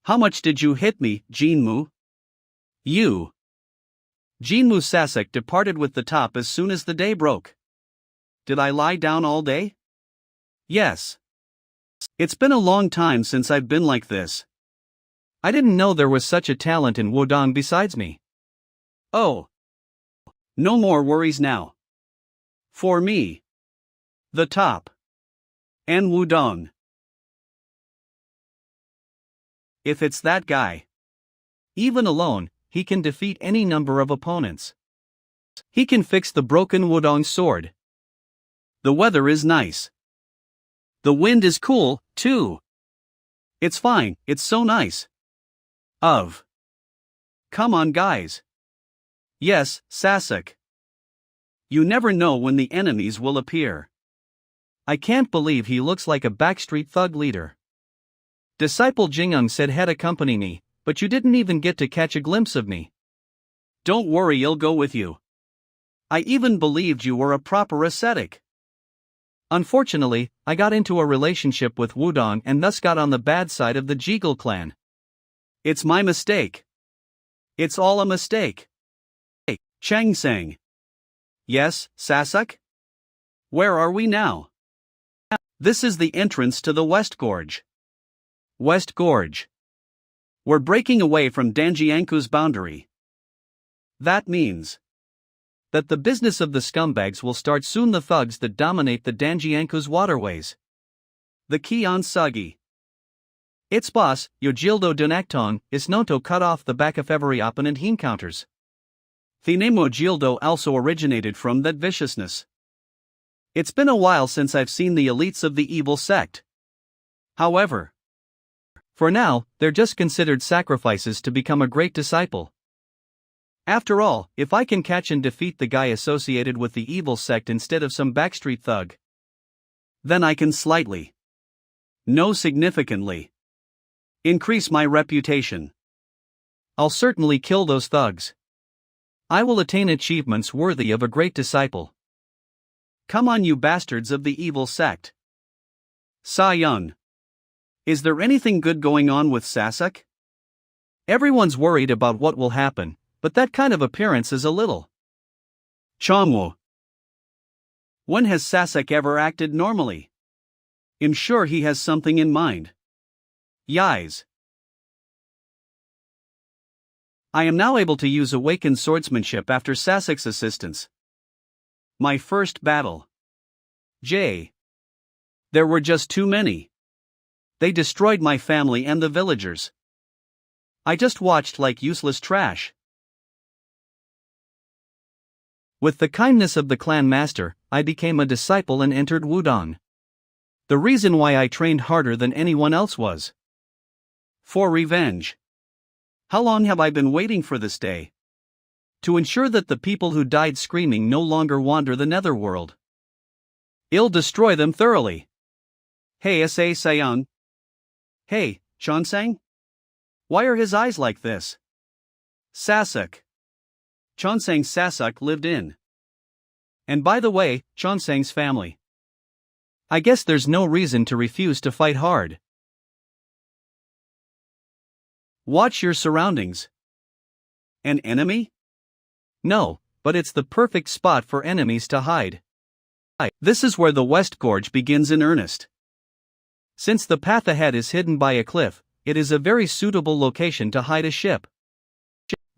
How much did you hit me, Jinmu? You. Jinmu Sasek departed with the top as soon as the day broke. Did I lie down all day? Yes. It's been a long time since I've been like this. I didn't know there was such a talent in Wudang besides me. Oh. No more worries now. For me. The top. And Wudang. If it's that guy. Even alone, he can defeat any number of opponents. He can fix the broken Wudang sword. The weather is nice. The wind is cool, too. It's fine, it's so nice. Come on, guys. Yes, Sasek. You never know when the enemies will appear. I can't believe he looks like a backstreet thug leader. Disciple Jingung said he'd accompany me, but you didn't even get to catch a glimpse of me. Don't worry, I'll go with you. I even believed you were a proper ascetic. Unfortunately, I got into a relationship with Wudang and thus got on the bad side of the Jiggle clan. It's my mistake. It's all a mistake. Hey, Chang Sang. Yes, Sasek? Where are we now? This is the entrance to the West Gorge. West Gorge. We're breaking away from Danjianku's boundary. That means that the business of the scumbags will start soon. The thugs that dominate the Danjianku's waterways. The Kion Sagi. Its boss, Yojildo Dunacton, is known to cut off the back of every opponent he encounters. The name Yojildo also originated from that viciousness. It's been a while since I've seen the elites of the evil sect. However, for now, they're just considered sacrifices to become a great disciple. After all, if I can catch and defeat the guy associated with the evil sect instead of some backstreet thug, then I can slightly, no significantly, increase my reputation. I'll certainly kill those thugs. I will attain achievements worthy of a great disciple. Come on, you bastards of the evil sect. Sa-yun. Is there anything good going on with Sasek? Everyone's worried about what will happen, but that kind of appearance is a little. Changwo. When has Sasek ever acted normally? I'm sure he has something in mind. Yais. I am now able to use awakened swordsmanship after Sasek's assistance. My first battle. J. There were just too many. They destroyed my family and the villagers. I just watched like useless trash. With the kindness of the clan master, I became a disciple and entered Wudang. The reason why I trained harder than anyone else was for revenge. How long have I been waiting for this day? To ensure that the people who died screaming no longer wander the netherworld. I'll destroy them thoroughly. Hey S.A. Sayang. Hey, Chonsang? Why are his eyes like this? Sasek. Chonsang Sasek lived in. And by the way, Chonsang's family. I guess there's no reason to refuse to fight hard. Watch your surroundings. An enemy? No, but it's the perfect spot for enemies to hide. This is where the West Gorge begins in earnest. Since the path ahead is hidden by a cliff, it is a very suitable location to hide a ship.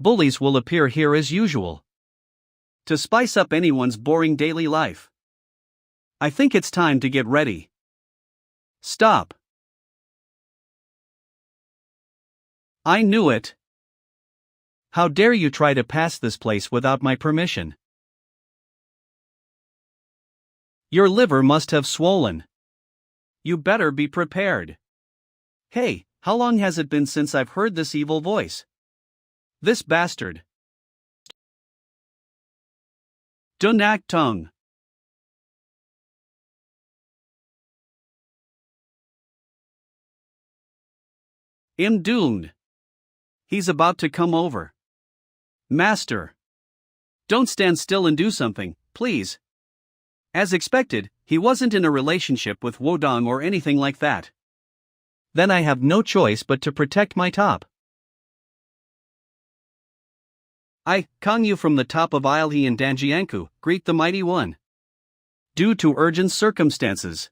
Bullies will appear here as usual, to spice up anyone's boring daily life. I think it's time to get ready. Stop. I knew it. How dare you try to pass this place without my permission? Your liver must have swollen. You better be prepared. Hey, how long has it been since I've heard this evil voice? This bastard. Dunak Tung. I'm doomed. He's about to come over. Master. Don't stand still and do something, please. As expected, he wasn't in a relationship with Wudang or anything like that. Then I have no choice but to protect my top. I, Kangyu from the top of Ilhe in Danjianku, greet the mighty one. Due to urgent circumstances,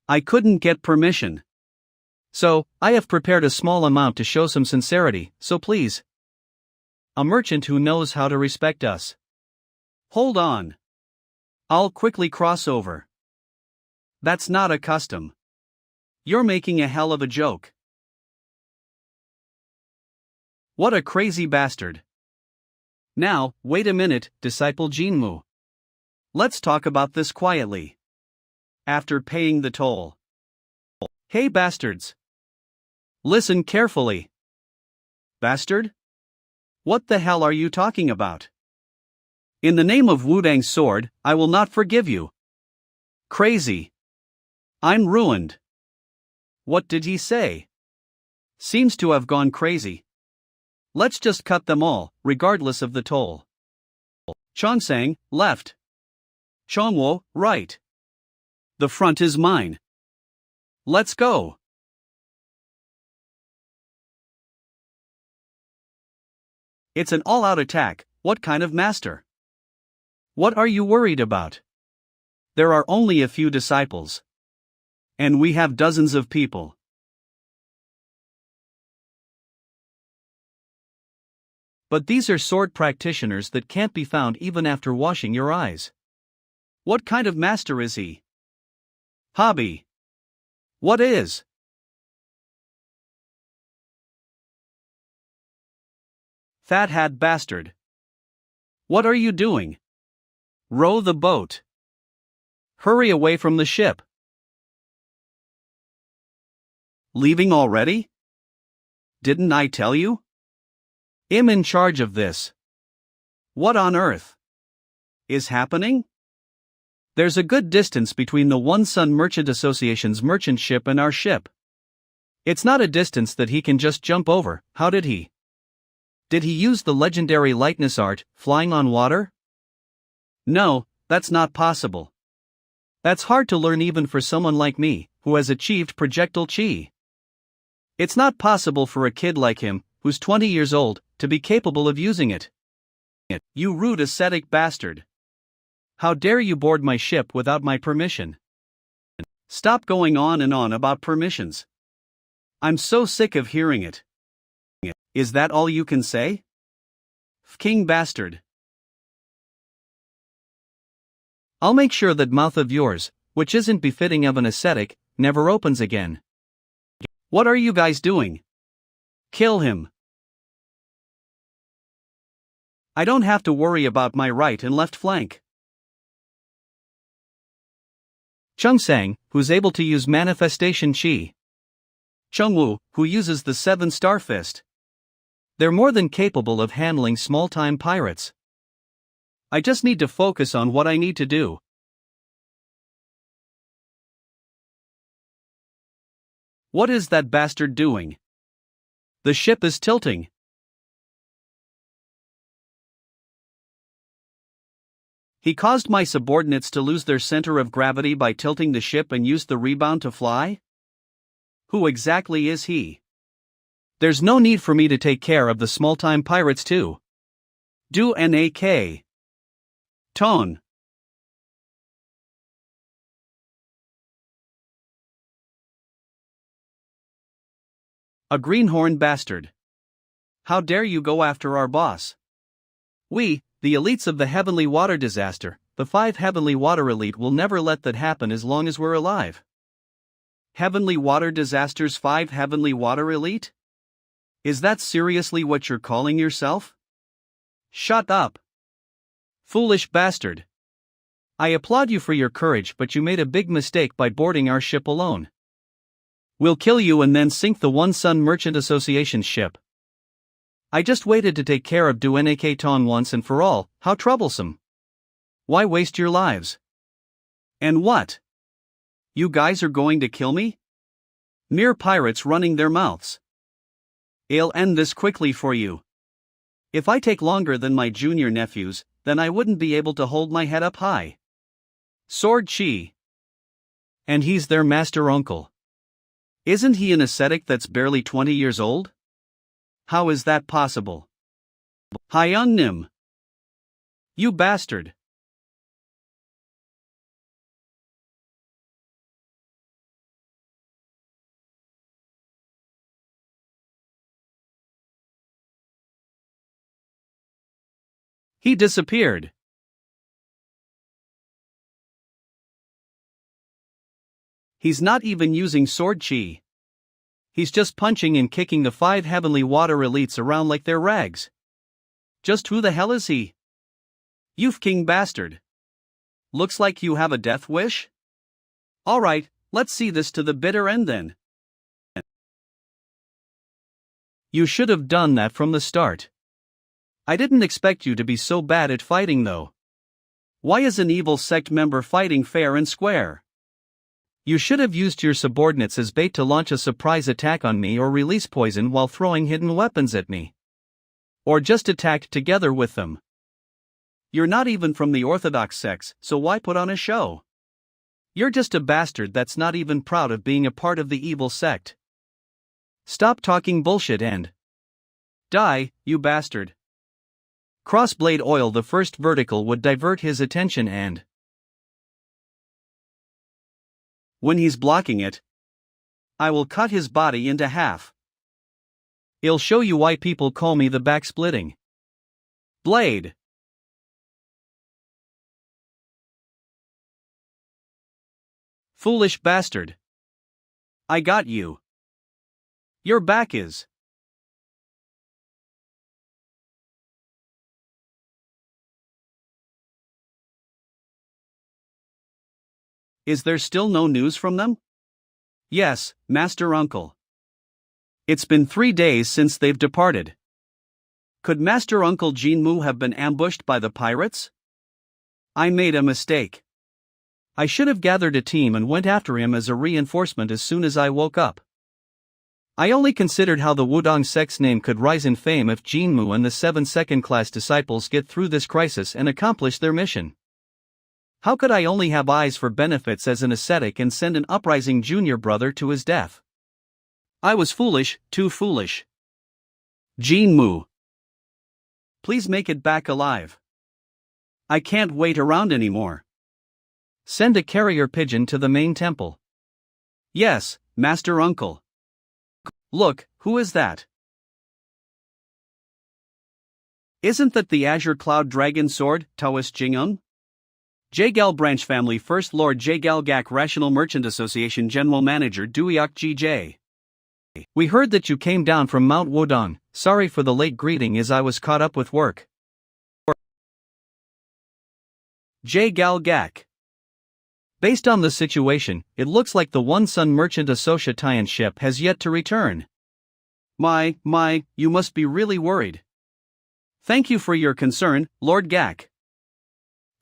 I couldn't get permission. So, I have prepared a small amount to show some sincerity, so please. A merchant who knows how to respect us. Hold on. I'll quickly cross over. That's not a custom. You're making a hell of a joke. What a crazy bastard. Now, wait a minute, disciple Jinmu. Let's talk about this quietly. After paying the toll. Hey bastards. Listen carefully. Bastard? What the hell are you talking about? In the name of Wudang's sword, I will not forgive you. Crazy. I'm ruined. What did he say? Seems to have gone crazy. Let's just cut them all, regardless of the toll. Chongsang, left. Chongwo, right. The front is mine. Let's go. It's an all-out attack. What kind of master? What are you worried about? There are only a few disciples. And we have dozens of people. But these are sword practitioners that can't be found even after washing your eyes. What kind of master is he? Hobby. What is? Fat hat bastard. What are you doing? Row the boat. Hurry away from the ship. Leaving already? Didn't I tell you? I'm in charge of this. What on earth is happening? There's a good distance between the One Sun Merchant Association's merchant ship and our ship. It's not a distance that he can just jump over. How did he? Did he use the legendary lightness art, flying on water? No, that's not possible. That's hard to learn even for someone like me, who has achieved projectile chi. It's not possible for a kid like him, who's 20 years old, to be capable of using it. You rude ascetic bastard. How dare you board my ship without my permission? Stop going on and on about permissions. I'm so sick of hearing it. Is that all you can say? King bastard. I'll make sure that mouth of yours, which isn't befitting of an ascetic, never opens again. What are you guys doing? Kill him. I don't have to worry about my right and left flank. Chongsang, who's able to use manifestation chi. Chongwu, who uses the 7-star fist. They're more than capable of handling small-time pirates. I just need to focus on what I need to do. What is that bastard doing? The ship is tilting. He caused my subordinates to lose their center of gravity by tilting the ship and used the rebound to fly? Who exactly is he? There's no need for me to take care of the small-time pirates too. Do NAK. Tone. A greenhorn bastard. How dare you go after our boss? We, the elites of the Heavenly Water Disaster, the 5 Heavenly Water Elite, will never let that happen as long as we're alive. Heavenly Water Disaster's 5 Heavenly Water Elite? Is that seriously what you're calling yourself? Shut up. Foolish bastard. I applaud you for your courage, but you made a big mistake by boarding our ship alone. We'll kill you and then sink the One Sun Merchant Association's ship. I just waited to take care of Dueneke Ton once and for all. How troublesome. Why waste your lives? And what? You guys are going to kill me? Mere pirates running their mouths. I'll end this quickly for you. If I take longer than my junior nephews, then I wouldn't be able to hold my head up high. Sword chi. And he's their master uncle. Isn't he an ascetic that's barely 20 years old? How is that possible? Hyun Nim. You bastard. He disappeared. He's not even using sword chi. He's just punching and kicking the 5 heavenly water elites around like they're rags. Just who the hell is he? You king bastard. Looks like you have a death wish? Alright, let's see this to the bitter end then. You should have done that from the start. I didn't expect you to be so bad at fighting though. Why is an evil sect member fighting fair and square? You should have used your subordinates as bait to launch a surprise attack on me or release poison while throwing hidden weapons at me. Or just attacked together with them. You're not even from the Orthodox sects, so why put on a show? You're just a bastard that's not even proud of being a part of the evil sect. Stop talking bullshit and die, you bastard. Crossblade oil. The first vertical would divert his attention and when he's blocking it, I will cut his body into half. It'll show you why people call me the back-splitting blade. Foolish bastard. I got you. Your back is. Is there still no news from them? Yes, Master Uncle. It's been 3 days since they've departed. Could Master Uncle Jinmu have been ambushed by the pirates? I made a mistake. I should have gathered a team and went after him as a reinforcement as soon as I woke up. I only considered how the Wudang sect's name could rise in fame if Jinmu and the 7 second-class disciples get through this crisis and accomplish their mission. How could I only have eyes for benefits as an ascetic and send an uprising junior brother to his death? I was foolish, too foolish. Jinmu. Please make it back alive. I can't wait around anymore. Send a carrier pigeon to the main temple. Yes, Master Uncle. Look, who is that? Isn't that the Azure Cloud Dragon Sword, Taoist Jing'un? Jagal Branch Family First Lord Jagal Gak Rational Merchant Association General Manager Duiok GJ. We heard that you came down from Mount Wudang. Sorry for the late greeting as I was caught up with work. Jagal Gak. Based on the situation, it looks like the One Sun Merchant Association ship has yet to return. My, you must be really worried. Thank you for your concern, Lord Gak.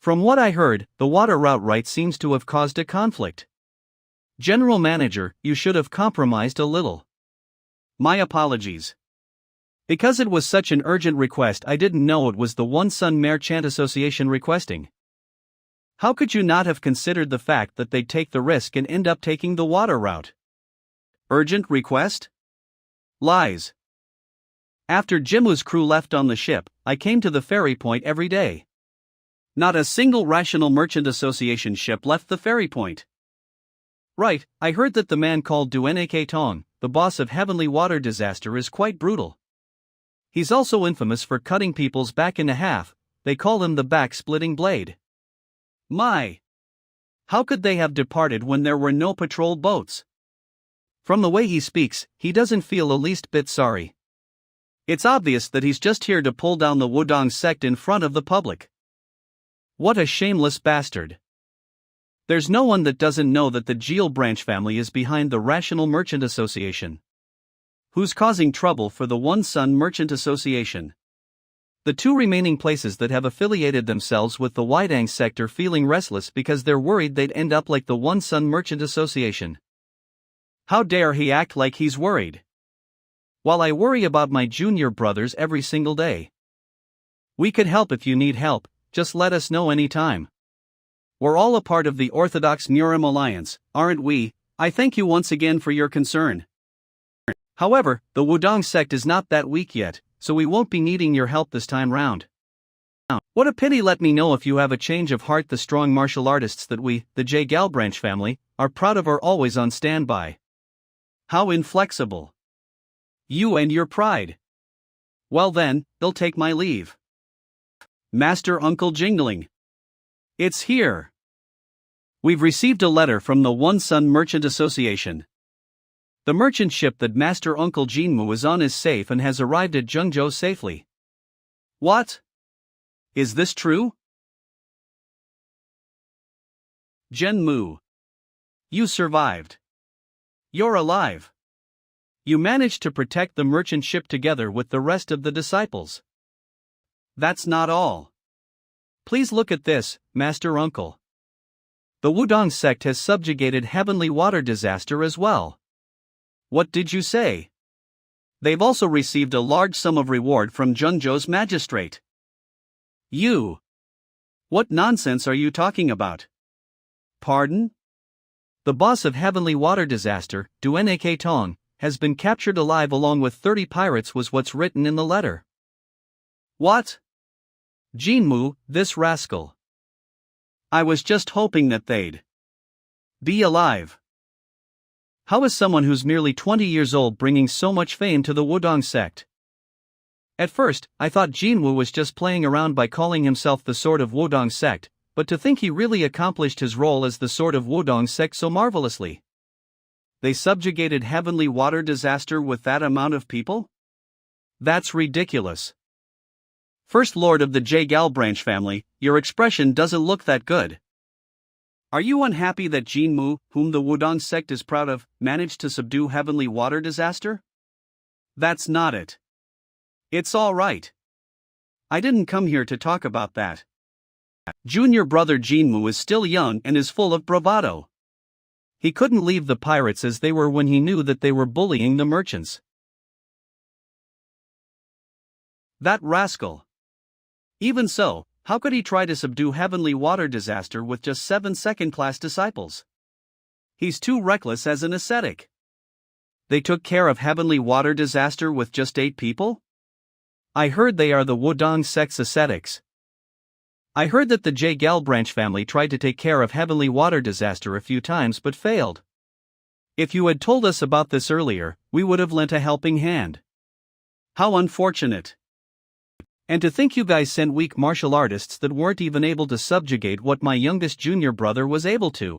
From what I heard, the water route right seems to have caused a conflict. General Manager, you should have compromised a little. My apologies. Because it was such an urgent request, I didn't know it was the One Sun Merchant Association requesting. How could you not have considered the fact that they'd take the risk and end up taking the water route? Urgent request? Lies. After Jimu's crew left on the ship, I came to the ferry point every day. Not a single Rational Merchant Association ship left the ferry point. Right, I heard that the man called Dueneke Tong, the boss of Heavenly Water Disaster, is quite brutal. He's also infamous for cutting people's back in half. They call him the back-splitting blade. My! How could they have departed when there were no patrol boats? From the way he speaks, he doesn't feel the least bit sorry. It's obvious that he's just here to pull down the Wudang sect in front of the public. What a shameless bastard. There's no one that doesn't know that the Geel Branch family is behind the Rational Merchant Association. Who's causing trouble for the One Sun Merchant Association? The 2 remaining places that have affiliated themselves with the Wudang sector feeling restless because they're worried they'd end up like the One Sun Merchant Association. How dare he act like he's worried? While I worry about my junior brothers every single day. We could help if you need help. Just let us know anytime. We're all a part of the Orthodox Murim Alliance, aren't we, I thank you once again for your concern. However, the Wudang sect is not that weak yet, so we won't be needing your help this time round. What a pity. Let me know if you have a change of heart. The strong martial artists that we, the J. Galbranch family, are proud of are always on standby. How inflexible. You and your pride. Well then, they'll take my leave. Master Uncle Jingling. It's here. We've received a letter from the One Sun Merchant Association. The merchant ship that Master Uncle Jinmu is on is safe and has arrived at Zhengzhou safely. What? Is this true? Jinmu. You survived. You're alive. You managed to protect the merchant ship together with the rest of the disciples. That's not all. Please look at this, Master Uncle. The Wudang sect has subjugated Heavenly Water Disaster as well. What did you say? They've also received a large sum of reward from Zhengzhou's magistrate. You. What nonsense are you talking about? Pardon? The boss of Heavenly Water Disaster, Duanake Tong, has been captured alive along with 30 pirates was what's written in the letter. What? Jinmu, this rascal. I was just hoping that they'd be alive. How is someone who's merely 20 years old bringing so much fame to the Wudang sect? At first, I thought Jinwu was just playing around by calling himself the Sword of Wudang sect, but to think he really accomplished his role as the Sword of Wudang sect so marvelously. They subjugated Heavenly Water Disaster with that amount of people? That's ridiculous. First Lord of the J. Galbranch family, your expression doesn't look that good. Are you unhappy that Jinmu, whom the Wudang sect is proud of, managed to subdue Heavenly Water Disaster? That's not it. It's all right. I didn't come here to talk about that. Junior brother Jinmu is still young and is full of bravado. He couldn't leave the pirates as they were when he knew that they were bullying the merchants. That rascal. Even so, how could he try to subdue Heavenly Water Disaster with just 7 second-class disciples? He's too reckless as an ascetic. They took care of Heavenly Water Disaster with just 8 people? I heard they are the Wudang sect's ascetics. I heard that the J. Galbranch family tried to take care of Heavenly Water Disaster a few times but failed. If you had told us about this earlier, we would have lent a helping hand. How unfortunate. And to think you guys sent weak martial artists that weren't even able to subjugate what my youngest junior brother was able to.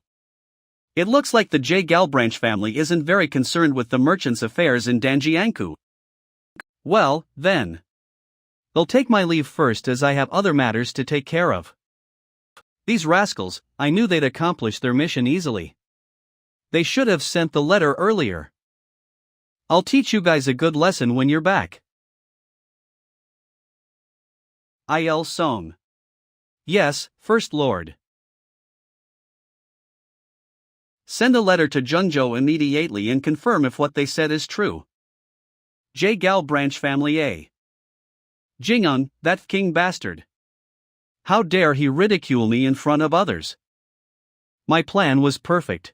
It looks like the J. Galbranch family isn't very concerned with the merchants' affairs in Danjiangkou. Well, then. They'll take my leave first as I have other matters to take care of. These rascals, I knew they'd accomplish their mission easily. They should have sent the letter earlier. I'll teach you guys a good lesson when you're back. Il Song. Yes, First Lord. Send a letter to Zhengzhou immediately and confirm if what they said is true. J. Galbranch family A. Jingung, that king bastard. How dare he ridicule me in front of others? My plan was perfect.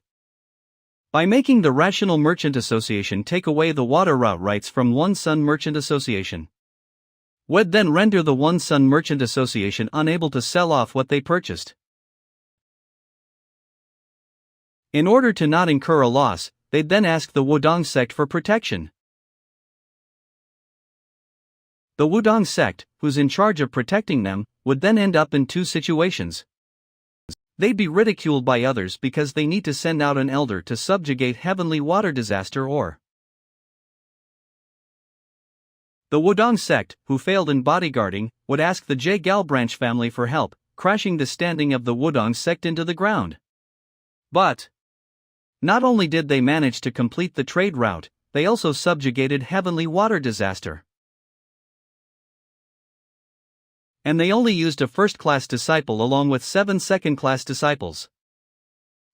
By making the Rational Merchant Association take away the water route rights from One Sun Merchant Association, would then render the One Sun Merchant Association unable to sell off what they purchased. In order to not incur a loss, they'd then ask the Wudang sect for protection. The Wudang sect, who's in charge of protecting them, would then end up in 2 situations. They'd be ridiculed by others because they need to send out an elder to subjugate Heavenly Water Disaster, or the Wudang sect, who failed in bodyguarding, would ask the J. Galbranch family for help, crashing the standing of the Wudang sect into the ground. But not only did they manage to complete the trade route, they also subjugated Heavenly Water Disaster. And they only used a first-class disciple along with 7 second-class disciples.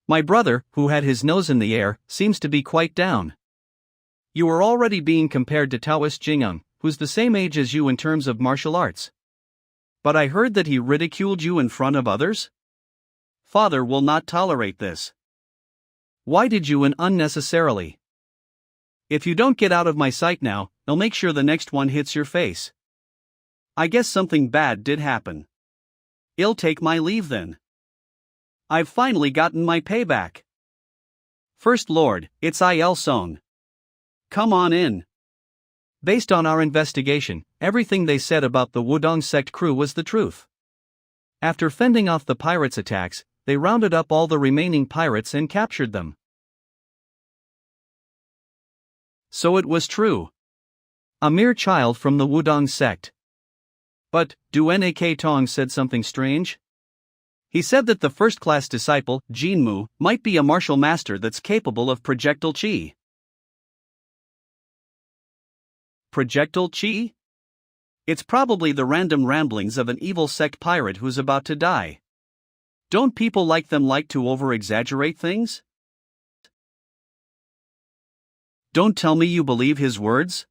My brother, who had his nose in the air, seems to be quite down. You are already being compared to Taoist Jingung, who's the same age as you in terms of martial arts. But I heard that he ridiculed you in front of others? Father will not tolerate this. Why did you unnecessarily? If you don't get out of my sight now, I'll make sure the next one hits your face. I guess something bad did happen. I'll take my leave then. I've finally gotten my payback. First Lord, it's Il Song. Come on in. Based on our investigation, everything they said about the Wudang sect crew was the truth. After fending off the pirates' attacks, they rounded up all the remaining pirates and captured them. So it was true. A mere child from the Wudang sect. But, Nak Tong said something strange. He said that the first-class disciple, Jinmu, might be a martial master that's capable of projectile chi. Projectile chi? It's probably the random ramblings of an evil sect pirate who's about to die. Don't people like them like to over-exaggerate things? Don't tell me you believe his words?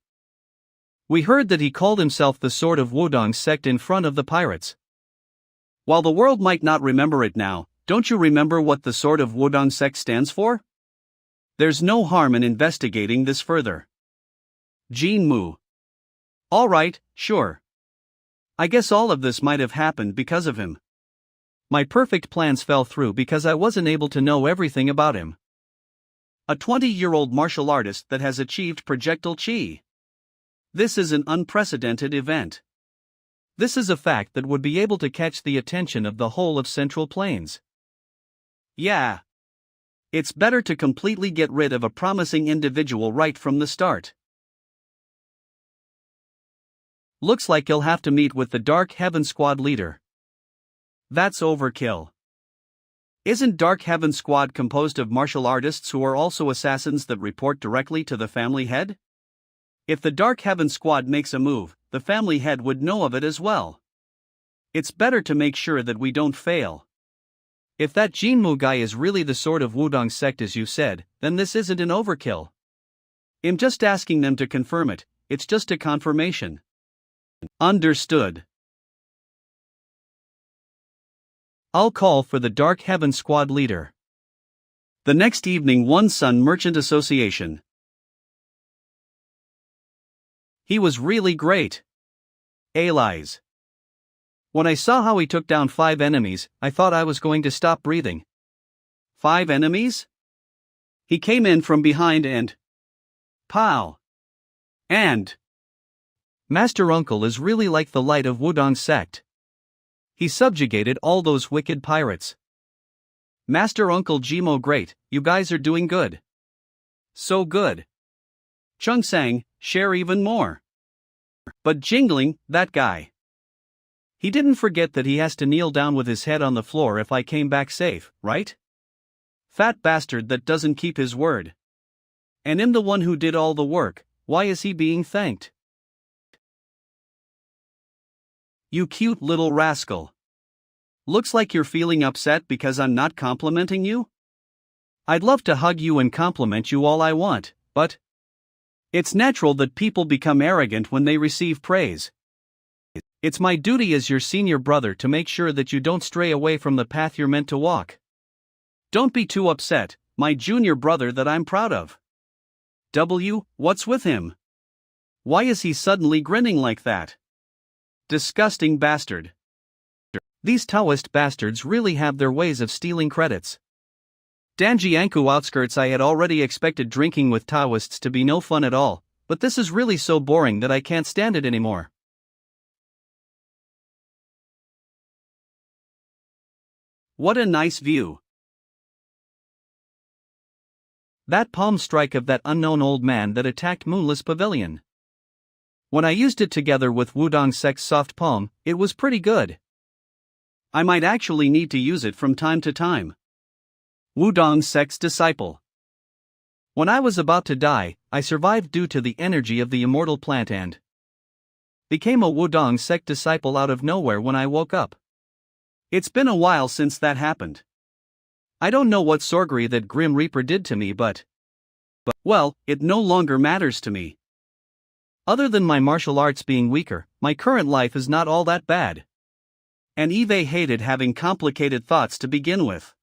We heard that he called himself the Sword of Wudang sect in front of the pirates. While the world might not remember it now, don't you remember what the Sword of Wudang sect stands for? There's no harm in investigating this further. Jinmu. Alright, sure. I guess all of this might have happened because of him. My perfect plans fell through because I wasn't able to know everything about him. A 20-year-old martial artist that has achieved projectile chi. This is an unprecedented event. This is a fact that would be able to catch the attention of the whole of Central Plains. Yeah. It's better to completely get rid of a promising individual right from the start. Looks like you'll have to meet with the Dark Heaven Squad leader. That's overkill. Isn't Dark Heaven Squad composed of martial artists who are also assassins that report directly to the family head? If the Dark Heaven Squad makes a move, the family head would know of it as well. It's better to make sure that we don't fail. If that Jinmu guy is really the Sword of Wudang sect as you said, then this isn't an overkill. I'm just asking them to confirm it, it's just a confirmation. Understood. I'll call for the Dark Heaven Squad leader. The next evening, One Sun Merchant Association. He was really great. Allies. When I saw how he took down 5 enemies, I thought I was going to stop breathing. 5 enemies? He came in from behind and... Pow! And... Master Uncle is really like the light of Wudang sect. He subjugated all those wicked pirates. Master Uncle Jimo great, you guys are doing good. So good. Chung Sang, share even more. But Jingling, that guy. He didn't forget that he has to kneel down with his head on the floor if I came back safe, right? Fat bastard that doesn't keep his word. And I'm the one who did all the work, why is he being thanked? You cute little rascal. Looks like you're feeling upset because I'm not complimenting you? I'd love to hug you and compliment you all I want, but... It's natural that people become arrogant when they receive praise. It's my duty as your senior brother to make sure that you don't stray away from the path you're meant to walk. Don't be too upset, my junior brother that I'm proud of. What's with him? Why is he suddenly grinning like that? Disgusting bastard. These Taoist bastards really have their ways of stealing credits. Danjiangkou outskirts. I had already expected drinking with Taoists to be no fun at all, but this is really so boring that I can't stand it anymore. What a nice view. That palm strike of that unknown old man that attacked Moonless Pavilion. When I used it together with Wudang sect's soft palm, it was pretty good. I might actually need to use it from time to time. Wudang sect's disciple. When I was about to die, I survived due to the energy of the immortal plant and became a Wudang sect disciple out of nowhere when I woke up. It's been a while since that happened. I don't know what sorcery that Grim Reaper did to me, but well, it no longer matters to me. Other than my martial arts being weaker, my current life is not all that bad. And Eve hated having complicated thoughts to begin with.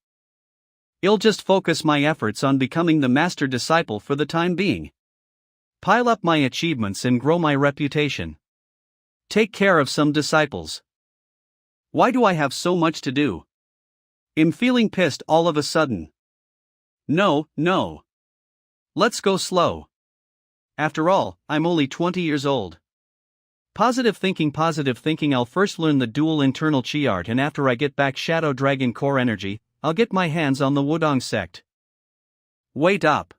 I'll just focus my efforts on becoming the master disciple for the time being. Pile up my achievements and grow my reputation. Take care of some disciples. Why do I have so much to do? I'm feeling pissed all of a sudden. No. Let's go slow. After all, I'm only 20 years old. Positive thinking. I'll first learn the dual internal chi art, and after I get back Shadow Dragon core energy, I'll get my hands on the Wudang sect. Wait up.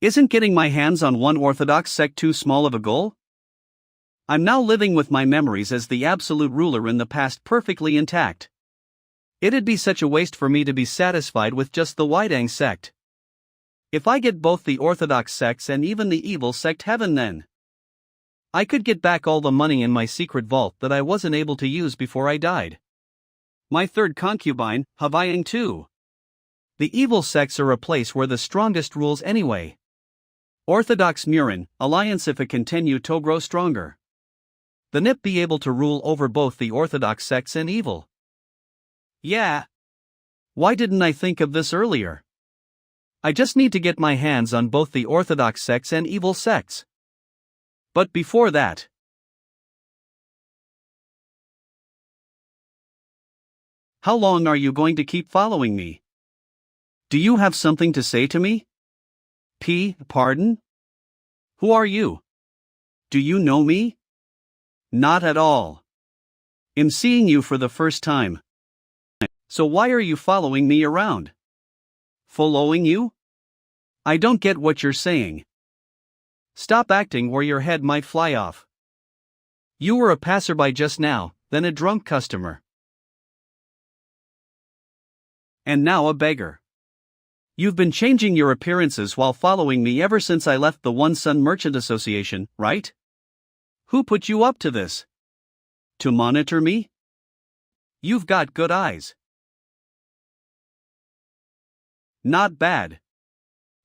Isn't getting my hands on one orthodox sect too small of a goal? I'm now living with my memories as the absolute ruler in the past perfectly intact. It'd be such a waste for me to be satisfied with just the Wudang sect. If I get both the orthodox sects and even the evil sect heaven, then I could get back all the money in my secret vault that I wasn't able to use before I died. My third concubine, Wudang too. The evil sects are a place where the strongest rules anyway. Orthodox Murin, alliance if it continue to grow stronger. The NIP be able to rule over both the orthodox sects and evil. Yeah. Why didn't I think of this earlier? I just need to get my hands on both the orthodox sects and evil sects. But before that, how long are you going to keep following me? Do you have something to say to me? Pardon? Who are you? Do you know me? Not at all. I'm seeing you for the first time. So why are you following me around? Following you? I don't get what you're saying. Stop acting where your head might fly off. You were a passerby just now, then a drunk customer. And now a beggar. You've been changing your appearances while following me ever since I left the One Sun Merchant Association, right? Who put you up to this? To monitor me? You've got good eyes. Not bad.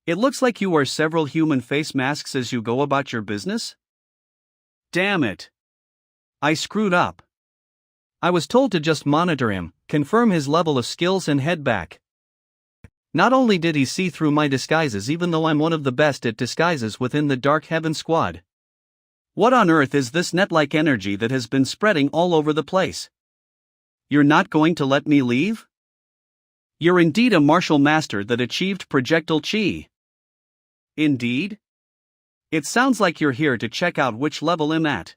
It looks like you wear several human face masks as you go about your business? Damn it. I screwed up. I was told to just monitor him, confirm his level of skills and head back. Not only did he see through my disguises, even though I'm one of the best at disguises within the Dark Heaven squad. What on earth is this net-like energy that has been spreading all over the place? You're not going to let me leave? You're indeed a martial master that achieved projectile chi. Indeed? It sounds like you're here to check out which level I'm at.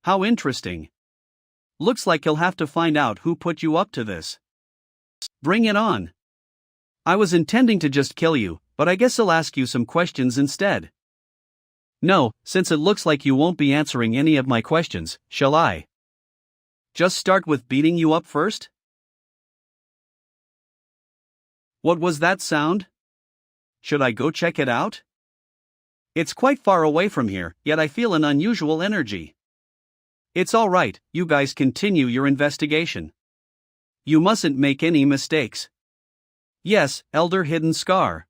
How interesting. Looks like you'll have to find out who put you up to this. Bring it on. I was intending to just kill you, but I guess I'll ask you some questions instead. No, since it looks like you won't be answering any of my questions, shall I just start with beating you up first? What was that sound? Should I go check it out? It's quite far away from here, yet I feel an unusual energy. It's all right, you guys continue your investigation. You mustn't make any mistakes. Yes, Elder Hidden Scar.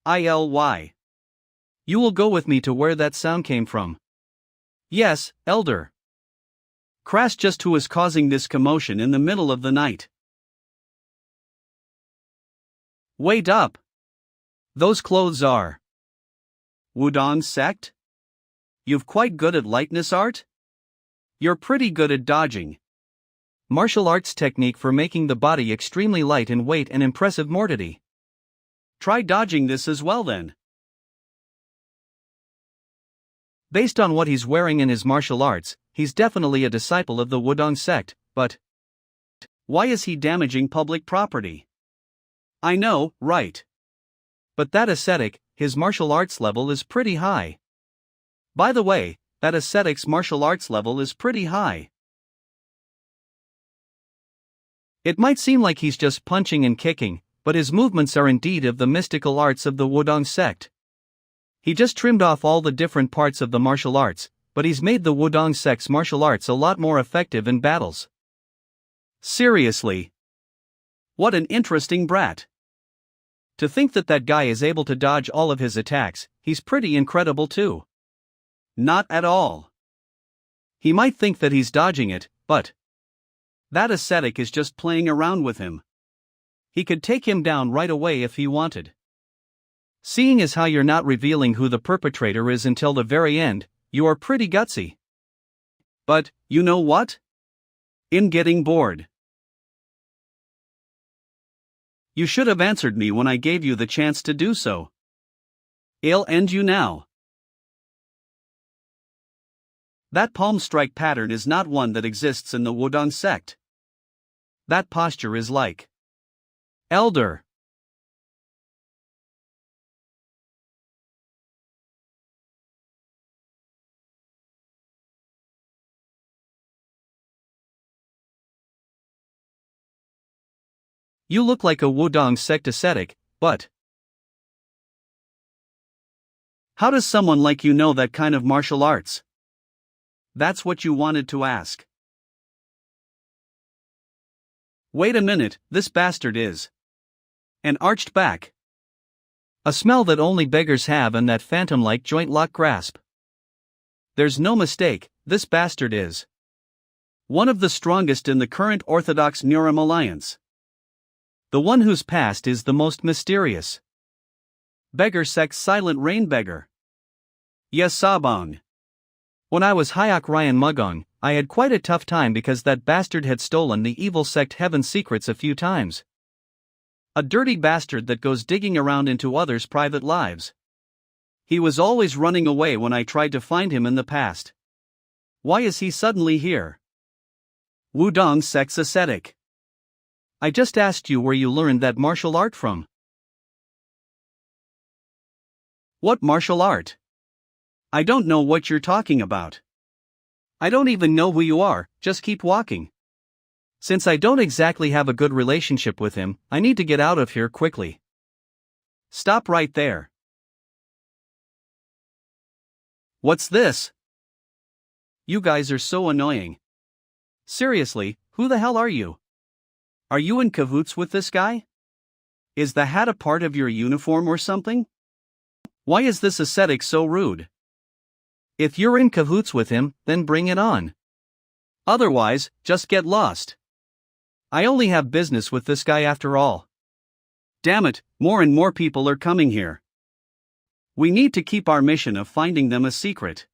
ILY. You will go with me to where that sound came from. Yes, Elder. Crash, just who is causing this commotion in the middle of the night? Wait up. Those clothes are Wudang sect? You're quite good at lightness art? You're pretty good at dodging. Martial arts technique for making the body extremely light in weight and impressive mortity. Try dodging this as well then. Based on what he's wearing in his martial arts, he's definitely a disciple of the Wudang sect, but why is he damaging public property? I know, right. But that ascetic, his martial arts level is pretty high. By the way, that ascetic's martial arts level is pretty high. It might seem like he's just punching and kicking, but his movements are indeed of the mystical arts of the Wudang sect. He just trimmed off all the different parts of the martial arts, but he's made the Wudang sect's martial arts a lot more effective in battles. Seriously. What an interesting brat. To think that that guy is able to dodge all of his attacks, he's pretty incredible too. Not at all. He might think that he's dodging it, but that ascetic is just playing around with him. He could take him down right away if he wanted. Seeing as how you're not revealing who the perpetrator is until the very end, you are pretty gutsy. But, you know what? I'm getting bored. You should have answered me when I gave you the chance to do so. I'll end you now. That palm strike pattern is not one that exists in the Wudang sect. That posture is like elder. You look like a Wudang sect ascetic, but how does someone like you know that kind of martial arts? That's what you wanted to ask. Wait a minute, this bastard is an arched back. A smell that only beggars have and that phantom-like joint lock grasp. There's no mistake, this bastard is one of the strongest in the current Orthodox Neuram Alliance. The one whose past is the most mysterious. Beggar sect's silent rain beggar. Yes, Sabong. When I was Hayok Ryan Mugong, I had quite a tough time because that bastard had stolen the evil sect Heaven's secrets a few times. A dirty bastard that goes digging around into others' private lives. He was always running away when I tried to find him in the past. Why is he suddenly here? Wudang sect's ascetic. I just asked you where you learned that martial art from. What martial art? I don't know what you're talking about. I don't even know who you are, just keep walking. Since I don't exactly have a good relationship with him, I need to get out of here quickly. Stop right there. What's this? You guys are so annoying. Seriously, who the hell are you? Are you in cahoots with this guy? Is the hat a part of your uniform or something? Why is this ascetic so rude? If you're in cahoots with him, then bring it on. Otherwise, just get lost. I only have business with this guy after all. Damn it, more and more people are coming here. We need to keep our mission of finding them a secret.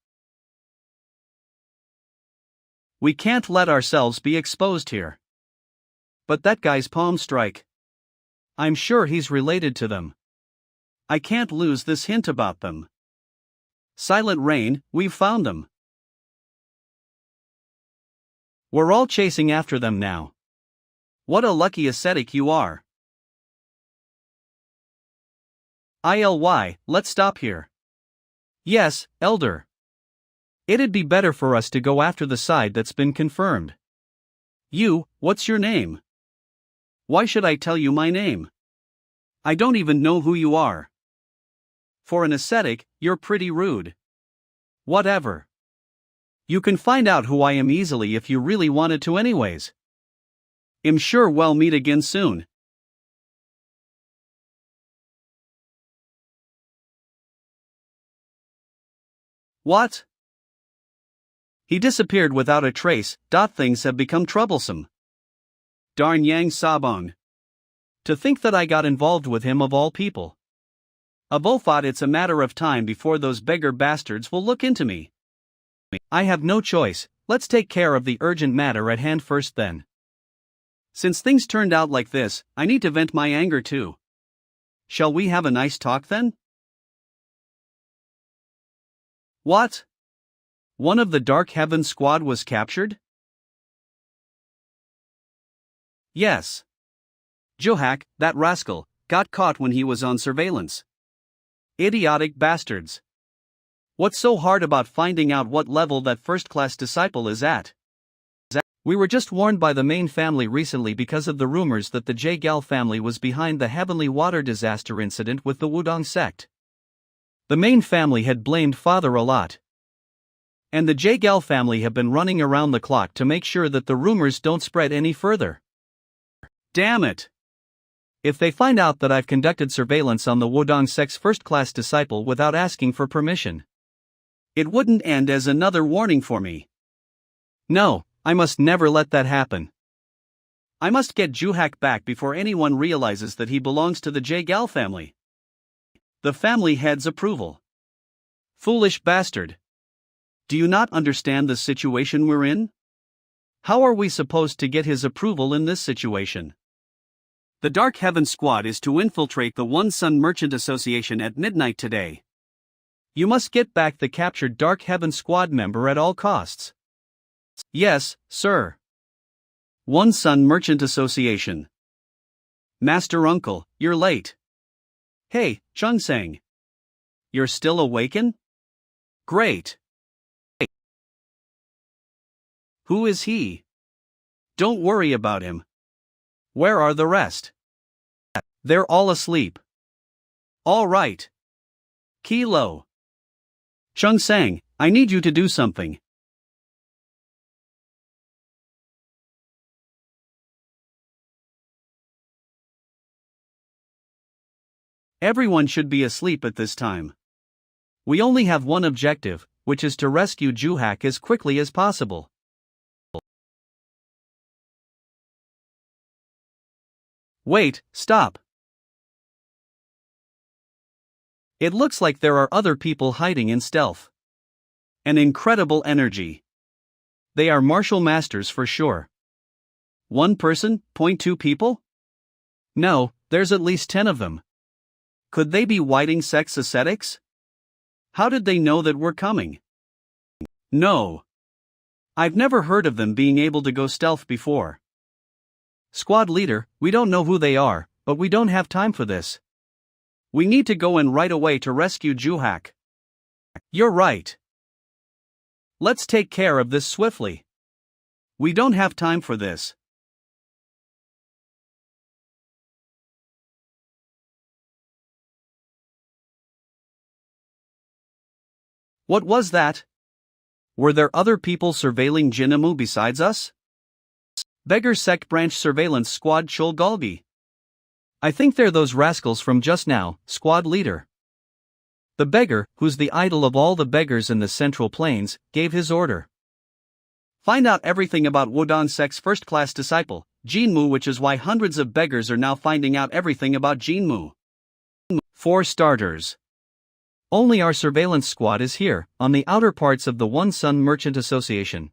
We can't let ourselves be exposed here. But that guy's palm strike. I'm sure he's related to them. I can't lose this hint about them. Silent Rain, we've found them. We're all chasing after them now. What a lucky ascetic you are. ILY, let's stop here. Yes, Elder. It'd be better for us to go after the side that's been confirmed. You, what's your name? Why should I tell you my name? I don't even know who you are. For an ascetic, you're pretty rude. Whatever. You can find out who I am easily if you really wanted to anyways. I'm sure we'll meet again soon. What? He disappeared without a trace. Things have become troublesome. Darn Yang Sabong. To think that I got involved with him of all people. I've thought it's a matter of time before those beggar bastards will look into me. I have no choice, let's take care of the urgent matter at hand first then. Since things turned out like this, I need to vent my anger too. Shall we have a nice talk then? What? One of the Dark Heaven squad was captured? Yes. Johak, that rascal, got caught when he was on surveillance. Idiotic bastards. What's so hard about finding out what level that first-class disciple is at? We were just warned by the main family recently because of the rumors that the Jagal family was behind the heavenly water disaster incident with the Wudang sect. The main family had blamed Father a lot. And the Jagal family have been running around the clock to make sure that the rumors don't spread any further. Damn it! If they find out that I've conducted surveillance on the Wudang sect's first-class disciple without asking for permission, it wouldn't end as another warning for me. No, I must never let that happen. I must get Juhak back before anyone realizes that he belongs to the Jagal family. The family head's approval. Foolish bastard. Do you not understand the situation we're in? How are we supposed to get his approval in this situation? The Dark Heaven Squad is to infiltrate the One Sun Merchant Association at midnight today. You must get back the captured Dark Heaven Squad member at all costs. Yes, sir. One Sun Merchant Association. Master Uncle, you're late. Hey, Chung-sang. You're still awakened? Great. Who is he? Don't worry about him. Where are the rest? They're all asleep. All right. Kilo. Chung-sang, I need you to do something. Everyone should be asleep at this time. We only have one objective, which is to rescue Juhak as quickly as possible. Wait, stop. It looks like there are other people hiding in stealth. An incredible energy. They are martial masters for sure. One person, 0.2 people? No, there's at least 10 of them. Could they be whiting sex ascetics? How did they know that we're coming? No. I've never heard of them being able to go stealth before. Squad leader, we don't know who they are, but we don't have time for this. We need to go in right away to rescue Juhak. You're right. Let's take care of this swiftly. We don't have time for this. What was that? Were there other people surveilling Jinamu besides us? Beggar Sect Branch Surveillance Squad Cholgolgi. I think they're those rascals from just now, squad leader. The beggar, who's the idol of all the beggars in the Central Plains, gave his order. Find out everything about Wudang Sect's first-class disciple, Jinmu, which is why hundreds of beggars are now finding out everything about Jinmu. For starters, only our surveillance squad is here, on the outer parts of the One Sun Merchant Association.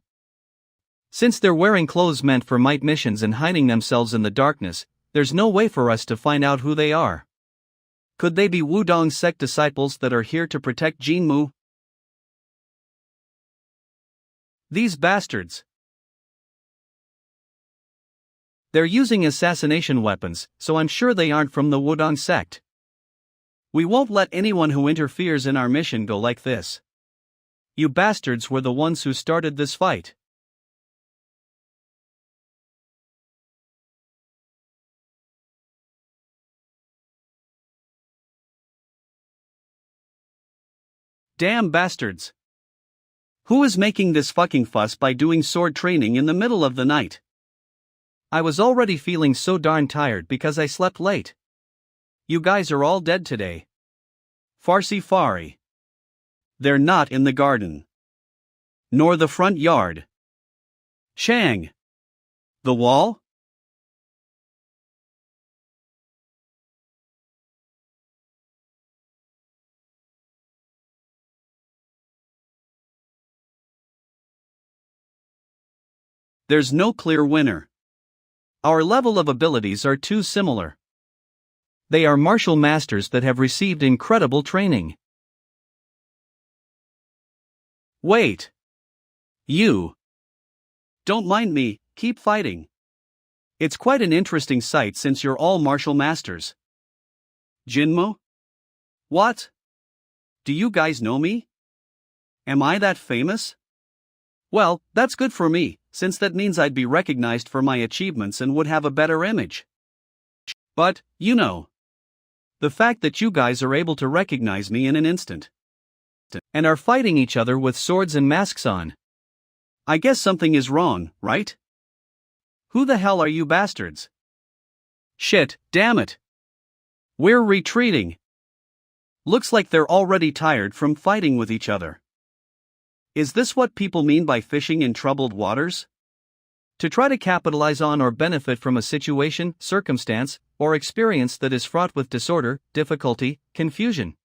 Since they're wearing clothes meant for might missions and hiding themselves in the darkness, there's no way for us to find out who they are. Could they be Wudang Sect disciples that are here to protect Jinmu? These bastards. They're using assassination weapons, so I'm sure they aren't from the Wudang Sect. We won't let anyone who interferes in our mission go like this. You bastards were the ones who started this fight. Damn bastards. Who is making this fucking fuss by doing sword training in the middle of the night? I was already feeling so darn tired because I slept late. You guys are all dead today. Farsi Fari. They're not in the garden. Nor the front yard. Shang. The wall? There's no clear winner. Our level of abilities are too similar. They are martial masters that have received incredible training. Wait. You. Don't mind me, keep fighting. It's quite an interesting sight since you're all martial masters. Jinmu? What? Do you guys know me? Am I that famous? Well, that's good for me, since that means I'd be recognized for my achievements and would have a better image. But, you know, the fact that you guys are able to recognize me in an instant and are fighting each other with swords and masks on. I guess something is wrong, right? Who the hell are you bastards? Shit, damn it. We're retreating. Looks like they're already tired from fighting with each other. Is this what people mean by fishing in troubled waters? To try to capitalize on or benefit from a situation, circumstance, or experience that is fraught with disorder, difficulty, confusion.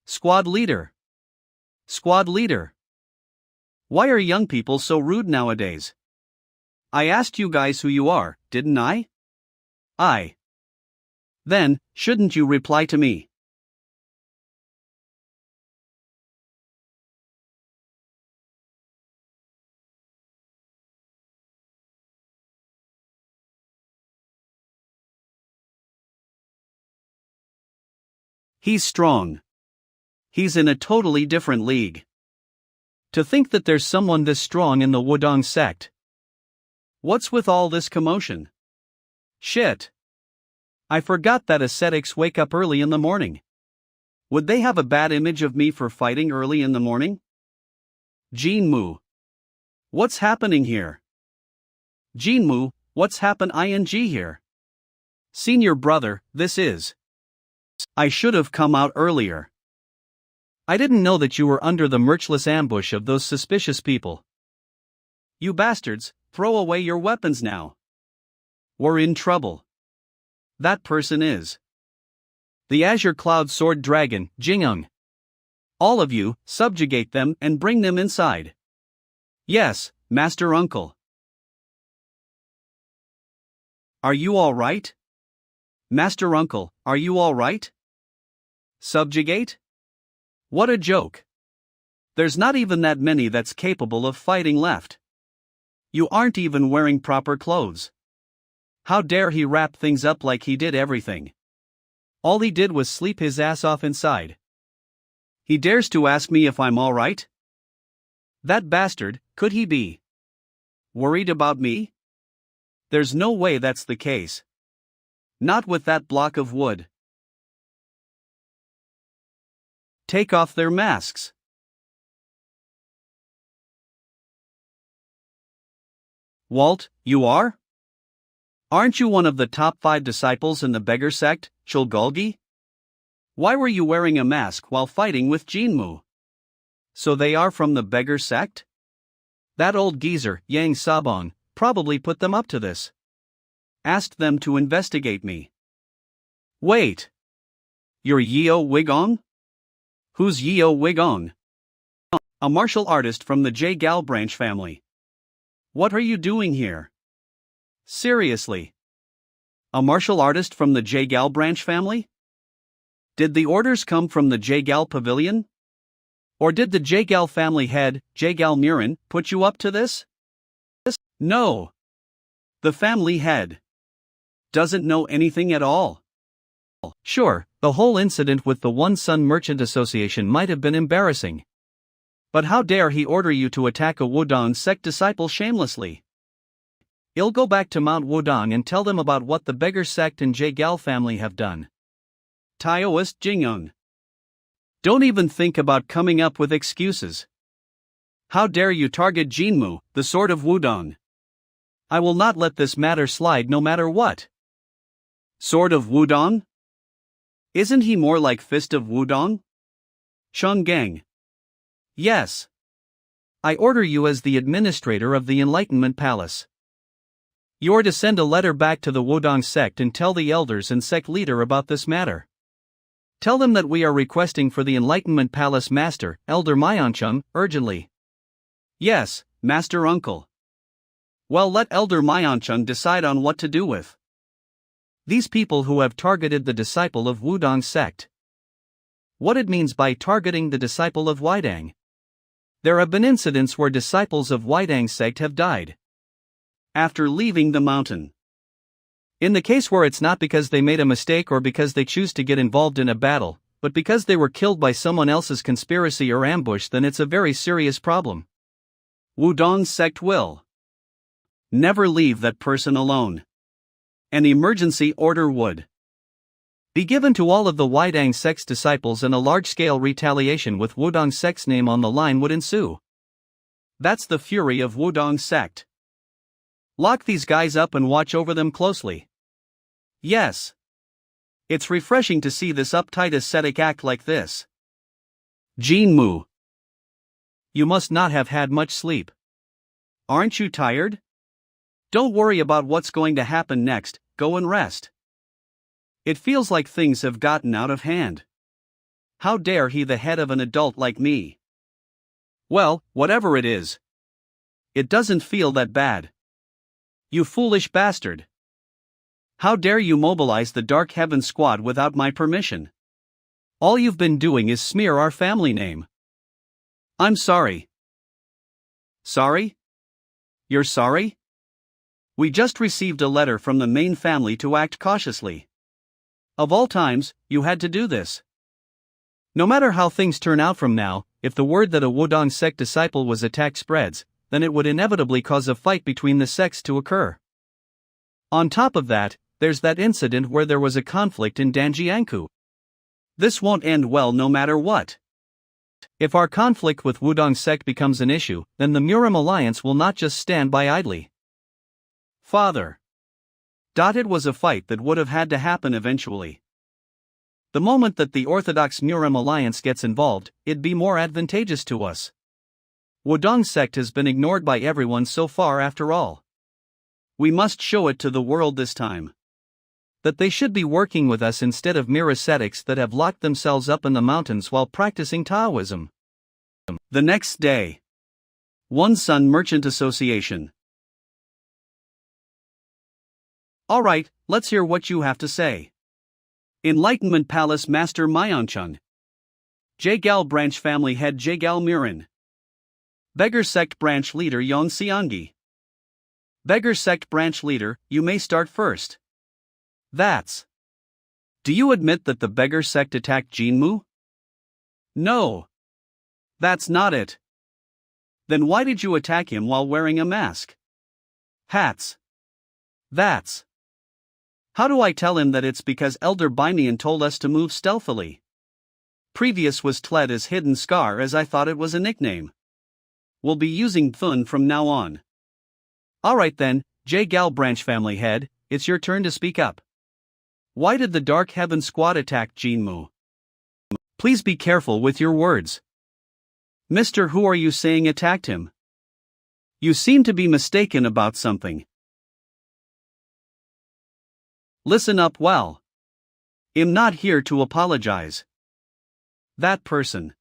Squad leader. Squad leader. Why are young people so rude nowadays? I asked you guys who you are, didn't I? Then, shouldn't you reply to me? He's strong. He's in a totally different league. To think that there's someone this strong in the Wudang sect. What's with all this commotion? Shit. I forgot that ascetics wake up early in the morning. Would they have a bad image of me for fighting early in the morning? Jinmu. What's happening here? Jinmu, what's happened here? Senior brother, this is. I should have come out earlier. I didn't know that you were under the merciless ambush of those suspicious people. You bastards, throw away your weapons now. We're in trouble. That person is the Azure Cloud Sword Dragon, Jingung. All of you, subjugate them and bring them inside. Yes, Master Uncle. Are you all right? Master Uncle, are you all right? Subjugate? What a joke. There's not even that many that's capable of fighting left. You aren't even wearing proper clothes. How dare he wrap things up like he did everything? All he did was sleep his ass off inside. He dares to ask me if I'm all right? That bastard, could he be worried about me? There's no way that's the case. Not with that block of wood. Take off their masks. Walt, you are? Aren't you one of the top 5 disciples in the beggar sect, Chulgulgi? Why were you wearing a mask while fighting with Jinmu? So they are from the beggar sect? That old geezer, Yang Sabong, probably put them up to this. Asked them to investigate me. Wait. You're Yeo Wigong? Who's Yeo Wigong? A martial artist from the J-Gal branch family. What are you doing here? Seriously. A martial artist from the J-Gal branch family? Did the orders come from the J-Gal pavilion? Or did the J-Gal family head, J-Gal Murin, put you up to this? No. The family head doesn't know anything at all. Sure, the whole incident with the One Sun Merchant Association might have been embarrassing. But how dare he order you to attack a Wudang sect disciple shamelessly? I'll go back to Mount Wudang and tell them about what the beggar sect and J-Gal family have done. Taoist Jingung. Don't even think about coming up with excuses. How dare you target Jinmu, the Sword of Wudang? I will not let this matter slide no matter what. Sword of Wudang? Isn't he more like Fist of Wudang? Changgang. Yes. I order you as the administrator of the Enlightenment Palace. You're to send a letter back to the Wudang sect and tell the elders and sect leader about this matter. Tell them that we are requesting for the Enlightenment Palace Master, Elder Myanchung, urgently. Yes, Master Uncle. Well, let Elder Myanchung decide on what to do with these people who have targeted the disciple of Wudang sect. What it means by targeting the disciple of Wudang. There have been incidents where disciples of Wudang sect have died after leaving the mountain. In the case where it's not because they made a mistake or because they choose to get involved in a battle, but because they were killed by someone else's conspiracy or ambush, then it's a very serious problem. Wudang sect will never leave that person alone. An emergency order would be given to all of the Wudang sect's disciples and a large-scale retaliation with Wudang sect's name on the line would ensue. That's the fury of Wudang sect. Lock these guys up and watch over them closely. Yes. It's refreshing to see this uptight ascetic act like this. Jinmu. You must not have had much sleep. Aren't you tired? Don't worry about what's going to happen next, go and rest. It feels like things have gotten out of hand. How dare he, the head of an adult like me? Well, whatever it is. It doesn't feel that bad. You foolish bastard. How dare you mobilize the Dark Heaven Squad without my permission? All you've been doing is smear our family name. I'm sorry. Sorry? You're sorry? We just received a letter from the main family to act cautiously. Of all times, you had to do this. No matter how things turn out from now, if the word that a Wudang sect disciple was attacked spreads, then it would inevitably cause a fight between the sects to occur. On top of that, there's that incident where there was a conflict in Danjiangkou. This won't end well no matter what. If our conflict with Wudang sect becomes an issue, then the Murim alliance will not just stand by idly. Father. It was a fight that would have had to happen eventually. The moment that the Orthodox Murim alliance gets involved, it'd be more advantageous to us. Wudang sect has been ignored by everyone so far after all. We must show it to the world this time. That they should be working with us instead of mere ascetics that have locked themselves up in the mountains while practicing Taoism. The next day. One Sun Merchant Association. Alright, let's hear what you have to say. Enlightenment Palace Master Myeonchun. Jagal Branch Family Head Jagal Murin. Beggar Sect Branch Leader Yon Seongi. Beggar Sect Branch Leader, you may start first. That's. Do you admit that the Beggar Sect attacked Jinmu? No. That's not it. Then why did you attack him while wearing a mask? Hats. That's. How do I tell him that it's because Elder Binian told us to move stealthily? Previous was Tled as Hidden Scar as I thought it was a nickname. We'll be using Thun from now on. Alright then, Jagal Branch Family Head, it's your turn to speak up. Why did the Dark Heaven Squad attack Jinmu? Please be careful with your words. Mister, who are you saying attacked him? You seem to be mistaken about something. Listen up well. I'm not here to apologize. That person.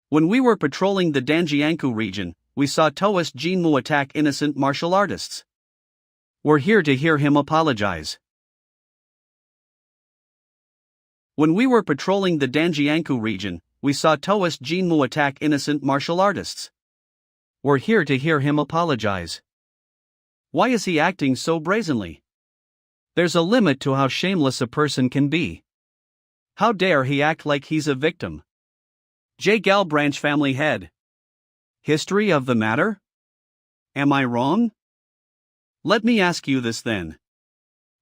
When we were patrolling the Danjiangkou region, we saw Taoist Jinmu attack innocent martial artists. We're here to hear him apologize. When we were patrolling the Danjiangkou region, we saw Taoist Jinmu attack innocent martial artists. We're here to hear him apologize. Why is he acting so brazenly? There's a limit to how shameless a person can be. How dare he act like he's a victim? Jagal Branch Family Head. History of the matter? Am I wrong? Let me ask you this then.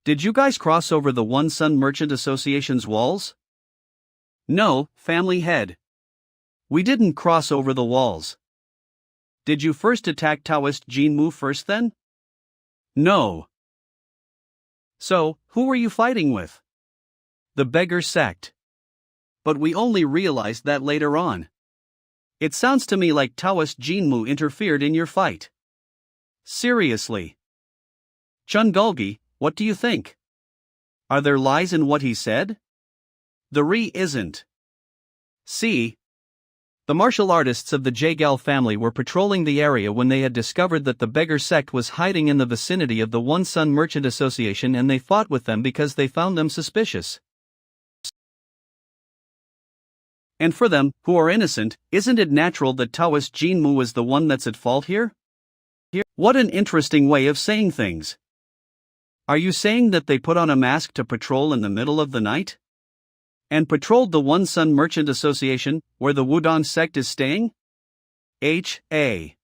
Did you guys cross over the One Sun Merchant Association's walls? No, Family Head. We didn't cross over the walls. Did you first attack Taoist Jinmu first then? No. So, who were you fighting with? The Beggar Sect. But we only realized that later on. It sounds to me like Taoist Jinmu interfered in your fight. Seriously. Chungulgi, what do you think? Are there lies in what he said? There isn't. See? The martial artists of the Jagal family were patrolling the area when they had discovered that the Beggar Sect was hiding in the vicinity of the One Sun Merchant Association, and they fought with them because they found them suspicious. And for them, who are innocent, isn't it natural that Taoist Jinmu is the one that's at fault here? What an interesting way of saying things. Are you saying that they put on a mask to patrol in the middle of the night? And patrolled the One Sun Merchant Association, where the Wudang sect is staying? H.A.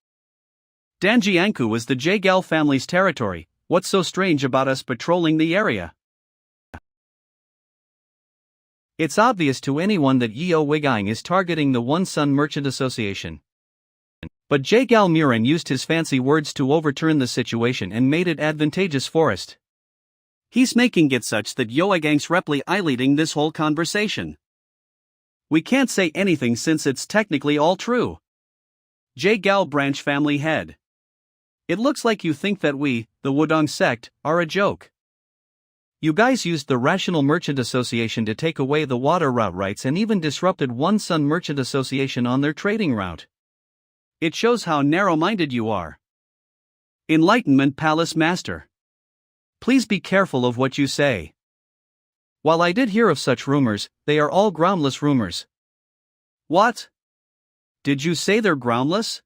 Danjiangkou is the Jagal family's territory. What's so strange about us patrolling the area? It's obvious to anyone that Yeo Wigang is targeting the One Sun Merchant Association. But Jagal Murin used his fancy words to overturn the situation and made it advantageous for us. He's making it such that Yoagang's reply leading this whole conversation. We can't say anything since it's technically all true. Gal branch family head. It looks like you think that we, the Wudang sect, are a joke. You guys used the Rational Merchant Association to take away the water route rights and even disrupted One Sun Merchant Association on their trading route. It shows how narrow-minded you are. Enlightenment Palace Master. Please be careful of what you say. While I did hear of such rumors, they are all groundless rumors. What? Did you say they're groundless?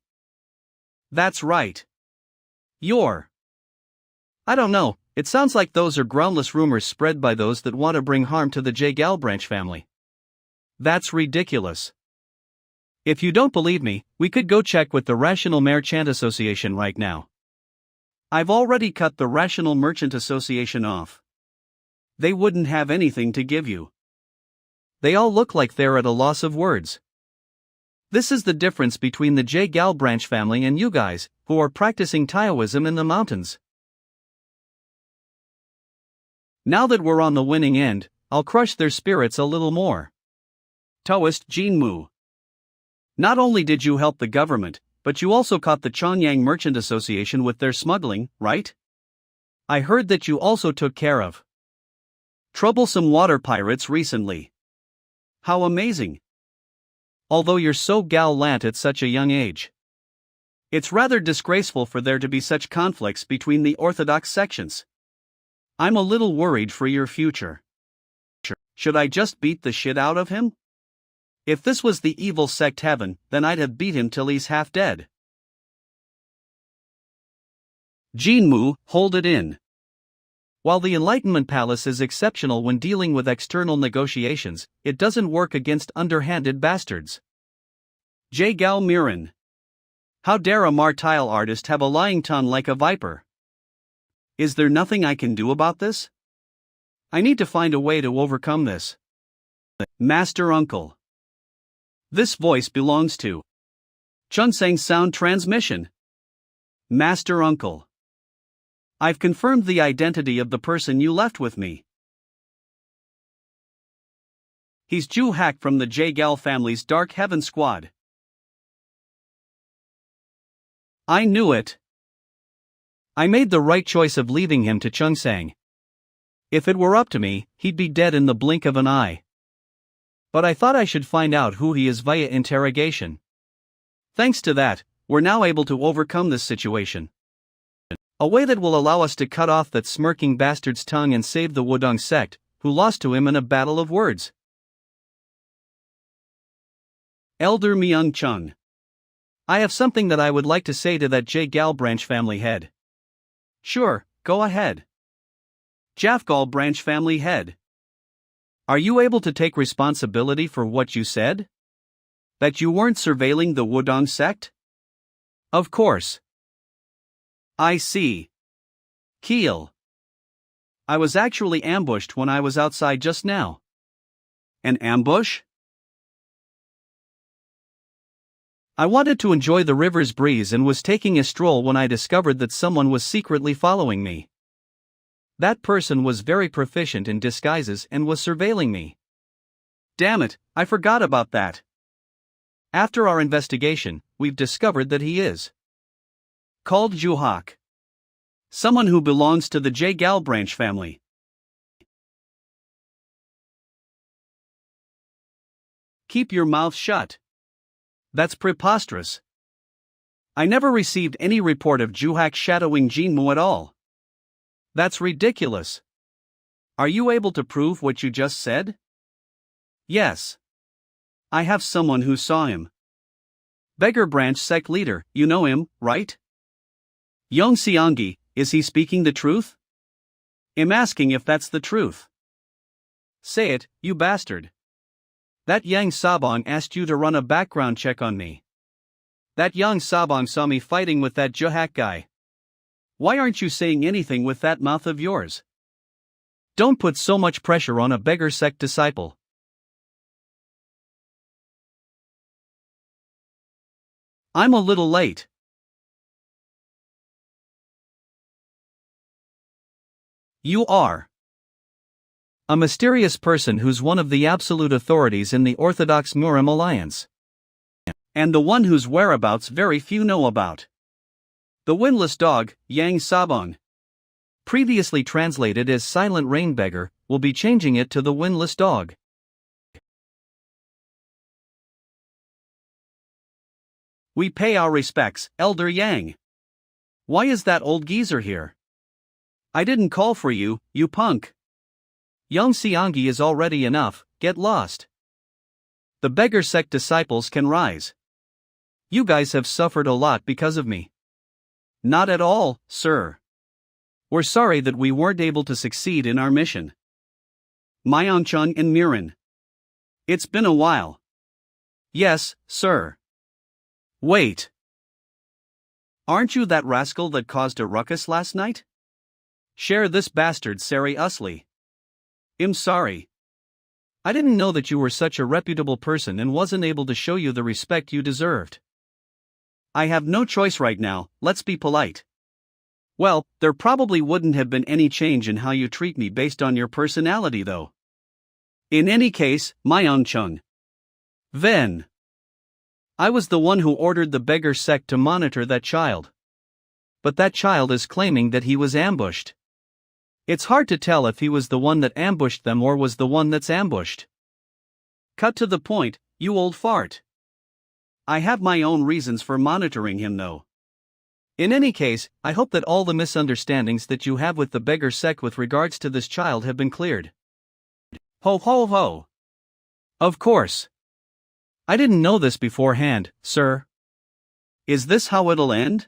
That's right. I don't know, it sounds like those are groundless rumors spread by those that want to bring harm to the Gal branch family. That's ridiculous. If you don't believe me, we could go check with the Rational Merchant Association right now. I've already cut the Rational Merchant Association off. They wouldn't have anything to give you. They all look like they're at a loss of words. This is the difference between the Gal branch family and you guys, who are practicing Taoism in the mountains. Now that we're on the winning end, I'll crush their spirits a little more. Taoist Jinmu. Not only did you help the government, but you also caught the Chongyang Merchant Association with their smuggling, right? I heard that you also took care of troublesome water pirates recently. How amazing! Although you're so gallant at such a young age. It's rather disgraceful for there to be such conflicts between the orthodox sections. I'm a little worried for your future. Should I just beat the shit out of him? If this was the evil sect heaven, then I'd have beat him till he's half dead. Jinmu, hold it in. While the Enlightenment Palace is exceptional when dealing with external negotiations, it doesn't work against underhanded bastards. Gal Miran. How dare a martile artist have a lying tongue like a viper? Is there nothing I can do about this? I need to find a way to overcome this. Master Uncle. This voice belongs to Chunsang Sound Transmission. Master Uncle. I've confirmed the identity of the person you left with me. He's Ju Hack from the Gal family's Dark Heaven Squad. I knew it. I made the right choice of leaving him to Chunsang. If it were up to me, he'd be dead in the blink of an eye. But I thought I should find out who he is via interrogation. Thanks to that, we're now able to overcome this situation. A way that will allow us to cut off that smirking bastard's tongue and save the Wudang sect, who lost to him in a battle of words. Elder Myung Chung. I have something that I would like to say to that Gal branch family head. Sure, go ahead. Jafgal branch family head. Are you able to take responsibility for what you said? That you weren't surveilling the Wudang sect? Of course. I see. Keel. I was actually ambushed when I was outside just now. An ambush? I wanted to enjoy the river's breeze and was taking a stroll when I discovered that someone was secretly following me. That person was very proficient in disguises and was surveilling me. Damn it, I forgot about that. After our investigation, we've discovered that he is called Juhak. Someone who belongs to the Gal branch family. Keep your mouth shut. That's preposterous. I never received any report of Juhak shadowing Jinmu at all. That's ridiculous. Are you able to prove what you just said? Yes. I have someone who saw him. Beggar branch sect leader, you know him, right? Yong Xianggi, is he speaking the truth? I'm asking if that's the truth. Say it, you bastard. That Yang Sabong asked you to run a background check on me. That Yang Sabong saw me fighting with that Juhak guy. Why aren't you saying anything with that mouth of yours? Don't put so much pressure on a beggar sect disciple. I'm a little late. You are. A mysterious person who's one of the absolute authorities in the Orthodox Murim alliance. And the one whose whereabouts very few know about. The windless dog, Yang Sabong. Previously translated as Silent Rain Beggar, will be changing it to the windless dog. We pay our respects, Elder Yang. Why is that old geezer here? I didn't call for you, you punk. Young Xiangyi is already enough, get lost. The beggar sect disciples can rise. You guys have suffered a lot because of me. Not at all, sir. We're sorry that we weren't able to succeed in our mission. Myeongchung and Mirin. It's been a while. Yes, sir. Wait. Aren't you that rascal that caused a ruckus last night? Share this bastard Sari Usli. I'm sorry. I didn't know that you were such a reputable person and wasn't able to show you the respect you deserved. I have no choice right now, let's be polite. Well, there probably wouldn't have been any change in how you treat me based on your personality though. In any case, Myeongchung. Then. I was the one who ordered the beggar sect to monitor that child. But that child is claiming that he was ambushed. It's hard to tell if he was the one that ambushed them or was the one that's ambushed. Cut to the point, you old fart. I have my own reasons for monitoring him though. In any case, I hope that all the misunderstandings that you have with the beggar sect with regards to this child have been cleared. Ho ho ho. Of course. I didn't know this beforehand, sir. Is this how it'll end?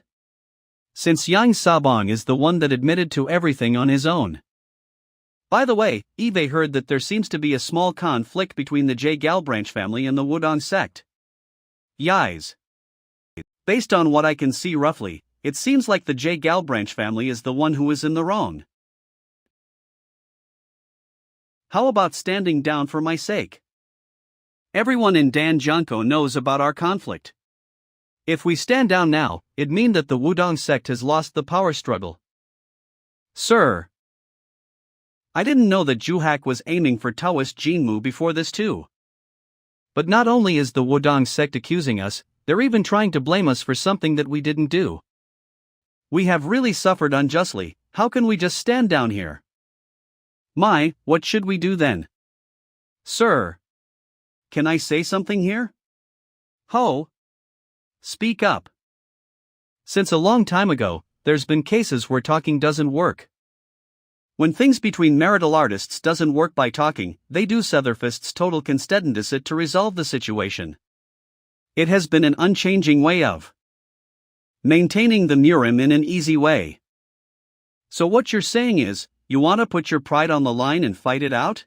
Since Yang Sabong is the one that admitted to everything on his own. By the way, Eve heard that there seems to be a small conflict between the J-Gal branch family and the Wudang sect. Yais. Based on what I can see roughly, it seems like the J-Gal branch family is the one who is in the wrong. How about standing down for my sake? Everyone in Danjiankou knows about our conflict. If we stand down now, it'd mean that the Wudang sect has lost the power struggle. Sir. I didn't know that Juhak was aiming for Taoist Jinmu before this too. But not only is the Wudang sect accusing us, they're even trying to blame us for something that we didn't do. We have really suffered unjustly, how can we just stand down here? What should we do then? Sir. Can I say something here? Ho! Speak up. Since a long time ago, there's been cases where talking doesn't work. When things between marital artists doesn't work by talking, they do Setherfist's total constedendisit to resolve the situation. It has been an unchanging way of maintaining the Murim in an easy way. So what you're saying is, you wanna put your pride on the line and fight it out?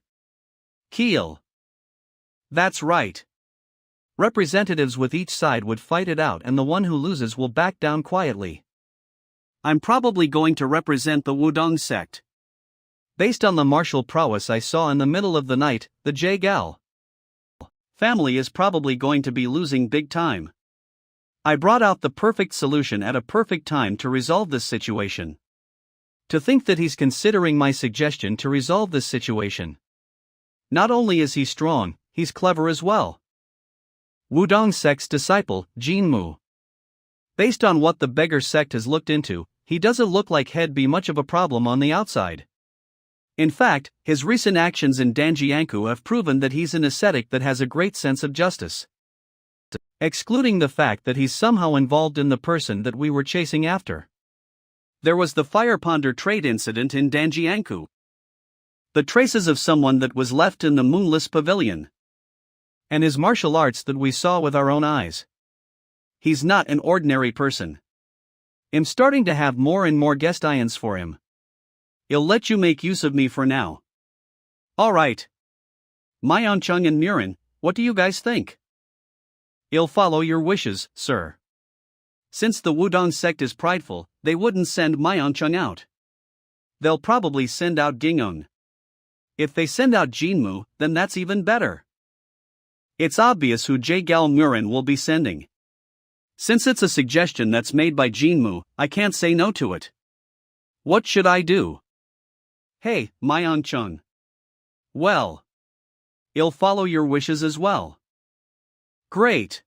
Keel. That's right. Representatives with each side would fight it out and the one who loses will back down quietly. I'm probably going to represent the Wudang sect. Based on the martial prowess I saw in the middle of the night, the J-Gal family is probably going to be losing big time. I brought out the perfect solution at a perfect time to resolve this situation. To think that he's considering my suggestion to resolve this situation. Not only is he strong, he's clever as well. Wudang sect's disciple, Jinmu. Based on what the beggar sect has looked into, he doesn't look like he'd be much of a problem on the outside. In fact, his recent actions in Danjiankou have proven that he's an ascetic that has a great sense of justice. Excluding the fact that he's somehow involved in the person that we were chasing after. There was the fire ponder trade incident in Danjiankou. The traces of someone that was left in the moonless pavilion. And his martial arts that we saw with our own eyes. He's not an ordinary person. I'm starting to have more and more guest ions for him. I'll let you make use of me for now. Alright. Myeongchung and Murin, what do you guys think? I'll follow your wishes, sir. Since the Wudang sect is prideful, they wouldn't send Myeongchung out. They'll probably send out Gingung. If they send out Jinmu, then that's even better. It's obvious who J-Gal Murin will be sending. Since it's a suggestion that's made by Jinmu, I can't say no to it. What should I do? Hey, Myeongchung. Well, I'll follow your wishes as well. Great.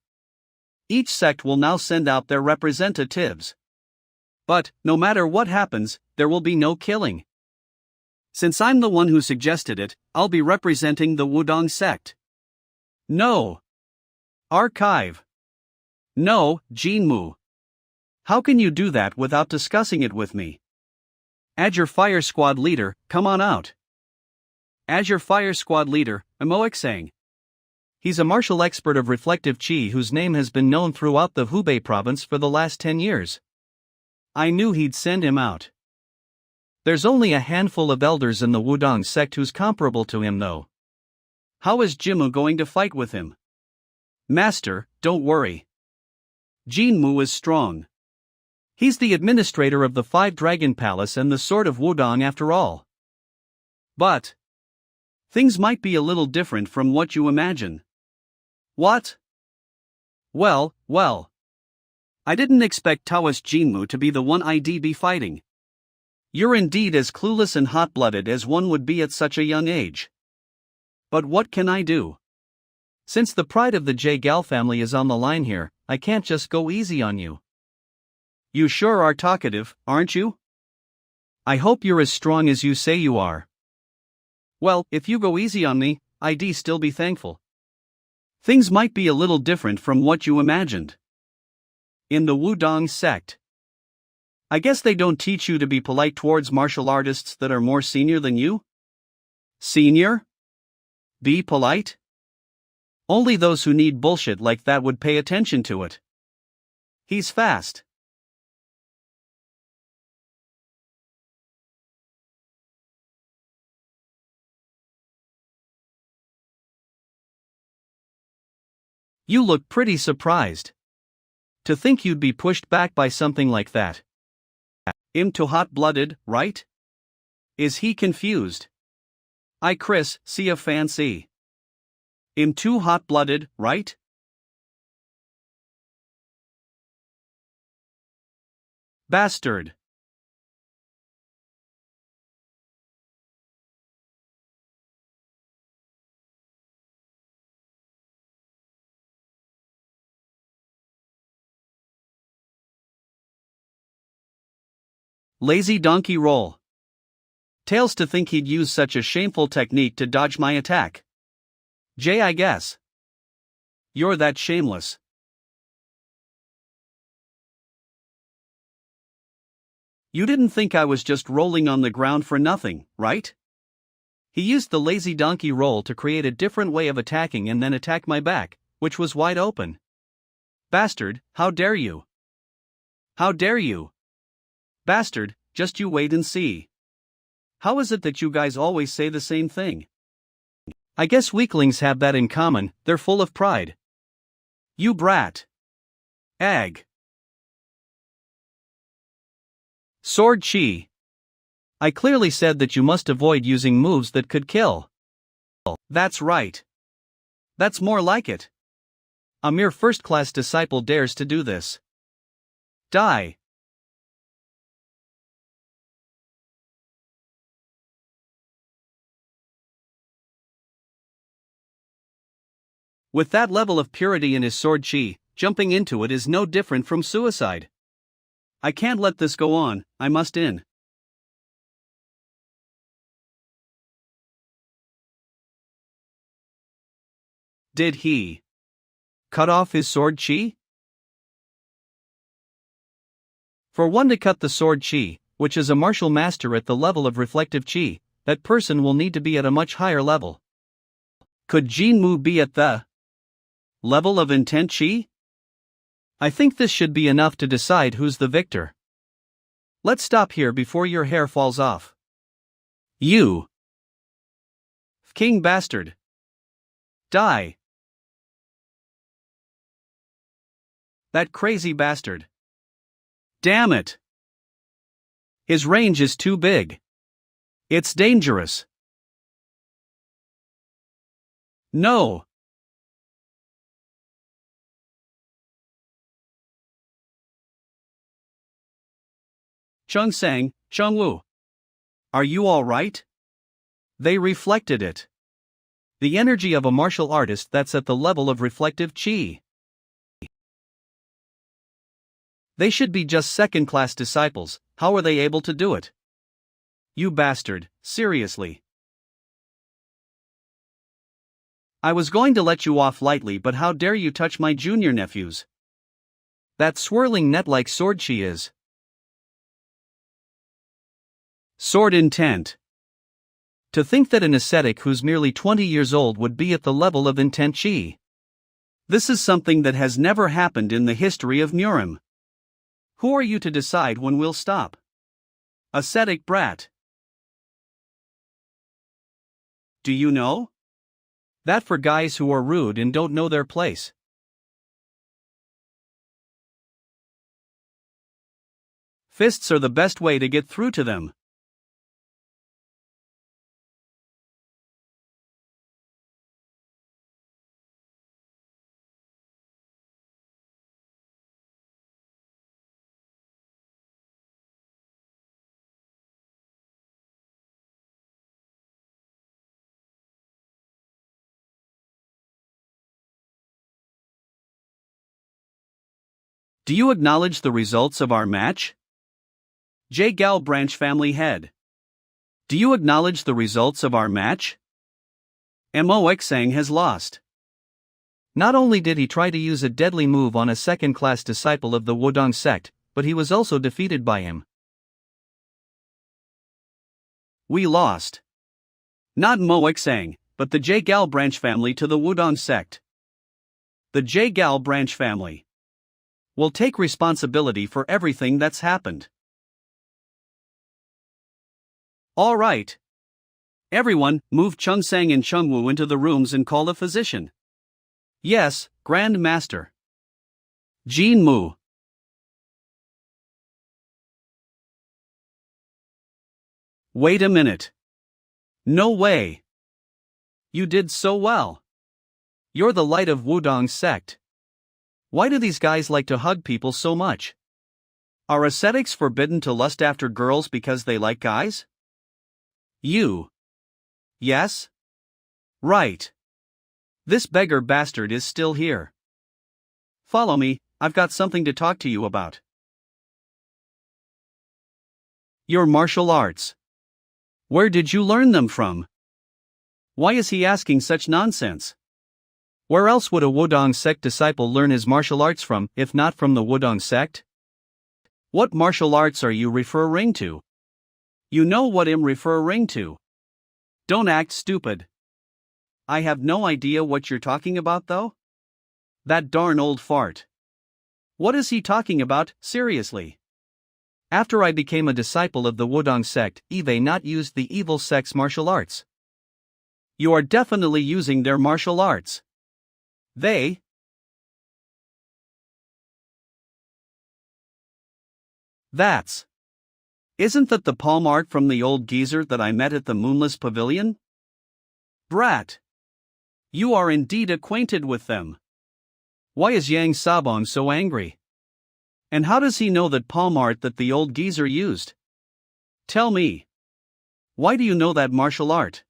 Each sect will now send out their representatives. But, no matter what happens, there will be no killing. Since I'm the one who suggested it, I'll be representing the Wudang sect. No. Archive. No, Jinmu. How can you do that without discussing it with me? Azure Fire Squad leader, come on out. Azure Fire Squad leader, Imoixang. He's a martial expert of reflective chi whose name has been known throughout the Hubei province for the last 10 years. I knew he'd send him out. There's only a handful of elders in the Wudang sect who's comparable to him though. How is Jimu going to fight with him? Master, don't worry. Jinmu is strong. He's the administrator of the Five Dragon Palace and the Sword of Wudang after all. But things might be a little different from what you imagine. What? Well. I didn't expect Taoist Jinmu to be the one I'd be fighting. You're indeed as clueless and hot-blooded as one would be at such a young age. But what can I do? Since the pride of the J Gal family is on the line here, I can't just go easy on you. You sure are talkative, aren't you? I hope you're as strong as you say you are. Well, if you go easy on me, I'd still be thankful. Things might be a little different from what you imagined. In the Wudang sect, I guess they don't teach you to be polite towards martial artists that are more senior than you? Senior? Be polite? Only those who need bullshit like that would pay attention to it. He's fast. You look pretty surprised. To think you'd be pushed back by something like that. Him too hot-blooded, right? Is he confused? Chris, see a fancy. Him too hot-blooded, right? Bastard. Lazy donkey roll. Tails to think he'd use such a shameful technique to dodge my attack. Jay, I guess. You're that shameless. You didn't think I was just rolling on the ground for nothing, right? He used the lazy donkey roll to create a different way of attacking and then attack my back, which was wide open. Bastard, how dare you? How dare you? Bastard, just you wait and see. How is it that you guys always say the same thing? I guess weaklings have that in common, they're full of pride. You brat. Ag. Sword chi. I clearly said that you must avoid using moves that could kill. That's right. That's more like it. A mere first-class disciple dares to do this. Die. With that level of purity in his sword chi, jumping into it is no different from suicide. I can't let this go on, I must in. Did he cut off his sword chi? For one to cut the sword chi, which is a martial master at the level of reflective chi, that person will need to be at a much higher level. Could Jinmu be at the level of intent chi? I think this should be enough to decide who's the victor. Let's stop here before your hair falls off. You king bastard. Die. That crazy bastard. Damn it. His range is too big. It's dangerous. No. Chung Sang, Chung Wu. Are you all right? They reflected it. The energy of a martial artist that's at the level of reflective chi. They should be just second-class disciples. How are they able to do it? You bastard, seriously. I was going to let you off lightly, but how dare you touch my junior nephews? That swirling net-like sword she is. Sword intent. To think that an ascetic who's merely 20 years old would be at the level of intent chi. This is something that has never happened in the history of Murim. Who are you to decide when we'll stop? Ascetic brat. Do you know? That for guys who are rude and don't know their place. Fists are the best way to get through to them. Do you acknowledge the results of our match? J. Gal Branch Family Head. Do you acknowledge the results of our match? Moxang has lost. Not only did he try to use a deadly move on a second-class disciple of the Wudang sect, but he was also defeated by him. We lost. Not Moxang, but the J. Gal Branch family to the Wudang sect. The J. Gal Branch family will take responsibility for everything that's happened. All right. Everyone, move Chung-sang and Chung-woo into the rooms and call a physician. Yes, Grand Master. Jin-moo. Wait a minute. No way. You did so well. You're the light of Wudang sect. Why do these guys like to hug people so much? Are ascetics forbidden to lust after girls because they like guys? You. Yes? Right. This beggar bastard is still here. Follow me, I've got something to talk to you about. Your martial arts. Where did you learn them from? Why is he asking such nonsense? Where else would a Wudang sect disciple learn his martial arts from, if not from the Wudang sect? What martial arts are you referring to? You know what I'm referring to. Don't act stupid. I have no idea what you're talking about though? That darn old fart. What is he talking about, seriously? After I became a disciple of the Wudang sect, Eve not used the evil sect's martial arts. You are definitely using their martial arts. They? That's. Isn't that the palm art from the old geezer that I met at the Moonless Pavilion? Brat. You are indeed acquainted with them. Why is Yang Sabong so angry? And how does he know that palm art that the old geezer used? Tell me. Why do you know that martial art?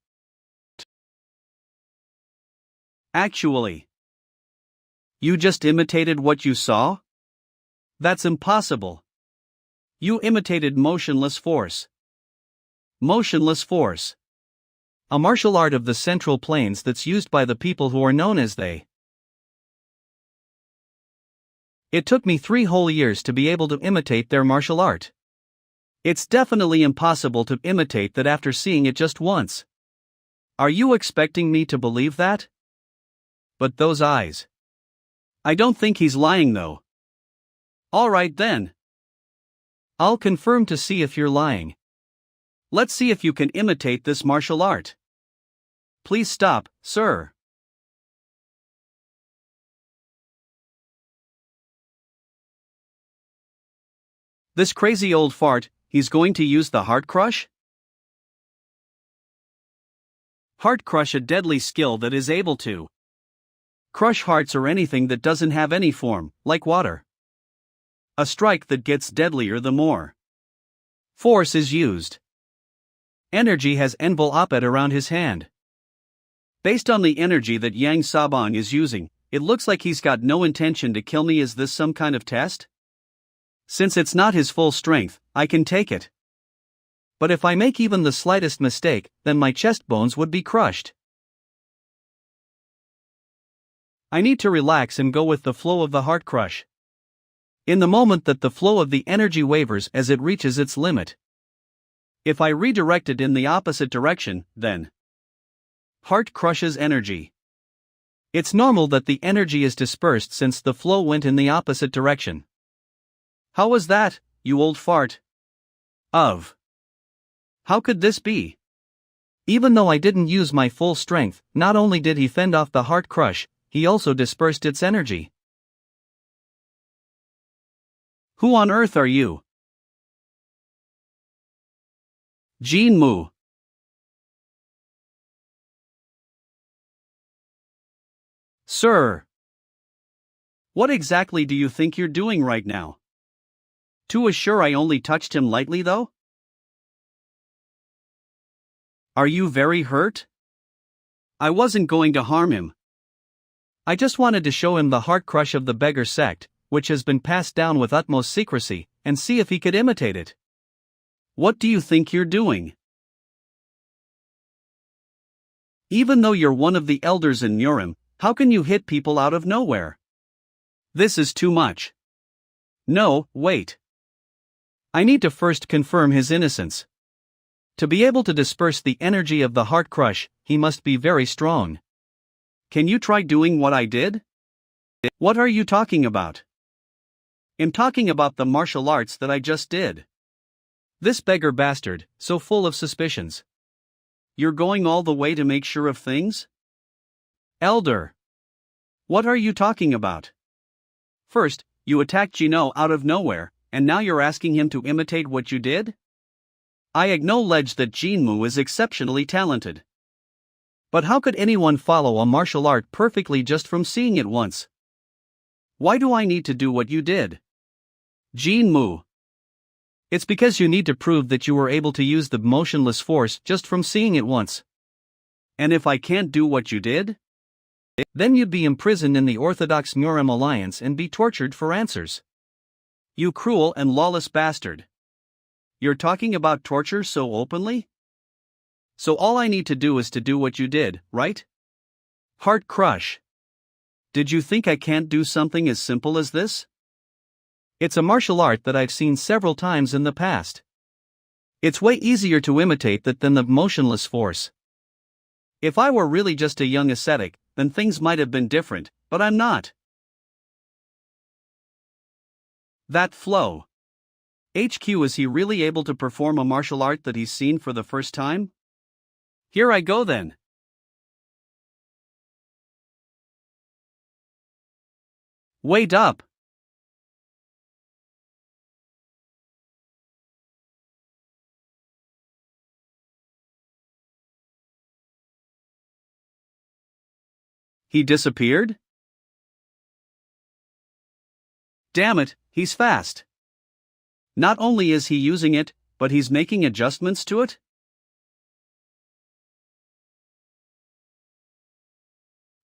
Actually. You just imitated what you saw? That's impossible. You imitated motionless force. Motionless force. A martial art of the central plains that's used by the people who are known as they. It took me 3 whole years to be able to imitate their martial art. It's definitely impossible to imitate that after seeing it just once. Are you expecting me to believe that? But those eyes. I don't think he's lying though. All right then. I'll confirm to see if you're lying. Let's see if you can imitate this martial art. Please stop, sir. This crazy old fart, he's going to use the heart crush? Heart crush, a deadly skill that is able to crush hearts or anything that doesn't have any form, like water. A strike that gets deadlier the more force is used. Energy has enveloped around his hand. Based on the energy that Yang Sabong is using, it looks like he's got no intention to kill me. Is this some kind of test? Since it's not his full strength, I can take it. But if I make even the slightest mistake, then my chest bones would be crushed. I need to relax and go with the flow of the heart crush. In the moment that the flow of the energy wavers as it reaches its limit. If I redirect it in the opposite direction, then heart crushes energy. It's normal that the energy is dispersed since the flow went in the opposite direction. How was that, you old fart? How could this be? Even though I didn't use my full strength, not only did he fend off the heart crush, he also dispersed its energy. Who on earth are you? Jin Mu. Sir. What exactly do you think you're doing right now? Too assure I only touched him lightly though? Are you very hurt? I wasn't going to harm him. I just wanted to show him the heart crush of the beggar sect, which has been passed down with utmost secrecy, and see if he could imitate it. What do you think you're doing? Even though you're one of the elders in Nurim, how can you hit people out of nowhere? This is too much. No, wait. I need to first confirm his innocence. To be able to disperse the energy of the heart crush, he must be very strong. Can you try doing what I did? What are you talking about? I'm talking about the martial arts that I just did. This beggar bastard, so full of suspicions. You're going all the way to make sure of things? Elder. What are you talking about? First, you attacked Gino out of nowhere, and now you're asking him to imitate what you did? I acknowledge that Jinmu is exceptionally talented. But how could anyone follow a martial art perfectly just from seeing it once? Why do I need to do what you did? Jinmu. It's because you need to prove that you were able to use the motionless force just from seeing it once. And if I can't do what you did? Then you'd be imprisoned in the Orthodox Nurim Alliance and be tortured for answers. You cruel and lawless bastard. You're talking about torture so openly? So all I need to do is to do what you did, right? Heart crush. Did you think I can't do something as simple as this? It's a martial art that I've seen several times in the past. It's way easier to imitate that than the motionless force. If I were really just a young ascetic, then things might have been different, but I'm not. That flow. HQ, is he really able to perform a martial art that he's seen for the first time? Here I go then. Wait up. He disappeared? Damn it, he's fast. Not only is he using it, but he's making adjustments to it?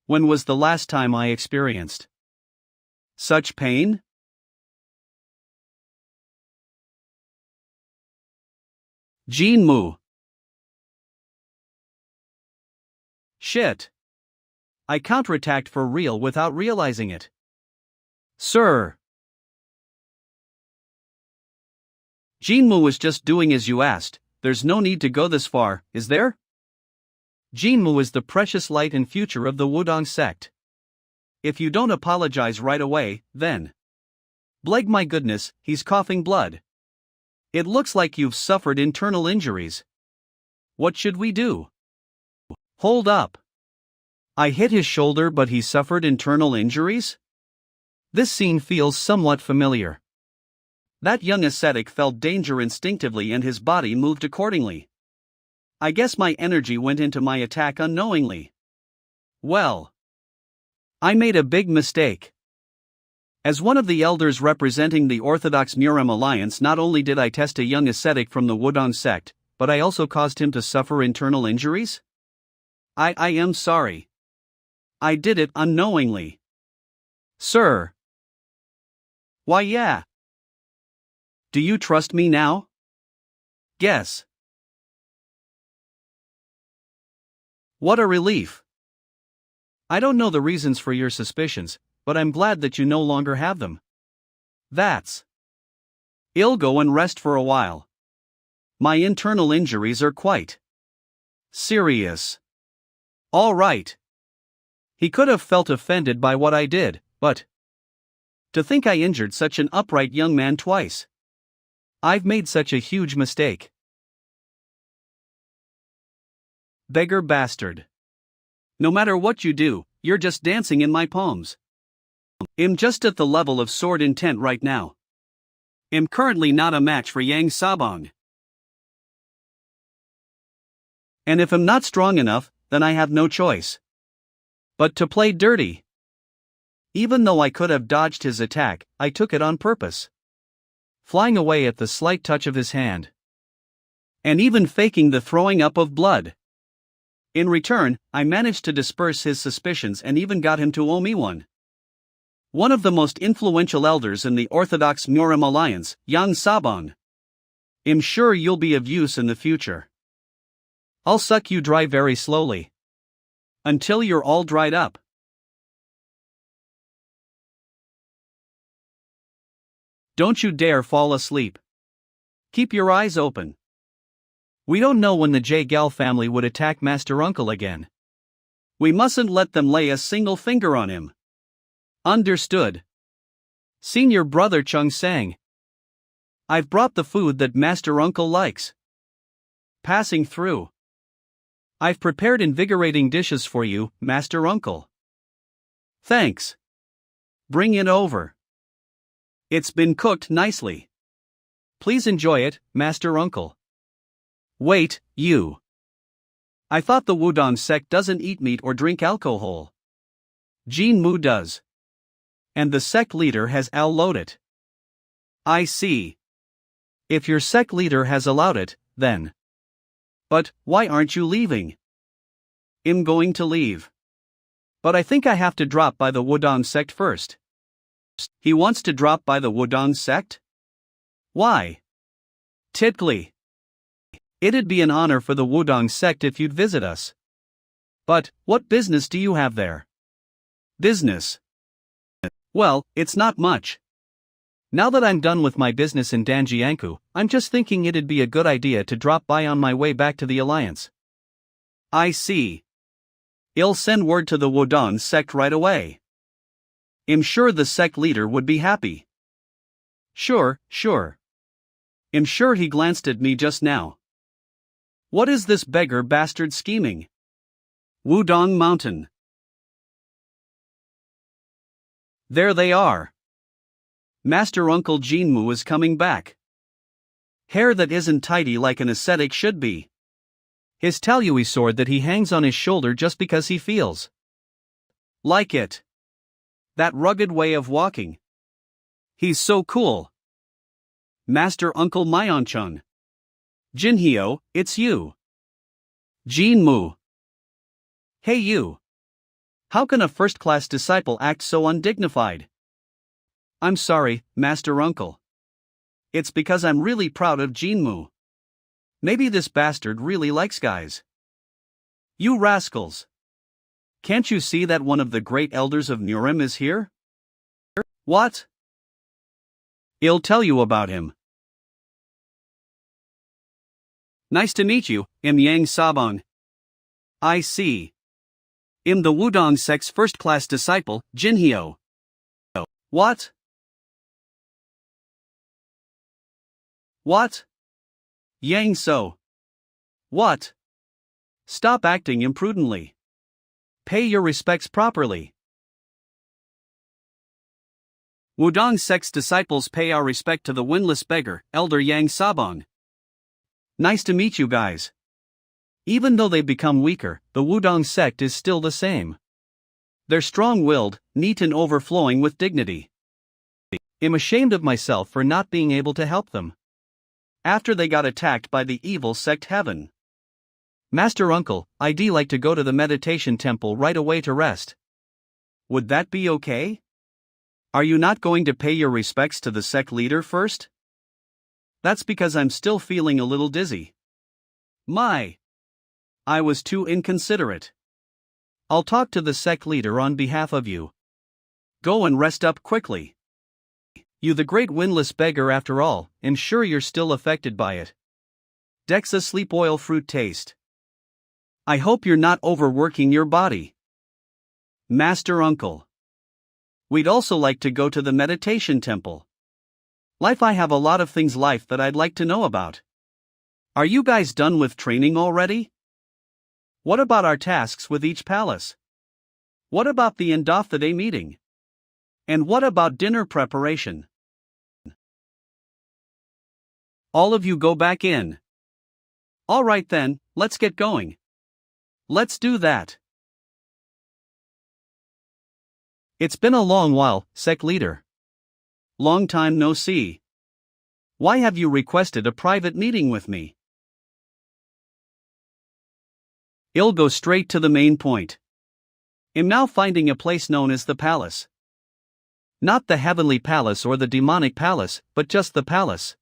When was the last time I experienced such pain? Jinmu. Shit. I counterattacked for real without realizing it. Sir. Jinmu was just doing as you asked, there's no need to go this far, is there? Jinmu is the precious light and future of the Wudang sect. If you don't apologize right away, then... Bleg, my goodness, he's coughing blood. It looks like you've suffered internal injuries. What should we do? Hold up. I hit his shoulder but he suffered internal injuries? This scene feels somewhat familiar. That young ascetic felt danger instinctively and his body moved accordingly. I guess my energy went into my attack unknowingly. Well, I made a big mistake. As one of the elders representing the Orthodox Nurim Alliance, not only did I test a young ascetic from the Wudang sect, but I also caused him to suffer internal injuries? I am sorry. I did it unknowingly. Sir. Why, yeah. Do you trust me now? Guess. What a relief. I don't know the reasons for your suspicions, but I'm glad that you no longer have them. That's. I'll go and rest for a while. My internal injuries are quite serious. All right. He could have felt offended by what I did, but to think I injured such an upright young man twice. I've made such a huge mistake. Beggar bastard. No matter what you do, you're just dancing in my palms. I'm just at the level of sword intent right now. I'm currently not a match for Yang Sabong. And if I'm not strong enough, then I have no choice but to play dirty. Even though I could have dodged his attack, I took it on purpose, flying away at the slight touch of his hand, and even faking the throwing up of blood. In return, I managed to disperse his suspicions and even got him to owe me one. One of the most influential elders in the Orthodox Murim Alliance, Yang Sabong. I'm sure you'll be of use in the future. I'll suck you dry very slowly, until you're all dried up. Don't you dare fall asleep. Keep your eyes open. We don't know when the J-Gal family would attack Master Uncle again. We mustn't let them lay a single finger on him. Understood. Senior Brother Chung sang. I've brought the food that Master Uncle likes. Passing through. I've prepared invigorating dishes for you, Master Uncle. Thanks. Bring it over. It's been cooked nicely. Please enjoy it, Master Uncle. Wait, you. I thought the Wudang sect doesn't eat meat or drink alcohol. Jin Mu does. And the sect leader has allowed it. I see. If your sect leader has allowed it, then. But why aren't you leaving? I'm going to leave. But I think I have to drop by the Wudang sect first. He wants to drop by the Wudang sect? Why? Tiddly. It'd be an honor for the Wudang sect if you'd visit us. But what business do you have there? Business? Well, it's not much. Now that I'm done with my business in Danjiankou, I'm just thinking it'd be a good idea to drop by on my way back to the Alliance. I see. I'll send word to the Wudang sect right away. I'm sure the sect leader would be happy. Sure. I'm sure he glanced at me just now. What is this beggar bastard scheming? Wudang Mountain. There they are. Master Uncle Jinmu is coming back. Hair that isn't tidy like an ascetic should be. His Taoyui sword that he hangs on his shoulder just because he feels like it. That rugged way of walking. He's so cool. Master Uncle Myeonchun. Jinhyo, it's you. Jinmu. Hey you. How can a first-class disciple act so undignified? I'm sorry, Master Uncle. It's because I'm really proud of Jinmu. Maybe this bastard really likes guys. You rascals. Can't you see that one of the great elders of Murim is here? What? I'll tell you about him. Nice to meet you, I'm Yang Sabong. I see. I'm the Wudang sect's first-class disciple, Jinhyo. What? What? Yang So. What? Stop acting imprudently. Pay your respects properly. Wudang sect's disciples pay our respect to the windless beggar, Elder Yang Sabong. Nice to meet you guys. Even though they become weaker, the Wudang sect is still the same. They're strong-willed, neat and overflowing with dignity. I'm ashamed of myself for not being able to help them after they got attacked by the evil sect Heaven. Master Uncle, I'd like to go to the meditation temple right away to rest. Would that be okay? Are you not going to pay your respects to the sect leader first? That's because I'm still feeling a little dizzy. I was too inconsiderate. I'll talk to the sect leader on behalf of you. Go and rest up quickly. You the great windless beggar after all, and sure you're still affected by it. Dexa sleep oil fruit taste. I hope you're not overworking your body. Master Uncle. We'd also like to go to the meditation temple. I have a lot of things that I'd like to know about. Are you guys done with training already? What about our tasks with each palace? What about the end of the day meeting? And what about dinner preparation? All of you go back in. All right then, let's get going. Let's do that. It's been a long while, sect leader. Long time no see. Why have you requested a private meeting with me? I'll go straight to the main point. I'm now finding a place known as the palace. Not the heavenly palace or the demonic palace, but just the palace.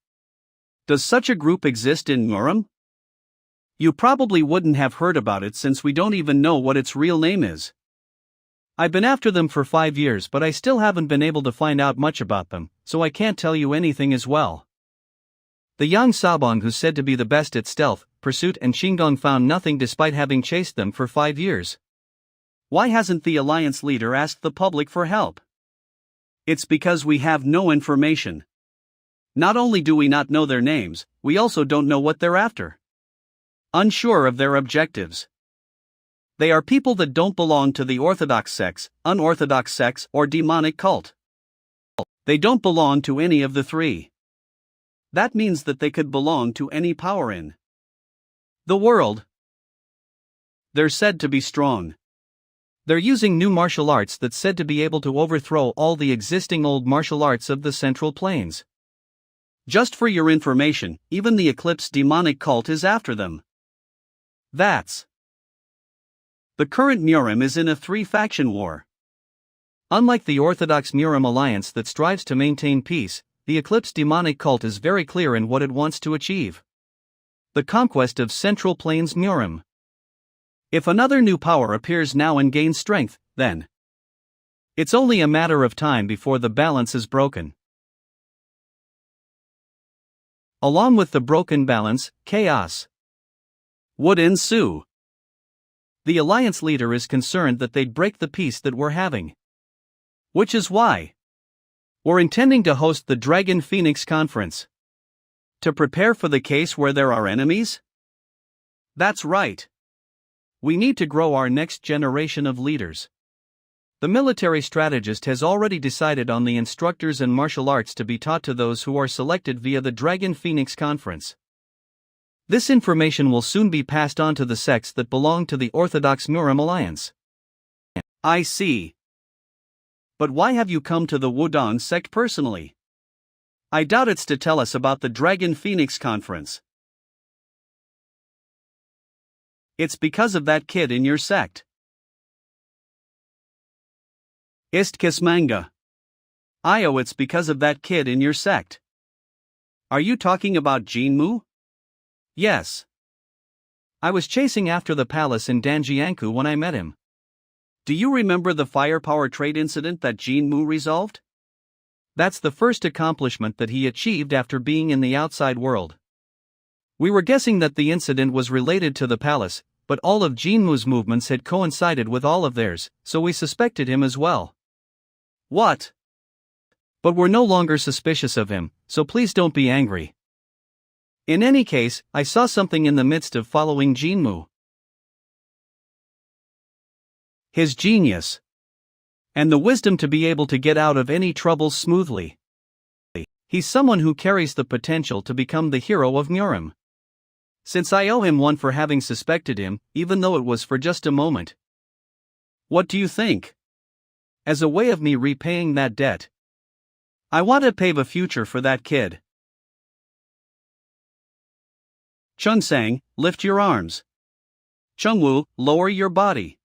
Does such a group exist in Muram? You probably wouldn't have heard about it since we don't even know what its real name is. I've been after them for 5 years, but I still haven't been able to find out much about them, so I can't tell you anything as well. The young Sabong, who's said to be the best at stealth, pursuit and Shingon, found nothing despite having chased them for 5 years. Why hasn't the alliance leader asked the public for help? It's because we have no information. Not only do we not know their names, we also don't know what they're after. Unsure of their objectives. They are people that don't belong to the orthodox sects, unorthodox sects, or demonic cult. They don't belong to any of the three. That means that they could belong to any power in the world. They're said to be strong. They're using new martial arts that's said to be able to overthrow all the existing old martial arts of the Central Plains. Just for your information, even the Eclipse demonic cult is after them. The current Muram is in a 3-faction war. Unlike the Orthodox Muram alliance that strives to maintain peace, the Eclipse demonic cult is very clear in what it wants to achieve. The conquest of Central Plains Muram. If another new power appears now and gains strength, then it's only a matter of time before the balance is broken. Along with the broken balance, chaos would ensue. The alliance leader is concerned that they'd break the peace that we're having. Which is why we're intending to host the Dragon Phoenix Conference. To prepare for the case where there are enemies? That's right. We need to grow our next generation of leaders. The military strategist has already decided on the instructors and martial arts to be taught to those who are selected via the Dragon Phoenix Conference. This information will soon be passed on to the sects that belong to the Orthodox Muram Alliance. I see. But why have you come to the Wudang sect personally? I doubt it's to tell us about the Dragon Phoenix Conference. It's because of that kid in your sect. Istkis manga. It's because of that kid in your sect. Are you talking about Jinmu? Yes. I was chasing after the palace in Danjianku when I met him. Do you remember the firepower trade incident that Jinmu resolved? That's the first accomplishment that he achieved after being in the outside world. We were guessing that the incident was related to the palace, but all of Jinmu's movements had coincided with all of theirs, so we suspected him as well. What? But we're no longer suspicious of him, so please don't be angry. In any case, I saw something in the midst of following Jinmu. His genius. And the wisdom to be able to get out of any troubles smoothly. He's someone who carries the potential to become the hero of Muram. Since I owe him one for having suspected him, even though it was for just a moment. What do you think? As a way of me repaying that debt, I want to pave a future for that kid. Chung Sang, lift your arms. Chungwu, lower your body.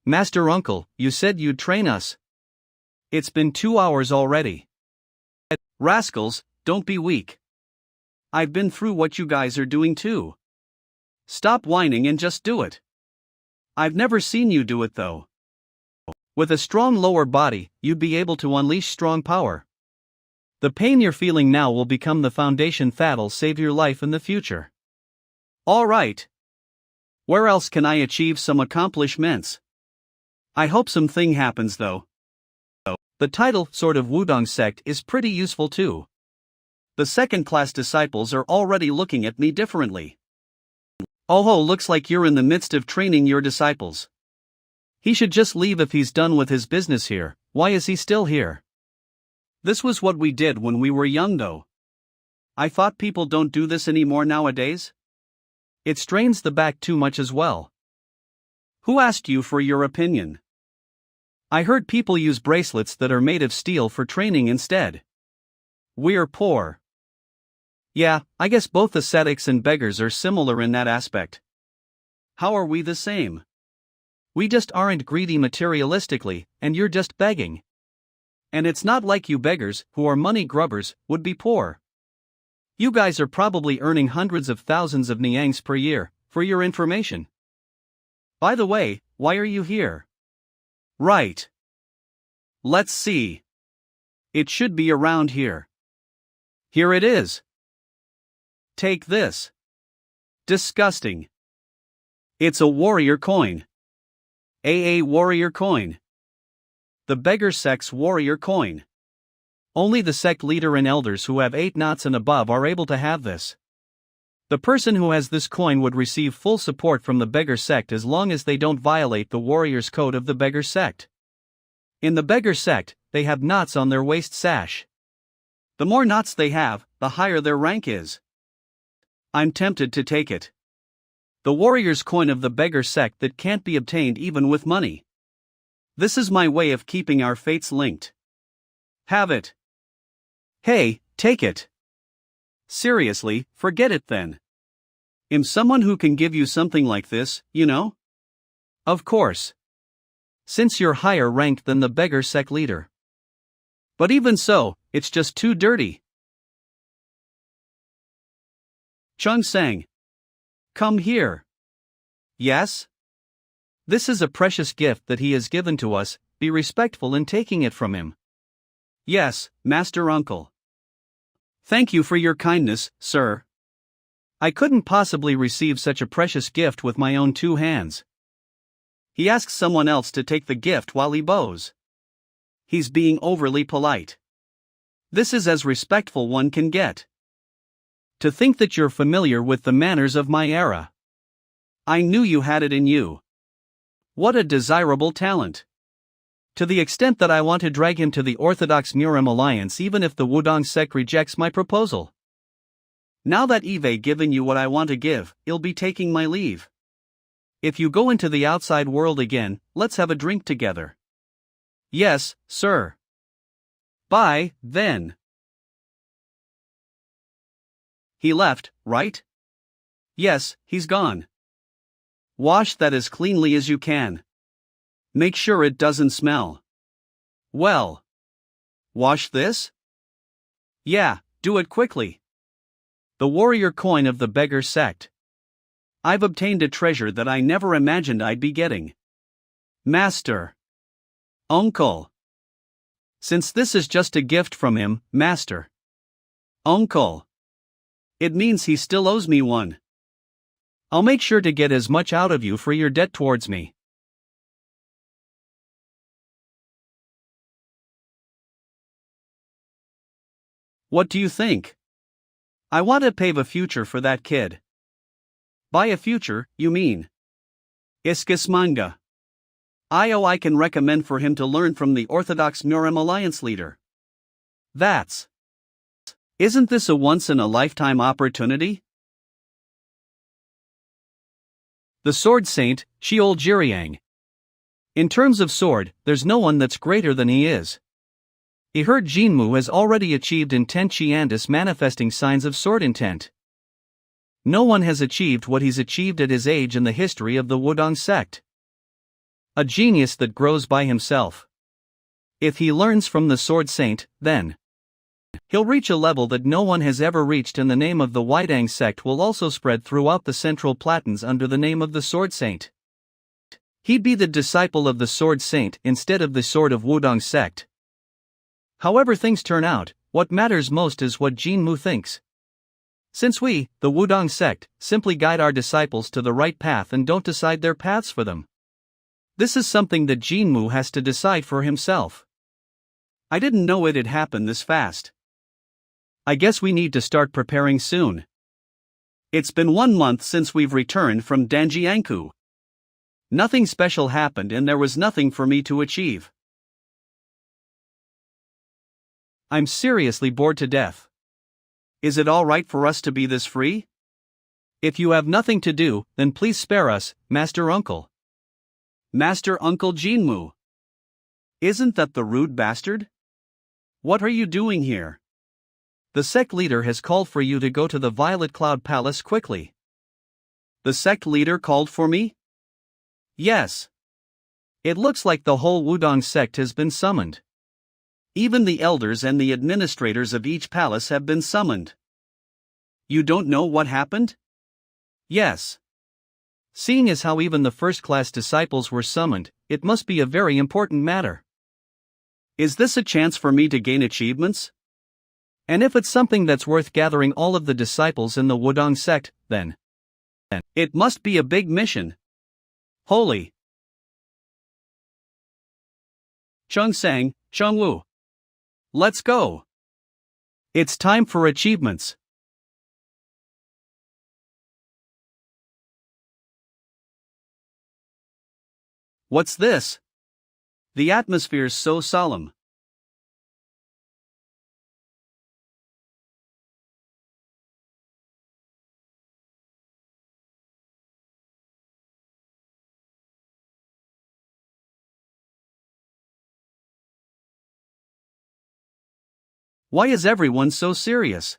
Master Uncle, you said you'd train us. It's been 2 hours already. Rascals, don't be weak. I've been through what you guys are doing too. Stop whining and just do it. I've never seen you do it though. With a strong lower body, you'd be able to unleash strong power. The pain you're feeling now will become the foundation that'll save your life in the future. Alright. Where else can I achieve some accomplishments? I hope something happens though. The title, Sword of Wudang Sect, is pretty useful too. The second-class disciples are already looking at me differently. Oh, looks like you're in the midst of training your disciples. He should just leave if he's done with his business here. Why is he still here? This was what we did when we were young though. I thought people don't do this anymore nowadays. It strains the back too much as well. Who asked you for your opinion? I heard people use bracelets that are made of steel for training instead. We're poor. Yeah, I guess both ascetics and beggars are similar in that aspect. How are we the same? We just aren't greedy materialistically, and you're just begging. And it's not like you beggars, who are money grubbers, would be poor. You guys are probably earning hundreds of thousands of niangs per year, for your information. By the way, why are you here? Right. Let's see. It should be around here. Here it is. Take this. Disgusting. It's a warrior coin. AA warrior coin. The beggar sect's warrior coin. Only the sect leader and elders who have 8 knots and above are able to have this. The person who has this coin would receive full support from the beggar sect as long as they don't violate the warrior's code of the beggar sect. In the beggar sect, they have knots on their waist sash. The more knots they have, the higher their rank is. I'm tempted to take it. The warrior's coin of the beggar sect that can't be obtained even with money. This is my way of keeping our fates linked. Have it. Hey, take it. Seriously, forget it then. I'm someone who can give you something like this, you know? Of course. Since you're higher ranked than the beggar sect leader. But even so, it's just too dirty. Chung sang. Come here. Yes? This is a precious gift that he has given to us, be respectful in taking it from him. Yes, Master Uncle. Thank you for your kindness, sir. I couldn't possibly receive such a precious gift with my own 2 hands. He asks someone else to take the gift while he bows. He's being overly polite. This is as respectful one can get. To think that you're familiar with the manners of my era. I knew you had it in you. What a desirable talent. To the extent that I want to drag him to the Orthodox Murim Alliance even if the Wudang sect rejects my proposal. Now that I've given you what I want to give, I'll be taking my leave. If you go into the outside world again, let's have a drink together. Yes, sir. Bye, then. He left, right? Yes, he's gone. Wash that as cleanly as you can. Make sure it doesn't smell. Well. Wash this? Yeah, do it quickly. The warrior coin of the beggar sect. I've obtained a treasure that I never imagined I'd be getting. Master. Uncle. Since this is just a gift from him, Master. Uncle. It means he still owes me one. I'll make sure to get as much out of you for your debt towards me. What do you think? I want to pave a future for that kid. By a future, you mean? Iskis manga. I can recommend for him to learn from the Orthodox Murim Alliance leader. Isn't this a once-in-a-lifetime opportunity? The Sword Saint, Sheol Jiryang. In terms of sword, there's no one that's greater than he is. He heard Jinmu has already achieved intent Chiandis manifesting signs of sword intent. No one has achieved what he's achieved at his age in the history of the Wudang sect. A genius that grows by himself. If he learns from the Sword Saint, then he'll reach a level that no one has ever reached, and the name of the Wudang sect will also spread throughout the Central Platans under the name of the Sword Saint. He'd be the disciple of the Sword Saint instead of the Sword of Wudang sect. However things turn out, what matters most is what Jinmu thinks. Since we, the Wudang sect, simply guide our disciples to the right path and don't decide their paths for them. This is something that Jinmu has to decide for himself. I didn't know it'd happen this fast. I guess we need to start preparing soon. It's been 1 month since we've returned from Danjiangkou. Nothing special happened and there was nothing for me to achieve. I'm seriously bored to death. Is it all right for us to be this free? If you have nothing to do, then please spare us, Master Uncle. Master Uncle Jinmu. Isn't that the rude bastard? What are you doing here? The sect leader has called for you to go to the Violet Cloud Palace quickly. The sect leader called for me? Yes. It looks like the whole Wudang sect has been summoned. Even the elders and the administrators of each palace have been summoned. You don't know what happened? Yes. Seeing as how even the first-class disciples were summoned, it must be a very important matter. Is this a chance for me to gain achievements? And if it's something that's worth gathering all of the disciples in the Wudang sect, then it must be a big mission. Holy Chung-sang, Chung-woo. Let's go. It's time for achievements. What's this? The atmosphere's so solemn. Why is everyone so serious?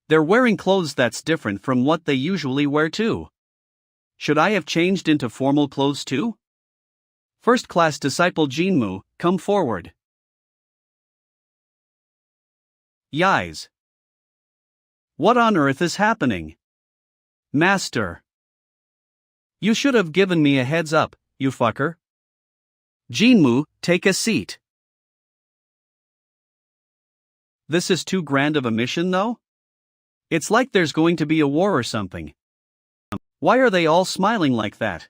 They're wearing clothes that's different from what they usually wear too. Should I have changed into formal clothes too? First-class disciple Jinmu, come forward. Yais. What on earth is happening? Master. You should have given me a heads up, you fucker. Jinmu, take a seat. This is too grand of a mission though? It's like there's going to be a war or something. Why are they all smiling like that?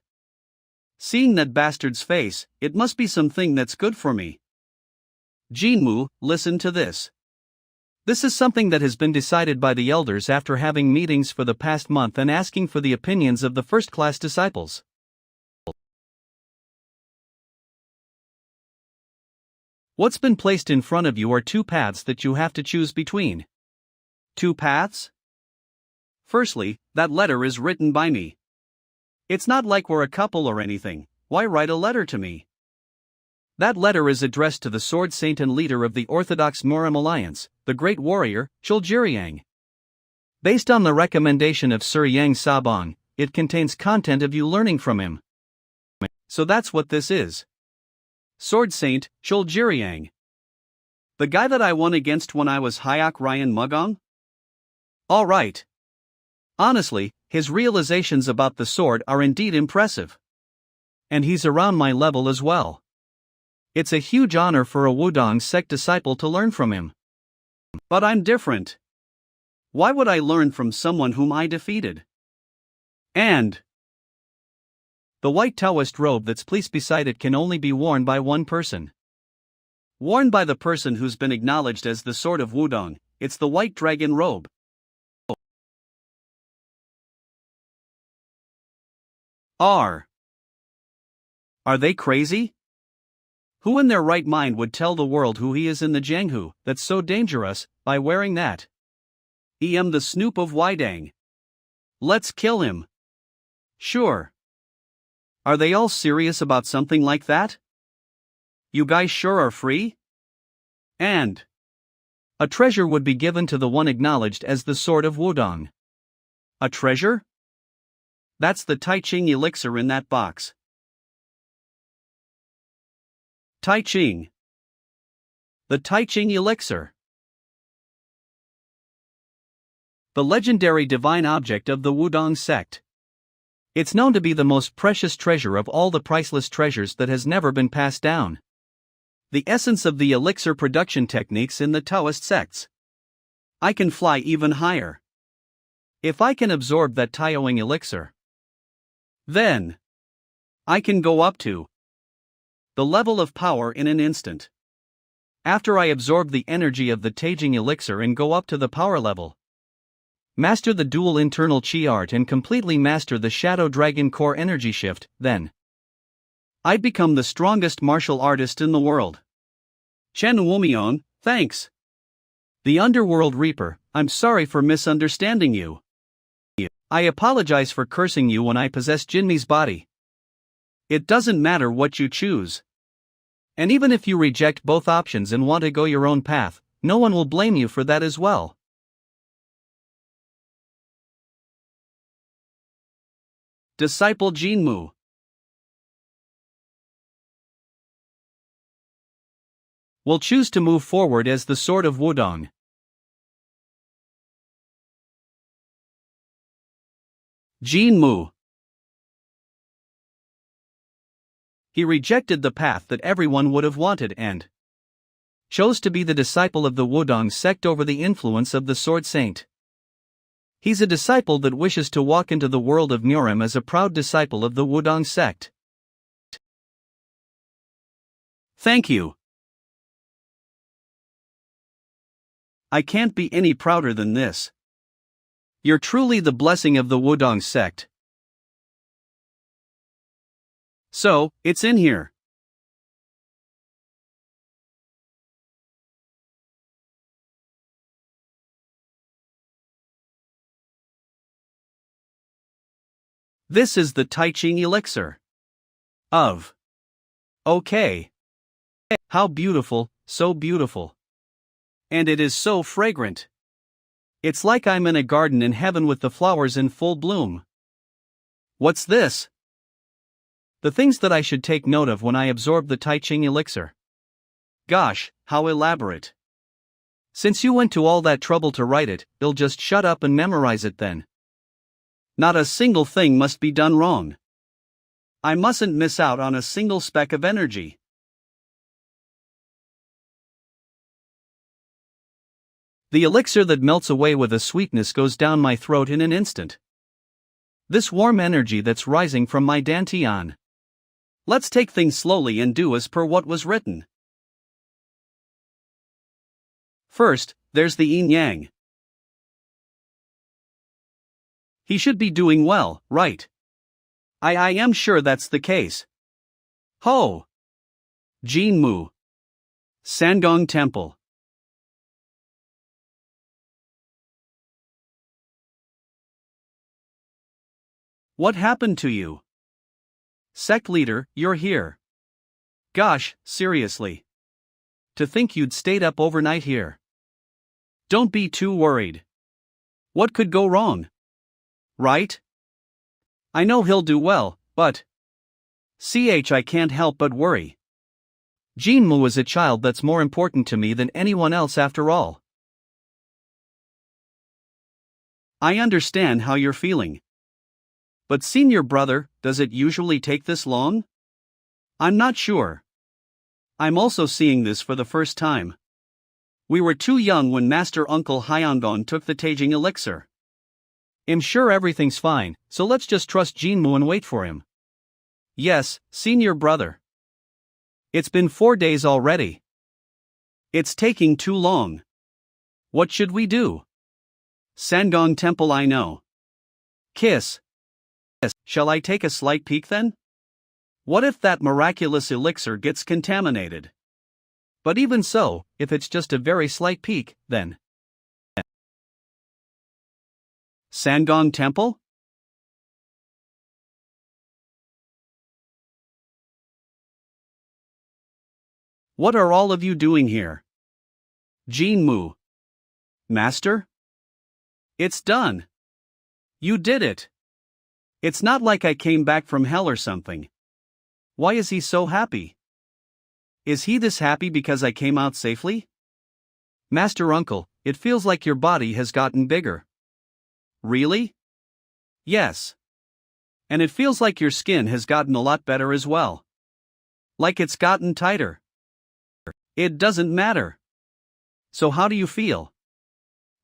Seeing that bastard's face, it must be something that's good for me. Jinmu, listen to this. This is something that has been decided by the elders after having meetings for the past month and asking for the opinions of the first-class disciples. What's been placed in front of you are 2 paths that you have to choose between. 2 paths? Firstly, that letter is written by me. It's not like we're a couple or anything. Why write a letter to me? That letter is addressed to the Sword Saint and leader of the Orthodox Moram Alliance, the great warrior, Chuljiriang. Based on the recommendation of Sir Yang Sabong, it contains content of you learning from him. So that's what this is. Sword Saint, Chuljiriang. The guy that I won against when I was Hyok Ryan Mugong? Alright. Honestly, his realizations about the sword are indeed impressive. And he's around my level as well. It's a huge honor for a Wudang sect disciple to learn from him. But I'm different. Why would I learn from someone whom I defeated? And the white Taoist robe that's placed beside it can only be worn by one person. Worn by the person who's been acknowledged as the Sword of Wudang, it's the white dragon robe. Are they crazy? Who in their right mind would tell the world who he is in the Jianghu, that's so dangerous, by wearing that? I am the snoop of Wudang. Let's kill him. Sure. Are they all serious about something like that? You guys sure are free? And a treasure would be given to the one acknowledged as the Sword of Wudang. A treasure? That's the Tai Ching elixir in that box. Tai Ching. The Tai Ching elixir. The legendary divine object of the Wudang sect. It's known to be the most precious treasure of all the priceless treasures that has never been passed down. The essence of the elixir production techniques in the Taoist sects. I can fly even higher. If I can absorb that Taoing elixir, then I can go up to the level of power in an instant. After I absorb the energy of the Taijing elixir and go up to the power level, master the dual internal chi art and completely master the Shadow Dragon core energy shift, then I'd become the strongest martial artist in the world. Chen Wumion, thanks. The Underworld Reaper, I'm sorry for misunderstanding you. I apologize for cursing you when I possess Jinmi's body. It doesn't matter what you choose. And even if you reject both options and want to go your own path, no one will blame you for that as well. Disciple Jinmu. Will choose to move forward as the Sword of Wudang. Jinmu. He rejected the path that everyone would have wanted and chose to be the disciple of the Wudang sect over the influence of the Sword Saint. He's a disciple that wishes to walk into the world of Nyurim as a proud disciple of the Wudang sect. Thank you. I can't be any prouder than this. You're truly the blessing of the Wudang sect. So, it's in here. This is the Tai Ching elixir. Okay. How beautiful, so beautiful. And it is so fragrant. It's like I'm in a garden in heaven with the flowers in full bloom. What's this? The things that I should take note of when I absorb the Tai Ching elixir. Gosh, how elaborate. Since you went to all that trouble to write it, you'll just shut up and memorize it then. Not a single thing must be done wrong. I mustn't miss out on a single speck of energy. The elixir that melts away with a sweetness goes down my throat in an instant. This warm energy that's rising from my dantian. Let's take things slowly and do as per what was written. First, there's the yin-yang. He should be doing well, right? I am sure that's the case. Ho! Jinmu. Sangong Temple. What happened to you? Sect leader, you're here. Gosh, seriously. To think you'd stayed up overnight here. Don't be too worried. What could go wrong? Right? I know he'll do well, but I can't help but worry. Jinmu is a child that's more important to me than anyone else after all. I understand how you're feeling. But senior brother, does it usually take this long? I'm not sure. I'm also seeing this for the first time. We were too young when Master Uncle Hyandong took the Taijing elixir. I'm sure everything's fine, so let's just trust Jinmu and wait for him. Yes, senior brother. It's been 4 days already. It's taking too long. What should we do? Sangong Temple, I know. Kiss. Shall I take a slight peek then? What if that miraculous elixir gets contaminated? But even so, if it's just a very slight peek, then. Sangong Temple? What are all of you doing here? Jinmu. Master? It's done. You did it. It's not like I came back from hell or something. Why is he so happy? Is he this happy because I came out safely? Master Uncle, it feels like your body has gotten bigger. Really? Yes. And it feels like your skin has gotten a lot better as well. Like it's gotten tighter. It doesn't matter. So how do you feel?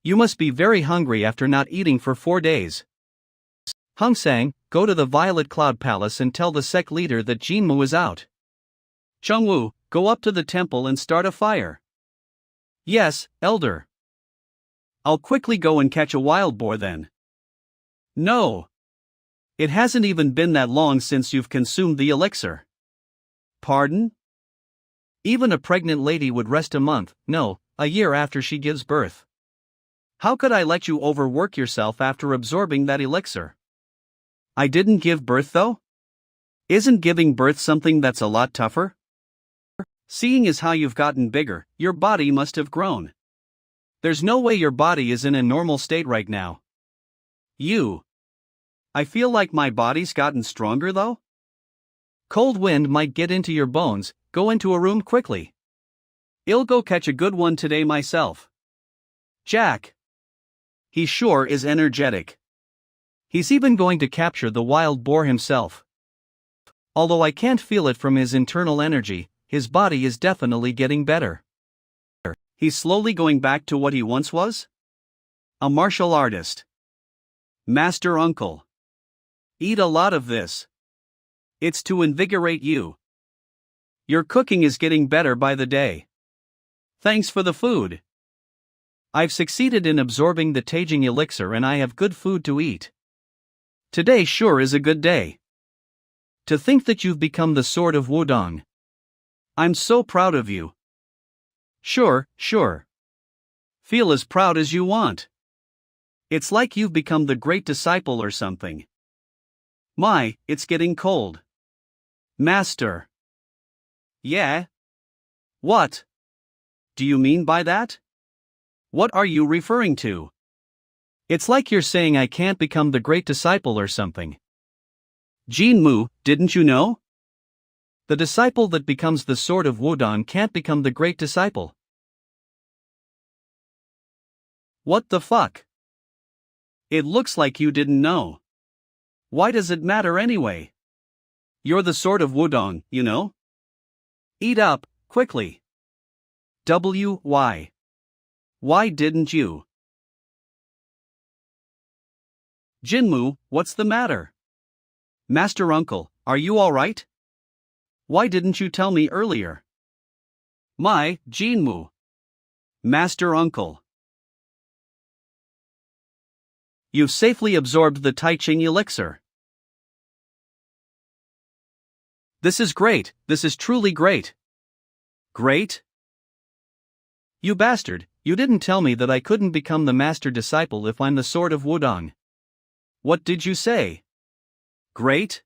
You must be very hungry after not eating for 4 days. Hung Sang, go to the Violet Cloud Palace and tell the sect leader that Jinmu is out. Chungwu, go up to the temple and start a fire. Yes, Elder. I'll quickly go and catch a wild boar then. No. It hasn't even been that long since you've consumed the elixir. Pardon? Even a pregnant lady would rest a month, no, a year after she gives birth. How could I let you overwork yourself after absorbing that elixir? I didn't give birth though? Isn't giving birth something that's a lot tougher? Seeing as how you've gotten bigger, your body must have grown. There's no way your body is in a normal state right now. I feel like my body's gotten stronger though? Cold wind might get into your bones, go into a room quickly. I'll go catch a good one today myself. Jack. He sure is energetic. He's even going to capture the wild boar himself. Although I can't feel it from his internal energy, his body is definitely getting better. He's slowly going back to what he once was? A martial artist. Master Uncle. Eat a lot of this. It's to invigorate you. Your cooking is getting better by the day. Thanks for the food. I've succeeded in absorbing the Taijing elixir and I have good food to eat. Today sure is a good day. To think that you've become the sword of Wudang. I'm so proud of you. Sure. Feel as proud as you want. It's like you've become the great disciple or something. My, it's getting cold. Master. Yeah? What? Do you mean by that? What are you referring to? It's like you're saying I can't become the great disciple or something. Jinmu, didn't you know? The disciple that becomes the sword of Wudang can't become the great disciple. What the fuck? It looks like you didn't know. Why does it matter anyway? You're the sword of Wudang, you know? Eat up, quickly. Why? Why didn't you? Jinmu, what's the matter? Master Uncle, are you alright? Why didn't you tell me earlier? My, Jinmu. Master Uncle. You've safely absorbed the Taijing elixir. This is great, this is truly great. Great? You bastard, you didn't tell me that I couldn't become the master disciple if I'm the sword of Wudang. What did you say? Great?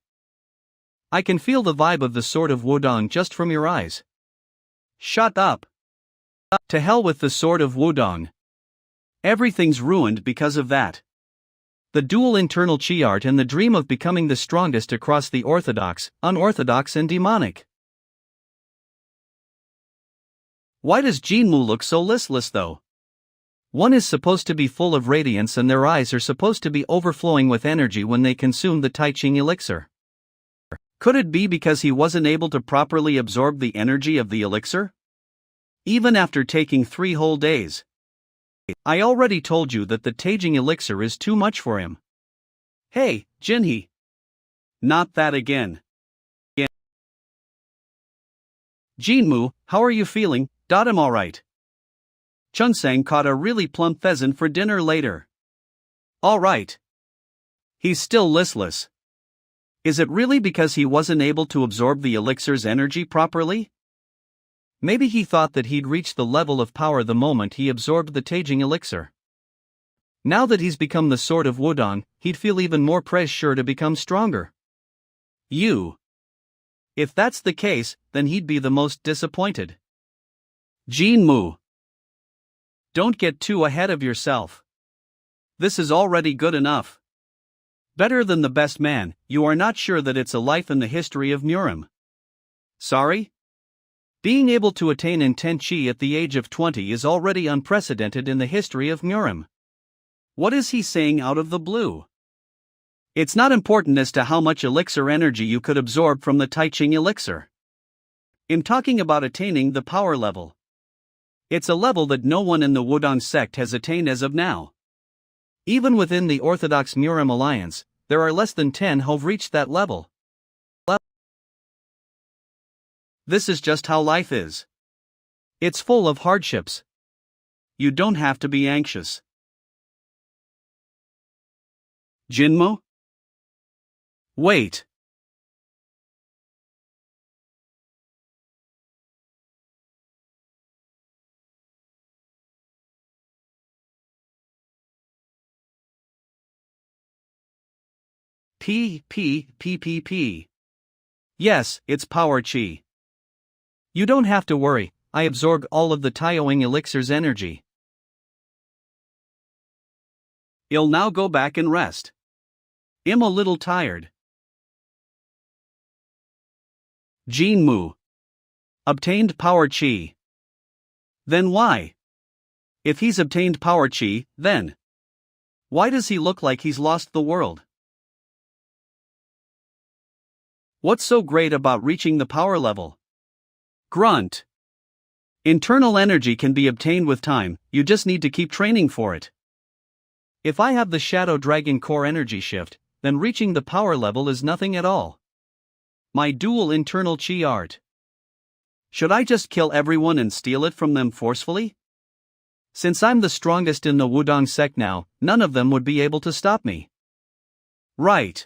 I can feel the vibe of the sword of Wudang just from your eyes. Shut up. To hell with the sword of Wudang. Everything's ruined because of that. The dual internal chi art and the dream of becoming the strongest across the orthodox, unorthodox and demonic. Why does Jinmu look so listless though? One is supposed to be full of radiance and their eyes are supposed to be overflowing with energy when they consume the Taijing elixir. Could it be because he wasn't able to properly absorb the energy of the elixir? Even after taking 3 whole days. I already told you that the Taijing elixir is too much for him. Hey, Jinhee. Not that again. Jinmu, how are you feeling? I'm alright. Chunsang caught a really plump pheasant for dinner later. Alright. He's still listless. Is it really because he wasn't able to absorb the elixir's energy properly? Maybe he thought that he'd reached the level of power the moment he absorbed the Taijing elixir. Now that he's become the sword of Wudang, he'd feel even more pressure to become stronger. If that's the case, then he'd be the most disappointed. Jinmu. Don't get too ahead of yourself. This is already good enough. Better than the best man, you are not sure that it's a life in the history of Murim. Sorry? Being able to attain intent chi at the age of 20 is already unprecedented in the history of Murim. What is he saying out of the blue? It's not important as to how much elixir energy you could absorb from the Tai Ching elixir. I'm talking about attaining the power level. It's a level that no one in the Wudang sect has attained as of now. Even within the Orthodox Murim Alliance, there are less than 10 who've reached that level. This is just how life is. It's full of hardships. You don't have to be anxious. Jinmo? Wait. P. Yes, it's power chi. You don't have to worry, I absorbed all of the Taoing elixir's energy. I'll now go back and rest. I'm a little tired. Jinmu. Obtained power chi. Then why? If he's obtained power chi, then why does he look like he's lost the world? What's so great about reaching the power level? Grunt. Internal energy can be obtained with time, you just need to keep training for it. If I have the Shadow Dragon core energy shift, then reaching the power level is nothing at all. My dual internal chi art. Should I just kill everyone and steal it from them forcefully? Since I'm the strongest in the Wudang sect now, none of them would be able to stop me. Right.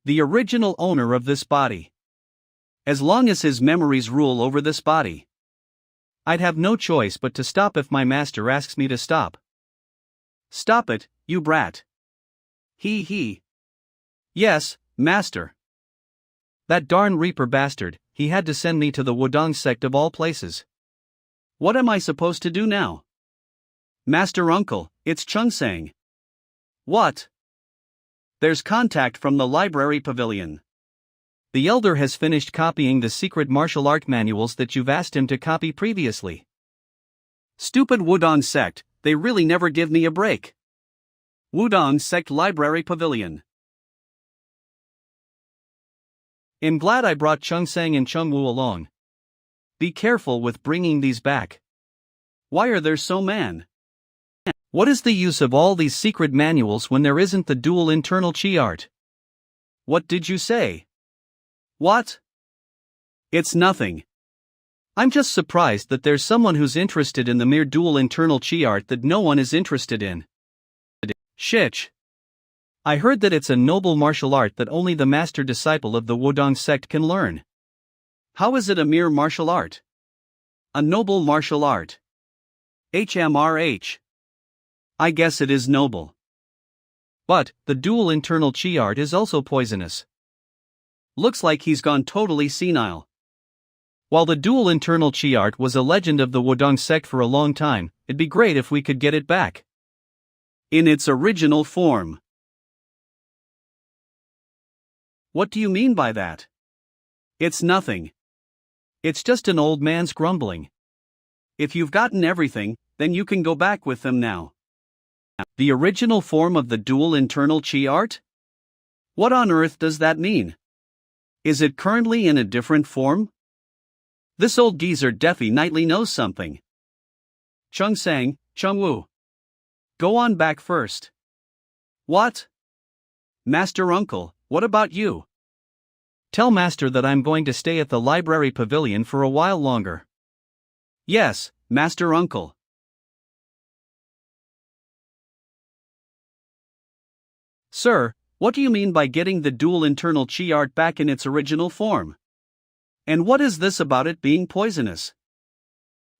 The original owner of this body. As long as his memories rule over this body, I'd have no choice but to stop if my master asks me to stop. Stop it, you brat. He. Yes, master. That darn Reaper bastard, he had to send me to the Wudang sect of all places. What am I supposed to do now? Master Uncle, it's Chung-sang. What? There's contact from the library pavilion. The elder has finished copying the secret martial art manuals that you've asked him to copy previously. Stupid Wudang sect, they really never give me a break. Wudang sect library pavilion. I'm glad I brought Chung-sang and Chung-woo along. Be careful with bringing these back. Why are there so many? What is the use of all these secret manuals when there isn't the dual internal chi art? What did you say? What? It's nothing. I'm just surprised that there's someone who's interested in the mere dual internal chi art that no one is interested in. Shich. I heard that it's a noble martial art that only the master disciple of the Wudang sect can learn. How is it a mere martial art? A noble martial art. HMRH. I guess it is noble. But, the dual internal chi art is also poisonous. Looks like he's gone totally senile. While the dual internal chi art was a legend of the Wudang sect for a long time, it'd be great if we could get it back. In its original form. What do you mean by that? It's nothing. It's just an old man's grumbling. If you've gotten everything, then you can go back with them now. The original form of the dual internal chi art? What on earth does that mean? Is it currently in a different form? This old geezer definitely knows something. Chung-sang, Chung-woo. Go on back first. What? Master Uncle, what about you? Tell Master that I'm going to stay at the library pavilion for a while longer. Yes, Master Uncle. Sir, what do you mean by getting the dual internal chi art back in its original form? And what is this about it being poisonous?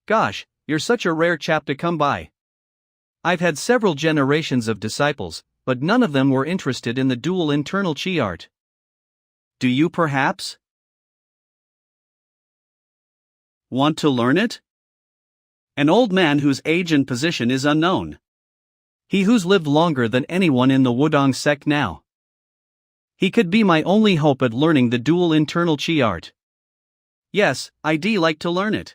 Gosh, you're such a rare chap to come by. I've had several generations of disciples, but none of them were interested in the dual internal chi art. Do you perhaps want to learn it? An old man whose age and position is unknown. He who's lived longer than anyone in the Wudang sect now. He could be my only hope at learning the dual internal chi art. Yes, I'd like to learn it.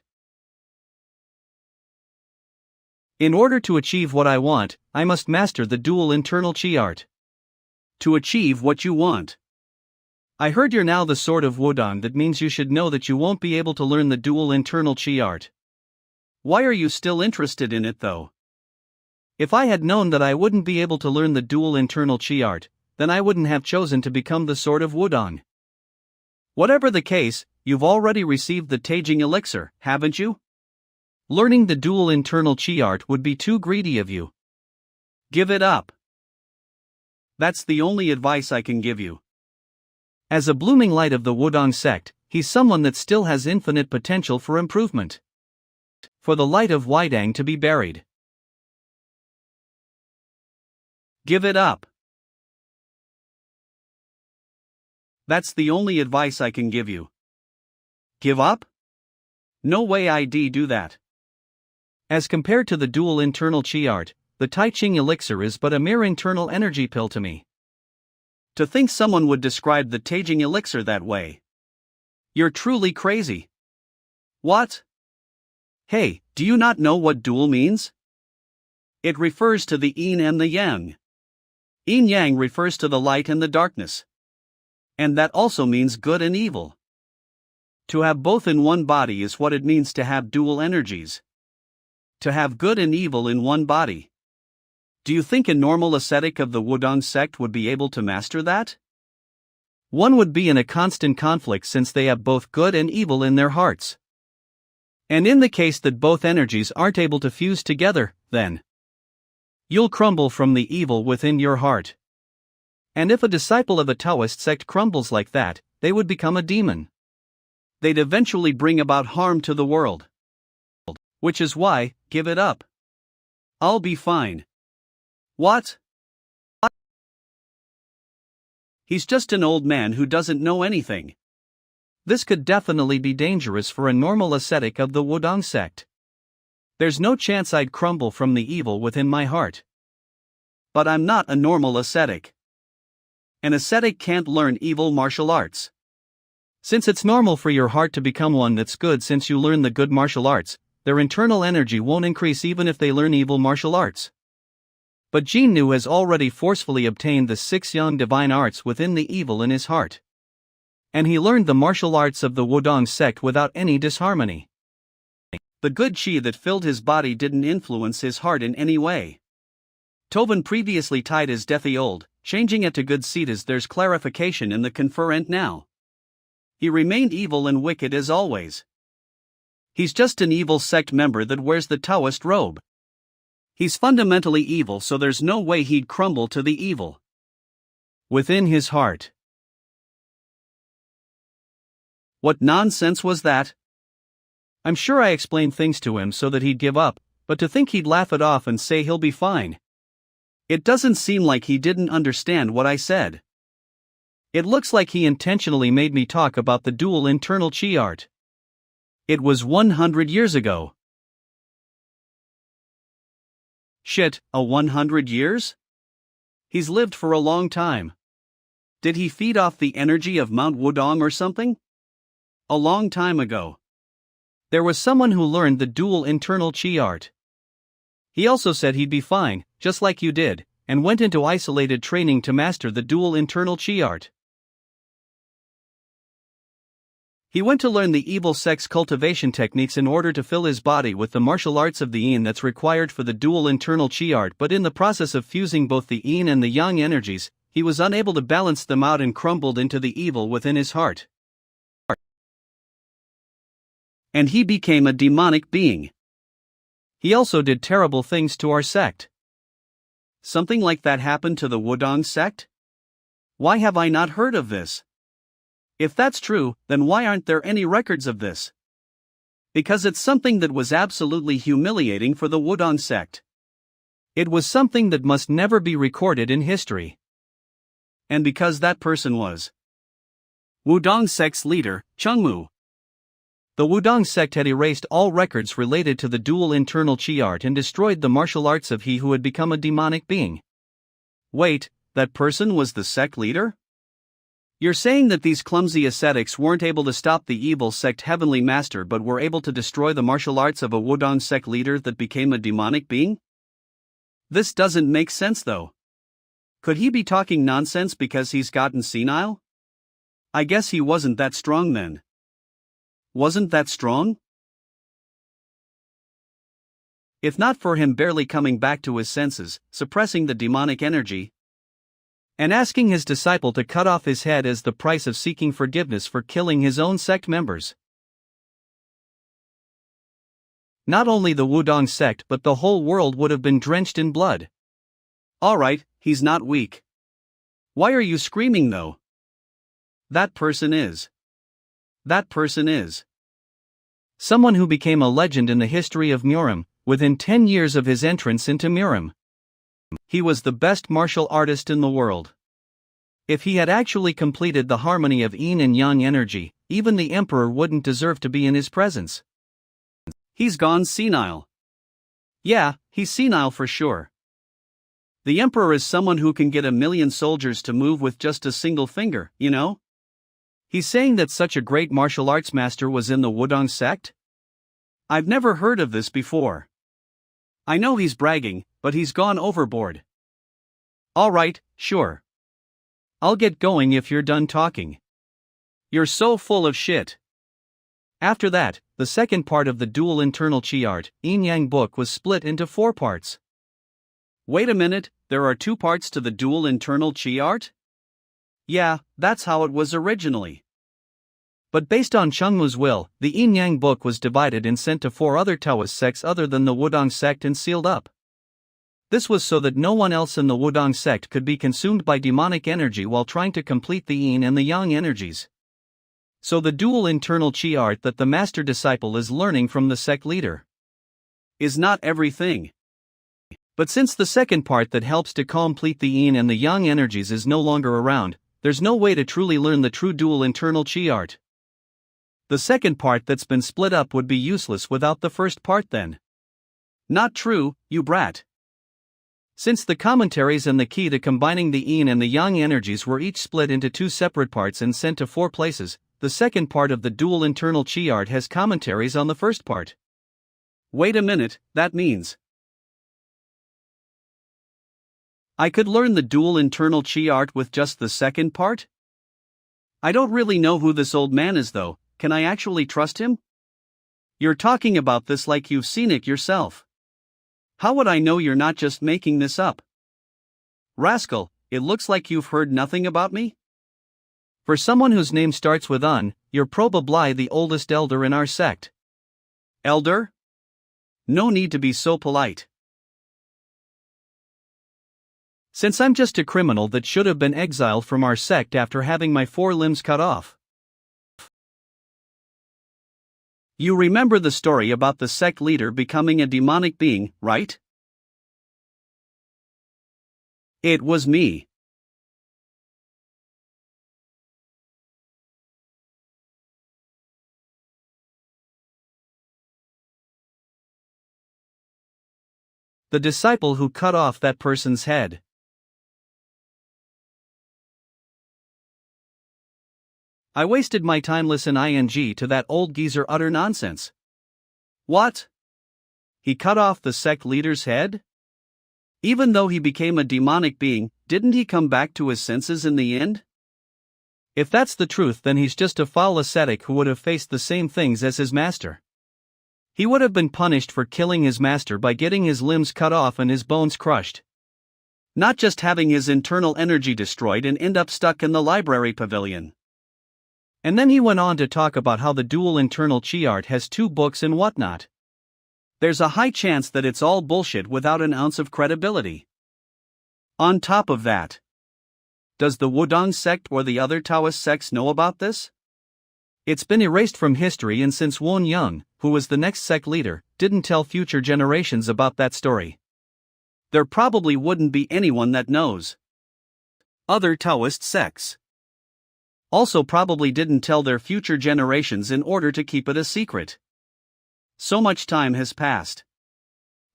In order to achieve what I want, I must master the dual internal chi art. To achieve what you want. I heard you're now the sword of Wudang. That means you should know that you won't be able to learn the dual internal chi art. Why are you still interested in it though? If I had known that I wouldn't be able to learn the dual internal chi art, then I wouldn't have chosen to become the sword of Wudang. Whatever the case, you've already received the Taijing elixir, haven't you? Learning the dual internal chi art would be too greedy of you. Give it up. That's the only advice I can give you. As a blooming light of the Wudang sect, he's someone that still has infinite potential for improvement. For the light of Wudang to be buried. Give it up. That's the only advice I can give you. Give up? No way I'd do that. As compared to the dual internal chi art, the Taijing elixir is but a mere internal energy pill to me. To think someone would describe the Taijing elixir that way. You're truly crazy. What? Hey, do you not know what dual means? It refers to the yin and the yang. Yin-yang refers to the light and the darkness. And that also means good and evil. To have both in one body is what it means to have dual energies. To have good and evil in one body. Do you think a normal ascetic of the Wudang sect would be able to master that? One would be in a constant conflict since they have both good and evil in their hearts. And in the case that both energies aren't able to fuse together, then you'll crumble from the evil within your heart. And if a disciple of a Taoist sect crumbles like that, they would become a demon. They'd eventually bring about harm to the world. Which is why, give it up. I'll be fine. What? He's just an old man who doesn't know anything. This could definitely be dangerous for a normal ascetic of the Wudang sect. There's no chance I'd crumble from the evil within my heart. But I'm not a normal ascetic. An ascetic can't learn evil martial arts. Since it's normal for your heart to become one that's good since you learn the good martial arts, their internal energy won't increase even if they learn evil martial arts. But Jinnu has already forcefully obtained the 6 young divine arts within the evil in his heart. And he learned the martial arts of the Wudang sect without any disharmony. The good chi that filled his body didn't influence his heart in any way. Tovan previously tied his deathy old, changing it to good seed as there's clarification in the conferent now. He remained evil and wicked as always. He's just an evil sect member that wears the Taoist robe. He's fundamentally evil, so there's no way he'd crumble to the evil within his heart. What nonsense was that? I'm sure I explained things to him so that he'd give up, but to think he'd laugh it off and say he'll be fine. It doesn't seem like he didn't understand what I said. It looks like he intentionally made me talk about the dual internal chi art. It was 100 years ago. Shit, 100 years? He's lived for a long time. Did he feed off the energy of Mount Wudang or something? A long time ago. There was someone who learned the dual internal chi art. He also said he'd be fine, just like you did, and went into isolated training to master the dual internal chi art. He went to learn the evil sect's cultivation techniques in order to fill his body with the martial arts of the yin that's required for the dual internal chi art, but in the process of fusing both the yin and the yang energies, he was unable to balance them out and crumbled into the evil within his heart. And he became a demonic being. He also did terrible things to our sect. Something like that happened to the Wudang sect? Why have I not heard of this? If that's true, then why aren't there any records of this? Because it's something that was absolutely humiliating for the Wudang sect. It was something that must never be recorded in history. And because that person was Wudang sect's leader, Chengmu. The Wudang sect had erased all records related to the dual internal chi art and destroyed the martial arts of he who had become a demonic being. Wait, that person was the sect leader? You're saying that these clumsy ascetics weren't able to stop the evil sect Heavenly Master but were able to destroy the martial arts of a Wudang sect leader that became a demonic being? This doesn't make sense though. Could he be talking nonsense because he's gotten senile? I guess he wasn't that strong then. Wasn't that strong? If not for him barely coming back to his senses, suppressing the demonic energy, and asking his disciple to cut off his head as the price of seeking forgiveness for killing his own sect members. Not only the Wudang sect but the whole world would have been drenched in blood. Alright, he's not weak. Why are you screaming though? That person is. That person is. Someone who became a legend in the history of Murim, within 10 years of his entrance into Murim. He was the best martial artist in the world. If he had actually completed the harmony of yin and yang energy, even the emperor wouldn't deserve to be in his presence. He's gone senile. Yeah, he's senile for sure. The emperor is someone who can get 1,000,000 soldiers to move with just a single finger, you know? He's saying that such a great martial arts master was in the Wudang sect? I've never heard of this before. I know he's bragging, but he's gone overboard. Alright, sure. I'll get going if you're done talking. You're so full of shit. After that, the second part of the dual internal chi art, yin-yang book was split into 4 parts. Wait a minute, there are 2 parts to the dual internal chi art? Yeah, that's how it was originally. But based on Chengmu's will, the yin-yang book was divided and sent to 4 other Taoist sects other than the Wudang sect and sealed up. This was so that no one else in the Wudang sect could be consumed by demonic energy while trying to complete the yin and the yang energies. So the dual internal chi art that the master disciple is learning from the sect leader is not everything. But since the second part that helps to complete the yin and the yang energies is no longer around, there's no way to truly learn the true dual internal chi art. The second part that's been split up would be useless without the first part then. Not true, you brat. Since the commentaries and the key to combining the yin and the yang energies were each split into 2 separate parts and sent to 4 places, the second part of the dual internal chi art has commentaries on the first part. Wait a minute, that means I could learn the dual internal chi art with just the second part? I don't really know who this old man is though. Can I actually trust him? You're talking about this like you've seen it yourself. How would I know you're not just making this up? Rascal, it looks like you've heard nothing about me? For someone whose name starts with Un, you're probably the oldest elder in our sect. Elder? No need to be so polite. Since I'm just a criminal that should have been exiled from our sect after having my 4 limbs cut off. You remember the story about the sect leader becoming a demonic being, right? It was me. The disciple who cut off that person's head. I wasted my time listening to that old geezer utter nonsense. What? He cut off the sect leader's head? Even though he became a demonic being, didn't he come back to his senses in the end? If that's the truth, then he's just a foul ascetic who would have faced the same things as his master. He would have been punished for killing his master by getting his limbs cut off and his bones crushed. Not just having his internal energy destroyed and end up stuck in the library pavilion. And then he went on to talk about how the dual internal chi art has 2 books and whatnot. There's a high chance that it's all bullshit without an ounce of credibility. On top of that, does the Wudang sect or the other Taoist sects know about this? It's been erased from history, and since Won Young, who was the next sect leader, didn't tell future generations about that story, there probably wouldn't be anyone that knows. Other Taoist sects also probably didn't tell their future generations in order to keep it a secret. So much time has passed.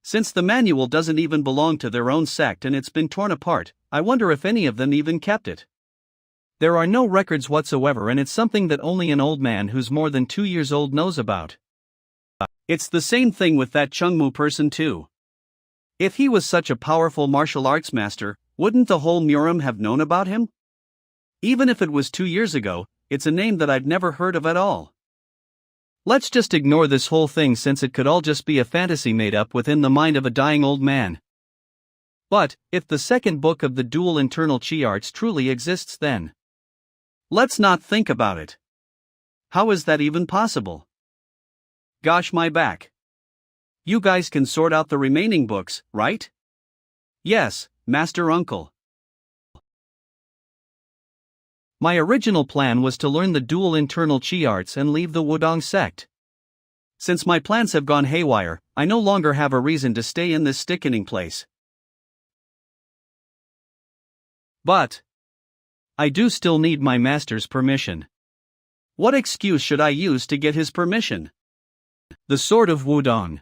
Since the manual doesn't even belong to their own sect and it's been torn apart, I wonder if any of them even kept it. There are no records whatsoever, and it's something that only an old man who's more than 2 years old knows about. It's the same thing with that Chungmu person too. If he was such a powerful martial arts master, wouldn't the whole Murim have known about him? Even if it was 2 years ago, it's a name that I've never heard of at all. Let's just ignore this whole thing, since it could all just be a fantasy made up within the mind of a dying old man. But, if the second book of the dual internal chi arts truly exists, then let's not think about it. How is that even possible? Gosh, my back. You guys can sort out the remaining books, right? Yes, Master Uncle. My original plan was to learn the dual internal chi arts and leave the Wudang sect. Since my plans have gone haywire, I no longer have a reason to stay in this stickening place. But I do still need my master's permission. What excuse should I use to get his permission? The Sword of Wudang.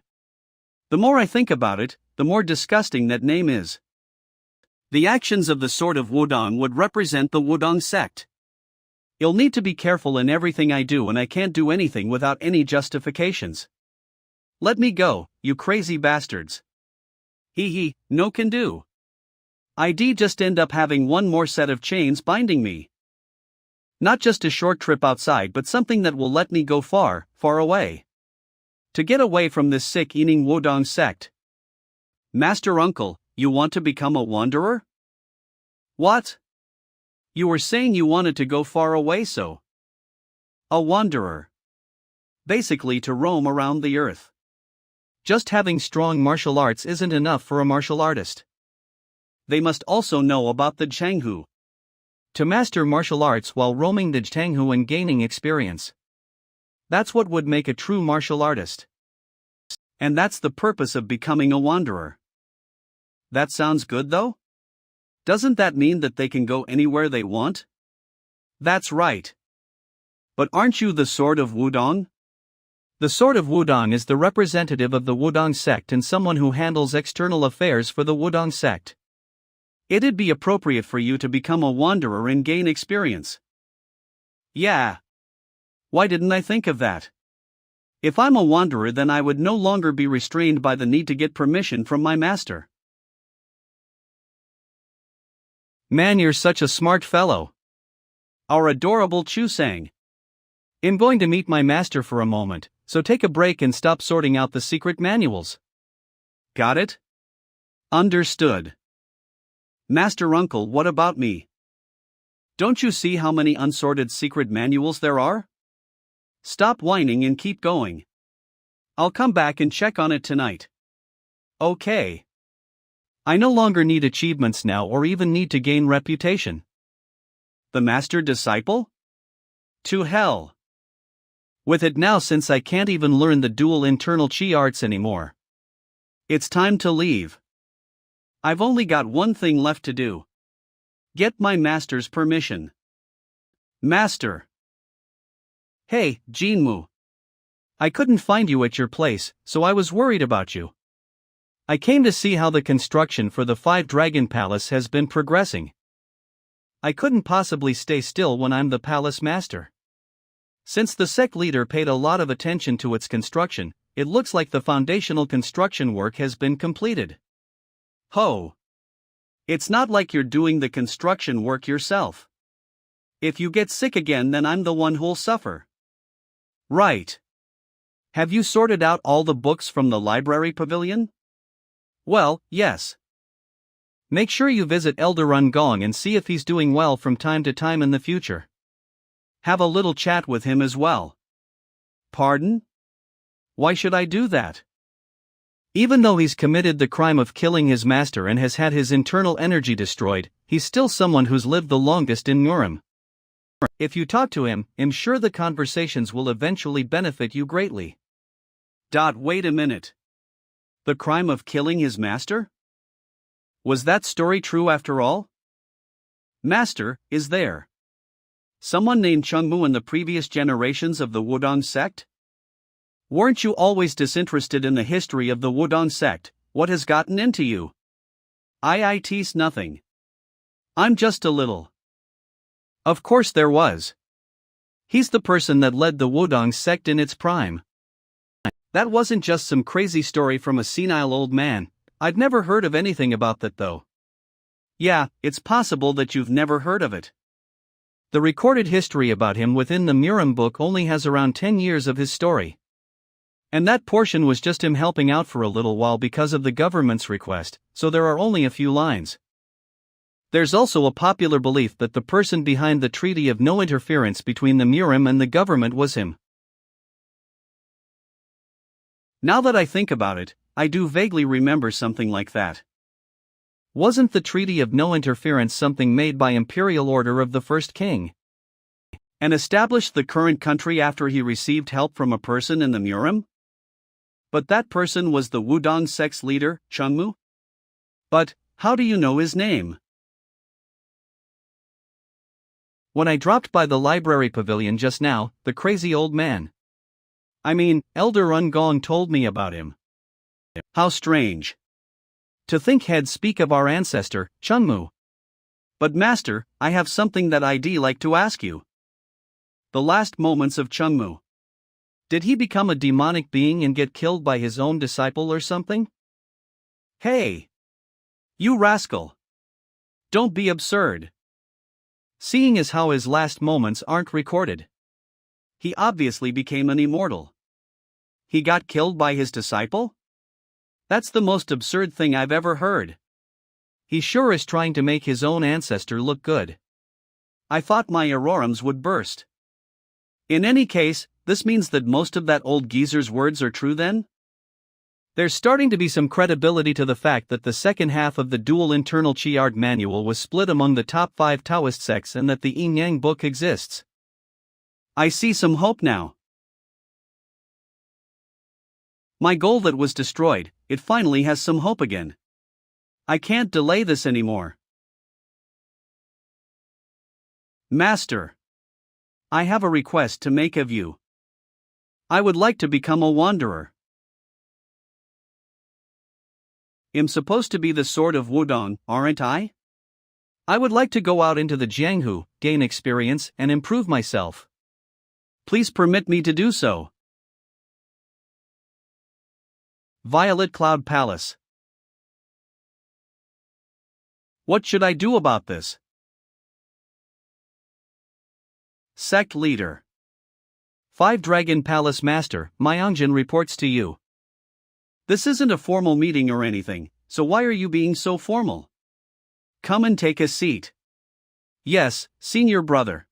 The more I think about it, the more disgusting that name is. The actions of the Sword of Wudang would represent the Wudang sect. I'll need to be careful in everything I do, and I can't do anything without any justifications. Let me go, you crazy bastards. Hee, no can do. I'd just end up having one more set of chains binding me. Not just a short trip outside, but something that will let me go far, far away. To get away from this sick-eating Wudang sect. Master Uncle, you want to become a wanderer? What? You were saying you wanted to go far away, so? A wanderer. Basically to roam around the earth. Just having strong martial arts isn't enough for a martial artist. They must also know about the Zhanghu. To master martial arts while roaming the Zhanghu and gaining experience. That's what would make a true martial artist. And that's the purpose of becoming a wanderer. That sounds good though? Doesn't that mean that they can go anywhere they want? That's right. But aren't you the Sword of Wudang? The Sword of Wudang is the representative of the Wudang sect and someone who handles external affairs for the Wudang sect. It'd be appropriate for you to become a wanderer and gain experience. Yeah. Why didn't I think of that? If I'm a wanderer, then I would no longer be restrained by the need to get permission from my master. Man, you're such a smart fellow. Our adorable Chusang. I'm going to meet my master for a moment, so take a break and stop sorting out the secret manuals. Got it? Understood. Master Uncle, what about me? Don't you see how many unsorted secret manuals there are? Stop whining and keep going. I'll come back and check on it tonight. Okay. I no longer need achievements now or even need to gain reputation. The master disciple? To hell with it now, since I can't even learn the dual internal chi arts anymore. It's time to leave. I've only got one thing left to do. Get my master's permission. Master. Hey, Jinmu. I couldn't find you at your place, so I was worried about you. I came to see how the construction for the 5-Dragon Palace has been progressing. I couldn't possibly stay still when I'm the palace master. Since the sect leader paid a lot of attention to its construction, it looks like the foundational construction work has been completed. Ho! It's not like you're doing the construction work yourself. If you get sick again, then I'm the one who'll suffer. Right. Have you sorted out all the books from the library pavilion? Well, yes. Make sure you visit Elder Rungong and see if he's doing well from time to time in the future. Have a little chat with him as well. Pardon? Why should I do that? Even though he's committed the crime of killing his master and has had his internal energy destroyed, he's still someone who's lived the longest in Murim. If you talk to him, I'm sure the conversations will eventually benefit you greatly. Wait a minute. The crime of killing his master? Was that story true after all? Master, is there someone named Chungmu in the previous generations of the Wudang sect? Weren't you always disinterested in the history of the Wudang sect? What has gotten into you? It's nothing. I'm just a little Of course there was. He's the person that led the Wudang sect in its prime. That wasn't just some crazy story from a senile old man. I'd never heard of anything about that though. Yeah, it's possible that you've never heard of it. The recorded history about him within the Murim book only has around 10 years of his story. And that portion was just him helping out for a little while because of the government's request, so there are only a few lines. There's also a popular belief that the person behind the Treaty of No Interference between the Murim and the government was him. Now that I think about it, I do vaguely remember something like that. Wasn't the Treaty of No Interference something made by imperial order of the first king? And established the current country after he received help from a person in the Murim? But that person was the Wudang sect's leader, Chungmu? But, how do you know his name? When I dropped by the library pavilion just now, the crazy old man. Elder Ungong told me about him. How strange. To think he'd speak of our ancestor, Chungmu. But master, I have something that I'd like to ask you. The last moments of Chungmu. Did he become a demonic being and get killed by his own disciple or something? Hey! You rascal! Don't be absurd. Seeing as how his last moments aren't recorded. He obviously became an immortal. He got killed by his disciple? That's the most absurd thing I've ever heard. He sure is trying to make his own ancestor look good. I thought my aurorums would burst. In any case, this means that most of that old geezer's words are true then? There's starting to be some credibility to the fact that the second half of the dual internal Qi art manual was split among the top 5 Taoist sects and that the Yin Yang book exists. I see some hope now. My goal that was destroyed, it finally has some hope again. I can't delay this anymore. Master, I have a request to make of you. I would like to become a wanderer. I'm supposed to be the sword of Wudang, aren't I? I would like to go out into the Jianghu, gain experience, and improve myself. Please permit me to do so. Violet Cloud Palace. What should I do about this? Sect Leader. 5 Dragon Palace Master, Myeongjin reports to you. This isn't a formal meeting or anything, so why are you being so formal? Come and take a seat. Yes, senior brother.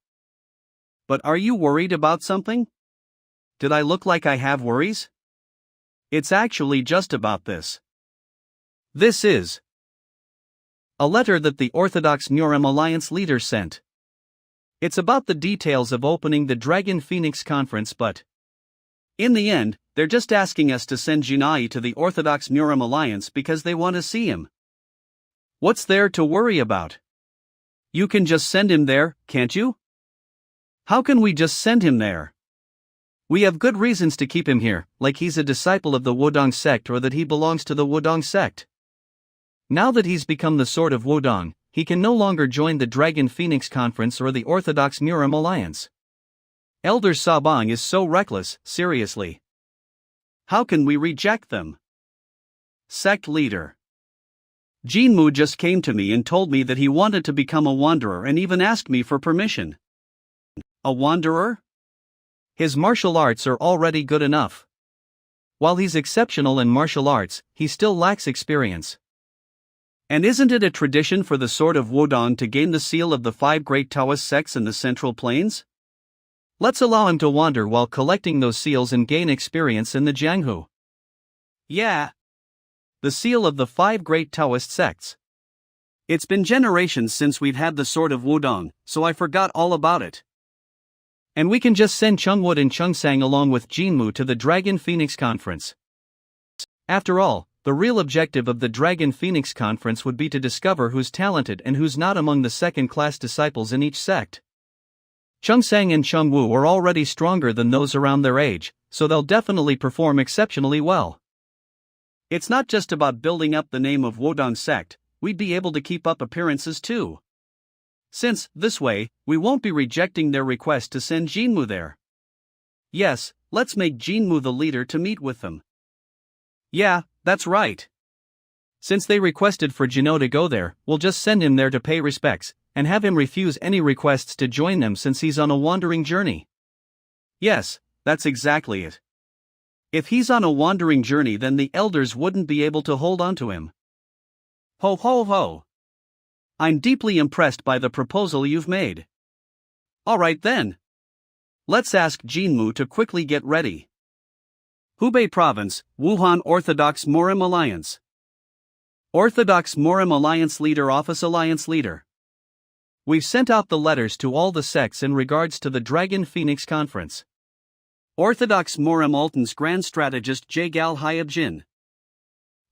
But are you worried about something? Did I look like I have worries? It's actually just about this. This is a letter that the Orthodox Murim Alliance leader sent. It's about the details of opening the Dragon Phoenix Conference, but in the end, they're just asking us to send Junai to the Orthodox Murim Alliance because they want to see him. What's there to worry about? You can just send him there, can't you? How can we just send him there? We have good reasons to keep him here, like he's a disciple of the Wudang sect or that he belongs to the Wudang sect. Now that he's become the Sword of Wudang, he can no longer join the Dragon Phoenix Conference or the Orthodox Murim Alliance. Elder Sabang is so reckless, seriously. How can we reject them? Sect Leader. Jinmu just came to me and told me that he wanted to become a wanderer and even asked me for permission. A wanderer? His martial arts are already good enough. While he's exceptional in martial arts, he still lacks experience. And isn't it a tradition for the Sword of Wudang to gain the seal of the 5 great Taoist sects in the Central Plains? Let's allow him to wander while collecting those seals and gain experience in the Jianghu. Yeah. The seal of the 5 great Taoist sects. It's been generations since we've had the Sword of Wudang, so I forgot all about it. And we can just send Chungwood and Chungsang along with Jinmu to the Dragon Phoenix Conference. After all, the real objective of the Dragon Phoenix Conference would be to discover who's talented and who's not among the second-class disciples in each sect. Chungsang and Chungwu are already stronger than those around their age, so they'll definitely perform exceptionally well. It's not just about building up the name of Wudang sect, we'd be able to keep up appearances too. Since, this way, we won't be rejecting their request to send Jinmu there. Yes, let's make Jinmu the leader to meet with them. Yeah, that's right. Since they requested for Jino to go there, we'll just send him there to pay respects, and have him refuse any requests to join them since he's on a wandering journey. Yes, that's exactly it. If he's on a wandering journey, then the elders wouldn't be able to hold on to him. Ho ho ho! I'm deeply impressed by the proposal you've made. Alright then. Let's ask Jinmu to quickly get ready. Hubei Province, Wuhan Orthodox Morim Alliance. Orthodox Morim Alliance Leader Office Alliance Leader. We've sent out the letters to all the sects in regards to the Dragon Phoenix Conference. Orthodox Morim Alton's Grand Strategist Jagal Hyabjin.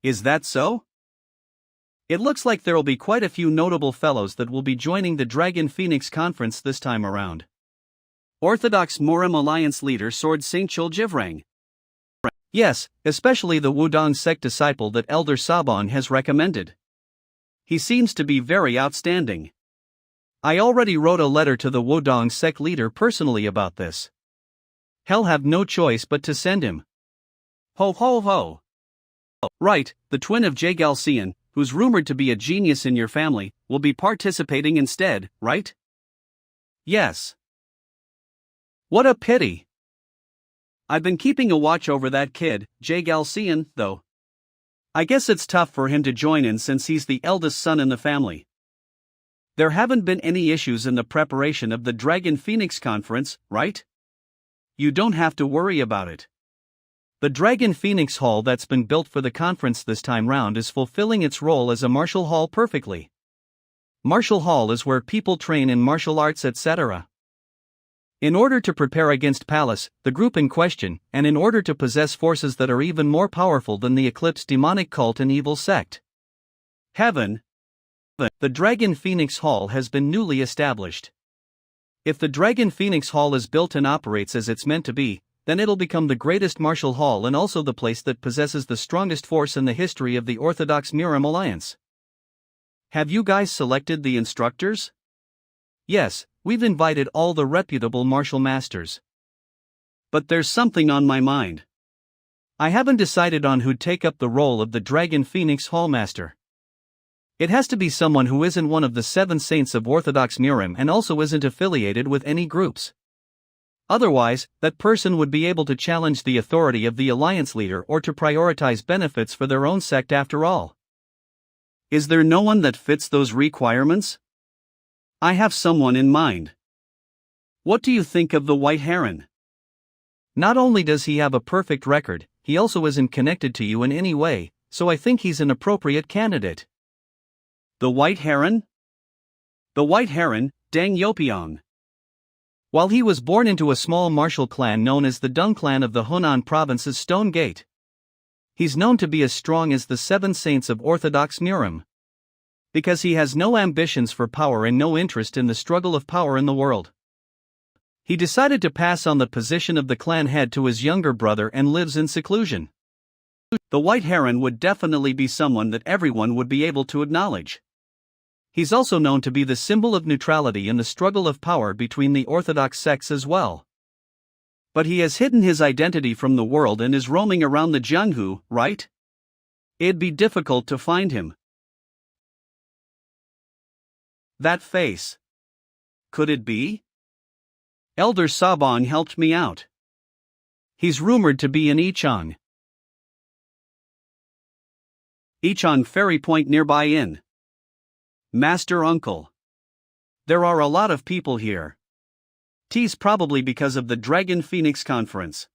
Is that so? It looks like there'll be quite a few notable fellows that will be joining the Dragon Phoenix Conference this time around. Orthodox Morim Alliance Leader Sword Singchul Jivrang. Yes, especially the Wudang sect disciple that Elder Sabon has recommended. He seems to be very outstanding. I already wrote a letter to the Wudang sect leader personally about this. He'll have no choice but to send him. Ho ho ho! Right, the twin of Jagal Xian, who's rumored to be a genius in your family, will be participating instead, right? Yes. What a pity. I've been keeping a watch over that kid, Jagal Xian, though. I guess it's tough for him to join in since he's the eldest son in the family. There haven't been any issues in the preparation of the Dragon Phoenix Conference, right? You don't have to worry about it. The Dragon Phoenix Hall that's been built for the conference this time round is fulfilling its role as a martial hall perfectly. Martial hall is where people train in martial arts, etc. In order to prepare against Palace, the group in question, and in order to possess forces that are even more powerful than the Eclipse demonic cult and evil sect. Heaven. The Dragon Phoenix Hall has been newly established. If the Dragon Phoenix Hall is built and operates as it's meant to be, then it'll become the greatest martial hall and also the place that possesses the strongest force in the history of the Orthodox Murim Alliance. Have you guys selected the instructors? Yes, we've invited all the reputable martial masters. But there's something on my mind. I haven't decided on who'd take up the role of the Dragon Phoenix Hall Master. It has to be someone who isn't one of the 7 saints of Orthodox Murim and also isn't affiliated with any groups. Otherwise, that person would be able to challenge the authority of the alliance leader or to prioritize benefits for their own sect after all. Is there no one that fits those requirements? I have someone in mind. What do you think of the White Heron? Not only does he have a perfect record, he also isn't connected to you in any way, so I think he's an appropriate candidate. The White Heron? The White Heron, Deng Yopiang. While he was born into a small martial clan known as the Dung clan of the Hunan province's Stone Gate. He's known to be as strong as the 7 saints of Orthodox Murim. Because he has no ambitions for power and no interest in the struggle of power in the world. He decided to pass on the position of the clan head to his younger brother and lives in seclusion. The White Heron would definitely be someone that everyone would be able to acknowledge. He's also known to be the symbol of neutrality in the struggle of power between the Orthodox sects as well. But he has hidden his identity from the world and is roaming around the Jianghu, right? It'd be difficult to find him. That face. Could it be? Elder Sabon helped me out. He's rumored to be in Ichang. Ichang Ferry Point nearby Inn. Master Uncle. There are a lot of people here. T's probably because of the Dragon Phoenix Conference.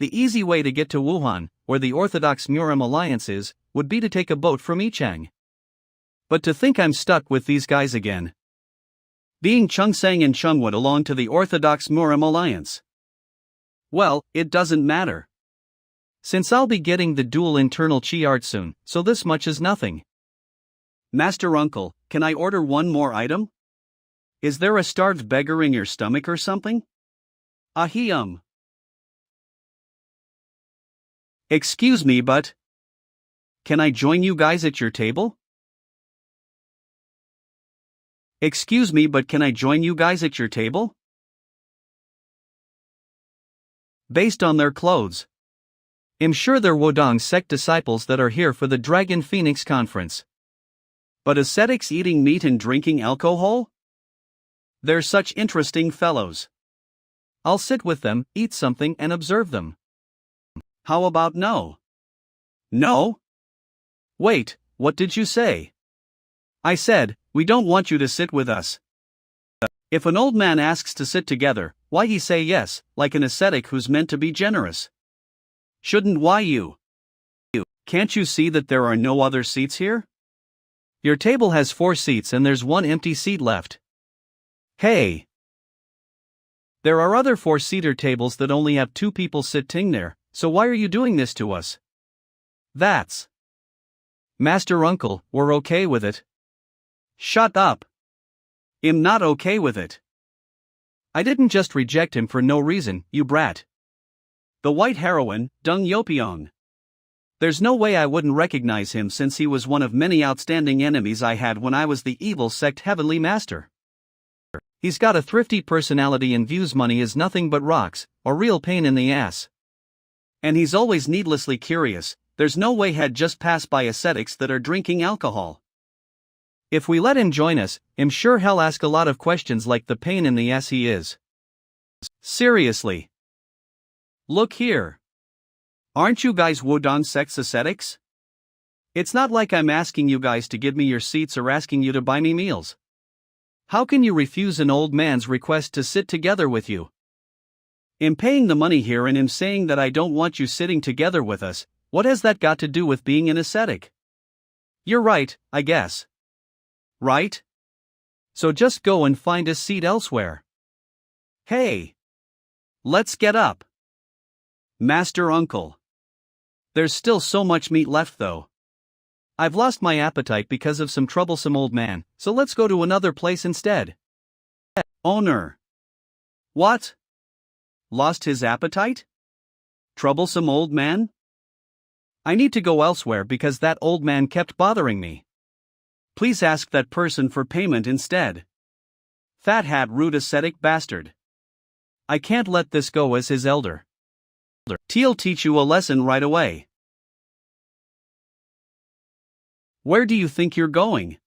The easy way to get to Wuhan, where the Orthodox Murim Alliance is, would be to take a boat from Ichang. But to think I'm stuck with these guys again. Being Chungsang and Chungwood belong to the Orthodox Murim Alliance. Well, it doesn't matter. Since I'll be getting the dual internal chi art soon, so this much is nothing. Master Uncle, can I order one more item? Is there a starved beggar in your stomach or something? Ahem. Excuse me, but can I join you guys at your table? Excuse me, but can I join you guys at your table? Based on their clothes. I'm sure they're Wudang sect disciples that are here for the Dragon Phoenix conference. But ascetics eating meat and drinking alcohol? They're such interesting fellows. I'll sit with them, eat something, and observe them. How about no? No? Wait, what did you say? I said, we don't want you to sit with us. If an old man asks to sit together, why he say yes, like an ascetic who's meant to be generous? Shouldn't why you? Can't you see that there are no other seats here? Your table has 4 seats and there's 1 empty seat left. Hey! There are other 4-seater tables that only have 2 people sitting there, so why are you doing this to us? That's... Master Uncle, we're okay with it. Shut up. I'm not okay with it. I didn't just reject him for no reason, you brat. The white heroine, Deng Yopiong. There's no way I wouldn't recognize him since he was one of many outstanding enemies I had when I was the evil sect Heavenly Master. He's got a thrifty personality and views money is nothing but rocks, or real pain in the ass. And he's always needlessly curious. There's no way he'd just pass by ascetics that are drinking alcohol. If we let him join us, I'm sure he'll ask a lot of questions like the pain in the ass he is. Seriously. Look here. Aren't you guys Wudang sect's ascetics? It's not like I'm asking you guys to give me your seats or asking you to buy me meals. How can you refuse an old man's request to sit together with you? I'm paying the money here and I'm saying that I don't want you sitting together with us. What has that got to do with being an ascetic? You're right, I guess. Right? So just go and find a seat elsewhere. Hey! Let's get up. Master Uncle. There's still so much meat left though. I've lost my appetite because of some troublesome old man, so let's go to another place instead. Owner. What? Lost his appetite? Troublesome old man? I need to go elsewhere because that old man kept bothering me. Please ask that person for payment instead. Fat hat rude ascetic bastard. I can't let this go as his elder. He'll teach you a lesson right away. Where do you think you're going?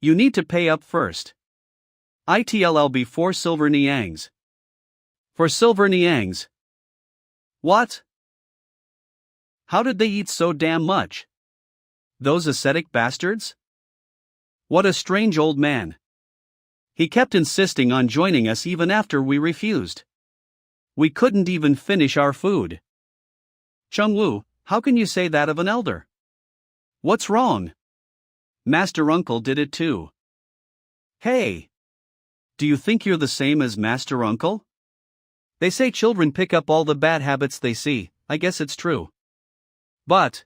You need to pay up first. ITLL be 4 silver niangs. For silver niangs. What? How did they eat so damn much? Those ascetic bastards? What a strange old man. He kept insisting on joining us even after we refused. We couldn't even finish our food. Chungwu, how can you say that of an elder? What's wrong? Master Uncle did it too. Hey! Do you think you're the same as Master Uncle? They say children pick up all the bad habits they see, I guess it's true. But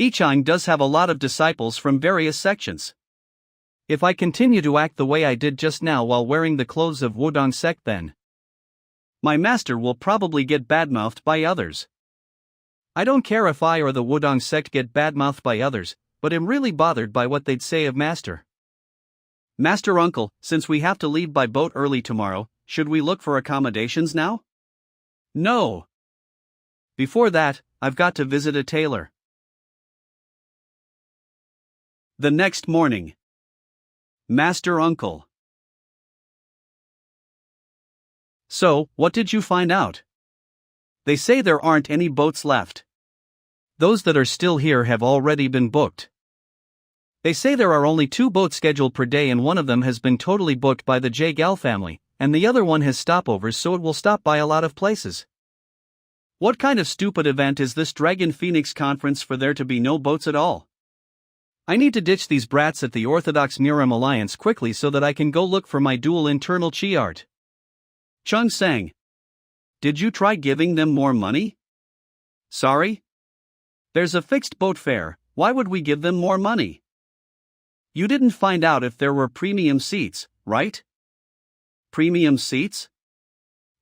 Ichang does have a lot of disciples from various sections. If I continue to act the way I did just now while wearing the clothes of Wudang sect then, my master will probably get badmouthed by others. I don't care if I or the Wudang sect get badmouthed by others, but am really bothered by what they'd say of master. Master Uncle, since we have to leave by boat early tomorrow, should we look for accommodations now? No. Before that, I've got to visit a tailor. The next morning. Master Uncle. So, what did you find out? They say there aren't any boats left. Those that are still here have already been booked. They say there are only 2 boats scheduled per day and one of them has been totally booked by the J. Gal family, and the other one has stopovers so it will stop by a lot of places. What kind of stupid event is this Dragon Phoenix conference for there to be no boats at all? I need to ditch these brats at the Orthodox Muram Alliance quickly so that I can go look for my dual internal chi art. Chung Sang. Did you try giving them more money? Sorry? There's a fixed boat fare, why would we give them more money? You didn't find out if there were premium seats, right? Premium seats?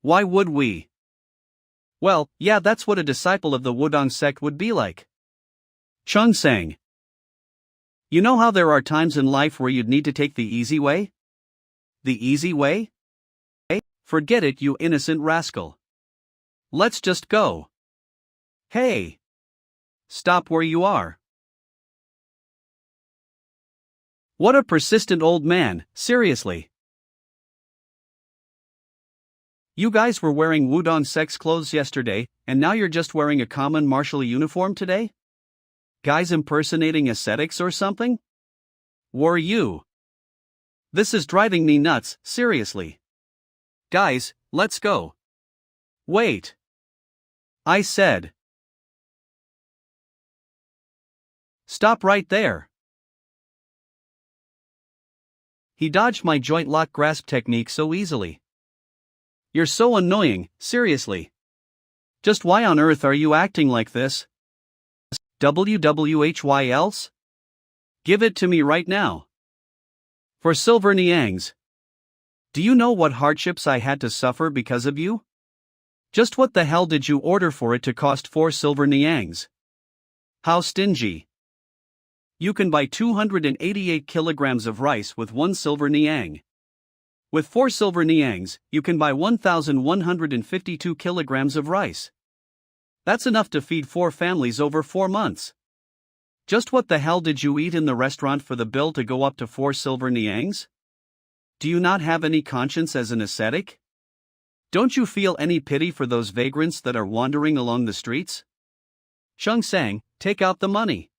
Why would we? Well, yeah, that's what a disciple of the Wudang sect would be like. Chung Sang. You know how there are times in life where you'd need to take the easy way? The easy way? Forget it, you innocent rascal. Let's just go. Hey! Stop where you are. What a persistent old man, seriously. You guys were wearing Wudang sex clothes yesterday, and now you're just wearing a common martial uniform today? Guys impersonating ascetics or something? Were you? This is driving me nuts, seriously. Guys, let's go. Wait. I said. Stop right there. He dodged my joint lock grasp technique so easily. You're so annoying, seriously. Just why on earth are you acting like this? WWHY else? Give it to me right now. For silver niangs. Do you know what hardships I had to suffer because of you? Just what the hell did you order for it to cost 4 silver niangs? How stingy. You can buy 288 kilograms of rice with 1 silver niang. With 4 silver niangs, you can buy 1,152 kilograms of rice. That's enough to feed 4 families over 4 months. Just what the hell did you eat in the restaurant for the bill to go up to 4 silver niangs? Do you not have any conscience as an ascetic? Don't you feel any pity for those vagrants that are wandering along the streets? Sheng Sang, take out the money.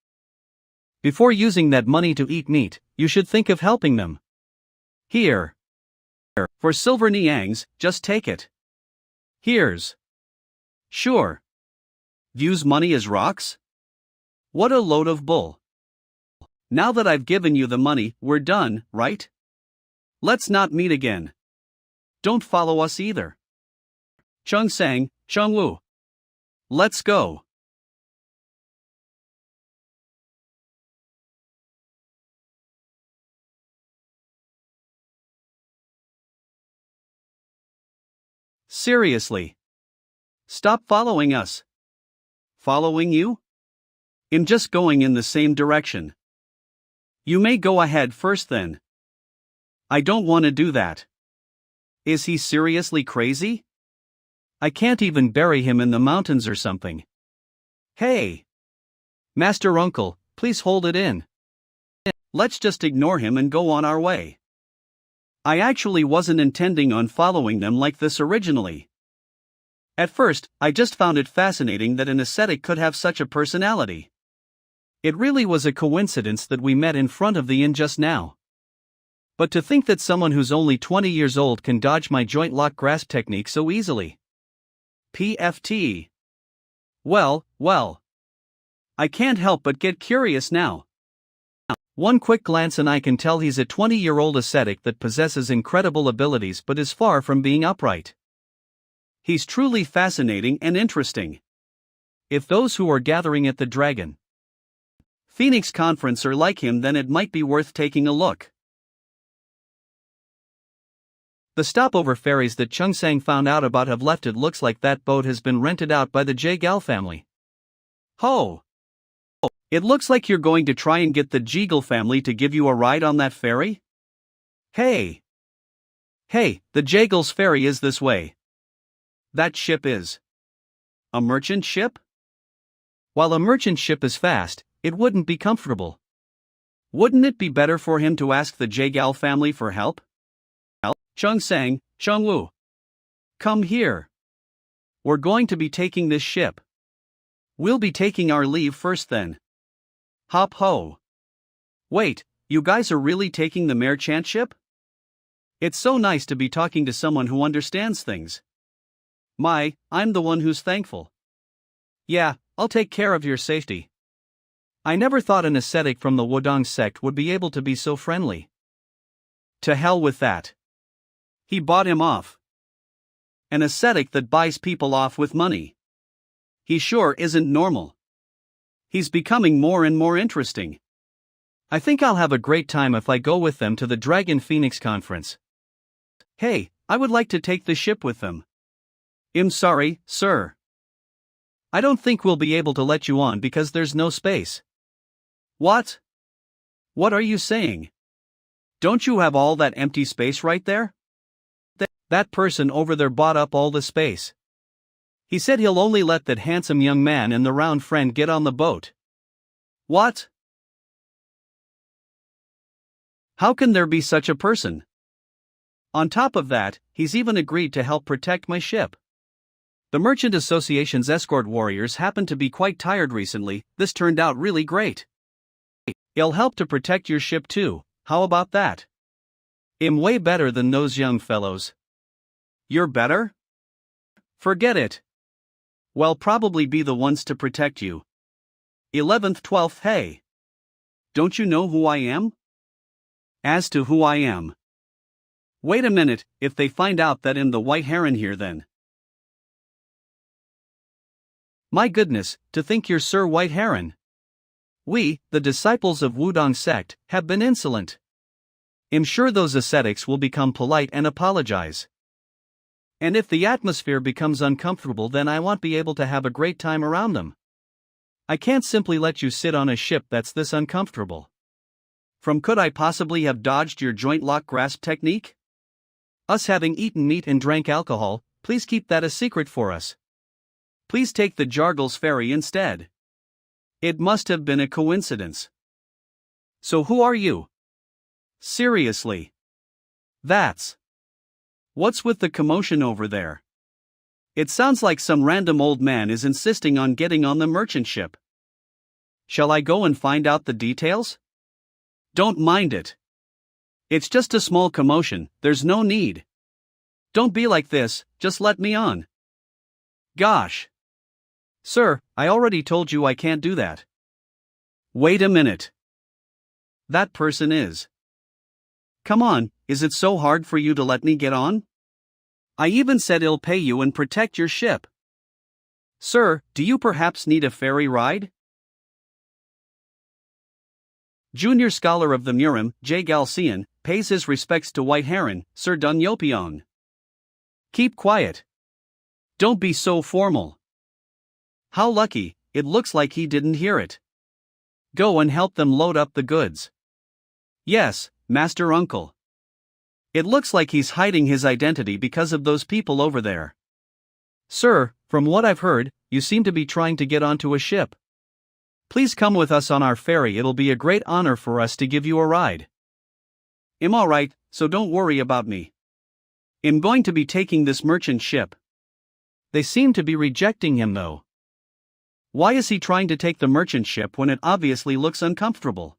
Before using that money to eat meat, you should think of helping them. Here. For silver niangs, just take it. Here's. Sure. Views money as rocks? What a load of bull. Now that I've given you the money, we're done, right? Let's not meet again. Don't follow us either. Sheng Sang, Sheng Wu. Let's go. Seriously. Stop following us. Following you? I'm just going in the same direction. You may go ahead first then. I don't want to do that. Is he seriously crazy? I can't even bury him in the mountains or something. Hey! Master Uncle, please hold it in. Let's just ignore him and go on our way. I actually wasn't intending on following them like this originally. At first, I just found it fascinating that an ascetic could have such a personality. It really was a coincidence that we met in front of the inn just now. But to think that someone who's only 20 years old can dodge my joint lock grasp technique so easily. PFT. Well. I can't help but get curious now. One quick glance and I can tell he's a 20-year-old ascetic that possesses incredible abilities but is far from being upright. He's truly fascinating and interesting. If those who are gathering at the Dragon Phoenix Conference are like him, then it might be worth taking a look. The stopover ferries that Chung Sang found out about have left. It looks like that boat has been rented out by the Jagal family. Ho! It looks like you're going to try and get the Jegal family to give you a ride on that ferry? Hey! The Jagal's ferry is this way. That ship is a merchant ship? While a merchant ship is fast, it wouldn't be comfortable. Wouldn't it be better for him to ask the Jagal family for help? Chung Sang, Sheng Wu. Come here. We're going to be taking this ship. We'll be taking our leave first then. Hop ho. Wait, you guys are really taking the merchant ship? It's so nice to be talking to someone who understands things. I'm the one who's thankful. Yeah, I'll take care of your safety. I never thought an ascetic from the Wudang sect would be able to be so friendly. To hell with that. He bought him off. An ascetic that buys people off with money. He sure isn't normal. He's becoming more and more interesting. I think I'll have a great time if I go with them to the Dragon Phoenix Conference. Hey, I would like to take the ship with them. I'm sorry, sir. I don't think we'll be able to let you on because there's no space. What? What are you saying? Don't you have all that empty space right there? That person over there bought up all the space. He said he'll only let that handsome young man and the round friend get on the boat. What? How can there be such a person? On top of that, he's even agreed to help protect my ship. The Merchant Association's escort warriors happened to be quite tired recently. This turned out really great. He'll help to protect your ship too, how about that? I'm way better than those young fellows. You're better? Forget it. We'll probably be the ones to protect you. 11th, 12th, hey. Don't you know who I am? As to who I am. Wait a minute, if they find out that I'm the White Heron here then. My goodness, to think you're Sir White Heron. We, the disciples of Wudang sect, have been insolent. I'm sure those ascetics will become polite and apologize. And if the atmosphere becomes uncomfortable, then I won't be able to have a great time around them. I can't simply let you sit on a ship that's this uncomfortable. Could I possibly have dodged your joint lock grasp technique? Us having eaten meat and drank alcohol, please keep that a secret for us. Please take the Jargles ferry instead. It must have been a coincidence. So who are you? Seriously. What's with the commotion over there? It sounds like some random old man is insisting on getting on the merchant ship. Shall I go and find out the details? Don't mind it. It's just a small commotion, there's no need. Don't be like this, just let me on. Gosh. Sir, I already told you I can't do that. Wait a minute. That person is. Come on, is it so hard for you to let me get on? I even said I'll pay you and protect your ship. Sir, do you perhaps need a ferry ride? Junior Scholar of the Murim, J. Galcian, pays his respects to White Heron, Sir Dunyopion. Keep quiet. Don't be so formal. How lucky, it looks like he didn't hear it. Go and help them load up the goods. Yes, Master Uncle. It looks like he's hiding his identity because of those people over there. Sir, from what I've heard, you seem to be trying to get onto a ship. Please come with us on our ferry, it'll be a great honor for us to give you a ride. I'm alright, so don't worry about me. I'm going to be taking this merchant ship. They seem to be rejecting him though. Why is he trying to take the merchant ship when it obviously looks uncomfortable?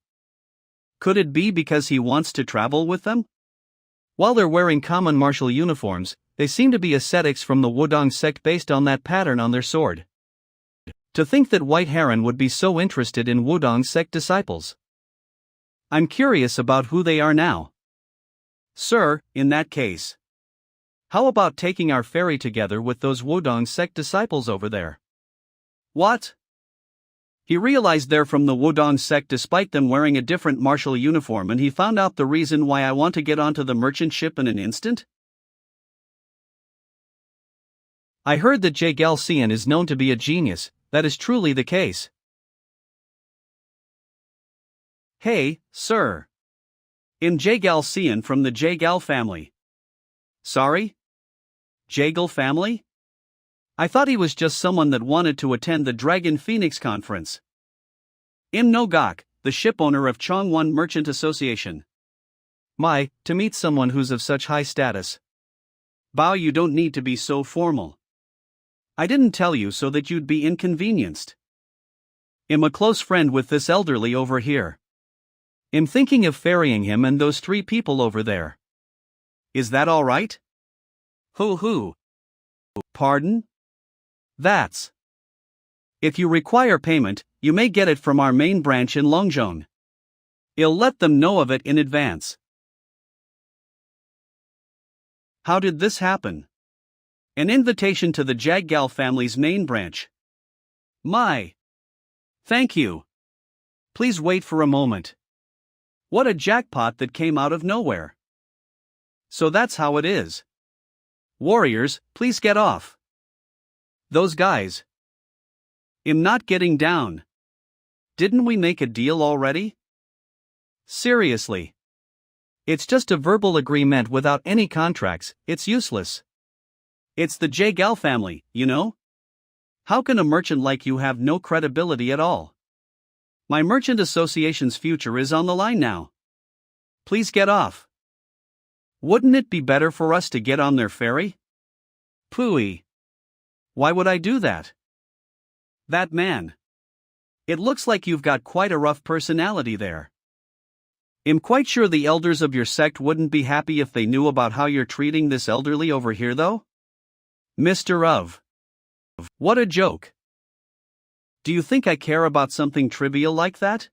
Could it be because he wants to travel with them? While they're wearing common martial uniforms, they seem to be ascetics from the Wudang sect based on that pattern on their sword. To think that White Heron would be so interested in Wudang sect disciples. I'm curious about who they are now. Sir, in that case, how about taking our ferry together with those Wudang sect disciples over there? What? He realized they're from the Wudang sect despite them wearing a different martial uniform, and he found out the reason why I want to get onto the merchant ship in an instant? I heard that J. Galcian is known to be a genius. That is truly the case. Hey, sir. I'm J. Galcian from the J. Gal family. Sorry? Jagal family? I thought he was just someone that wanted to attend the Dragon Phoenix conference. I'm no Gok, the shipowner of Chongwon Merchant Association. To meet someone who's of such high status. Bao, you don't need to be so formal. I didn't tell you so that you'd be inconvenienced. I'm a close friend with this elderly over here. I'm thinking of ferrying him and those 3 people over there. Is that all right? Who? Pardon? If you require payment, you may get it from our main branch in Longzhong. I'll let them know of it in advance. How did this happen? An invitation to the Jaggal family's main branch. Thank you. Please wait for a moment. What a jackpot that came out of nowhere. So that's how it is. Warriors, please get off. Those guys. I'm not getting down. Didn't we make a deal already? Seriously. It's just a verbal agreement without any contracts, it's useless. It's the J-Gal family, you know? How can a merchant like you have no credibility at all? My merchant association's future is on the line now. Please get off. Wouldn't it be better for us to get on their ferry? Phooey. Why would I do that? That man. It looks like you've got quite a rough personality there. I'm quite sure the elders of your sect wouldn't be happy if they knew about how you're treating this elderly over here though? Mr. Of. What a joke. Do you think I care about something trivial like that?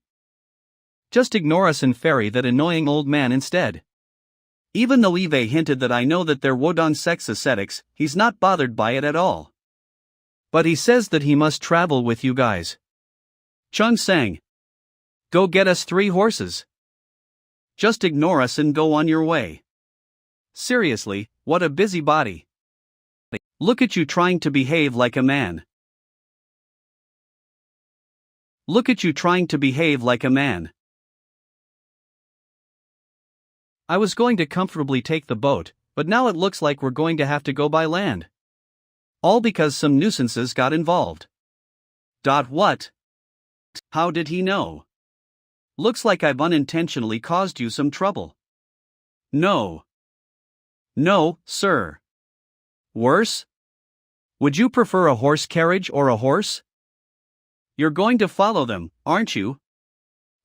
Just ignore us and ferry that annoying old man instead. Even though Eve hinted that I know that they're Wudang sex ascetics, he's not bothered by it at all. But he says that he must travel with you guys. Chung sang. Go get us 3 horses. Just ignore us and go on your way. Seriously, what a busybody. Look at you trying to behave like a man. Look at you trying to behave like a man. I was going to comfortably take the boat, but now it looks like we're going to have to go by land. All because some nuisances got involved. What? How did he know? Looks like I've unintentionally caused you some trouble. No. No, sir. Worse? Would you prefer a horse carriage or a horse? You're going to follow them, aren't you?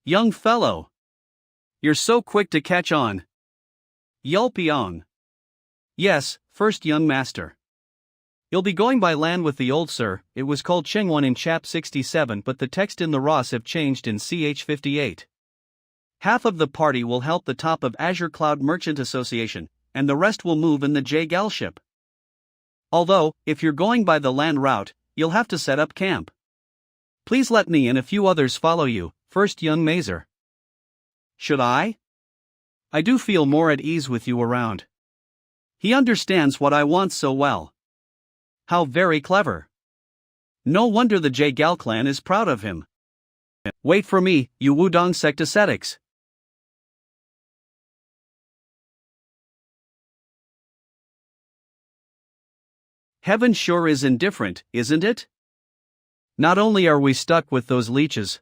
Young fellow. You're so quick to catch on. Yulpiong. Yes, first young master. You'll be going by land with the old sir. It was called Chengwon in chap 67, but the text in the Ross have changed in ch 58. Half of the party will help the top of Azure Cloud Merchant Association, and the rest will move in the J-Gal ship. Although, if you're going by the land route, you'll have to set up camp. Please let me and a few others follow you, first young Mazer. Should I? I do feel more at ease with you around. He understands what I want so well. How very clever. No wonder the J-Gal clan is proud of him. Wait for me, you Wudang sect ascetics. Heaven sure is indifferent, isn't it? Not only are we stuck with those leeches,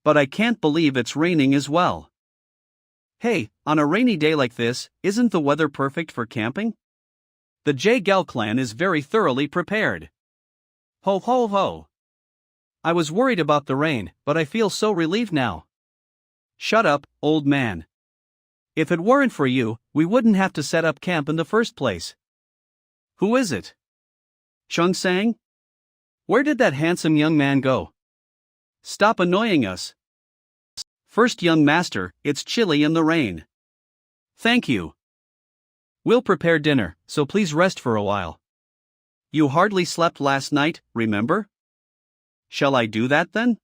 but I can't believe it's raining as well. Hey, on a rainy day like this, isn't the weather perfect for camping? The J-Gal clan is very thoroughly prepared. Ho ho ho. I was worried about the rain, but I feel so relieved now. Shut up, old man. If it weren't for you, we wouldn't have to set up camp in the first place. Who is it? Chung sang? Where did that handsome young man go? Stop annoying us. First young master, it's chilly in the rain. Thank you. We'll prepare dinner, so please rest for a while. You hardly slept last night, remember? Shall I do that then?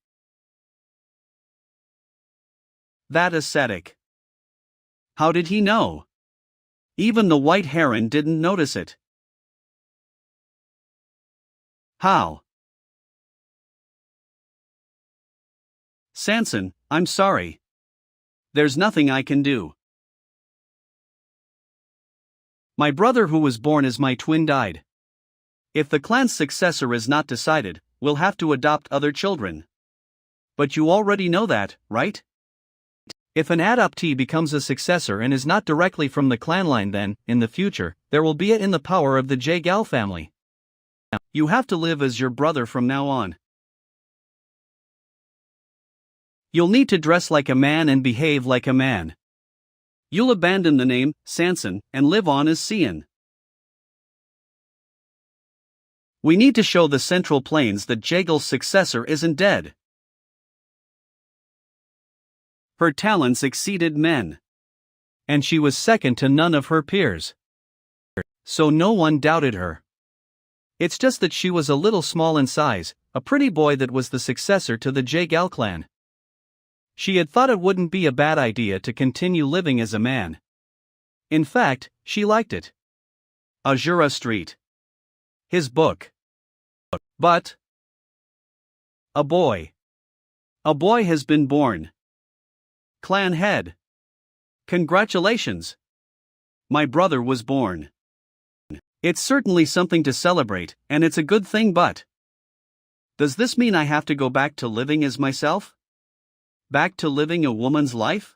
That ascetic. How did he know? Even the white heron didn't notice it. How? Sanson, I'm sorry. There's nothing I can do. My brother who was born as my twin died. If the clan's successor is not decided, we'll have to adopt other children. But you already know that, right? If an adoptee becomes a successor and is not directly from the clan line, then, in the future, there will be it in the power of the J-Gal family. You have to live as your brother from now on. You'll need to dress like a man and behave like a man. You'll abandon the name, Sanson, and live on as Cian. We need to show the Central Plains that Jagal's successor isn't dead. Her talents exceeded men. And she was second to none of her peers. So no one doubted her. It's just that she was a little small in size, a pretty boy that was the successor to the J-Gal clan. She had thought it wouldn't be a bad idea to continue living as a man. In fact, she liked it. Azura Street. His book. But a boy. A boy has been born. Clan head. Congratulations! My brother was born. It's certainly something to celebrate, and it's a good thing, but does this mean I have to go back to living as myself? Back to living a woman's life?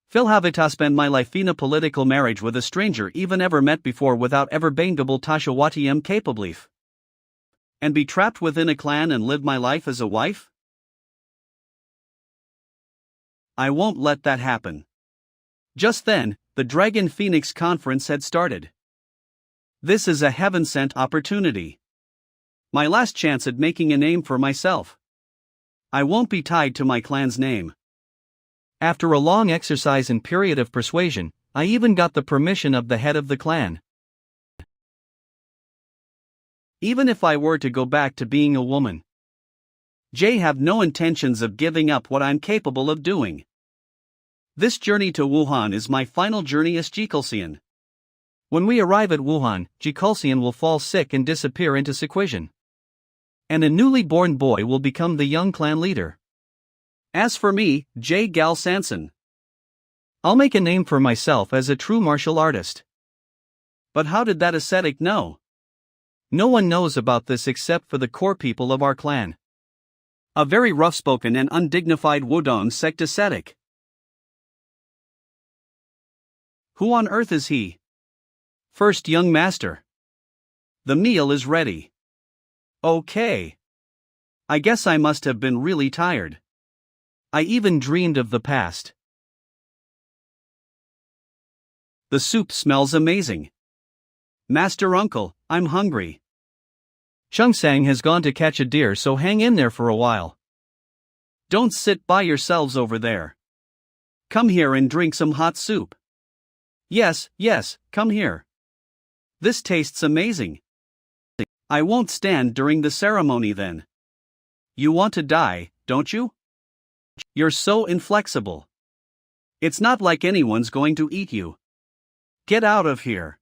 Phil Havita spend my life in a political marriage with a stranger even ever met before without ever being able Tashawati M capable. And be trapped within a clan and live my life as a wife? I won't let that happen. Just then, the Dragon Phoenix conference had started. This is a heaven-sent opportunity. My last chance at making a name for myself. I won't be tied to my clan's name. After a long exercise and period of persuasion, I even got the permission of the head of the clan. Even if I were to go back to being a woman, Jay have no intentions of giving up what I'm capable of doing. This journey to Wuhan is my final journey as Jekulsian. When we arrive at Wuhan, Jekulsian will fall sick and disappear into seclusion. And a newly born boy will become the young clan leader. As for me, Jay Gal Sanson, I'll make a name for myself as a true martial artist. But how did that ascetic know? No one knows about this except for the core people of our clan. A very rough-spoken and undignified Wudang sect ascetic. Who on earth is he? First, young master. The meal is ready. Okay. I guess I must have been really tired. I even dreamed of the past. The soup smells amazing. Master Uncle, I'm hungry. Chungsang has gone to catch a deer, so hang in there for a while. Don't sit by yourselves over there. Come here and drink some hot soup. Yes, come here. This tastes amazing. I won't stand during the ceremony then. You want to die, don't you? You're so inflexible. It's not like anyone's going to eat you. Get out of here.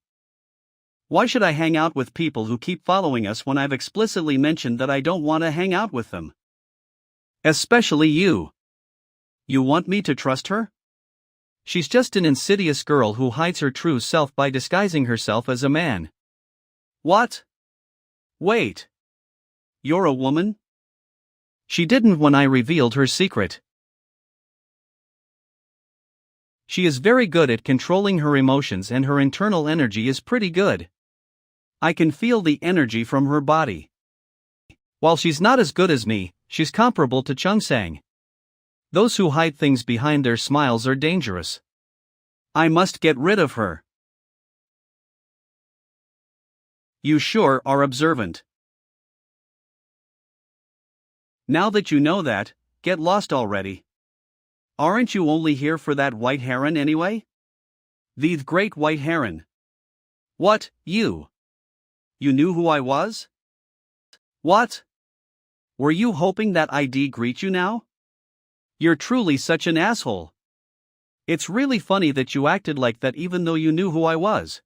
Why should I hang out with people who keep following us when I've explicitly mentioned that I don't want to hang out with them? Especially you. You want me to trust her? She's just an insidious girl who hides her true self by disguising herself as a man. What? Wait. You're a woman? She didn't when I revealed her secret. She is very good at controlling her emotions and her internal energy is pretty good. I can feel the energy from her body. While she's not as good as me, she's comparable to Chungsang. Those who hide things behind their smiles are dangerous. I must get rid of her. You sure are observant. Now that you know that, get lost already. Aren't you only here for that white heron anyway? The great white heron. What, you? You knew who I was? What? Were you hoping that I'd greet you now? You're truly such an asshole. It's really funny that you acted like that even though you knew who I was.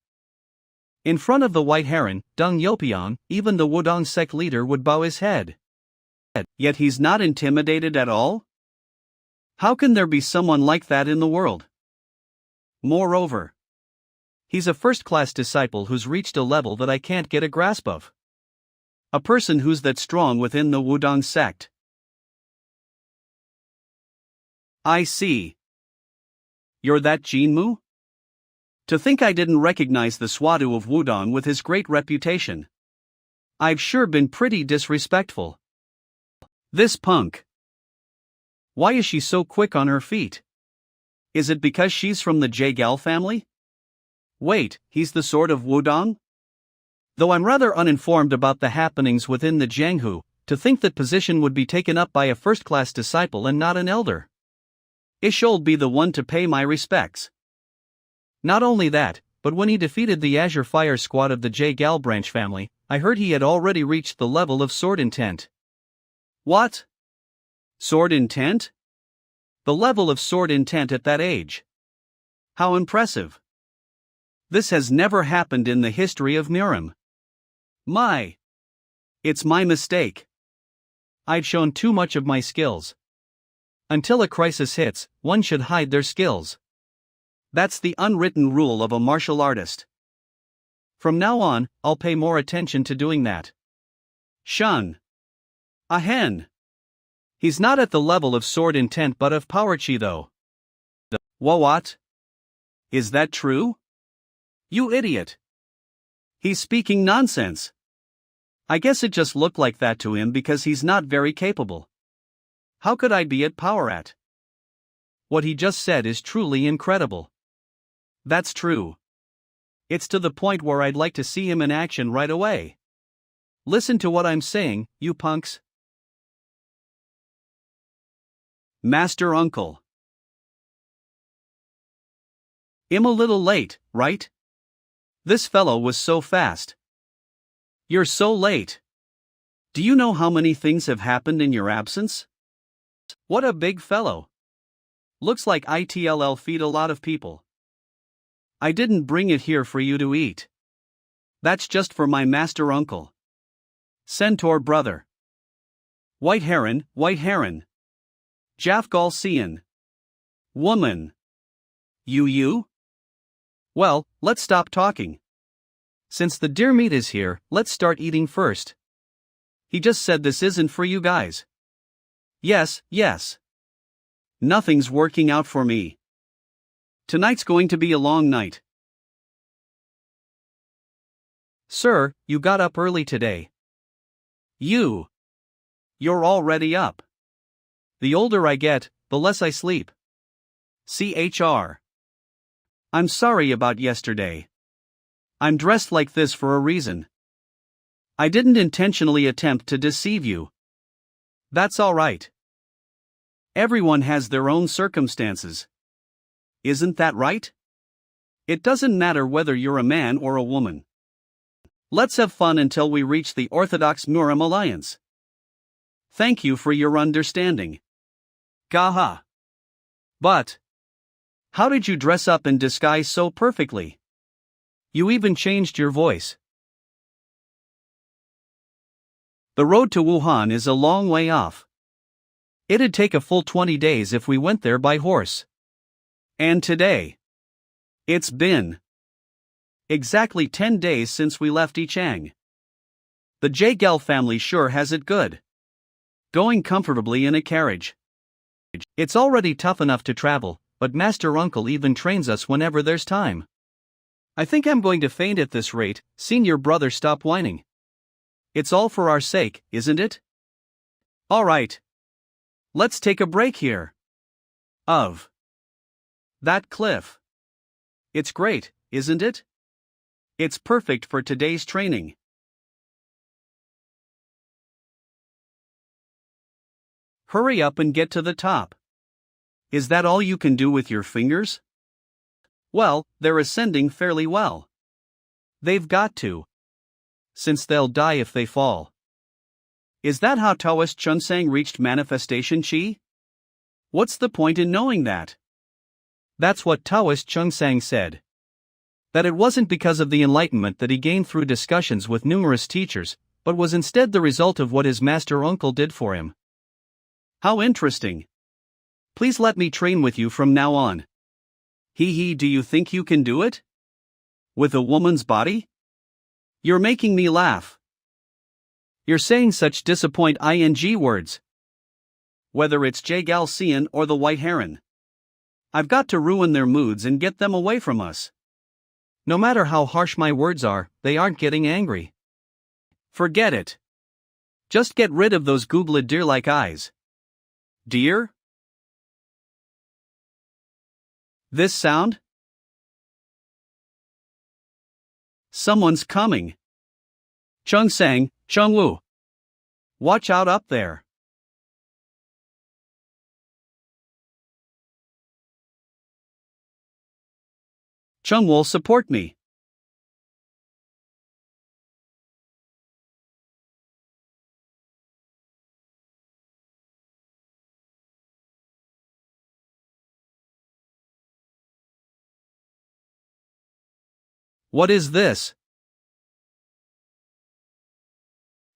In front of the white heron, Deng Yopiang, even the Wudang sect leader would bow his head. Yet he's not intimidated at all? How can there be someone like that in the world? Moreover, he's a first-class disciple who's reached a level that I can't get a grasp of. A person who's that strong within the Wudang sect. I see. You're that Jinmu? To think I didn't recognize the Swadu of Wudang with his great reputation. I've sure been pretty disrespectful. This punk. Why is she so quick on her feet? Is it because she's from the Jagal family? Wait, he's the sword of Wudang? Though I'm rather uninformed about the happenings within the Jianghu, to think that position would be taken up by a first-class disciple and not an elder. Ish'll be the one to pay my respects. Not only that, but when he defeated the Azure Fire Squad of the Jagal branch family, I heard he had already reached the level of sword intent. What? Sword intent? The level of sword intent at that age. How impressive. This has never happened in the history of Miram. It's my mistake. I've shown too much of my skills. Until a crisis hits, one should hide their skills. That's the unwritten rule of a martial artist. From now on, I'll pay more attention to doing that. Shun. A hen. He's not at the level of sword intent but of power chi though. What? Is that true? You idiot. He's speaking nonsense. I guess it just looked like that to him because he's not very capable. How could I be at power at? What he just said is truly incredible. That's true. It's to the point where I'd like to see him in action right away. Listen to what I'm saying, you punks. Master Uncle. I'm a little late, right? This fellow was so fast. You're so late. Do you know how many things have happened in your absence? What a big fellow. Looks like ITLL feed a lot of people. I didn't bring it here for you to eat. That's just for my master uncle. Centaur brother. White heron, white heron. Jafgal Cian. Woman. You? Well, let's stop talking. Since the deer meat is here, let's start eating first. He just said this isn't for you guys. Yes. Nothing's working out for me. Tonight's going to be a long night. Sir, you got up early today. You're already up. The older I get, the less I sleep. CHR. I'm sorry about yesterday. I'm dressed like this for a reason. I didn't intentionally attempt to deceive you. That's all right. Everyone has their own circumstances. Isn't that right? It doesn't matter whether you're a man or a woman. Let's have fun until we reach the Orthodox Muram Alliance. Thank you for your understanding. Gaha. But how did you dress up in disguise so perfectly? You even changed your voice. The road to Wuhan is a long way off. It'd take a full 20 days if we went there by horse. And today, it's been exactly 10 days since we left Yichang. The Jagel family sure has it good. Going comfortably in a carriage. It's already tough enough to travel, but Master Uncle even trains us whenever there's time. I think I'm going to faint at this rate. Senior brother, stop whining. It's all for our sake, isn't it? All right. Let's take a break here. Of that cliff. It's great, isn't it? It's perfect for today's training. Hurry up and get to the top. Is that all you can do with your fingers? Well, they're ascending fairly well. They've got to. Since they'll die if they fall. Is that how Taoist Chunsang reached manifestation chi? What's the point in knowing that? That's what Taoist Chunsang said. That it wasn't because of the enlightenment that he gained through discussions with numerous teachers, but was instead the result of what his master uncle did for him. How interesting. Please let me train with you from now on. Do you think you can do it? With a woman's body? You're making me laugh. You're saying such ing words. Whether it's Jagel Cian or the White Heron. I've got to ruin their moods and get them away from us. No matter how harsh my words are, they aren't getting angry. Forget it. Just get rid of those googly deer-like eyes. Deer? This sound? Someone's coming. Chunsang, Chungwu. Watch out up there. Chung will support me. What is this?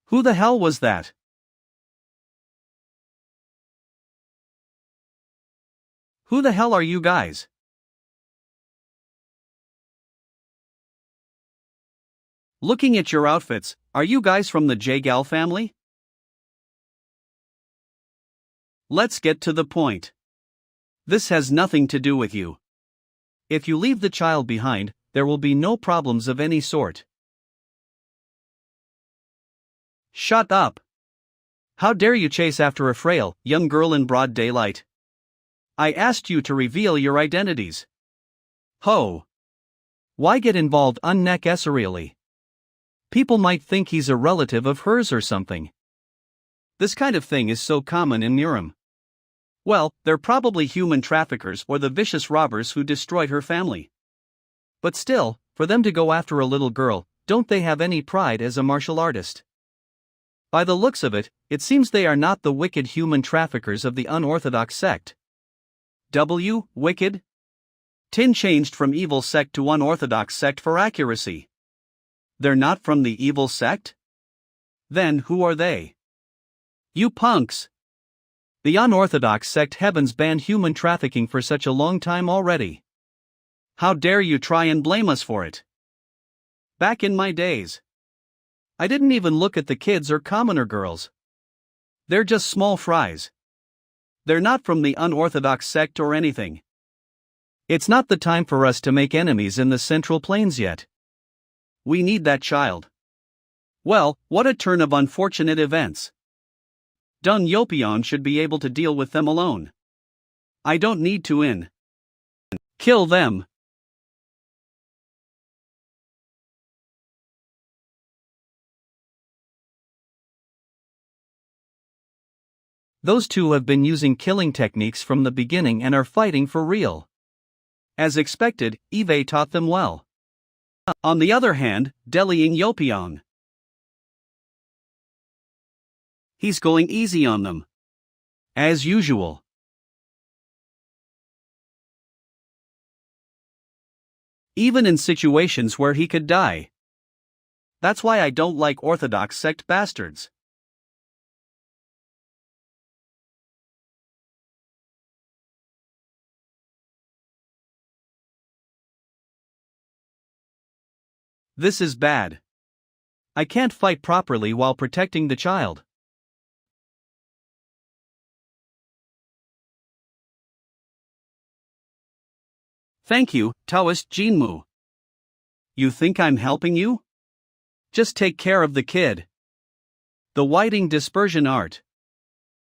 Who the hell was that? Who the hell are you guys? Looking at your outfits, are you guys from the J-Gal family? Let's get to the point. This has nothing to do with you. If you leave the child behind, there will be no problems of any sort. Shut up. How dare you chase after a frail, young girl in broad daylight? I asked you to reveal your identities. Ho! Why get involved unnecessarily? People might think he's a relative of hers or something. This kind of thing is so common in Murim. Well, they're probably human traffickers or the vicious robbers who destroyed her family. But still, for them to go after a little girl, don't they have any pride as a martial artist? By the looks of it, it seems they are not the wicked human traffickers of the unorthodox sect. Wicked? Tin changed from evil sect to unorthodox sect for accuracy. They're not from the evil sect? Then who are they? You punks! The unorthodox sect heavens banned human trafficking for such a long time already. How dare you try and blame us for it? Back in my days, I didn't even look at the kids or commoner girls. They're just small fries. They're not from the unorthodox sect or anything. It's not the time for us to make enemies in the Central Plains yet. We need that child. Well, what a turn of unfortunate events. Dun Yopion should be able to deal with them alone. I don't need to kill them. Those two have been using killing techniques from the beginning and are fighting for real. As expected, Eve taught them well. On the other hand, Delying Yopion. He's going easy on them. As usual. Even in situations where he could die. That's why I don't like Orthodox sect bastards. This is bad. I can't fight properly while protecting the child. Thank you, Taoist Jinmu. You think I'm helping you? Just take care of the kid. The Whiting dispersion art.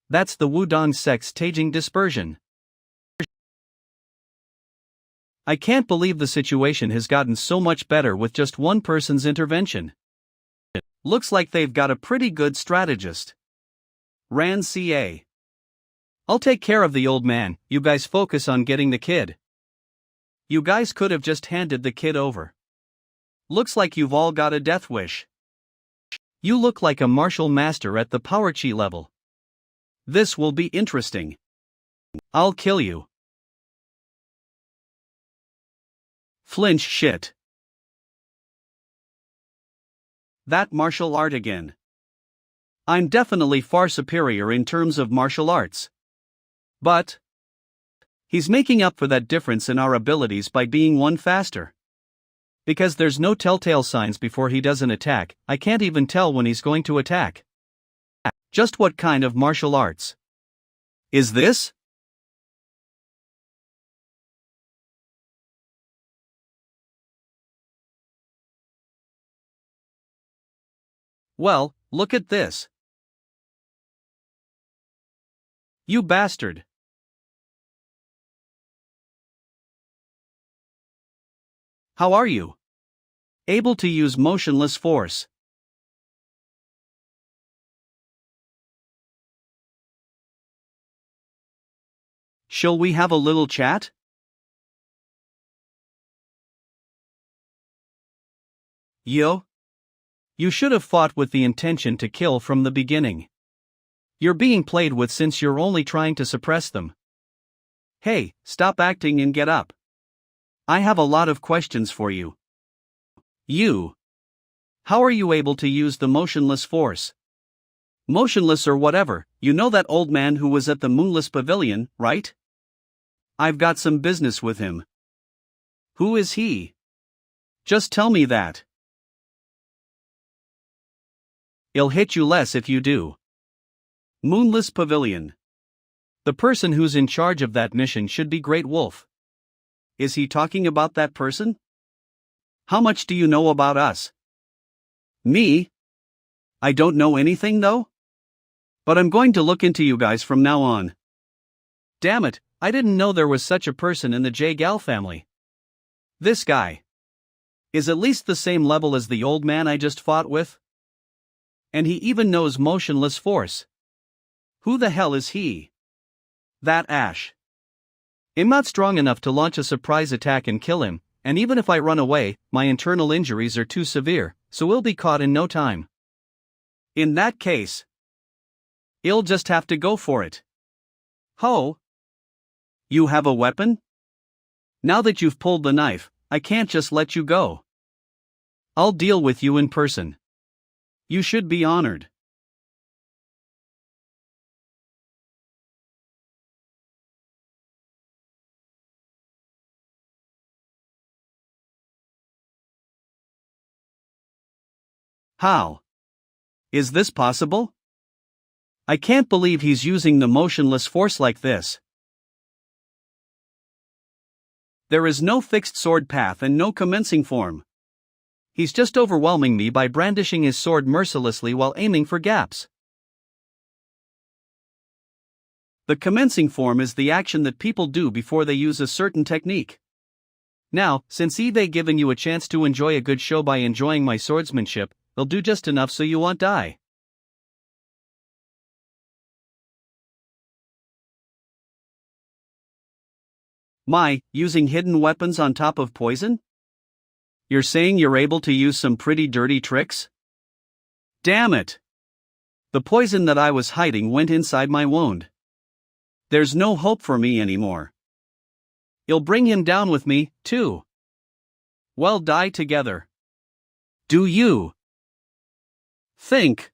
That's the Wudang sect's Taijing dispersion. I can't believe the situation has gotten so much better with just one person's intervention. Looks like they've got a pretty good strategist. Ran CA. I'll take care of the old man, you guys focus on getting the kid. You guys could have just handed the kid over. Looks like you've all got a death wish. You look like a martial master at the power chi level. This will be interesting. I'll kill you. Flinch shit. That martial art again. I'm definitely far superior in terms of martial arts. But he's making up for that difference in our abilities by being one faster. Because there's no telltale signs before he does an attack, I can't even tell when he's going to attack. Just what kind of martial arts is this? Well, look at this. You bastard. How are you? Able to use motionless force. Shall we have a little chat? Yo? You should have fought with the intention to kill from the beginning. You're being played with since you're only trying to suppress them. Hey, stop acting and get up. I have a lot of questions for you. How are you able to use the motionless force? Motionless or whatever, you know that old man who was at the Moonless Pavilion, right? I've got some business with him. Who is he? Just tell me that. I'll hit you less if you do. Moonless Pavilion. The person who's in charge of that mission should be Great Wolf. Is he talking about that person? How much do you know about us? Me? I don't know anything though? But I'm going to look into you guys from now on. Damn it, I didn't know there was such a person in the J-Gal family. This guy is at least the same level as the old man I just fought with. And he even knows motionless force. Who the hell is he? That Ash. I'm not strong enough to launch a surprise attack and kill him, and even if I run away, my internal injuries are too severe, so we'll be caught in no time. In that case, I'll just have to go for it. Ho! You have a weapon? Now that you've pulled the knife, I can't just let you go. I'll deal with you in person. You should be honored. How? Is this possible? I can't believe he's using the motionless force like this. There is no fixed sword path and no commencing form. He's just overwhelming me by brandishing his sword mercilessly while aiming for gaps. The commencing form is the action that people do before they use a certain technique. Now, since I've given you a chance to enjoy a good show by enjoying my swordsmanship, they'll do just enough so you won't die. My, using hidden weapons on top of poison? You're saying you're able to use some pretty dirty tricks? Damn it! The poison that I was hiding went inside my wound. There's no hope for me anymore. You'll bring him down with me, too. Well, die together. Do you think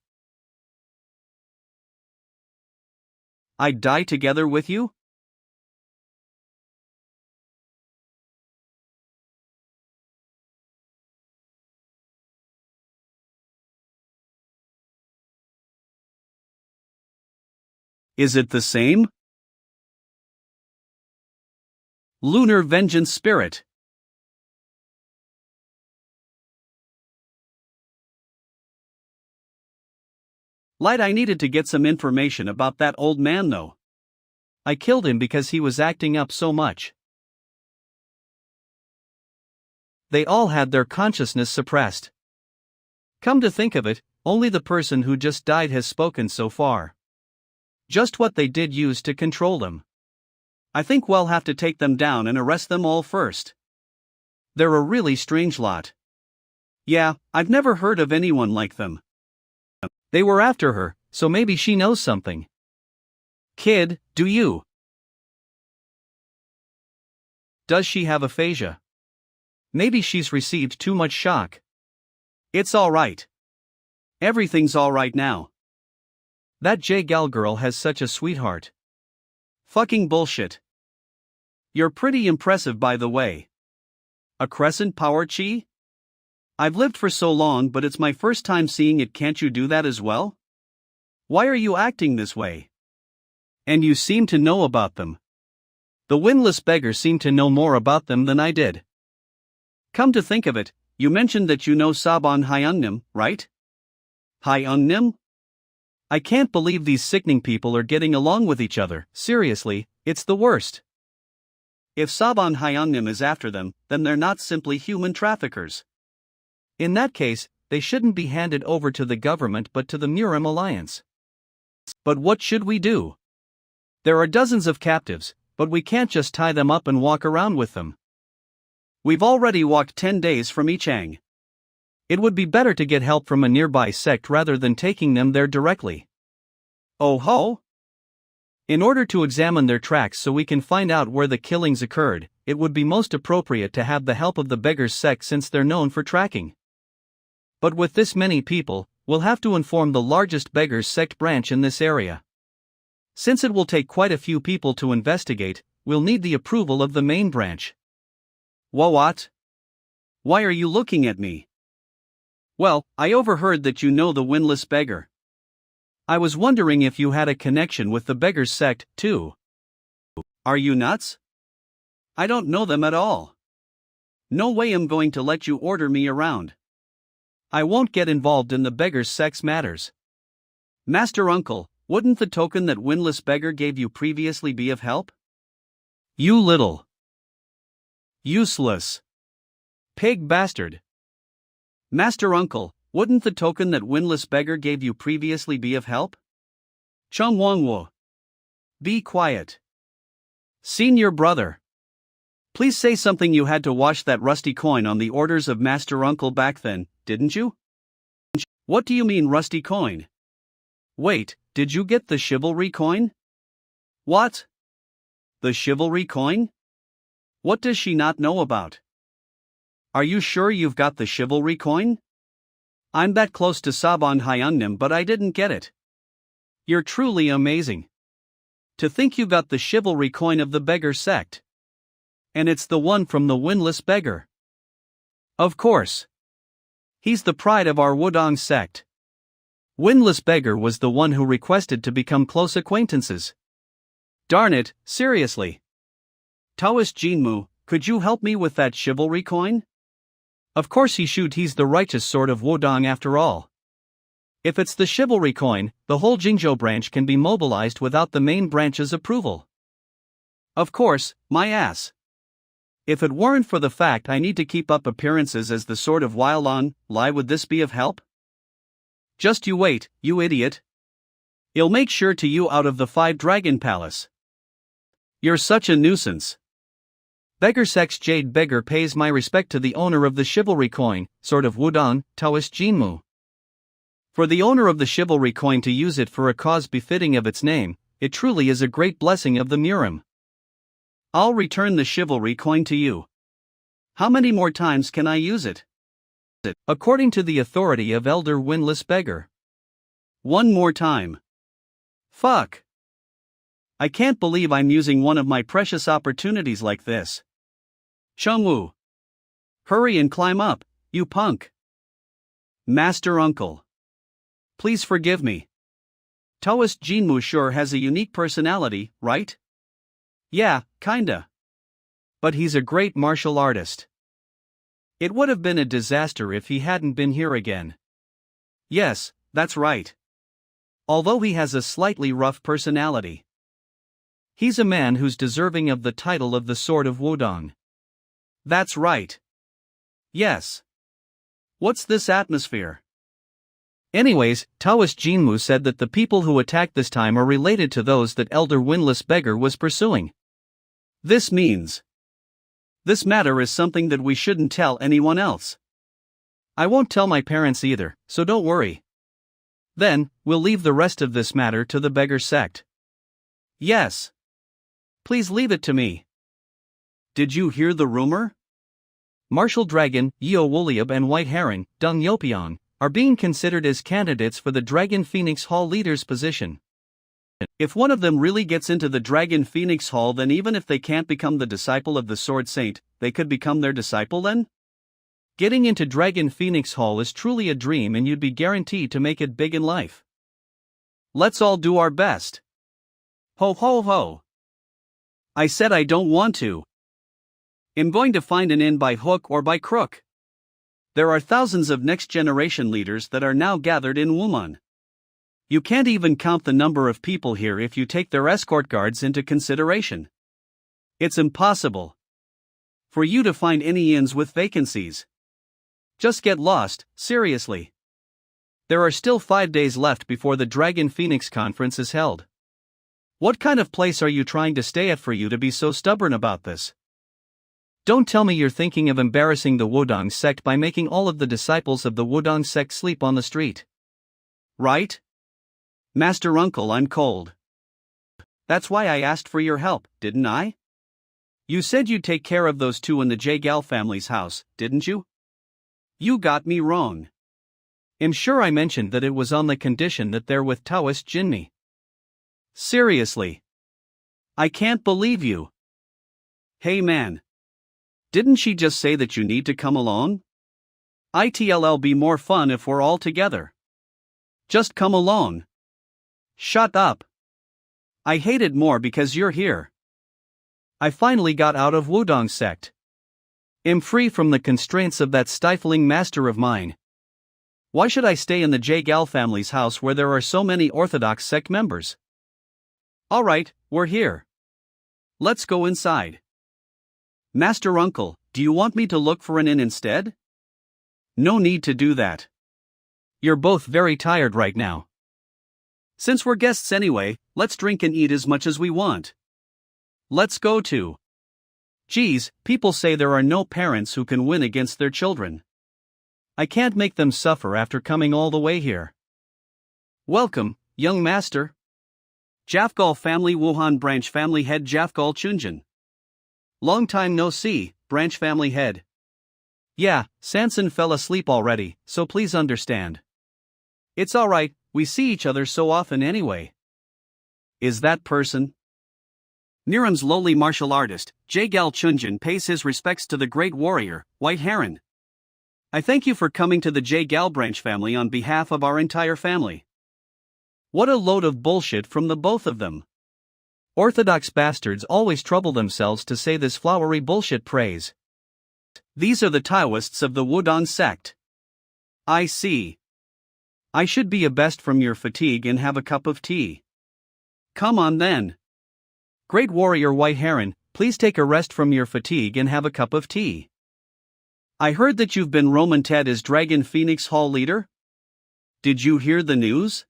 I'd die together with you? Is it the same? Lunar Vengeance Spirit. Light, I needed to get some information about that old man though. I killed him because he was acting up so much. They all had their consciousness suppressed. Come to think of it, only the person who just died has spoken so far. Just what they did use to control them. I think we'll have to take them down and arrest them all first. They're a really strange lot. Yeah, I've never heard of anyone like them. They were after her, so maybe she knows something. Kid, do you? Does she have aphasia? Maybe she's received too much shock. It's alright. Everything's alright now. That J-Gal girl has such a sweetheart. Fucking bullshit. You're pretty impressive, by the way. A crescent power chi? I've lived for so long, but it's my first time seeing it. Can't you do that as well? Why are you acting this way? And you seem to know about them. The windless beggar seemed to know more about them than I did. Come to think of it, you mentioned that you know Saban Hyungnim, right? Hyungnim? I can't believe these sickening people are getting along with each other. Seriously, it's the worst. If Saban Hyungnim is after them, then they're not simply human traffickers. In that case, they shouldn't be handed over to the government but to the Murim Alliance. But what should we do? There are dozens of captives, but we can't just tie them up and walk around with them. We've already walked 10 days from Ichang. It would be better to get help from a nearby sect rather than taking them there directly. Oh ho! In order to examine their tracks so we can find out where the killings occurred, it would be most appropriate to have the help of the beggars' sect since they're known for tracking. But with this many people, we'll have to inform the largest beggars' sect branch in this area. Since it will take quite a few people to investigate, we'll need the approval of the main branch. What? Why are you looking at me? Well, I overheard that you know the windless beggar. I was wondering if you had a connection with the beggar's sect, too. Are you nuts? I don't know them at all. No way I'm going to let you order me around. I won't get involved in the beggar's sect's matters. Master Uncle, wouldn't the token that windless beggar gave you previously be of help? You little useless pig bastard. Master Uncle, wouldn't the token that windless beggar gave you previously be of help? Chung Wangwo. Be quiet. Senior brother. Please say something. You had to wash that rusty coin on the orders of Master Uncle back then, didn't you? What do you mean rusty coin? Wait, did you get the chivalry coin? What? The chivalry coin? What does she not know about? Are you sure you've got the chivalry coin? I'm that close to Saban Hyungnim, but I didn't get it. You're truly amazing. To think you got the chivalry coin of the beggar sect. And it's the one from the windless beggar. Of course. He's the pride of our Wudang sect. Windless beggar was the one who requested to become close acquaintances. Darn it, seriously. Taoist Jinmu, could you help me with that chivalry coin? Of course he's the righteous sort of Wudang after all. If it's the chivalry coin, the whole Jingzhou branch can be mobilized without the main branch's approval. Of course, my ass. If it weren't for the fact I need to keep up appearances as the sort of Wailan, would this be of help? Just you wait, you idiot. I'll make sure to you out of the 5 Dragon Palace. You're such a nuisance. Beggar Sect's Jade Beggar pays my respect to the owner of the chivalry coin, sort of Wudang, Taoist Jinmu. For the owner of the chivalry coin to use it for a cause befitting of its name, it truly is a great blessing of the Murim. I'll return the chivalry coin to you. How many more times can I use it? According to the authority of Elder Windless Beggar. 1 more time. Fuck. I can't believe I'm using one of my precious opportunities like this. Chungwu. Hurry and climb up, you punk. Master Uncle. Please forgive me. Taoist Jinmu sure has a unique personality, right? Yeah, kinda. But he's a great martial artist. It would have been a disaster if he hadn't been here again. Yes, that's right. Although he has a slightly rough personality. He's a man who's deserving of the title of the Sword of Wudang. That's right. Yes. What's this atmosphere? Anyways, Taoist Jinmu said that the people who attacked this time are related to those that Elder Windless Beggar was pursuing. This means this matter is something that we shouldn't tell anyone else. I won't tell my parents either, so don't worry. Then, we'll leave the rest of this matter to the beggar sect. Yes. Please leave it to me. Did you hear the rumor? Martial Dragon, Yeo Wuliab and White Heron, Dung Yopion, are being considered as candidates for the Dragon Phoenix Hall leader's position. If one of them really gets into the Dragon Phoenix Hall, then even if they can't become the disciple of the Sword Saint, they could become their disciple then? Getting into Dragon Phoenix Hall is truly a dream, and you'd be guaranteed to make it big in life. Let's all do our best. Ho ho ho. I said I don't want to. I'm going to find an in by hook or by crook. There are thousands of next-generation leaders that are now gathered in Wuman. You can't even count the number of people here if you take their escort guards into consideration. It's impossible for you to find any inns with vacancies. Just get lost, seriously. There are still 5 days left before the Dragon Phoenix Conference is held. What kind of place are you trying to stay at for you to be so stubborn about this? Don't tell me you're thinking of embarrassing the Wudang sect by making all of the disciples of the Wudang sect sleep on the street. Right? Master Uncle, I'm cold. That's why I asked for your help, didn't I? You said you'd take care of those 2 in the Jagal family's house, didn't you? You got me wrong. I'm sure I mentioned that it was on the condition that they're with Taoist Jinmi. Seriously. I can't believe you. Hey man. Didn't she just say that you need to come along? It'll be more fun if we're all together. Just come along. Shut up. I hate it more because you're here. I finally got out of Wudang sect. Am free from the constraints of that stifling master of mine. Why should I stay in the J-Gal family's house where there are so many Orthodox sect members? Alright, we're here. Let's go inside. Master Uncle, do you want me to look for an inn instead? No need to do that. You're both very tired right now. Since we're guests anyway, let's drink and eat as much as we want. Let's go to. Geez, people say there are no parents who can win against their children. I can't make them suffer after coming all the way here. Welcome, young master. Jafgal family Wuhan branch family head Jafgal Chunjin. Long time no see, branch family head. Yeah, Sanson fell asleep already, so please understand. It's alright, we see each other so often anyway. Is that person? Niram's lowly martial artist, J-Gal Chunjin pays his respects to the great warrior, White Heron. I thank you for coming to the J-Gal branch family on behalf of our entire family. What a load of bullshit from the both of them. Orthodox bastards always trouble themselves to say this flowery bullshit praise. These are the Taoists of the Wudang sect. I see. I should be abest from your fatigue and have a cup of tea. Come on then. Great warrior White Heron, please take a rest from your fatigue and have a cup of tea. I heard that you've been romanted as Dragon Phoenix Hall leader? Did you hear the news?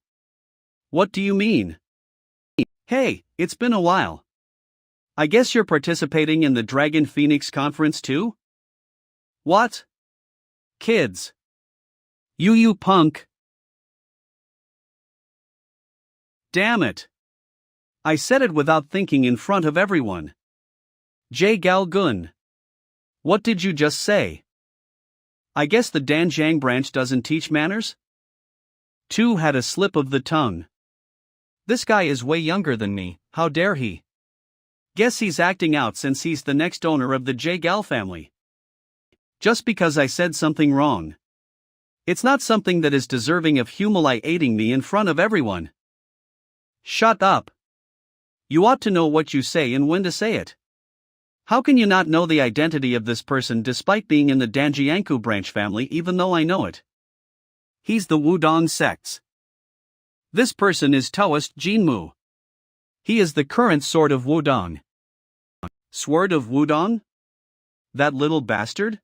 What do you mean? Hey, it's been a while. I guess you're participating in the Dragon Phoenix conference too? What? Kids. You punk. Damn it. I said it without thinking in front of everyone. J-Gal Gun. What did you just say? I guess the Danjiang branch doesn't teach manners? Two had a slip of the tongue. This guy is way younger than me, how dare he? Guess he's acting out since he's the next owner of the J-Gal family. Just because I said something wrong. It's not something that is deserving of humiliating me in front of everyone. Shut up. You ought to know what you say and when to say it. How can you not know the identity of this person despite being in the Danjiangku branch family even though I know it? He's the Wudang sects. This person is Taoist Jinmu. He is the current Sword of Wudang. Sword of Wudang? That little bastard?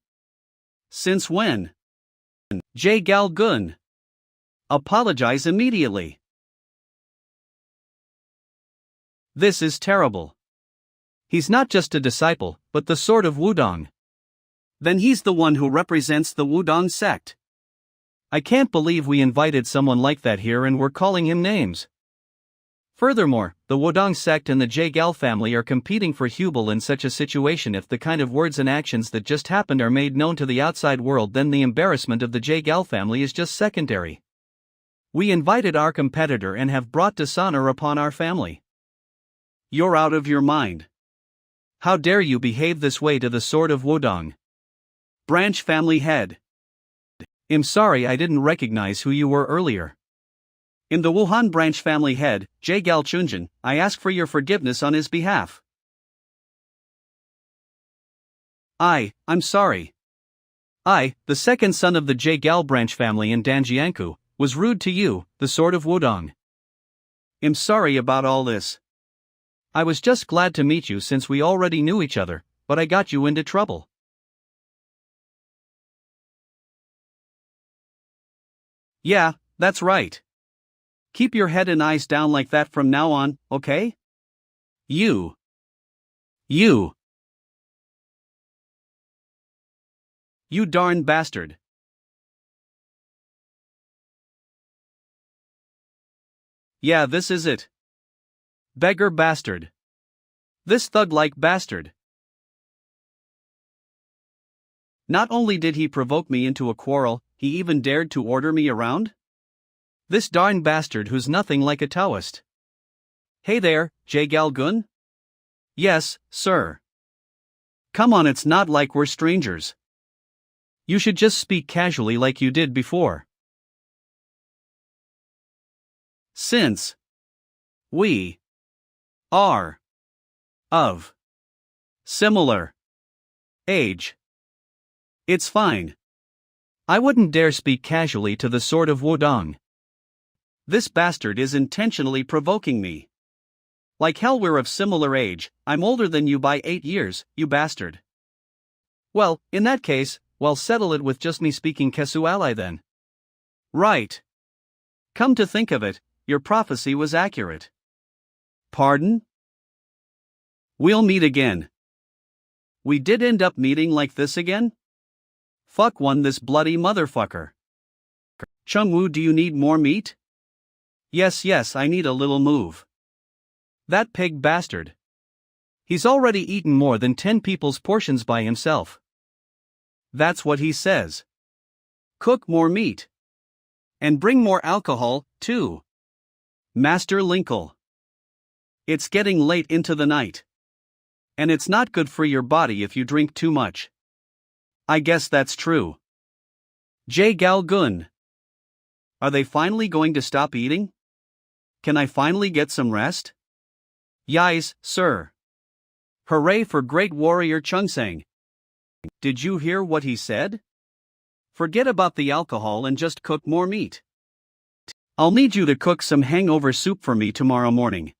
Since when? J-Gal Gun. Apologize immediately. This is terrible. He's not just a disciple, but the Sword of Wudang. Then he's the one who represents the Wudang sect. I can't believe we invited someone like that here and we're calling him names. Furthermore, the Wudang sect and the J-Gal family are competing for Hubel in such a situation. If the kind of words and actions that just happened are made known to the outside world, then the embarrassment of the J-Gal family is just secondary. We invited our competitor and have brought dishonor upon our family. You're out of your mind. How dare you behave this way to the Sword of Wudang? Branch family head. I'm sorry I didn't recognize who you were earlier. In the Wuhan branch family head, J-Gal Chunjin, I ask for your forgiveness on his behalf. I'm sorry. I, the second son of the J-Gal branch family in Danjiangku, was rude to you, the Sword of Wudang. I'm sorry about all this. I was just glad to meet you since we already knew each other, but I got you into trouble. Yeah, that's right. Keep your head and eyes down like that from now on, okay? You. You darn bastard. Yeah, this is it. Beggar bastard. This thug-like bastard. Not only did he provoke me into a quarrel, he even dared to order me around? This darn bastard who's nothing like a Taoist. Hey there, J-Gal Gun? Yes, sir. Come on, it's not like we're strangers. You should just speak casually like you did before. Since we are of similar age, it's fine. I wouldn't dare speak casually to the sword of Wudang. This bastard is intentionally provoking me. Like hell, we're of similar age. I'm older than you by 8 years, you bastard. Well, in that case, well, settle it with just me speaking casually then. Right. Come to think of it, your prophecy was accurate. Pardon? We'll meet again. We did end up meeting like this again? Fuck one, this bloody motherfucker. Chungwoo, do you need more meat? Yes, I need a little move. That pig bastard. He's already eaten more than 10 people's portions by himself. That's what he says. Cook more meat. And bring more alcohol, too. Master Linkle. It's getting late into the night. And it's not good for your body if you drink too much. I guess that's true. Jae Gal Gun. Are they finally going to stop eating? Can I finally get some rest? Yes, sir. Hooray for great warrior Chungsang. Did you hear what he said? Forget about the alcohol and just cook more meat. I'll need you to cook some hangover soup for me tomorrow morning.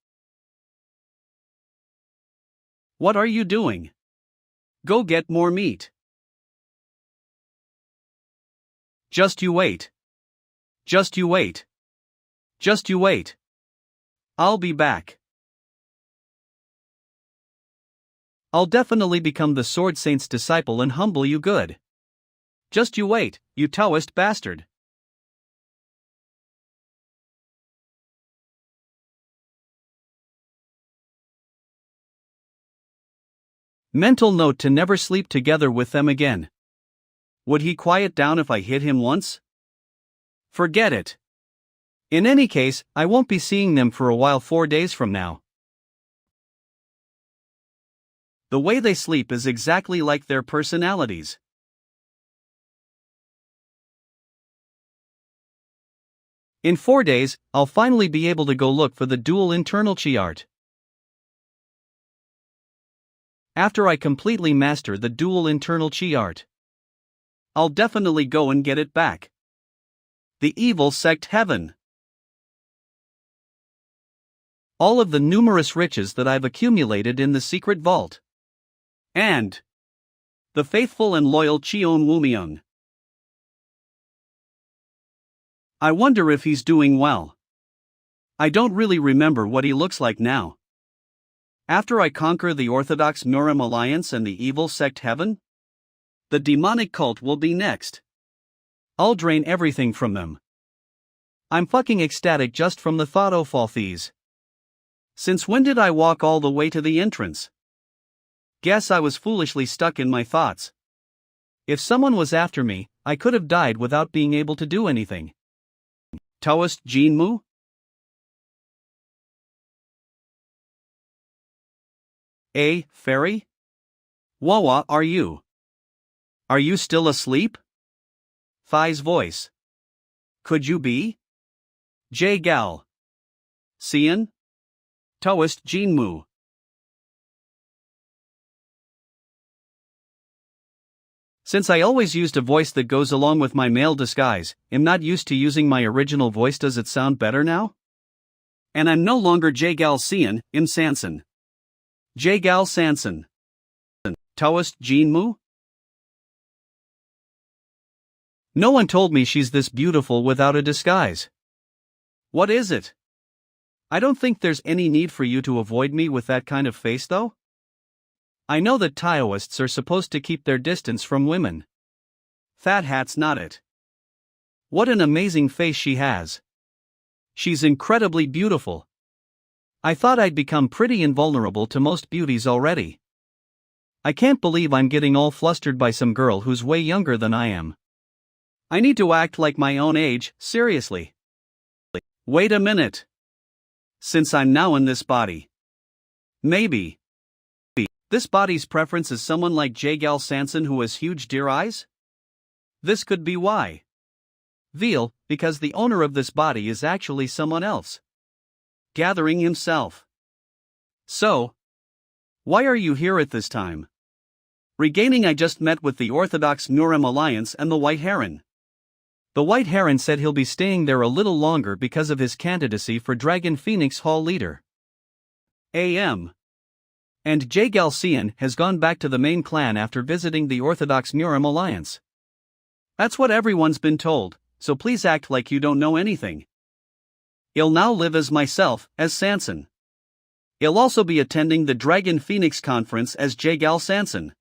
What are you doing? Go get more meat. Just you wait. Just you wait. Just you wait. I'll be back. I'll definitely become the Sword Saint's disciple and humble you good. Just you wait, you Taoist bastard. Mental note to never sleep together with them again. Would he quiet down if I hit him once? Forget it. In any case, I won't be seeing them for a while 4 days from now. The way they sleep is exactly like their personalities. In 4 days, I'll finally be able to go look for the dual internal chi art. After I completely master the dual internal chi art, I'll definitely go and get it back. The evil sect heaven. All of the numerous riches that I've accumulated in the secret vault. And the faithful and loyal Cheon Woomiyoung. I wonder if he's doing well. I don't really remember what he looks like now. After I conquer the Orthodox Murim Alliance and the evil sect heaven, the demonic cult will be next. I'll drain everything from them. I'm fucking ecstatic just from the thought of all these. Since when did I walk all the way to the entrance? Guess I was foolishly stuck in my thoughts. If someone was after me, I could have died without being able to do anything. Taoist Jinmu? Fairy? Wawa, are you? Are you still asleep? Thai's voice. Could you be? Jae Gal. Sian? Taoist Jinmu. Since I always used a voice that goes along with my male disguise, am not used to using my original voice. Does it sound better now? And I'm no longer Jae Gal Sian, Im Sanson. Jae Gal Sanson. Taoist Jinmu? No one told me she's this beautiful without a disguise. What is it? I don't think there's any need for you to avoid me with that kind of face though. I know that Taoists are supposed to keep their distance from women. Fat Hat's not it. What an amazing face she has. She's incredibly beautiful. I thought I'd become pretty invulnerable to most beauties already. I can't believe I'm getting all flustered by some girl who's way younger than I am. I need to act like my own age, seriously. Wait a minute. Since I'm now in this body, maybe This body's preference is someone like Jagal Sanson who has huge deer eyes? This could be why. Veal, because the owner of this body is actually someone else. Gathering himself. So, why are you here at this time? Regaining, I just met with the Orthodox Murem Alliance and the White Heron. The White Heron said he'll be staying there a little longer because of his candidacy for Dragon Phoenix Hall leader. AM. And Jagal Cian has gone back to the main clan after visiting the Orthodox Murem Alliance. That's what everyone's been told, so please act like you don't know anything. I'll now live as myself, as Sanson. I'll also be attending the Dragon Phoenix conference as Jagal Sanson.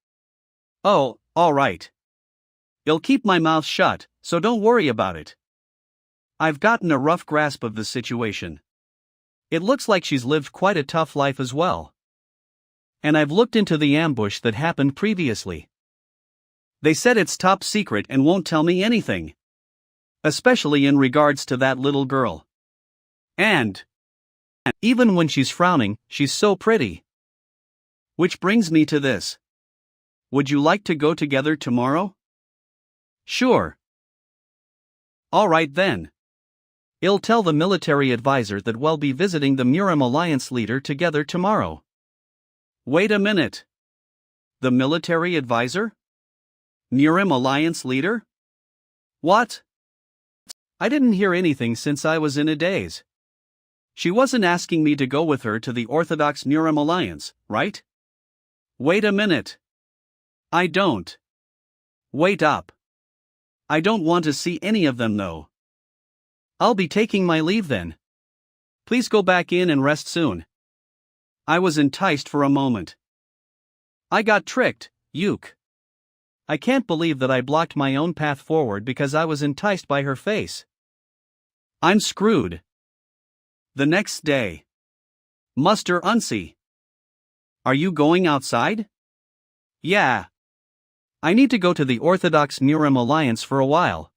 Oh, alright. I'll keep my mouth shut, so don't worry about it. I've gotten a rough grasp of the situation. It looks like she's lived quite a tough life as well. And I've looked into the ambush that happened previously. They said it's top secret and won't tell me anything. Especially in regards to that little girl. And even when she's frowning, she's so pretty. Which brings me to this. Would you like to go together tomorrow? Sure. Alright then. I'll tell the military advisor that we'll be visiting the Murem Alliance leader together tomorrow. Wait a minute. The military advisor? Murem Alliance leader? What? I didn't hear anything since I was in a daze. She wasn't asking me to go with her to the Orthodox Murem Alliance, right? Wait a minute. I don't. Wait up. I don't want to see any of them though. I'll be taking my leave then. Please go back in and rest soon. I was enticed for a moment. I got tricked, Yuke. I can't believe that I blocked my own path forward because I was enticed by her face. I'm screwed. The next day. Muster Unsi. Are you going outside? Yeah. I need to go to the Orthodox Murem Alliance for a while.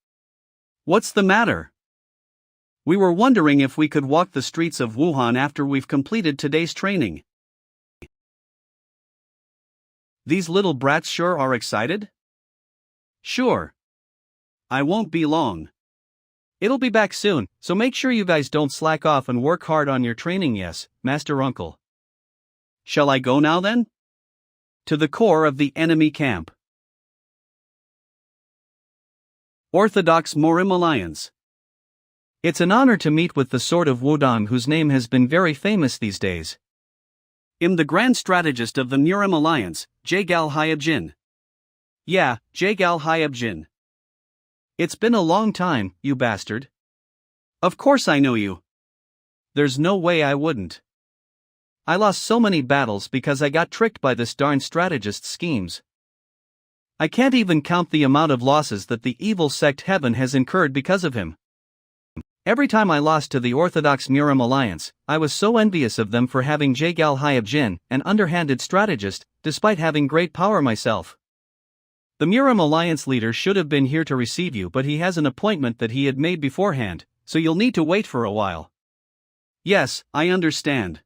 What's the matter? We were wondering if we could walk the streets of Wuhan after we've completed today's training. These little brats sure are excited? Sure. I won't be long. It'll be back soon, so make sure you guys don't slack off and work hard on your training. Yes, Master Uncle. Shall I go now then? To the core of the enemy camp. Orthodox Murem Alliance. It's an honor to meet with the Sword of Wudang, whose name has been very famous these days. I'm the Grand Strategist of the Murem Alliance, Jagal Hyabjin. Yeah, Jagal Hyabjin. It's been a long time, you bastard. Of course I know you. There's no way I wouldn't. I lost so many battles because I got tricked by this darn strategist's schemes. I can't even count the amount of losses that the evil sect Heaven has incurred because of him. Every time I lost to the Orthodox Murem Alliance, I was so envious of them for having Jagal Hyabjin, an underhanded strategist, despite having great power myself. The Murem Alliance leader should have been here to receive you, but he has an appointment that he had made beforehand, so you'll need to wait for a while. Yes, I understand.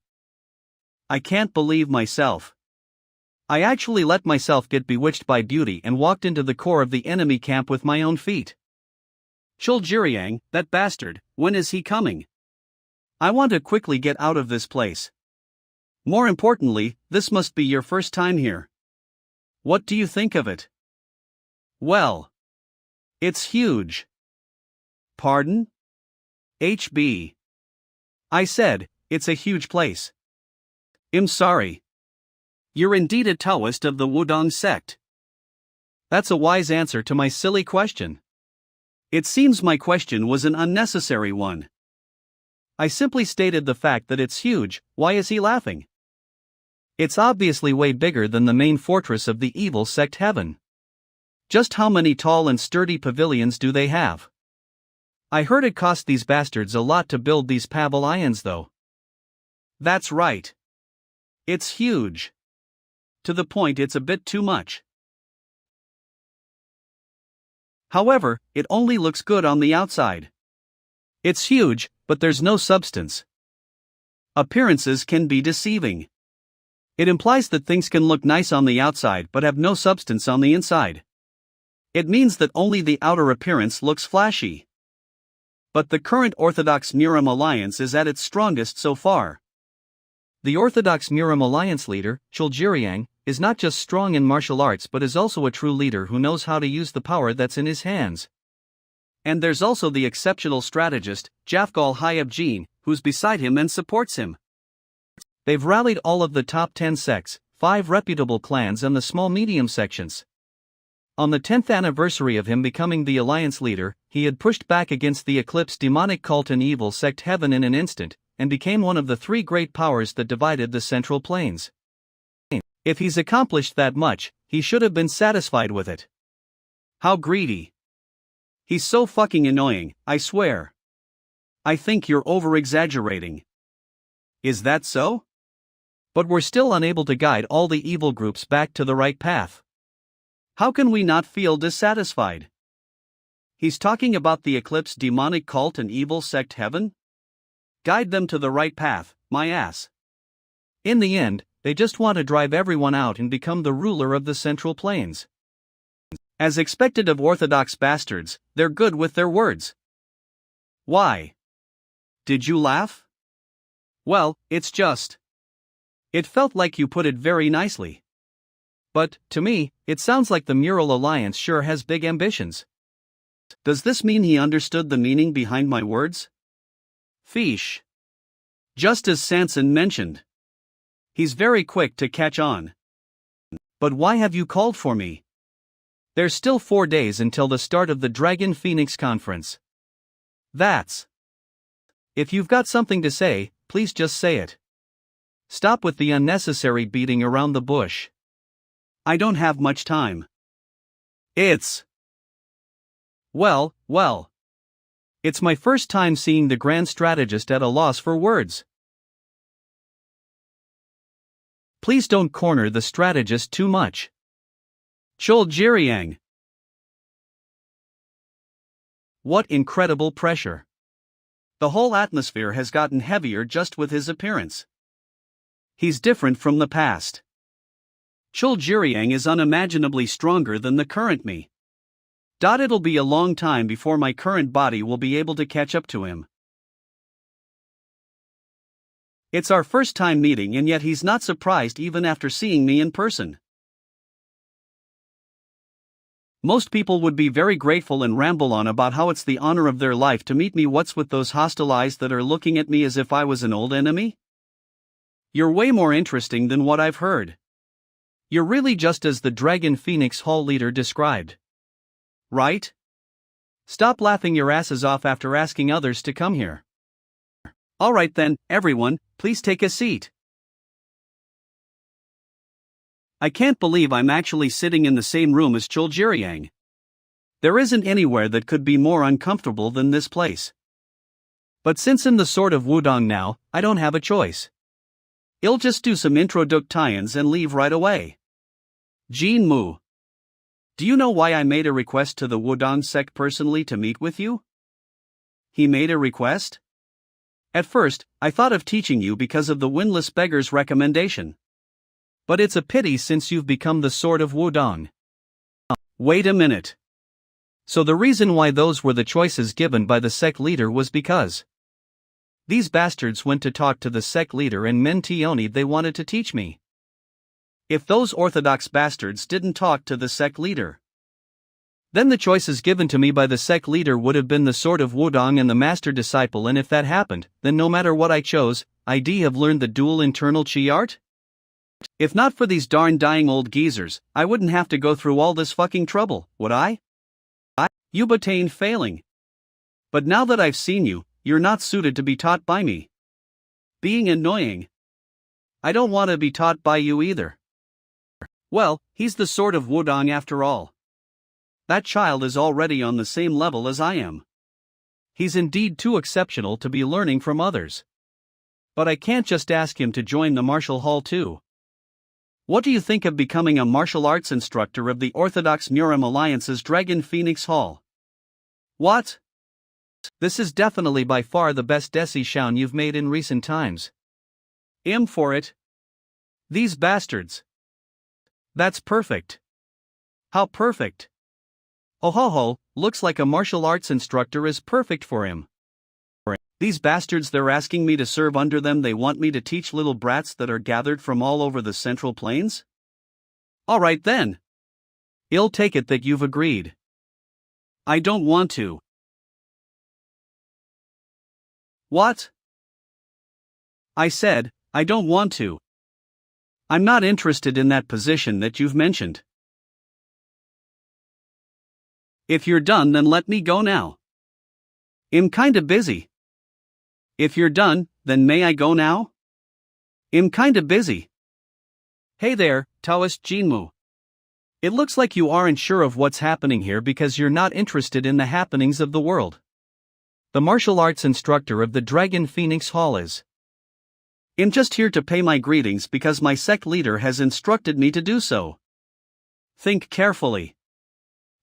I can't believe myself. I actually let myself get bewitched by beauty and walked into the core of the enemy camp with my own feet. Chul Jiriang, that bastard, when is he coming? I want to quickly get out of this place. More importantly, this must be your first time here. What do you think of it? Well, it's huge. Pardon? HB. I said, it's a huge place. I'm sorry. You're indeed a Taoist of the Wudang sect. That's a wise answer to my silly question. It seems my question was an unnecessary one. I simply stated the fact that it's huge. Why is he laughing? It's obviously way bigger than the main fortress of the evil sect Heaven. Just how many tall and sturdy pavilions do they have? I heard it cost these bastards a lot to build these pavilions though. That's right. It's huge. To the point it's a bit too much. However, it only looks good on the outside. It's huge, but there's no substance. Appearances can be deceiving. It implies that things can look nice on the outside but have no substance on the inside. It means that only the outer appearance looks flashy. But the current Orthodox Murim alliance is at its strongest so far. The Orthodox Murim alliance leader, Chulgiriang, is not just strong in martial arts but is also a true leader who knows how to use the power that's in his hands. And there's also the exceptional strategist, Jafgal Hayabjin, who's beside him and supports him. They've rallied all of the top 10 sects, 5 reputable clans and the small-medium sections. On the 10th anniversary of him becoming the alliance leader, he had pushed back against the Eclipse demonic cult and evil sect Heaven in an instant, and became one of the 3 great powers that divided the Central Plains. If he's accomplished that much, he should have been satisfied with it. How greedy. He's so fucking annoying, I swear. I think you're over-exaggerating. Is that so? But we're still unable to guide all the evil groups back to the right path. How can we not feel dissatisfied? He's talking about the Eclipse demonic cult and evil sect Heaven? Guide them to the right path, my ass. In the end, they just want to drive everyone out and become the ruler of the Central Plains. As expected of Orthodox bastards, they're good with their words. Why? Did you laugh? Well, it's just. It felt like you put it very nicely. But, to me, it sounds like the Mural Alliance sure has big ambitions. Does this mean he understood the meaning behind my words? Fish. Just as Sanson mentioned. He's very quick to catch on. But why have you called for me? There's still 4 days until the start of the Dragon Phoenix Conference. That's. If you've got something to say, please just say it. Stop with the unnecessary beating around the bush. I don't have much time. It's. Well. It's my first time seeing the Grand Strategist at a loss for words. Please don't corner the strategist too much. Chulgiriang. What incredible pressure. The whole atmosphere has gotten heavier just with his appearance. He's different from the past. Chulgiriang is unimaginably stronger than the current me. It'll be a long time before my current body will be able to catch up to him. It's our first time meeting and yet he's not surprised even after seeing me in person. Most people would be very grateful and ramble on about how it's the honor of their life to meet me. What's with those hostile eyes that are looking at me as if I was an old enemy? You're way more interesting than what I've heard. You're really just as the Dragon Phoenix Hall leader described. Right? Stop laughing your asses off after asking others to come here. Alright then, everyone, please take a seat. I can't believe I'm actually sitting in the same room as Chulgiriang. There isn't anywhere that could be more uncomfortable than this place. But since I'm the Sword of Wudang now, I don't have a choice. I'll just do some introductions and leave right away. Jin Mu. Do you know why I made a request to the Wudang sect personally to meet with you? He made a request? At first, I thought of teaching you because of the Windless Beggar's recommendation. But it's a pity since you've become the Sword of Wudang. Wait a minute. So the reason why those were the choices given by the sect leader was because these bastards went to talk to the sect leader and Mentioni they wanted to teach me. If those orthodox bastards didn't talk to the sect leader, then the choices given to me by the sect leader would have been the Sword of Wudang and the Master Disciple, and if that happened, then no matter what I chose, I'd have learned the dual internal chi art? If not for these darn dying old geezers, I wouldn't have to go through all this fucking trouble, would I? You betained failing. But now that I've seen you, you're not suited to be taught by me. Being annoying. I don't want to be taught by you either. Well, he's the Sword of Wudang after all. That child is already on the same level as I am. He's indeed too exceptional to be learning from others. But I can't just ask him to join the martial hall too. What do you think of becoming a martial arts instructor of the Orthodox Murim Alliance's Dragon Phoenix Hall? What? This is definitely by far the best Desi Shaun you've made in recent times. For it. These bastards. That's perfect. How perfect. Oh ho ho, looks like a martial arts instructor is perfect for him. These bastards, they're asking me to serve under them. They want me to teach little brats that are gathered from all over the Central Plains? Alright then. I'll take it that you've agreed. I don't want to. What? I said, I don't want to. I'm not interested in that position that you've mentioned. If you're done, then let me go now. I'm kinda busy. If you're done, then may I go now? I'm kinda busy. Hey there, Taoist Jinmu. It looks like you aren't sure of what's happening here because you're not interested in the happenings of the world. The martial arts instructor of the Dragon Phoenix Hall is. I'm just here to pay my greetings because my sect leader has instructed me to do so. Think carefully.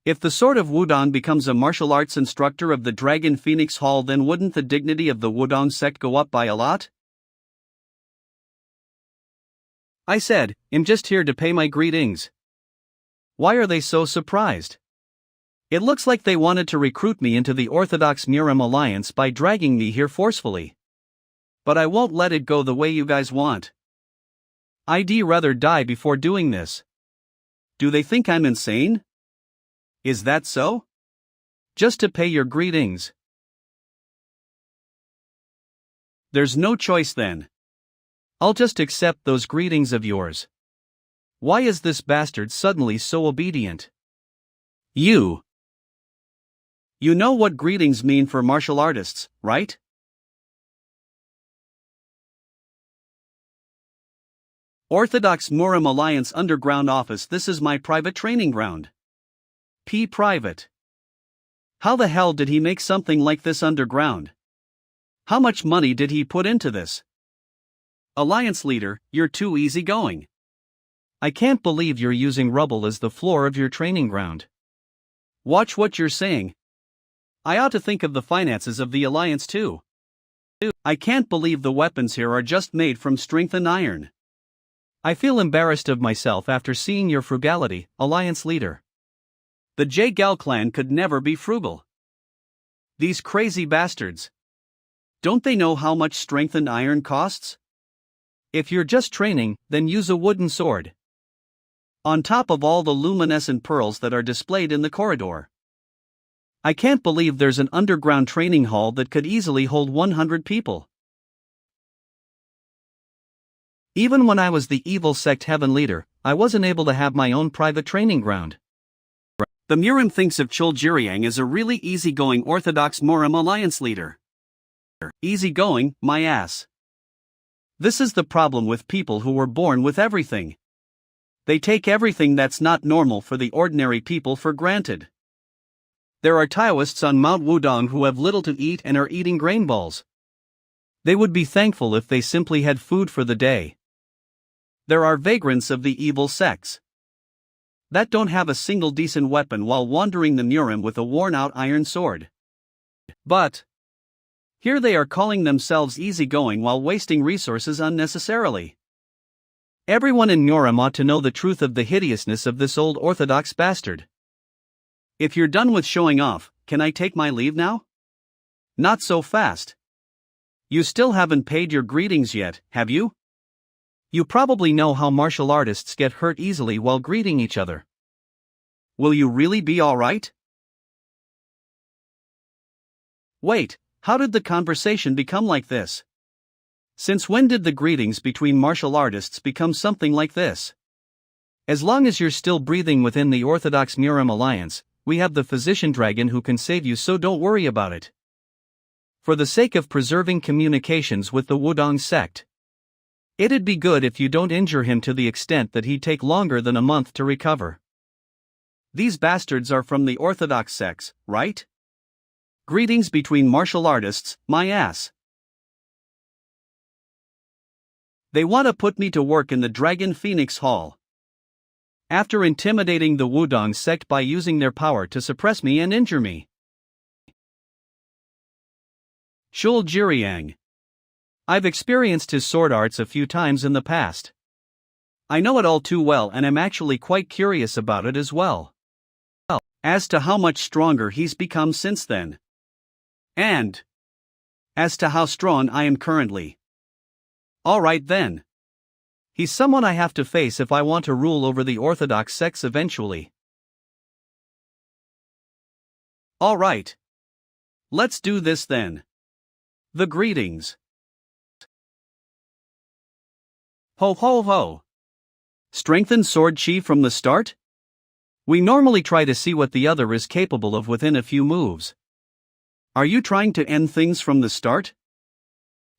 If the Sword of Wudang becomes a martial arts instructor of the Dragon Phoenix Hall, then wouldn't the dignity of the Wudang sect go up by a lot? I said, I'm just here to pay my greetings. Why are they so surprised? It looks like they wanted to recruit me into the Orthodox Murim Alliance by dragging me here forcefully. But I won't let it go the way you guys want. I'd rather die before doing this. Do they think I'm insane? Is that so? Just to pay your greetings. There's no choice then. I'll just accept those greetings of yours. Why is this bastard suddenly so obedient? You know what greetings mean for martial artists, right? Orthodox Murim Alliance Underground Office. This is my private training ground. Private. How the hell did he make something like this underground? How much money did he put into this? Alliance leader, you're too easygoing. I can't believe you're using rubble as the floor of your training ground. Watch what you're saying. I ought to think of the finances of the Alliance too. I can't believe the weapons here are just made from strengthened iron. I feel embarrassed of myself after seeing your frugality, Alliance leader. The J-Gal clan could never be frugal. These crazy bastards. Don't they know how much strengthened iron costs? If you're just training, then use a wooden sword. On top of all the luminescent pearls that are displayed in the corridor. I can't believe there's an underground training hall that could easily hold 100 people. Even when I was the evil sect heaven leader, I wasn't able to have my own private training ground. The Murim thinks of Chul Jiriang as a really easygoing Orthodox Murim Alliance leader. Easygoing, my ass. This is the problem with people who were born with everything. They take everything that's not normal for the ordinary people for granted. There are Taoists on Mount Wudang who have little to eat and are eating grain balls. They would be thankful if they simply had food for the day. There are vagrants of the evil sects that don't have a single decent weapon while wandering the Murim with a worn-out iron sword. But here they are calling themselves easygoing while wasting resources unnecessarily. Everyone in Murim ought to know the truth of the hideousness of this old Orthodox bastard. If you're done with showing off, can I take my leave now? Not so fast. You still haven't paid your greetings yet, have you? You probably know how martial artists get hurt easily while greeting each other. Will you really be alright? Wait, how did the conversation become like this? Since when did the greetings between martial artists become something like this? As long as you're still breathing within the Orthodox Murim Alliance, we have the Physician Dragon who can save you, so don't worry about it. For the sake of preserving communications with the Wudang sect, it'd be good if you don't injure him to the extent that he'd take longer than a month to recover. These bastards are from the Orthodox sects, right? Greetings between martial artists, my ass. They want to put me to work in the Dragon Phoenix Hall. After intimidating the Wudang sect by using their power to suppress me and injure me. Chul Jiriang. I've experienced his sword arts a few times in the past. I know it all too well and am actually quite curious about it as well. As to how much stronger he's become since then. And as to how strong I am currently. Alright then. He's someone I have to face if I want to rule over the Orthodox sects eventually. Alright. Let's do this then. The greetings. Ho ho ho. Strengthen sword chi from the start? We normally try to see what the other is capable of within a few moves. Are you trying to end things from the start?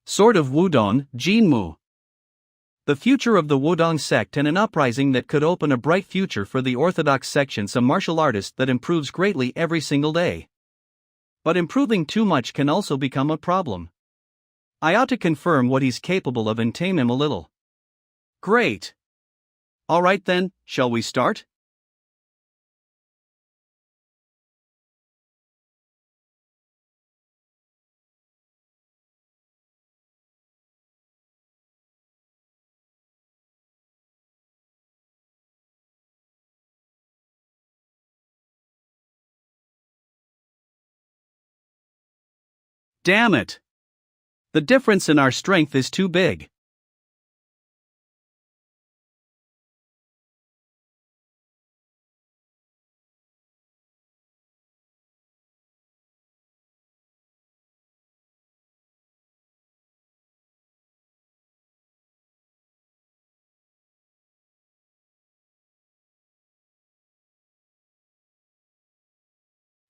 Sword of Wudang, Jinmu. The future of the Wudang sect and an uprising that could open a bright future for the Orthodox sections, a martial artist that improves greatly every single day. But improving too much can also become a problem. I ought to confirm what he's capable of and tame him a little. Great. Alright then, shall we start? Damn it! The difference in our strength is too big.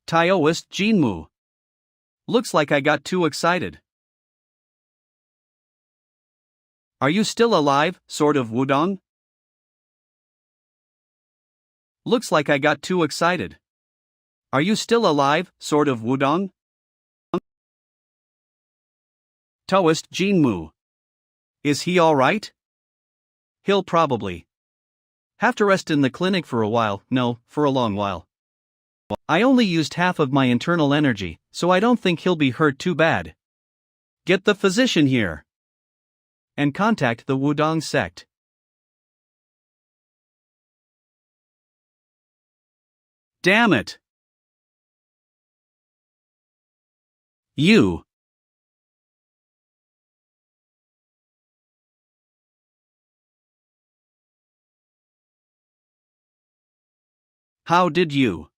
Taoist Jinmu. Looks like I got too excited. Are you still alive, Sword of Wudang? Looks like I got too excited. Are you still alive, Sword of Wudang? Taoist Jinmu. Is he alright? He'll probably have to rest in the clinic for a while, no, for a long while. I only used half of my internal energy, so I don't think he'll be hurt too bad. Get the physician here. And contact the Wudang sect. Damn it! You. How did you?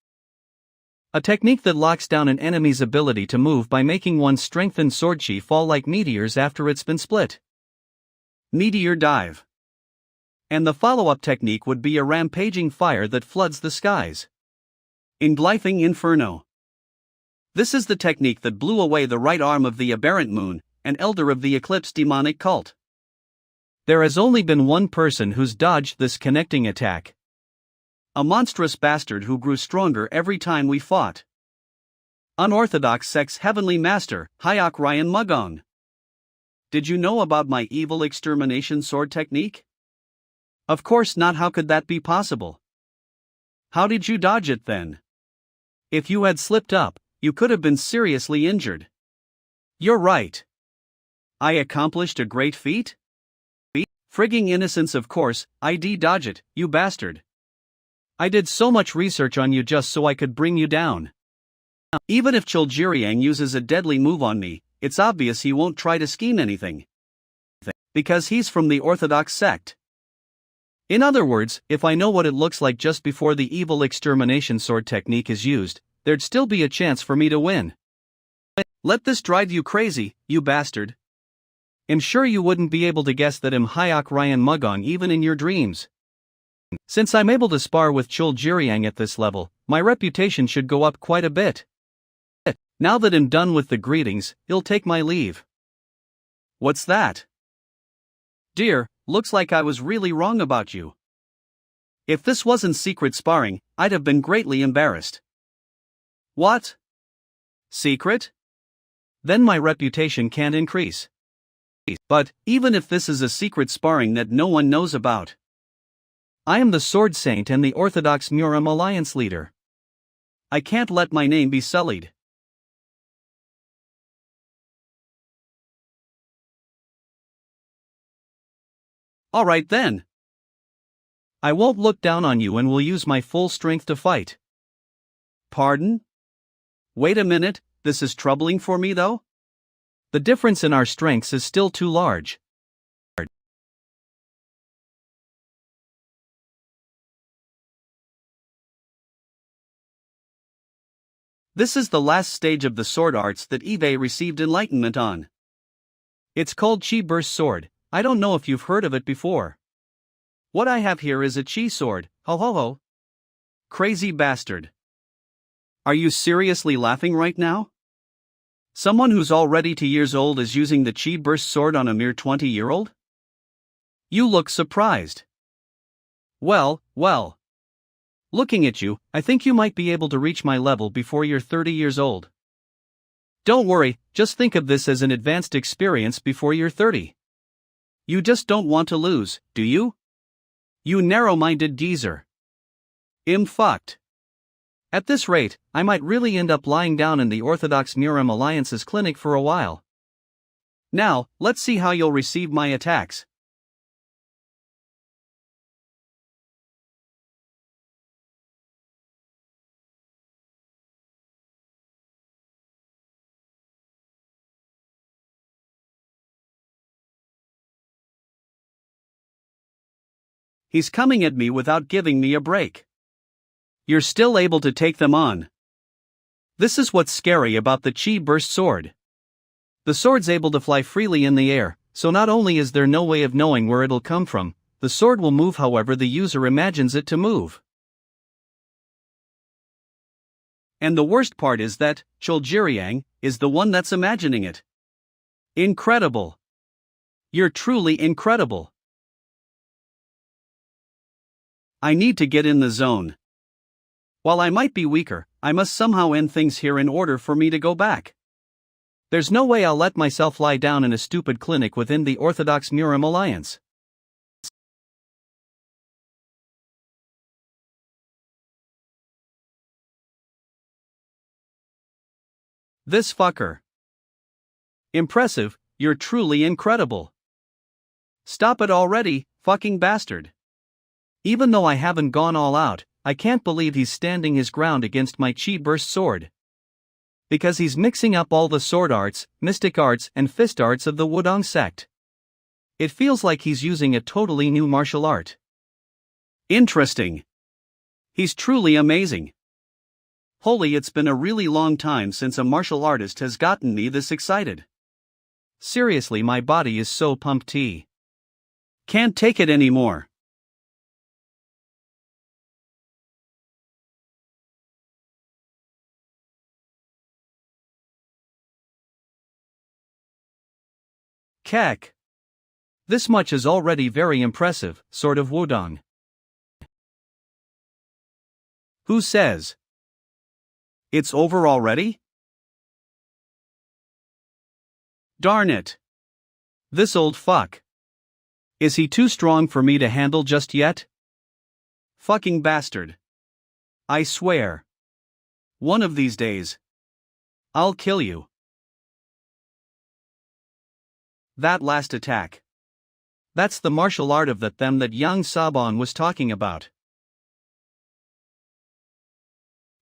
A technique that locks down an enemy's ability to move by making one's strengthened sword chi fall like meteors after it's been split. Meteor dive. And the follow-up technique would be a rampaging fire that floods the skies. Engulfing Inferno. This is the technique that blew away the right arm of the aberrant moon, an elder of the eclipse demonic cult. There has only been one person who's dodged this connecting attack. A monstrous bastard who grew stronger every time we fought. Unorthodox sect's heavenly master, Hyok Ryan Mugong. Did you know about my evil extermination sword technique? Of course not. How could that be possible? How did you dodge it then? If you had slipped up, you could have been seriously injured. You're right. I accomplished a great feat? Frigging innocence, of course, I'd dodge it, you bastard. I did so much research on you just so I could bring you down. Even if Chuljiriang uses a deadly move on me, it's obvious he won't try to scheme anything. Because he's from the Orthodox sect. In other words, if I know what it looks like just before the evil extermination sword technique is used, there'd still be a chance for me to win. Let this drive you crazy, you bastard. I'm sure you wouldn't be able to guess that I'm Hyok Ryan Mugong even in your dreams. Since I'm able to spar with Chuljiriang at this level, my reputation should go up quite a bit. Now that I'm done with the greetings, he'll take my leave. What's that? Dear, looks like I was really wrong about you. If this wasn't secret sparring, I'd have been greatly embarrassed. What? Secret? Then my reputation can't increase. But, even if this is a secret sparring that no one knows about, I am the Sword Saint and the Orthodox Muram Alliance leader. I can't let my name be sullied. Alright then. I won't look down on you and will use my full strength to fight. Pardon? Wait a minute, this is troubling for me though? The difference in our strengths is still too large. This is the last stage of the sword arts that Eve received enlightenment on. It's called Chi Burst Sword. I don't know if you've heard of it before. What I have here is a Chi sword, ho ho ho. Crazy bastard. Are you seriously laughing right now? Someone who's already 2 years old is using the Chi Burst sword on a mere 20-year-old? You look surprised. Well. Looking at you, I think you might be able to reach my level before you're 30 years old. Don't worry, just think of this as an advanced experience before you're 30. You just don't want to lose, do you? You narrow-minded geezer. Fucked. At this rate, I might really end up lying down in the Orthodox Murim Alliance's clinic for a while. Now, let's see how you'll receive my attacks. He's coming at me without giving me a break. You're still able to take them on. This is what's scary about the Chi Burst sword. The sword's able to fly freely in the air, so not only is there no way of knowing where it'll come from, the sword will move however the user imagines it to move. And the worst part is that Choljiriang is the one that's imagining it. Incredible. You're truly incredible. I need to get in the zone. While I might be weaker, I must somehow end things here in order for me to go back. There's no way I'll let myself lie down in a stupid clinic within the Orthodox Murim Alliance. This fucker. Impressive, you're truly incredible. Stop it already, fucking bastard. Even though I haven't gone all out, I can't believe he's standing his ground against my Chi Burst sword. Because he's mixing up all the sword arts, mystic arts and fist arts of the Wudang sect. It feels like he's using a totally new martial art. Interesting. He's truly amazing. Holy, it's been a really long time since a martial artist has gotten me this excited. Seriously, my body is so pumped. Can't take it anymore. Kek. This much is already very impressive, sort of Wudang. Who says? It's over already? Darn it. This old fuck. Is he too strong for me to handle just yet? Fucking bastard. I swear. One of these days. I'll kill you. That last attack. That's the martial art of that Yang Sabon was talking about.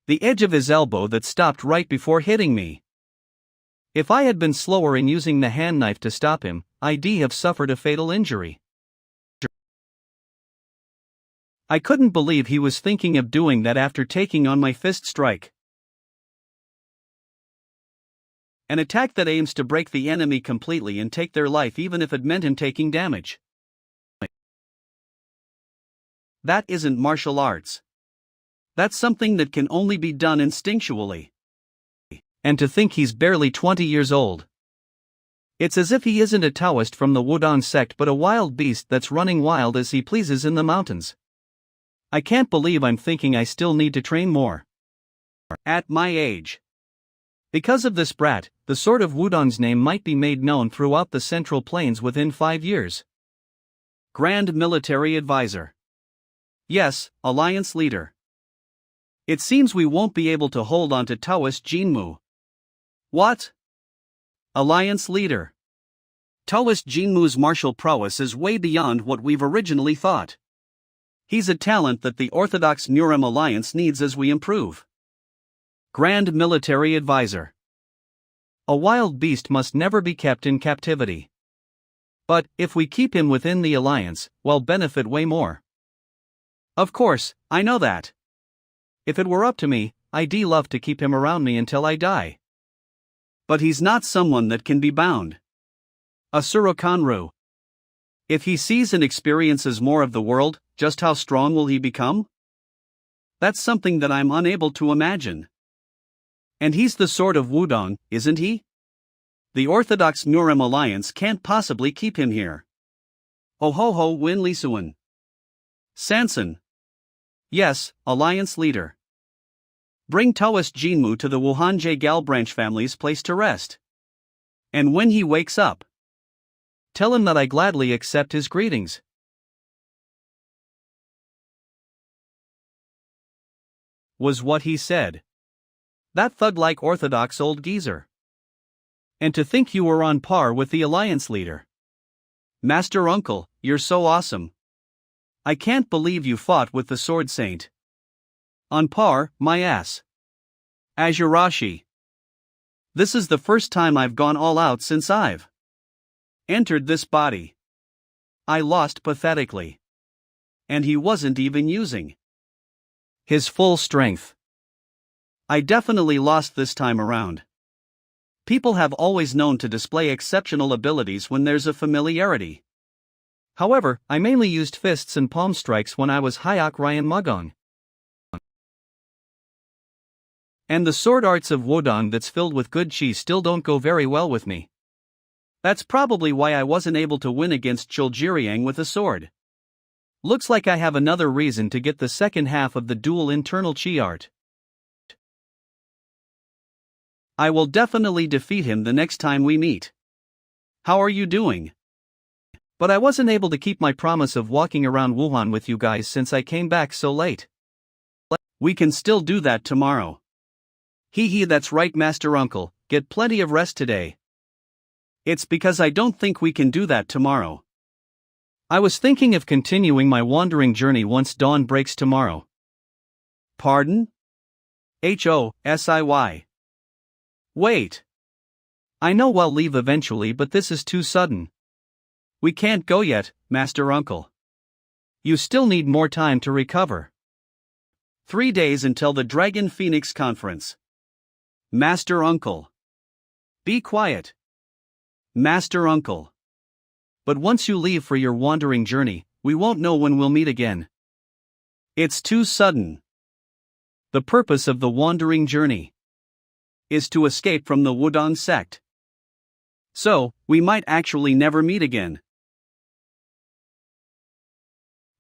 The edge of his elbow that stopped right before hitting me. If I had been slower in using the hand knife to stop him, I'd have suffered a fatal injury. I couldn't believe he was thinking of doing that after taking on my fist strike. An attack that aims to break the enemy completely and take their life even if it meant him taking damage. That isn't martial arts. That's something that can only be done instinctually. And to think he's barely 20 years old. It's as if he isn't a Taoist from the Wudang sect but a wild beast that's running wild as he pleases in the mountains. I can't believe I'm thinking I still need to train more. At my age. Because of this brat, the sword of Wudang's name might be made known throughout the Central Plains within 5 years. Grand Military Advisor. Yes, Alliance Leader. It seems we won't be able to hold on to Taoist Jinmu. What? Alliance Leader. Taoist Jinmu's martial prowess is way beyond what we've originally thought. He's a talent that the Orthodox Nurem Alliance needs as we improve. Grand Military Advisor. A wild beast must never be kept in captivity. But, if we keep him within the alliance, we'll benefit way more. Of course, I know that. If it were up to me, I'd love to keep him around me until I die. But he's not someone that can be bound. A Surokanru. If he sees and experiences more of the world, just how strong will he become? That's something that I'm unable to imagine. And he's the sword of Wudang, isn't he? The Orthodox Nurem Alliance can't possibly keep him here. Oh ho ho Win Lisuan. Sanson. Yes, Alliance leader. Bring Taoist Jinmu to the Wuhanje Gal branch family's place to rest. And when he wakes up, tell him that I gladly accept his greetings. Was what he said. That thug-like orthodox old geezer. And to think you were on par with the alliance leader. Master Uncle, you're so awesome. I can't believe you fought with the Sword Saint. On par, my ass. Azurashi. This is the first time I've gone all out since I've entered this body. I lost pathetically. And he wasn't even using his full strength. I definitely lost this time around. People have always known to display exceptional abilities when there's a familiarity. However, I mainly used fists and palm strikes when I was Hyok Ryan Magong. And the sword arts of Wudang that's filled with good chi still don't go very well with me. That's probably why I wasn't able to win against Chuljiriang with a sword. Looks like I have another reason to get the second half of the dual internal chi art. I will definitely defeat him the next time we meet. How are you doing? But I wasn't able to keep my promise of walking around Wuhan with you guys since I came back so late. We can still do that tomorrow. Hee that's right Master Uncle, get plenty of rest today. It's because I don't think we can do that tomorrow. I was thinking of continuing my wandering journey once dawn breaks tomorrow. Pardon? HOSIY. Wait. I know I'll leave eventually, but this is too sudden. We can't go yet, Master Uncle. You still need more time to recover. 3 days until the Dragon Phoenix Conference. Master Uncle. Be quiet. Master Uncle. But once you leave for your wandering journey, we won't know when we'll meet again. It's too sudden. The purpose of the wandering journey is to escape from the Wudang sect. So, we might actually never meet again.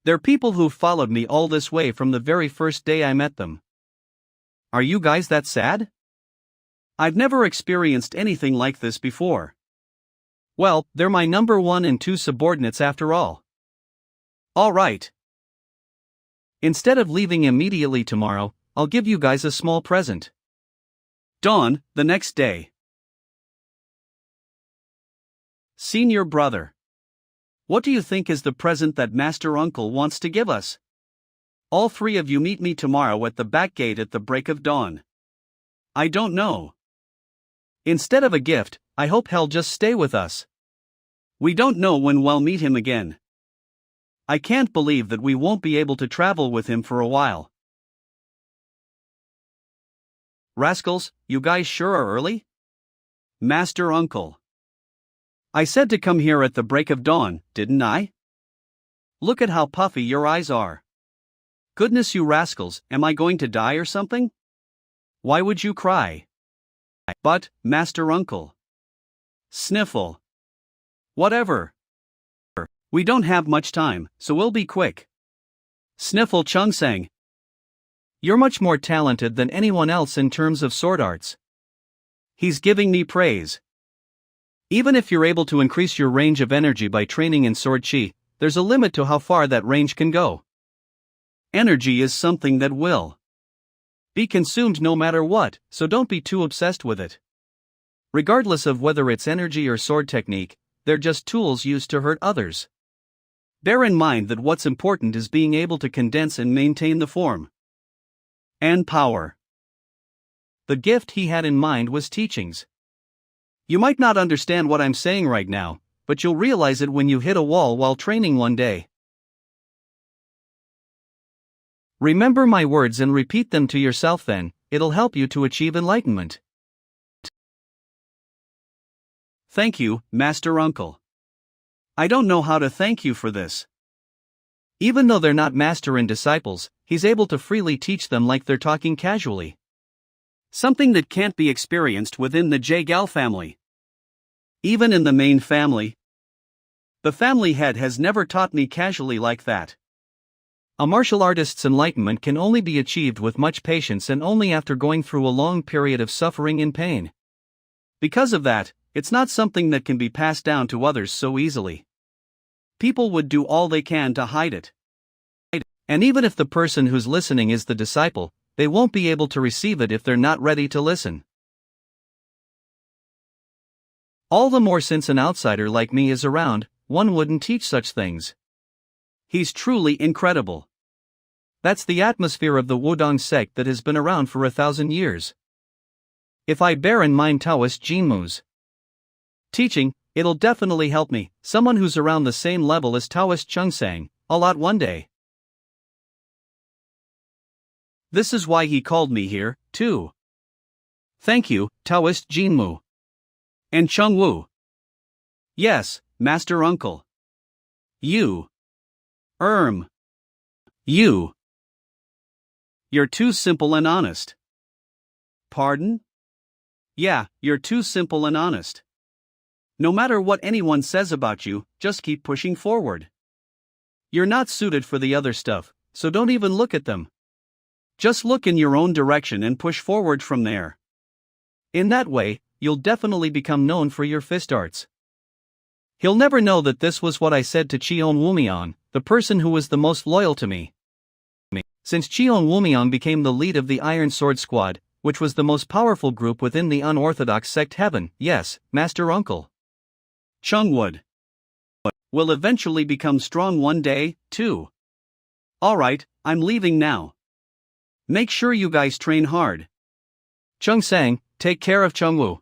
They're people who followed me all this way from the very first day I met them. Are you guys that sad? I've never experienced anything like this before. Well, they're my number 1 and 2 subordinates after all. Alright. Instead of leaving immediately tomorrow, I'll give you guys a small present. Dawn, the next day. Senior brother. What do you think is the present that Master Uncle wants to give us? All 3 of you meet me tomorrow at the back gate at the break of dawn. I don't know. Instead of a gift, I hope he'll just stay with us. We don't know when we'll meet him again. I can't believe that we won't be able to travel with him for a while. Rascals, you guys sure are early? Master Uncle. I said to come here at the break of dawn, didn't I? Look at how puffy your eyes are. Goodness you rascals, am I going to die or something? Why would you cry? But, Master Uncle. Sniffle. Whatever. We don't have much time, so we'll be quick. Sniffle Chungsang. You're much more talented than anyone else in terms of sword arts. He's giving me praise. Even if you're able to increase your range of energy by training in sword chi, there's a limit to how far that range can go. Energy is something that will be consumed no matter what, so don't be too obsessed with it. Regardless of whether it's energy or sword technique, they're just tools used to hurt others. Bear in mind that what's important is being able to condense and maintain the form and power. The gift he had in mind was teachings. You might not understand what I'm saying right now, but you'll realize it when you hit a wall while training one day. Remember my words and repeat them to yourself, then it'll help you to achieve enlightenment. Thank you, Master Uncle. I don't know how to thank you for this. Even though they're not master and disciples, he's able to freely teach them like they're talking casually. Something that can't be experienced within the Jagal family. Even in the main family. The family head has never taught me casually like that. A martial artist's enlightenment can only be achieved with much patience and only after going through a long period of suffering and pain. Because of that, it's not something that can be passed down to others so easily. People would do all they can to hide it. And even if the person who's listening is the disciple, they won't be able to receive it if they're not ready to listen. All the more since an outsider like me is around, one wouldn't teach such things. He's truly incredible. That's the atmosphere of the Wudang sect that has been around for 1,000 years. If I bear in mind Taoist Jinmu's teaching, it'll definitely help me, someone who's around the same level as Taoist Chungsang, a lot one day. This is why he called me here, too. Thank you, Taoist Jinmu. And Chung Wu. Yes, Master Uncle. You. You. You're too simple and honest. Pardon? Yeah, you're too simple and honest. No matter what anyone says about you, just keep pushing forward. You're not suited for the other stuff, so don't even look at them. Just look in your own direction and push forward from there. In that way, you'll definitely become known for your fist arts. He'll never know that this was what I said to Cheon Wumian, the person who was the most loyal to me. Since Cheon Wumian became the lead of the Iron Sword Squad, which was the most powerful group within the unorthodox sect heaven, yes, Master Uncle. Chungwood will eventually become strong one day, too. Alright, I'm leaving now. Make sure you guys train hard. Chung Sang, take care of Chungwu.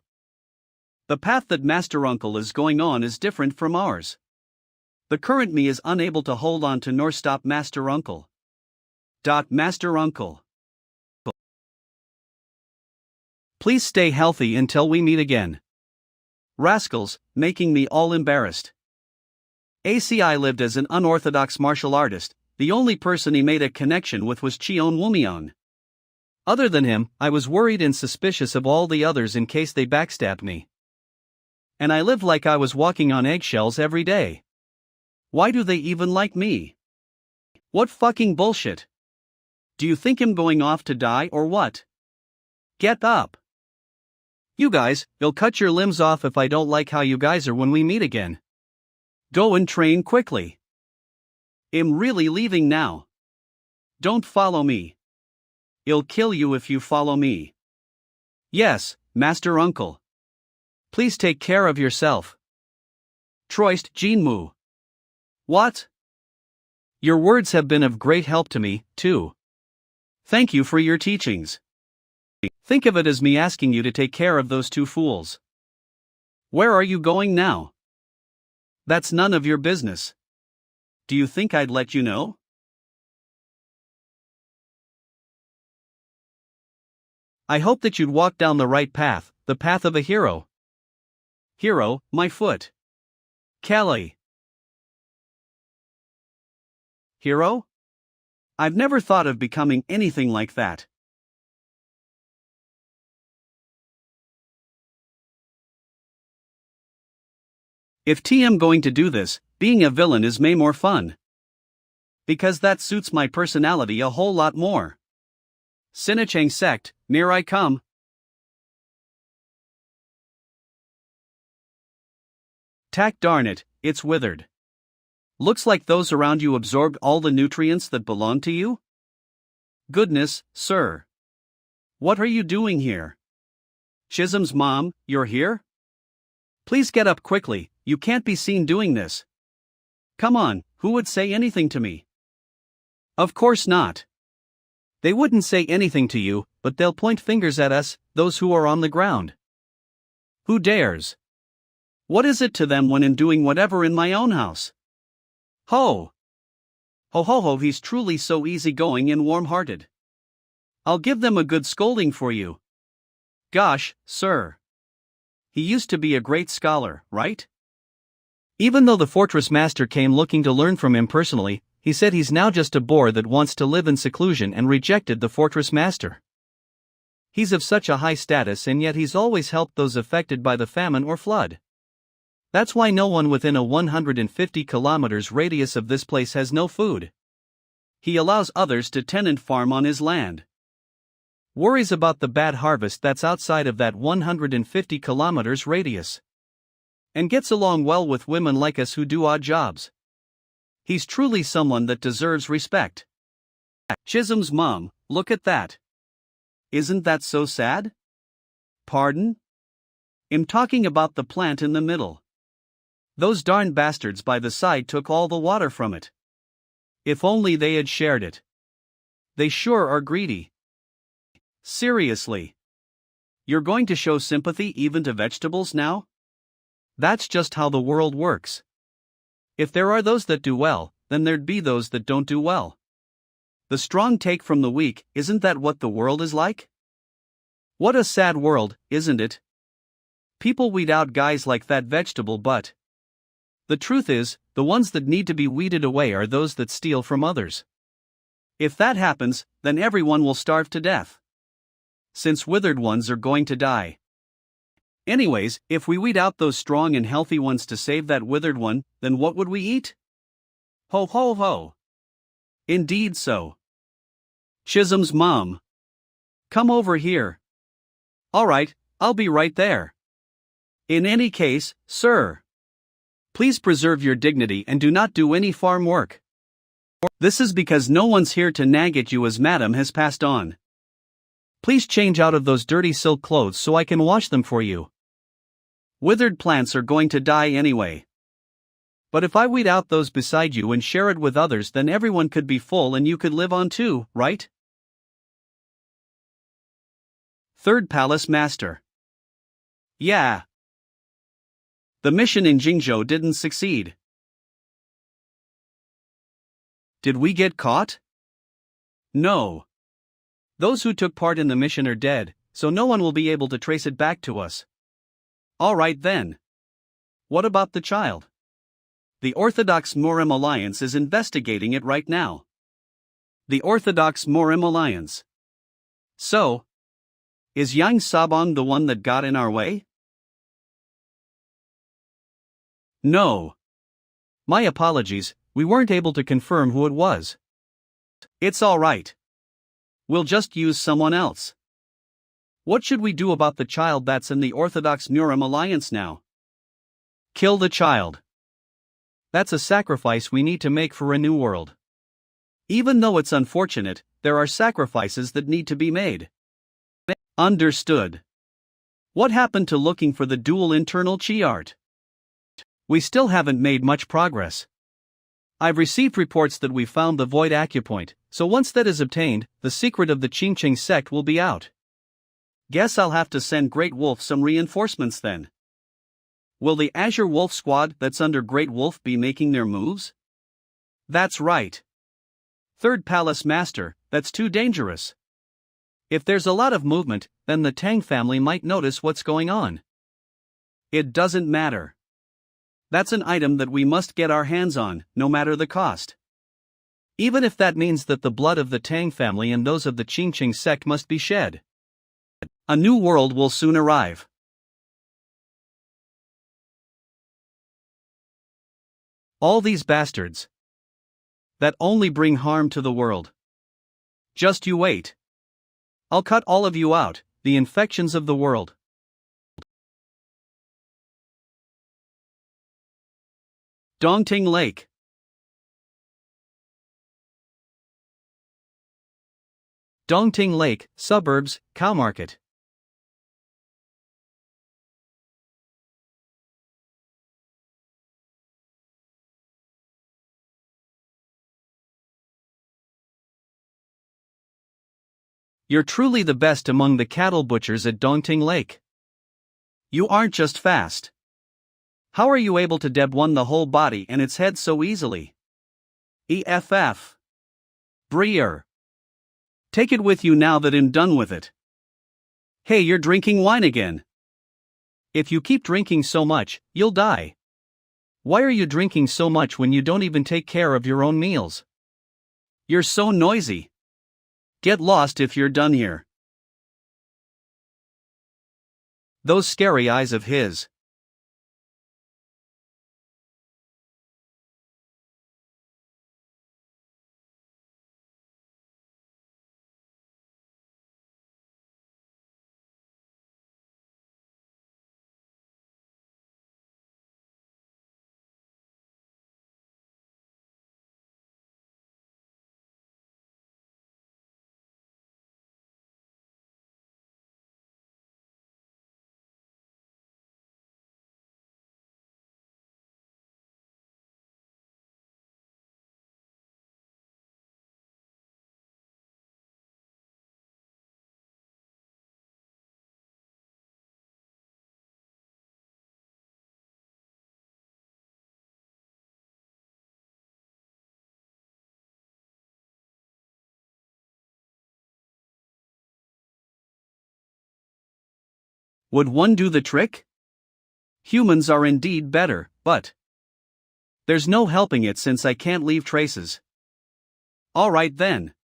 The path that Master Uncle is going on is different from ours. The current me is unable to hold on to nor stop Master Uncle. Master Uncle. Please stay healthy until we meet again. Rascals, making me all embarrassed. ACI lived as an unorthodox martial artist, the only person he made a connection with was Cheon Wumian. Other than him, I was worried and suspicious of all the others in case they backstabbed me. And I lived like I was walking on eggshells every day. Why do they even like me? What fucking bullshit? Do you think I'm going off to die or what? Get up. You guys, you'll cut your limbs off if I don't like how you guys are when we meet again. Go and train quickly. I'm really leaving now. Don't follow me. I'll kill you if you follow me. Yes, Master Uncle. Please take care of yourself. Troist Jinmu. What? Your words have been of great help to me, too. Thank you for your teachings. Think of it as me asking you to take care of those two fools. Where are you going now? That's none of your business. Do you think I'd let you know? I hope that you'd walk down the right path, the path of a hero. Hero, my foot. Kelly. Hero? I've never thought of becoming anything like that. If TM going to do this, being a villain is way more fun. Because that suits my personality a whole lot more. Sinichang sect, near I come. Tack darn it, it's withered. Looks like those around you absorbed all the nutrients that belong to you? Goodness, sir. What are you doing here? Chisholm's mom, you're here? Please get up quickly, you can't be seen doing this. Come on, Who would say anything to me? Of course not. They wouldn't say anything to you, but they'll point fingers at us, those who are on the ground. Who dares? What is it to them when I'm doing whatever in my own house? Ho! Ho ho ho, he's truly so easygoing and warm-hearted. I'll give them a good scolding for you. Gosh, sir. He used to be a great scholar, right? Even though the fortress master came looking to learn from him personally, he said he's now just a boor that wants to live in seclusion and rejected the fortress master. He's of such a high status and yet he's always helped those affected by the famine or flood. That's why no one within a 150 kilometers radius of this place has no food. He allows others to tenant farm on his land. Worries about the bad harvest that's outside of that 150 kilometers radius. And gets along well with women like us who do odd jobs. He's truly someone that deserves respect. Chisholm's mom, look at that. Isn't that so sad? Pardon? I'm talking about the plant in the middle. Those darn bastards by the side took all the water from it. If only they had shared it. They sure are greedy. Seriously. You're going to show sympathy even to vegetables now? That's just how the world works. If there are those that do well, then there'd be those that don't do well. The strong take from the weak, isn't that what the world is like? What a sad world, isn't it? People weed out guys like that vegetable but. The truth is, the ones that need to be weeded away are those that steal from others. If that happens, then everyone will starve to death. Since withered ones are going to die. Anyways, if we weed out those strong and healthy ones to save that withered one, then what would we eat? Ho ho ho. Indeed so. Chisholm's mom. Come over here. Alright, I'll be right there. In any case, sir. Please preserve your dignity and do not do any farm work. This is because no one's here to nag at you as Madam has passed on. Please change out of those dirty silk clothes so I can wash them for you. Withered plants are going to die anyway. But if I weed out those beside you and share it with others, then everyone could be full and you could live on too, right? Third Palace Master. Yeah. The mission in Jingzhou didn't succeed. Did we get caught? No. Those who took part in the mission are dead, so no one will be able to trace it back to us. Alright then. What about the child? The Orthodox Morim Alliance is investigating it right now. The Orthodox Morim Alliance. So, is Yang Sabong the one that got in our way? No. My apologies, we weren't able to confirm who it was. It's alright. We'll just use someone else. What should we do about the child that's in the Orthodox Morim Alliance now? Kill the child. That's a sacrifice we need to make for a new world. Even though it's unfortunate, there are sacrifices that need to be made. Understood. What happened to looking for the dual internal chi art? We still haven't made much progress. I've received reports that we found the void acupoint, so once that is obtained, the secret of the Qingqing sect will be out. Guess I'll have to send Great Wolf some reinforcements then. Will the Azure Wolf squad that's under Great Wolf be making their moves? That's right. Third Palace Master, that's too dangerous. If there's a lot of movement, then the Tang family might notice what's going on. It doesn't matter. That's an item that we must get our hands on, no matter the cost. Even if that means that the blood of the Tang family and those of the Qingqing sect must be shed. A new world will soon arrive. All these bastards. That only bring harm to the world. Just you wait. I'll cut all of you out, the infections of the world. Dongting Lake. Dongting Lake, suburbs, cow market. You're truly the best among the cattle butchers at Dongting Lake. You aren't just fast. How are you able to deb one the whole body and its head so easily? EFF. Breer. Take it with you now that I'm done with it. Hey, you're drinking wine again. If you keep drinking so much, you'll die. Why are you drinking so much when you don't even take care of your own meals? You're so noisy. Get lost if you're done here. Those scary eyes of his. Would one do the trick? Humans are indeed better, but there's no helping it since I can't leave traces. Alright then.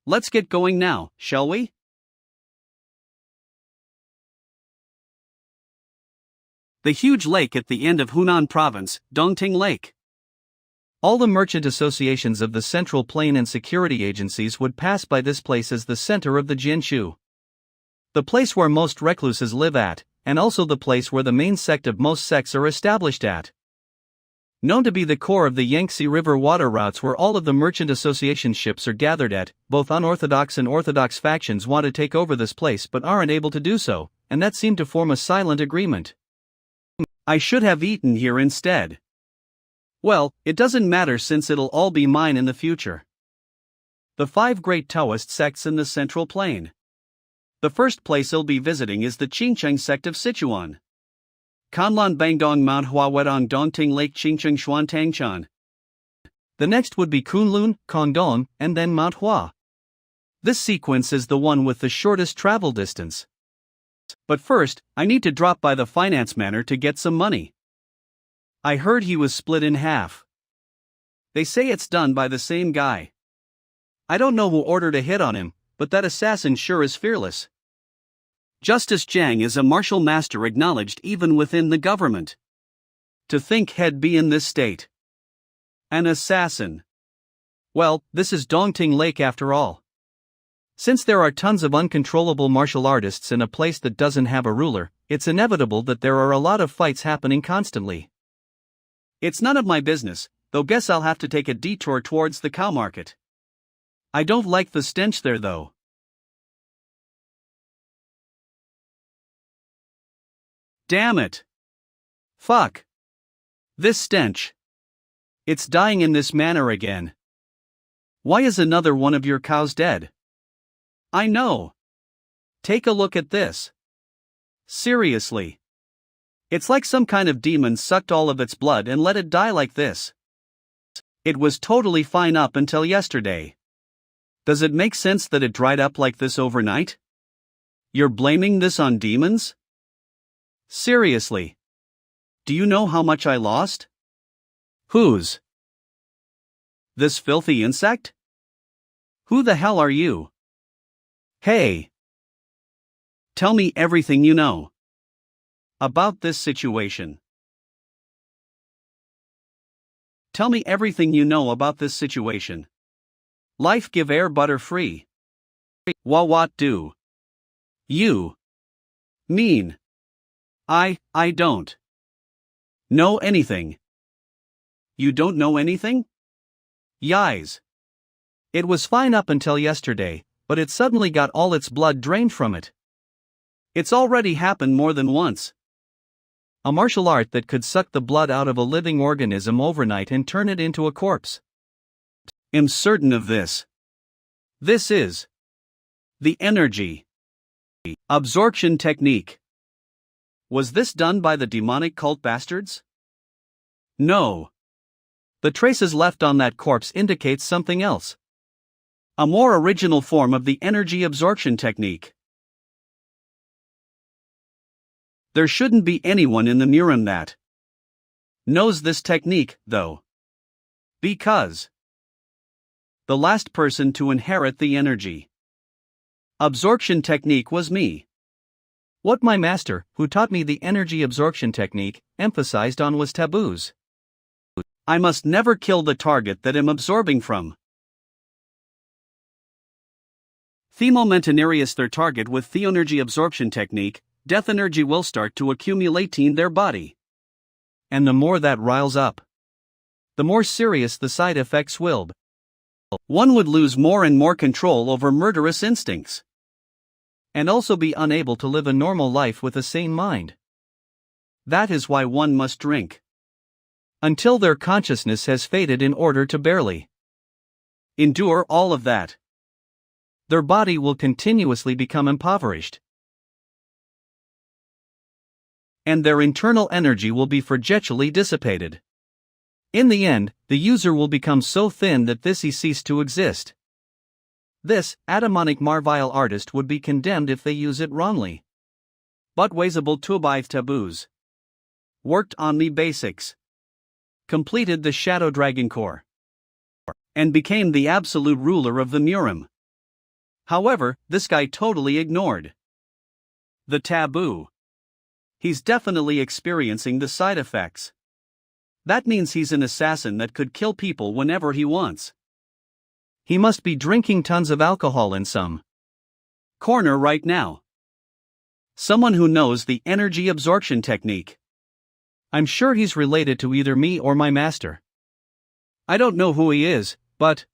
Let's get going now, shall we? The huge lake at the end of Hunan Province, Dongting Lake. All the merchant associations of the Central Plain and security agencies would pass by this place as the center of the Jinshu. The place where most recluses live at, and also the place where the main sect of most sects are established at. Known to be the core of the Yangtze River water routes where all of the merchant association ships are gathered at, both unorthodox and orthodox factions want to take over this place but aren't able to do so, and that seemed to form a silent agreement. I should have eaten here instead. Well, it doesn't matter since it'll all be mine in the future. The 5 great Taoist sects in the Central Plain. The first place I'll be visiting is the Qingcheng sect of Sichuan. Kanlan Bangdong Manhua Wudang Dongting Lake Qingcheng Xuantangchan. The next would be Kunlun, Kongdong, and then Manhua. This sequence is the one with the shortest travel distance. But first, I need to drop by the finance manor to get some money. I heard he was split in half. They say it's done by the same guy. I don't know who ordered a hit on him, but that assassin sure is fearless. Justice Jiang is a martial master acknowledged even within the government. To think he'd be in this state. An assassin. Well, this is Dongting Lake after all. Since there are tons of uncontrollable martial artists in a place that doesn't have a ruler, it's inevitable that there are a lot of fights happening constantly. It's none of my business, though guess I'll have to take a detour towards the cow market. I don't like the stench there though. Damn it. Fuck. This stench. It's dying in this manner again. Why is another one of your cows dead? I know. Take a look at this. Seriously. It's like some kind of demon sucked all of its blood and let it die like this. It was totally fine up until yesterday. Does it make sense that it dried up like this overnight? You're blaming this on demons? Seriously. Do you know how much I lost? Whose? This filthy insect? Who the hell are you? Hey. Tell me everything you know. About this situation. Tell me everything you know about this situation. Life give air butter free. What do you mean? I don't know anything. You don't know anything? Yis. It was fine up until yesterday, but it suddenly got all its blood drained from it. It's already happened more than once. A martial art that could suck the blood out of a living organism overnight and turn it into a corpse. I'm certain of this. This is The energy absorption technique. Was this done by the demonic cult bastards? No. The traces left on that corpse indicate something else. A more original form of the energy absorption technique. There shouldn't be anyone in the Murim that knows this technique, though. Because the last person to inherit the energy absorption technique was me. What my master, who taught me the energy absorption technique, emphasized on was taboos. I must never kill the target that I'm absorbing from. Themomentanarius their target with the energy absorption technique, death energy will start to accumulate in their body. And the more that riles up, the more serious the side effects will be. One would lose more and more control over murderous instincts. And also be unable to live a normal life with a sane mind. That is why one must drink until their consciousness has faded in order to barely endure all of that. Their body will continuously become impoverished. And their internal energy will be forgetfully dissipated. In the end, the user will become so thin that he cease to exist. This, Adamonic Marvile artist would be condemned if they use it wrongly. But Waisable Tubive taboos. Worked on the basics. Completed the Shadow Dragon Core. And became the absolute ruler of the Murim. However, this guy totally ignored the taboo. He's definitely experiencing the side effects. That means he's an assassin that could kill people whenever he wants. He must be drinking tons of alcohol in some corner right now. Someone who knows the energy absorption technique. I'm sure he's related to either me or my master. I don't know who he is, but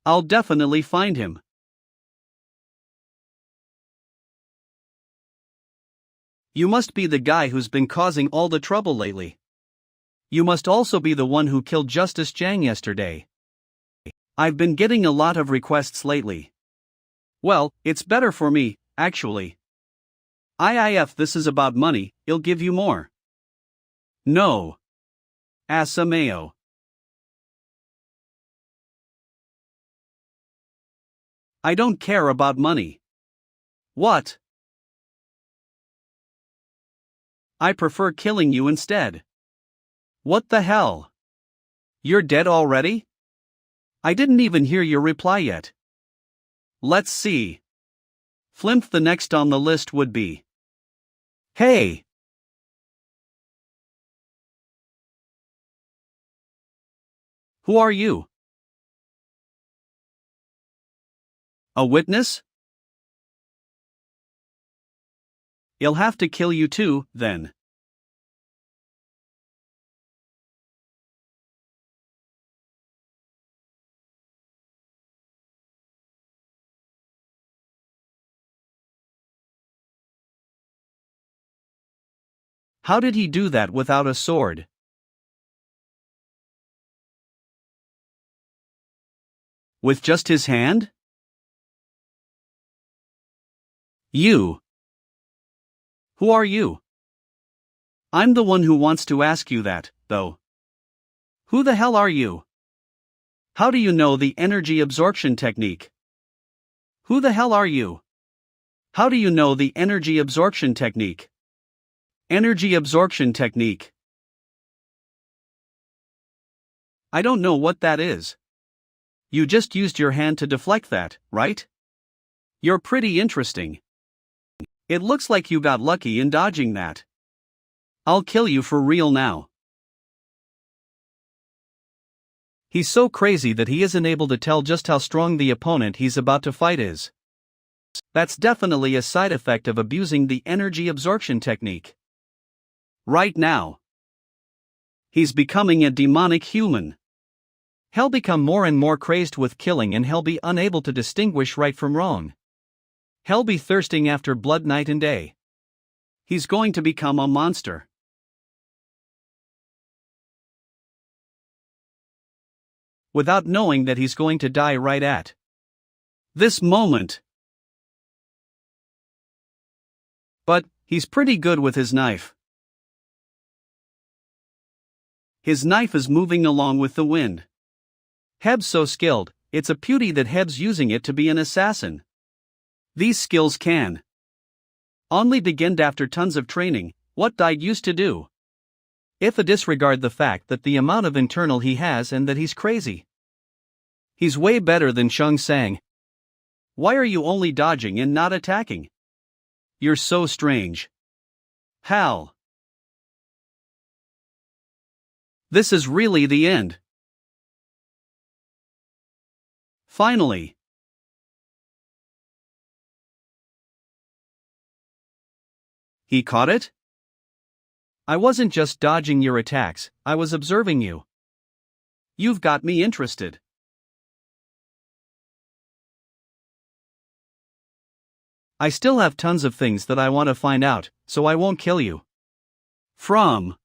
I'll definitely find him. You must be the guy who's been causing all the trouble lately. You must also be the one who killed Justice Jang yesterday. I've been getting a lot of requests lately. Well, it's better for me, actually. If this is about money, I'll give you more. No. Asameo. I don't care about money. What? I prefer killing you instead. What the hell? You're dead already? I didn't even hear your reply yet. Let's see. Flimp, the next on the list would be. Hey! Who are you? A witness? I'll have to kill you too, then. How did he do that without a sword? With just his hand? You. Who are you? I'm the one who wants to ask you that, though. Who the hell are you? How do you know the energy absorption technique? Who the hell are you? How do you know the energy absorption technique? Energy absorption technique. I don't know what that is. You just used your hand to deflect that, right? You're pretty interesting. It looks like you got lucky in dodging that. I'll kill you for real now. He's so crazy that he isn't able to tell just how strong the opponent he's about to fight is. That's definitely a side effect of abusing the energy absorption technique. Right now, he's becoming a demonic human. He'll become more and more crazed with killing, and he'll be unable to distinguish right from wrong. He'll be thirsting after blood night and day. He's going to become a monster. Without knowing that he's going to die right at This moment. But he's pretty good with his knife. His knife is moving along with the wind. Heb's so skilled, it's a pity that Heb's using it to be an assassin. These skills can only be gained after tons of training, what Died used to do. If I disregard the fact that the amount of internal he has and that he's crazy. He's way better than Sheng Sang. Why are you only dodging and not attacking? You're so strange. Hal. This is really the end. Finally. He caught it? I wasn't just dodging your attacks, I was observing you. You've got me interested. I still have tons of things that I want to find out, so I won't kill you. From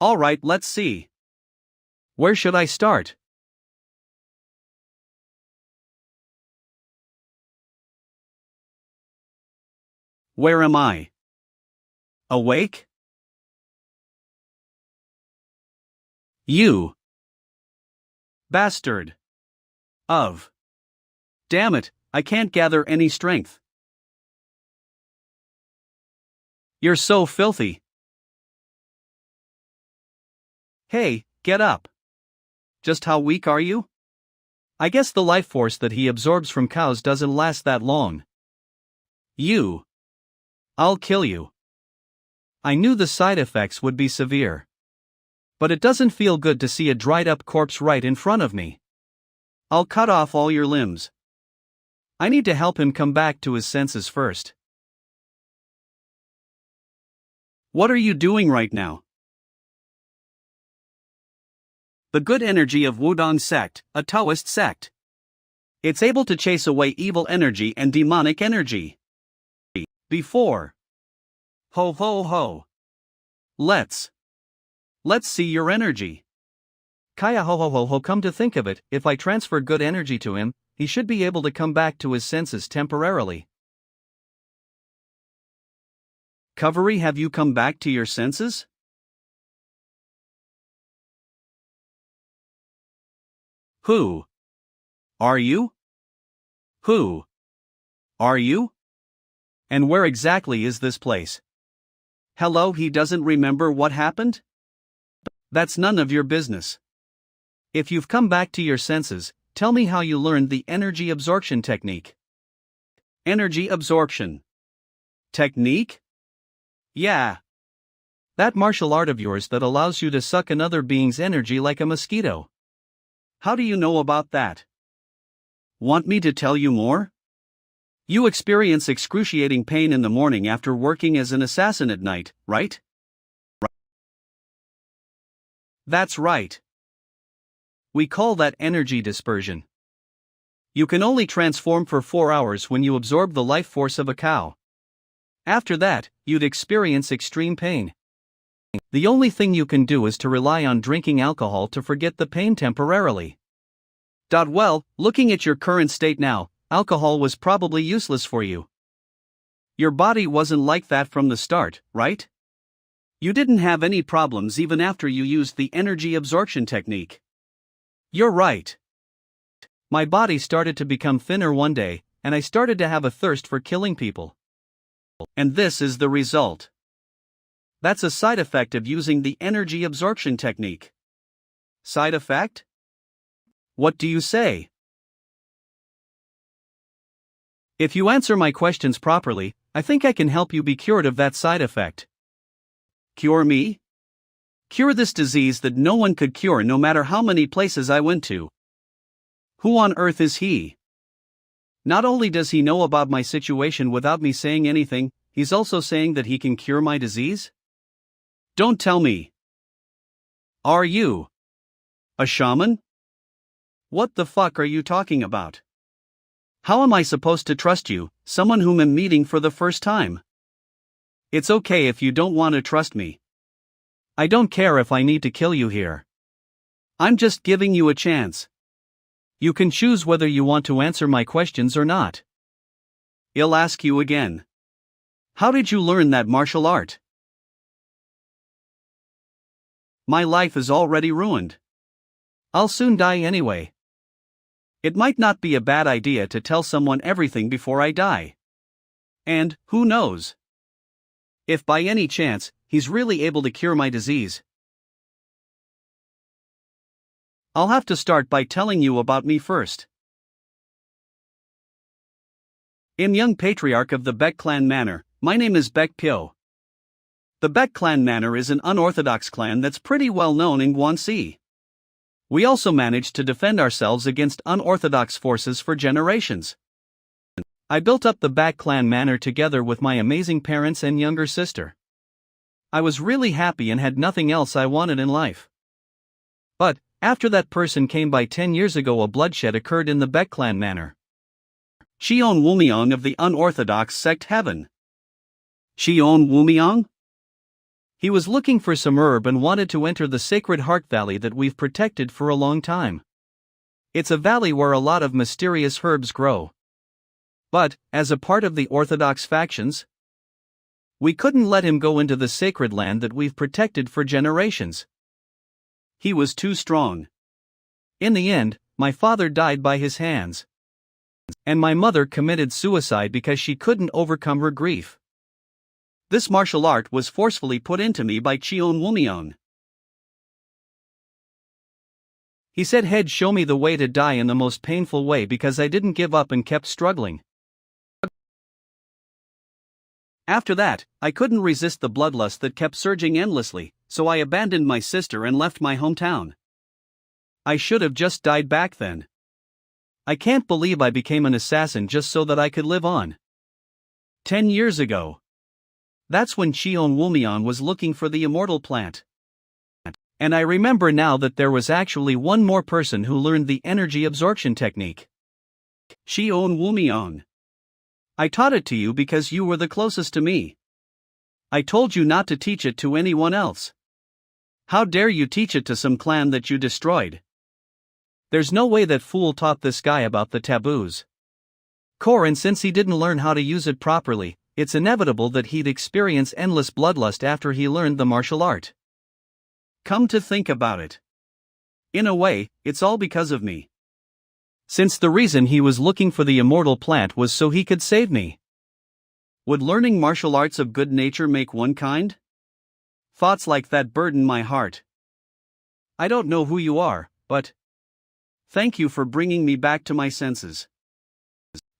Alright, let's see. Where should I start? Where am I? Awake? You bastard. Of. Damn it, I can't gather any strength. You're so filthy. Hey, get up. Just how weak are you? I guess the life force that he absorbs from cows doesn't last that long. You. I'll kill you. I knew the side effects would be severe. But it doesn't feel good to see a dried up corpse right in front of me. I'll cut off all your limbs. I need to help him come back to his senses first. What are you doing right now? The good energy of Wudang sect, a Taoist sect. It's able to chase away evil energy and demonic energy. Before. Ho ho ho. Let's see your energy. Kaya ho ho ho ho, come to think of it, if I transfer good energy to him, he should be able to come back to his senses temporarily. Covery, have you come back to your senses? Who are you? Who are you? And where exactly is this place? Hello, he doesn't remember what happened? That's none of your business. If you've come back to your senses, tell me how you learned the energy absorption technique. Energy absorption technique? Yeah. That martial art of yours that allows you to suck another being's energy like a mosquito. How do you know about that? Want me to tell you more? You experience excruciating pain in the morning after working as an assassin at night, right? That's right. We call that energy dispersion. You can only transform for 4 hours when you absorb the life force of a cow. After that, you'd experience extreme pain. The only thing you can do is to rely on drinking alcohol to forget the pain temporarily. Well, looking at your current state now, alcohol was probably useless for you. Your body wasn't like that from the start, right? You didn't have any problems even after you used the energy absorption technique. You're right. My body started to become thinner one day, and I started to have a thirst for killing people. And this is the result. That's a side effect of using the energy absorption technique. Side effect? What do you say? If you answer my questions properly, I think I can help you be cured of that side effect. Cure me? Cure this disease that no one could cure no matter how many places I went to. Who on earth is he? Not only does he know about my situation without me saying anything, he's also saying that he can cure my disease? Don't tell me. Are you a shaman? What the fuck are you talking about? How am I supposed to trust you, someone whom I'm meeting for the first time? It's okay if you don't want to trust me. I don't care if I need to kill you here. I'm just giving you a chance. You can choose whether you want to answer my questions or not. I'll ask you again. How did you learn that martial art? My life is already ruined. I'll soon die anyway. It might not be a bad idea to tell someone everything before I die. And, who knows? If by any chance, he's really able to cure my disease. I'll have to start by telling you about me first. I'm young patriarch of the Baek clan manor. My name is Baek Pyo. The Baek clan manor is an unorthodox clan that's pretty well known in Guangxi. We also managed to defend ourselves against unorthodox forces for generations. I built up the Baek clan manor together with my amazing parents and younger sister. I was really happy and had nothing else I wanted in life. But, after that person came by 10 years ago, a bloodshed occurred in the Baek clan manor. Xion Wumyong of the unorthodox sect Heaven. Xion Wumyong? He was looking for some herb and wanted to enter the Sacred Heart Valley that we've protected for a long time. It's a valley where a lot of mysterious herbs grow. But, as a part of the orthodox factions, we couldn't let him go into the sacred land that we've protected for generations. He was too strong. In the end, my father died by his hands. And my mother committed suicide because she couldn't overcome her grief. This martial art was forcefully put into me by Xion Wumyong. He said he'd show me the way to die in the most painful way because I didn't give up and kept struggling. After that, I couldn't resist the bloodlust that kept surging endlessly, so I abandoned my sister and left my hometown. I should have just died back then. I can't believe I became an assassin just so that I could live on. 10 years ago. That's when Xion Wumyong was looking for the immortal plant. And I remember now that there was actually one more person who learned the energy absorption technique. Xion Wumyong. I taught it to you because you were the closest to me. I told you not to teach it to anyone else. How dare you teach it to some clan that you destroyed? There's no way that fool taught this guy about the taboos. And since he didn't learn how to use it properly, it's inevitable that he'd experience endless bloodlust after he learned the martial art. Come to think about it. In a way, it's all because of me. Since the reason he was looking for the immortal plant was so he could save me. Would learning martial arts of good nature make one kind? Thoughts like that burden my heart. I don't know who you are, but thank you for bringing me back to my senses.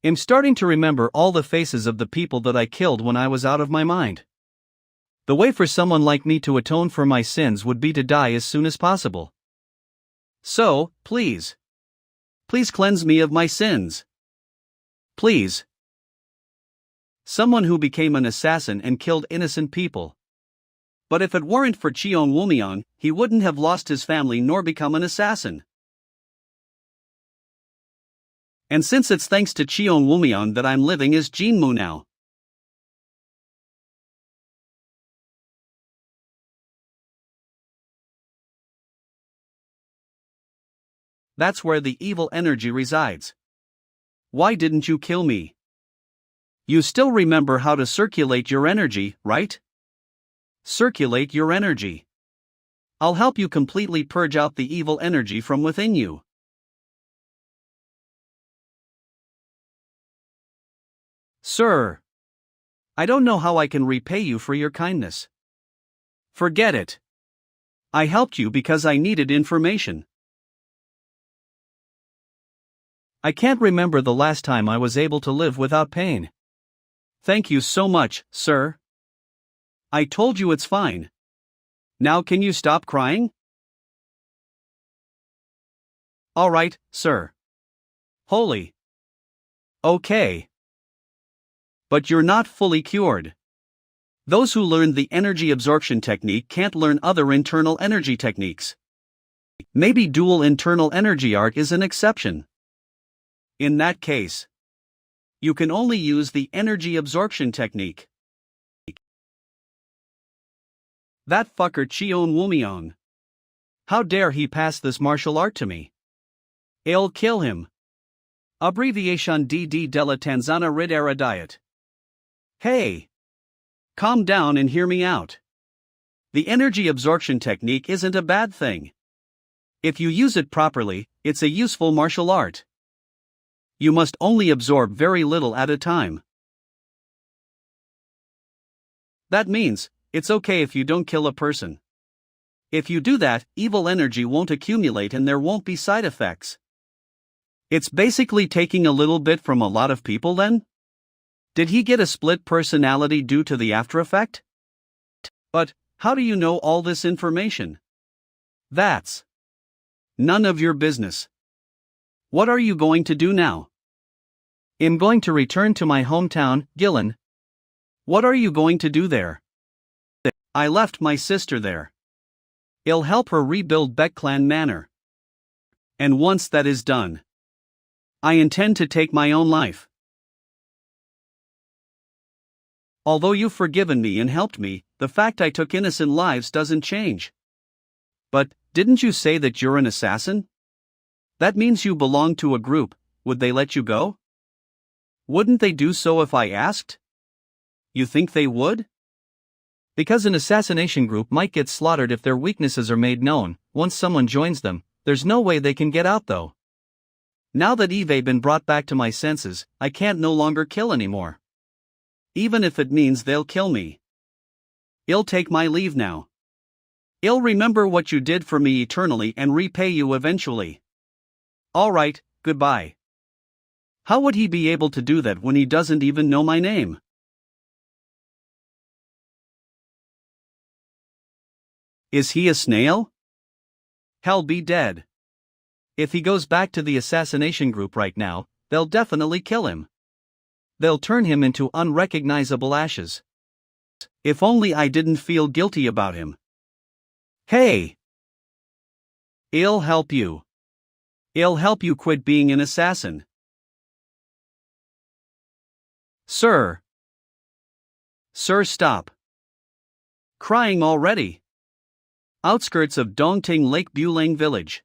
I'm starting to remember all the faces of the people that I killed when I was out of my mind. The way for someone like me to atone for my sins would be to die as soon as possible. So, please cleanse me of my sins. Please. Someone who became an assassin and killed innocent people. But if it weren't for Xion Wumyong, he wouldn't have lost his family nor become an assassin. And since it's thanks to Xion Wumyong that I'm living as Jinmu now. That's where the evil energy resides. Why didn't you kill me? You still remember how to circulate your energy, right? Circulate your energy. I'll help you completely purge out the evil energy from within you. Sir, I don't know how I can repay you for your kindness. Forget it. I helped you because I needed information. I can't remember the last time I was able to live without pain. Thank you so much, sir. I told you it's fine. Now can you stop crying? All right, sir. Holy. Okay. But you're not fully cured. Those who learn the energy absorption technique can't learn other internal energy techniques. Maybe dual internal energy art is an exception. In that case, you can only use the energy absorption technique. That fucker Cheon Wumyong. How dare he pass this martial art to me? I'll kill him. Abbreviation DD della Tanzana Ridera Diet. Hey! Calm down and hear me out. The energy absorption technique isn't a bad thing. If you use it properly, it's a useful martial art. You must only absorb very little at a time. That means, it's okay if you don't kill a person. If you do that, evil energy won't accumulate and there won't be side effects. It's basically taking a little bit from a lot of people then? Did he get a split personality due to the after effect? But, how do you know all this information? That's none of your business. What are you going to do now? I'm going to return to my hometown, Gillen. What are you going to do there? I left my sister there. I'll help her rebuild Beckclan Manor. And once that is done, I intend to take my own life. Although you've forgiven me and helped me, the fact I took innocent lives doesn't change. But, didn't you say that you're an assassin? That means you belong to a group. Would they let you go? Wouldn't they do so if I asked? You think they would? Because an assassination group might get slaughtered if their weaknesses are made known. Once someone joins them, there's no way they can get out though. Now that I've been brought back to my senses, I can't no longer kill anymore. Even if it means they'll kill me. I'll take my leave now. I'll remember what you did for me eternally and repay you eventually. Alright, goodbye. How would he be able to do that when he doesn't even know my name? Is he a snail? Hell be dead. If he goes back to the assassination group right now, they'll definitely kill him. They'll turn him into unrecognizable ashes. If only I didn't feel guilty about him. Hey! I'll help you. I'll help you quit being an assassin. Sir! Sir, stop. Crying already. Outskirts of Dongting Lake Bulang Village.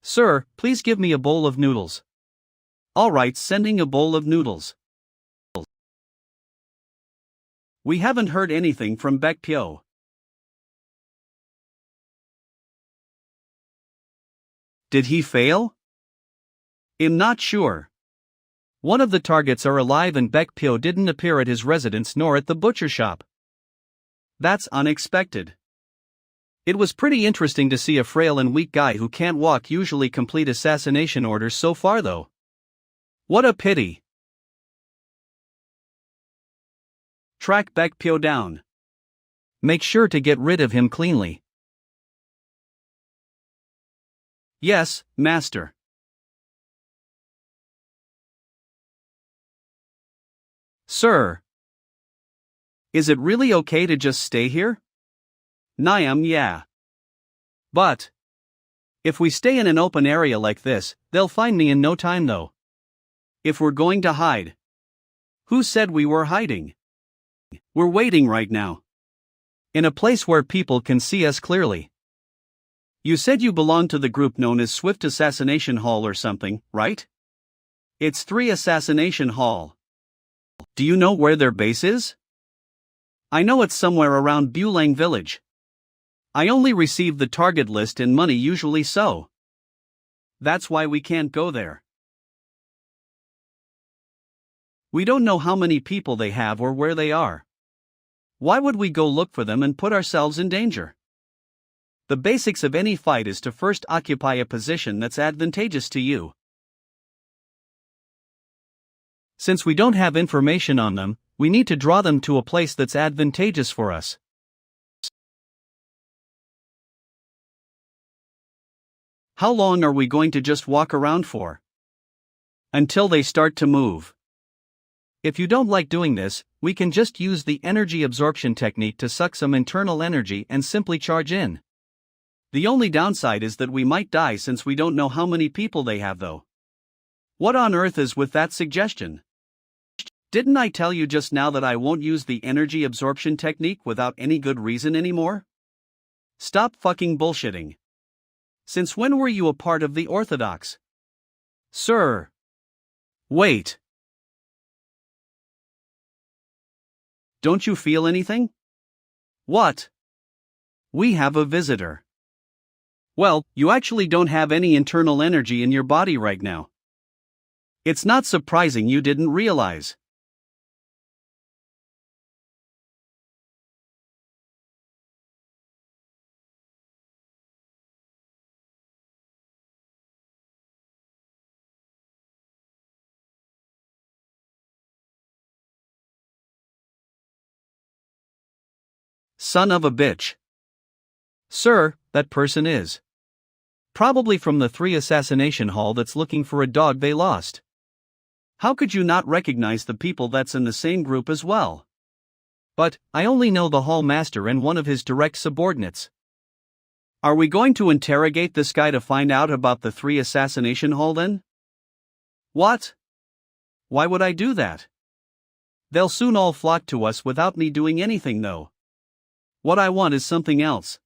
Sir, please give me a bowl of noodles. Alright, sending a bowl of noodles. We haven't heard anything from Baek Pyo. Did he fail? I'm not sure. One of the targets are alive and Baek Pyo didn't appear at his residence nor at the butcher shop. That's unexpected. It was pretty interesting to see a frail and weak guy who can't walk usually complete assassination orders so far though. What a pity. Track Baek Pyo down. Make sure to get rid of him cleanly. Yes, master. Sir. Is it really okay to just stay here? Niam, yeah. But if we stay in an open area like this, they'll find me in no time though. If we're going to hide. Who said we were hiding? We're waiting right now. In a place where people can see us clearly. You said you belong to the group known as Swift Assassination Hall or something, right? It's 3 Assassination Hall. Do you know where their base is? I know it's somewhere around Bulang Village. I only receive the target list and money usually so. That's why we can't go there. We don't know how many people they have or where they are. Why would we go look for them and put ourselves in danger? The basics of any fight is to first occupy a position that's advantageous to you. Since we don't have information on them, we need to draw them to a place that's advantageous for us. How long are we going to just walk around for? Until they start to move. If you don't like doing this, we can just use the energy absorption technique to suck some internal energy and simply charge in. The only downside is that we might die since we don't know how many people they have though. What on earth is with that suggestion? Didn't I tell you just now that I won't use the energy absorption technique without any good reason anymore? Stop fucking bullshitting. Since when were you a part of the Orthodox? Sir. Wait. Don't you feel anything? What? We have a visitor. Well, you actually don't have any internal energy in your body right now. It's not surprising you didn't realize. Son of a bitch. Sir, that person is probably from the 3 assassination hall that's looking for a dog they lost. How could you not recognize the people that's in the same group as well? But, I only know the hall master and one of his direct subordinates. Are we going to interrogate this guy to find out about the 3 assassination hall then? What? Why would I do that? They'll soon all flock to us without me doing anything though. What I want is something else.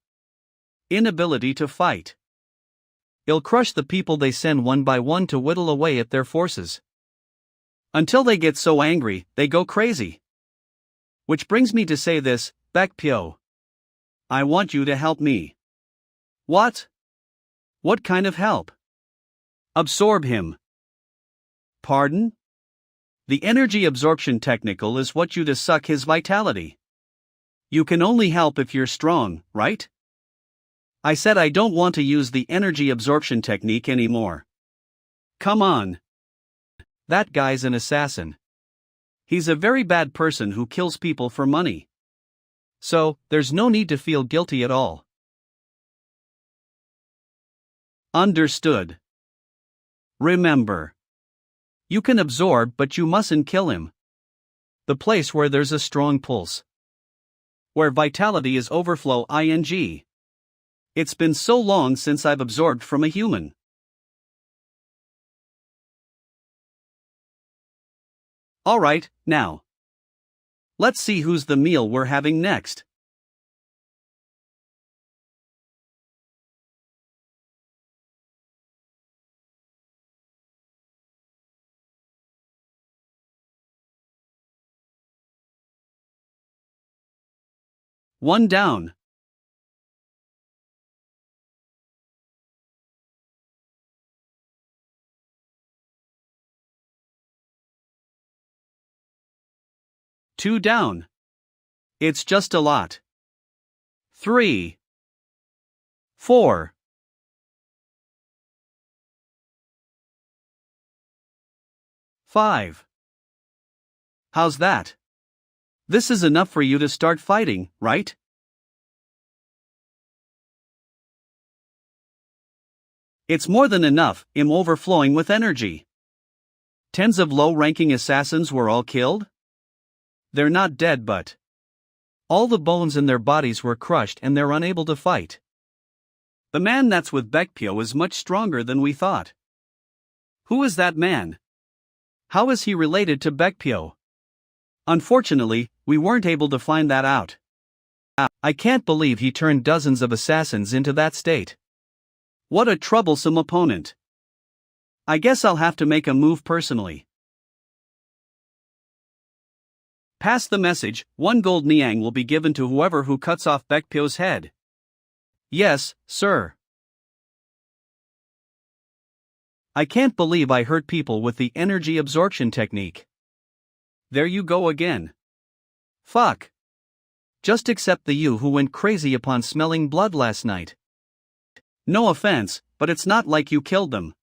Inability to fight. It'll crush the people they send one by one to whittle away at their forces. Until they get so angry, they go crazy. Which brings me to say this, Baekpyo. I want you to help me. What? What kind of help? Absorb him. Pardon? The energy absorption technical is what you to suck his vitality. You can only help if you're strong, right? I said I don't want to use the energy absorption technique anymore. Come on. That guy's an assassin. He's a very bad person who kills people for money. So, there's no need to feel guilty at all. Understood. Remember. You can absorb but you mustn't kill him. The place where there's a strong pulse. Where vitality is overflow ing. It's been so long since I've absorbed from a human. Alright, now. Let's see who's the meal we're having next. One down. Two down. It's just a lot. 3. 4. 5. How's that? This is enough for you to start fighting, right? It's more than enough, I'm overflowing with energy. Tens of low-ranking assassins were all killed? They're not dead but all the bones in their bodies were crushed and they're unable to fight. The man that's with Baekpyo is much stronger than we thought. Who is that man? How is he related to Baekpyo? Unfortunately, we weren't able to find that out. I can't believe he turned dozens of assassins into that state. What a troublesome opponent. I guess I'll have to make a move personally. Pass the message, 1 gold niang will be given to whoever who cuts off Baekpyo's head. Yes, sir. I can't believe I hurt people with the energy absorption technique. There you go again. Fuck. Just accept the you who went crazy upon smelling blood last night. No offense, but it's not like you killed them.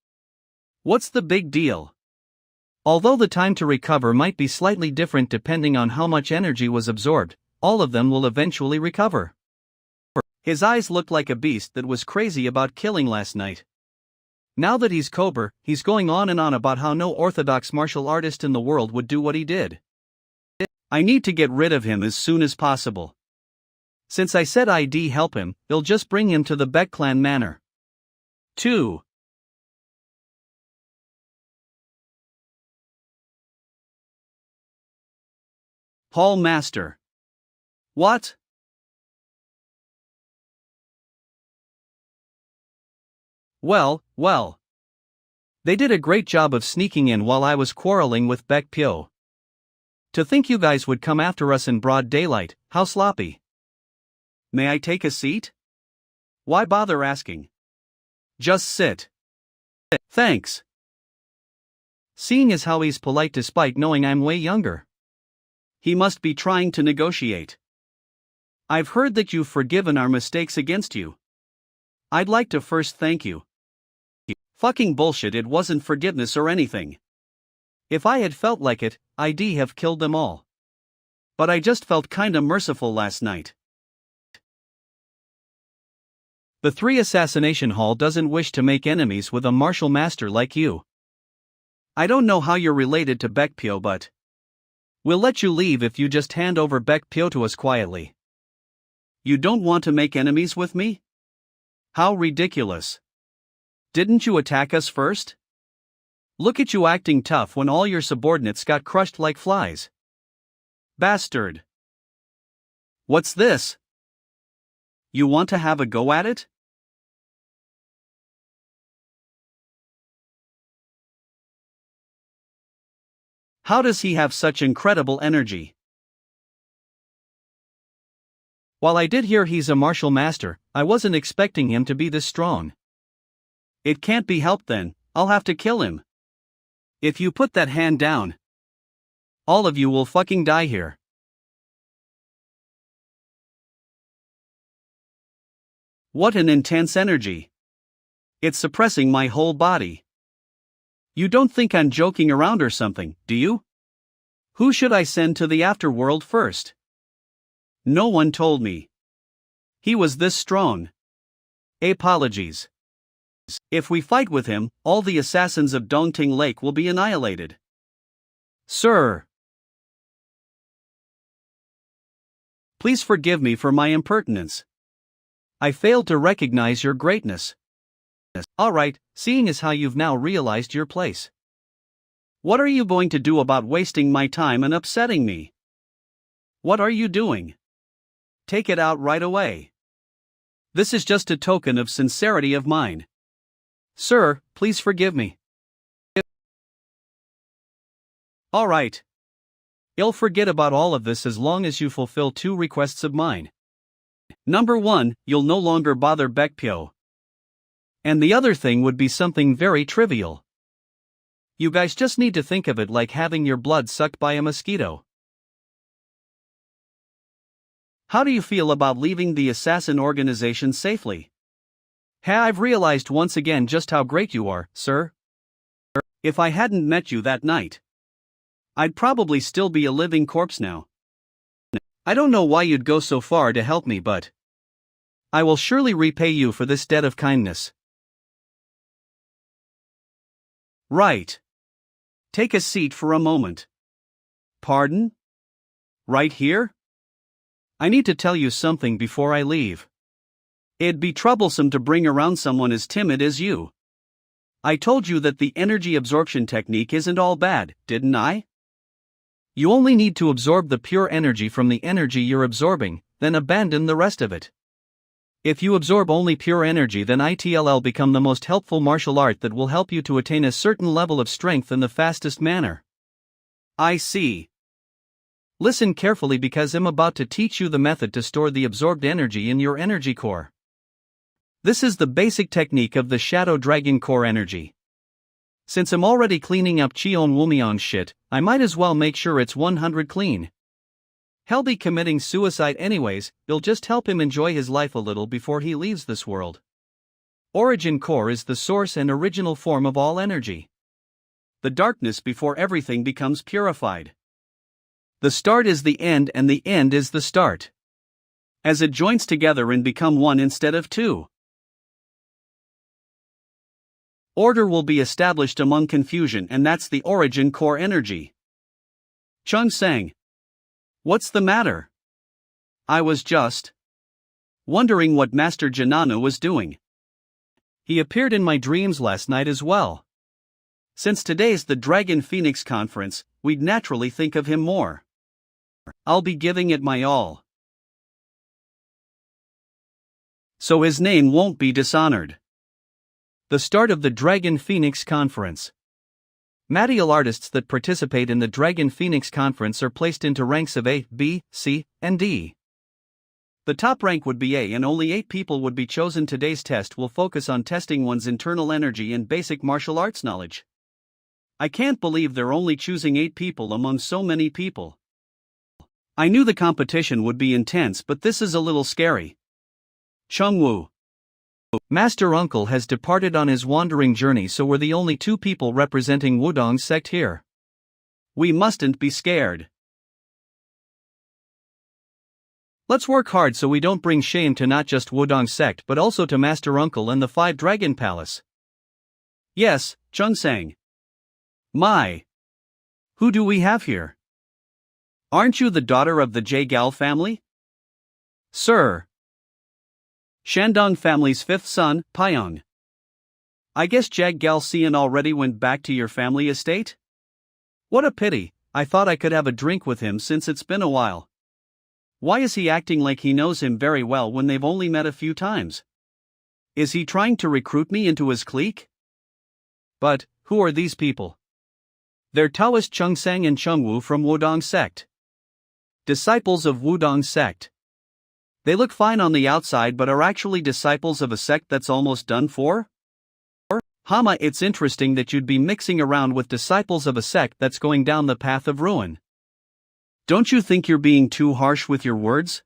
What's the big deal? Although the time to recover might be slightly different depending on how much energy was absorbed, all of them will eventually recover. His eyes looked like a beast that was crazy about killing last night. Now that he's Cobra, he's going on and on about how no orthodox martial artist in the world would do what he did. I need to get rid of him as soon as possible. Since I said I'd help him, they'll just bring him to the Baek clan manor. 2. Hall Master. What? Well. They did a great job of sneaking in while I was quarreling with Baek Pyo. To think you guys would come after us in broad daylight, how sloppy. May I take a seat? Why bother asking? Just sit. Thanks. Seeing as how he's polite despite knowing I'm way younger. He must be trying to negotiate. I've heard that you've forgiven our mistakes against you. I'd like to first thank you. Fucking bullshit, it wasn't forgiveness or anything. If I had felt like it, I'd have killed them all. But I just felt kinda merciful last night. The 3 Assassination Hall doesn't wish to make enemies with a martial master like you. I don't know how you're related to Baek Pyo, but we'll let you leave if you just hand over Baek Pyo to us quietly. You don't want to make enemies with me? How ridiculous. Didn't you attack us first? Look at you acting tough when all your subordinates got crushed like flies. Bastard. What's this? You want to have a go at it? How does he have such incredible energy? While I did hear he's a martial master, I wasn't expecting him to be this strong. It can't be helped then, I'll have to kill him. If you put that hand down, all of you will fucking die here. What an intense energy. It's suppressing my whole body. You don't think I'm joking around or something, do you? Who should I send to the afterworld first? No one told me. He was this strong. Apologies. If we fight with him, all the assassins of Dongting Lake will be annihilated. Sir. Please forgive me for my impertinence. I failed to recognize your greatness. Alright, seeing as how you've now realized your place. What are you going to do about wasting my time and upsetting me? What are you doing? Take it out right away. This is just a token of sincerity of mine. Sir, please forgive me. Alright. I'll forget about all of this as long as you fulfill 2 requests of mine. Number 1, you'll no longer bother Baek Pyo. And the other thing would be something very trivial. You guys just need to think of it like having your blood sucked by a mosquito. How do you feel about leaving the assassin organization safely? I've realized once again just how great you are, sir. If I hadn't met you that night, I'd probably still be a living corpse now. I don't know why you'd go so far to help me, but I will surely repay you for this debt of kindness. Right. Take a seat for a moment. Pardon? Right here? I need to tell you something before I leave. It'd be troublesome to bring around someone as timid as you. I told you that the energy absorption technique isn't all bad, didn't I? You only need to absorb the pure energy from the energy you're absorbing, then abandon the rest of it. If you absorb only pure energy, then it'll become the most helpful martial art that will help you to attain a certain level of strength in the fastest manner. I see. Listen carefully because I'm about to teach you the method to store the absorbed energy in your energy core. This is the basic technique of the Shadow Dragon Core energy. Since I'm already cleaning up Cheon Wumion's shit, I might as well make sure it's 100 clean. He'll be committing suicide anyways, it'll just help him enjoy his life a little before he leaves this world. Origin Core is the source and original form of all energy. The darkness before everything becomes purified. The start is the end and the end is the start. As it joins together and become one instead of two. Order will be established among confusion, and that's the origin core energy. Chung sang. What's the matter? I was just wondering what Master Janana was doing. He appeared in my dreams last night as well. Since today's the Dragon Phoenix conference, we'd naturally think of him more. I'll be giving it my all. So his name won't be dishonored. The start of the Dragon Phoenix Conference. Martial artists that participate in the Dragon Phoenix Conference are placed into ranks of A, B, C, and D. The top rank would be A, and only 8 people would be chosen. Today's test will focus on testing one's internal energy and basic martial arts knowledge. I can't believe they're only choosing 8 people among so many people. I knew the competition would be intense, but this is a little scary. Chungwu. Master Uncle has departed on his wandering journey, so we're the only 2 people representing Wudang's sect here. We mustn't be scared. Let's work hard so we don't bring shame to not just Wudang's sect but also to Master Uncle and the 5 Dragon Palace. Yes, Chung-sang. My. Who do we have here? Aren't you the daughter of the Jae-gal family? Sir. Shandong family's 5th son, Pyong. I guess Jae-gal Sian already went back to your family estate? What a pity, I thought I could have a drink with him since it's been a while. Why is he acting like he knows him very well when they've only met a few times? Is he trying to recruit me into his clique? But, who are these people? They're Taoist Chung-sang and Chungwu from Wudang sect. Disciples of Wudang sect. They look fine on the outside but are actually disciples of a sect that's almost done for? Hama, it's interesting that you'd be mixing around with disciples of a sect that's going down the path of ruin. Don't you think you're being too harsh with your words?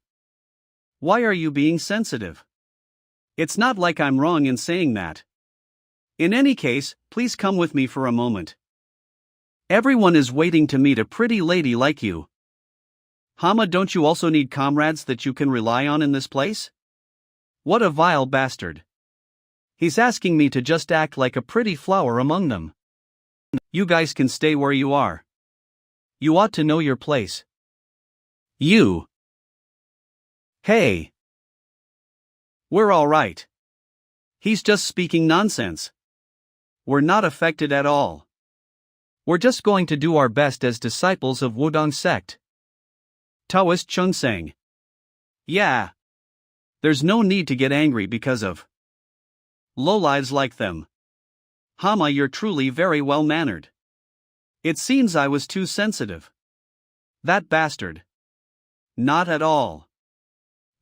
Why are you being sensitive? It's not like I'm wrong in saying that. In any case, please come with me for a moment. Everyone is waiting to meet a pretty lady like you. Hama, don't you also need comrades that you can rely on in this place? What a vile bastard. He's asking me to just act like a pretty flower among them. You guys can stay where you are. You ought to know your place. You. Hey. We're all right. He's just speaking nonsense. We're not affected at all. We're just going to do our best as disciples of Wudang sect. Taoist Chung-sang. Yeah. There's no need to get angry because of lowlives like them. Hama, you're truly very well-mannered. It seems I was too sensitive. That bastard. Not at all.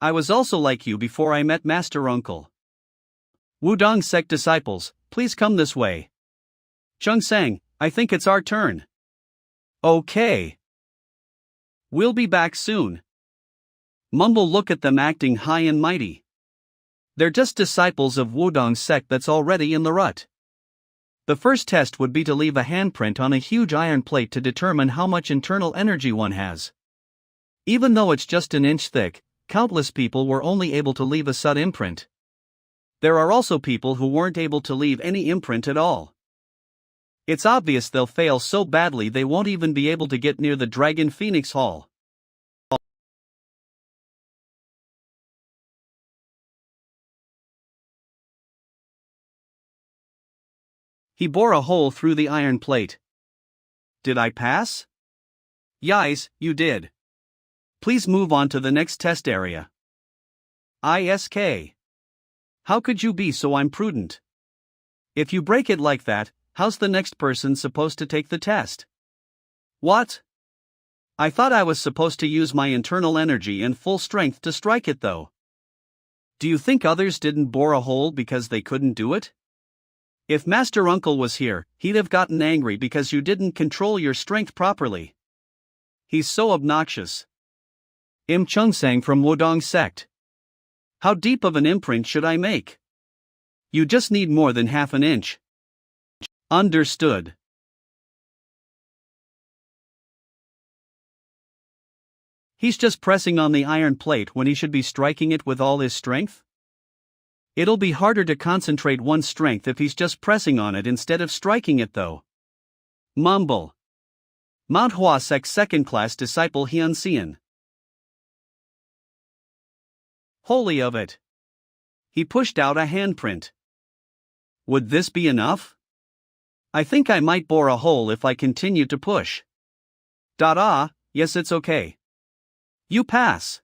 I was also like you before I met Master Uncle. Wudang sect disciples, please come this way. Chung-sang, I think it's our turn. Okay. We'll be back soon. Mumble, look at them acting high and mighty. They're just disciples of Wudang sect that's already in the rut. The first test would be to leave a handprint on a huge iron plate to determine how much internal energy one has. Even though it's just an inch thick, countless people were only able to leave a sud imprint. There are also people who weren't able to leave any imprint at all. It's obvious they'll fail so badly they won't even be able to get near the Dragon Phoenix Hall. He bore a hole through the iron plate. Did I pass? Yes, you did. Please move on to the next test area. ISK. How could you be so imprudent? If you break it like that, how's the next person supposed to take the test? What? I thought I was supposed to use my internal energy and full strength to strike it though. Do you think others didn't bore a hole because they couldn't do it? If Master Uncle was here, he'd have gotten angry because you didn't control your strength properly. He's so obnoxious. Im Chung-sang from Wudang sect. How deep of an imprint should I make? You just need more than half an inch. Understood. He's just pressing on the iron plate when he should be striking it with all his strength? It'll be harder to concentrate one's strength if he's just pressing on it instead of striking it though. Mumble. Manhua sect second class disciple Hyun Sian. Holy of it. He pushed out a handprint. Would this be enough? I think I might bore a hole if I continue to push. Yes, it's okay. You pass.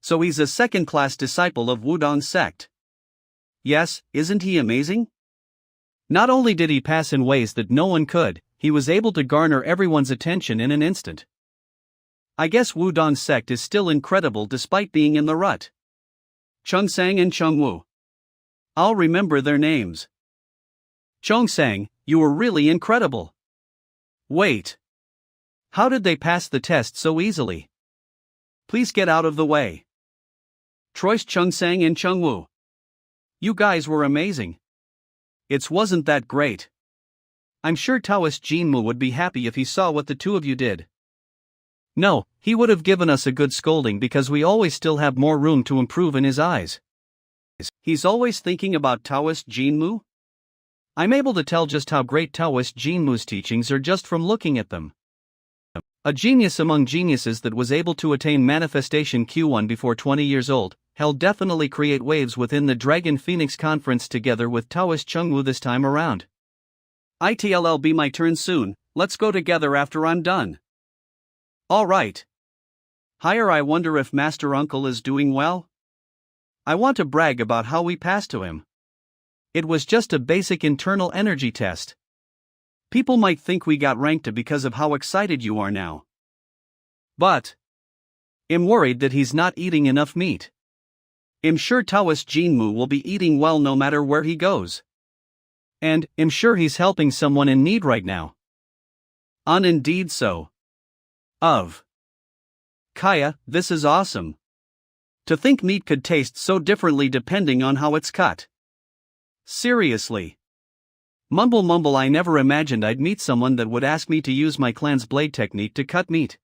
So he's a second-class disciple of Wudang sect. Yes, isn't he amazing? Not only did he pass in ways that no one could, he was able to garner everyone's attention in an instant. I guess Wudang sect is still incredible despite being in the rut. Chongsang and Chongwu. I'll remember their names. Chongsang, you were really incredible. Wait. How did they pass the test so easily? Please get out of the way. Troy's Chongsang and Chongwu. You guys were amazing. It wasn't that great. I'm sure Taoist Jinmu would be happy if he saw what the two of you did. No, he would have given us a good scolding because we always still have more room to improve in his eyes. He's always thinking about Taoist Jinmu? I'm able to tell just how great Taoist Jinmu's teachings are just from looking at them. A genius among geniuses that was able to attain manifestation Q1 before 20 years old, he'll definitely create waves within the Dragon Phoenix Conference together with Taoist Chengwu this time around. It'll be my turn soon, let's go together after I'm done. Alright. Higher, I wonder if Master Uncle is doing well? I want to brag about how we passed to him. It was just a basic internal energy test. People might think we got ranked because of how excited you are now. But I'm worried that he's not eating enough meat. I'm sure Taoist Jinmu will be eating well no matter where he goes. And I'm sure he's helping someone in need right now. Indeed so. Kaya, this is awesome. To think meat could taste so differently depending on how it's cut. Seriously. Mumble, I never imagined I'd meet someone that would ask me to use my clan's blade technique to cut meat.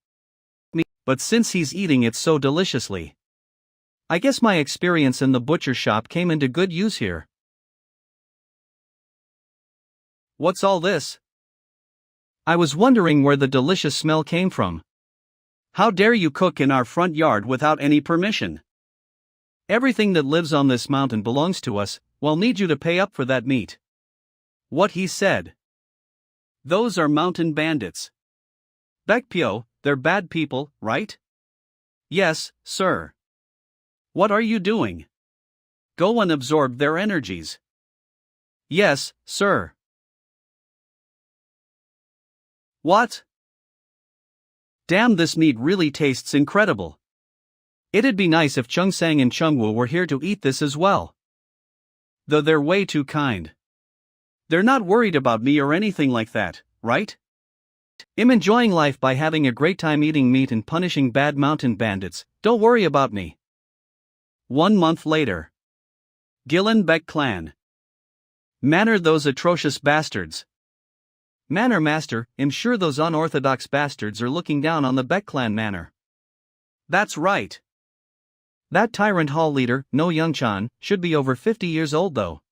But since he's eating it so deliciously, I guess my experience in the butcher shop came into good use here. What's all this? I was wondering where the delicious smell came from. How dare you cook in our front yard without any permission? Everything that lives on this mountain belongs to us, we'll need you to pay up for that meat. What he said. Those are mountain bandits. Baekpyo, they're bad people, right? Yes, sir. What are you doing? Go and absorb their energies. Yes, sir. What? Damn, this meat really tastes incredible. It'd be nice if Chongsang and Chengwu were here to eat this as well. Though they're way too kind. They're not worried about me or anything like that, right? I'm enjoying life by having a great time eating meat and punishing bad mountain bandits, don't worry about me. 1 month later. Gillen Beck clan. Manner those atrocious bastards. Manor Master, I'm sure those unorthodox bastards are looking down on the Beck clan manor. That's right. That tyrant hall leader, No Youngchan, should be over 50 years old though.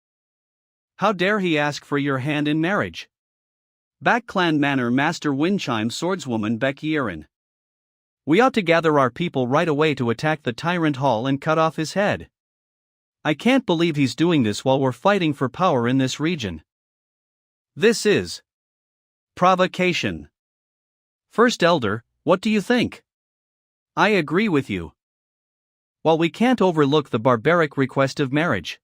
How dare he ask for your hand in marriage? Beck clan manor Master Windchime swordswoman Beck Yiren. We ought to gather our people right away to attack the tyrant hall and cut off his head. I can't believe he's doing this while we're fighting for power in this region. This is provocation. First Elder, what do you think? I agree with you. While we can't overlook the barbaric request of marriage.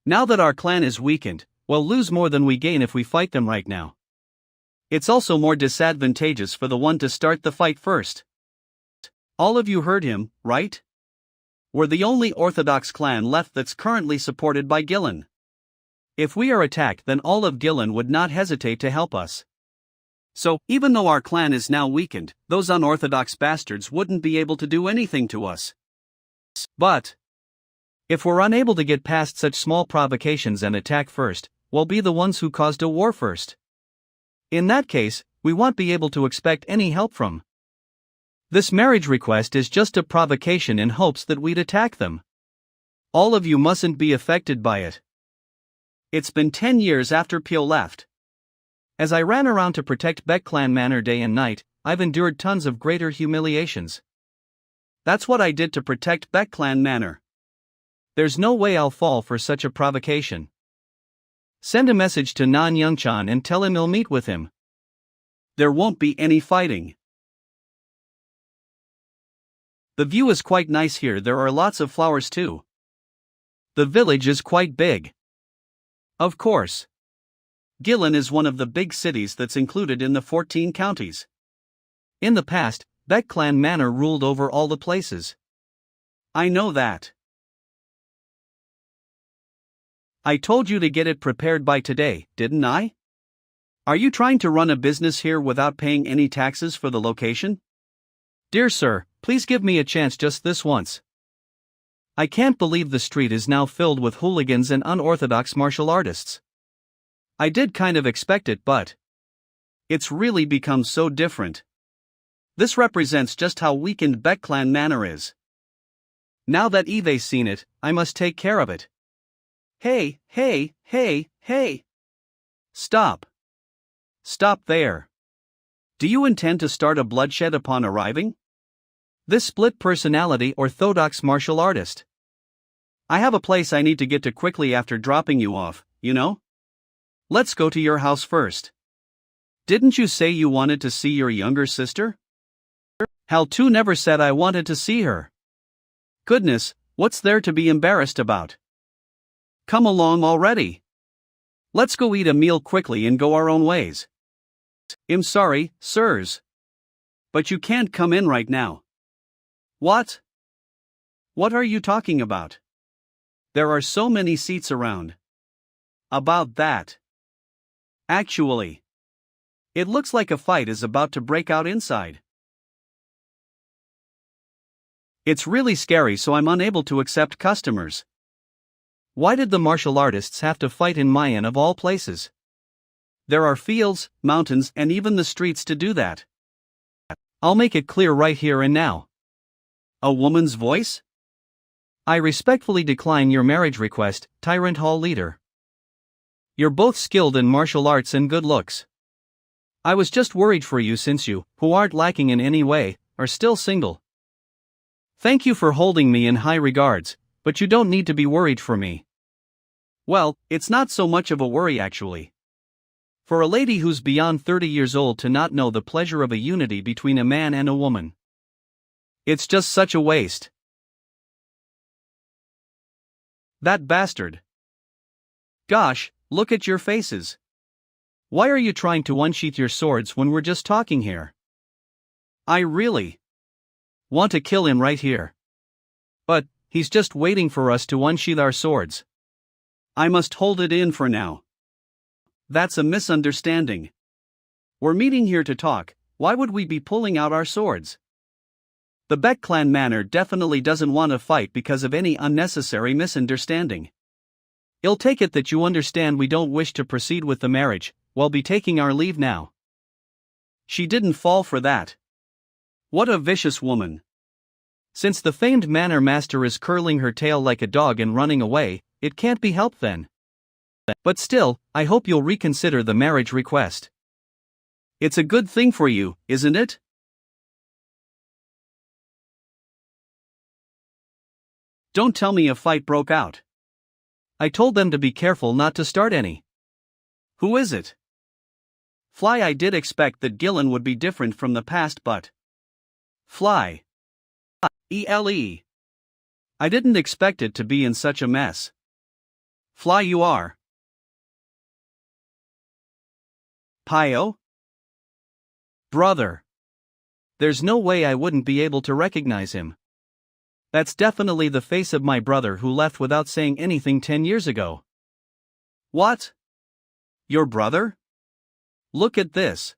Now that our clan is weakened, we'll lose more than we gain if we fight them right now. It's also more disadvantageous for the one to start the fight first. All of you heard him, right? We're the only orthodox clan left that's currently supported by Gillen. If we are attacked, then all of Gillen would not hesitate to help us. So, even though our clan is now weakened, those unorthodox bastards wouldn't be able to do anything to us. But if we're unable to get past such small provocations and attack first, we'll be the ones who caused a war first. In that case, we won't be able to expect any help from. This marriage request is just a provocation in hopes that we'd attack them. All of you mustn't be affected by it. It's been 10 years after Pyo left. As I ran around to protect Beck clan manor day and night, I've endured tons of greater humiliations. That's what I did to protect Beck clan manor. There's no way I'll fall for such a provocation. Send a message to Nan Youngchan and tell him he'll meet with him. There won't be any fighting. The view is quite nice here, there are lots of flowers too. The village is quite big. Of course. Gillen is one of the big cities that's included in the 14 counties. In the past, Beck clan manor ruled over all the places. I know that. I told you to get it prepared by today, didn't I? Are you trying to run a business here without paying any taxes for the location? Dear sir, please give me a chance just this once. I can't believe the street is now filled with hooligans and unorthodox martial artists. I did kind of expect it, but it's really become so different. This represents just how weakened Beck clan manor is. Now that Eve's seen it, I must take care of it. Hey, hey, hey, hey! Stop! Stop there! Do you intend to start a bloodshed upon arriving? This split personality orthodox martial artist. I have a place I need to get to quickly after dropping you off, you know? Let's go to your house first. Didn't you say you wanted to see your younger sister? Hal too never said I wanted to see her. Goodness, what's there to be embarrassed about? Come along already. Let's go eat a meal quickly and go our own ways. I'm sorry, sirs. But you can't come in right now. What? What are you talking about? There are so many seats around. About that. Actually, it looks like a fight is about to break out inside. It's really scary, so I'm unable to accept customers. Why did the martial artists have to fight in Mayan of all places? There are fields, mountains, and even the streets to do that. I'll make it clear right here and now. A woman's voice? I respectfully decline your marriage request, Tyrant Hall leader. You're both skilled in martial arts and good looks. I was just worried for you since you, who aren't lacking in any way, are still single. Thank you for holding me in high regards, but you don't need to be worried for me. Well, it's not so much of a worry actually. For a lady who's beyond 30 years old to not know the pleasure of a unity between a man and a woman. It's just such a waste. That bastard. Gosh, look at your faces. Why are you trying to unsheath your swords when we're just talking here? I really want to kill him right here. But he's just waiting for us to unsheath our swords. I must hold it in for now. That's a misunderstanding. We're meeting here to talk, why would we be pulling out our swords? The Beck clan manor definitely doesn't want to fight because of any unnecessary misunderstanding. I'll take it that you understand we don't wish to proceed with the marriage, we'll be taking our leave now. She didn't fall for that. What a vicious woman. Since the famed manor master is curling her tail like a dog and running away, it can't be helped then. But still, I hope you'll reconsider the marriage request. It's a good thing for you, isn't it? Don't tell me a fight broke out. I told them to be careful not to start any. Who is it? Fly, I did expect that Gillen would be different from the past, but Fly. ELE. I didn't expect it to be in such a mess. Fly, you are. Pio? Brother. There's no way I wouldn't be able to recognize him. That's definitely the face of my brother who left without saying anything 10 years ago. What? Your brother? Look at this.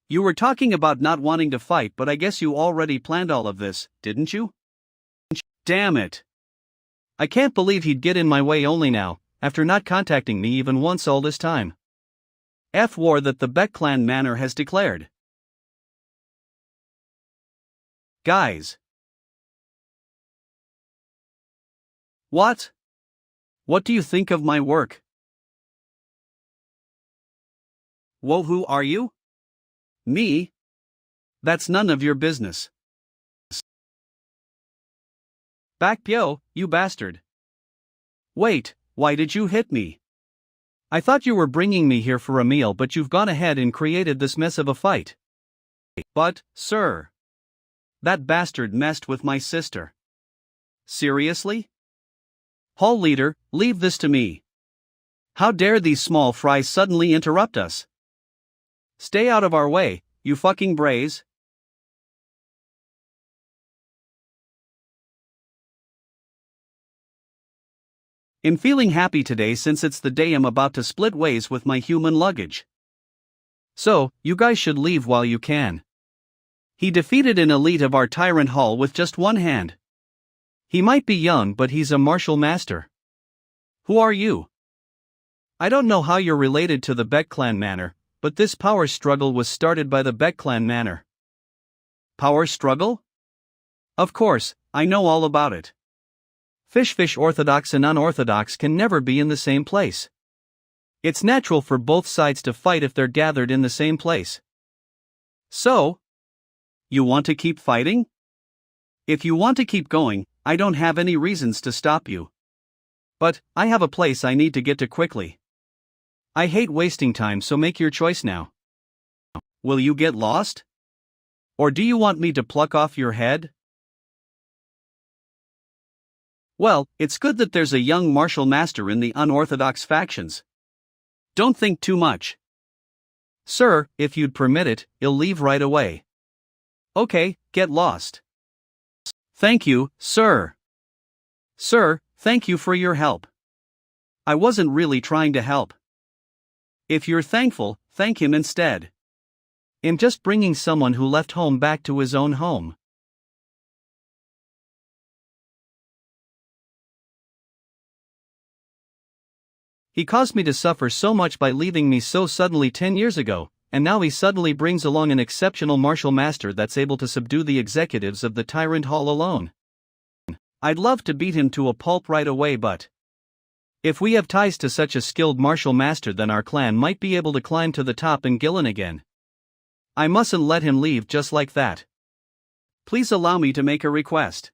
You were talking about not wanting to fight, but I guess you already planned all of this, didn't you? Damn it. I can't believe he'd get in my way only now, after not contacting me even once all this time. F war that the Beck clan manor has declared. Guys. What? What do you think of my work? Whoa, who are you? Me? That's none of your business. Back Pyo, you bastard. Wait, why did you hit me? I thought you were bringing me here for a meal, but you've gone ahead and created this mess of a fight. But, sir, That bastard messed with my sister. Seriously? Hall leader, leave this to me. How dare these small fries suddenly interrupt us? Stay out of our way, you fucking braze. I'm feeling happy today since it's the day I'm about to split ways with my human luggage. So, you guys should leave while you can. He defeated an elite of our tyrant hall with just one hand. He might be young, but he's a martial master. Who are you? I don't know how you're related to the Beck clan manor, but this power struggle was started by the Beck clan manor. Power struggle? Of course, I know all about it. Fish orthodox and unorthodox can never be in the same place. It's natural for both sides to fight if they're gathered in the same place. So, you want to keep fighting? If you want to keep going, I don't have any reasons to stop you. But, I have a place I need to get to quickly. I hate wasting time, so make your choice now. Will you get lost? Or do you want me to pluck off your head? Well, it's good that there's a young martial master in the unorthodox factions. Don't think too much. Sir, if you'd permit it, I'll leave right away. Okay, get lost. Thank you, sir. Sir, thank you for your help. I wasn't really trying to help. If you're thankful, thank him instead. I'm just bringing someone who left home back to his own home. He caused me to suffer so much by leaving me so suddenly 10 years ago, and now he suddenly brings along an exceptional martial master that's able to subdue the executives of the Tyrant Hall alone. I'd love to beat him to a pulp right away, but if we have ties to such a skilled martial master, then our clan might be able to climb to the top in Gillen again. I mustn't let him leave just like that. Please allow me to make a request.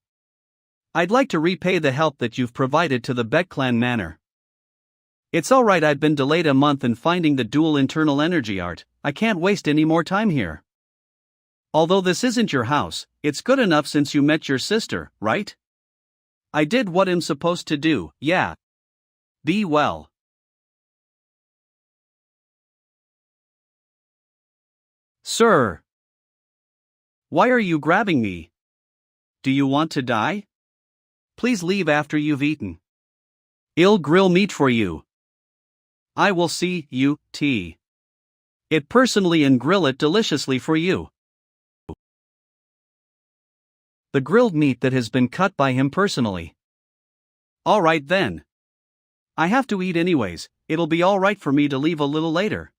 I'd like to repay the help that you've provided to the Beck clan manor. It's alright, I've been delayed a month in finding the dual internal energy art. I can't waste any more time here. Although this isn't your house, it's good enough since you met your sister, right? I did what I'm supposed to do, yeah. Be well. Sir. Why are you grabbing me? Do you want to die? Please leave after you've eaten. I'll grill meat for you. I will see you, it personally and grill it deliciously for you. The grilled meat that has been cut by him personally. Alright then. I have to eat anyways, it'll be alright for me to leave a little later.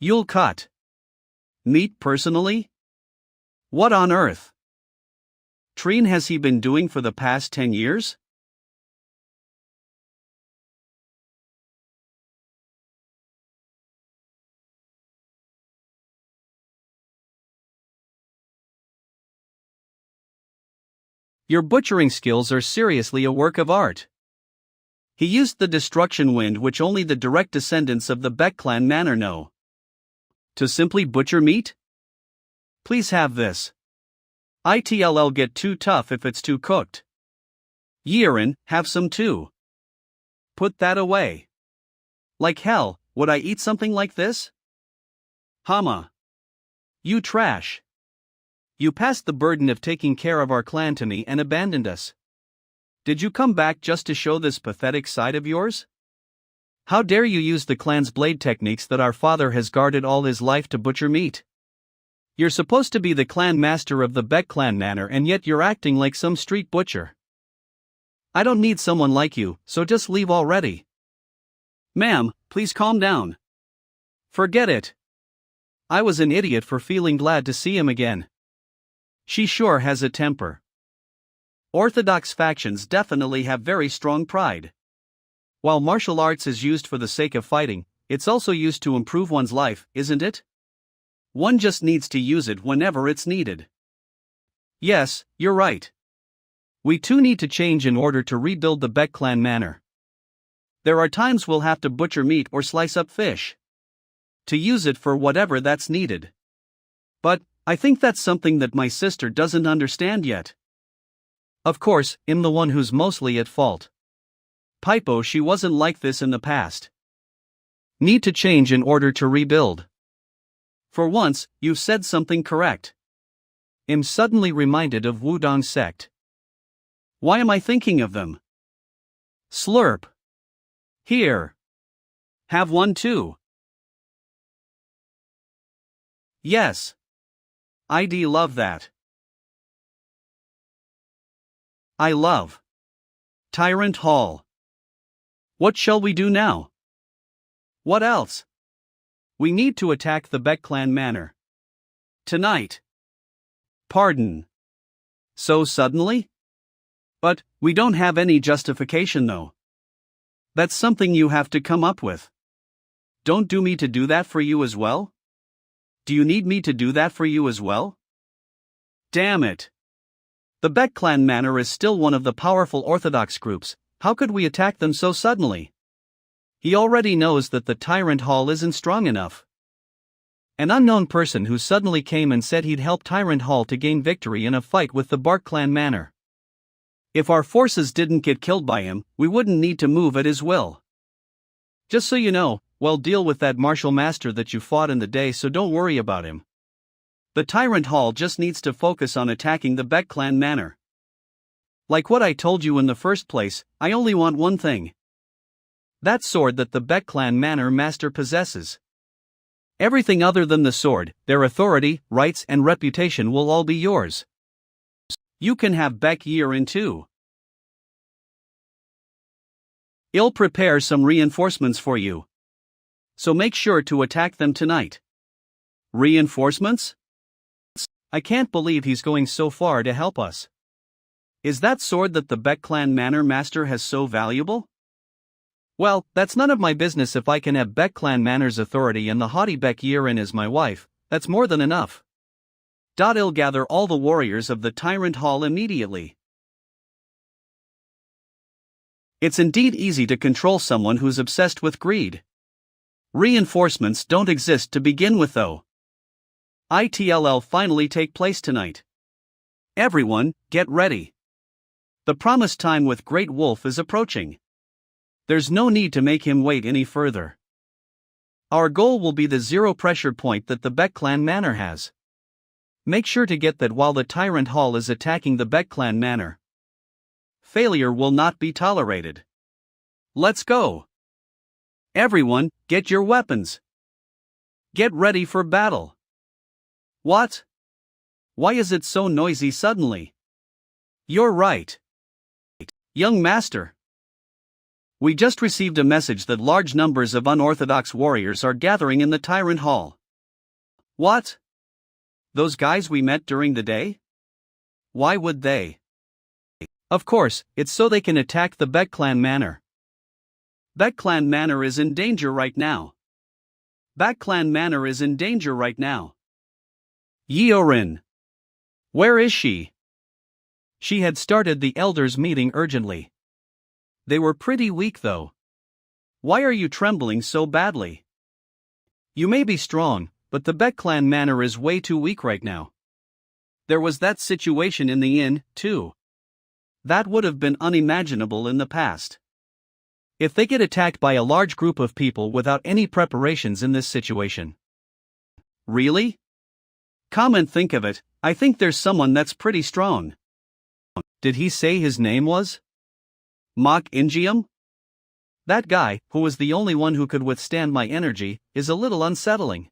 You'll cut meat personally? What on earth? Trine has he been doing for the past 10 years? Your butchering skills are seriously a work of art. He used the destruction wind, which only the direct descendants of the Beck clan manor know. To simply butcher meat? Please have this. It'll get too tough if it's too cooked. Yiren, have some too. Put that away. Like hell, would I eat something like this? Hama. You trash. You passed the burden of taking care of our clan to me and abandoned us. Did you come back just to show this pathetic side of yours? How dare you use the clan's blade techniques that our father has guarded all his life to butcher meat? You're supposed to be the clan master of the Beck clan manor, and yet you're acting like some street butcher. I don't need someone like you, so just leave already. Ma'am, please calm down. Forget it. I was an idiot for feeling glad to see him again. She sure has a temper. Orthodox factions definitely have very strong pride. While martial arts is used for the sake of fighting, it's also used to improve one's life, isn't it? One just needs to use it whenever it's needed. Yes, you're right. We too need to change in order to rebuild the Beck clan manor. There are times we'll have to butcher meat or slice up fish to use it for whatever that's needed. But I think that's something that my sister doesn't understand yet. Of course, I'm the one who's mostly at fault. Pipo, she wasn't like this in the past. Need to change in order to rebuild. For once, you've said something correct. I'm suddenly reminded of Wudang sect. Why am I thinking of them? Slurp. Here. Have one too. Yes. I'd love that. I love. Tyrant Hall. What shall we do now? What else? We need to attack the Beck clan manor. Tonight. Pardon. So suddenly? But, we don't have any justification though. That's something you have to come up with. Don't do me to do that for you as well? Do you need me to do that for you as well? Damn it. The Beck clan manor is still one of the powerful Orthodox groups. How could we attack them so suddenly? He already knows that the Tyrant Hall isn't strong enough. An unknown person who suddenly came and said he'd help Tyrant Hall to gain victory in a fight with the Bark clan manor. If our forces didn't get killed by him, we wouldn't need to move at his will. Just so you know, we'll deal with that martial master that you fought in the day, so don't worry about him. The Tyrant Hall just needs to focus on attacking the Beck clan manor. Like what I told you in the first place, I only want one thing. That sword that the Beck clan manor master possesses. Everything other than the sword, their authority, rights and reputation will all be yours. You can have Beck Yirin too. I'll prepare some reinforcements for you. So make sure to attack them tonight. Reinforcements? I can't believe he's going so far to help us. Is that sword that the Beck clan manor master has so valuable? Well, that's none of my business. If I can have Beck clan manor's authority and the haughty Beck Yirin as my wife, that's more than enough. I'll gather all the warriors of the Tyrant Hall immediately. It's indeed easy to control someone who's obsessed with greed. Reinforcements don't exist to begin with though. It'll finally take place tonight. Everyone, get ready. The promised time with Great Wolf is approaching. There's no need to make him wait any further. Our goal will be the zero pressure point that the Beck clan manor has. Make sure to get that while the Tyrant Hall is attacking the Beck clan manor. Failure will not be tolerated. Let's go. Everyone, get your weapons. Get ready for battle. What? Why is it so noisy suddenly? You're right. Young master. We just received a message that large numbers of unorthodox warriors are gathering in the Tyrant Hall. What? Those guys we met during the day? Why would they? Of course, it's so they can attack the Beck clan manor. Beck clan manor is in danger right now. Beck clan manor is in danger right now. Yirin. Where is she? She had started the elders' meeting urgently. They were pretty weak though. Why are you trembling so badly? You may be strong, but the Beck clan manor is way too weak right now. There was that situation in the inn, too. That would have been unimaginable in the past. If they get attacked by a large group of people without any preparations in this situation. Really? Come and think of it, I think there's someone that's pretty strong. Did he say his name was? Mach Ingium? That guy, who was the only one who could withstand my energy, is a little unsettling.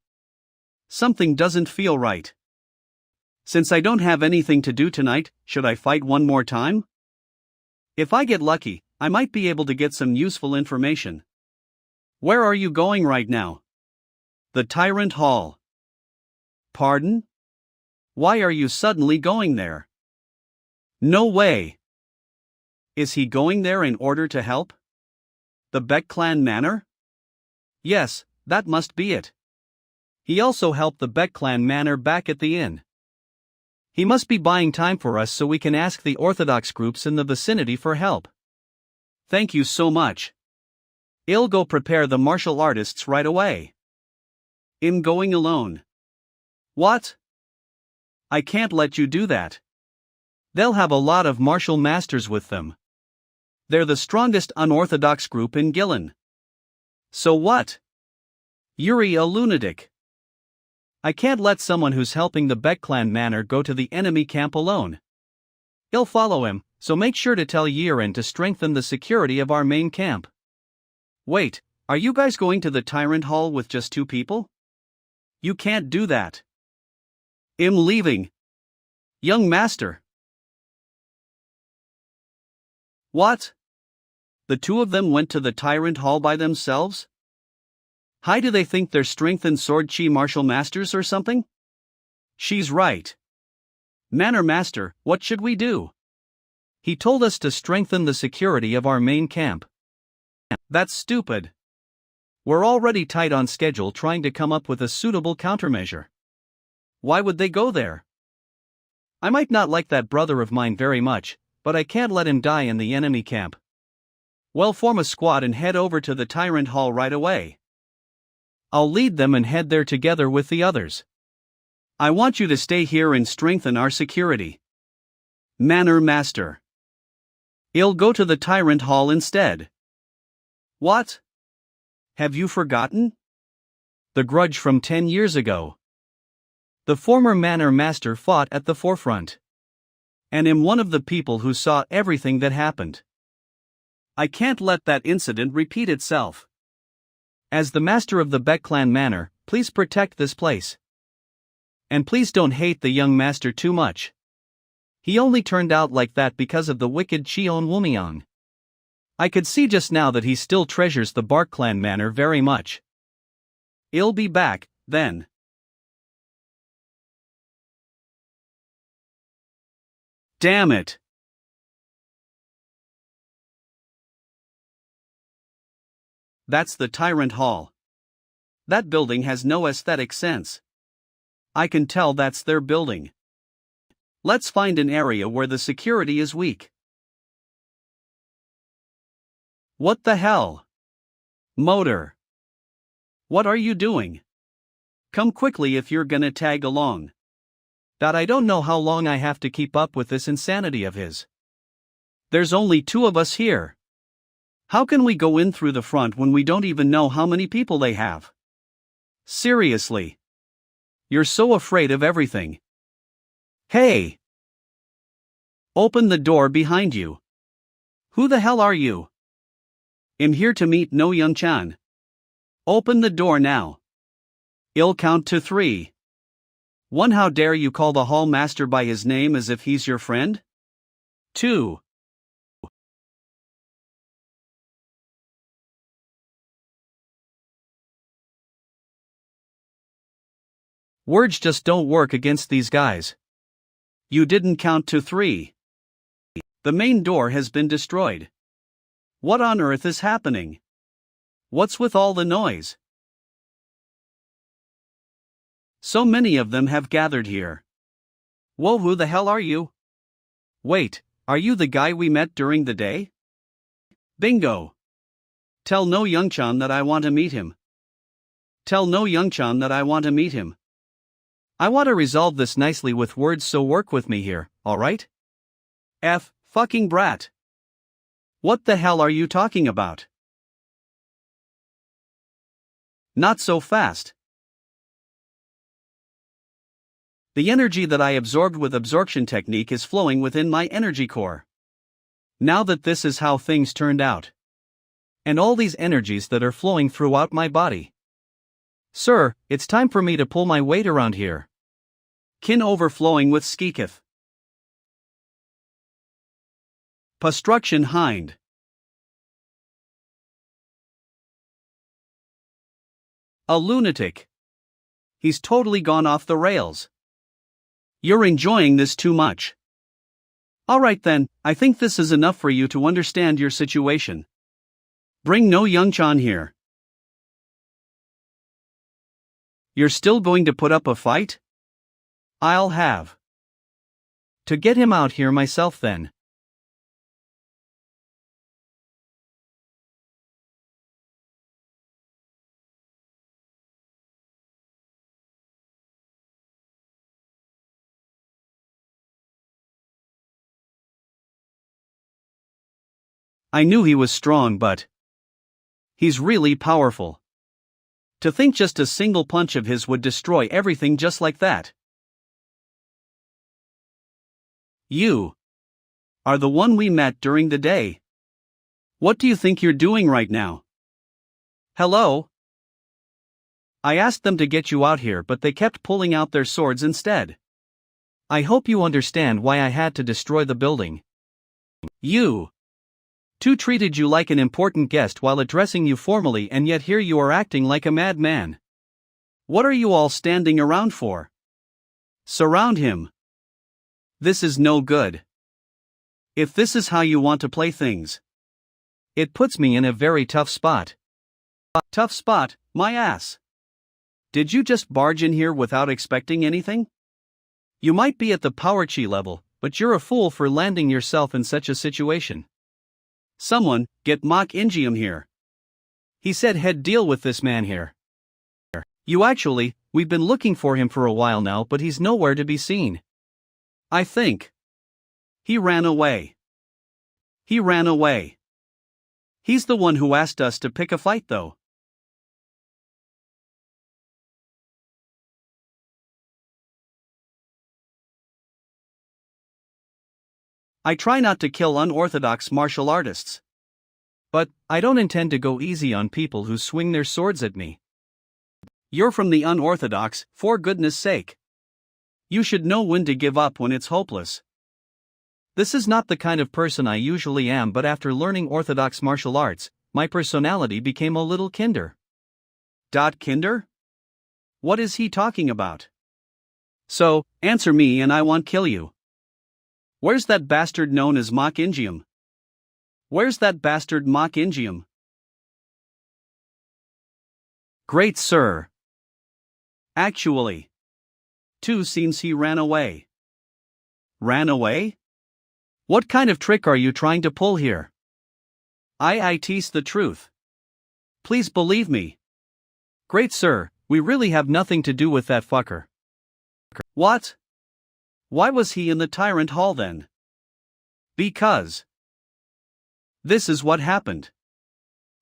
Something doesn't feel right. Since I don't have anything to do tonight, should I fight one more time? If I get lucky, I might be able to get some useful information. Where are you going right now? The Tyrant Hall. Pardon? Why are you suddenly going there? No way. Is he going there in order to help? The Beck clan manor? Yes, that must be it. He also helped the Beck clan manor back at the inn. He must be buying time for us so we can ask the Orthodox groups in the vicinity for help. Thank you so much. I'll go prepare the martial artists right away. I'm going alone. What? I can't let you do that. They'll have a lot of martial masters with them. They're the strongest unorthodox group in Gillen. So what? Yuri a lunatic. I can't let someone who's helping the Beck clan manor go to the enemy camp alone. He'll follow him, so make sure to tell Yiren to strengthen the security of our main camp. Wait, are you guys going to the Tyrant Hall with just 2 people? You can't do that. I'm leaving. Young master. What? The 2 of them went to the Tyrant Hall by themselves? How do they think they're strengthened sword chi martial masters or something? She's right. Manor Master, what should we do? He told us to strengthen the security of our main camp. That's stupid. We're already tight on schedule trying to come up with a suitable countermeasure. Why would they go there? I might not like that brother of mine very much, but I can't let him die in the enemy camp. Well, form a squad and head over to the Tyrant Hall right away. I'll lead them and head there together with the others. I want you to stay here and strengthen our security. Manor Master. I'll go to the Tyrant Hall instead. What? Have you forgotten? The grudge from 10 years ago. The former Manor Master fought at the forefront. And I'm one of the people who saw everything that happened. I can't let that incident repeat itself. As the master of the Beck clan manor, please protect this place. And please don't hate the young master too much. He only turned out like that because of the wicked Cheon Wumyang. I could see just now that he still treasures the Bark clan manor very much. I'll be back, then. Damn it! That's the Tyrant Hall. That building has no aesthetic sense. I can tell that's their building. Let's find an area where the security is weak. What the hell? Motor. What are you doing? Come quickly if you're gonna tag along. I don't know how long I have to keep up with this insanity of his. There's only 2 of us here. How can we go in through the front when we don't even know how many people they have? Seriously. You're so afraid of everything. Hey! Open the door behind you. Who the hell are you? I'm here to meet No Young-chan. Open the door now. I'll count to 3. 1. How dare you call the hall master by his name as if he's your friend? 2. Words just don't work against these guys. You didn't count to 3. The main door has been destroyed. What on earth is happening? What's with all the noise? So many of them have gathered here. Whoa, who the hell are you? Wait, are you the guy we met during the day? Bingo! Tell No Young-chan that I want to meet him. Tell No Young-chan that I want to meet him. I want to resolve this nicely with words, so work with me here, alright? Fucking brat. What the hell are you talking about? Not so fast. The energy that I absorbed with absorption technique is flowing within my energy core. Now that this is how things turned out. And all these energies that are flowing throughout my body. Sir, it's time for me to pull my weight around here. Kin overflowing with skikith. Pastruction hind. A lunatic. He's totally gone off the rails. You're enjoying this too much. Alright then, I think this is enough for you to understand your situation. Bring No Young-chan here. You're still going to put up a fight? I'll have to get him out here myself then. I knew he was strong, but he's really powerful. To think just a single punch of his would destroy everything just like that. You are the one we met during the day. What do you think you're doing right now? Hello? I asked them to get you out here, but they kept pulling out their swords instead. I hope you understand why I had to destroy the building. You two treated you like an important guest while addressing you formally, and yet here you are acting like a madman. What are you all standing around for? Surround him. This is no good. If this is how you want to play things, it puts me in a very tough spot. Tough spot, my ass. Did you just barge in here without expecting anything? You might be at the power chi level, but you're a fool for landing yourself in such a situation. Someone, get Mach Ingium here. He said he'd deal with this man here. We've been looking for him for a while now, but he's nowhere to be seen. I think he ran away. He ran away. He's the one who asked us to pick a fight, though. I try not to kill unorthodox martial artists. But I don't intend to go easy on people who swing their swords at me. You're from the unorthodox, for goodness sake. You should know when to give up when it's hopeless. This is not the kind of person I usually am, but after learning orthodox martial arts, my personality became a little kinder. Kinder? What is he talking about? So, answer me and I won't kill you. Where's that bastard known as Mach Ingium? Where's that bastard Mach Ingium? Great sir. Actually, seems he ran away. Ran away? What kind of trick are you trying to pull here? I tease the truth. Please believe me. Great sir, we really have nothing to do with that fucker. What? Why was he in the Tyrant Hall then? Because this is what happened.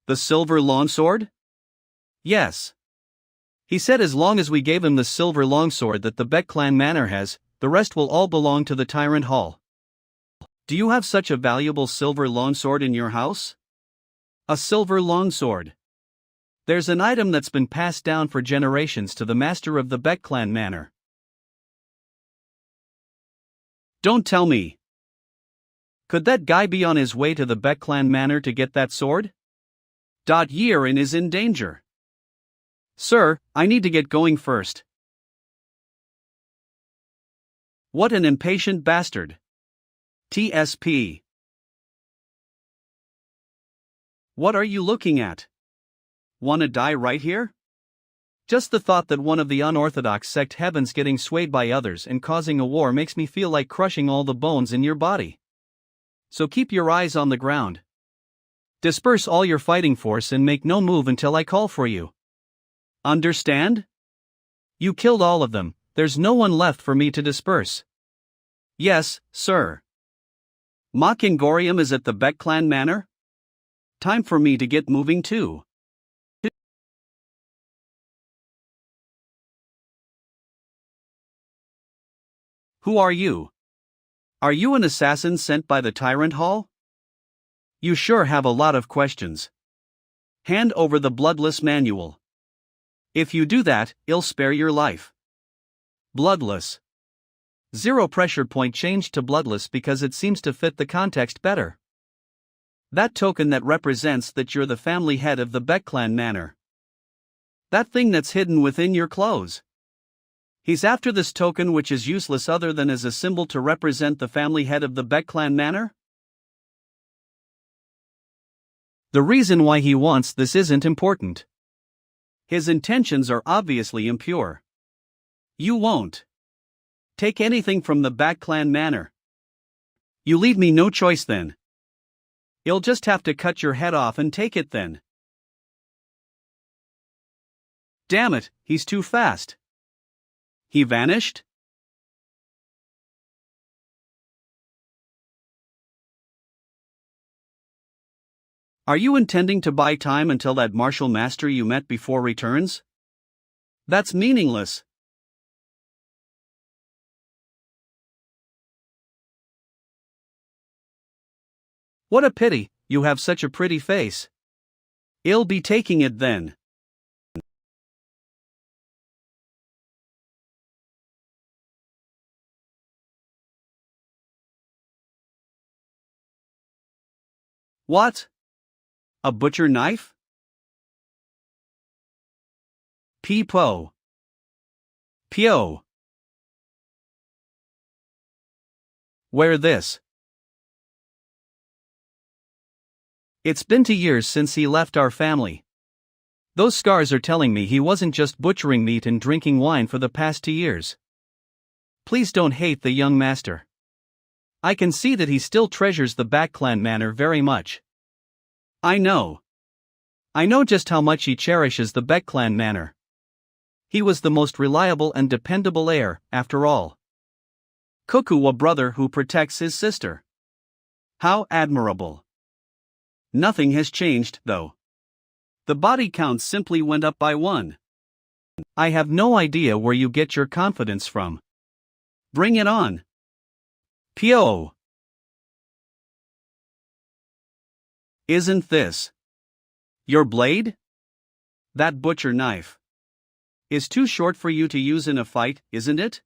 The silver longsword? Yes. He said as long as we gave him the silver longsword that the Beck clan manor has, the rest will all belong to the Tyrant Hall. Do you have such a valuable silver longsword in your house? A silver longsword. There's an item that's been passed down for generations to the master of the Beck clan manor. Don't tell me. Could that guy be on his way to the Beck clan manor to get that sword? Yirin is in danger. Sir, I need to get going first. What an impatient bastard. TSP. What are you looking at? Wanna die right here? Just the thought that one of the unorthodox sect heavens getting swayed by others and causing a war makes me feel like crushing all the bones in your body. So keep your eyes on the ground. Disperse all your fighting force and make no move until I call for you. Understand? You killed all of them, there's no one left for me to disperse. Yes, sir. Mach Ingorium is at the Beck clan manor? Time for me to get moving too. Who are you? Are you an assassin sent by the Tyrant Hall? You sure have a lot of questions. Hand over the bloodless manual. If you do that, I'll spare your life. Bloodless. 0 pressure point changed to bloodless because it seems to fit the context better. That token that represents that you're the family head of the Beck clan manor. That thing that's hidden within your clothes. He's after this token, which is useless other than as a symbol to represent the family head of the Beck clan manor? The reason why he wants this isn't important. His intentions are obviously impure. You won't take anything from the Beck clan manor. You leave me no choice then. You'll just have to cut your head off and take it then. Damn it, he's too fast. He vanished? Are you intending to buy time until that martial master you met before returns? That's meaningless. What a pity, you have such a pretty face. I'll be taking it then. What? A butcher knife? Peepo. Pio. Wear this. It's been 2 years since he left our family. Those scars are telling me he wasn't just butchering meat and drinking wine for the past 2 years. Please don't hate the young master. I can see that he still treasures the Backclan manor very much. I know. I know just how much he cherishes the Backclan manor. He was the most reliable and dependable heir, after all. Koku, a brother who protects his sister. How admirable. Nothing has changed, though. The body count simply went up by 1. I have no idea where you get your confidence from. Bring it on. Pio. Isn't this your blade? That butcher knife is too short for you to use in a fight, isn't it?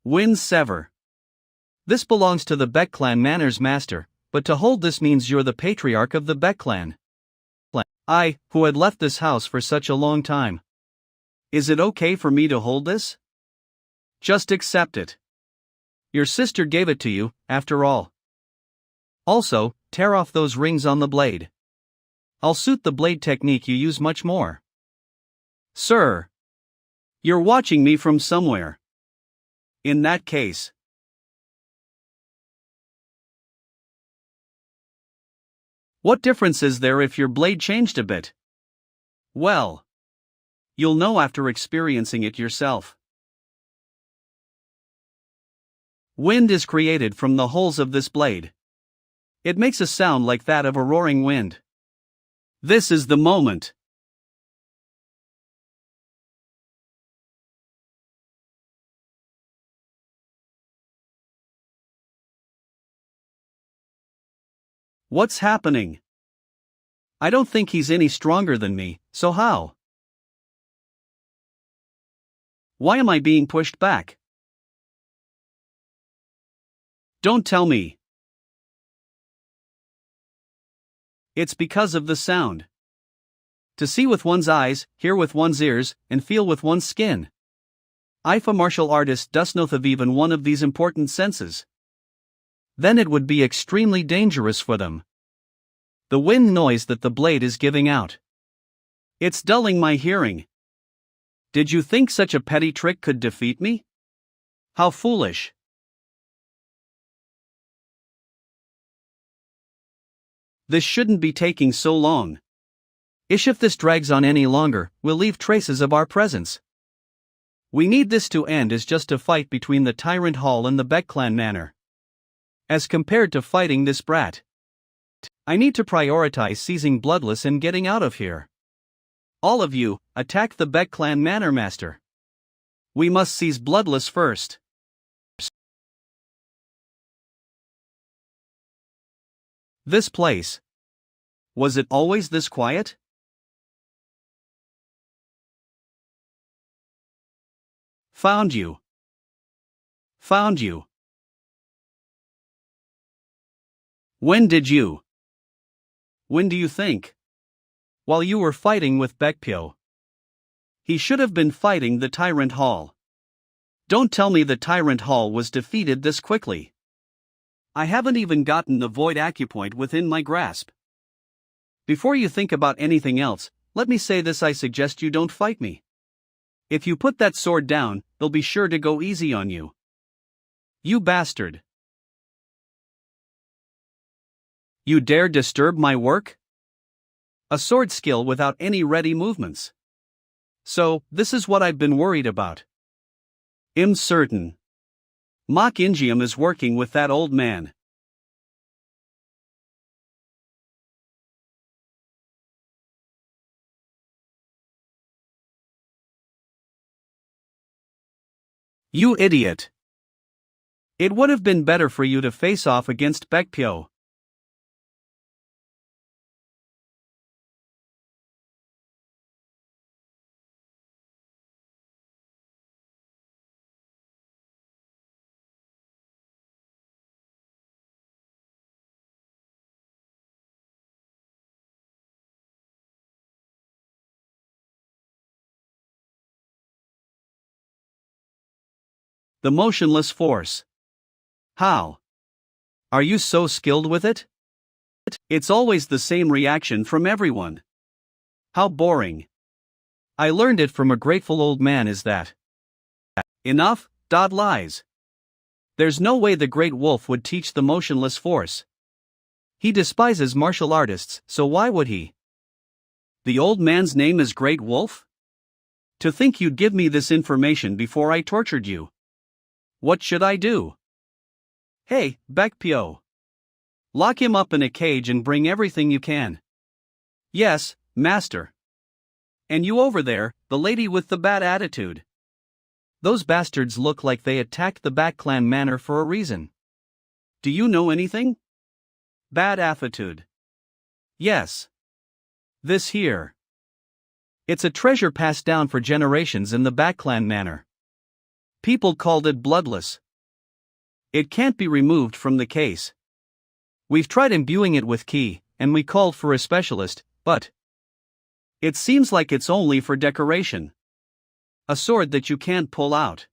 Win sever. This belongs to the Backclan manor's master, but to hold this means you're the patriarch of the Backclan. I, who had left this house for such a long time. Is it okay for me to hold this? Just accept it. Your sister gave it to you, after all. Also, tear off those rings on the blade. I'll suit the blade technique you use much more. Sir, you're watching me from somewhere. In that case, what difference is there if your blade changed a bit? Well, you'll know after experiencing it yourself. Wind is created from the holes of this blade. It makes a sound like that of a roaring wind. This is the moment. What's happening? I don't think he's any stronger than me, so how? Why am I being pushed back? Don't tell me. It's because of the sound. To see with one's eyes, hear with one's ears, and feel with one's skin. If a martial artist does not have even one of these important senses, then it would be extremely dangerous for them. The wind noise that the blade is giving out. It's dulling my hearing. Did you think such a petty trick could defeat me? How foolish. This shouldn't be taking so long. If this drags on any longer, we'll leave traces of our presence. We need this to end as just a fight between the Tyrant Hall and the Backclan manor. As compared to fighting this brat, I need to prioritize seizing Bloodless and getting out of here. All of you, attack the Backclan manor master. We must seize Bloodless first. This place. Was it always this quiet? Found you. Found you. When did you? When do you think? While you were fighting with Baekpyo. He should have been fighting the Tyrant Hall. Don't tell me the Tyrant Hall was defeated this quickly. I haven't even gotten the Void Acupoint within my grasp. Before you think about anything else, let me say this: I suggest you don't fight me. If you put that sword down, they'll be sure to go easy on you. You bastard. You dare disturb my work? A sword skill without any ready movements. So, this is what I've been worried about. I'm certain Mach Ingium is working with that old man. You idiot. It would have been better for you to face off against Baekpyo. The motionless force. How? Are you so skilled with it? It's always the same reaction from everyone. How boring. I learned it from a grateful old man. Is that enough? Lies. There's no way the great wolf would teach the motionless force. He despises martial artists, so why would he? The old man's name is Great Wolf? To think you'd give me this information before I tortured you. What should I do? Hey, Baekpyo. Lock him up in a cage and bring everything you can. Yes, master. And you over there, the lady with the bad attitude. Those bastards look like they attacked the Bat Clan manor for a reason. Do you know anything? Bad attitude. Yes. This here. It's a treasure passed down for generations in the Bat Clan manor. People called it bloodless. It can't be removed from the case. We've tried imbuing it with ki, and we called for a specialist, but it seems like it's only for decoration. A sword that you can't pull out.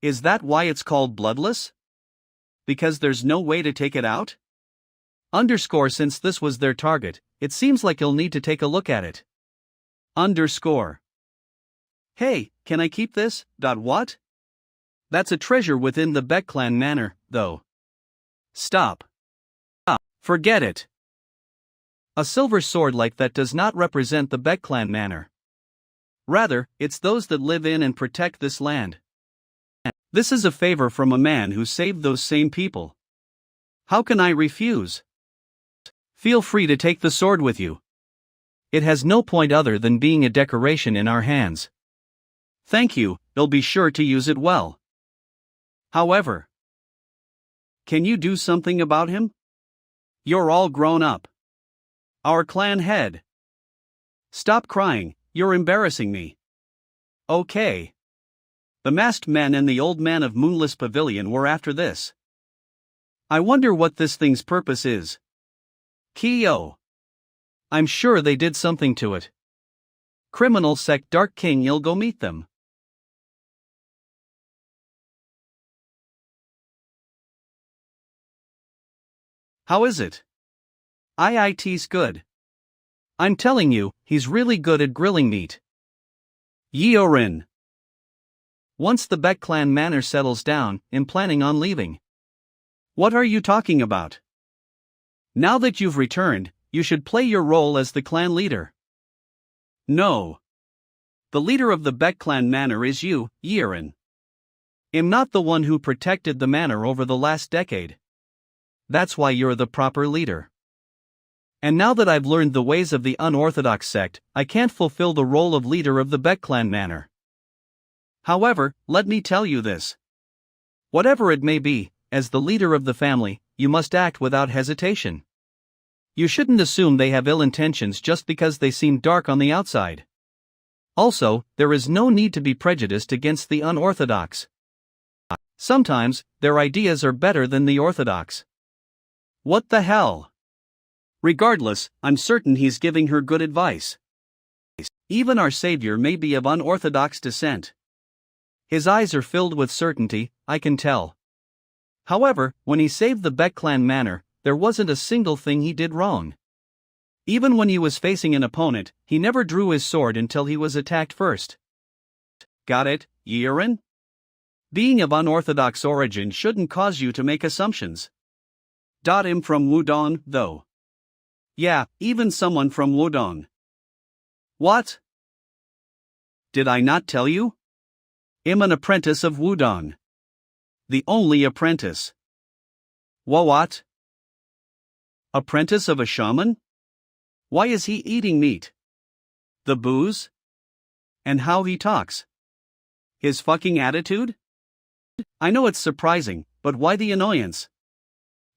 Is that why it's called bloodless? Because there's no way to take it out? Since this was their target, it seems like you'll need to take a look at it. Hey, can I keep this? What? That's a treasure within the Baek Clan manor, though. Stop. Forget it. A silver sword like that does not represent the Baek Clan manor. Rather, it's those that live in and protect this land. This is a favor from a man who saved those same people. How can I refuse? Feel free to take the sword with you. It has no point other than being a decoration in our hands. Thank you, they'll be sure to use it well. However, can you do something about him? You're all grown up. Our clan head. Stop crying, you're embarrassing me. Okay. The masked men and the old man of Moonless Pavilion were after this. I wonder what this thing's purpose is. Kyo. I'm sure they did something to it. Criminal sect Dark King, you'll go meet them. How is it? IIT's good. I'm telling you, he's really good at grilling meat. Yeorin. Once the Baek Clan manor settles down, I'm planning on leaving. What are you talking about? Now that you've returned, you should play your role as the clan leader. No. The leader of the Baek Clan manor is you, Yeorin. I'm not the one who protected the manor over the last decade. That's why you're the proper leader. And now that I've learned the ways of the unorthodox sect, I can't fulfill the role of leader of the Baek Clan manor. However, let me tell you this. Whatever it may be, as the leader of the family, you must act without hesitation. You shouldn't assume they have ill intentions just because they seem dark on the outside. Also, there is no need to be prejudiced against the unorthodox. Sometimes, their ideas are better than the orthodox. What the hell? Regardless, I'm certain he's giving her good advice. Even our savior may be of unorthodox descent. His eyes are filled with certainty, I can tell. However, when he saved the Baek Clan manor, there wasn't a single thing he did wrong. Even when he was facing an opponent, he never drew his sword until he was attacked first. Got it, Yeorin? Being of unorthodox origin shouldn't cause you to make assumptions. I'm from Wudang, though. Yeah, even someone from Wudang. What? Did I not tell you? I'm an apprentice of Wudang. The only apprentice. What? Apprentice of a shaman? Why is he eating meat? The booze? And how he talks? His fucking attitude? I know it's surprising, but why the annoyance?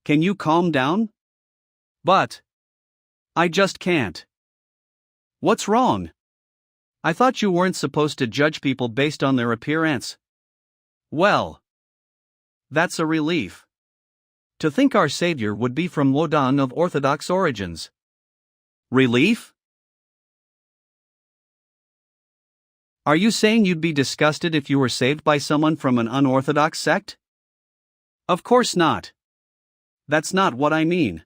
Can you calm down? But I just can't. What's wrong? I thought you weren't supposed to judge people based on their appearance. Well, that's a relief. To think our savior would be from Wudang of Orthodox origins. Relief? Are you saying you'd be disgusted if you were saved by someone from an unorthodox sect? Of course not. That's not what I mean.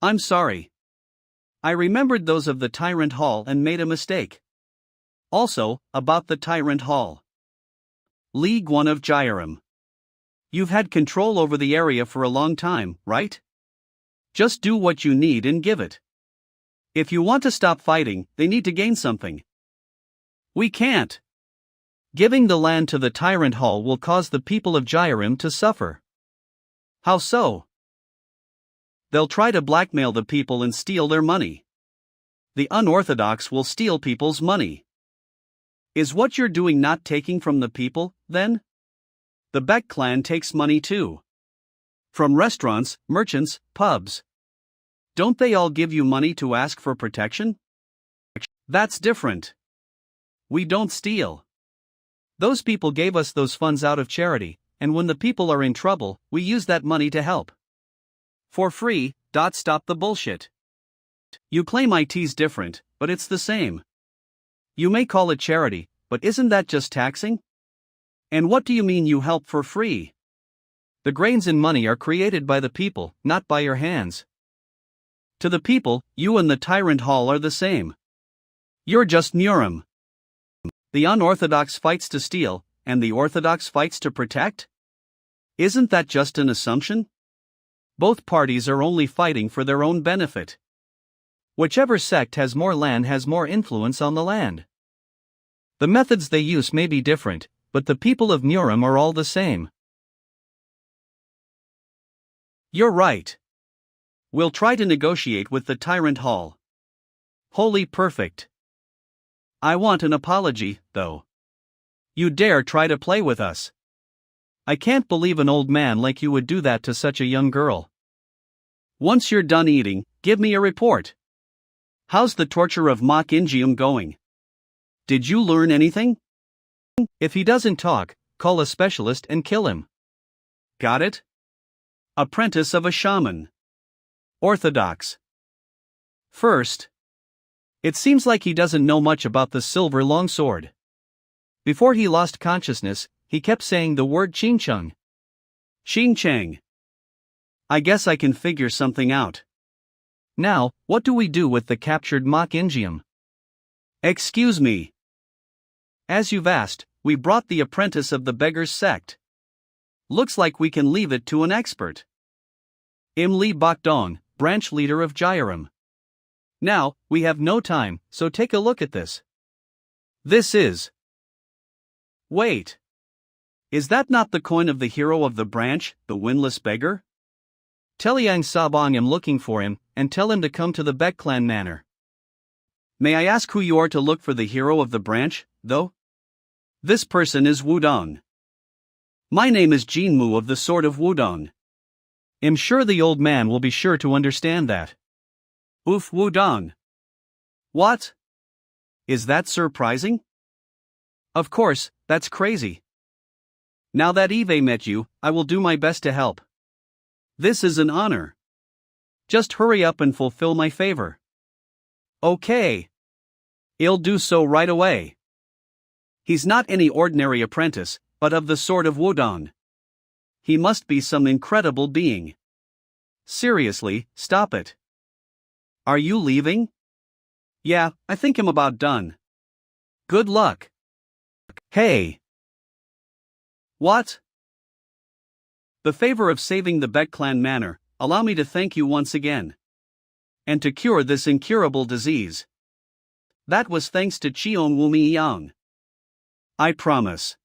I'm sorry. I remembered those of the Tyrant Hall and made a mistake. Also, about the Tyrant Hall. League 1 of Gyram. You've had control over the area for a long time, right? Just do what you need and give it. If you want to stop fighting, they need to gain something. We can't. Giving the land to the Tyrant Hall will cause the people of Gyram to suffer. How so? They'll try to blackmail the people and steal their money. The unorthodox will steal people's money. Is what you're doing not taking from the people, then? The Beck clan takes money too. From restaurants, merchants, pubs. Don't they all give you money to ask for protection? That's different. We don't steal. Those people gave us those funds out of charity, and when the people are in trouble, we use that money to help. For free. Stop the bullshit. You claim IT's different, but it's the same. You may call it charity, but isn't that just taxing? And what do you mean you help for free? The grains and money are created by the people, not by your hands. To the people, you and the Tyrant Hall are the same. You're just Murim. The unorthodox fights to steal, and the orthodox fights to protect? Isn't that just an assumption? Both parties are only fighting for their own benefit. Whichever sect has more land has more influence on the land. The methods they use may be different, but the people of Murim are all the same. You're right. We'll try to negotiate with the Tyrant Hall. Holy perfect. I want an apology, though. You dare try to play with us. I can't believe an old man like you would do that to such a young girl. Once you're done eating, give me a report. How's the torture of Mach Ingium going? Did you learn anything? If he doesn't talk, call a specialist and kill him. Got it? Apprentice of a shaman. Orthodox. First. It seems like he doesn't know much about the silver longsword. Before he lost consciousness, he kept saying the word Ching-chung. Ching-chang. I guess I can figure something out. Now, what do we do with the captured Mach Ingium? Excuse me. As you've asked, we brought the apprentice of the beggar's sect. Looks like we can leave it to an expert. Imli Bakdong, branch leader of Gyram. Now, we have no time, so take a look at this. This is. Wait. Is that not the coin of the hero of the branch, the windless beggar? Tell Yang Sabong I'm looking for him, and tell him to come to the Beck clan manor. May I ask who you are to look for the hero of the branch, though? This person is Wudang. My name is Jinmu of the Sword of Wudang. I'm sure the old man will be sure to understand that. Oof, Wudang. What? Is that surprising? Of course, that's crazy. Now that Eve met you, I will do my best to help. This is an honor. Just hurry up and fulfill my favor. Okay. I'll do so right away. He's not any ordinary apprentice, but of the Sword of Wudang. He must be some incredible being. Seriously, stop it. Are you leaving? Yeah, I think I'm about done. Good luck. Hey. What? The favor of saving the Beck clan manor, allow me to thank you once again. And to cure this incurable disease. That was thanks to Cheong Wumi Yang. I promise.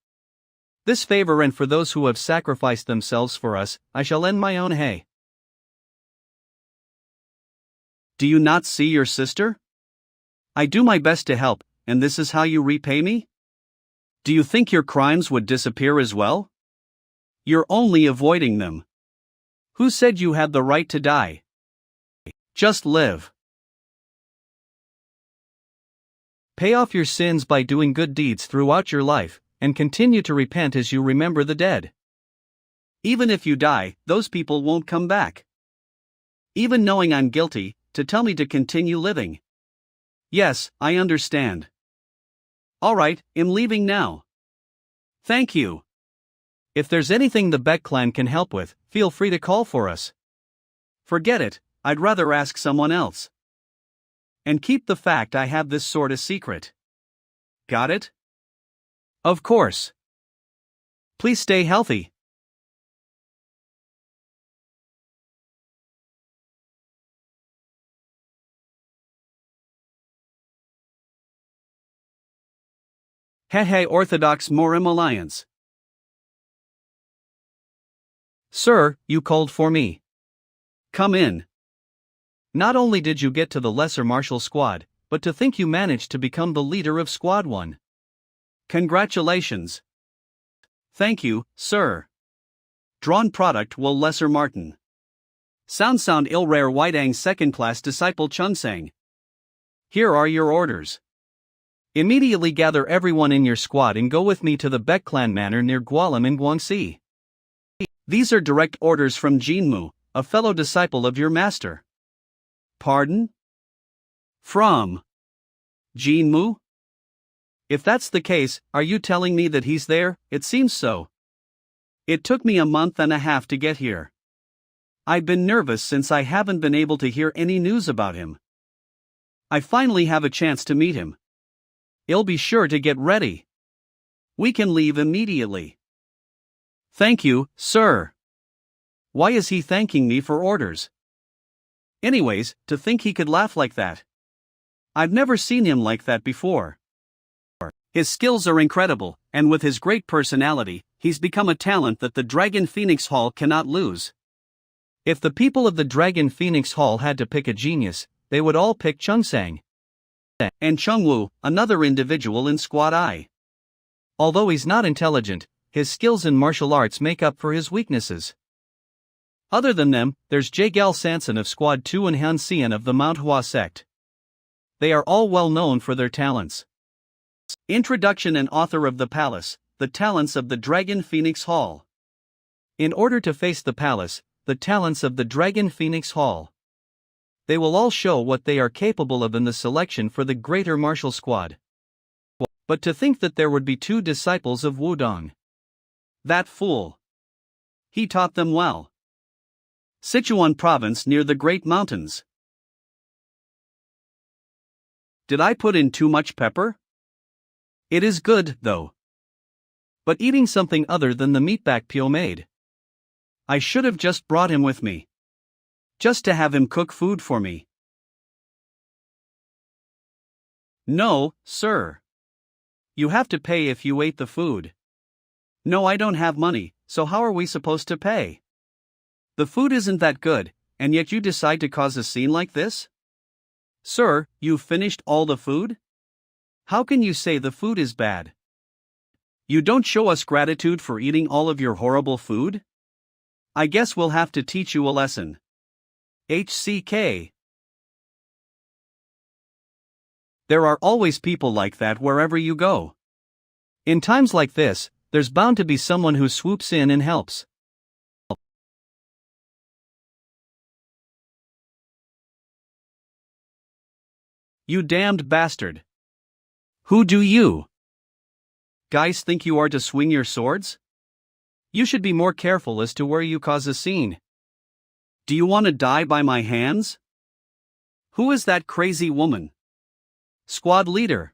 This favor and for those who have sacrificed themselves for us, I shall lend my own hay. Do you not see your sister? I do my best to help, and this is how you repay me? Do you think your crimes would disappear as well? You're only avoiding them. Who said you had the right to die? Just live. Pay off your sins by doing good deeds throughout your life, and continue to repent as you remember the dead. Even if you die, those people won't come back. Even knowing I'm guilty, to tell me to continue living. Yes, I understand. Alright, I'm leaving now. Thank you. If there's anything the Beck clan can help with, feel free to call for us. Forget it, I'd rather ask someone else. And keep the fact I have this sword a secret. Got it? Of course. Please stay healthy. Hehe Orthodox Morim Alliance. Sir, you called for me. Come in. Not only did you get to the lesser martial squad, but to think you managed to become the leader of Squad 1. Congratulations. Thank you, sir. Drawn product will Lesser Martin. Sound ill rare Wudang second class disciple Chungsang. Here are your orders. Immediately gather everyone in your squad and go with me to the Beck clan manor near Gualam in Guangxi. These are direct orders from Jinmu, a fellow disciple of your master. Pardon? From Jinmu? If that's the case, are you telling me that he's there? It seems so. It took me a month and a half to get here. I've been nervous since I haven't been able to hear any news about him. I finally have a chance to meet him. I'll be sure to get ready. We can leave immediately. Thank you, sir. Why is he thanking me for orders? Anyways, to think he could laugh like that. I've never seen him like that before. His skills are incredible, and with his great personality, he's become a talent that the Dragon Phoenix Hall cannot lose. If the people of the Dragon Phoenix Hall had to pick a genius, they would all pick Chungsang. And Chungwu, another individual in Squad I. Although he's not intelligent, his skills in martial arts make up for his weaknesses. Other than them, there's Jagal Sanson of Squad 2 and Han Xian of the Manhua sect. They are all well known for their talents. Introduction and author of the palace, the talents of the Dragon Phoenix Hall. In order to face the palace, the talents of the Dragon Phoenix Hall. They will all show what they are capable of in the selection for the Greater Martial Squad. But to think that there would be 2 disciples of Wudang. That fool. He taught them well. Sichuan province near the Great Mountains. Did I put in too much pepper? It is good, though. But eating something other than the meatback Pio made. I should have just brought him with me. Just to have him cook food for me. No, sir. You have to pay if you ate the food. No, I don't have money, so how are we supposed to pay? The food isn't that good, and yet you decide to cause a scene like this? Sir, you've finished all the food? How can you say the food is bad? You don't show us gratitude for eating all of your horrible food? I guess we'll have to teach you a lesson. HCK. There are always people like that wherever you go. In times like this, there's bound to be someone who swoops in and helps. You damned bastard. Who do you guys think you are to swing your swords? You should be more careful as to where you cause a scene. Do you want to die by my hands? Who is that crazy woman? Squad leader.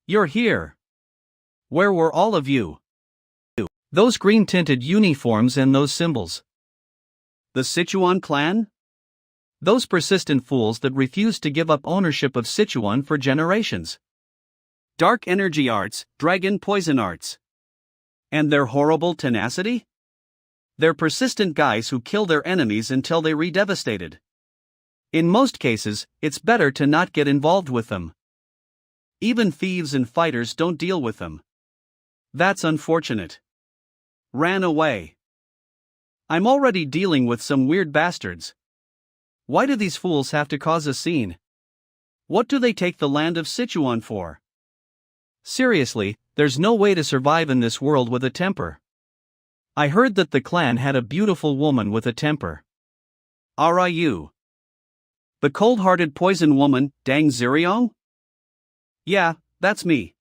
You're here. Where were all of you? Those green-tinted uniforms and those symbols. The Sichuan clan? Those persistent fools that refuse to give up ownership of Sichuan for generations. Dark energy arts, dragon poison arts. And their horrible tenacity? They're persistent guys who kill their enemies until they re-devastated. In most cases, it's better to not get involved with them. Even thieves and fighters don't deal with them. That's unfortunate. Ran away. I'm already dealing with some weird bastards. Why do these fools have to cause a scene? What do they take the land of Sichuan for? Seriously, there's no way to survive in this world with a temper. I heard that the clan had a beautiful woman with a temper. RIU. The cold-hearted poison woman, Dang Ziriong? Yeah, that's me.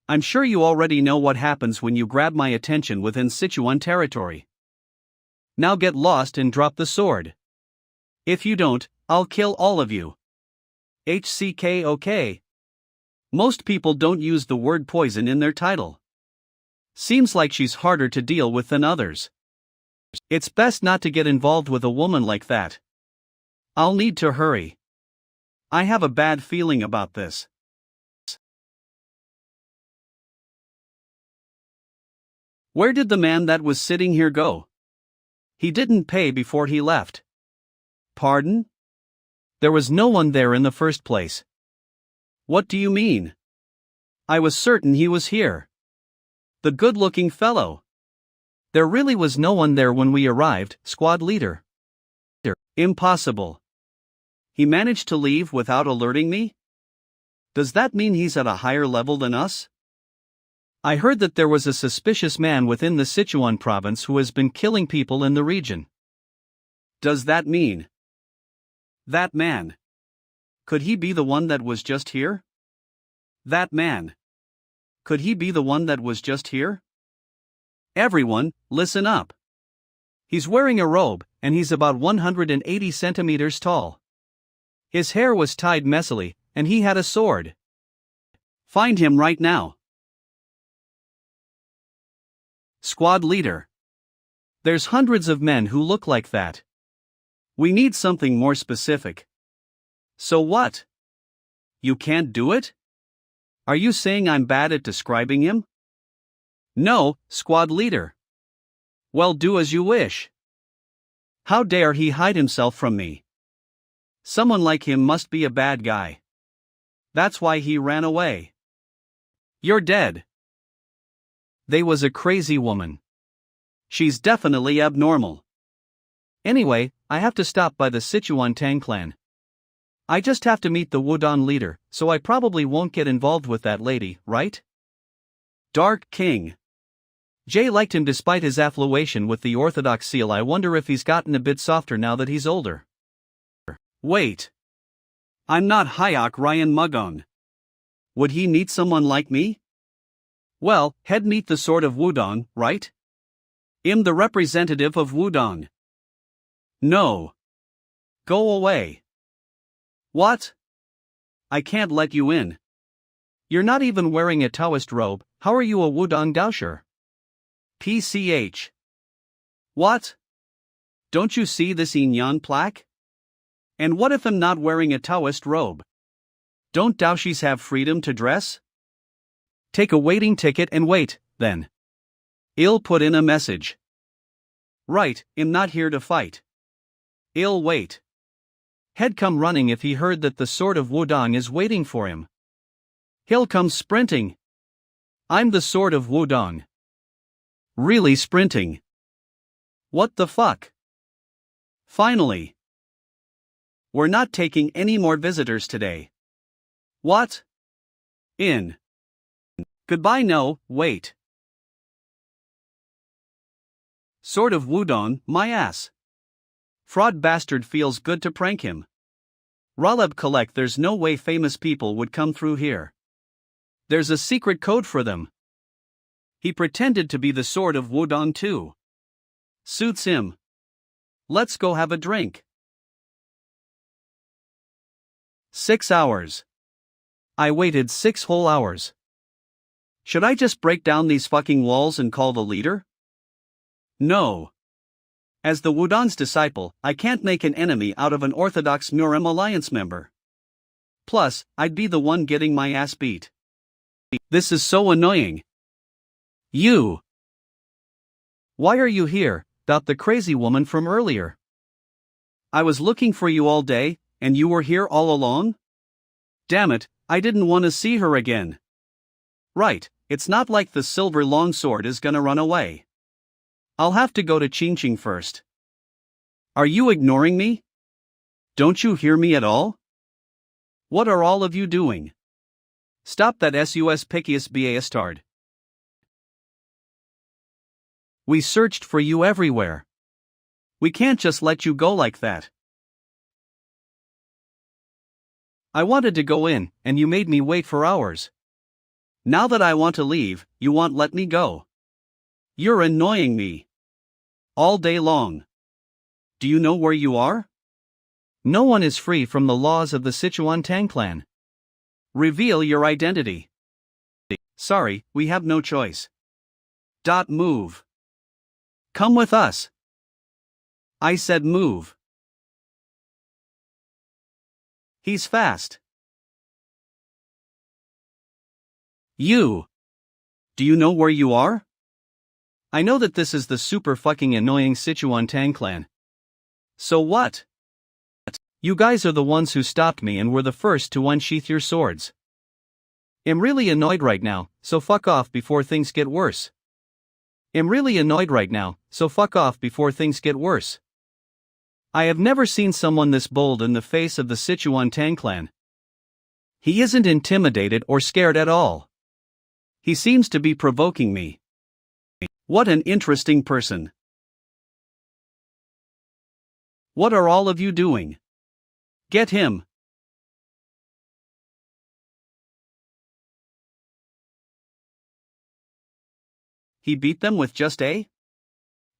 I'm sure you already know what happens when you grab my attention within Sichuan territory. Now get lost and drop the sword. If you don't, I'll kill all of you. HCKOK. Most people don't use the word poison in their title. Seems like she's harder to deal with than others. It's best not to get involved with a woman like that. I'll need to hurry. I have a bad feeling about this. Where did the man that was sitting here go? He didn't pay before he left. Pardon? There was no one there in the first place. What do you mean? I was certain he was here. The good-looking fellow. There really was no one there when we arrived, squad leader. Impossible. He managed to leave without alerting me? Does that mean he's at a higher level than us? I heard that there was a suspicious man within the Sichuan province who has been killing people in the region. Does that mean? That man. Could he be the one that was just here? That man. Could he be the one that was just here? Everyone, listen up. He's wearing a robe, and he's about 180 centimeters tall. His hair was tied messily, and he had a sword. Find him right now. Squad leader. There's hundreds of men who look like that. We need something more specific. So what? You can't do it? Are you saying I'm bad at describing him? No, squad leader. Well, do as you wish. How dare he hide himself from me? Someone like him must be a bad guy. That's why he ran away. You're dead. They was a crazy woman. She's definitely abnormal. Anyway, I have to stop by the Sichuan Tang clan. I just have to meet the Wudang leader, so I probably won't get involved with that lady, right? Dark King. Jay liked him despite his affiliation with the Orthodox seal. I wonder if he's gotten a bit softer now that he's older. Wait. I'm not Hayok Ryan Mugon. Would he meet someone like me? Well, head meet the Sword of Wudang, right? I'm the representative of Wudang. No. Go away. What? I can't let you in. You're not even wearing a Taoist robe, how are you a Wudang Daosher? PCH. What? Don't you see this Inyan plaque? And what if I'm not wearing a Taoist robe? Don't Daoshis have freedom to dress? Take a waiting ticket and wait, then. I'll put in a message. Right, I'm not here to fight. I'll wait. He'd come running if he heard that the Sword of Wudang is waiting for him. He'll come sprinting. I'm the Sword of Wudang. Really sprinting. What the fuck? Finally. We're not taking any more visitors today. What? In. Goodbye. No, wait. Sword of Wudang, my ass. Fraud bastard, feels good to prank him. Raleb collect, there's no way famous people would come through here. There's a secret code for them. He pretended to be the Sword of Wudang too. Suits him. Let's go have a drink. 6 hours. I waited 6 whole hours. Should I just break down these fucking walls and call the leader? No. As the Wudang's disciple, I can't make an enemy out of an Orthodox Murem Alliance member. Plus, I'd be the one getting my ass beat. This is so annoying. You. Why are you here, the crazy woman from earlier? I was looking for you all day, and you were here all along? Damn it, I didn't want to see her again. Right, it's not like the silver longsword is gonna run away. I'll have to go to Qingqing first. Are you ignoring me? Don't you hear me at all? What are all of you doing? Stop that sus pickiest bastard. We searched for you everywhere. We can't just let you go like that. I wanted to go in, and you made me wait for hours. Now that I want to leave, you won't let me go. You're annoying me. All day long. Do you know where you are? No one is free from the laws of the Sichuan Tang clan. Reveal your identity. Sorry, we have no choice. Move. Come with us. I said move. He's fast. You. Do you know where you are? I know that this is the super fucking annoying Sichuan Tang clan. So what? You guys are the ones who stopped me and were the first to unsheath your swords. I'm really annoyed right now, so fuck off before things get worse. I'm really annoyed right now, so fuck off before things get worse. I have never seen someone this bold in the face of the Sichuan Tang clan. He isn't intimidated or scared at all. He seems to be provoking me. What an interesting person. What are all of you doing? Get him. He beat them with just a?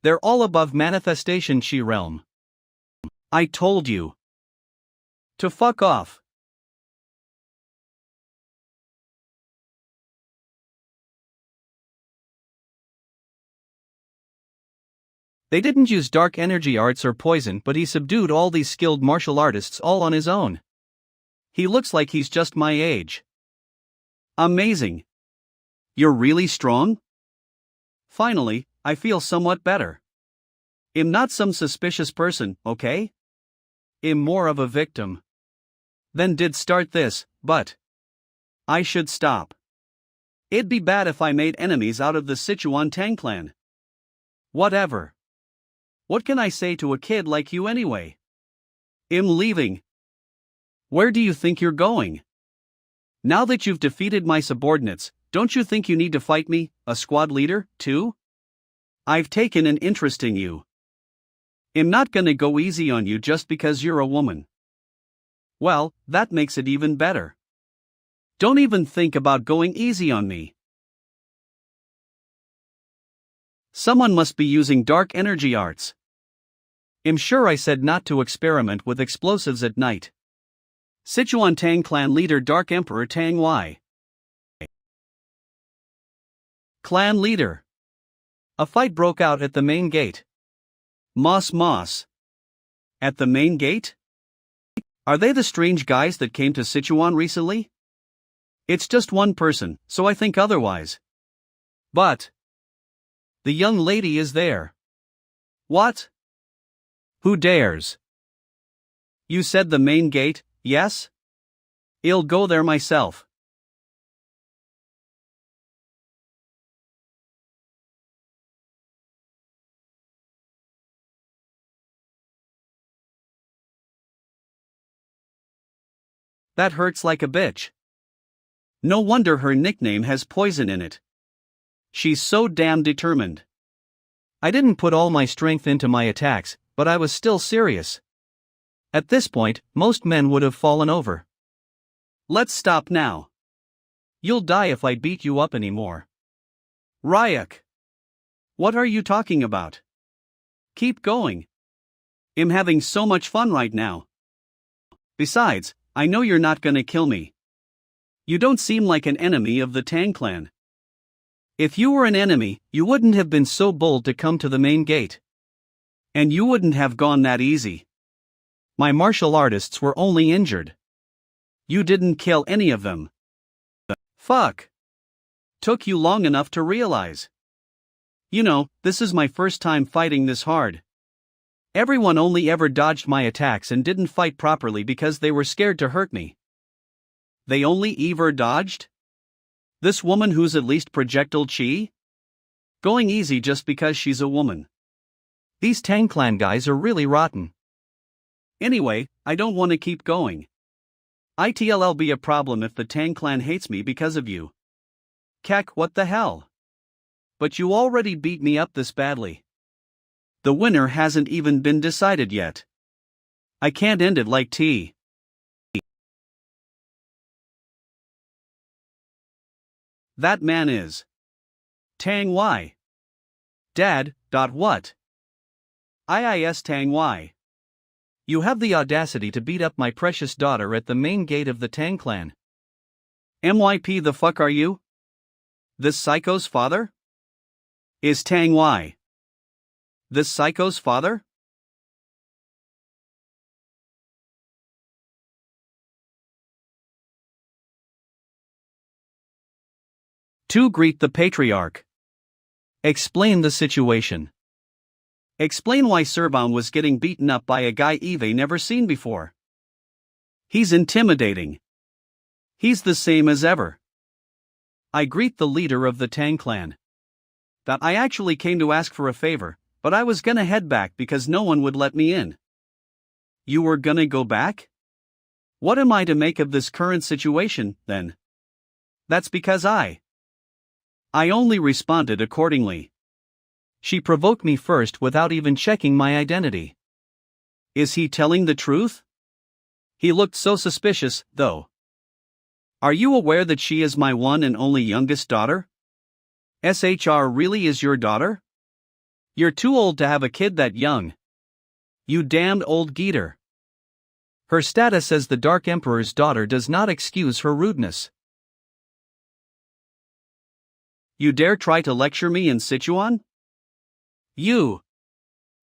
They're all above manifestation Shi realm. I told you. To fuck off. They didn't use dark energy arts or poison, but he subdued all these skilled martial artists all on his own. He looks like he's just my age. Amazing. You're really strong? Finally, I feel somewhat better. I'm not some suspicious person, okay? I'm more of a victim. Then did start this, but I should stop. It'd be bad if I made enemies out of the Sichuan Tang clan. Whatever. What can I say to a kid like you anyway? I'm leaving. Where do you think you're going? Now that you've defeated my subordinates, don't you think you need to fight me, a squad leader, too? I've taken an interest in you. I'm not gonna go easy on you just because you're a woman. Well, that makes it even better. Don't even think about going easy on me. Someone must be using dark energy arts. I'm sure I said not to experiment with explosives at night. Sichuan Tang clan leader Dark Emperor Tang Y. Clan leader. A fight broke out at the main gate. Moss. At the main gate? Are they the strange guys that came to Sichuan recently? It's just one person, so I think otherwise. But the young lady is there. What? Who dares? You said the main gate, yes? I'll go there myself. That hurts like a bitch. No wonder her nickname has poison in it. She's so damn determined. I didn't put all my strength into my attacks, but I was still serious. At this point, most men would have fallen over. Let's stop now. You'll die if I beat you up anymore. Ryuk. What are you talking about? Keep going. I'm having so much fun right now. Besides, I know you're not gonna kill me. You don't seem like an enemy of the Tang clan. If you were an enemy, you wouldn't have been so bold to come to the main gate. And you wouldn't have gone that easy. My martial artists were only injured. You didn't kill any of them. Fuck. Took you long enough to realize. You know, this is my first time fighting this hard. Everyone only ever dodged my attacks and didn't fight properly because they were scared to hurt me. They only ever dodged? This woman who's at least projectile chi? Going easy just because she's a woman. These Tang Clan guys are really rotten. Anyway, I don't want to keep going. It'll be a problem if the Tang Clan hates me because of you. Kek, what the hell? But you already beat me up this badly. The winner hasn't even been decided yet. I can't end it like tea. That man is Tang Y. Dad, what? IIS Tang Y. You have the audacity to beat up my precious daughter at the main gate of the Tang Clan. MYP, the fuck are you? This psycho's father? Is Tang Y this psycho's father? To greet the patriarch. Explain the situation. Explain why Servan was getting beaten up by a guy Eve never seen before. He's intimidating. He's the same as ever. I greet the leader of the Tang Clan. That I actually came to ask for a favor, but I was gonna head back because no one would let me in. You were gonna go back? What am I to make of this current situation, then? That's because I only responded accordingly. She provoked me first without even checking my identity. Is he telling the truth? He looked so suspicious, though. Are you aware that she is my one and only youngest daughter? SHR really is your daughter? You're too old to have a kid that young. You damned old geeter. Her status as the Dark Emperor's daughter does not excuse her rudeness. You dare try to lecture me in Sichuan? You.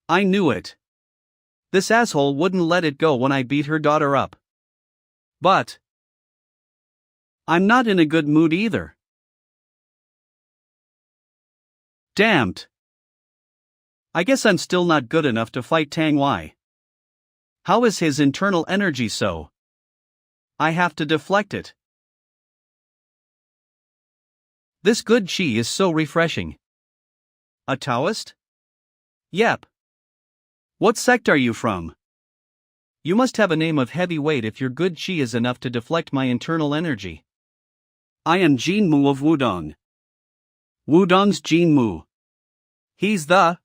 I knew it. This asshole wouldn't let it go when I beat her daughter up. But I'm not in a good mood either. Damned. I guess I'm still not good enough to fight Tang Y. How is his internal energy so? I have to deflect it. This good chi is so refreshing. A Taoist? Yep. What sect are you from? You must have a name of heavyweight if your good chi is enough to deflect my internal energy. I am Jin Mu of Wudang. Wudang's Jin Mu. He's the...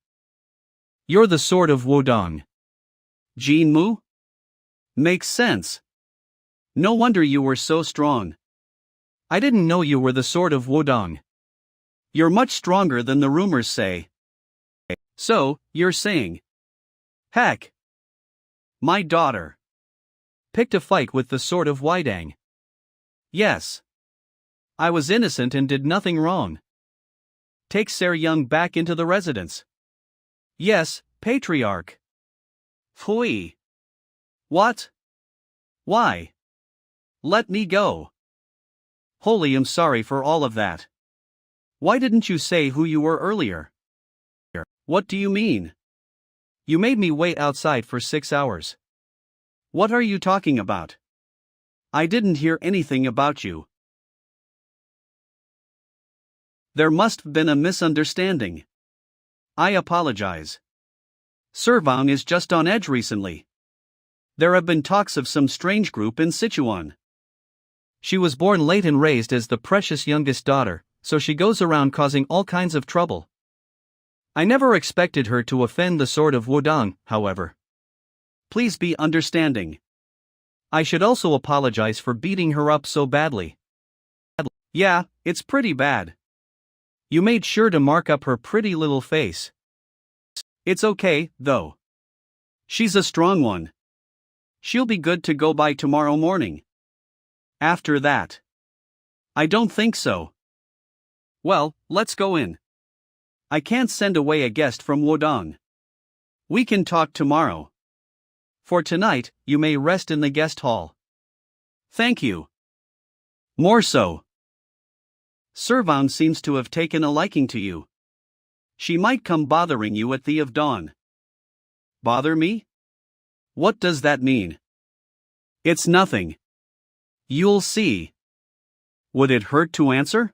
You're the sword of Wudang. Jin Mu? Makes sense. No wonder you were so strong. I didn't know you were the sword of Wudang. You're much stronger than the rumors say. So, you're saying... Heck. My daughter picked a fight with the sword of Wudang. Yes. I was innocent and did nothing wrong. Take Ser Young back into the residence. Yes, Patriarch. Phui. What? Why? Let me go. Holy, I'm sorry for all of that. Why didn't you say who you were earlier? What do you mean? You made me wait outside for 6 hours. What are you talking about? I didn't hear anything about you. There must have been a misunderstanding. I apologize. Servan is just on edge recently. There have been talks of some strange group in Sichuan. She was born late and raised as the precious youngest daughter, so she goes around causing all kinds of trouble. I never expected her to offend the sword of Wudang, however. Please be understanding. I should also apologize for beating her up so badly. Yeah, it's pretty bad. You made sure to mark up her pretty little face. It's okay, though. She's a strong one. She'll be good to go by tomorrow morning. After that, I don't think so. Well, let's go in. I can't send away a guest from Wudang. We can talk tomorrow. For tonight, you may rest in the guest hall. Thank you. More so. Servan seems to have taken a liking to you. She might come bothering you at the of dawn. Bother me? What does that mean? It's nothing. You'll see. Would it hurt to answer?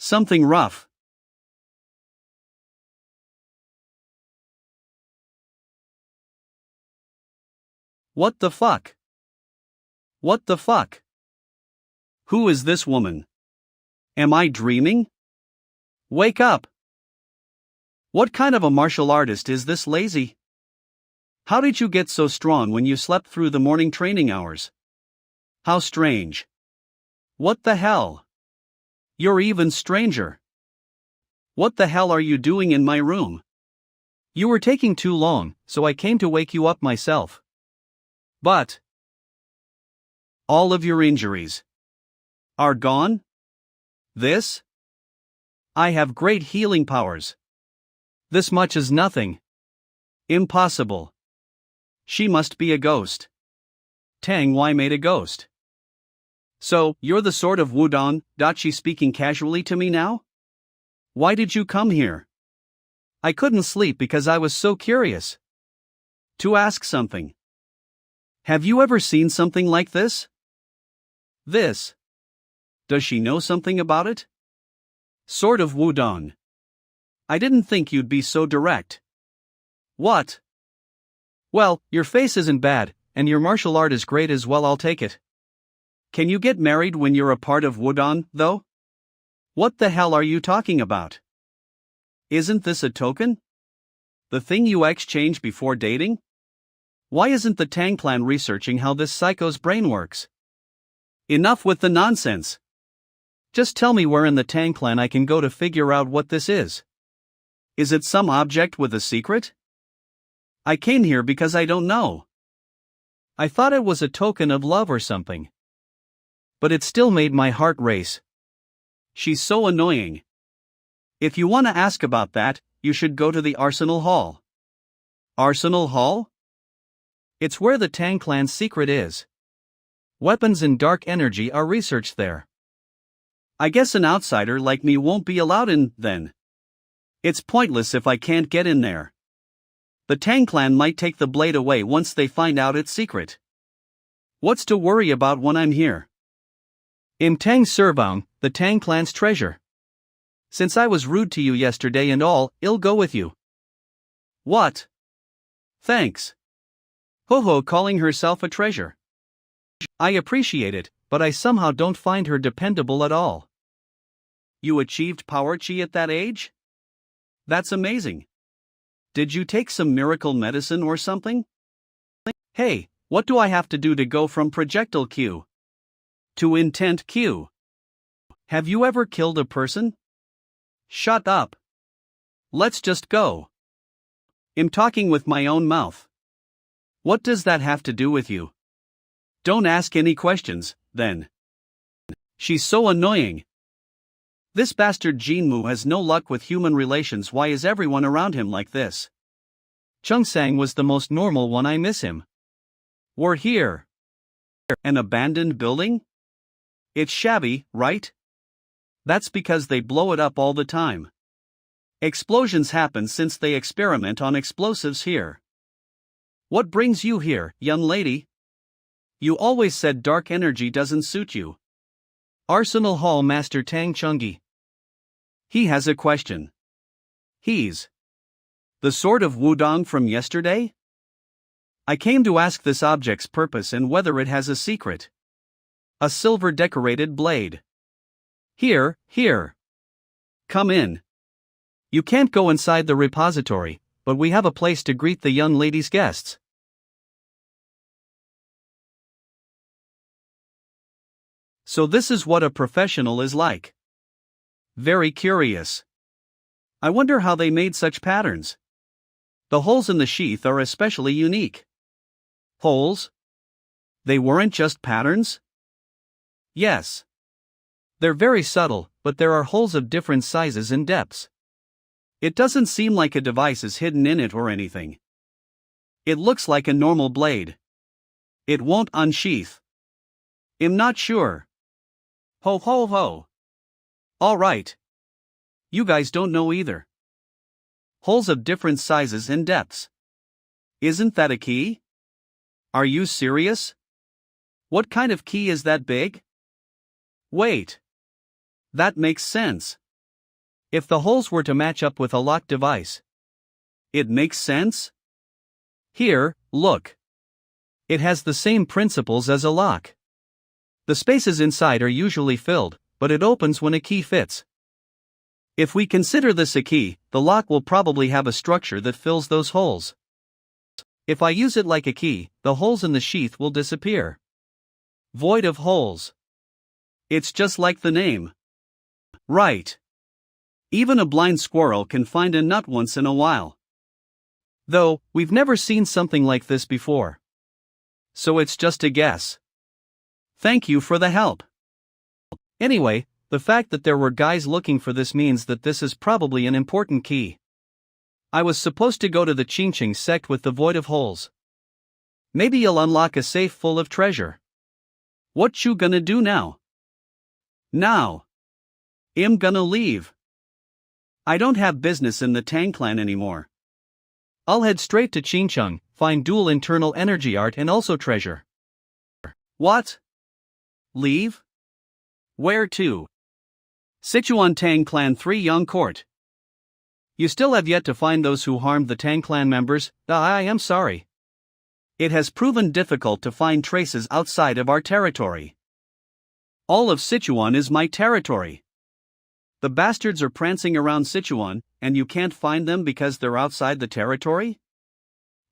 Something rough. What the fuck? What the fuck? Who is this woman? Am I dreaming? Wake up! What kind of a martial artist is this lazy? How did you get so strong when you slept through the morning training hours? How strange. What the hell? You're even stranger. What the hell are you doing in my room? You were taking too long, so I came to wake you up myself. But all of your injuries are gone? This? I have great healing powers. This much is nothing. Impossible. She must be a ghost. Tang Wai made a ghost. So, you're the sort of Wudang, Dachi speaking casually to me now? Why did you come here? I couldn't sleep because I was so curious. To ask something. Have you ever seen something like this? This. Does she know something about it? Sort of Wudang. I didn't think you'd be so direct. What? Well, your face isn't bad, and your martial art is great as well, I'll take it. Can you get married when you're a part of Wudang, though? What the hell are you talking about? Isn't this a token? The thing you exchange before dating? Why isn't the Tang clan researching how this psycho's brain works? Enough with the nonsense. Just tell me where in the Tang clan I can go to figure out what this is. Is it some object with a secret? I came here because I don't know. I thought it was a token of love or something. But it still made my heart race. She's so annoying. If you want to ask about that, you should go to the Arsenal Hall. Arsenal Hall? It's where the Tang clan's secret is. Weapons and dark energy are researched there. I guess an outsider like me won't be allowed in, then. It's pointless if I can't get in there. The Tang clan might take the blade away once they find out its secret. What's to worry about when I'm here? In Tang Servang, the Tang clan's treasure. Since I was rude to you yesterday and all, I'll go with you. What? Thanks. Ho-ho calling herself a treasure. I appreciate it, but I somehow don't find her dependable at all. You achieved power chi at that age? That's amazing. Did you take some miracle medicine or something? Hey, what do I have to do to go from projectile Q to intent Q? Have you ever killed a person? Shut up. Let's just go. I'm talking with my own mouth. What does that have to do with you? Don't ask any questions, then. She's so annoying. This bastard Jinmu has no luck with human relations. Why is everyone around him like this? Chung Sang was the most normal one. I miss him. We're here. An abandoned building? It's shabby, right? That's because they blow it up all the time. Explosions happen since they experiment on explosives here. What brings you here, young lady? You always said dark energy doesn't suit you. Arsenal Hall Master Tang Chungi. He has a question. He's the sort of Wudang from yesterday? I came to ask this object's purpose and whether it has a secret. A silver-decorated blade. Here. Come in. You can't go inside the repository, but we have a place to greet the young lady's guests. So this is what a professional is like. Very curious. I wonder how they made such patterns. The holes in the sheath are especially unique. Holes? They weren't just patterns? Yes. They're very subtle, but there are holes of different sizes and depths. It doesn't seem like a device is hidden in it or anything. It looks like a normal blade. It won't unsheath. I'm not sure. Ho ho ho. All right. You guys don't know either. Holes of different sizes and depths. Isn't that a key? Are you serious? What kind of key is that big? Wait. That makes sense. If the holes were to match up with a lock device. It makes sense? Here, look. It has the same principles as a lock. The spaces inside are usually filled, but it opens when a key fits. If we consider this a key, the lock will probably have a structure that fills those holes. If I use it like a key, the holes in the sheath will disappear. Void of holes. It's just like the name. Right. Even a blind squirrel can find a nut once in a while. Though, we've never seen something like this before. So it's just a guess. Thank you for the help. Anyway, the fact that there were guys looking for this means that this is probably an important key. I was supposed to go to the Qingqing sect with the void of holes. Maybe you'll unlock a safe full of treasure. What you gonna do now? Now. I'm gonna leave. I don't have business in the Tang clan anymore. I'll head straight to Qingqing, find dual internal energy art and also treasure. What? Leave? Where to? Sichuan Tang Clan 3 Young Court. You still have yet to find those who harmed the Tang clan members? I am sorry. It has proven difficult to find traces outside of our territory. All of Sichuan is my territory. The bastards are prancing around Sichuan, and you can't find them because they're outside the territory?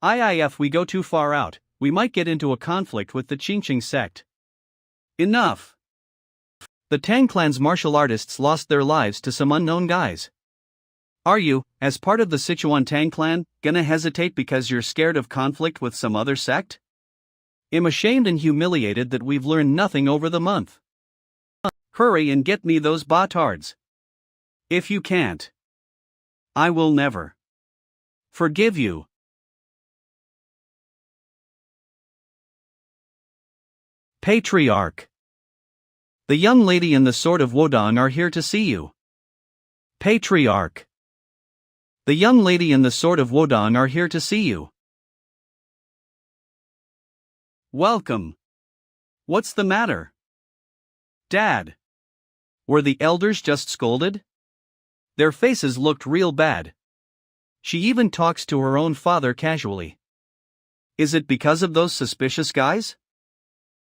If we go too far out, we might get into a conflict with the Qingqing sect. Enough. The Tang clan's martial artists lost their lives to some unknown guys. Are you, as part of the Sichuan Tang clan, gonna hesitate because you're scared of conflict with some other sect? I'm ashamed and humiliated that we've learned nothing over the month. Hurry and get me those batards. If you can't, I will never forgive you. Patriarch. The young lady and the sword of Wudang are here to see you. Patriarch. The young lady and the sword of Wudang are here to see you. Welcome. What's the matter? Dad. Were the elders just scolded? Their faces looked real bad. She even talks to her own father casually. Is it because of those suspicious guys?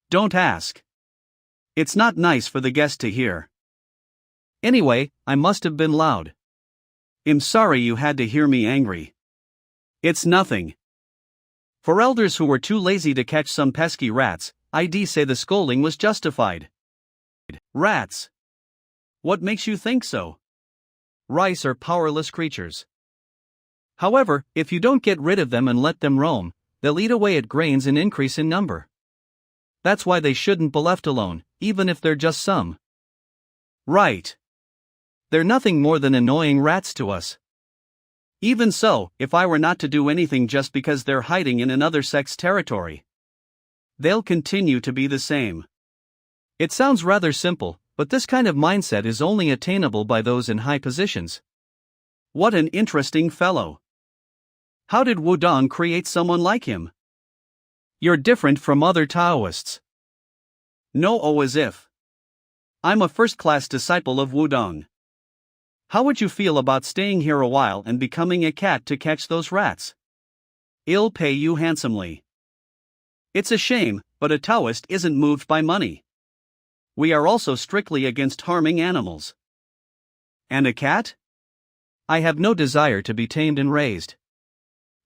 Don't ask. It's not nice for the guest to hear. Anyway, I must have been loud. I'm sorry you had to hear me angry. It's nothing. For elders who were too lazy to catch some pesky rats, I'd say the scolding was justified. Rats. What makes you think so? Rice are powerless creatures. However, if you don't get rid of them and let them roam, they'll eat away at grains and increase in number. That's why they shouldn't be left alone, even if they're just some. Right. They're nothing more than annoying rats to us. Even so, if I were not to do anything just because they're hiding in another sect's territory, they'll continue to be the same. It sounds rather simple, but this kind of mindset is only attainable by those in high positions. What an interesting fellow. How did Wudang create someone like him? You're different from other Taoists. No, as if. I'm a first-class disciple of Wudang. How would you feel about staying here a while and becoming a cat to catch those rats? I'll pay you handsomely. It's a shame, but a Taoist isn't moved by money. We are also strictly against harming animals. And a cat? I have no desire to be tamed and raised.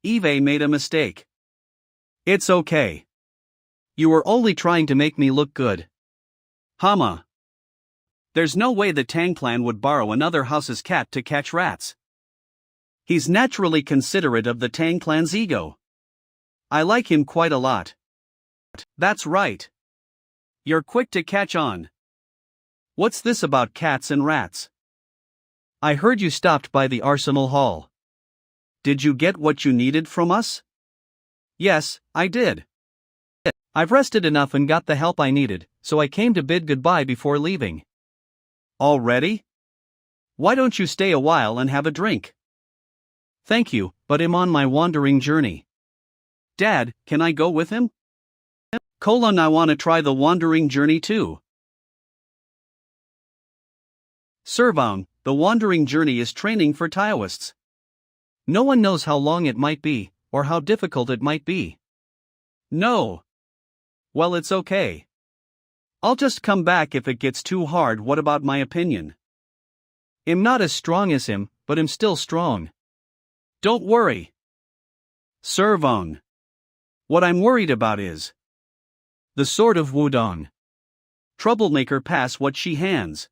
Eve made a mistake. It's okay. You were only trying to make me look good. Hama. There's no way the Tang clan would borrow another house's cat to catch rats. He's naturally considerate of the Tang clan's ego. I like him quite a lot. That's right. You're quick to catch on. What's this about cats and rats? I heard you stopped by the Arsenal Hall. Did you get what you needed from us? Yes, I did. I've rested enough and got the help I needed, so I came to bid goodbye before leaving. Already? Why don't you stay a while and have a drink? Thank you, but I'm on my wandering journey. Dad, can I go with him? I want to try the wandering journey too. Servang, the wandering journey is training for Taoists. No one knows how long it might be, or how difficult it might be. No. Well, it's okay. I'll just come back if it gets too hard. What about my opinion? I'm not as strong as him, but I'm still strong. Don't worry. Servon. What I'm worried about is the sword of Wudang. Troublemaker pass what she hands.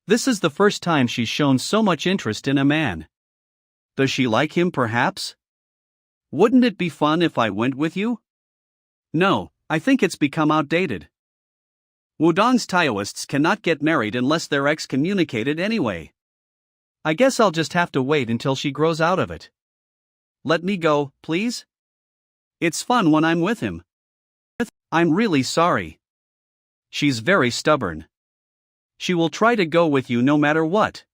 This is the first time she's shown so much interest in a man. Does she like him perhaps? Wouldn't it be fun if I went with you? No, I think it's become outdated. Wudang's Taoists cannot get married unless they're excommunicated anyway. I guess I'll just have to wait until she grows out of it. Let me go, please? It's fun when I'm with him. I'm really sorry. She's very stubborn. She will try to go with you no matter what.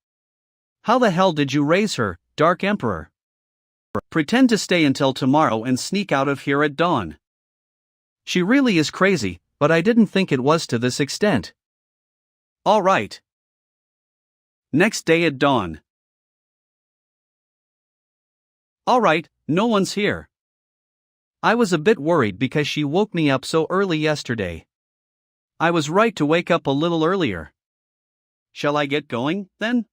How the hell did you raise her, Dark Emperor? Pretend to stay until tomorrow and sneak out of here at dawn. She really is crazy, but I didn't think it was to this extent. All right. Next day at dawn. All right, no one's here. I was a bit worried because she woke me up so early yesterday. I was right to wake up a little earlier. Shall I get going, then?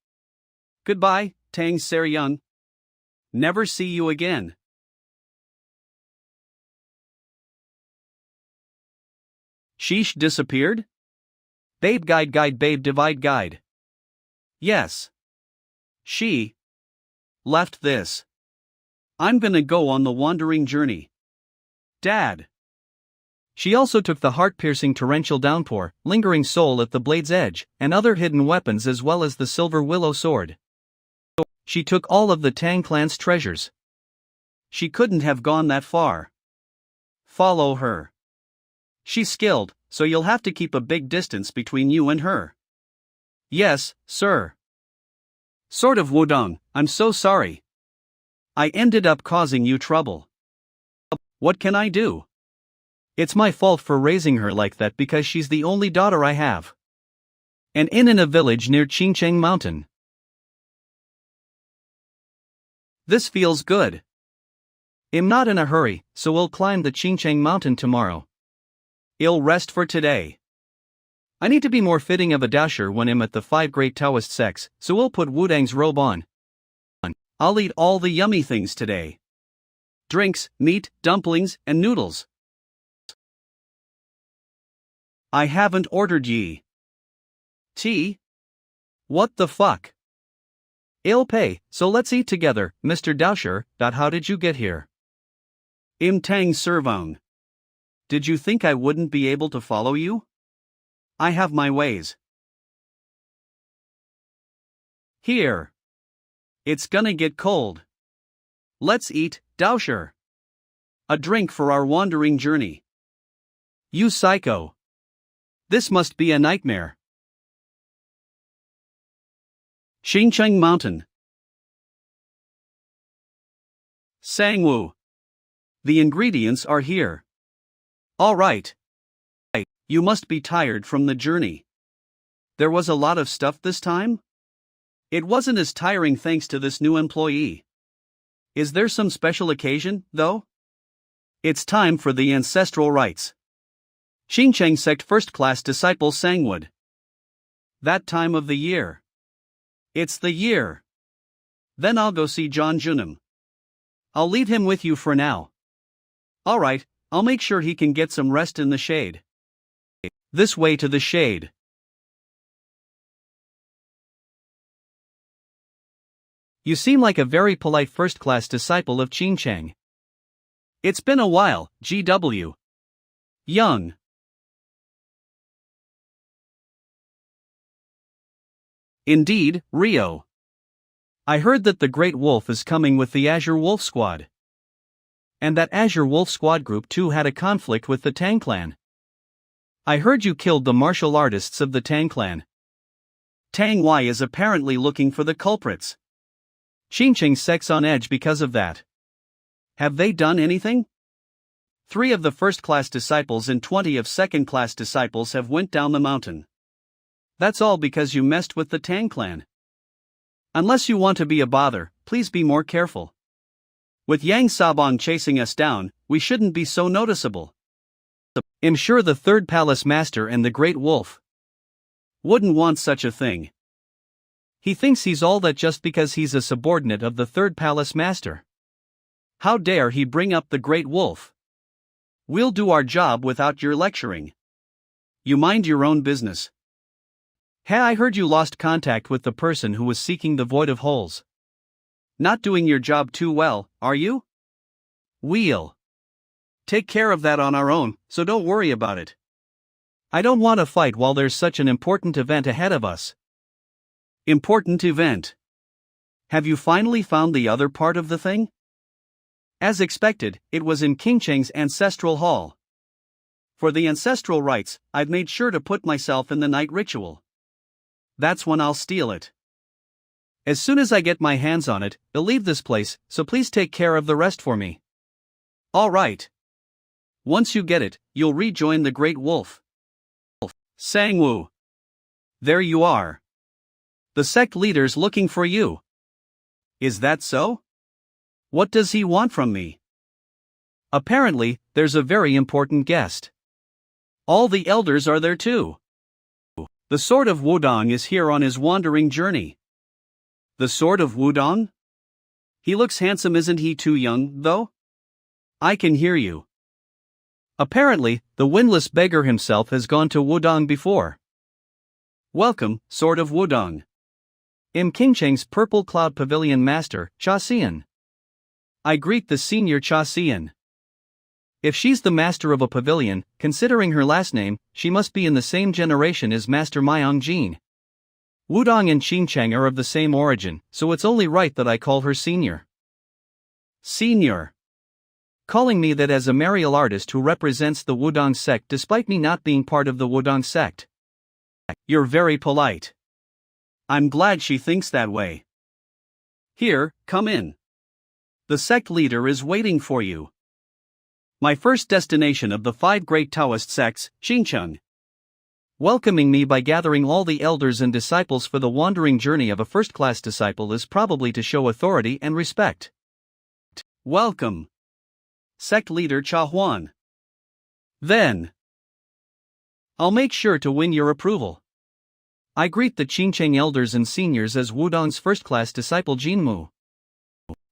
Goodbye, Tang Ser-young. Never see you again. Sheesh disappeared? Babe guide babe divide guide. Yes. She left this. I'm gonna go on the wandering journey. Dad. She also took the heart-piercing torrential downpour, lingering soul at the blade's edge, and other hidden weapons as well as the silver willow sword. She took all of the Tang clan's treasures. She couldn't have gone that far. Follow her. She's skilled, so you'll have to keep a big distance between you and her. Yes, sir. Sort of Wudang, I'm so sorry. I ended up causing you trouble. What can I do? It's my fault for raising her like that because she's the only daughter I have. And in a village near Qingcheng Mountain. This feels good. I'm not in a hurry, so we'll climb the Qingcheng Mountain tomorrow. I'll rest for today. I need to be more fitting of a dasher when I'm at the 5 great Taoist sects, so we'll put Wudang's robe on. I'll eat all the yummy things today. Drinks, meat, dumplings, and noodles. I haven't ordered ye. Tea? What the fuck? I'll pay, so let's eat together, Mr. Daosher. How did you get here? Im Tang Servong. Did you think I wouldn't be able to follow you? I have my ways. Here. It's gonna get cold. Let's eat, Daosher. A drink for our wandering journey. You psycho. This must be a nightmare. Qingcheng Mountain. Sangwoo. The ingredients are here. All right. You must be tired from the journey. There was a lot of stuff this time? It wasn't as tiring thanks to this new employee. Is there some special occasion, though? It's time for the ancestral rites. Qingcheng sect first-class disciple Sangwood. That time of the year. It's the year. Then I'll go see John Junim. I'll leave him with you for now. Alright, I'll make sure he can get some rest in the shade. This way to the shade. You seem like a very polite first-class disciple of Qingcheng. It's been a while, GW. Young. Indeed, Rio. I heard that the Great Wolf is coming with the Azure Wolf Squad. And that Azure Wolf Squad Group 2 had a conflict with the Tang Clan. I heard you killed the martial artists of the Tang Clan. Tang Y is apparently looking for the culprits. Qingcheng sect's on edge because of that. Have they done anything? 3 of the first-class disciples and 20 of second-class disciples have went down the mountain. That's all because you messed with the Tang Clan. Unless you want to be a bother, please be more careful. With Yang Sabong chasing us down, we shouldn't be so noticeable. I'm sure the third palace master and the great wolf wouldn't want such a thing. He thinks he's all that just because he's a subordinate of the third palace master. How dare he bring up the great wolf? We'll do our job without your lecturing. You mind your own business. Hey, I heard you lost contact with the person who was seeking the void of holes. Not doing your job too well, are you? We'll take care of that on our own, so don't worry about it. I don't want to fight while there's such an important event ahead of us. Important event? Have you finally found the other part of the thing? As expected, it was in King Cheng's ancestral hall. For the ancestral rites, I've made sure to put myself in the night ritual. That's when I'll steal it. As soon as I get my hands on it, I'll leave this place, so please take care of the rest for me. All right. Once you get it, you'll rejoin the Great Wolf. Sangwoo. There you are. The sect leader's looking for you. Is that so? What does he want from me? Apparently, there's a very important guest. All the elders are there too. The Sword of Wudang is here on his wandering journey. The Sword of Wudang? He looks handsome, isn't he too young, though? I can hear you. Apparently, the windless beggar himself has gone to Wudang before. Welcome, Sword of Wudang. I'm King Cheng's Purple Cloud Pavilion Master, Cha Xian. I greet the senior Cha Xian. If she's the master of a pavilion, considering her last name, she must be in the same generation as Master Myong Jin. Wudang and Qingcheng are of the same origin, so it's only right that I call her senior. Senior. Calling me that as a martial artist who represents the Wudang sect despite me not being part of the Wudang sect. You're very polite. I'm glad she thinks that way. Here, come in. The sect leader is waiting for you. My first destination of the 5 great Taoist sects, Xincheng. Welcoming me by gathering all the elders and disciples for the wandering journey of a first-class disciple is probably to show authority and respect. Welcome, sect leader Cha Huan. Then, I'll make sure to win your approval. I greet the Qingcheng elders and seniors as Wudang's first-class disciple Jinmu.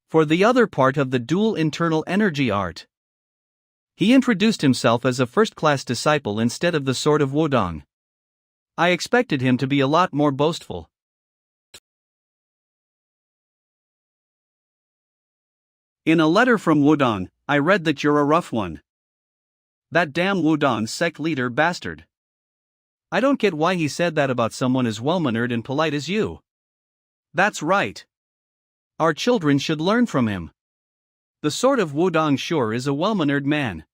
For the other part of the dual internal energy art. He introduced himself as a first-class disciple instead of the Sword of Wudang. I expected him to be a lot more boastful. In a letter from Wudang, I read that you're a rough one. That damn Wudang sect leader bastard. I don't get why he said that about someone as well-mannered and polite as you. That's right. Our children should learn from him. The Sword of Wudang sure is a well-mannered man.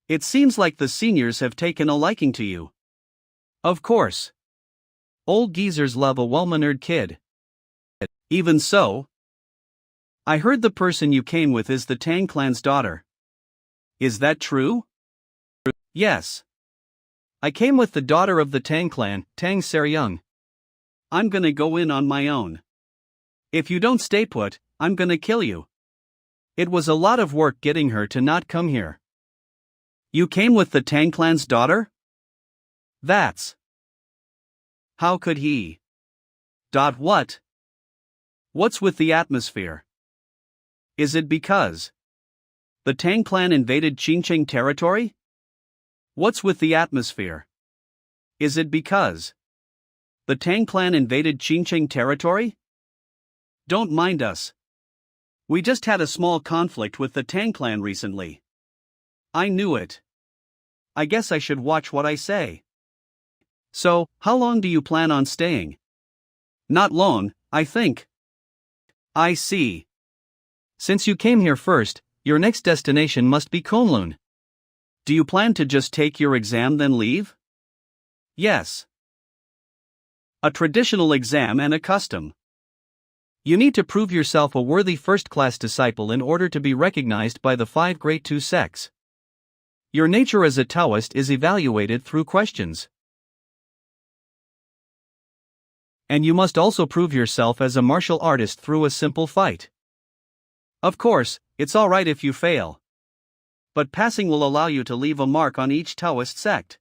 It seems like the seniors have taken a liking to you. Of course. Old geezers love a well-mannered kid. Even so, I heard the person you came with is the Tang clan's daughter. Is that true? Yes. I came with the daughter of the Tang clan, Tang Seryung. I'm gonna go in on my own. If you don't stay put, I'm gonna kill you. It was a lot of work getting her to not come here. You came with the Tang clan's daughter? That's. How could he? What? What's with the atmosphere? Is it because the Tang clan invaded Qingcheng territory? What's with the atmosphere? Is it because the Tang clan invaded Qingcheng territory? Don't mind us. We just had a small conflict with the Tang clan recently. I knew it. I guess I should watch what I say. So, how long do you plan on staying? Not long, I think. I see. Since you came here first, your next destination must be Kowloon. Do you plan to just take your exam then leave? Yes. A traditional exam and a custom. You need to prove yourself a worthy first-class disciple in order to be recognized by the 5 great two sects. Your nature as a Taoist is evaluated through questions. And you must also prove yourself as a martial artist through a simple fight. Of course, it's alright if you fail. But passing will allow you to leave a mark on each Taoist sect.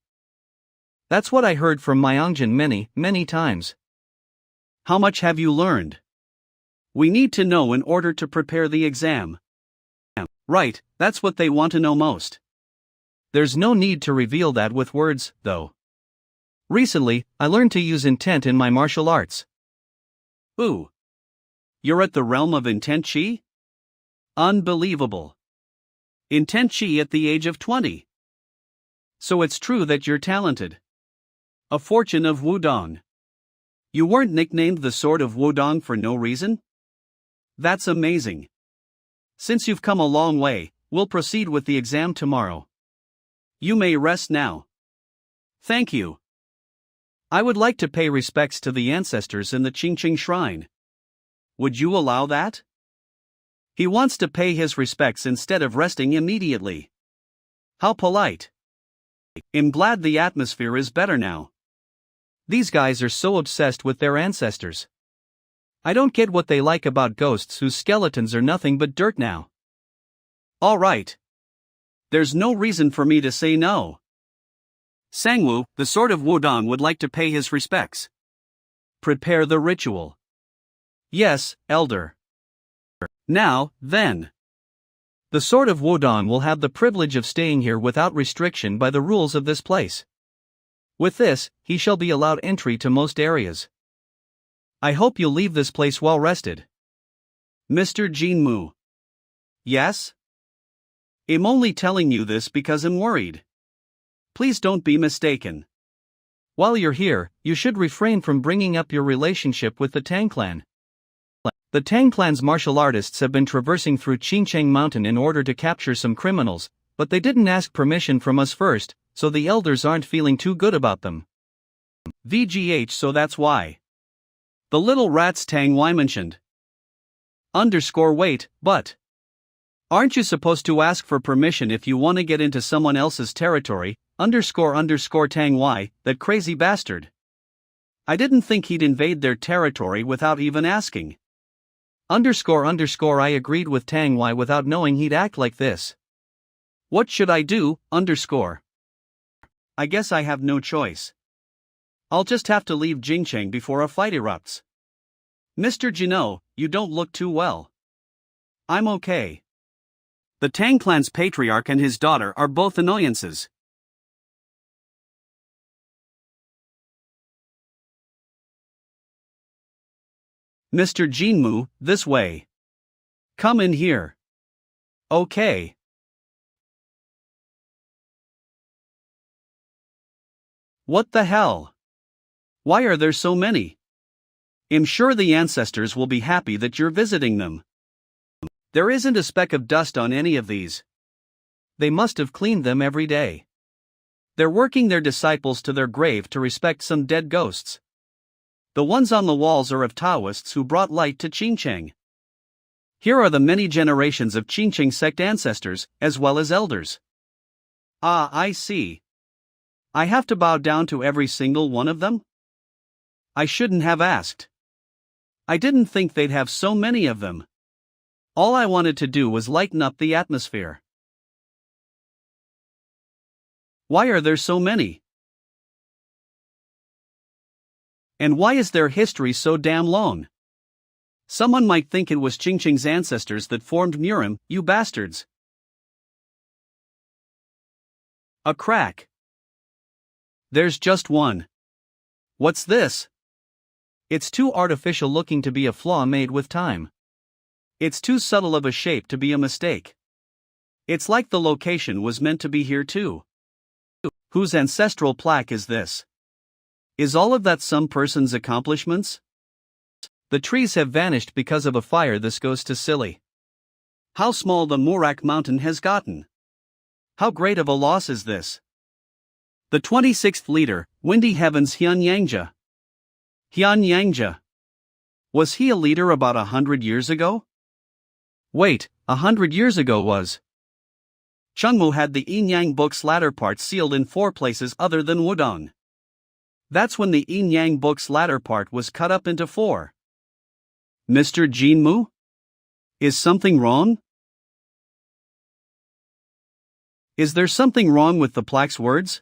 That's what I heard from Myongjin many times. How much have you learned? We need to know in order to prepare the exam. Right, that's what they want to know most. There's no need to reveal that with words, though. Recently, I learned to use intent in my martial arts. Ooh. You're at the realm of intent chi? Unbelievable. Intent chi at the age of 20. So it's true that you're talented. A fortune of Wudang. You weren't nicknamed the Sword of Wudang for no reason? That's amazing. Since you've come a long way, we'll proceed with the exam tomorrow. You may rest now. Thank you. I would like to pay respects to the ancestors in the Qingqing Shrine. Would you allow that? He wants to pay his respects instead of resting immediately. How polite. I'm glad the atmosphere is better now. These guys are so obsessed with their ancestors. I don't get what they like about ghosts whose skeletons are nothing but dirt now. All right. There's no reason for me to say no. Sangwoo, the Sword of Wudang, would like to pay his respects. Prepare the ritual. Yes, Elder. Now, then. The Sword of Wudang will have the privilege of staying here without restriction by the rules of this place. With this, he shall be allowed entry to most areas. I hope you'll leave this place well rested. Mr. Jinmu. Yes? I'm only telling you this because I'm worried. Please don't be mistaken. While you're here, you should refrain from bringing up your relationship with the Tang clan. The Tang clan's martial artists have been traversing through Qingcheng Mountain in order to capture some criminals, but they didn't ask permission from us first, so the elders aren't feeling too good about them. VGH, so that's why. The little rats Tang Y mentioned. Wait, but. Aren't you supposed to ask for permission if you want to get into someone else's territory? Tang Y, that crazy bastard. I didn't think he'd invade their territory without even asking. I agreed with Tang Y without knowing he'd act like this. What should I do? I guess I have no choice. I'll just have to leave Jingcheng before a fight erupts. Mr. Jino, you don't look too well. I'm okay. The Tang clan's patriarch and his daughter are both annoyances. Mr. Jinmu, this way. Come in here. Okay. What the hell? Why are there so many? I'm sure the ancestors will be happy that you're visiting them. There isn't a speck of dust on any of these. They must have cleaned them every day. They're working their disciples to their grave to respect some dead ghosts. The ones on the walls are of Taoists who brought light to Qingcheng. Here are the many generations of Qingcheng sect ancestors, as well as elders. Ah, I see. I have to bow down to every single one of them? I shouldn't have asked. I didn't think they'd have so many of them. All I wanted to do was lighten up the atmosphere. Why are there so many? And why is their history so damn long? Someone might think it was Qingcheng's ancestors that formed Murim, you bastards. A crack. There's just one. What's this? It's too artificial looking to be a flaw made with time. It's too subtle of a shape to be a mistake. It's like the location was meant to be here too. Whose ancestral plaque is this? Is all of that some person's accomplishments? The trees have vanished because of a fire. This goes to silly. How small the Murak mountain has gotten. How great of a loss is this? The 26th leader, Windy Heaven's Hyun Yangja. Hyun Yangja. Was he a leader about 100 years ago? Wait, 100 years ago was. Chungmu had the Yin Yang book's latter part sealed in 4 places other than Wudang. That's when the Yin Yang book's latter part was cut up into 4. Mr. Jinmu? Is something wrong? Is there something wrong with the plaque's words?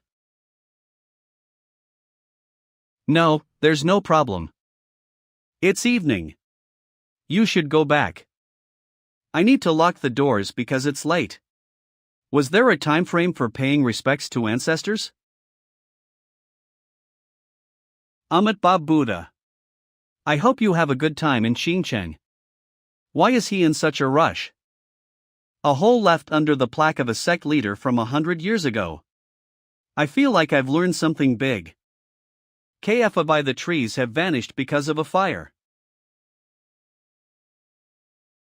No, there's no problem. It's evening. You should go back. I need to lock the doors because it's late. Was there a time frame for paying respects to ancestors? Amitabha Buddha. I hope you have a good time in Xinjiang. Why is he in such a rush? A hole left under the plaque of a sect leader from 100 years ago. I feel like I've learned something big. KFA by the trees have vanished because of a fire.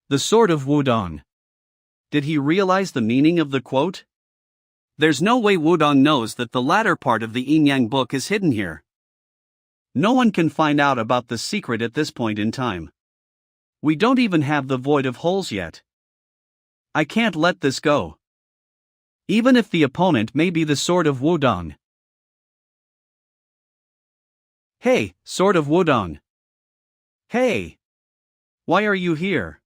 The Sword of Wudang. Did he realize the meaning of the quote? There's no way Wudang knows that the latter part of the Yin Yang book is hidden here. No one can find out about the secret at this point in time. We don't even have the Void of Holes yet. I can't let this go. Even if the opponent may be the Sword of Wudang. Hey, Sword of Wudang. Hey! Why are you here?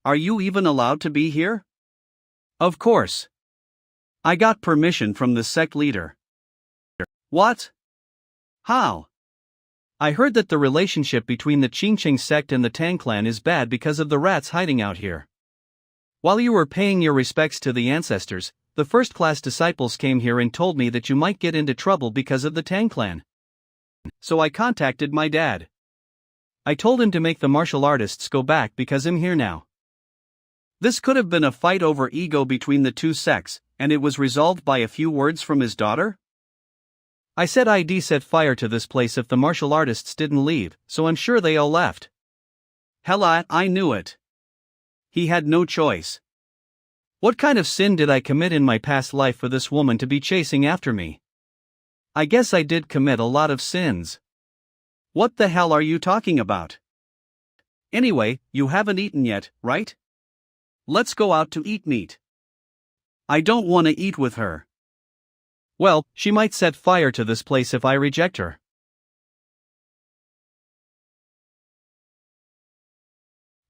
Are you even allowed to be here? Of course. I got permission from the sect leader. What? How? I heard that the relationship between the Qingqing sect and the Tang clan is bad because of the rats hiding out here. While you were paying your respects to the ancestors, the first-class disciples came here and told me that you might get into trouble because of the Tang clan. So I contacted my dad. I told him to make the martial artists go back because I'm here now. This could have been a fight over ego between the two sects, and it was resolved by a few words from his daughter? I said I'd set fire to this place if the martial artists didn't leave, so I'm sure they all left. Hell, I knew it. He had no choice. What kind of sin did I commit in my past life for this woman to be chasing after me? I guess I did commit a lot of sins. What the hell are you talking about? Anyway, you haven't eaten yet, right? Let's go out to eat meat. I don't want to eat with her. Well, she might set fire to this place if I reject her.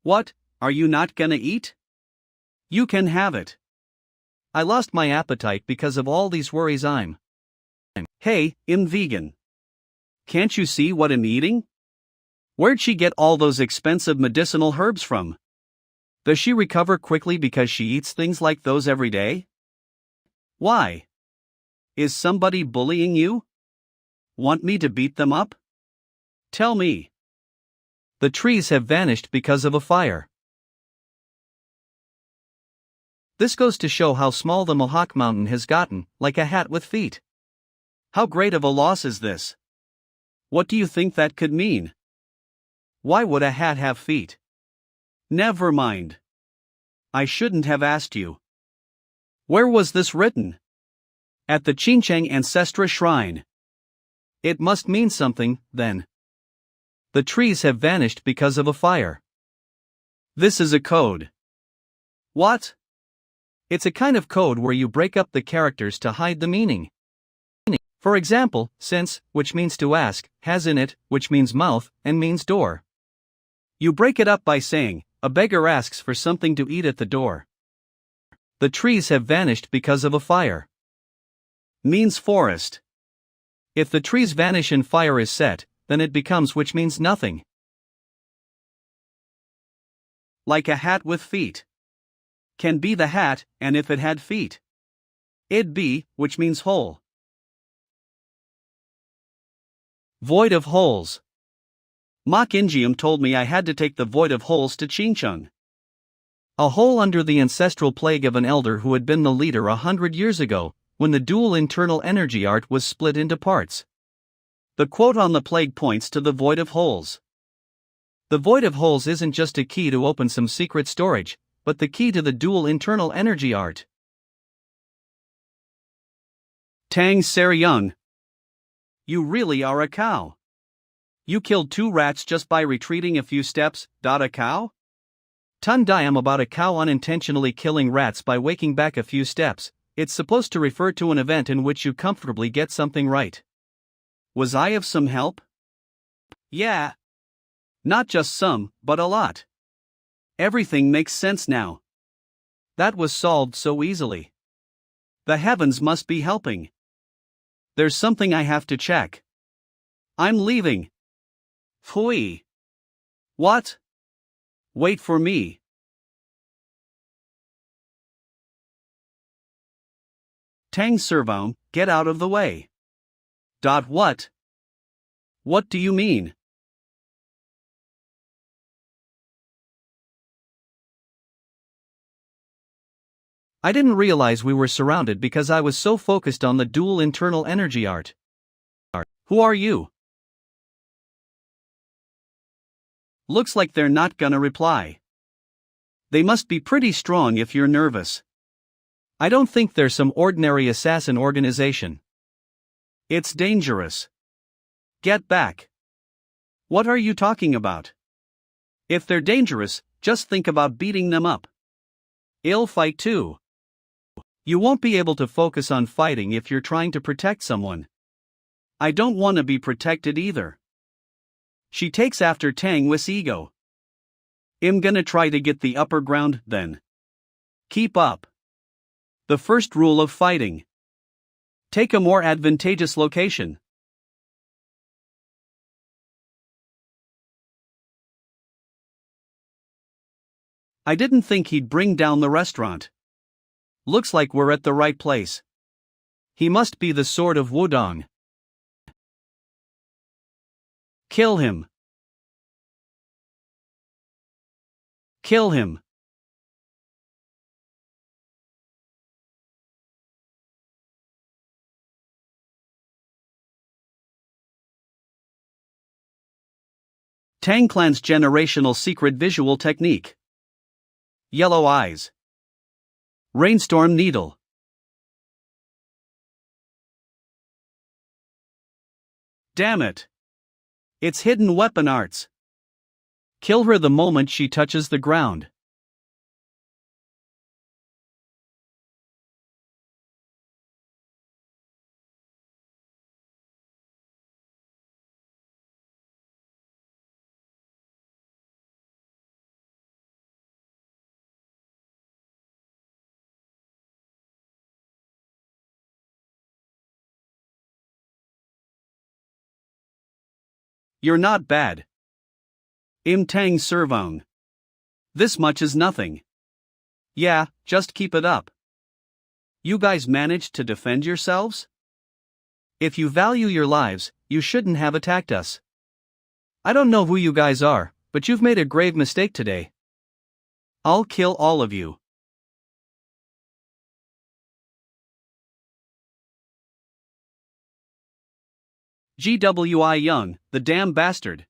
What, are you not gonna eat? You can have it. I lost my appetite because of all these worries. Hey, I'm vegan. Can't you see what I'm eating? Where'd she get all those expensive medicinal herbs from? Does she recover quickly because she eats things like those every day? Why? Is somebody bullying you? Want me to beat them up? Tell me. The trees have vanished because of a fire. This goes to show how small the Mohawk Mountain has gotten, like a hat with feet. How great of a loss is this? What do you think that could mean? Why would a hat have feet? Never mind. I shouldn't have asked you. Where was this written? At the Qingqiang Ancestra Shrine. It must mean something, then. The trees have vanished because of a fire. This is a code. What? It's a kind of code where you break up the characters to hide the meaning. For example, since, which means to ask, has in it, which means mouth, and means door. You break it up by saying, a beggar asks for something to eat at the door. The trees have vanished because of a fire. Means forest. If the trees vanish and fire is set, then it becomes which means nothing. Like a hat with feet. Can be the hat, and if it had feet. It'd be, which means hole. Void of holes. Mak Ingium told me I had to take the void of holes to Qingqiang. A hole under the ancestral plague of an elder who had been the leader 100 years ago, when the dual internal energy art was split into parts. The quote on the plague points to the void of holes. The void of holes isn't just a key to open some secret storage, but the key to the dual internal energy art. Tang Seryung. You really are a cow. You killed 2 rats just by retreating a few steps, a cow? Tun Diam about a cow unintentionally killing rats by waking back a few steps. It's supposed to refer to an event in which you comfortably get something right. Was I of some help? Yeah. Not just some, but a lot. Everything makes sense now. That was solved so easily. The heavens must be helping. There's something I have to check. I'm leaving. Phui. What? Wait for me. Tang Servon, get out of the way. What? What do you mean? I didn't realize we were surrounded because I was so focused on the dual internal energy art. Who are you? Looks like they're not gonna reply. They must be pretty strong if you're nervous. I don't think they're some ordinary assassin organization. It's dangerous. Get back. What are you talking about? If they're dangerous, just think about beating them up. I'll fight too. You won't be able to focus on fighting if you're trying to protect someone. I don't want to be protected either. She takes after Tang Wi's ego. I'm gonna try to get the upper ground then. Keep up. The first rule of fighting. Take a more advantageous location. I didn't think he'd bring down the restaurant. Looks like we're at the right place. He must be the sword of Wudang. Kill him. Kill him. Tang Clan's generational secret visual technique. Yellow eyes. Rainstorm needle. Damn it. It's hidden weapon arts. Kill her the moment she touches the ground. You're not bad. Tang Servon. This much is nothing. Yeah, just keep it up. You guys managed to defend yourselves? If you value your lives, you shouldn't have attacked us. I don't know who you guys are, but you've made a grave mistake today. I'll kill all of you. GWI Young, the damn bastard.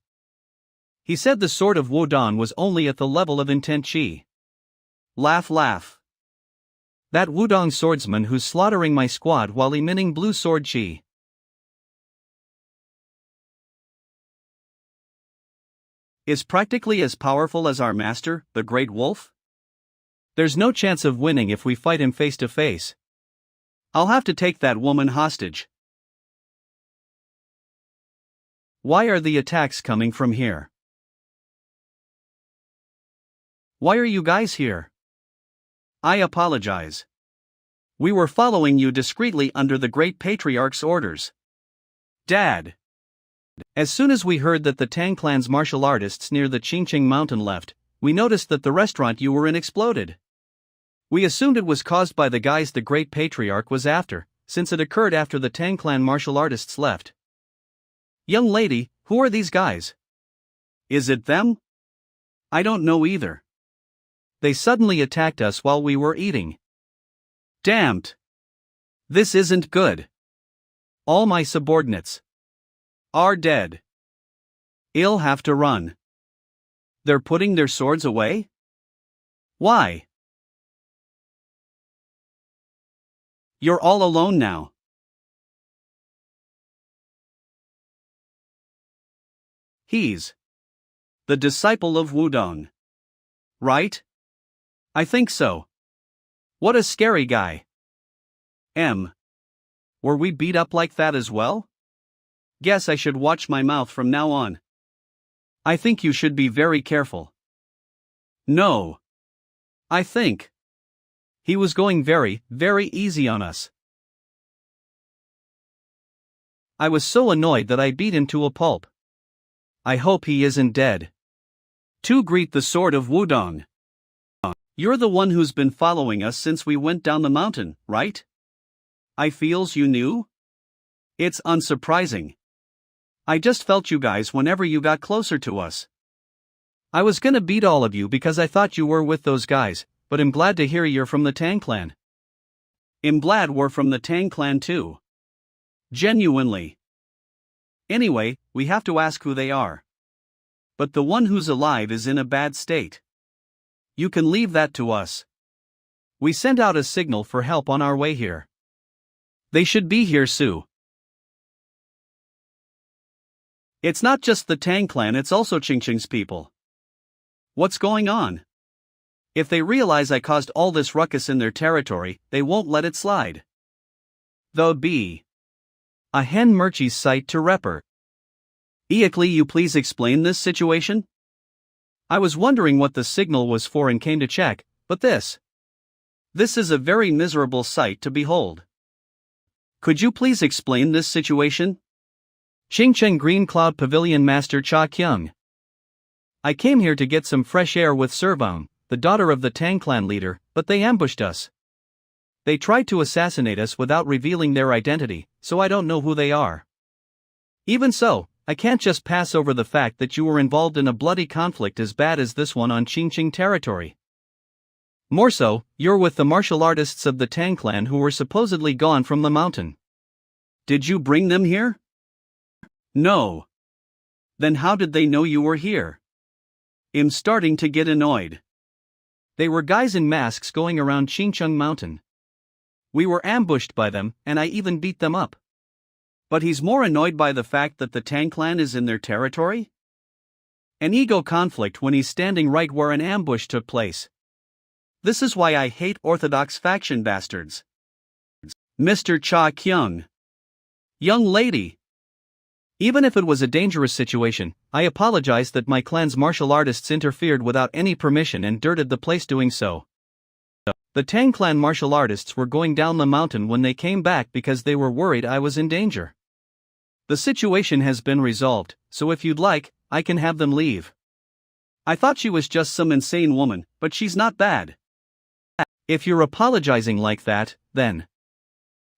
He said the sword of Wudang was only at the level of intent chi. Laugh laugh. That Wudang swordsman who's slaughtering my squad while emitting blue sword chi. Is practically as powerful as our master, the Great Wolf? There's no chance of winning if we fight him face to face. I'll have to take that woman hostage. Why are the attacks coming from here? Why are you guys here? I apologize. We were following you discreetly under the Great Patriarch's orders. Dad. As soon as we heard that the Tang Clan's martial artists near the Qingqing mountain left, we noticed that the restaurant you were in exploded. We assumed it was caused by the guys the Great Patriarch was after, since it occurred after the Tang Clan martial artists left. Young lady, who are these guys? Is it them? I don't know either. They suddenly attacked us while we were eating. Damned. This isn't good. All my subordinates are dead. I'll have to run. They're putting their swords away? Why? You're all alone now. He's the disciple of Wudang. Right? I think so. What a scary guy. Were we beat up like that as well? Guess I should watch my mouth from now on. I think you should be very careful. No. I think he was going very, very easy on us. I was so annoyed that I beat him to a pulp. I hope he isn't dead. To greet the sword of Wudang. You're the one who's been following us since we went down the mountain, right? I feels you knew? It's unsurprising. I just felt you guys whenever you got closer to us. I was gonna beat all of you because I thought you were with those guys, but I'm glad to hear you're from the Tang clan. I'm glad we're from the Tang clan too. Genuinely. Anyway, we have to ask who they are. But the one who's alive is in a bad state. You can leave that to us. We sent out a signal for help on our way here. They should be here soon. It's not just the Tang clan, it's also Qingqing's people. What's going on? If they realize I caused all this ruckus in their territory, they won't let it slide. There'll be a hen merchie's site to report. Iakli, you please explain this situation? I was wondering what the signal was for and came to check, but this is a very miserable sight to behold. Could you please explain this situation? Qingqing Green Cloud Pavilion Master Cha Kyung. I came here to get some fresh air with Servang, the daughter of the Tang clan leader, but they ambushed us. They tried to assassinate us without revealing their identity, so I don't know who they are. Even so, I can't just pass over the fact that you were involved in a bloody conflict as bad as this one on Qingqing territory. More so, you're with the martial artists of the Tang clan who were supposedly gone from the mountain. Did you bring them here? No. Then how did they know you were here? I'm starting to get annoyed. They were guys in masks going around Qingqing Mountain. We were ambushed by them, and I even beat them up. But he's more annoyed by the fact that the Tang clan is in their territory? An ego conflict when he's standing right where an ambush took place. This is why I hate orthodox faction bastards. Mr. Cha Kyung. Young lady. Even if it was a dangerous situation, I apologize that my clan's martial artists interfered without any permission and dirted the place doing so. The Tang clan martial artists were going down the mountain when they came back because they were worried I was in danger. The situation has been resolved, so if you'd like, I can have them leave. I thought she was just some insane woman, but she's not bad. If you're apologizing like that, then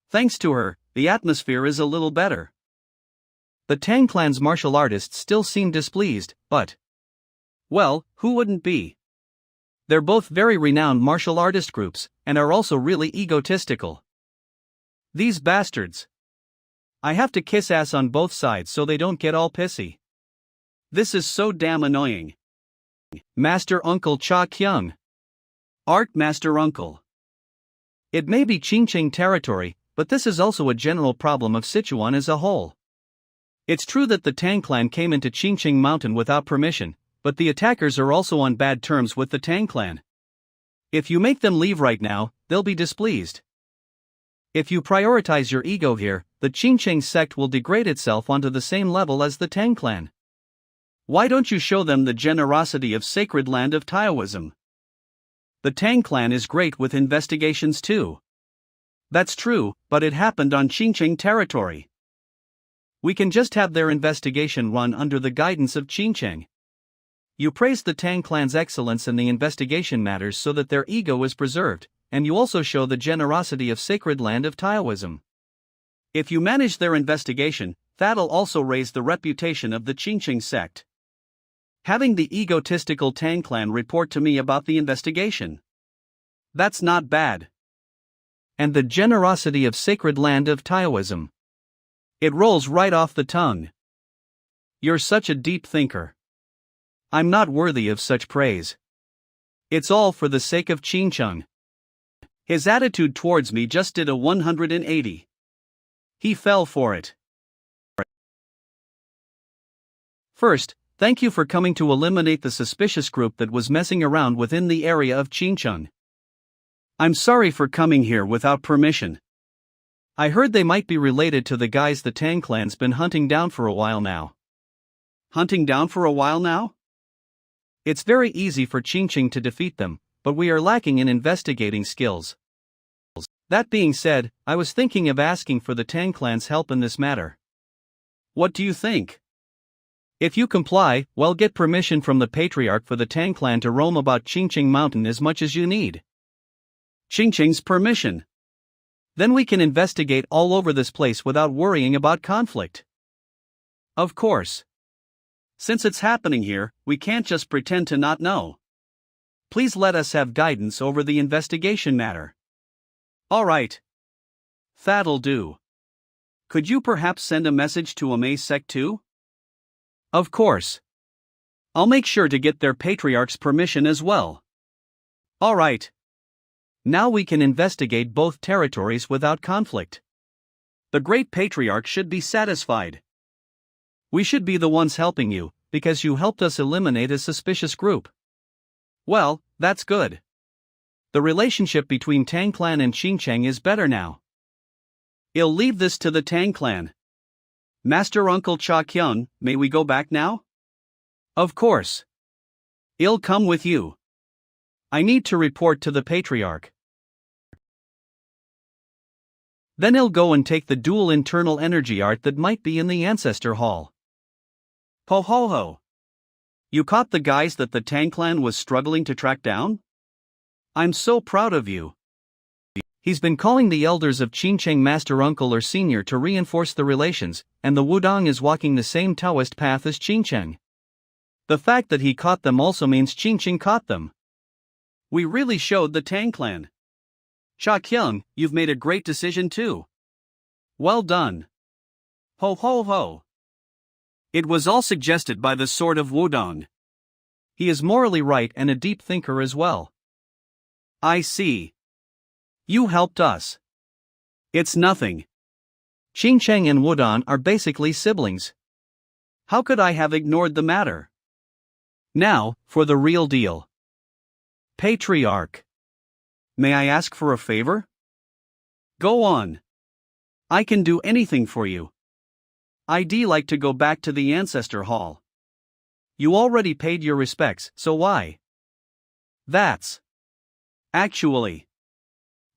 thanks to her, the atmosphere is a little better. The Tang clan's martial artists still seem displeased, but well, who wouldn't be? They're both very renowned martial artist groups, and are also really egotistical. These bastards. I have to kiss ass on both sides so they don't get all pissy. This is so damn annoying. Master Uncle Cha Kyung. Art Master Uncle. It may be Qingqing territory, but this is also a general problem of Sichuan as a whole. It's true that the Tang clan came into Qingqing Mountain without permission, but the attackers are also on bad terms with the Tang clan. If you make them leave right now, they'll be displeased. If you prioritize your ego here, the Qingqing sect will degrade itself onto the same level as the Tang clan. Why don't you show them the generosity of sacred land of Taoism? The Tang clan is great with investigations too. That's true, but it happened on Qingqing territory. We can just have their investigation run under the guidance of Qingqing. You praise the Tang clan's excellence in the investigation matters so that their ego is preserved, and you also show the generosity of sacred land of Taoism. If you manage their investigation, that'll also raise the reputation of the Qingqing sect. Having the egotistical Tang clan report to me about the investigation. That's not bad. And the generosity of sacred land of Taoism. It rolls right off the tongue. You're such a deep thinker. I'm not worthy of such praise. It's all for the sake of Qingqing. His attitude towards me just did a 180. He fell for it. First, thank you for coming to eliminate the suspicious group that was messing around within the area of Qingqing. I'm sorry for coming here without permission. I heard they might be related to the guys the Tang clan's been hunting down for a while now. Hunting down for a while now? It's very easy for Qingqing to defeat them, but we are lacking in investigating skills. That being said, I was thinking of asking for the Tang clan's help in this matter. What do you think? If you comply, well, get permission from the Patriarch for the Tang clan to roam about Qingqing Mountain as much as you need. Qingqing's permission. Then we can investigate all over this place without worrying about conflict. Of course. Since it's happening here, we can't just pretend to not know. Please let us have guidance over the investigation matter. All right. That'll do. Could you perhaps send a message to Amaze Sect too? Of course. I'll make sure to get their Patriarch's permission as well. All right. Now we can investigate both territories without conflict. The Great Patriarch should be satisfied. We should be the ones helping you, because you helped us eliminate a suspicious group. Well, that's good. The relationship between Tang clan and Qingqing is better now. I'll leave this to the Tang clan. Master Uncle Cha Kyun, may we go back now? Of course. I'll come with you. I need to report to the Patriarch. Then I'll go and take the dual internal energy art that might be in the Ancestor Hall. Ho ho ho. You caught the guys that the Tang clan was struggling to track down? I'm so proud of you. He's been calling the elders of Qingqing Master Uncle or Senior to reinforce the relations, and the Wudang is walking the same Taoist path as Qingqing. The fact that he caught them also means Qingqing caught them. We really showed the Tang clan. Cha Kyung, you've made a great decision too. Well done. Ho ho ho. It was all suggested by the Sword of Wudang. He is morally right and a deep thinker as well. I see. You helped us. It's nothing. Qingqing and Wudang are basically siblings. How could I have ignored the matter? Now, for the real deal. Patriarch. May I ask for a favor? Go on. I can do anything for you. I'd like to go back to the Ancestor Hall. You already paid your respects, so why? That's. Actually.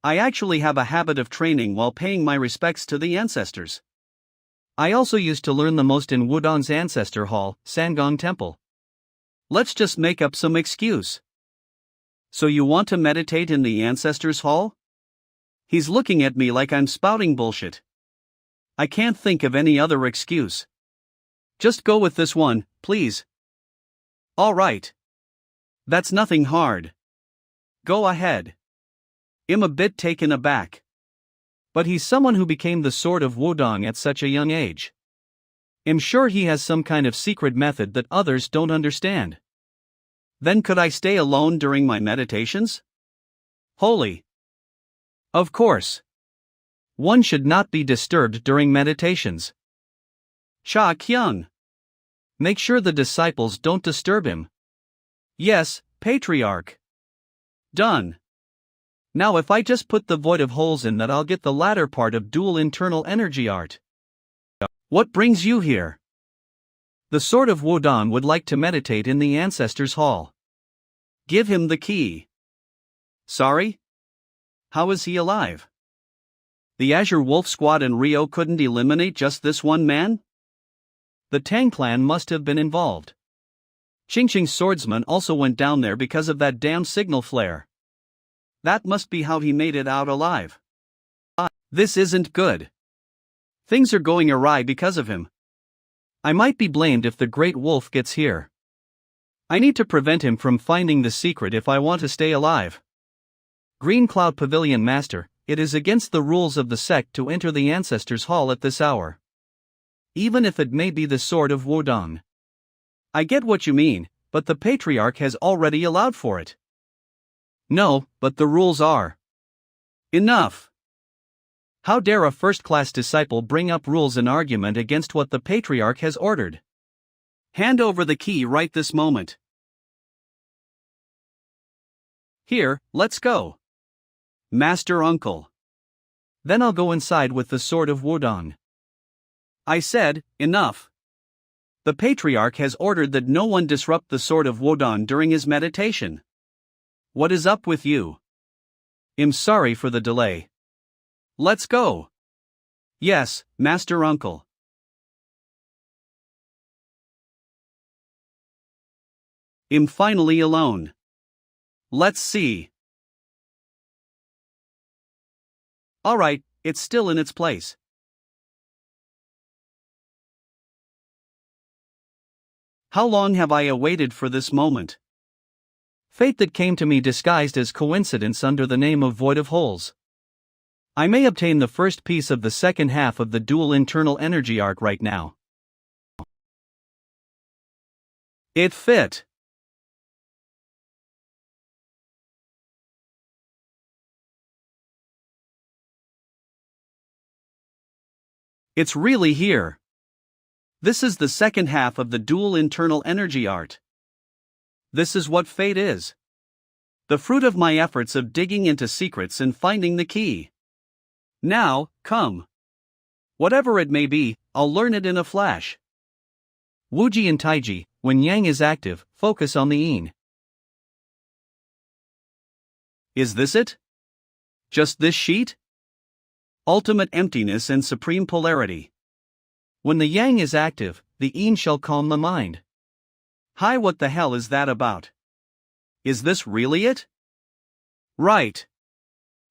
I actually have a habit of training while paying my respects to the ancestors. I also used to learn the most in Wudang's Ancestor Hall, Sangong Temple. Let's just make up some excuse. So you want to meditate in the Ancestors Hall? He's looking at me like I'm spouting bullshit. I can't think of any other excuse. Just go with this one, please. All right. That's nothing hard. Go ahead. I'm a bit taken aback. But he's someone who became the Sword of Wudang at such a young age. I'm sure he has some kind of secret method that others don't understand. Then could I stay alone during my meditations? Holy. Of course. One should not be disturbed during meditations. Cha Kyung. Make sure the disciples don't disturb him. Yes, Patriarch. Done. Now if I just put the void of holes in that, I'll get the latter part of dual internal energy art. What brings you here? The Sword of Wudang would like to meditate in the Ancestors' Hall. Give him the key. Sorry? How is he alive? The Azure Wolf Squad and Rio couldn't eliminate just this one man? The Tang clan must have been involved. Qingqing's swordsman also went down there because of that damn signal flare. That must be how he made it out alive. This isn't good. Things are going awry because of him. I might be blamed if the Great Wolf gets here. I need to prevent him from finding the secret if I want to stay alive. Green Cloud Pavilion Master, it is against the rules of the sect to enter the Ancestors' Hall at this hour. Even if it may be the Sword of Wudang. I get what you mean, but the Patriarch has already allowed for it. No, but the rules are. Enough. How dare a first-class disciple bring up rules in argument against what the Patriarch has ordered? Hand over the key right this moment. Here, let's go. Master Uncle. Then I'll go inside with the sword of Wudang. I said, enough. The patriarch has ordered that no one disrupt the sword of Wudang during his meditation. What is up with you? I'm sorry for the delay. Let's go. Yes, Master Uncle. I'm finally alone. Let's see. Alright, it's still in its place. How long have I awaited for this moment? Fate that came to me disguised as coincidence under the name of Void of Holes. I may obtain the first piece of the second half of the dual internal energy arc right now. It fit. It's really here. This is the second half of the dual internal energy art. This is what fate is. The fruit of my efforts of digging into secrets and finding the key. Now, come. Whatever it may be, I'll learn it in a flash. Wuji and Taiji, when Yang is active, focus on the Yin. Is this it? Just this sheet? Ultimate emptiness and supreme polarity. When the Yang is active, the Yin shall calm the mind. Hi, what the hell is that about? Is this really it? Right.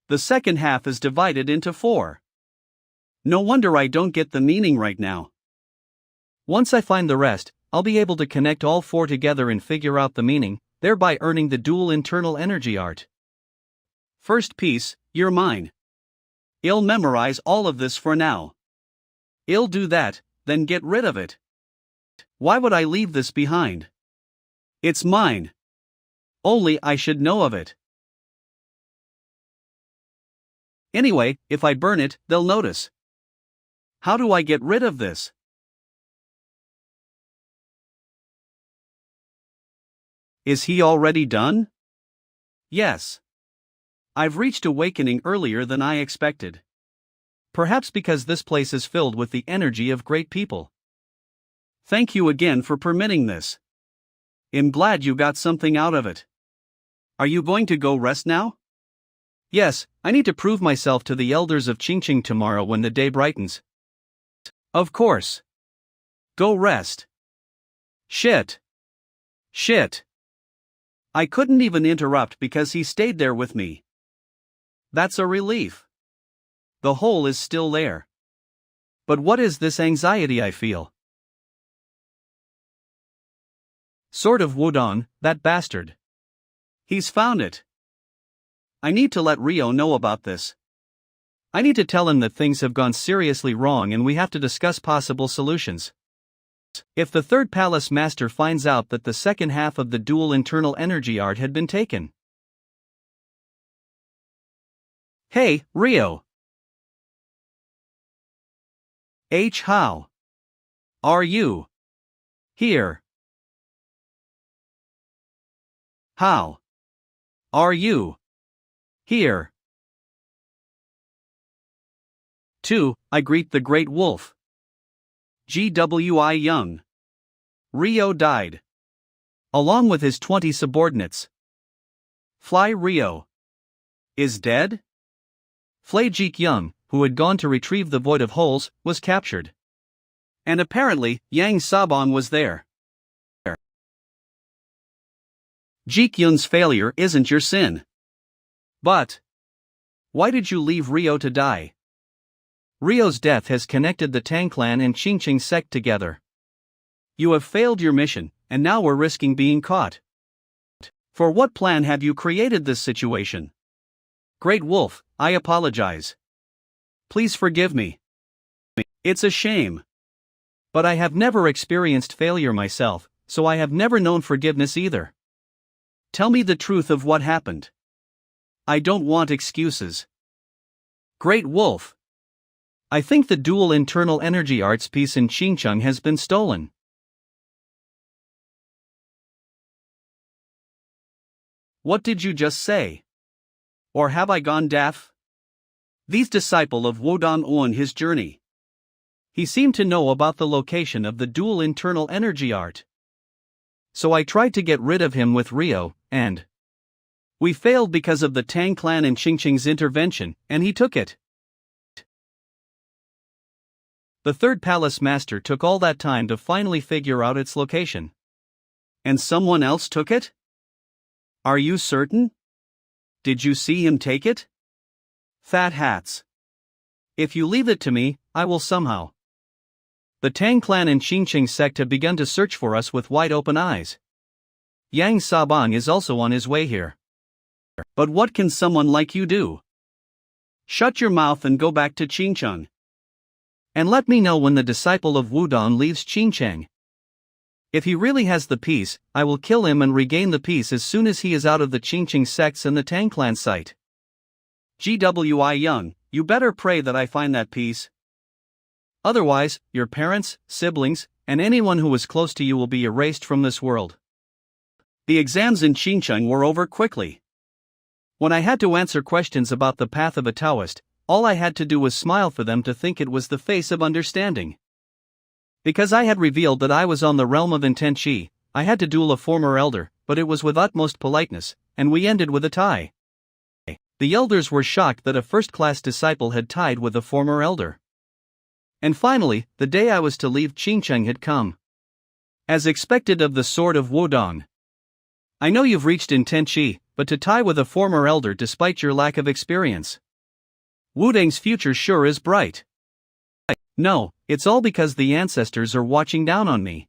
The second half is divided into 4. No wonder I don't get the meaning right now. Once I find the rest, I'll be able to connect all 4 together and figure out the meaning, thereby earning the dual internal energy art. First piece, you're mine. I'll memorize all of this for now. I'll do that, then get rid of it. Why would I leave this behind? It's mine. Only I should know of it. Anyway, if I burn it, they'll notice. How do I get rid of this? Is he already done? Yes. I've reached awakening earlier than I expected. Perhaps because this place is filled with the energy of great people. Thank you again for permitting this. I'm glad you got something out of it. Are you going to go rest now? Yes, I need to prove myself to the elders of Qingqing tomorrow when the day brightens. Of course. Go rest. Shit. I couldn't even interrupt because he stayed there with me. That's a relief. The hole is still there. But what is this anxiety I feel? Sword of Wudang, that bastard. He's found it. I need to let Rio know about this. I need to tell him that things have gone seriously wrong and we have to discuss possible solutions. If the third palace master finds out that the second half of the dual internal energy art had been taken. Hey, Rio. How are you? Here. How are you? Here. 2. I greet the great wolf. GWI Young. Rio died. Along with his 20 subordinates. Fly Rio. Is dead? Fleijik Young, who had gone to retrieve the Void of Holes, was captured. And apparently, Yang Sabong was there. Jikyun's failure isn't your sin. But why did you leave Rio to die? Rio's death has connected the Tang clan and Qingqing sect together. You have failed your mission, and now we're risking being caught. For what plan have you created this situation? Great Wolf, I apologize. Please forgive me. It's a shame. But I have never experienced failure myself, so I have never known forgiveness either. Tell me the truth of what happened. I don't want excuses. Great Wolf. I think the dual internal energy arts piece in Qingqing has been stolen. What did you just say? Or have I gone deaf? These disciple of Wudang on his journey. He seemed to know about the location of the dual internal energy art. So I tried to get rid of him with Rio, and we failed because of the Tang clan and Qingqing's intervention, and he took it. The third palace master took all that time to finally figure out its location. And someone else took it? Are you certain? Did you see him take it? Fat hats. If you leave it to me, I will somehow. The Tang clan and Qingqing sect have begun to search for us with wide open eyes. Yang Sabang is also on his way here. But what can someone like you do? Shut your mouth and go back to Qingcheng. And let me know when the disciple of Wudang leaves Qingcheng. If he really has the piece, I will kill him and regain the piece as soon as he is out of the Qingqing sects and the Tang clan site. GWI Young, you better pray that I find that piece. Otherwise, your parents, siblings, and anyone who was close to you will be erased from this world. The exams in Qingcheng were over quickly. When I had to answer questions about the path of a Taoist, all I had to do was smile for them to think it was the face of understanding. Because I had revealed that I was on the realm of intent Qi, I had to duel a former elder, but it was with utmost politeness, and we ended with a tie. The elders were shocked that a first-class disciple had tied with a former elder. And finally, the day I was to leave Qingcheng had come. As expected of the sword of Wudang. I know you've reached intent Qi, but to tie with a former elder despite your lack of experience. Wudang's future sure is bright. No, it's all because the ancestors are watching down on me.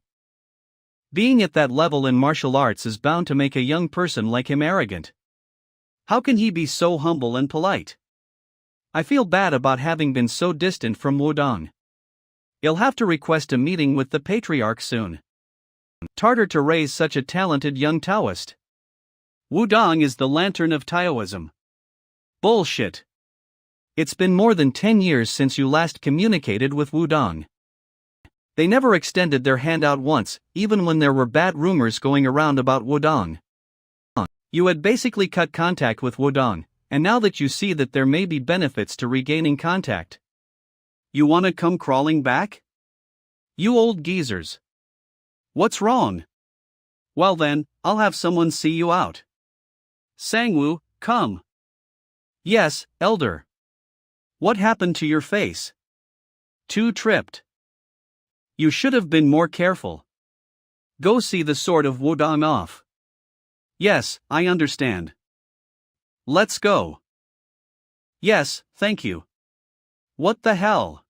Being at that level in martial arts is bound to make a young person like him arrogant. How can he be so humble and polite? I feel bad about having been so distant from Wudang. You'll have to request a meeting with the patriarch soon. Harder to raise such a talented young Taoist. Wudang is the lantern of Taoism. Bullshit. It's been more than 10 years since you last communicated with Wudang. They never extended their hand out once, even when there were bad rumors going around about Wudang. You had basically cut contact with Wudang, and now that you see that there may be benefits to regaining contact, you wanna come crawling back? You old geezers. What's wrong? Well then, I'll have someone see you out. Sangwoo, come. Yes, elder. What happened to your face? Too tripped. You should have been more careful. Go see the sword of Wudang off. Yes, I understand. Let's go. Yes, thank you. What the hell?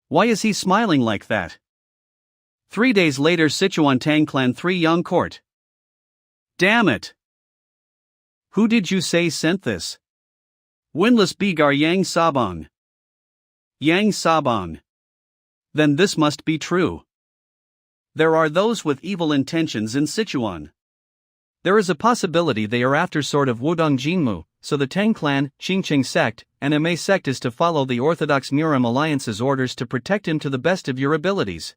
Why is he smiling like that? 3 days later, Sichuan Tang Clan 3 Young Court. Damn it! Who did you say sent this? Windless Bigar Yang Sabang. Yang Sabang. Then this must be true. There are those with evil intentions in Sichuan. There is a possibility they are after sword of Wudang Jinmu, so the Tang clan, Qingqing sect, and Ma sect is to follow the Orthodox Murim Alliance's orders to protect him to the best of your abilities.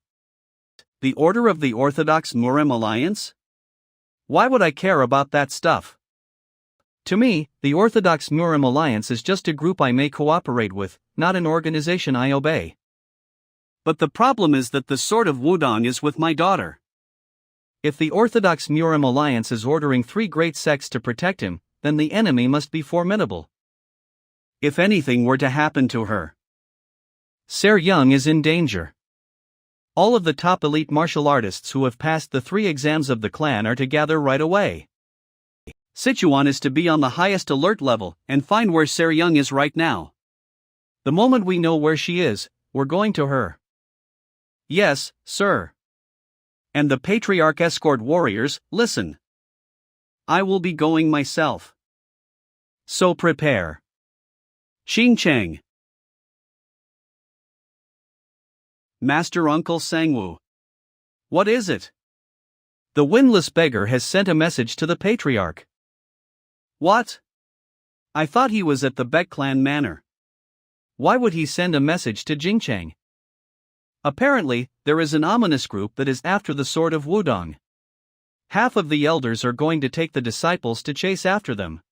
The order of the Orthodox Murim Alliance? Why would I care about that stuff? To me, the Orthodox Murim Alliance is just a group I may cooperate with, not an organization I obey. But the problem is that the sword of Wudang is with my daughter. If the Orthodox Murim Alliance is ordering 3 great sects to protect him, then the enemy must be formidable. If anything were to happen to her, Ser Young is in danger. All of the top elite martial artists who have passed the 3 exams of the clan are to gather right away. Sichuan is to be on the highest alert level and find where Ser Young is right now. The moment we know where she is, we're going to her. Yes, sir. And the patriarch escort warriors, listen. I will be going myself. So prepare. Qingcheng. Master Uncle Sangwoo. What is it? The windless beggar has sent a message to the patriarch. What? I thought he was at the Baek Clan Manor. Why would he send a message to Jingcheng? Apparently, there is an ominous group that is after the sword of Wudang. Half of the elders are going to take the disciples to chase after them.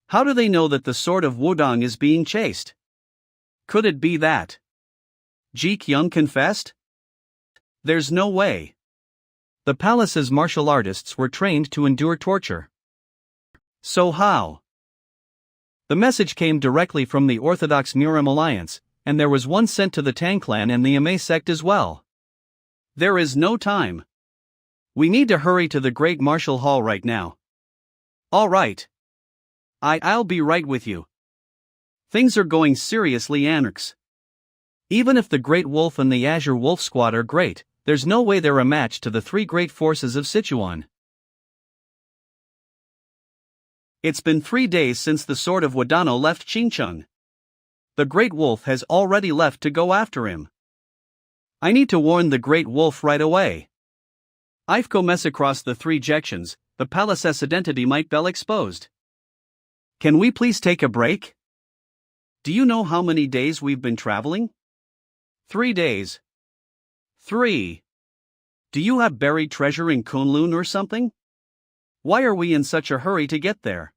How do they know that the sword of Wudang is being chased? Could it be that Ji Kyung confessed? There's no way. The palace's martial artists were trained to endure torture. So how? The message came directly from the Orthodox Murim Alliance, and there was one sent to the Tang clan and the Amay sect as well. There is no time. We need to hurry to the Great Martial Hall right now. All right. I'll be right with you. Things are going seriously anarchs. Even if the Great Wolf and the Azure Wolf Squad are great, there's no way they're a match to the three great forces of Sichuan. It's been 3 days since the sword of Wadano left Xincheng. The Great Wolf has already left to go after him. I need to warn the Great Wolf right away. I've go mess across the 3 jections, the palace's identity might be exposed. Can we please take a break? Do you know how many days we've been traveling? 3 days. 3. Do you have buried treasure in Kunlun or something? Why are we in such a hurry to get there?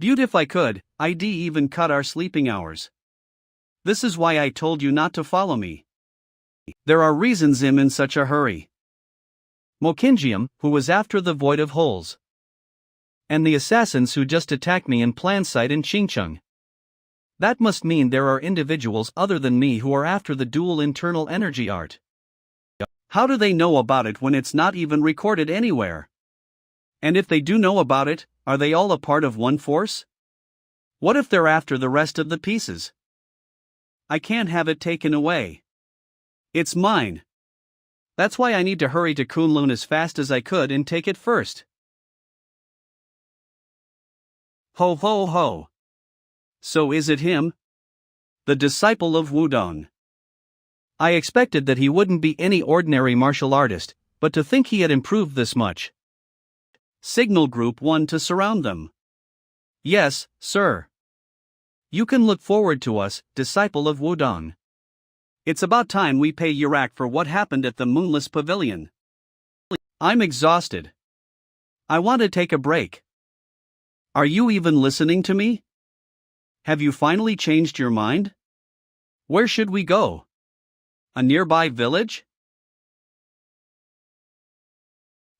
Dude, if I could, I'd even cut our sleeping hours. This is why I told you not to follow me. There are reasons I'm in such a hurry. Mokinjium, who was after the Void of Holes. And the assassins who just attacked me in plan site in Xincheng. That must mean there are individuals other than me who are after the dual internal energy art. How do they know about it when it's not even recorded anywhere? And if they do know about it, are they all a part of one force? What if they're after the rest of the pieces? I can't have it taken away. It's mine. That's why I need to hurry to Kunlun as fast as I could and take it first. Ho ho ho. So is it him? The disciple of Wudang. I expected that he wouldn't be any ordinary martial artist, but to think he had improved this much. Signal Group 1 to surround them. Yes, sir. You can look forward to us, disciple of Wudang. It's about time we pay Yurak for what happened at the Moonless Pavilion. I'm exhausted. I want to take a break. Are you even listening to me? Have you finally changed your mind? Where should we go? A nearby village?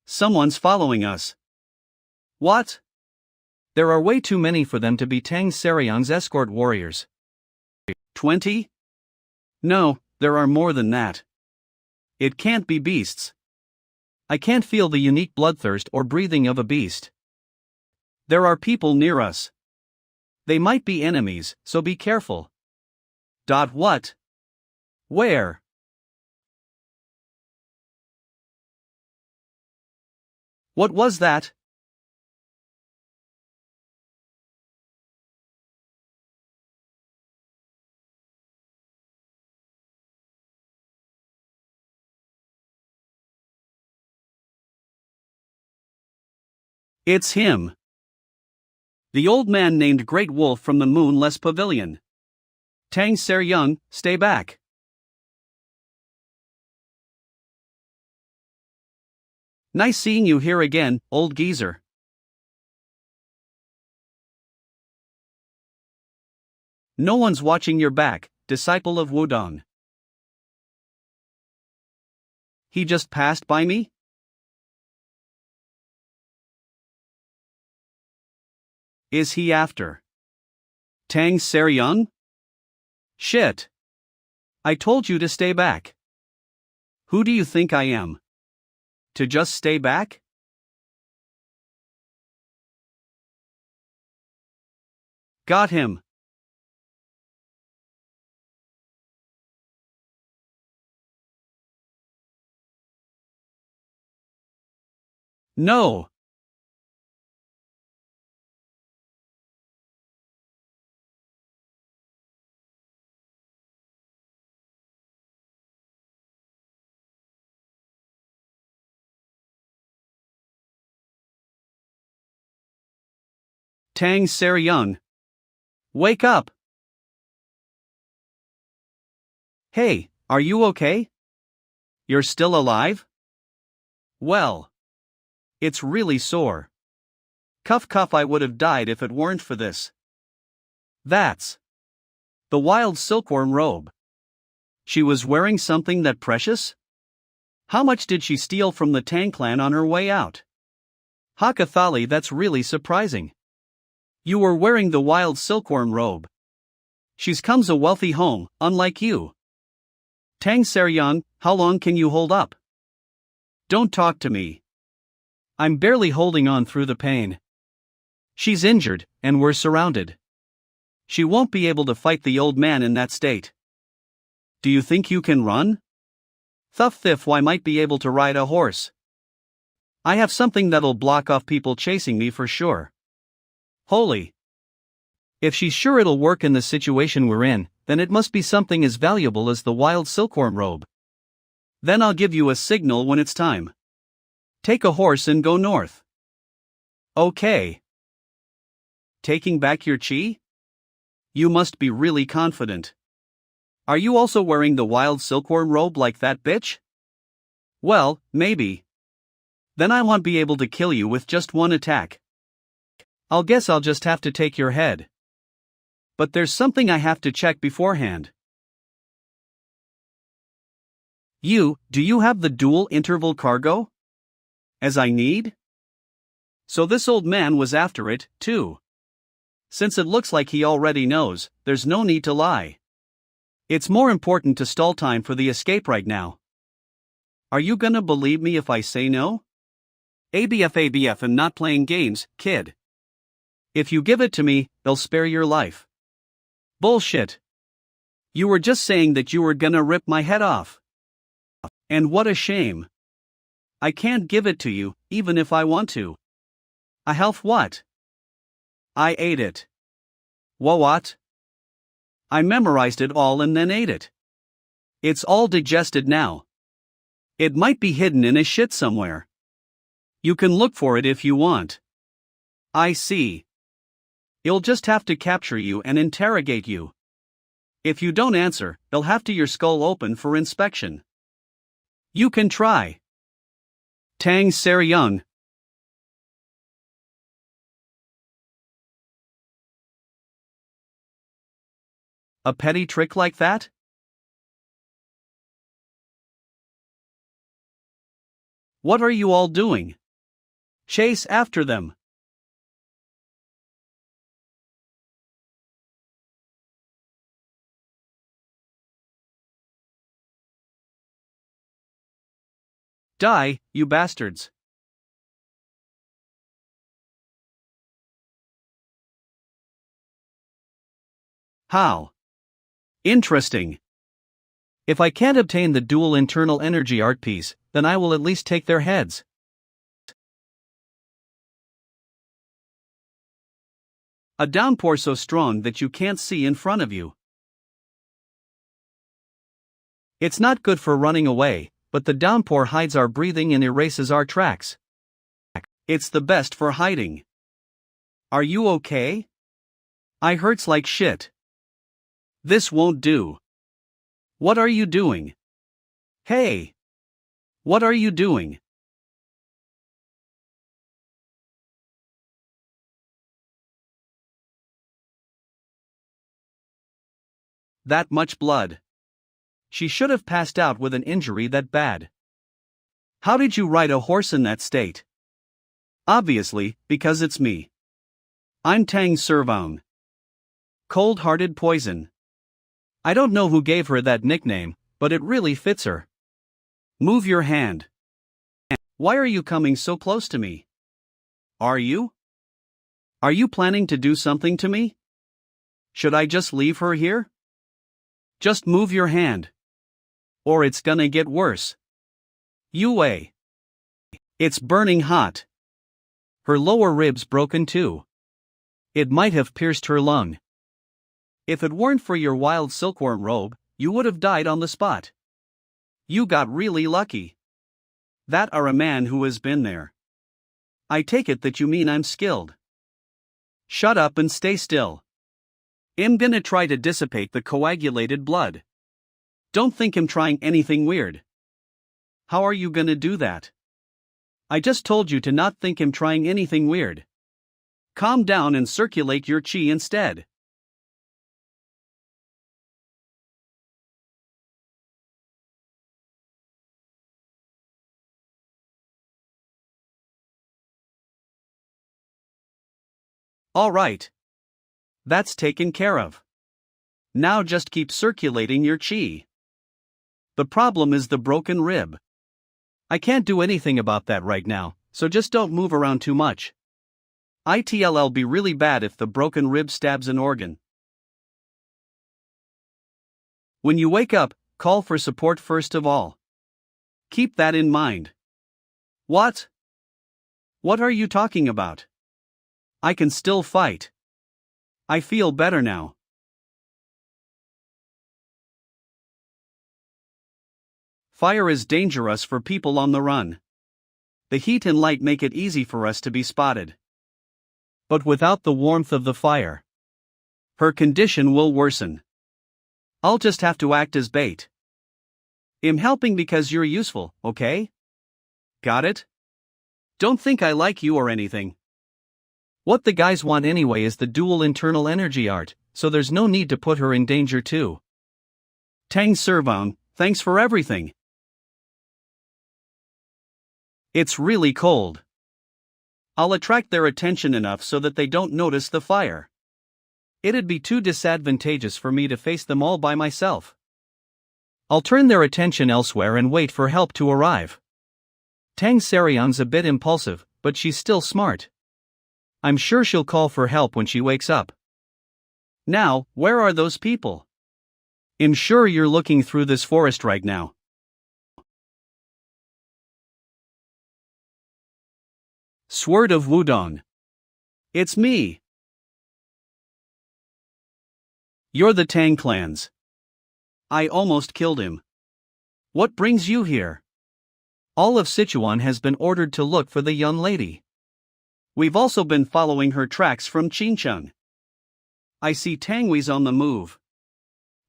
Someone's following us. What? There are way too many for them to be Tang Seryang's escort warriors. 20? No, there are more than that. It can't be beasts. I can't feel the unique bloodthirst or breathing of a beast. There are people near us. They might be enemies, so be careful. What? Where? What was that? It's him. The old man named Great Wolf from the Moonless Pavilion. Tang Seryang, stay back. Nice seeing you here again, old geezer. No one's watching your back, disciple of Wudang. He just passed by me? Is he after Tang Seryang? Shit. I told you to stay back. Who do you think I am? To just stay back? Got him. No. Tang Seryang. Wake up. Hey, are you okay? You're still alive? Well, it's really sore. Cuff cuff, I would have died if it weren't for this. That's the wild silkworm robe. She was wearing something that precious? How much did she steal from the Tang clan on her way out? Hakathali, that's really surprising. You were wearing the wild silkworm robe. She's comes a wealthy home, unlike you. Tang Seryang, how long can you hold up? Don't talk to me. I'm barely holding on through the pain. She's injured, and we're surrounded. She won't be able to fight the old man in that state. Do you think you can run? Thuff Thiff, I might be able to ride a horse. I have something that'll block off people chasing me for sure. Holy! If she's sure it'll work in the situation we're in, then it must be something as valuable as the wild silkworm robe. Then I'll give you a signal when it's time. Take a horse and go north. Okay. Taking back your chi? You must be really confident. Are you also wearing the wild silkworm robe like that bitch? Well, maybe. Then I won't be able to kill you with just one attack. I'll guess I'll just have to take your head. But there's something I have to check beforehand. Do you have the dual interval cargo? As I need? So this old man was after it, too. Since it looks like he already knows, there's no need to lie. It's more important to stall time for the escape right now. Are you gonna believe me if I say no? ABF and not playing games, kid. If you give it to me, they'll spare your life. Bullshit. You were just saying that you were gonna rip my head off. And what a shame. I can't give it to you, even if I want to. I health what? I ate it. What? I memorized it all and then ate it. It's all digested now. It might be hidden in a shit somewhere. You can look for it if you want. I see. You'll just have to capture you and interrogate you. If you don't answer, they'll have to your skull open for inspection. You can try. Tang Seryang. A petty trick like that? What are you all doing? Chase after them. Die, you bastards. How? Interesting. If I can't obtain the dual internal energy art piece, then I will at least take their heads. A downpour so strong that you can't see in front of you. It's not good for running away, but the downpour hides our breathing and erases our tracks. It's the best for hiding. Are you okay? I hurts like shit. This won't do. What are you doing? Hey! What are you doing? That much blood. She should have passed out with an injury that bad. How did you ride a horse in that state? Obviously, because it's me. I'm Tang Servang. Cold-hearted poison. I don't know who gave her that nickname, but it really fits her. Move your hand. Why are you coming so close to me? Are you? Are you planning to do something to me? Should I just leave her here? Just move your hand. Or it's gonna get worse. Yue. It's burning hot. Her lower ribs broken too. It might have pierced her lung. If it weren't for your wild silkworm robe, you would have died on the spot. You got really lucky. That are a man who has been there. I take it that you mean I'm skilled. Shut up and stay still. I'm gonna try to dissipate the coagulated blood. Don't think I'm trying anything weird. How are you gonna do that? I just told you to not think I'm trying anything weird. Calm down and circulate your chi instead. Alright. That's taken care of. Now just keep circulating your chi. The problem is the broken rib. I can't do anything about that right now, so just don't move around too much. It'll be really bad if the broken rib stabs an organ. When you wake up, call for support first of all. Keep that in mind. What? What are you talking about? I can still fight. I feel better now. Fire is dangerous for people on the run. The heat and light make it easy for us to be spotted. But without the warmth of the fire, her condition will worsen. I'll just have to act as bait. I'm helping because you're useful, okay? Got it? Don't think I like you or anything. What the guys want anyway is the dual internal energy art, so there's no need to put her in danger too. Tang Servang, thanks for everything. It's really cold. I'll attract their attention enough so that they don't notice the fire. It'd be too disadvantageous for me to face them all by myself. I'll turn their attention elsewhere and wait for help to arrive. Tang Seryang's a bit impulsive, but she's still smart. I'm sure she'll call for help when she wakes up. Now, where are those people? I'm sure you're looking through this forest right now. Sword of Wudang. It's me. You're the Tang clans. I almost killed him. What brings you here? All of Sichuan has been ordered to look for the young lady. We've also been following her tracks from Qincheng. I see Tangwei's on the move.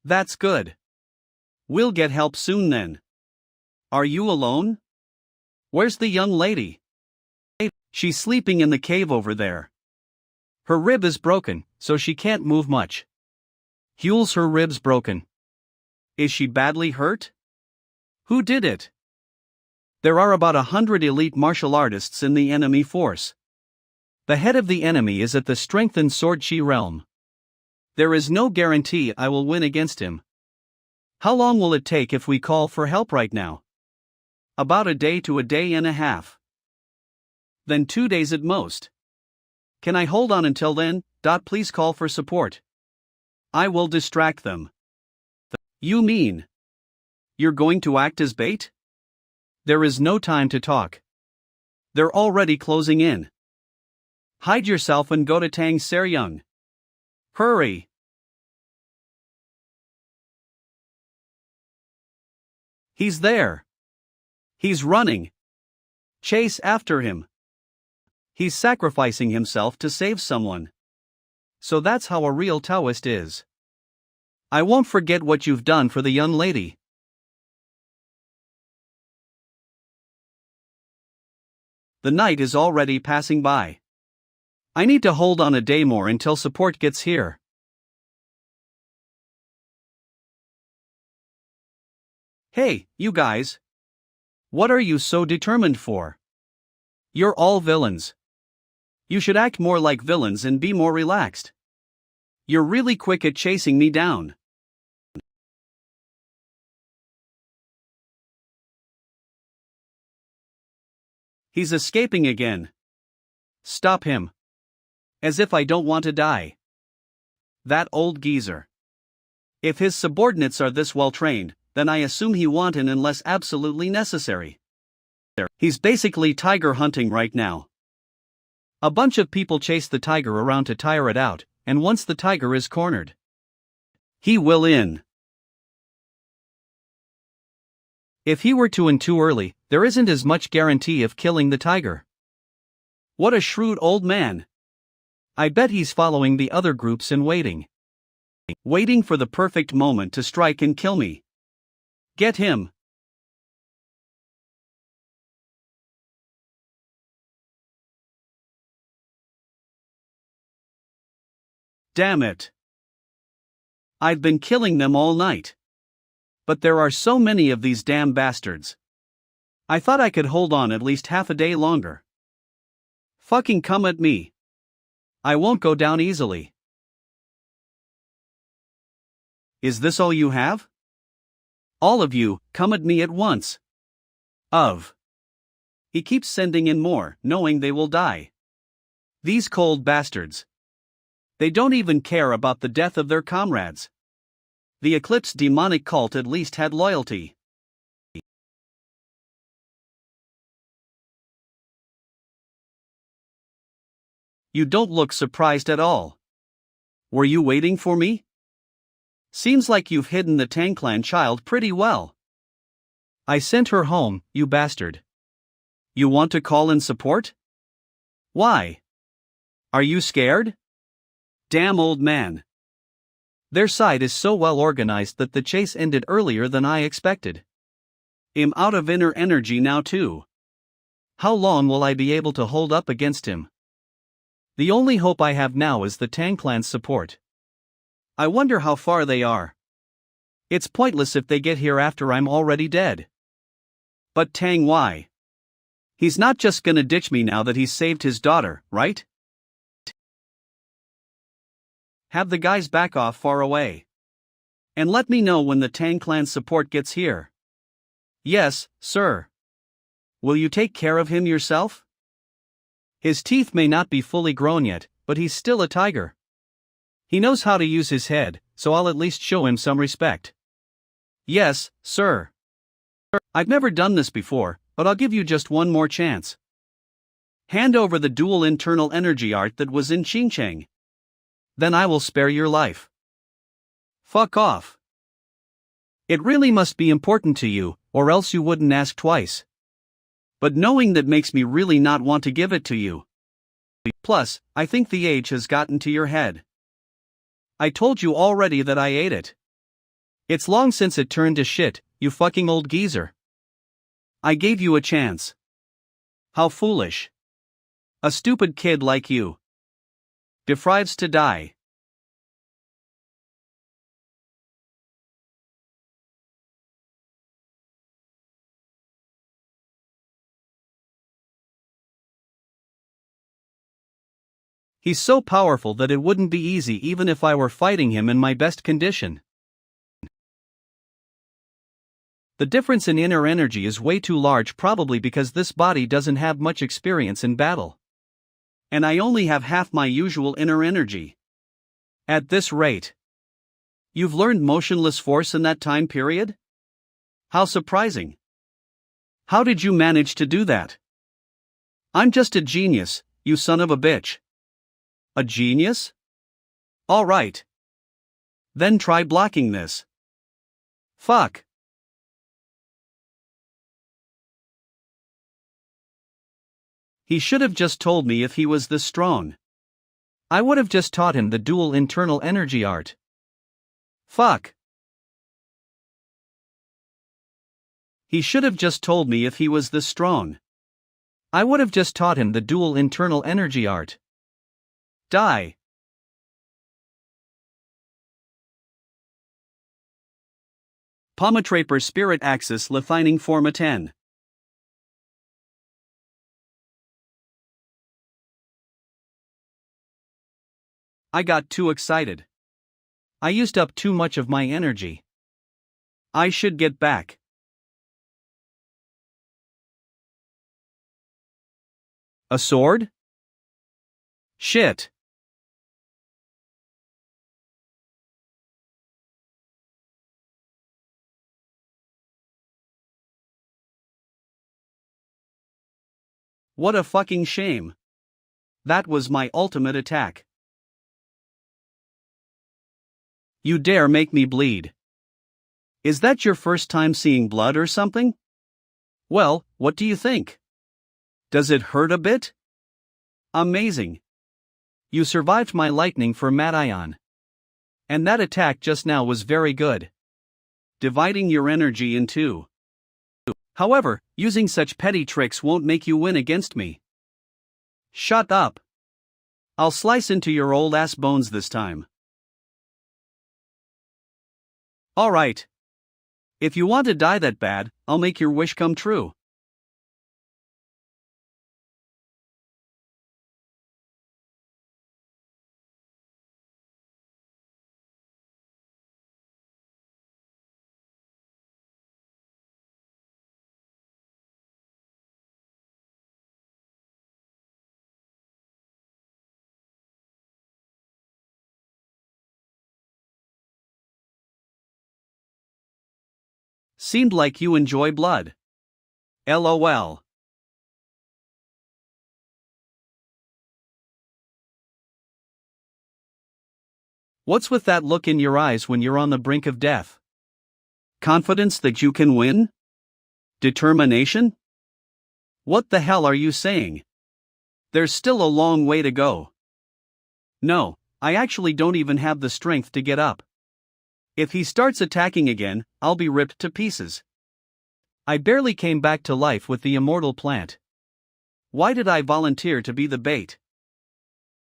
That's good. We'll get help soon then. Are you alone? Where's the young lady? She's sleeping in the cave over there. Her rib is broken, so she can't move much. Huel's her rib's broken. Is she badly hurt? Who did it? There are about 100 elite martial artists in the enemy force. The head of the enemy is at the strengthened sword chi realm. There is no guarantee I will win against him. How long will it take if we call for help right now? About a day to a day and a half. Then 2 days at most. Can I hold on until then? Please call for support. I will distract them. You mean you're going to act as bait? There is no time to talk. They're already closing in. Hide yourself and go to Tang Seryang. Hurry! He's there. He's running. Chase after him. He's sacrificing himself to save someone. So that's how a real Taoist is. I won't forget what you've done for the young lady. The night is already passing by. I need to hold on a day more until support gets here. Hey, you guys. What are you so determined for? You're all villains. You should act more like villains and be more relaxed. You're really quick at chasing me down. He's escaping again. Stop him. As if I don't want to die. That old geezer. If his subordinates are this well trained, then I assume he won't unless absolutely necessary. He's basically tiger hunting right now. A bunch of people chase the tiger around to tire it out, and once the tiger is cornered, he will in. If he were to in too early, there isn't as much guarantee of killing the tiger. What a shrewd old man. I bet he's following the other groups and waiting. Waiting for the perfect moment to strike and kill me. Get him. Damn it. I've been killing them all night. But there are so many of these damn bastards. I thought I could hold on at least half a day longer. Fucking come at me. I won't go down easily. Is this all you have? All of you, come at me at once. He keeps sending in more, knowing they will die. These cold bastards. They don't even care about the death of their comrades. The Eclipse demonic cult at least had loyalty. You don't look surprised at all. Were you waiting for me? Seems like you've hidden the Tangclan child pretty well. I sent her home, you bastard. You want to call in support? Why? Are you scared? Damn old man. Their side is so well organized that the chase ended earlier than I expected. I'm out of inner energy now too. How long will I be able to hold up against him? The only hope I have now is the Tangclan's support. I wonder how far they are. It's pointless if they get here after I'm already dead. But Tang, why? He's not just gonna ditch me now that he's saved his daughter, right? Have the guys back off far away. And let me know when the Tangclan's support gets here. Yes, sir. Will you take care of him yourself? His teeth may not be fully grown yet, but he's still a tiger. He knows how to use his head, so I'll at least show him some respect. Yes, sir. I've never done this before, but I'll give you just one more chance. Hand over the dual internal energy art that was in Xinjiang. Then I will spare your life. Fuck off. It really must be important to you, or else you wouldn't ask twice. But knowing that makes me really not want to give it to you. Plus, I think the age has gotten to your head. I told you already that I ate it. It's long since it turned to shit, you fucking old geezer. I gave you a chance. How foolish. A stupid kid like you deserves to die. He's so powerful that it wouldn't be easy even if I were fighting him in my best condition. The difference in inner energy is way too large, probably because this body doesn't have much experience in battle. And I only have half my usual inner energy. At this rate, you've learned motionless force in that time period? How surprising. How did you manage to do that? I'm just a genius, you son of a bitch. A genius? All right. Then try blocking this. Fuck. He should have just told me if he was this strong. I would have just taught him the dual internal energy art. Fuck. He should have just told me if he was this strong. I would have just taught him the dual internal energy art. Die. Pomotraper Spirit Axis Refining Forma 10. I got too excited. I used up too much of my energy. I should get back. A sword? Shit. What a fucking shame. That was my ultimate attack. You dare make me bleed. Is that your first time seeing blood or something? Well, what do you think? Does it hurt a bit? Amazing. You survived my lightning for Madion. And that attack just now was very good. Dividing your energy in two. However, using such petty tricks won't make you win against me. Shut up. I'll slice into your old ass bones this time. Alright. If you want to die that bad, I'll make your wish come true. Seemed like you enjoy blood. LOL. What's with that look in your eyes when you're on the brink of death? Confidence that you can win? Determination? What the hell are you saying? There's still a long way to go. No, I actually don't even have the strength to get up. If he starts attacking again, I'll be ripped to pieces. I barely came back to life with the immortal plant. Why did I volunteer to be the bait?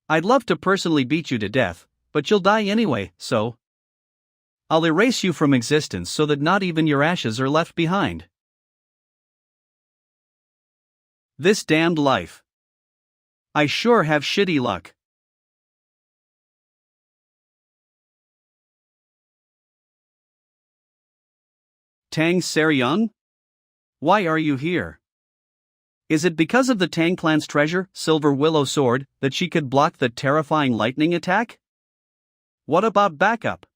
I'd love to personally beat you to death, but you'll die anyway, so I'll erase you from existence so that not even your ashes are left behind. This damned life. I sure have shitty luck. Tang Seryung? Why are you here? Is it because of the Tang clan's treasure, Silver Willow Sword, that she could block the terrifying lightning attack? What about backup?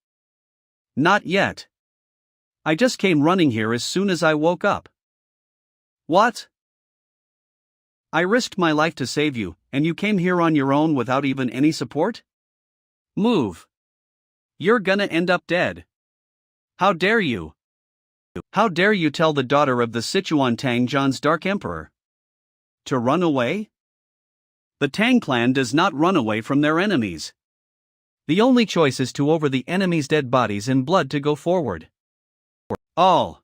Not yet. I just came running here as soon as I woke up. What? I risked my life to save you, and you came here on your own without even any support? Move. You're gonna end up dead. How dare you? How dare you tell the daughter of the Sichuan Tang Zhan's Dark Emperor to run away? The Tang clan does not run away from their enemies. The only choice is to over the enemy's dead bodies and blood to go forward. All.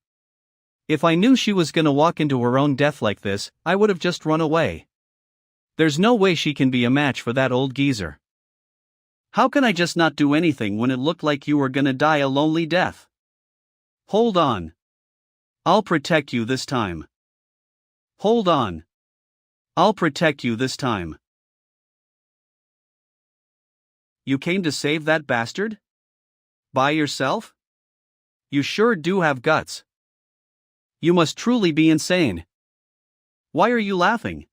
If I knew she was gonna walk into her own death like this, I would have just run away. There's no way she can be a match for that old geezer. How can I just not do anything when it looked like you were gonna die a lonely death? Hold on. I'll protect you this time. Hold on. I'll protect you this time. You came to save that bastard? By yourself? You sure do have guts. You must truly be insane. Why are you laughing?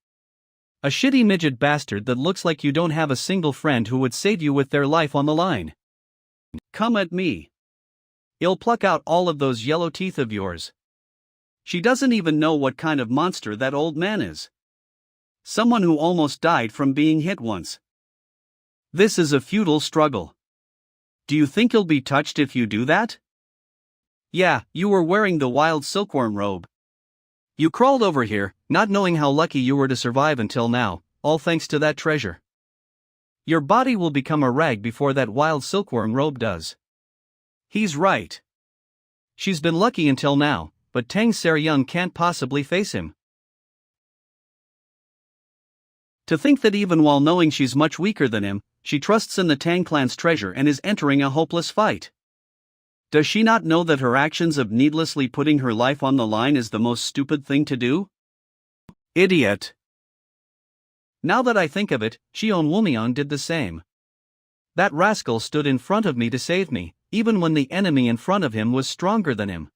A shitty midget bastard that looks like you don't have a single friend who would save you with their life on the line. Come at me. I'll pluck out all of those yellow teeth of yours. She doesn't even know what kind of monster that old man is. Someone who almost died from being hit once. This is a futile struggle. Do you think you'll be touched if you do that? Yeah, you were wearing the wild silkworm robe. You crawled over here, not knowing how lucky you were to survive until now, all thanks to that treasure. Your body will become a rag before that wild silkworm robe does. He's right. She's been lucky until now, but Tang Seryung can't possibly face him. To think that even while knowing she's much weaker than him, she trusts in the Tang clan's treasure and is entering a hopeless fight. Does she not know that her actions of needlessly putting her life on the line is the most stupid thing to do? Idiot. Now that I think of it, Xion Wumian did the same. That rascal stood in front of me to save me, even when the enemy in front of him was stronger than him.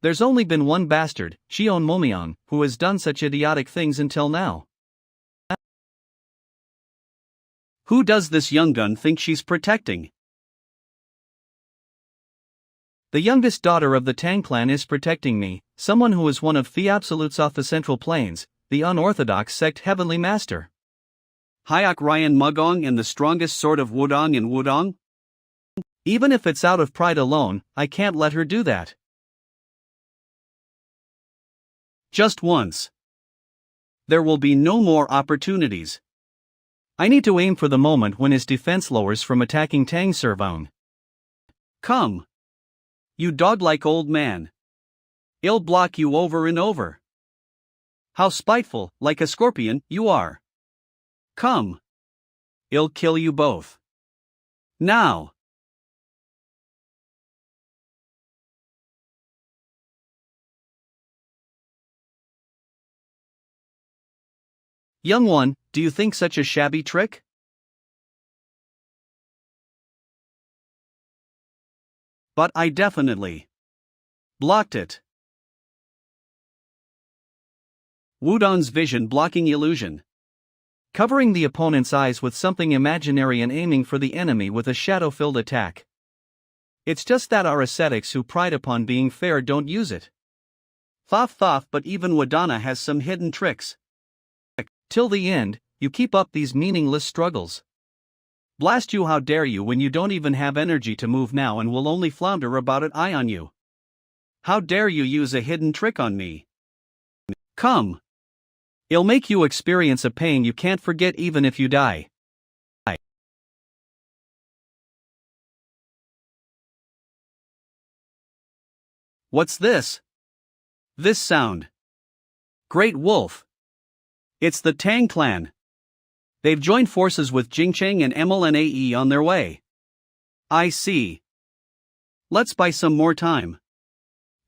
There's only been one bastard, Xion Wumian, who has done such idiotic things until now. Who does this young gun think she's protecting? The youngest daughter of the Tang clan is protecting me, someone who is one of the absolutes off the Central Plains, the unorthodox sect Heavenly Master. Hyak Ryan Mugong and the strongest sword of Wudang in Wudang? Even if it's out of pride alone, I can't let her do that. Just once. There will be no more opportunities. I need to aim for the moment when his defense lowers from attacking Tang Seryung. Come. You dog-like old man. I'll block you over and over. How spiteful, like a scorpion, you are. Come. I'll kill you both. Now. Young one, do you think such a shabby trick? But I definitely blocked it. Wudang's vision blocking illusion. Covering the opponent's eyes with something imaginary and aiming for the enemy with a shadow-filled attack. It's just that our ascetics who pride upon being fair don't use it. Thoth, but even Wadana has some hidden tricks. Till the end, you keep up these meaningless struggles. Blast you, how dare you when you don't even have energy to move now and will only flounder about it. I on you. How dare you use a hidden trick on me? Come. It'll make you experience a pain you can't forget even if you die. What's this? This sound. Great Wolf. It's the Tang clan. They've joined forces with Jingcheng and MLNAE on their way. I see. Let's buy some more time.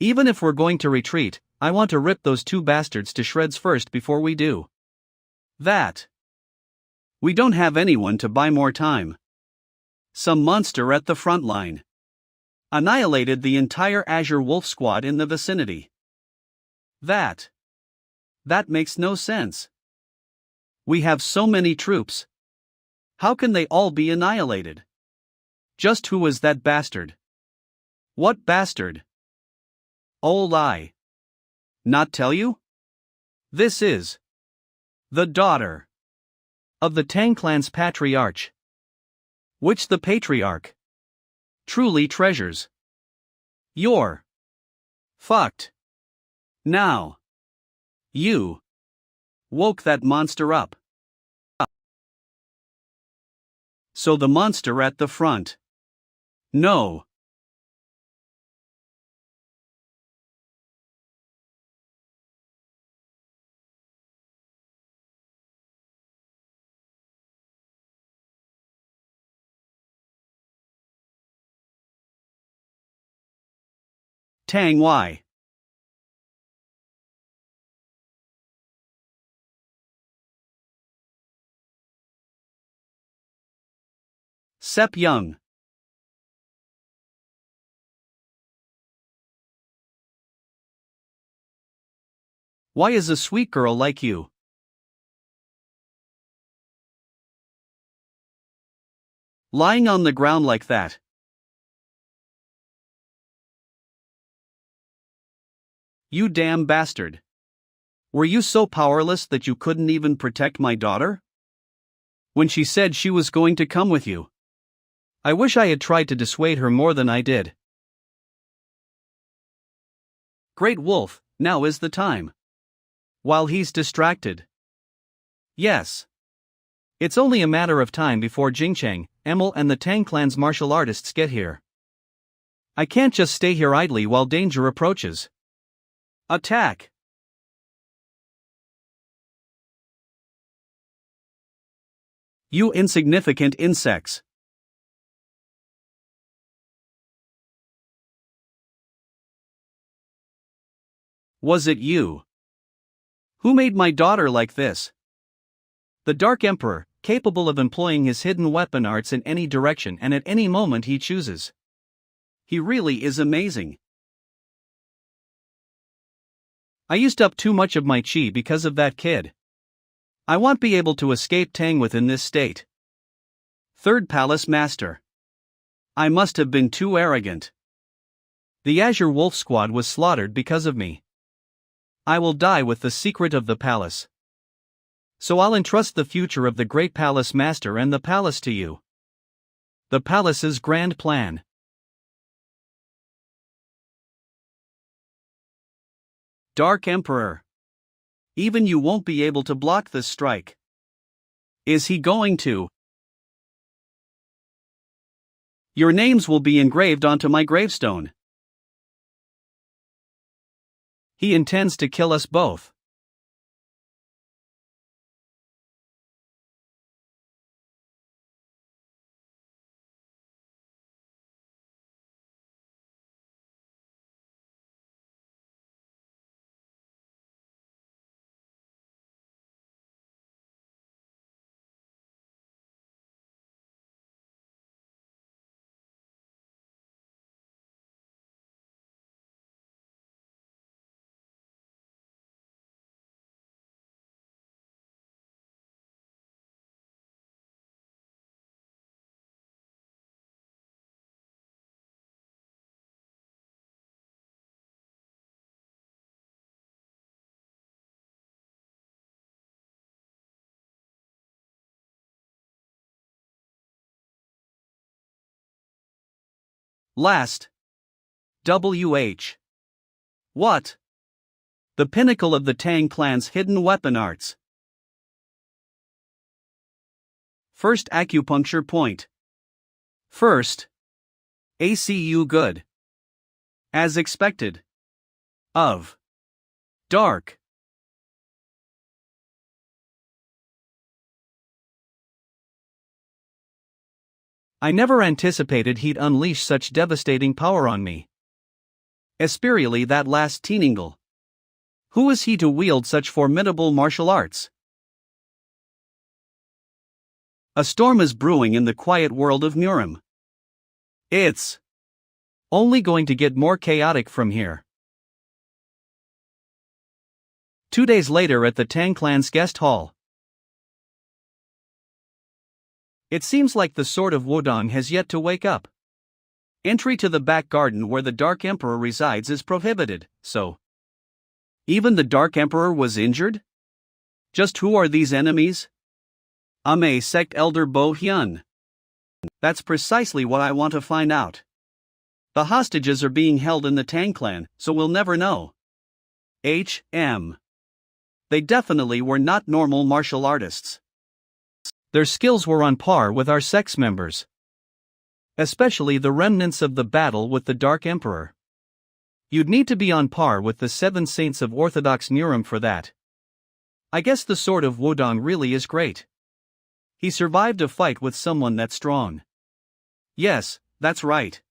Even if we're going to retreat, I want to rip those two bastards to shreds first before we do that. We don't have anyone to buy more time. Some monster at the front line annihilated the entire Azure Wolf squad in the vicinity. That makes no sense. We have so many troops. How can they all be annihilated? Just who was that bastard? What bastard? Oh, lie. Not tell you? This is the daughter of the Tang clan's patriarch, which the patriarch truly treasures. You're fucked. Now. You woke that monster up. So the monster at the front. No. Tang Y. Sep Young. Why is a sweet girl like you lying on the ground like that? You damn bastard. Were you so powerless that you couldn't even protect my daughter? When she said she was going to come with you. I wish I had tried to dissuade her more than I did. Great Wolf, now is the time. While he's distracted. Yes. It's only a matter of time before Jingcheng, Emil and the Tang clan's martial artists get here. I can't just stay here idly while danger approaches. Attack! You insignificant insects! Was it you who made my daughter like this? The Dark Emperor, capable of employing his hidden weapon arts in any direction and at any moment he chooses. He really is amazing. I used up too much of my chi because of that kid. I won't be able to escape Tang within this state. Third Palace Master. I must have been too arrogant. The Azure Wolf squad was slaughtered because of me. I will die with the secret of the palace. So I'll entrust the future of the Great Palace Master and the palace to you. The palace's grand plan. Dark Emperor. Even you won't be able to block this strike. Is he going to? Your names will be engraved onto my gravestone. He intends to kill us both. Last. WH. What? The pinnacle of the Tang clan's hidden weapon arts. First acupuncture point. First. ACU good. As expected. Of. Dark. I never anticipated he'd unleash such devastating power on me. Especially that last teeningle. Who is he to wield such formidable martial arts? A storm is brewing in the quiet world of Nurim. It's only going to get more chaotic from here. 2 days later at the Tang clan's guest hall. It seems like the sword of Wudang has yet to wake up. Entry to the back garden where the Dark Emperor resides is prohibited, so even the Dark Emperor was injured? Just who are these enemies? Ame sect elder Bo Hyun. That's precisely what I want to find out. The hostages are being held in the Tang clan, so we'll never know. H.M. They definitely were not normal martial artists. Their skills were on par with our sect's members. Especially the remnants of the battle with the Dark Emperor. You'd need to be on par with the 7 saints of Orthodox Nurim for that. I guess the sword of Wudang really is great. He survived a fight with someone that strong. Yes, that's right.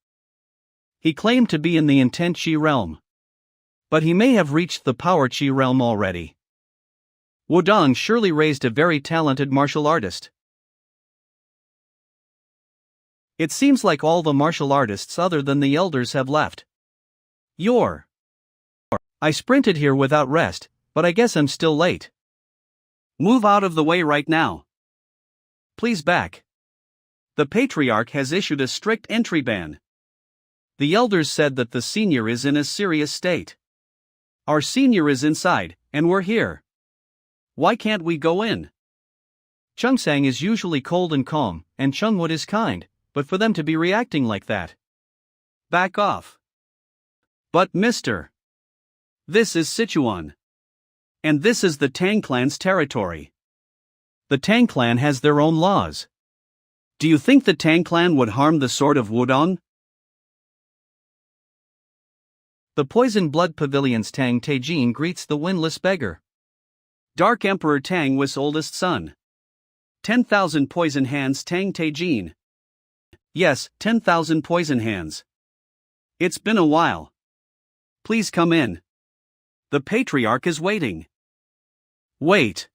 He claimed to be in the Intent Chi realm. But he may have reached the Power Chi realm already. Wudang surely raised a very talented martial artist. It seems like all the martial artists other than the elders have left. I sprinted here without rest, but I guess I'm still late. Move out of the way right now. Please back. The Patriarch has issued a strict entry ban. The elders said that the senior is in a serious state. Our senior is inside, and we're here. Why can't we go in? Chungsang is usually cold and calm, and Chungwood is kind, but for them to be reacting like that. Back off. But Mr. This is Sichuan. And this is the Tang clan's territory. The Tang clan has their own laws. Do you think the Tang clan would harm the sword of Wudang? The Poison Blood Pavilion's Tang Taijin greets the windless beggar. Dark Emperor Tang was oldest son. 10,000 poison hands Tang Taijin. Yes, 10,000 poison hands. It's been a while. Please come in. The Patriarch is waiting. Wait.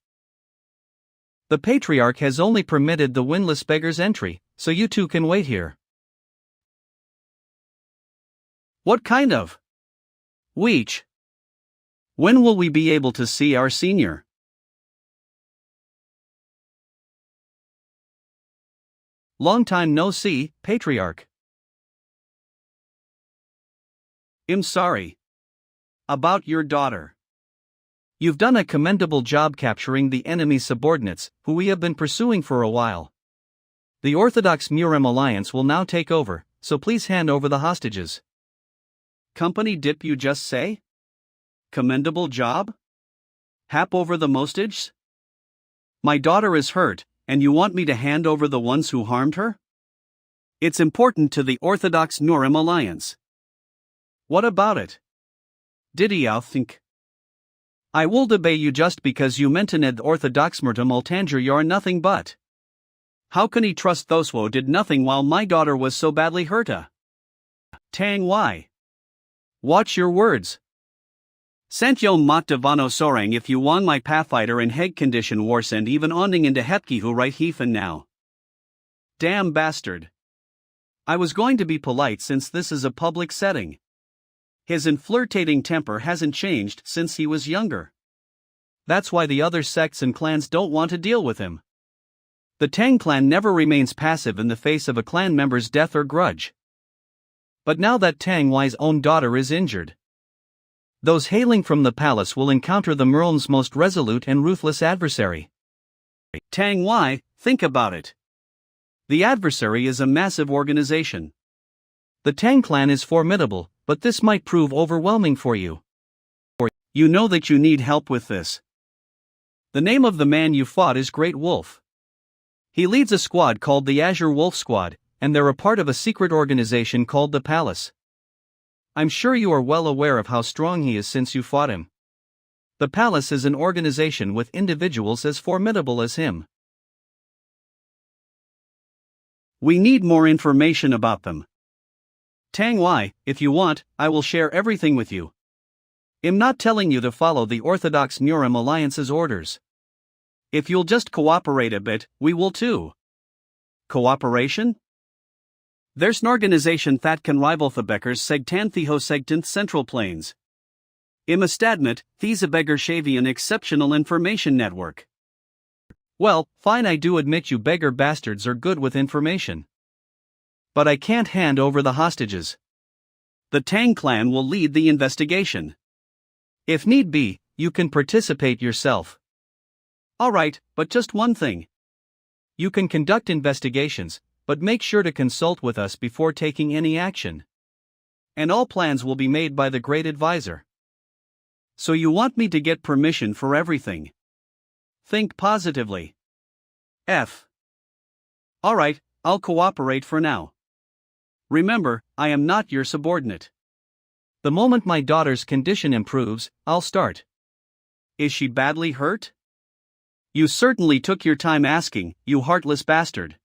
The Patriarch has only permitted the windless beggar's entry, so you two can wait here. What kind of weech? When will we be able to see our senior? Long time no see, Patriarch. I'm sorry. About your daughter. You've done a commendable job capturing the enemy's subordinates, who we have been pursuing for a while. The Orthodox Murem Alliance will now take over, so please hand over the hostages. Company dip you just say? Commendable job? Hap over the mostages? My daughter is hurt, and you want me to hand over the ones who harmed her? It's important to the Orthodox Nurim Alliance. What about it? Did he think? I will debate you just because you mentioned Orthodox Murtum Altanger you're nothing but. How can he trust those who did nothing while my daughter was so badly hurt? Tang why? Watch your words. Santyo mat devano sorang if you won my pathfighter in head condition wars and even onding into hepki who right heathen now. Damn bastard. I was going to be polite since this is a public setting. His inflirtating temper hasn't changed since he was younger. That's why the other sects and clans don't want to deal with him. The Tang clan never remains passive in the face of a clan member's death or grudge. But now that Tang Wai's own daughter is injured, those hailing from the palace will encounter the Murl's most resolute and ruthless adversary. Tang Wai, think about it. The adversary is a massive organization. The Tang clan is formidable, but this might prove overwhelming for you. You know that you need help with this. The name of the man you fought is Great Wolf. He leads a squad called the Azure Wolf Squad, and they're a part of a secret organization called the Palace. I'm sure you are well aware of how strong he is since you fought him. The Palace is an organization with individuals as formidable as him. We need more information about them. Tang Wei, if you want, I will share everything with you. I'm not telling you to follow the Orthodox Neurim Alliance's orders. If you'll just cooperate a bit, we will too. Cooperation? There's an organization that can rival the Beckers Segtan Theo Segtant Central Plains. Im Estadmet, Thesabegger Shavy an exceptional information network. Well, fine, I do admit you beggar bastards are good with information. But I can't hand over the hostages. The Tang clan will lead the investigation. If need be, you can participate yourself. Alright, but just one thing. You can conduct investigations, but make sure to consult with us before taking any action. And all plans will be made by the Great Advisor. So you want me to get permission for everything? Think positively. Alright, I'll cooperate for now. Remember, I am not your subordinate. The moment my daughter's condition improves, I'll start. Is she badly hurt? You certainly took your time asking, you heartless bastard.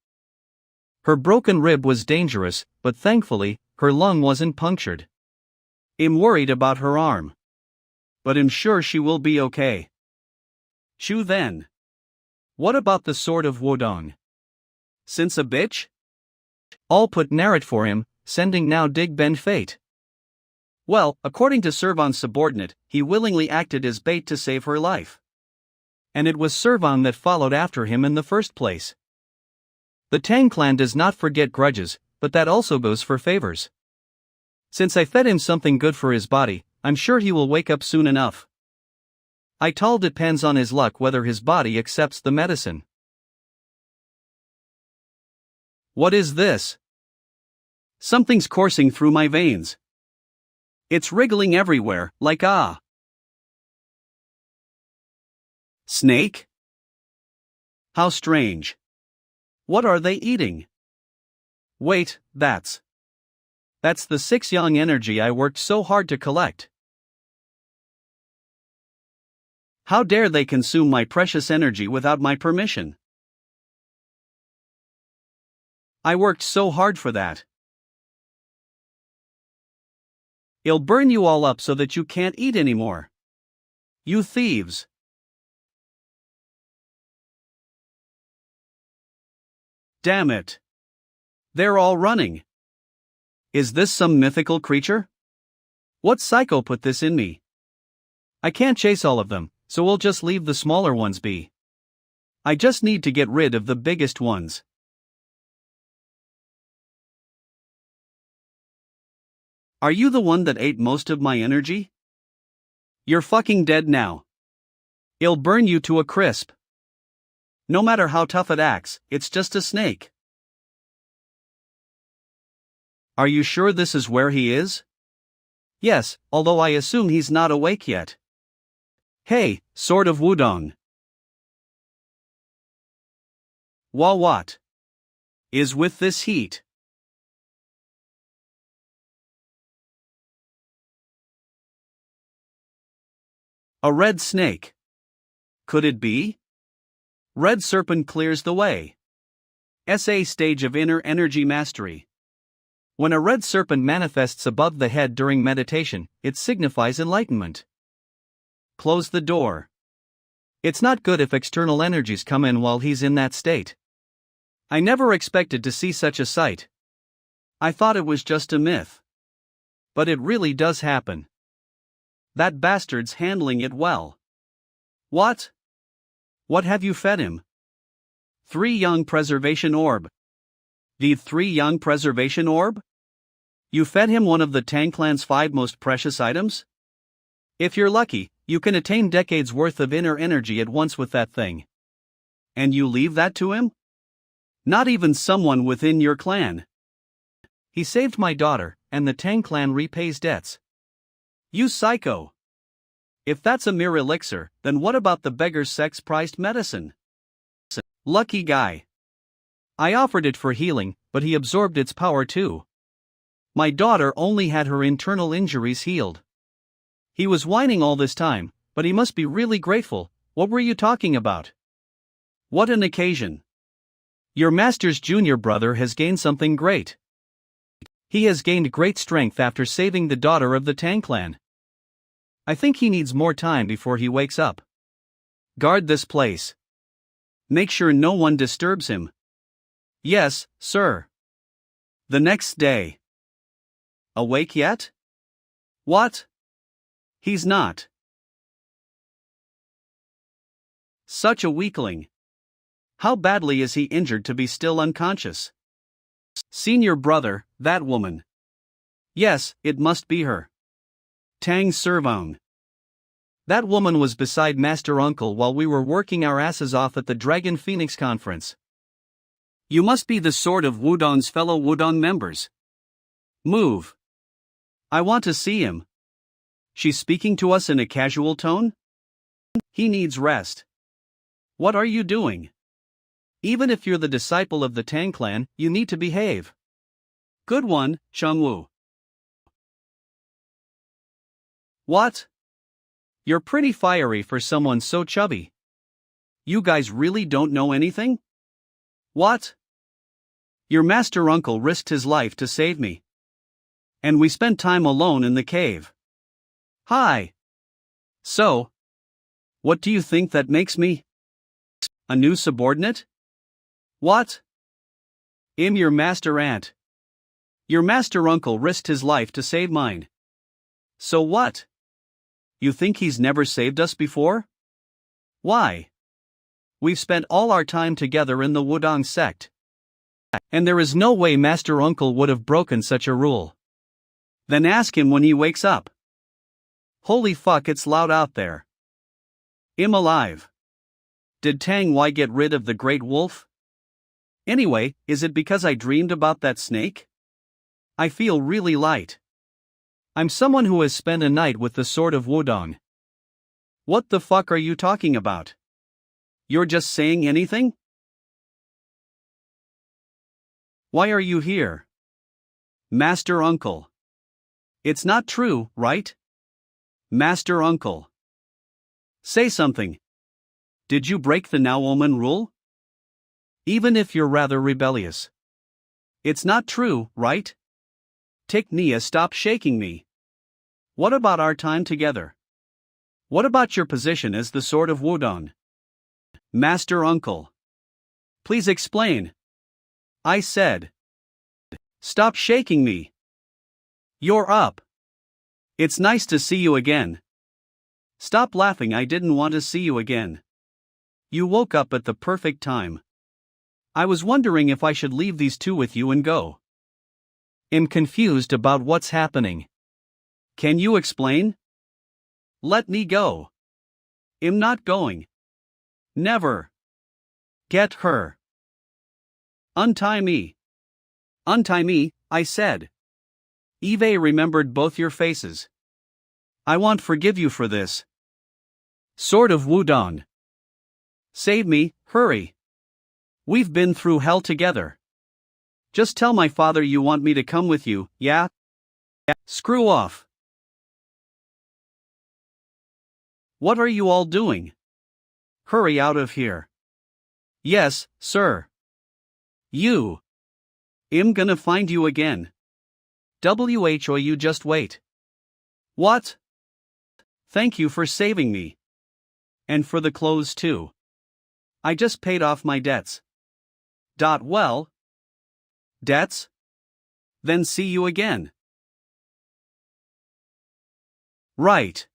Her broken rib was dangerous, but thankfully, her lung wasn't punctured. I'm worried about her arm. But I'm sure she will be okay. Shu then. What about the sword of Wudang? Since a bitch? I'll put Narrat for him, sending now dig bend fate. Well, according to Servan's subordinate, he willingly acted as bait to save her life. And it was Servan that followed after him in the first place. The Tang clan does not forget grudges, but that also goes for favors. Since I fed him something good for his body, I'm sure he will wake up soon enough. It all depends on his luck whether his body accepts the medicine. What is this? Something's coursing through my veins. It's wriggling everywhere, like snake? How strange. What are they eating? Wait, that's the 6 yang energy I worked so hard to collect. How dare they consume my precious energy without my permission? I worked so hard for that. I'll burn you all up so that you can't eat anymore. You thieves. Damn it. They're all running. Is this some mythical creature? What psycho put this in me? I can't chase all of them, so we'll just leave the smaller ones be. I just need to get rid of the biggest ones. Are you the one that ate most of my energy? You're fucking dead now. I'll burn you to a crisp. No matter how tough it acts, it's just a snake. Are you sure this is where he is? Yes, although I assume he's not awake yet. Hey, Sword of Wudang. What is with this heat? A red snake. Could it be? Red serpent clears the way. SA stage of inner energy mastery. When a red serpent manifests above the head during meditation, it signifies enlightenment. Close the door. It's not good if external energies come in while he's in that state. I never expected to see such a sight. I thought it was just a myth. But it really does happen. That bastard's handling it well. What? What have you fed him? 3 young preservation orb. The 3 young preservation orb? You fed him one of the Tang clan's 5 most precious items? If you're lucky, you can attain decades worth of inner energy at once with that thing. And you leave that to him? Not even someone within your clan. He saved my daughter, and the Tang clan repays debts. You psycho! If that's a mere elixir, then what about the beggar's sex-priced medicine? Lucky guy. I offered it for healing, but he absorbed its power too. My daughter only had her internal injuries healed. He was whining all this time, but he must be really grateful. What were you talking about? What an occasion. Your master's junior brother has gained something great. He has gained great strength after saving the daughter of the Tang clan. I think he needs more time before he wakes up. Guard this place. Make sure no one disturbs him. Yes, sir. The next day. Awake yet? What? He's not. Such a weakling. How badly is he injured to be still unconscious? Senior brother, that woman. Yes, it must be her. Tang Servone. That woman was beside Master Uncle while we were working our asses off at the Dragon Phoenix conference. You must be the sort of Wudang's fellow Wudang members. Move. I want to see him. She's speaking to us in a casual tone? He needs rest. What are you doing? Even if you're the disciple of the Tang clan, you need to behave. Good one, Chengwu. What? You're pretty fiery for someone so chubby. You guys really don't know anything? What? Your master uncle risked his life to save me. And we spent time alone in the cave. Hi. So, what do you think that makes me? A new subordinate? What? I'm your master aunt. Your master uncle risked his life to save mine. So what? You think he's never saved us before? Why? We've spent all our time together in the Wudang sect. And there is no way Master Uncle would have broken such a rule. Then ask him when he wakes up. Holy fuck, it's loud out there. I'm alive. Did Tang Wei get rid of the great wolf? Anyway, is it because I dreamed about that snake? I feel really light. I'm someone who has spent a night with the Sword of Wudang. What the fuck are you talking about? You're just saying anything? Why are you here? Master Uncle. It's not true, right? Master Uncle. Say something. Did you break the Naoman rule? Even if you're rather rebellious. It's not true, right? Take Nia, stop shaking me. What about our time together? What about your position as the Sword of Wudang? Master Uncle. Please explain. I said. Stop shaking me. You're up. It's nice to see you again. Stop laughing, I didn't want to see you again. You woke up at the perfect time. I was wondering if I should leave these two with you and go. I'm confused about what's happening. Can you explain? Let me go. I'm not going. Never. Get her. Untie me. Untie me, I said. Eve remembered both your faces. I won't forgive you for this. Sword of Wudang. Save me, hurry. We've been through hell together. Just tell my father you want me to come with you, yeah? Screw off. What are you all doing? Hurry out of here. Yes, sir. You. I'm gonna find you again. Who, you just wait. What? Thank you for saving me. And for the clothes too. I just paid off my debts. Well. Debts? Then see you again. Right.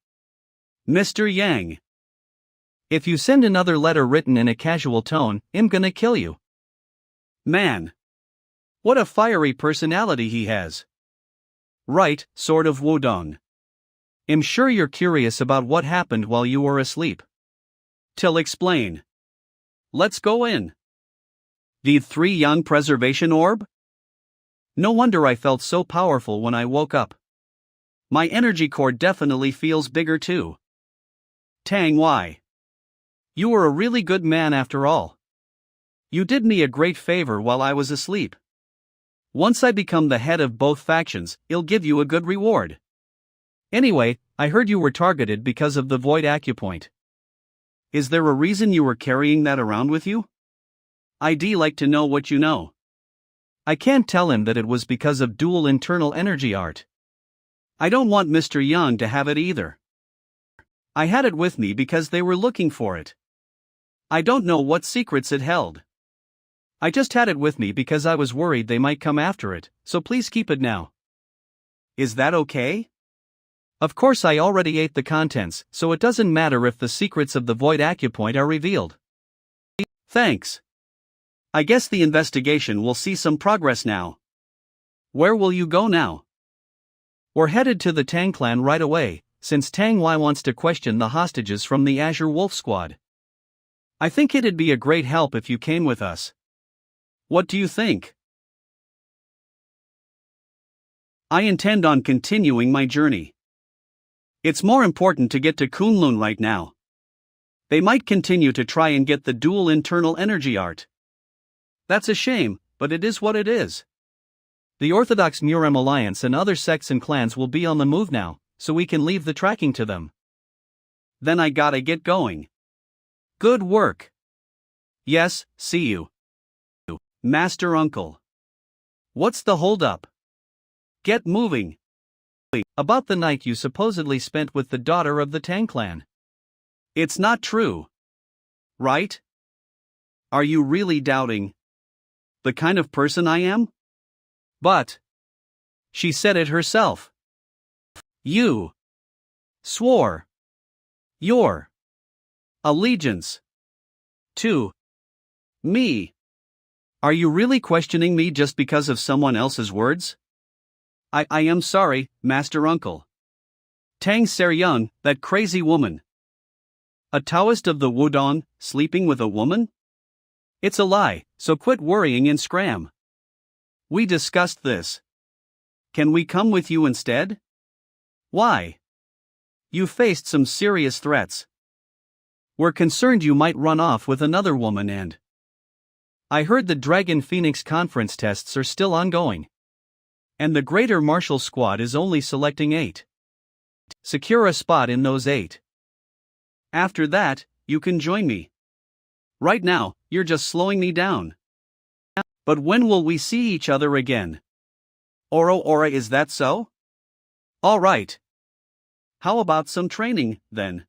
Mr. Yang. If you send another letter written in a casual tone, I'm gonna kill you. Man. What a fiery personality he has. Right, Sword of Wudang. I'm sure you're curious about what happened while you were asleep. Till explain. Let's go in. The 3 Yang preservation orb? No wonder I felt so powerful when I woke up. My energy core definitely feels bigger too. Tang, why? You were a really good man after all. You did me a great favor while I was asleep. Once I become the head of both factions, I'll give you a good reward. Anyway, I heard you were targeted because of the void acupoint. Is there a reason you were carrying that around with you? I'd like to know what you know. I can't tell him that it was because of dual internal energy art. I don't want Mr. Yang to have it either. I had it with me because they were looking for it. I don't know what secrets it held. I just had it with me because I was worried they might come after it, so please keep it now. Is that okay? Of course, I already ate the contents, so it doesn't matter if the secrets of the void acupoint are revealed. Thanks. I guess the investigation will see some progress now. Where will you go now? We're headed to the Tang clan right away, since Tang Wei wants to question the hostages from the Azure Wolf Squad. I think it'd be a great help if you came with us. What do you think? I intend on continuing my journey. It's more important to get to Kunlun right now. They might continue to try and get the dual internal energy art. That's a shame, but it is what it is. The Orthodox Murem Alliance and other sects and clans will be on the move now, so we can leave the tracking to them. Then I gotta get going. Good work. Yes, see you. Master Uncle. What's the holdup? Get moving. About the night you supposedly spent with the daughter of the Tang clan. It's not true. Right? Are you really doubting the kind of person I am? But she said it herself. You swore your allegiance to me. Are you really questioning me just because of someone else's words? I am sorry, Master Uncle. Tang Seryung, that crazy woman. A Taoist of the Wudang, sleeping with a woman? It's a lie, so quit worrying and scram. We discussed this. Can we come with you instead? Why? You faced some serious threats. We're concerned you might run off with another woman and... I heard the Dragon Phoenix conference tests are still ongoing. And the Greater Martial Squad is only selecting 8. Secure a spot in those 8. After that, you can join me. Right now, you're just slowing me down. But when will we see each other again? Ora, is that so? All right. How about some training, then?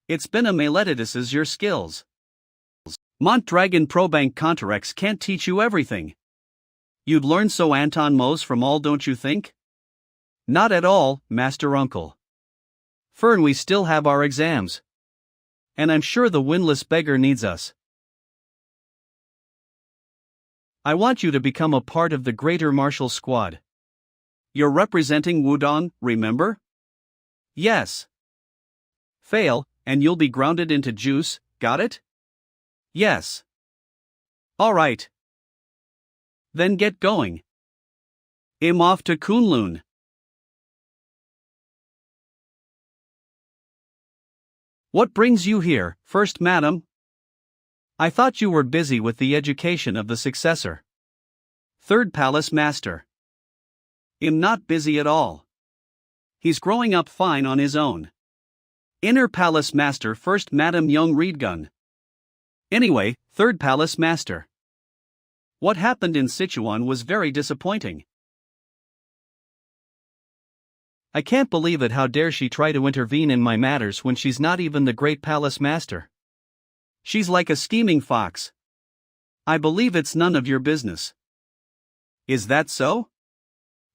It's been a Meletis your skills. Mont Dragon Probank Contrax can't teach you everything. You'd learn so Anton Mose from all, don't you think? Not at all, Master Uncle. Fern, we still have our exams. And I'm sure the windless beggar needs us. I want you to become a part of the Greater Martial Squad. You're representing Wudang, remember? Yes. Fail, and you'll be grounded into juice, got it? Yes. All right. Then get going. I'm off to Kunlun. What brings you here, First Madam? I thought you were busy with the education of the successor. Third Palace Master. I'm not busy at all. He's growing up fine on his own. Inner Palace Master First Madam Young Reedgun. Anyway, Third Palace Master. What happened in Sichuan was very disappointing. I can't believe it. How dare she try to intervene in my matters when she's not even the Great Palace Master? She's like a scheming fox. I believe it's none of your business. Is that so?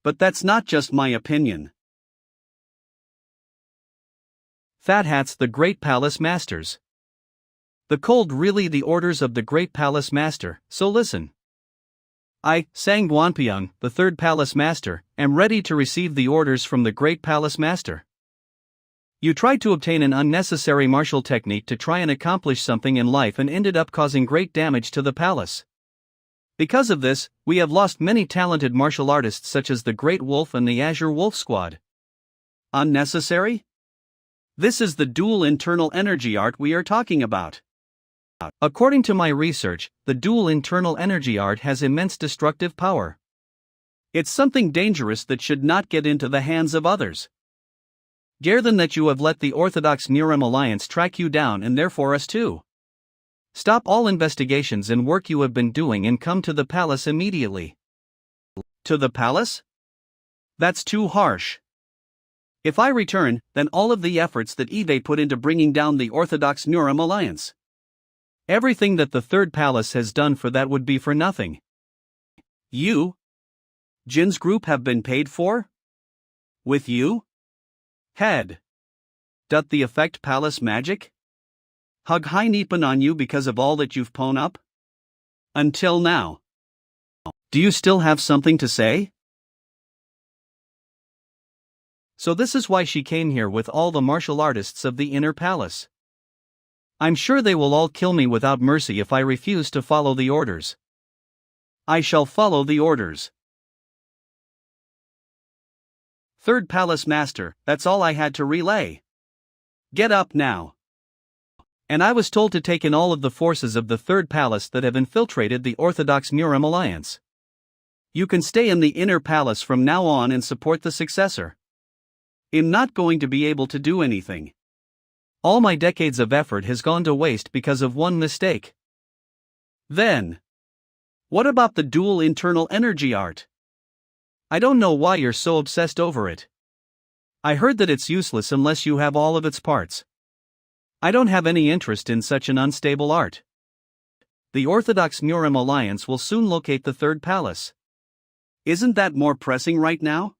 But that's not just my opinion. Fat Hat's the Great Palace Masters. The cold really the orders of the Great Palace Master, so listen. I, Sang Guanpiang, the Third Palace Master, am ready to receive the orders from the Great Palace Master. You tried to obtain an unnecessary martial technique to try and accomplish something in life and ended up causing great damage to the palace. Because of this, we have lost many talented martial artists such as the Great Wolf and the Azure Wolf Squad. Unnecessary? This is the dual internal energy art we are talking about. According to my research, the dual internal energy art has immense destructive power. It's something dangerous that should not get into the hands of others. Than that you have let the Orthodox Murim Alliance track you down and therefore us too. Stop all investigations and work you have been doing and come to the palace immediately. To the palace? That's too harsh. If I return, then all of the efforts that Ide put into bringing down the Orthodox Murim Alliance. Everything that the third palace has done for that would be for nothing. You? Jin's group have been paid for? With you? Head. Doth the effect palace magic? Hug high Nippon on you because of all that you've pwn up? Until now. Do you still have something to say? So this is why she came here with all the martial artists of the inner palace. I'm sure they will all kill me without mercy if I refuse to follow the orders. I shall follow the orders. Third Palace Master, that's all I had to relay. Get up now. And I was told to take in all of the forces of the Third Palace that have infiltrated the Orthodox Murim Alliance. You can stay in the inner palace from now on and support the successor. I'm not going to be able to do anything. All my decades of effort has gone to waste because of one mistake. Then, what about the dual internal energy art? I don't know why you're so obsessed over it. I heard that it's useless unless you have all of its parts. I don't have any interest in such an unstable art. The Orthodox Murim Alliance will soon locate the Third Palace. Isn't that more pressing right now?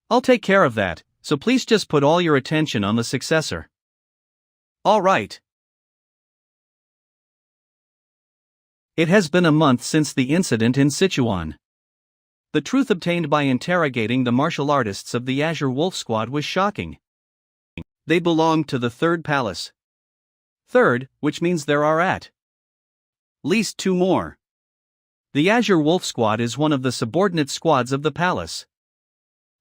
I'll take care of that, so please just put all your attention on the successor. All right. It has been a month since the incident in Sichuan. The truth obtained by interrogating the martial artists of the Azure Wolf Squad was shocking. They belong to the Third Palace. Third, which means there are at least two more. The Azure Wolf Squad is one of the subordinate squads of the palace.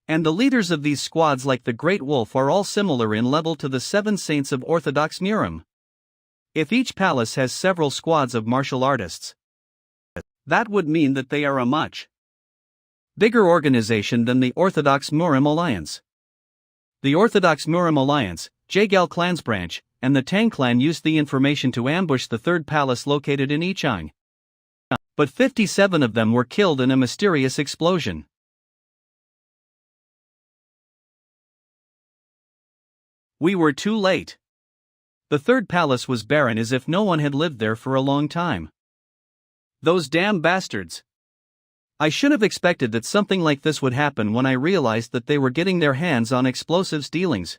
And the leaders of these squads, like the Great Wolf, are all similar in level to the Seven Saints of Orthodox Murim. If each palace has several squads of martial artists, that would mean that they are a much bigger organization than the Orthodox Murim Alliance. The Orthodox Murim Alliance, Jagal Clan's branch, and the Tang clan used the information to ambush the third palace located in Ichang. But 57 of them were killed in a mysterious explosion. We were too late. The third palace was barren as if no one had lived there for a long time. Those damn bastards. I should have expected that something like this would happen when I realized that they were getting their hands on explosives dealings.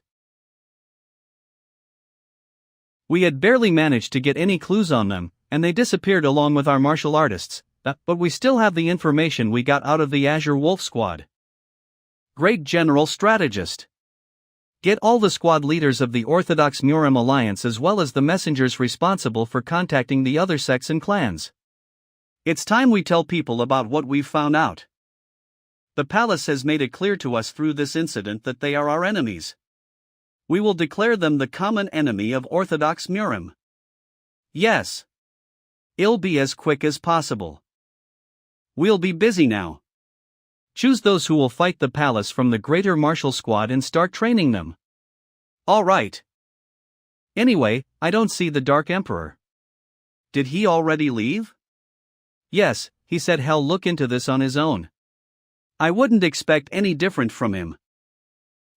We had barely managed to get any clues on them, and they disappeared along with our martial artists, but we still have the information we got out of the Azure Wolf Squad. Great general strategist. Get all the squad leaders of the Orthodox Murim Alliance as well as the messengers responsible for contacting the other sects and clans. It's time we tell people about what we've found out. The palace has made it clear to us through this incident that they are our enemies. We will declare them the common enemy of Orthodox Murim. Yes. It'll be as quick as possible. We'll be busy now. Choose those who will fight the palace from the greater martial squad and start training them. All right. Anyway, I don't see the Dark Emperor. Did he already leave? Yes, he said he'll look into this on his own. I wouldn't expect any different from him.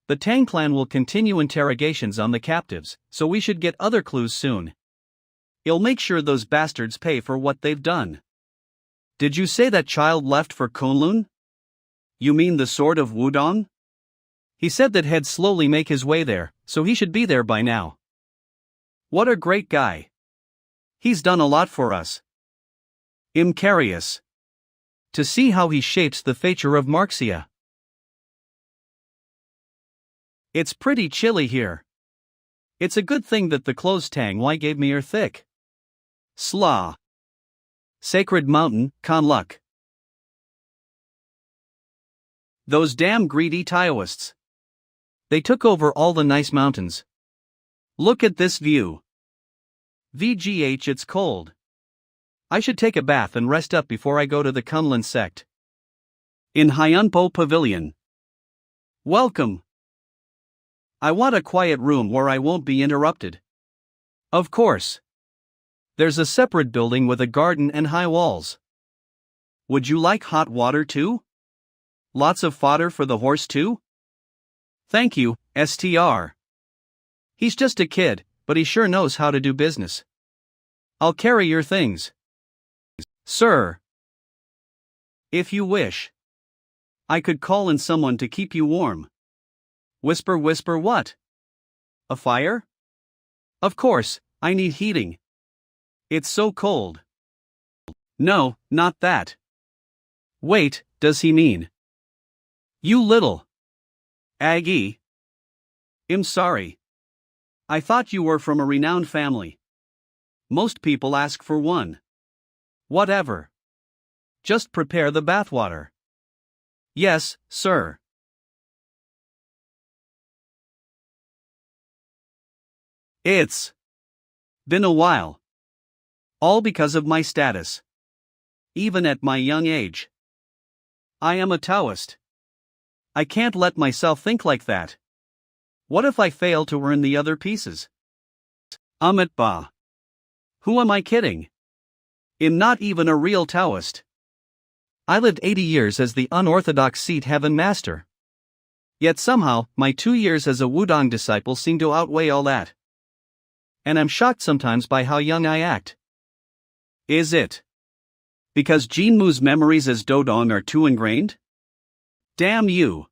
The Tang clan will continue interrogations on the captives, so we should get other clues soon. He'll make sure those bastards pay for what they've done. Did you say that child left for Kunlun? You mean the sword of Wudang? He said that he'd slowly make his way there, so he should be there by now. What a great guy. He's done a lot for us. I'm curious to see how he shapes the future of Marxia. It's pretty chilly here. It's a good thing that the clothes Tang Y gave me are thick. Slaw. Sacred Mountain, Kanluk. Those damn greedy Taoists. They took over all the nice mountains. Look at this view. VGH, it's cold. I should take a bath and rest up before I go to the Kunlun sect. In Hyunpo Pavilion. Welcome. I want a quiet room where I won't be interrupted. Of course. There's a separate building with a garden and high walls. Would you like hot water too? Lots of fodder for the horse too? Thank you, STR. He's just a kid, but he sure knows how to do business. I'll carry your things. Sir. If you wish. I could call in someone to keep you warm. Whisper, whisper what? A fire? Of course, I need heating. It's so cold. No, not that. Wait, does he mean? You little Aggie. I'm sorry. I thought you were from a renowned family. Most people ask for one. Whatever. Just prepare the bathwater. Yes, sir. It's been a while. All because of my status. Even at my young age. I am a Taoist. I can't let myself think like that. What if I fail to earn the other pieces? Amit Ba. Who am I kidding? I'm not even a real Taoist. I lived 80 years as the unorthodox Seat Heaven Master. Yet somehow, my 2 years as a Wudang disciple seem to outweigh all that. And I'm shocked sometimes by how young I act. Is it because Jinmu's memories as Dodong are too ingrained? Damn you.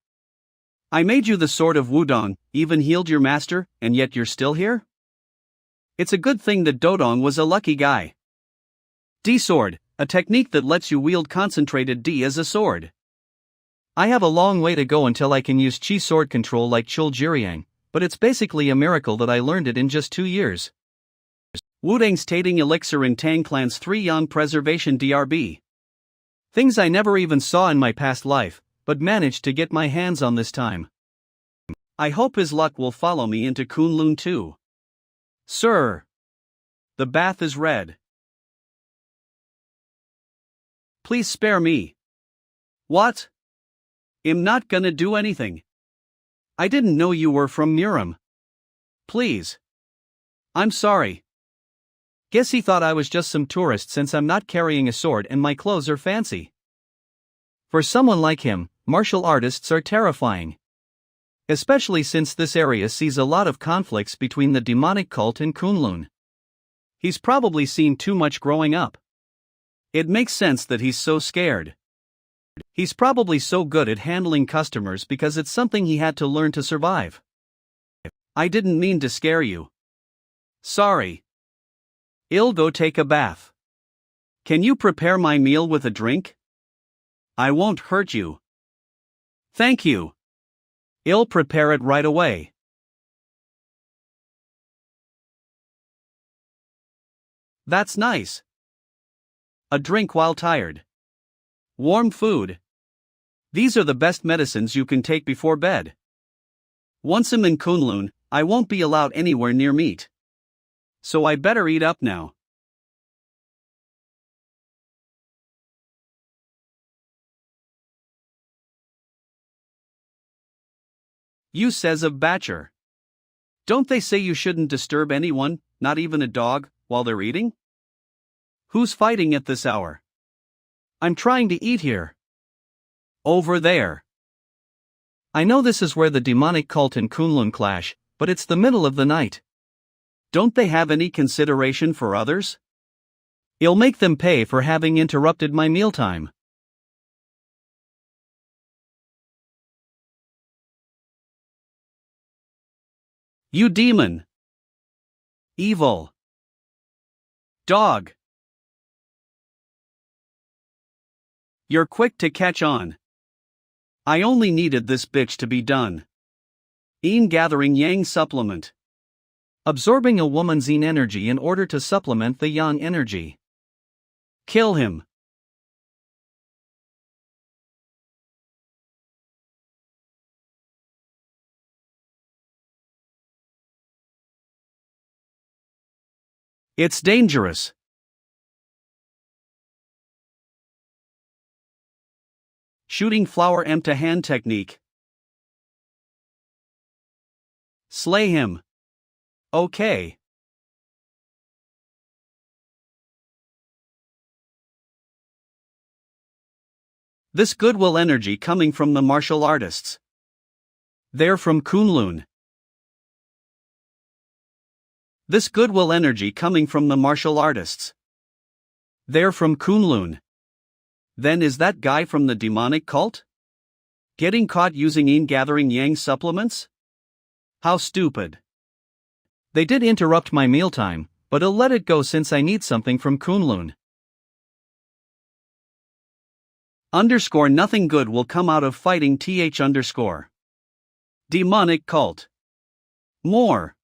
I made you the sword of Wudang, even healed your master, and yet you're still here? It's a good thing that Dodong was a lucky guy. D-sword, a technique that lets you wield concentrated D as a sword. I have a long way to go until I can use Chi sword control like Chul Jiryang, but it's basically a miracle that I learned it in just 2 years. Wudang's Tating Elixir in Tang Clan's 3 Yang Preservation DRB. Things I never even saw in my past life, but managed to get my hands on this time. I hope his luck will follow me into Kunlun too. Sir. The bath is red. Please spare me. What? I'm not gonna do anything. I didn't know you were from Muram. Please. I'm sorry. Guess he thought I was just some tourist since I'm not carrying a sword and my clothes are fancy. For someone like him, martial artists are terrifying. Especially since this area sees a lot of conflicts between the demonic cult and Kunlun. He's probably seen too much growing up. It makes sense that he's so scared. He's probably so good at handling customers because it's something he had to learn to survive. I didn't mean to scare you. Sorry. I'll go take a bath. Can you prepare my meal with a drink? I won't hurt you. Thank you. I'll prepare it right away. That's nice. A drink while tired. Warm food. These are the best medicines you can take before bed. Once I'm in Kunlun, I won't be allowed anywhere near meat. So I better eat up now. You says of Batcher. Don't they say you shouldn't disturb anyone, not even a dog, while they're eating? Who's fighting at this hour? I'm trying to eat here. Over there. I know this is where the demonic cult and Kunlun clash, but it's the middle of the night. Don't they have any consideration for others? I'll make them pay for having interrupted my mealtime. You demon. Evil. Dog. You're quick to catch on. I only needed this bitch to be done. Gathering Yang supplement. Absorbing a woman's yin energy in order to supplement the yang energy. Kill him. It's dangerous. Shooting flower empty hand technique. Slay him. Okay. This goodwill energy coming from the martial artists. They're from Kunlun. This goodwill energy coming from the martial artists. They're from Kunlun. Then is that guy from the demonic cult? Getting caught using gathering yang supplements? How stupid. They did interrupt my mealtime, but I'll let it go since I need something from Kunlun. _ nothing good will come out of fighting _ demonic cult. More.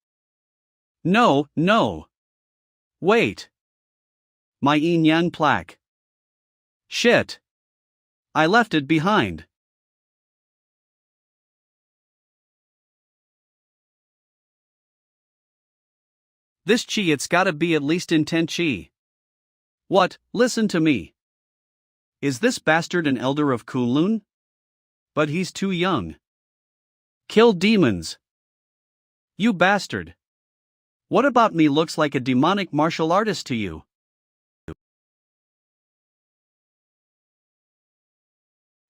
No, no. Wait. My yin yang plaque. Shit. I left it behind. This chi, it's gotta be at least in 10 chi. What? Listen to me. Is this bastard an elder of Kunlun? But he's too young. Kill demons. You bastard. What about me looks like a demonic martial artist to you?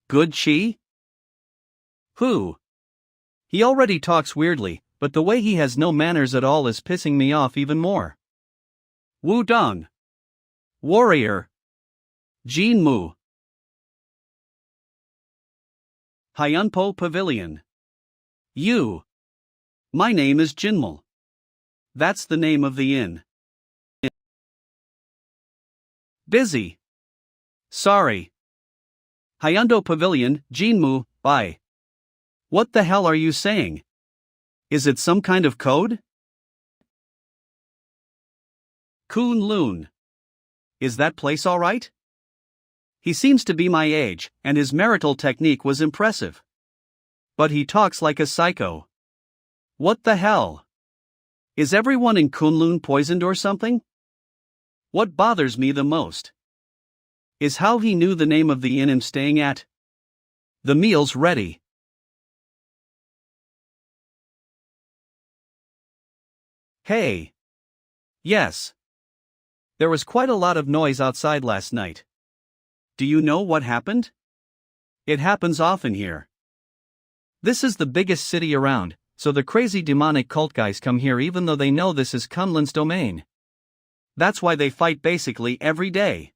Good chi? Who? He already talks weirdly, but the way he has no manners at all is pissing me off even more. Wudang. Warrior. Jinmu. Hyunpo Pavilion. You. My name is Jinmul. That's the name of the inn. Busy. Sorry. Hyundo Pavilion, Jinmu, bye. What the hell are you saying? Is it some kind of code? Kunlun. Is that place alright? He seems to be my age, and his marital technique was impressive. But he talks like a psycho. What the hell? Is everyone in Kunlun poisoned or something? What bothers me the most is how he knew the name of the inn I'm staying at. The meal's ready. Hey. Yes. There was quite a lot of noise outside last night. Do you know what happened? It happens often here. This is the biggest city around, so the crazy demonic cult guys come here even though they know this is Kunlun's domain. That's why they fight basically every day.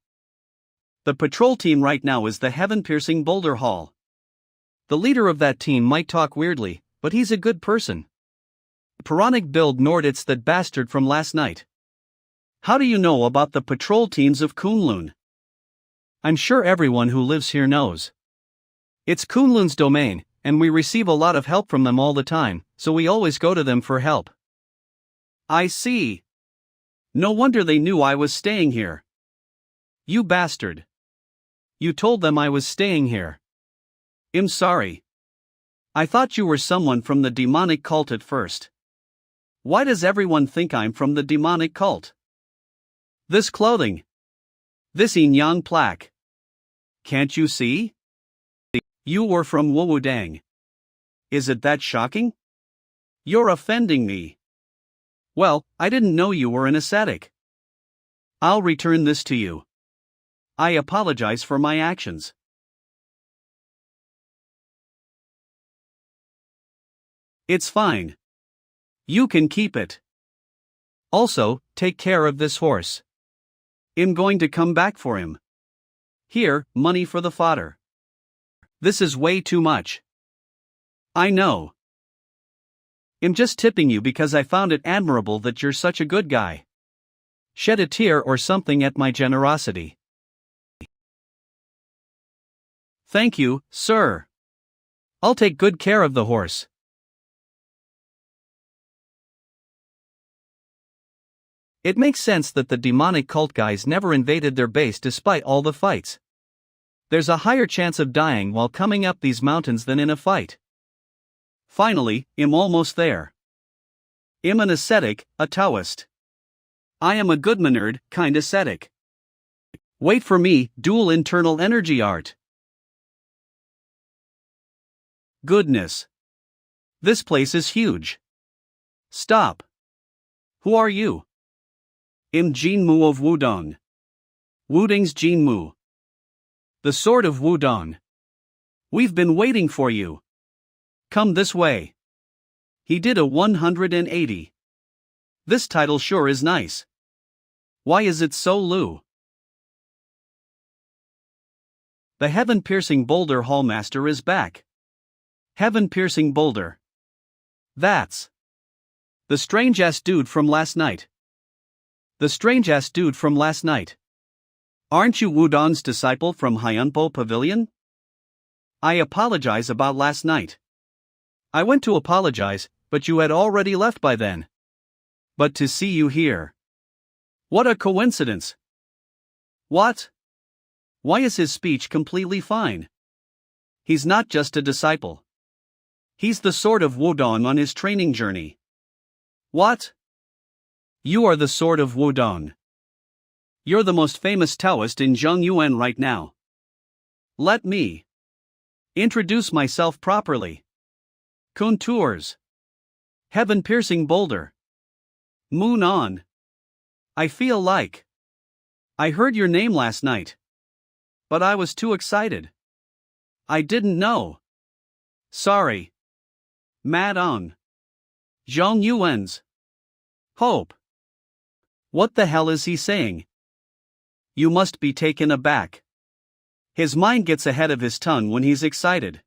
The patrol team right now is the heaven-piercing Boulder Hall. The leader of that team might talk weirdly, but he's a good person. Pironic build Nord, it's that bastard from last night. How do you know about the patrol teams of Kunlun? I'm sure everyone who lives here knows. It's Kunlun's domain, and we receive a lot of help from them all the time, so we always go to them for help. I see. No wonder they knew I was staying here. You bastard. You told them I was staying here. I'm sorry. I thought you were someone from the demonic cult at first. Why does everyone think I'm from the demonic cult? This clothing. This yin yang plaque. Can't you see? You were from Wudang. Is it that shocking? You're offending me. Well, I didn't know you were an ascetic. I'll return this to you. I apologize for my actions. It's fine. You can keep it. Also, take care of this horse. I'm going to come back for him. Here, money for the fodder. This is way too much. I know. I'm just tipping you because I found it admirable that you're such a good guy. Shed a tear or something at my generosity. Thank you, sir. I'll take good care of the horse. It makes sense that the demonic cult guys never invaded their base despite all the fights. There's a higher chance of dying while coming up these mountains than in a fight. Finally, I'm almost there. I'm an ascetic, a Taoist. I am a good mannered, kind ascetic. Wait for me, dual internal energy art. Goodness. This place is huge. Stop. Who are you? I'm Jinmu of Wudang. Wudang's Jinmu. The sword of Wudang. We've been waiting for you. Come this way. He did a 180. This title sure is nice. Why is it so Lu? The heaven-piercing boulder hallmaster is back. Heaven-piercing boulder. That's the strange-ass dude from last night. The strange-ass dude from last night. Aren't you Wudang's disciple from Hyunpo Pavilion? I apologize about last night. I went to apologize, but you had already left by then. But to see you here. What a coincidence. What? Why is his speech completely fine? He's not just a disciple. He's the sword of Wudang on his training journey. What? You are the sword of Wudang. You're the most famous Taoist in Zhongyuan right now. Let me introduce myself properly. Contours. Heaven-piercing boulder. Moon on. I feel like I heard your name last night. But I was too excited. I didn't know. Sorry. Mad on. Zhongyuan's hope. What the hell is he saying? You must be taken aback. His mind gets ahead of his tongue when he's excited.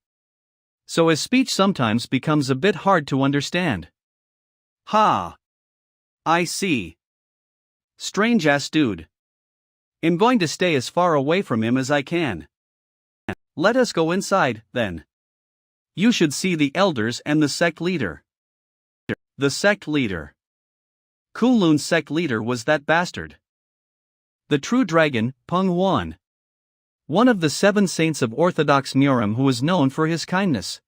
So his speech sometimes becomes a bit hard to understand. Ha! I see. Strange-ass dude. I'm going to stay as far away from him as I can. Let us go inside, then. You should see the elders and the sect leader. The sect leader. Kunlun's sect leader was that bastard. The true dragon, Peng Huan. One of the 7 saints of Orthodox Murim who was known for his kindness.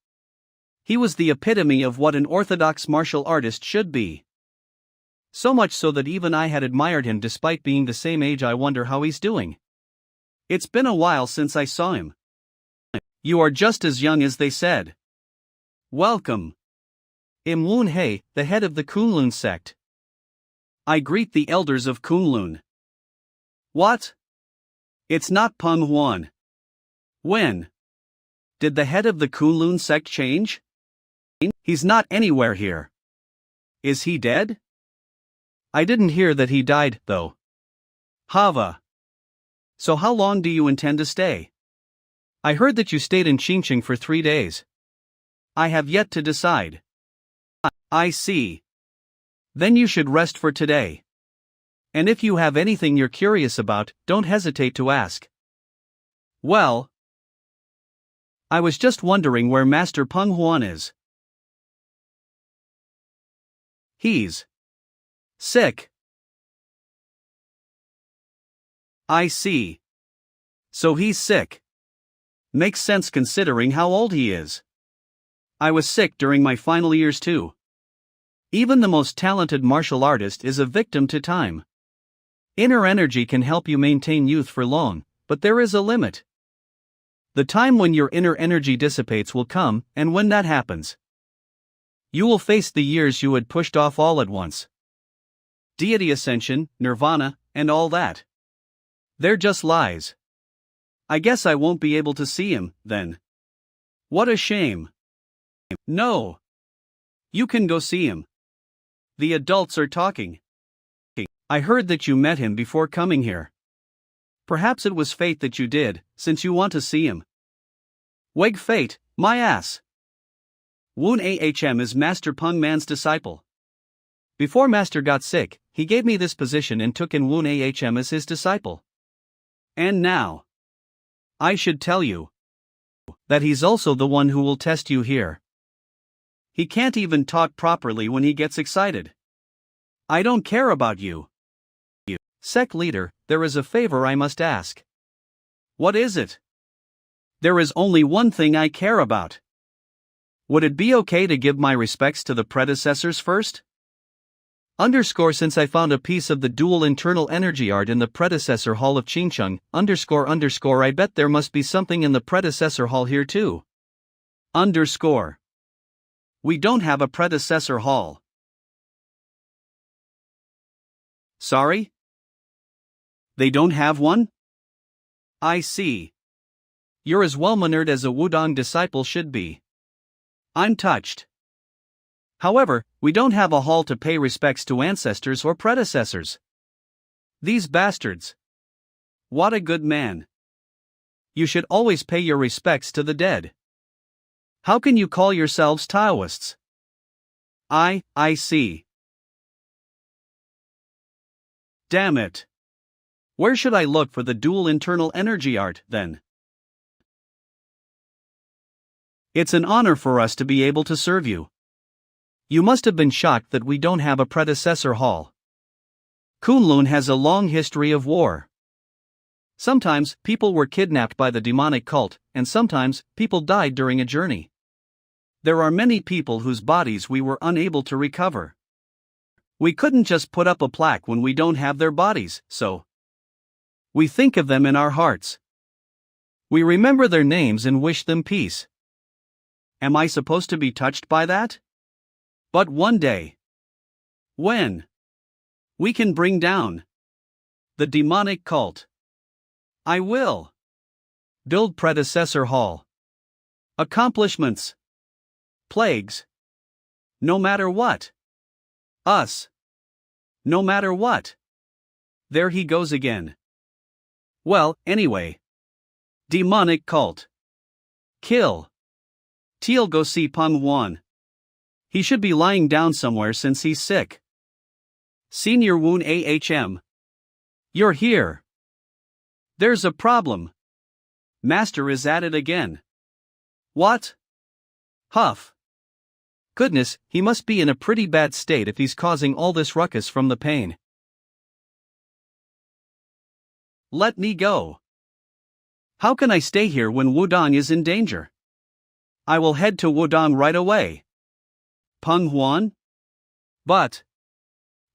He was the epitome of what an orthodox martial artist should be. So much so that even I had admired him despite being the same age. I wonder how he's doing. It's been a while since I saw him. You are just as young as they said. Welcome. I'm Wun Hei, the head of the Kunlun sect. I greet the elders of Kunlun. What? It's not Peng Huan. When? Did the head of the Kunlun sect change? He's not anywhere here. Is he dead? I didn't hear that he died, though. Hava. So how long do you intend to stay? I heard that you stayed in Qingqing for 3 days. I have yet to decide. I see. Then you should rest for today. And if you have anything you're curious about, don't hesitate to ask. Well, I was just wondering where Master Peng Huan is. He's sick. I see. So he's sick. Makes sense considering how old he is. I was sick during my final years too. Even the most talented martial artist is a victim to time. Inner energy can help you maintain youth for long, but there is a limit. The time when your inner energy dissipates will come, and when that happens, you will face the years you had pushed off all at once. Deity ascension, nirvana, and all that. They're just lies. I guess I won't be able to see him, then. What a shame. No. You can go see him. The adults are talking. I heard that you met him before coming here. Perhaps it was fate that you did, since you want to see him. Weg fate, my ass. Wun Ahm is Master Peng Man's disciple. Before Master got sick, he gave me this position and took in Wun Ahm as his disciple. And now, I should tell you that he's also the one who will test you here. He can't even talk properly when he gets excited. I don't care about you. Sect leader, there is a favor I must ask. What is it? There is only one thing I care about. Would it be okay to give my respects to the predecessors first? Since I found a piece of the dual internal energy art in the predecessor hall of Qingcheng, I bet there must be something in the predecessor hall here too. We don't have a predecessor hall. Sorry? They don't have one? I see. You're as well-mannered as a Wudang disciple should be. I'm touched. However, we don't have a hall to pay respects to ancestors or predecessors. These bastards. What a good man. You should always pay your respects to the dead. How can you call yourselves Taoists? I see. Damn it. Where should I look for the dual internal energy art, then? It's an honor for us to be able to serve you. You must have been shocked that we don't have a predecessor hall. Kunlun has a long history of war. Sometimes, people were kidnapped by the demonic cult, and sometimes, people died during a journey. There are many people whose bodies we were unable to recover. We couldn't just put up a plaque when we don't have their bodies, so we think of them in our hearts. We remember their names and wish them peace. Am I supposed to be touched by that? But one day, when we can bring down the demonic cult, I will build predecessor hall. Accomplishments. Plagues. No matter what. Us. No matter what. There he goes again. Well, anyway. Demonic cult. Kill. Teal go see Peng Huan. He should be lying down somewhere since he's sick. Senior Woon AHM. You're here. There's a problem. Master is at it again. What? Huff. Goodness, he must be in a pretty bad state if he's causing all this ruckus from the pain. Let me go. How can I stay here when Wudang is in danger? I will head to Wudang right away. Peng Huan? But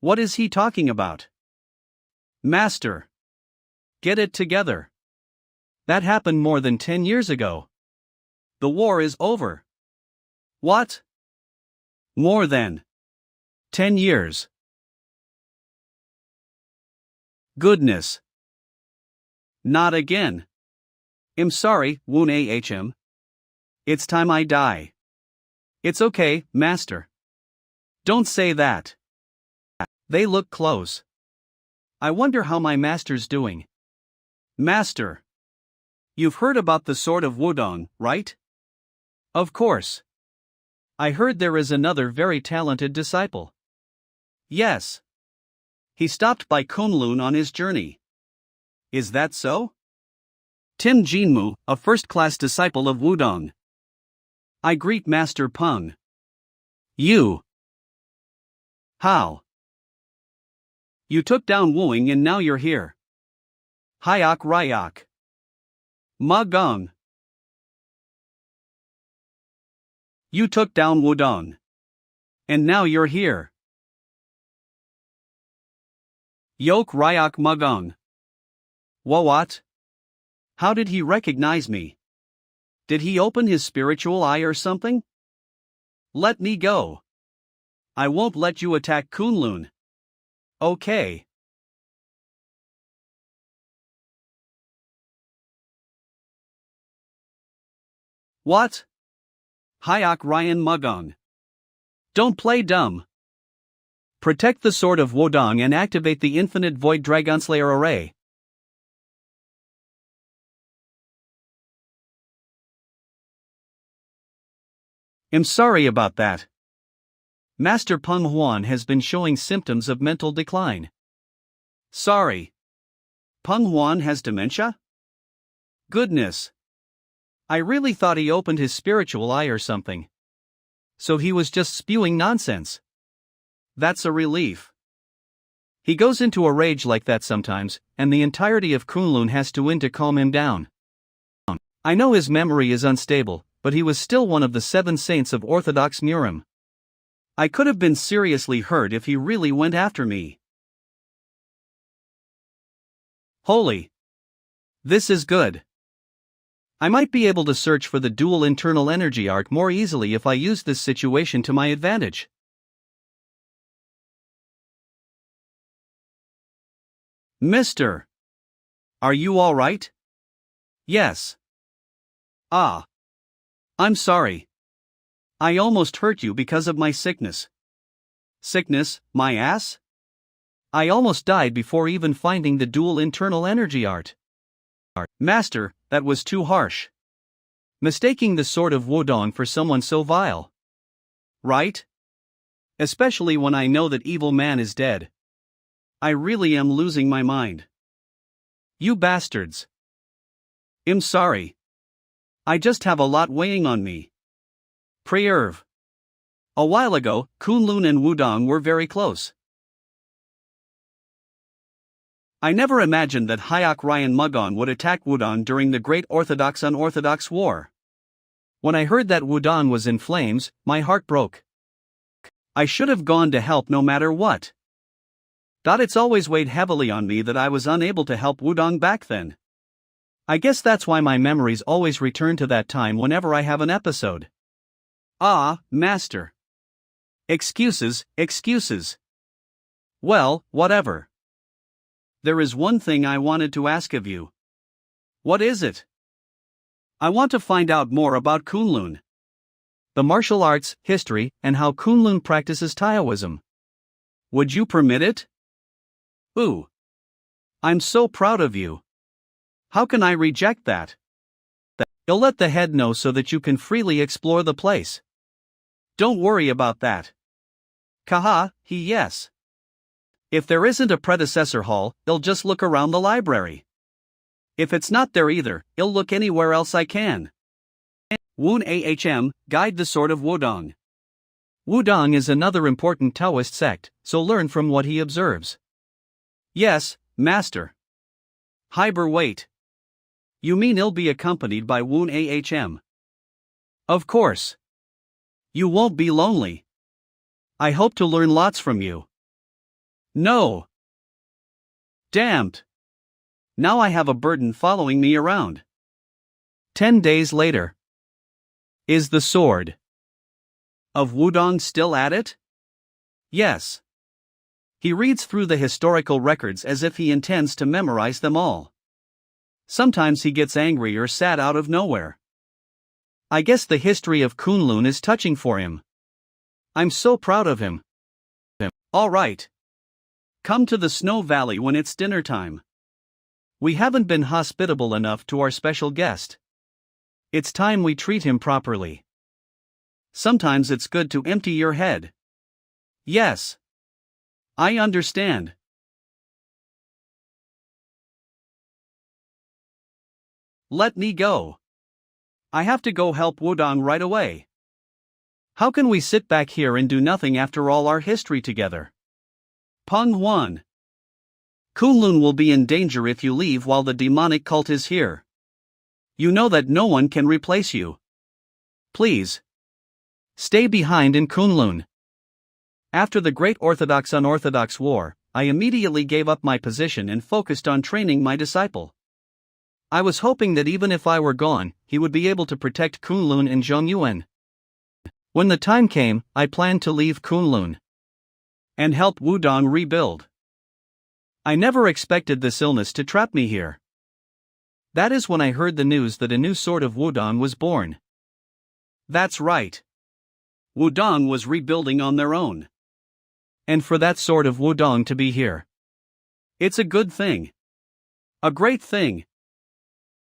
what is he talking about? Master. Get it together. That happened more than 10 years ago. The war is over. What? More than 10 years. Goodness. Not again. I'm sorry, Woon AHM. It's time I die. It's okay, Master. Don't say that. They look close. I wonder how my master's doing. Master. You've heard about the Sword of Wudang, right? Of course. I heard there is another very talented disciple. Yes. He stopped by Kunlun on his journey. Is that so? Tim Jinmu, a first-class disciple of Wudang. I greet Master Peng. You. How? You took down Wuing and now you're here. Hyak Ryak. Ma Gong. You took down Wudang. And now you're here. Yok Ryak Ma Gong. What? How did he recognize me? Did he open his spiritual eye or something? Let me go. I won't let you attack Kunlun. Okay. What? Hyak Ryan Mugong. Don't play dumb. Protect the Sword of Wudang and activate the Infinite Void Dragonslayer array. I'm sorry about that. Master Peng Huan has been showing symptoms of mental decline. Sorry. Peng Huan has dementia? Goodness. I really thought he opened his spiritual eye or something. So he was just spewing nonsense. That's a relief. He goes into a rage like that sometimes, and the entirety of Kunlun has to win to calm him down. I know his memory is unstable, but he was still one of the 7 saints of Orthodox Murim. I could have been seriously hurt if he really went after me. Holy! This is good. I might be able to search for the dual internal energy art more easily if I use this situation to my advantage. Mister! Are you all right? Yes. Ah. I'm sorry. I almost hurt you because of my sickness. Sickness, my ass? I almost died before even finding the dual internal energy art. Master, that was too harsh. Mistaking the sword of Wudang for someone so vile. Right? Especially when I know that evil man is dead. I really am losing my mind. You bastards. I'm sorry. I just have a lot weighing on me. Preerve. A while ago, Kunlun and Wudang were very close. I never imagined that Hayok Ryan Mugon would attack Wudang during the Great Orthodox-Unorthodox War. When I heard that Wudang was in flames, my heart broke. I should have gone to help no matter what. It's always weighed heavily on me that I was unable to help Wudang back then. I guess that's why my memories always return to that time whenever I have an episode. Ah, Master. Excuses, excuses. Well, whatever. There is one thing I wanted to ask of you. What is it? I want to find out more about Kunlun. The martial arts, history, and how Kunlun practices Taoism. Would you permit it? Ooh. I'm so proud of you. How can I reject that? You'll let the head know so that you can freely explore the place. Don't worry about that. Yes. If there isn't a predecessor hall, I'll just look around the library. If it's not there either, I'll look anywhere else I can. Wun Ahm, Guide the Sword of Wudang. Wudang is another important Taoist sect, so learn from what he observes. Yes, Master. Hyber, wait. You mean I'll be accompanied by Wun Ahm? Of course. You won't be lonely. I hope to learn lots from you. No. Damned. Now I have a burden following me around. 10 days later. Is the sword of Wudang still at it? Yes. He reads through the historical records as if he intends to memorize them all. Sometimes he gets angry or sad out of nowhere. I guess the history of Kunlun is touching for him. I'm so proud of him. All right. Come to the Snow Valley when it's dinner time. We haven't been hospitable enough to our special guest. It's time we treat him properly. Sometimes it's good to empty your head. Yes. I understand. Let me go. I have to go help Wudang right away. How can we sit back here and do nothing after all our history together? Peng 1. Kunlun will be in danger if you leave while the demonic cult is here. You know that no one can replace you. Please. Stay behind in Kunlun. After the Great Orthodox-Unorthodox War, I immediately gave up my position and focused on training my disciple. I was hoping that even if I were gone, he would be able to protect Kunlun and Zhongyuan. When the time came, I planned to leave Kunlun and help Wudang rebuild. I never expected this illness to trap me here. That is when I heard the news that a new sword of Wudang was born. That's right. Wudang was rebuilding on their own. And for that sword of Wudang to be here. It's a good thing. A great thing.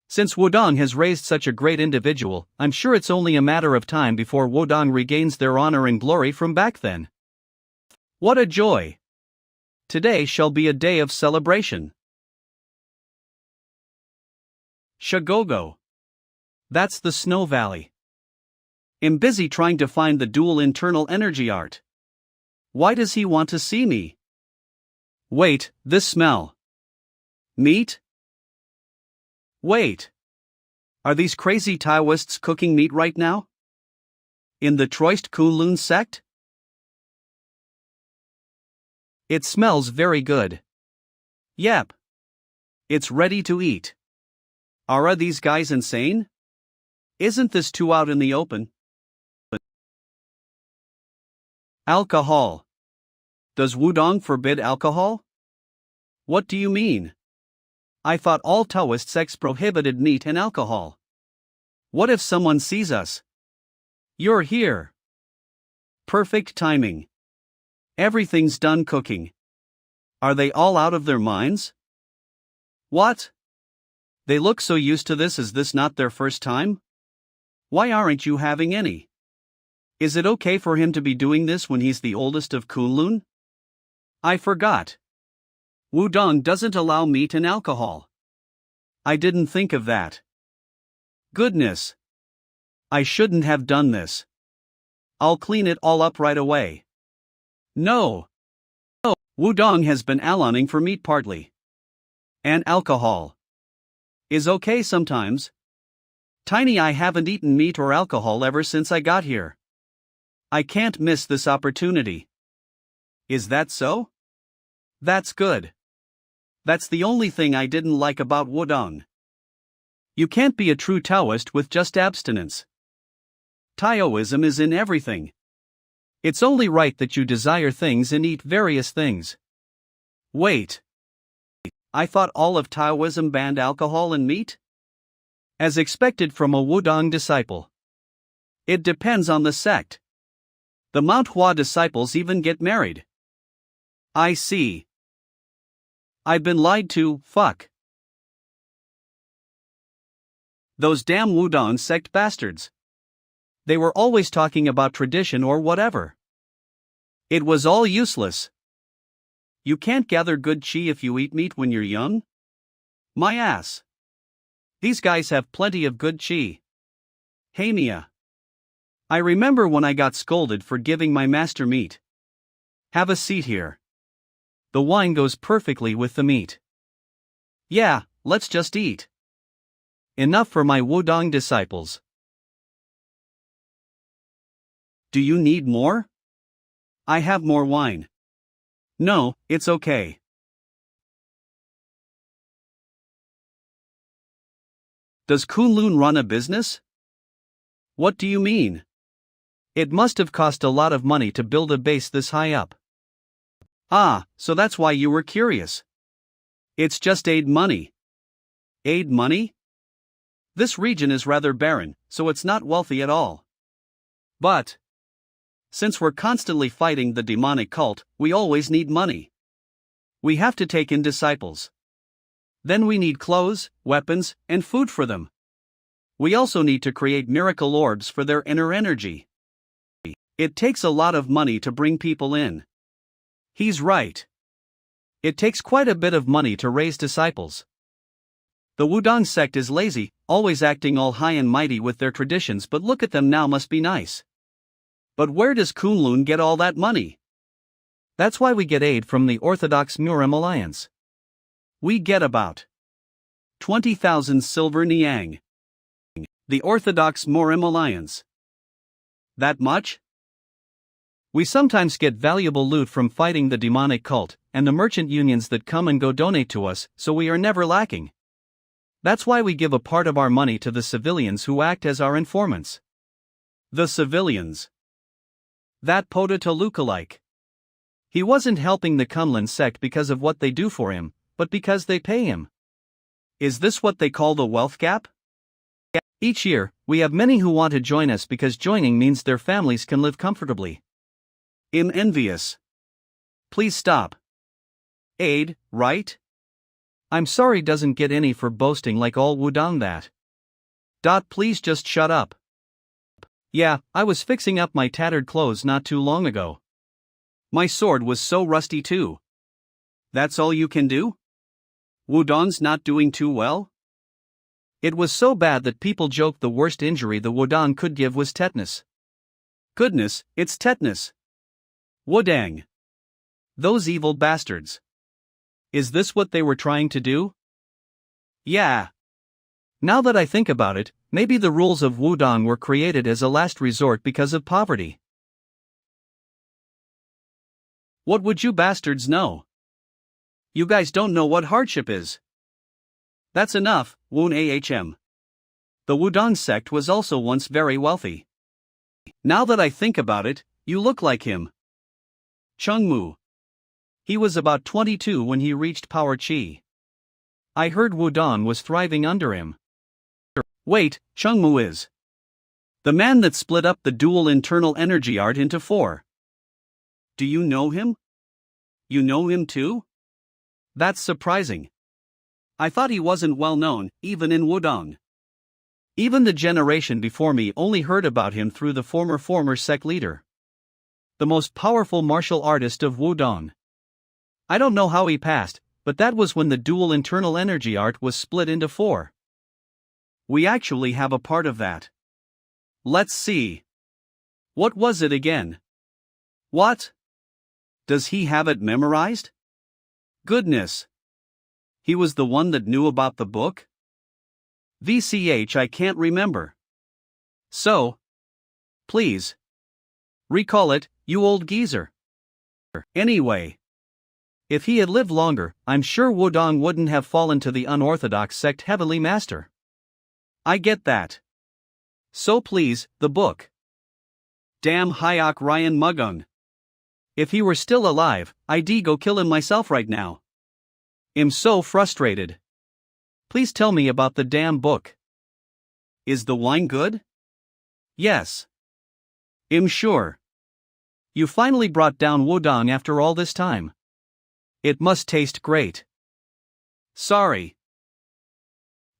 Since Wudang has raised such a great individual, I'm sure it's only a matter of time before Wudang regains their honor and glory from back then. What a joy! Today shall be a day of celebration. Shagogo. That's the Snow Valley. I'm busy trying to find the dual internal energy art. Why does he want to see me? Wait, this smell. Meat? Wait. Are these crazy Taoists cooking meat right now? In the Troist Kunlun sect? It smells very good. Yep. It's ready to eat. Are these guys insane? Isn't this too out in the open? Alcohol. Does Wudang forbid alcohol? What do you mean? I thought all Taoist sects prohibited meat and alcohol. What if someone sees us? You're here. Perfect timing. Everything's done cooking. Are they all out of their minds? What? They look so used to this. Is this not their first time? Why aren't you having any? Is it okay for him to be doing this when he's the oldest of Kunlun? I forgot. Wudang doesn't allow meat and alcohol. I didn't think of that. Goodness. I shouldn't have done this. I'll clean it all up right away. No. Wudang has been alaning for meat partly. And alcohol is okay sometimes. Tiny, I haven't eaten meat or alcohol ever since I got here. I can't miss this opportunity. Is that so? That's good. That's the only thing I didn't like about Wudang. You can't be a true Taoist with just abstinence. Taoism is in everything. It's only right that you desire things and eat various things. Wait. I thought all of Taoism banned alcohol and meat? As expected from a Wudang disciple. It depends on the sect. The Manhua disciples even get married. I see. I've been lied to, fuck. Those damn Wudang sect bastards. They were always talking about tradition or whatever. It was all useless. You can't gather good chi if you eat meat when you're young? My ass. These guys have plenty of good chi. Hey Mia. I remember when I got scolded for giving my master meat. Have a seat here. The wine goes perfectly with the meat. Yeah, let's just eat. Enough for my Wudang disciples. Do you need more? I have more wine. No, it's okay. Does Kunlun run a business? What do you mean? It must have cost a lot of money to build a base this high up. Ah, so that's why you were curious. It's just aid money. Aid money? This region is rather barren, so it's not wealthy at all. But since we're constantly fighting the demonic cult, we always need money. We have to take in disciples. Then we need clothes, weapons, and food for them. We also need to create miracle orbs for their inner energy. It takes a lot of money to bring people in. He's right. It takes quite a bit of money to raise disciples. The Wudang sect is lazy, always acting all high and mighty with their traditions, but look at them now, must be nice. But where does Kunlun get all that money? That's why we get aid from the Orthodox Murim Alliance. We get about 20,000 silver niang. The Orthodox Murim Alliance. That much? We sometimes get valuable loot from fighting the demonic cult, and the merchant unions that come and go donate to us, so we are never lacking. That's why we give a part of our money to the civilians who act as our informants. The civilians. That Podata lookalike. He wasn't helping the Kunlun sect because of what they do for him, but because they pay him. Is this what they call the wealth gap? Each year, we have many who want to join us because joining means their families can live comfortably. I'm envious. Please stop. Aid, right? I'm sorry, doesn't get any for boasting like all Wudang that. Please just shut up. Yeah, I was fixing up my tattered clothes not too long ago. My sword was so rusty too. That's all you can do? Wudang's not doing too well? It was so bad that people joked the worst injury the Wudang could give was tetanus. Goodness, it's tetanus. Wudang. Those evil bastards. Is this what they were trying to do? Yeah. Now that I think about it, maybe the rules of Wudang were created as a last resort because of poverty. What would you bastards know? You guys don't know what hardship is. That's enough, Wun Ahm. The Wudang sect was also once very wealthy. Now that I think about it, you look like him. Chengmu. He was about 22 when he reached Power Chi. I heard Wudang was thriving under him. Wait, Chengmu is the man that split up the dual internal energy art into 4. Do you know him? You know him too? That's surprising. I thought he wasn't well known, even in Wudang. Even the generation before me only heard about him through the former sect leader, the most powerful martial artist of Wudang. I don't know how he passed, but that was when the dual internal energy art was split into 4. We actually have a part of that. Let's see. What was it again? What? Does he have it memorized? Goodness. He was the one that knew about the book? VCH, I can't remember. So, please, recall it, you old geezer. Anyway, if he had lived longer, I'm sure Wudang wouldn't have fallen to the unorthodox sect heavily master. I get that. So please, the book. Damn Hayok Ryan Mugung. If he were still alive, I'd go kill him myself right now. I'm so frustrated. Please tell me about the damn book. Is the wine good? Yes. I'm sure. You finally brought down Wudang after all this time. It must taste great. Sorry.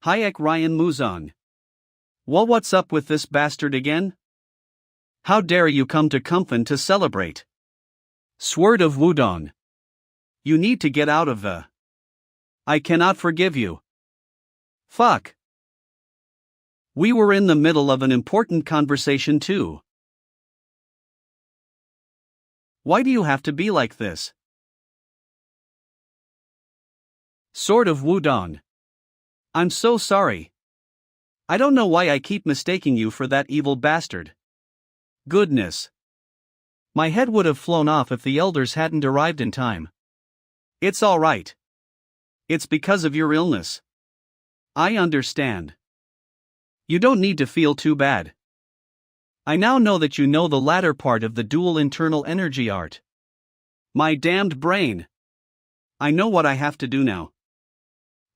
Hayek Ryan Muzong. Well, what's up with this bastard again? How dare you come to Kumphan to celebrate? Sword of Wudang. You need to get out of the. I cannot forgive you. Fuck. We were in the middle of an important conversation too. Why do you have to be like this? Sword of Wudang. I'm so sorry. I don't know why I keep mistaking you for that evil bastard. Goodness. My head would have flown off if the elders hadn't arrived in time. It's all right. It's because of your illness. I understand. You don't need to feel too bad. I now know that you know the latter part of the dual internal energy art. My damned brain. I know what I have to do now.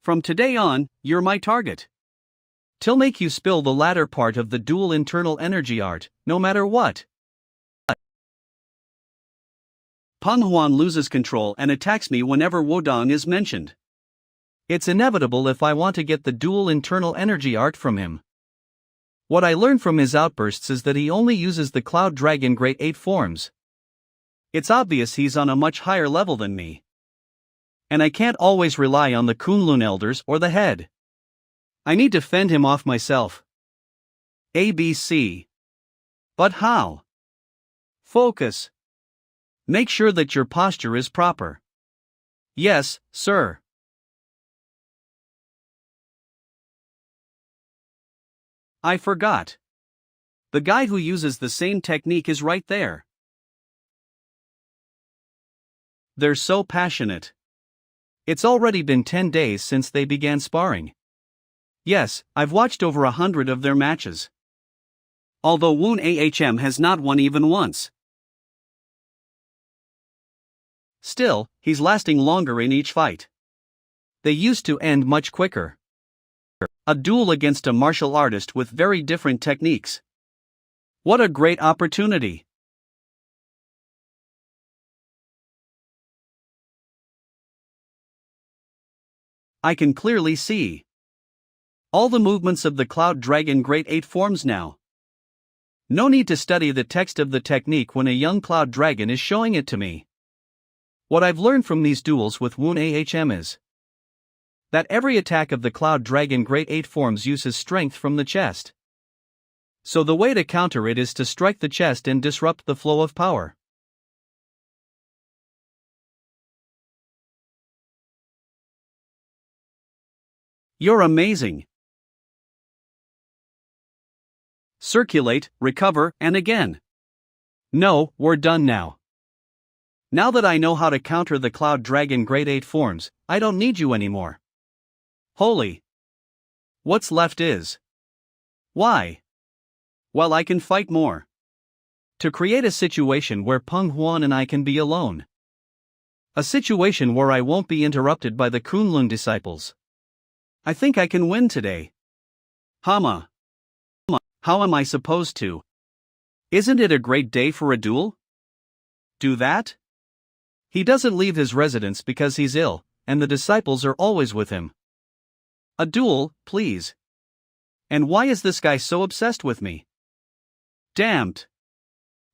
From today on, you're my target. Till make you spill the latter part of the dual internal energy art, no matter what. Penghuan loses control and attacks me whenever Wudang is mentioned. It's inevitable if I want to get the dual internal energy art from him. What I learned from his outbursts is that he only uses the Cloud Dragon Great 8 forms. It's obvious he's on a much higher level than me. And I can't always rely on the Kunlun elders or the head. I need to fend him off myself. ABC. But how? Focus. Make sure that your posture is proper. Yes, sir. I forgot. The guy who uses the same technique is right there. They're so passionate. It's already been 10 days since they began sparring. Yes, I've watched over 100 of their matches. Although Wun Ahm has not won even once. Still, he's lasting longer in each fight. They used to end much quicker. A duel against a martial artist with very different techniques. What a great opportunity! I can clearly see all the movements of the Cloud Dragon Great 8 forms now. No need to study the text of the technique when a young Cloud Dragon is showing it to me. What I've learned from these duels with Wun Ahm is that every attack of the Cloud Dragon Great 8 forms uses strength from the chest. So the way to counter it is to strike the chest and disrupt the flow of power. You're amazing. Circulate, recover, and again. No, we're done now. Now that I know how to counter the Cloud Dragon Grade 8 forms, I don't need you anymore. Holy. What's left is. Why? Well, I can fight more. To create a situation where Peng Huan and I can be alone. A situation where I won't be interrupted by the Kunlun disciples. I think I can win today. Hama. How am I supposed to? Isn't it a great day for a duel? Do that? He doesn't leave his residence because he's ill, and the disciples are always with him. A duel, please. And why is this guy so obsessed with me? Damned.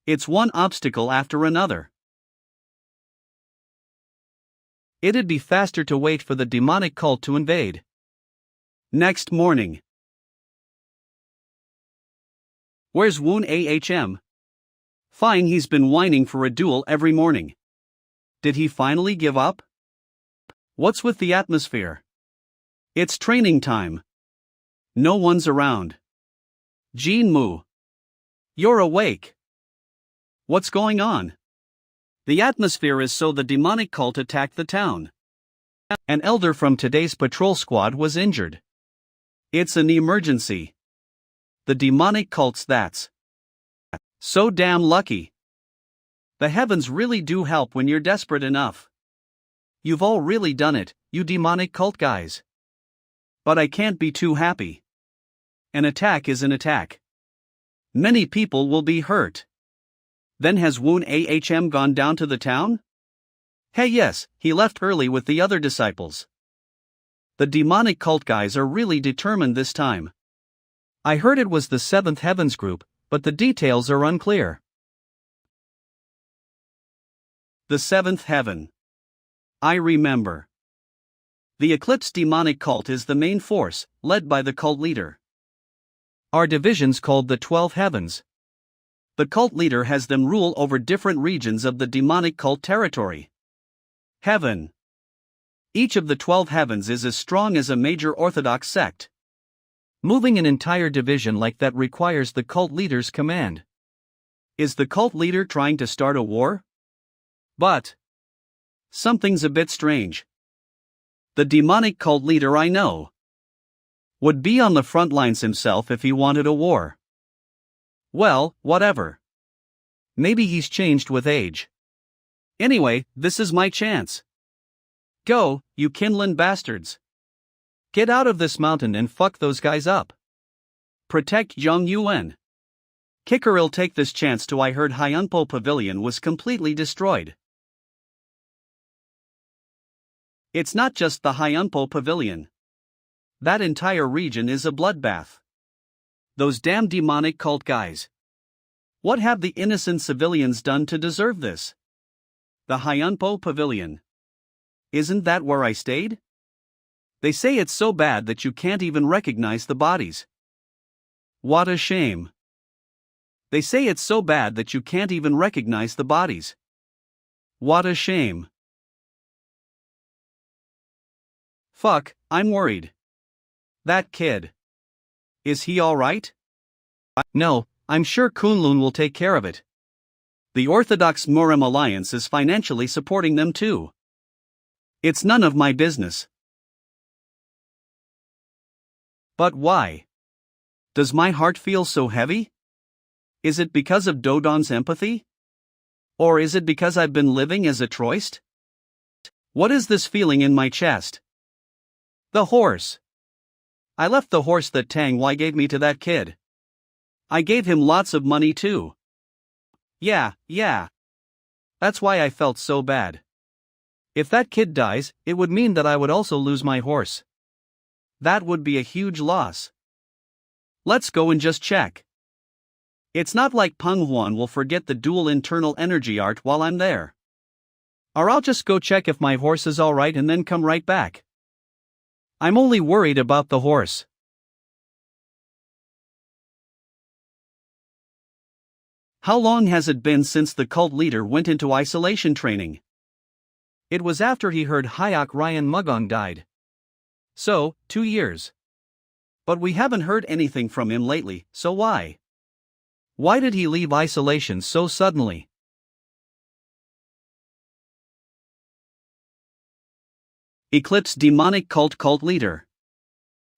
It's one obstacle after another. It'd be faster to wait for the demonic cult to invade. Next morning. Where's Woon Ahm? Fine, he's been whining for a duel every morning. Did he finally give up? What's with the atmosphere? It's training time. No one's around. Jin Mu. You're awake. What's going on? The atmosphere is so the demonic cult attacked the town. An elder from today's patrol squad was injured. It's an emergency. The demonic cult's that's so damn lucky. The heavens really do help when you're desperate enough. You've all really done it, you demonic cult guys. But I can't be too happy. An attack is an attack. Many people will be hurt. Then has Woon Ahm gone down to the town? Hey, yes, he left early with the other disciples. The demonic cult guys are really determined this time. I heard it was the Seventh Heavens group, but the details are unclear. The Seventh Heaven. I remember. The Eclipse demonic cult is the main force, led by the cult leader. Our division's called the 12 Heavens. The cult leader has them rule over different regions of the demonic cult territory. Heaven. Each of the 12 heavens is as strong as a major Orthodox sect. Moving an entire division like that requires the cult leader's command. Is the cult leader trying to start a war? But something's a bit strange. The demonic cult leader I know would be on the front lines himself if he wanted a war. Well, whatever. Maybe he's changed with age. Anyway, this is my chance. Go, you Kinlan bastards. Get out of this mountain and fuck those guys up. Protect Zhang Yuan. Kicker'll take this chance to I heard Hyunpo Pavilion was completely destroyed. It's not just the Hyunpo Pavilion. That entire region is a bloodbath. Those damn demonic cult guys. What have the innocent civilians done to deserve this? The Hyunpo Pavilion. Isn't that where I stayed? They say it's so bad that you can't even recognize the bodies. What a shame. They say it's so bad that you can't even recognize the bodies. What a shame. Fuck, I'm worried. That kid. Is he alright? No, I'm sure Kunlun will take care of it. The Orthodox Murem Alliance is financially supporting them too. It's none of my business. But why? Does my heart feel so heavy? Is it because of Dodon's empathy? Or is it because I've been living as a troist? What is this feeling in my chest? The horse. I left the horse that Tang Wai gave me to that kid. I gave him lots of money too. Yeah. That's why I felt so bad. If that kid dies, it would mean that I would also lose my horse. That would be a huge loss. Let's go and just check. It's not like Peng Huan will forget the dual internal energy art while I'm there. Or I'll just go check if my horse is alright and then come right back. I'm only worried about the horse. How long has it been since the cult leader went into isolation training? It was after he heard Hayok Ryan Mugong died. So, 2 years. But we haven't heard anything from him lately, so why? Why did he leave isolation so suddenly? Eclipse Demonic Cult Leader.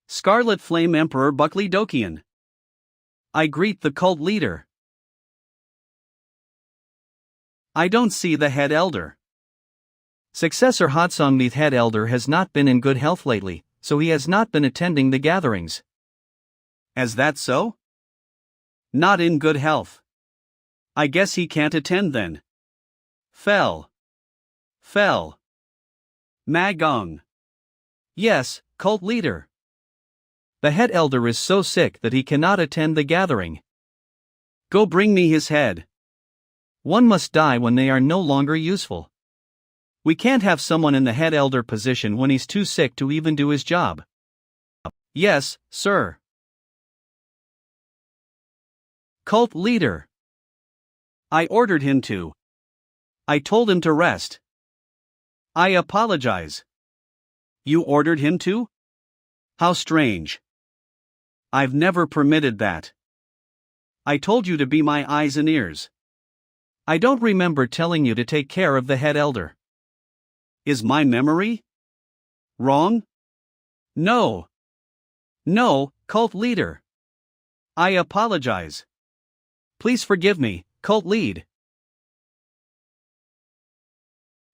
Scarlet Flame Emperor Buckley Dokian. I greet the cult leader. I don't see the head elder. Successor Hotsongmeath head elder has not been in good health lately, so he has not been attending the gatherings. Is that so? Not in good health. I guess he can't attend then. Fell. Magong. Yes, cult leader. The head elder is so sick that he cannot attend the gathering. Go bring me his head. One must die when they are no longer useful. We can't have someone in the head elder position when he's too sick to even do his job. Yes, sir. Cult leader. I ordered him to. I told him to rest. I apologize. You ordered him to? How strange. I've never permitted that. I told you to be my eyes and ears. I don't remember telling you to take care of the head elder. Is my memory wrong? No, cult leader. I apologize. Please forgive me, cult lead.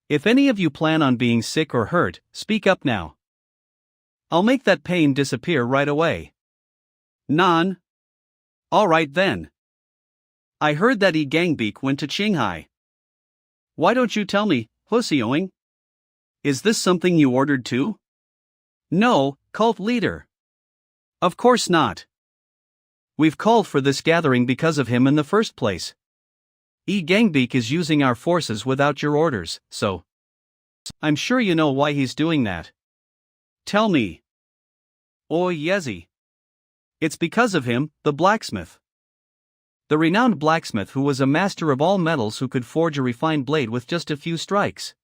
If any of you plan on being sick or hurt, speak up now. I'll make that pain disappear right away. None? Alright then. I heard that Gangbeak went to Qinghai. Why don't you tell me, Husioing? Is this something you ordered too? No, cult leader. Of course not. We've called for this gathering because of him in the first place. Gangbeak is using our forces without your orders, so I'm sure you know why he's doing that. Tell me. Oh Yezi. It's because of him, the blacksmith. The renowned blacksmith who was a master of all metals who could forge a refined blade with just a few strikes.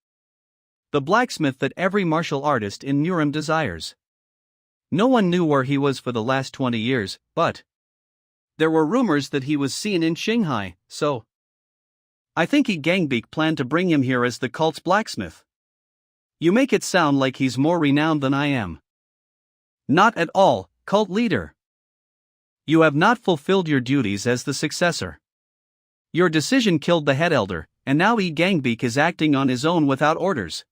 The blacksmith that every martial artist in Nurim desires. No one knew where he was for the last 20 years, but there were rumors that he was seen in Qinghai, so I think Gangbeak planned to bring him here as the cult's blacksmith. You make it sound like he's more renowned than I am. Not at all, cult leader. You have not fulfilled your duties as the successor. Your decision killed the head elder, and now Gangbeak is acting on his own without orders.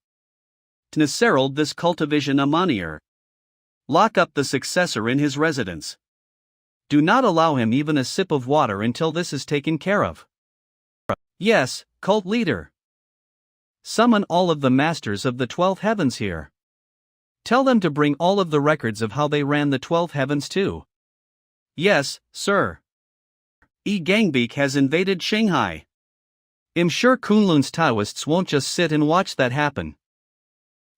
Tneserald this cultivision Amanier. Lock up the successor in his residence. Do not allow him even a sip of water until this is taken care of. Yes, cult leader. Summon all of the masters of the 12 heavens here. Tell them to bring all of the records of how they ran the 12 heavens too. Yes, sir. Gangbeak has invaded Qinghai. I'm sure Kunlun's Taoists won't just sit and watch that happen.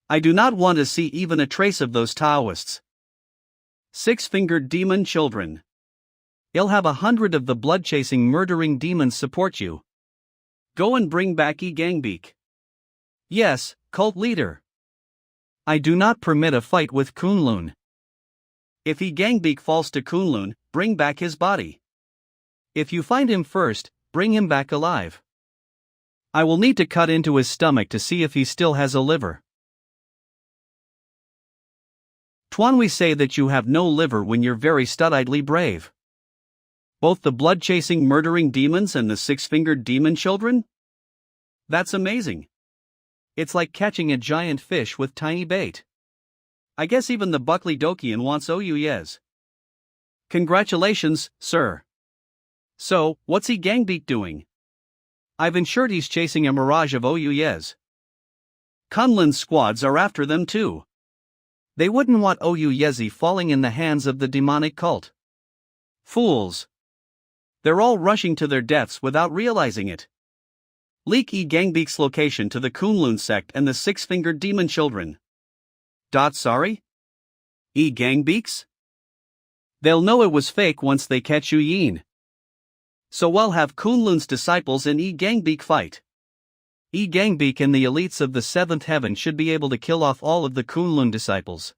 I do not want to see even a trace of those Taoists. Six-fingered demon children. I'll have 100 of the blood-chasing murdering demons support you. Go and bring back Gangbeak. Yes, cult leader. I do not permit a fight with Kunlun. If Gangbeak falls to Kunlun, bring back his body. If you find him first, bring him back alive. I will need to cut into his stomach to see if he still has a liver. Tuan, we say that you have no liver when you're very studidly brave. Both the blood-chasing murdering demons and the six-fingered demon children? That's amazing. It's like catching a giant fish with tiny bait. I guess even the Buckley Dokian wants Ouyez. Congratulations, sir. So, what's Gangbeak doing? I've ensured he's chasing a mirage of Ouyez. Kunlun's squads are after them too. They wouldn't want Ouyezi falling in the hands of the demonic cult. Fools. They're all rushing to their deaths without realizing it. Leak Gangbeak's location to the Kunlun sect and the six-fingered demon children. Sorry? Gangbeak's? They'll know it was fake once they catch Yin. So we'll have Kunlun's disciples in Gangbeak fight. Gangbeak and the elites of the 7th heaven should be able to kill off all of the Kunlun disciples.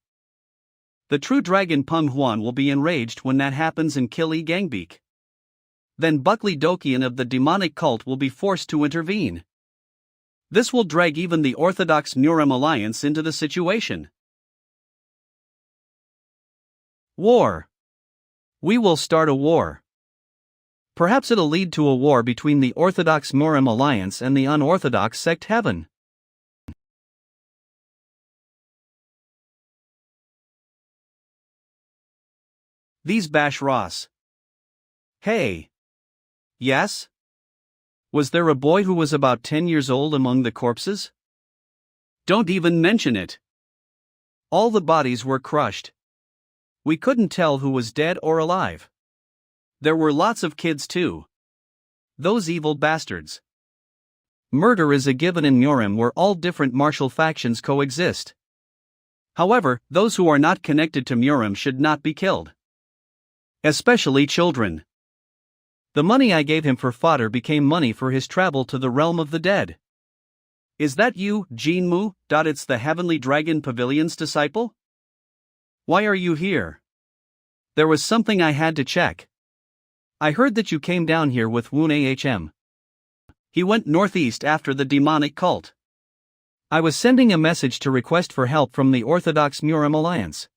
The true dragon Peng Huan will be enraged when that happens and kill Yi Gangbeek. Then Buckley Dokian of the demonic cult will be forced to intervene. This will drag even the Orthodox Murem alliance into the situation. War. We will start a war. Perhaps it'll lead to a war between the Orthodox Murem alliance and the unorthodox sect Heaven. These Bash Ross. Hey. Yes? Was there a boy who was about 10 years old among the corpses? Don't even mention it. All the bodies were crushed. We couldn't tell who was dead or alive. There were lots of kids too. Those evil bastards. Murder is a given in Murem where all different martial factions coexist. However, those who are not connected to Murem should not be killed. Especially children. The money I gave him for fodder became money for his travel to the realm of the dead. Is that you, Jinmu? It's the Heavenly Dragon Pavilion's disciple? Why are you here? There was something I had to check. I heard that you came down here with Woon Ahm. He went northeast after the demonic cult. I was sending a message to request for help from the Orthodox Murem Alliance.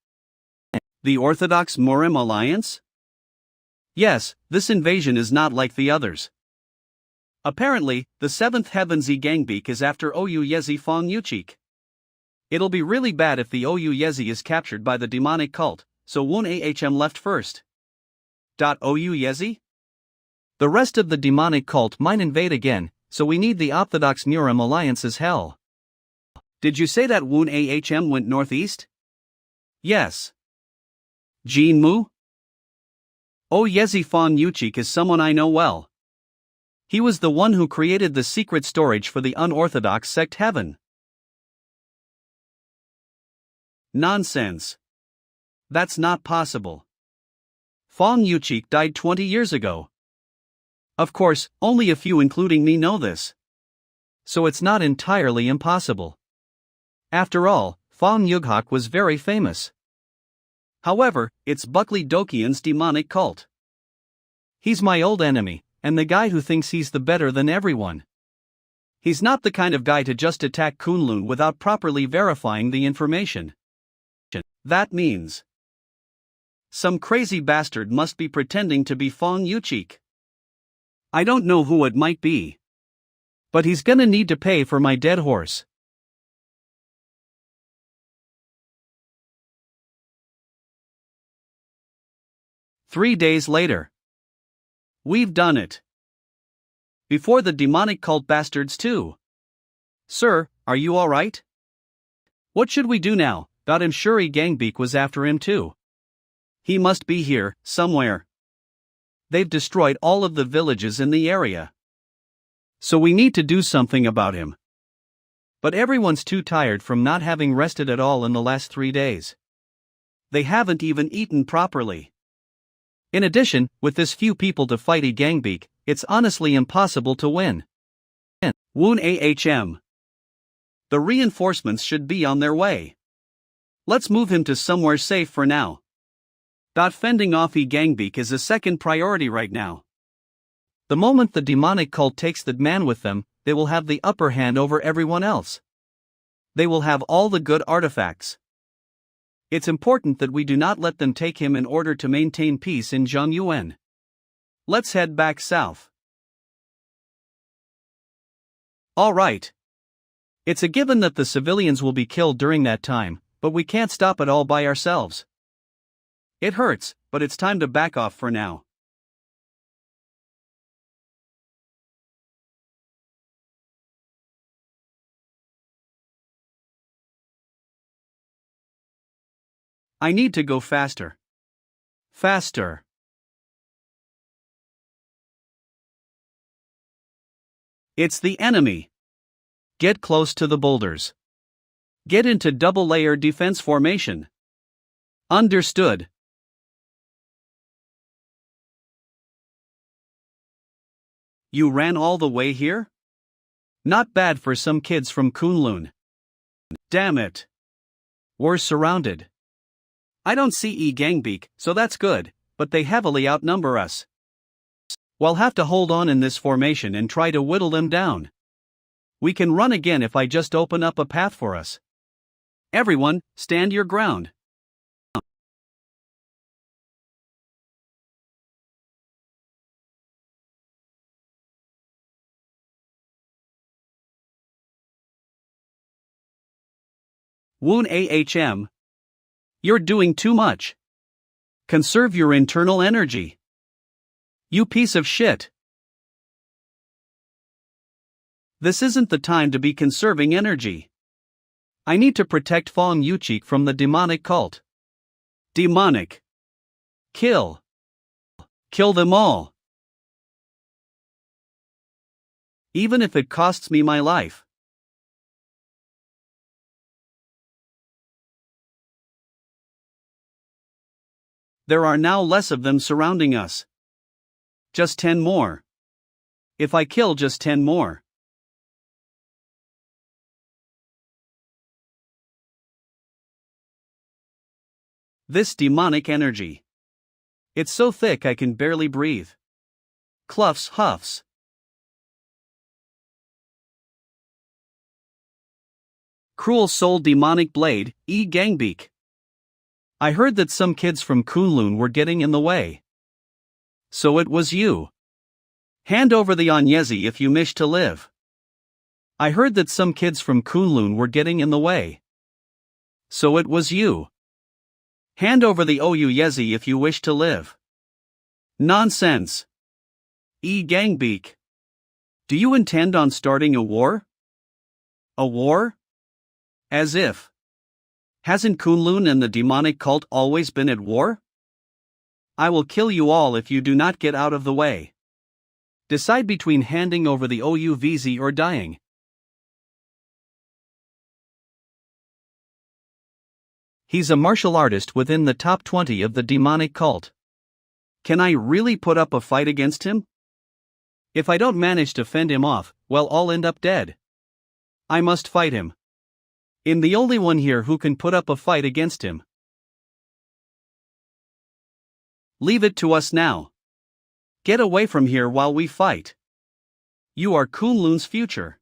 The Orthodox Murem Alliance? Yes, this invasion is not like the others. Apparently, the 7th Heaven's Yi Gangbeek is after Oyu Yezi Fong Yuchik. It'll be really bad if the Oyu Yezi is captured by the demonic cult, so Woon Ahm left first. Oyu Yezi? The rest of the demonic cult might invade again, so we need the Orthodox Murem Alliance as hell. Did you say that Woon Ahm went northeast? Yes. Jinmu? Oh, Yezi Fong Yuchik is someone I know well. He was the one who created the secret storage for the unorthodox sect Heaven. Nonsense. That's not possible. Fong Yuchik died 20 years ago. Of course, only a few including me know this. So it's not entirely impossible. After all, Fong Yughak was very famous. However, it's Buckley Dokian's demonic cult. He's my old enemy, and the guy who thinks he's the better than everyone. He's not the kind of guy to just attack Kunlun without properly verifying the information. That means some crazy bastard must be pretending to be Fong Yuchik. I don't know who it might be. But he's gonna need to pay for my dead horse. Three days later. We've done it. Before the demonic cult bastards too. Sir, are you alright? What should we do now? I'm sure Yi Gangbeek was after him too. He must be here, somewhere. They've destroyed all of the villages in the area. So we need to do something about him. But everyone's too tired from not having rested at all in the last 3 days. They haven't even eaten properly. In addition, with this few people to fight Yi Gangbeek, it's honestly impossible to win. Woon Ahm. The reinforcements should be on their way. Let's move him to somewhere safe for now. Fending off Yi Gangbeek is a second priority right now. The moment the demonic cult takes the man with them, they will have the upper hand over everyone else. They will have all the good artifacts. It's important that we do not let them take him in order to maintain peace in Zhongyuan. Let's head back south. All right. It's a given that the civilians will be killed during that time, but we can't stop it all by ourselves. It hurts, but it's time to back off for now. I need to go faster. Faster. It's the enemy. Get close to the boulders. Get into double-layer defense formation. Understood. You ran all the way here? Not bad for some kids from Kunlun. Damn it. We're surrounded. I don't see E Gangbeak, so that's good, but they heavily outnumber us. We'll have to hold on in this formation and try to whittle them down. We can run again if I just open up a path for us. Everyone, stand your ground. Woon AHM. You're doing too much. Conserve your internal energy. You piece of shit. This isn't the time to be conserving energy. I need to protect Fong Yuchik from the demonic cult. Demonic. Kill. Kill them all. Even if it costs me my life. There are now less of them surrounding us. Just 10 more. If I kill just 10 more. This demonic energy. It's so thick I can barely breathe. Cluffs huffs. Cruel soul demonic blade, E Gangbeak. I heard that some kids from Kunlun were getting in the way. So it was you. Hand over the Onyezi if you wish to live. I heard that some kids from Kunlun were getting in the way. So it was you. Hand over the Oyuyezi if you wish to live. Nonsense. E Gangbeak. Do you intend on starting a war? A war? As if. Hasn't Kunlun and the demonic cult always been at war? I will kill you all if you do not get out of the way. Decide between handing over the Oyuvz or dying. He's a martial artist within the top 20 of the demonic cult. Can I really put up a fight against him? If I don't manage to fend him off, well, I'll end up dead. I must fight him. I'm the only one here who can put up a fight against him. Leave it to us now. Get away from here while we fight. You are Kunlun's future.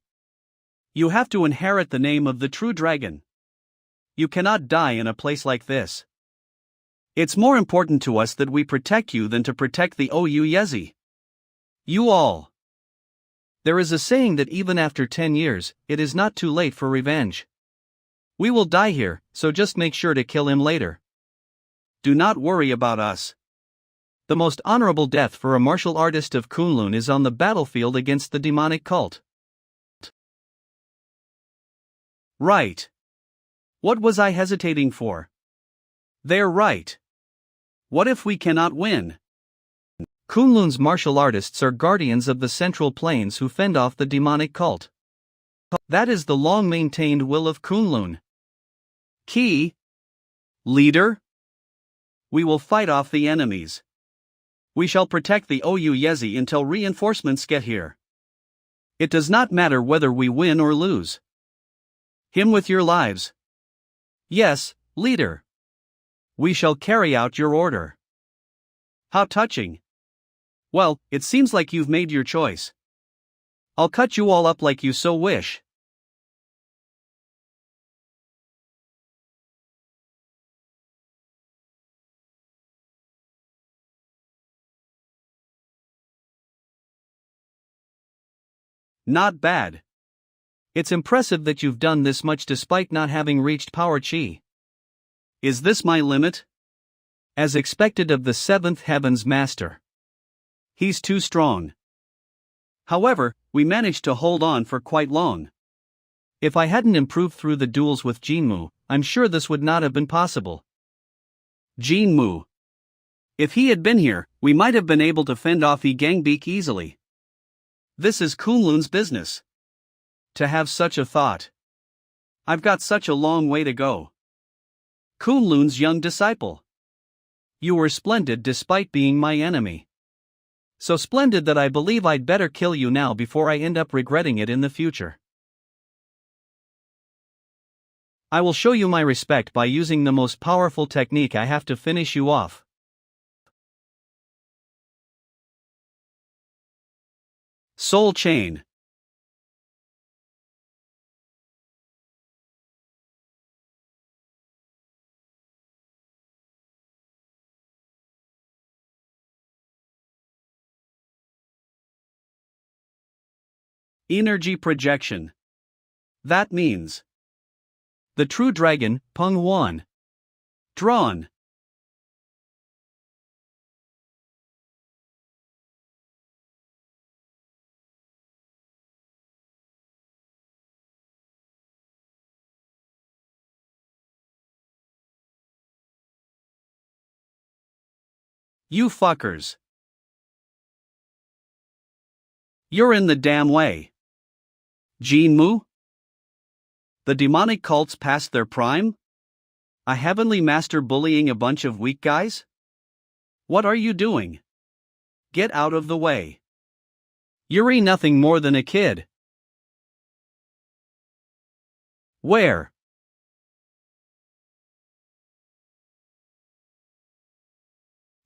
You have to inherit the name of the true dragon. You cannot die in a place like this. It's more important to us that we protect you than to protect the Oyuyezi. You all. There is a saying that even after 10 years, it is not too late for revenge. We will die here, so just make sure to kill him later. Do not worry about us. The most honorable death for a martial artist of Kunlun is on the battlefield against the demonic cult. Right. What was I hesitating for? They're right. What if we cannot win? Kunlun's martial artists are guardians of the central plains who fend off the demonic cult. That is the long-maintained will of Kunlun. Key. Leader. We will fight off the enemies. We shall protect the Oyuyezi until reinforcements get here. It does not matter whether we win or lose. Him with your lives. Yes, leader. We shall carry out your order. How touching. Well, it seems like you've made your choice. I'll cut you all up like you so wish. Not bad. It's impressive that you've done this much despite not having reached power chi. Is this my limit? As expected of the seventh heaven's master. He's too strong. However, we managed to hold on for quite long. If I hadn't improved through the duels with Jinmu, I'm sure this would not have been possible. Jinmu. If he had been here, we might have been able to fend off E Gangbeak easily. This is Kunlun's business. To have such a thought. I've got such a long way to go. Kunlun's young disciple. You were splendid despite being my enemy. So splendid that I believe I'd better kill you now before I end up regretting it in the future. I will show you my respect by using the most powerful technique I have to finish you off. Soul Chain. Energy projection. That means The true dragon, Peng Wan. drawn. You fuckers. You're in the damn way. Jinmu? The demonic cults past their prime? A heavenly master bullying a bunch of weak guys? What are you doing? Get out of the way. You're nothing more than a kid. Where?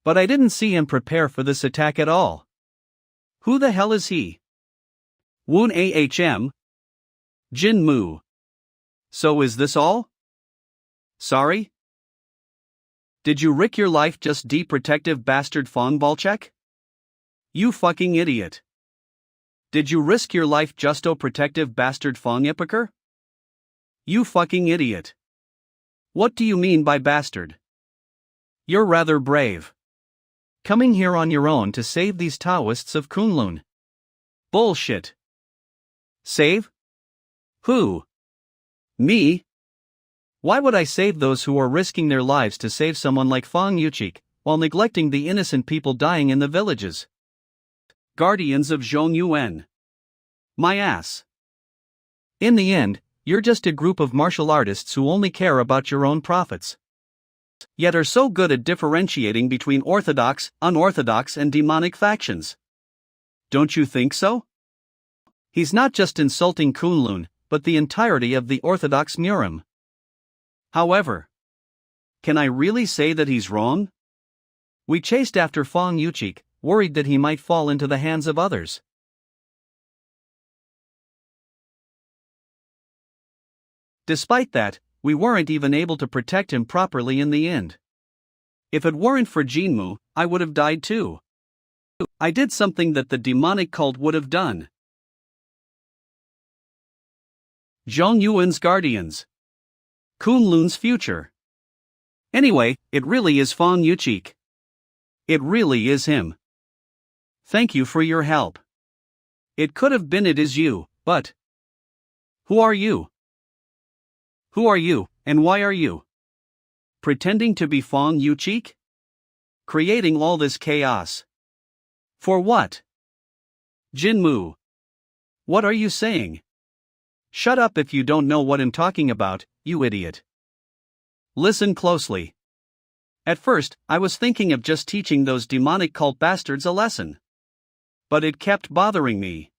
But I didn't see him prepare for this attack at all. Who the hell is he? Woon Ahm? Jinmu. So is this all? Sorry? Did you rick your life just protective bastard Fong Balchek? You fucking idiot. Did you risk your life justo protective bastard Fong Ipiker? You fucking idiot. What do you mean by bastard? You're rather brave. Coming here on your own to save these Taoists of Kunlun. Bullshit. Save? Who? Me? Why would I save those who are risking their lives to save someone like Fong Yuchik, while neglecting the innocent people dying in the villages? Guardians of Zhongyuan. My ass. In the end, you're just a group of martial artists who only care about your own profits. Yet are so good at differentiating between orthodox, unorthodox, and demonic factions. Don't you think so? He's not just insulting Kunlun, but the entirety of the orthodox Murim. However, can I really say that he's wrong? We chased after Fong Yuchik, worried that he might fall into the hands of others. Despite that, we weren't even able to protect him properly in the end. If it weren't for Jinmu, I would have died too. I did something that the demonic cult would have done. Zhongyuan's guardians. Kunlun's future. Anyway, it really is Fong Yuchik. It really is him. Thank you for your help. It could have been it is you, but who are you? Who are you, and why are you pretending to be Fong Yuchik? Creating all this chaos. For what? Jinmu. What are you saying? Shut up if you don't know what I'm talking about, you idiot. Listen closely. At first, I was thinking of just teaching those demonic cult bastards a lesson. But it kept bothering me.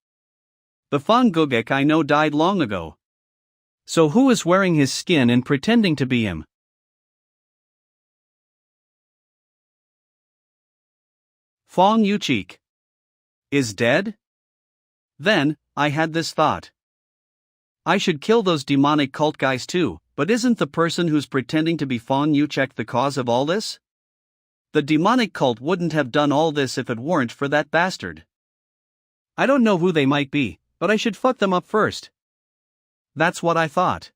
The Fong Gugek I know died long ago. So who is wearing his skin and pretending to be him? Fong Yuchik is dead? Then, I had this thought. I should kill those demonic cult guys too, but isn't the person who's pretending to be Fong Yuchik the cause of all this? The demonic cult wouldn't have done all this if it weren't for that bastard. I don't know who they might be, but I should fuck them up first. That's what I thought.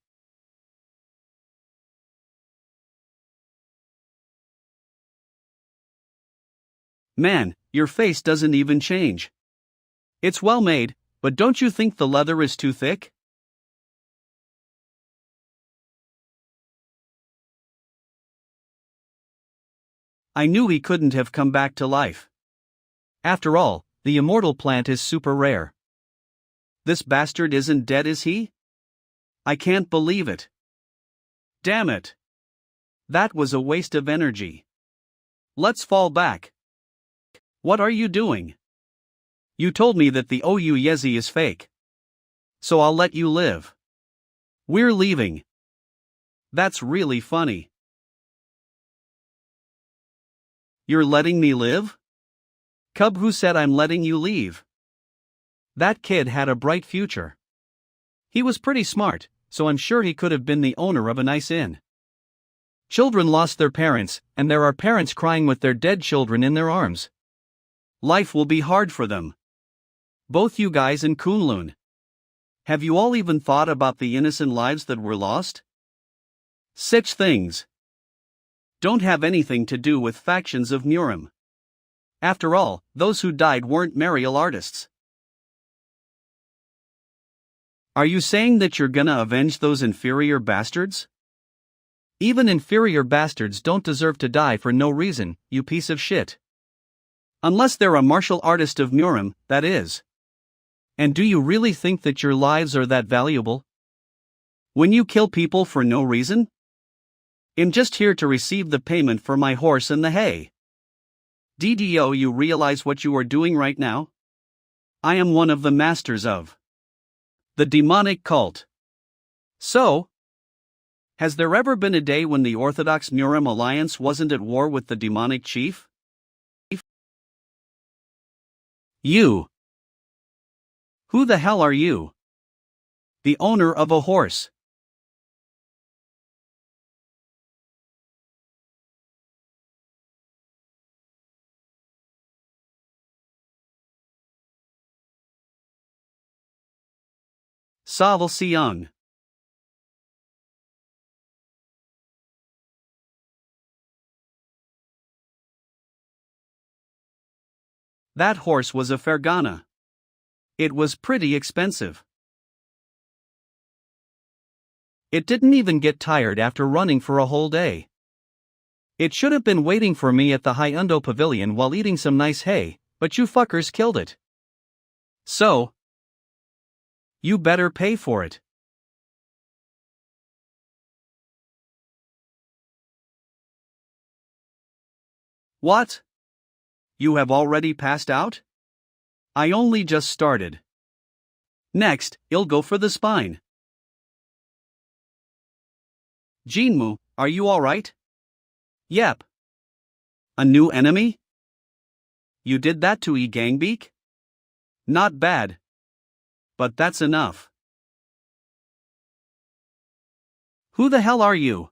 Man, your face doesn't even change. It's well made, but don't you think the leather is too thick? I knew he couldn't have come back to life. After all, the immortal plant is super rare. This bastard isn't dead, is he? I can't believe it. Damn it. That was a waste of energy. Let's fall back. What are you doing? You told me that the OU Yezi is fake. So I'll let you live. We're leaving. That's really funny. You're letting me live? Cub, who said I'm letting you leave? That kid had a bright future. He was pretty smart, so I'm sure he could have been the owner of a nice inn. Children lost their parents, and there are parents crying with their dead children in their arms. Life will be hard for them. Both you guys and Kunlun. Have you all even thought about the innocent lives that were lost? Such things don't have anything to do with factions of Murim. After all, those who died weren't martial artists. Are you saying that you're gonna avenge those inferior bastards? Even inferior bastards don't deserve to die for no reason, you piece of shit. Unless they're a martial artist of Murim, that is. And do you really think that your lives are that valuable? When you kill people for no reason? I'm just here to receive the payment for my horse and the hay. DDO, you realize what you are doing right now? I am one of the masters of the demonic cult. So, has there ever been a day when the Orthodox Murim Alliance wasn't at war with the demonic chief? You. Who the hell are you? The owner of a horse. Saval Siung. That horse was a Fergana. It was pretty expensive. It didn't even get tired after running for a whole day. It should have been waiting for me at the Hyundo Pavilion while eating some nice hay, but you fuckers killed it. So, you better pay for it. What? You have already passed out? I only just started. Next, I'll go for the spine. Jinmu, are you alright? Yep. A new enemy? You did that to Gangbeak? Not bad. But that's enough. Who the hell are you?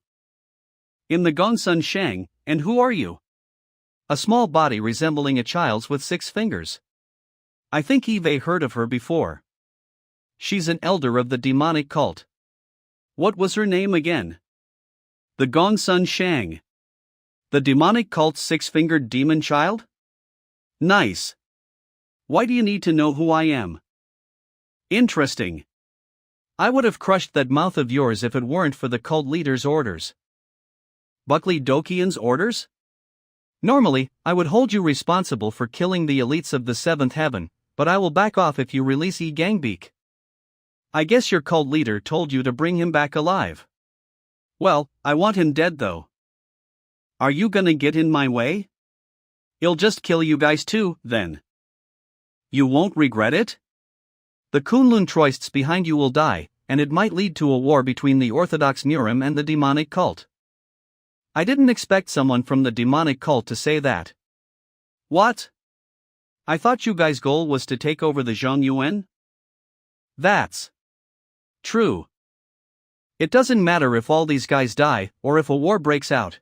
In the Gongsun Shang, and who are you? A small body resembling a child's with 6 fingers. I think Eve heard of her before. She's an elder of the demonic cult. What was her name again? The Gongsun Shang. The demonic cult's 6-fingered demon child? Nice. Why do you need to know who I am? Interesting. I would have crushed that mouth of yours if it weren't for the cult leader's orders. Buckley Dokian's orders? Normally, I would hold you responsible for killing the elites of the 7th heaven, but I will back off if you release Gangbeak. I guess your cult leader told you to bring him back alive. Well, I want him dead though. Are you gonna get in my way? I'll just kill you guys too, then. You won't regret it? The Kunlun Troists behind you will die, and it might lead to a war between the Orthodox Murim and the demonic cult. I didn't expect someone from the demonic cult to say that. What? I thought you guys' goal was to take over the Zhongyuan? That's true. It doesn't matter if all these guys die, or if a war breaks out.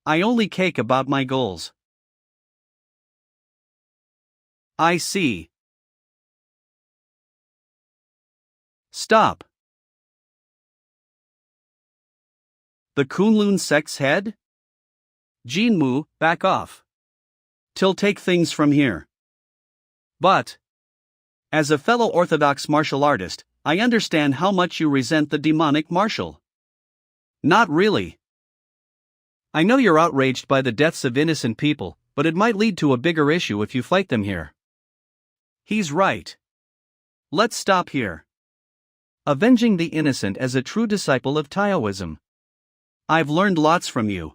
I only care about my goals. I see. Stop. The Kunlun sect's head? Jinmu, back off. Till take things from here. But, as a fellow Orthodox martial artist, I understand how much you resent the demonic martial. Not really. I know you're outraged by the deaths of innocent people, but it might lead to a bigger issue if you fight them here. He's right. Let's stop here. Avenging the innocent as a true disciple of Taoism. I've learned lots from you.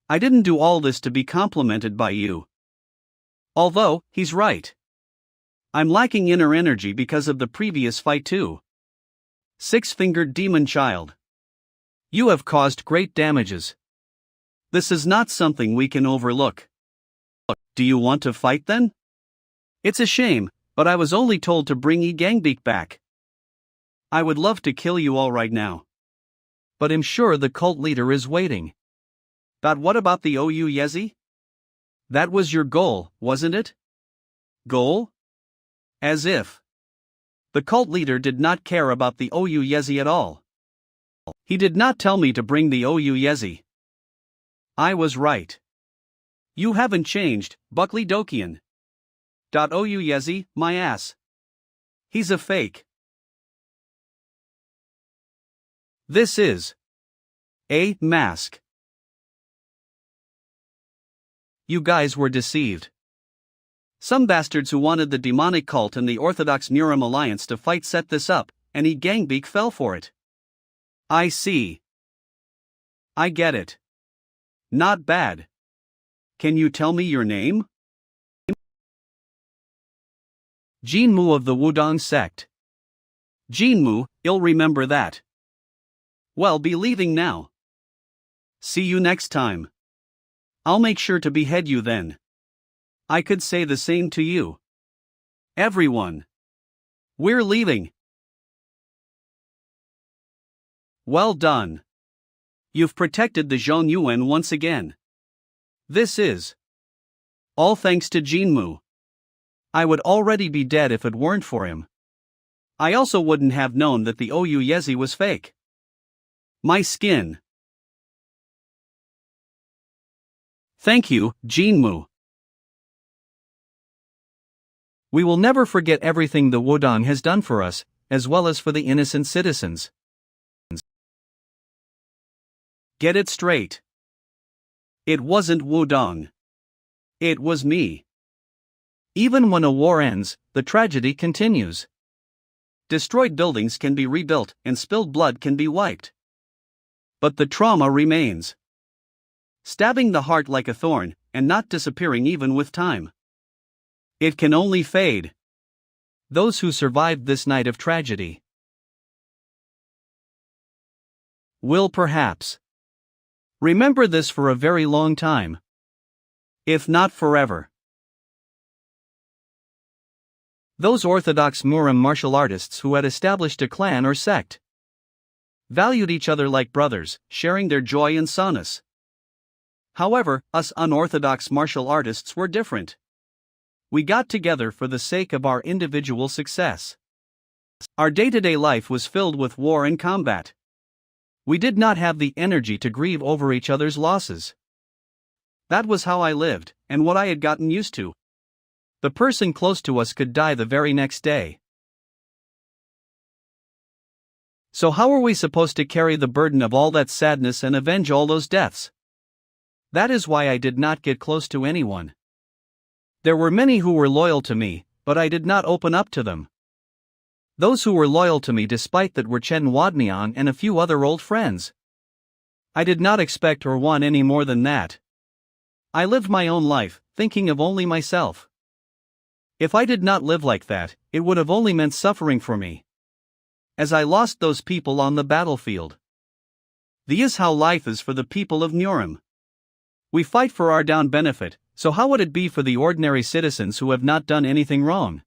I didn't do all this to be complimented by you. Although, he's right. I'm lacking inner energy because of the previous fight too. 6-fingered demon child. You have caused great damages. This is not something we can overlook. Do you want to fight then? It's a shame, but I was only told to bring Gangbeak back. I would love to kill you all right now. But I'm sure the cult leader is waiting. But what about the OU Yezi? That was your goal, wasn't it? Goal? As if. The cult leader did not care about the OU Yezi at all. He did not tell me to bring the OU Yezi. I was right. You haven't changed, Buckley Dokian. OU Yezi, my ass. He's a fake. This is a mask. You guys were deceived. Some bastards who wanted the demonic cult and the Orthodox Murim alliance to fight set this up, and Gangbeak fell for it. I see. I get it. Not bad. Can you tell me your name? Jinmu of the Wudang sect. Jinmu, you'll remember that. Well, be leaving now. See you next time. I'll make sure to behead you then. I could say the same to you. Everyone. We're leaving. Well done. You've protected the Zhongyuan once again. This is all thanks to Jinmu. I would already be dead if it weren't for him. I also wouldn't have known that the OU Yezi was fake. My skin. Thank you, Jinmu. We will never forget everything the Wudang has done for us, as well as for the innocent citizens. Get it straight. It wasn't Wudang. It was me. Even when a war ends, the tragedy continues. Destroyed buildings can be rebuilt and spilled blood can be wiped. But the trauma remains. Stabbing the heart like a thorn, and not disappearing even with time. It can only fade. Those who survived this night of tragedy will perhaps remember this for a very long time. If not forever. Those Orthodox Murim martial artists who had established a clan or sect valued each other like brothers, sharing their joy and solace. However, us unorthodox martial artists were different. We got together for the sake of our individual success. Our day-to-day life was filled with war and combat. We did not have the energy to grieve over each other's losses. That was how I lived, and what I had gotten used to. The person close to us could die the very next day. So how are we supposed to carry the burden of all that sadness and avenge all those deaths? That is why I did not get close to anyone. There were many who were loyal to me, but I did not open up to them. Those who were loyal to me despite that were Chen Wadnian and a few other old friends. I did not expect or want any more than that. I lived my own life, thinking of only myself. If I did not live like that, it would have only meant suffering for me. As I lost those people on the battlefield. This is how life is for the people of Murim. We fight for our down benefit, so how would it be for the ordinary citizens who have not done anything wrong?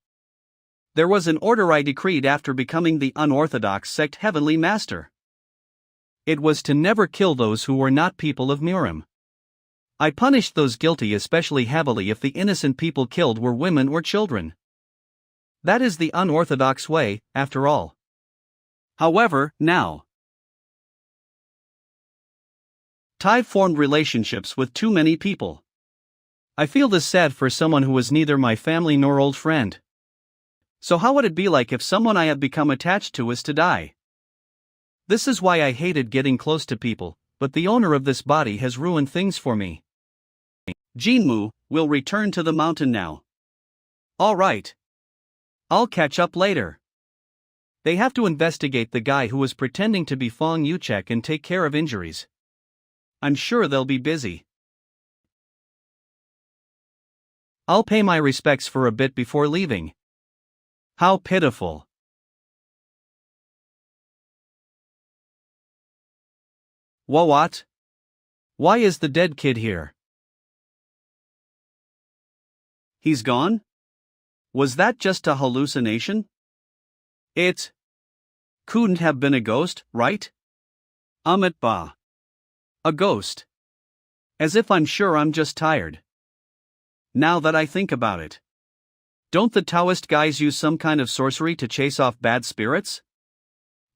There was an order I decreed after becoming the unorthodox sect Heavenly Master. It was to never kill those who were not people of Murim. I punished those guilty especially heavily if the innocent people killed were women or children. That is the unorthodox way, after all. However, now I've formed relationships with too many people. I feel this sad for someone who was neither my family nor old friend. So how would it be like if someone I have become attached to is to die? This is why I hated getting close to people, but the owner of this body has ruined things for me. Jinmu, will return to the mountain now. Alright. I'll catch up later. They have to investigate the guy who was pretending to be Fong Yuchek and take care of injuries. I'm sure they'll be busy. I'll pay my respects for a bit before leaving. How pitiful. What? Why is the dead kid here? He's gone? Was that just a hallucination? It couldn't have been a ghost, right? Bah. A ghost. As if I'm sure I'm just tired. Now that I think about it. Don't the Taoist guys use some kind of sorcery to chase off bad spirits?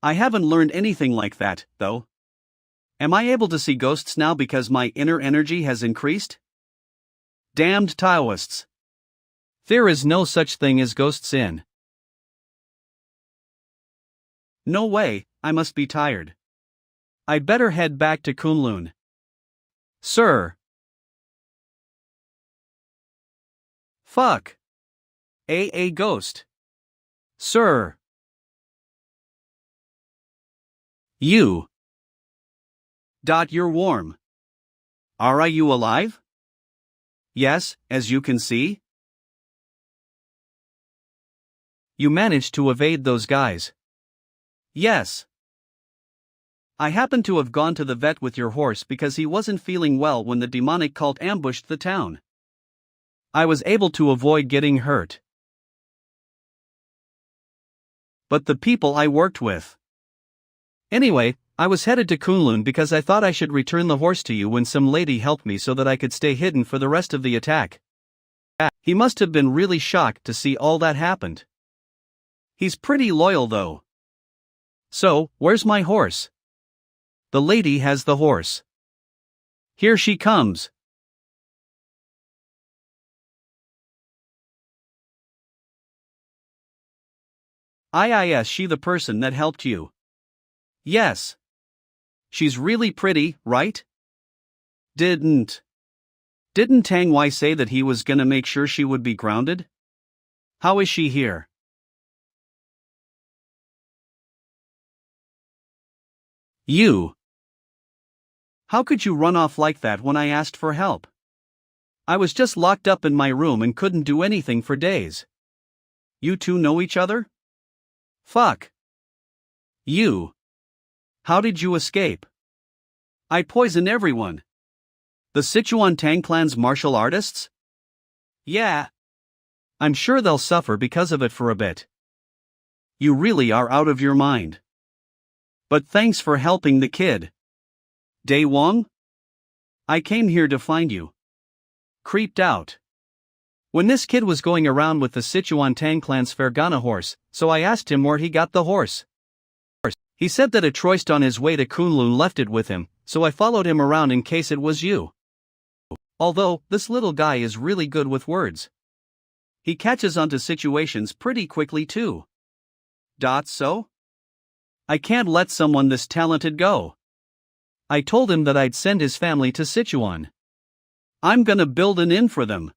I haven't learned anything like that, though. Am I able to see ghosts now because my inner energy has increased? Damned Taoists. There is no such thing as ghosts in. No way, I must be tired. I'd better head back to Kunlun. Sir. Fuck. A ghost. Sir. You. You're warm. Are you alive? Yes, as you can see. You managed to evade those guys. Yes. I happened to have gone to the vet with your horse because he wasn't feeling well when the demonic cult ambushed the town. I was able to avoid getting hurt. But the people I worked with. Anyway, I was headed to Kunlun because I thought I should return the horse to you when some lady helped me so that I could stay hidden for the rest of the attack. He must have been really shocked to see all that happened. He's pretty loyal though. So, where's my horse? The lady has the horse. Here she comes. Is she the person that helped you? Yes. She's really pretty, right? Didn't Tang Wei say that he was gonna make sure she would be grounded? How is she here? You. How could you run off like that when I asked for help? I was just locked up in my room and couldn't do anything for days. You two know each other? Fuck. You. How did you escape? I poison everyone. The Sichuan Tang clan's martial artists? Yeah. I'm sure they'll suffer because of it for a bit. You really are out of your mind. But thanks for helping the kid. Dai Wang? I came here to find you. Creeped out. When this kid was going around with the Sichuan Tang clan's Fergana horse, so I asked him where he got the horse. He said that a troist on his way to Kunlun left it with him, so I followed him around in case it was you. Although, this little guy is really good with words. He catches onto situations pretty quickly too. So? I can't let someone this talented go. I told him that I'd send his family to Sichuan. I'm gonna build an inn for them.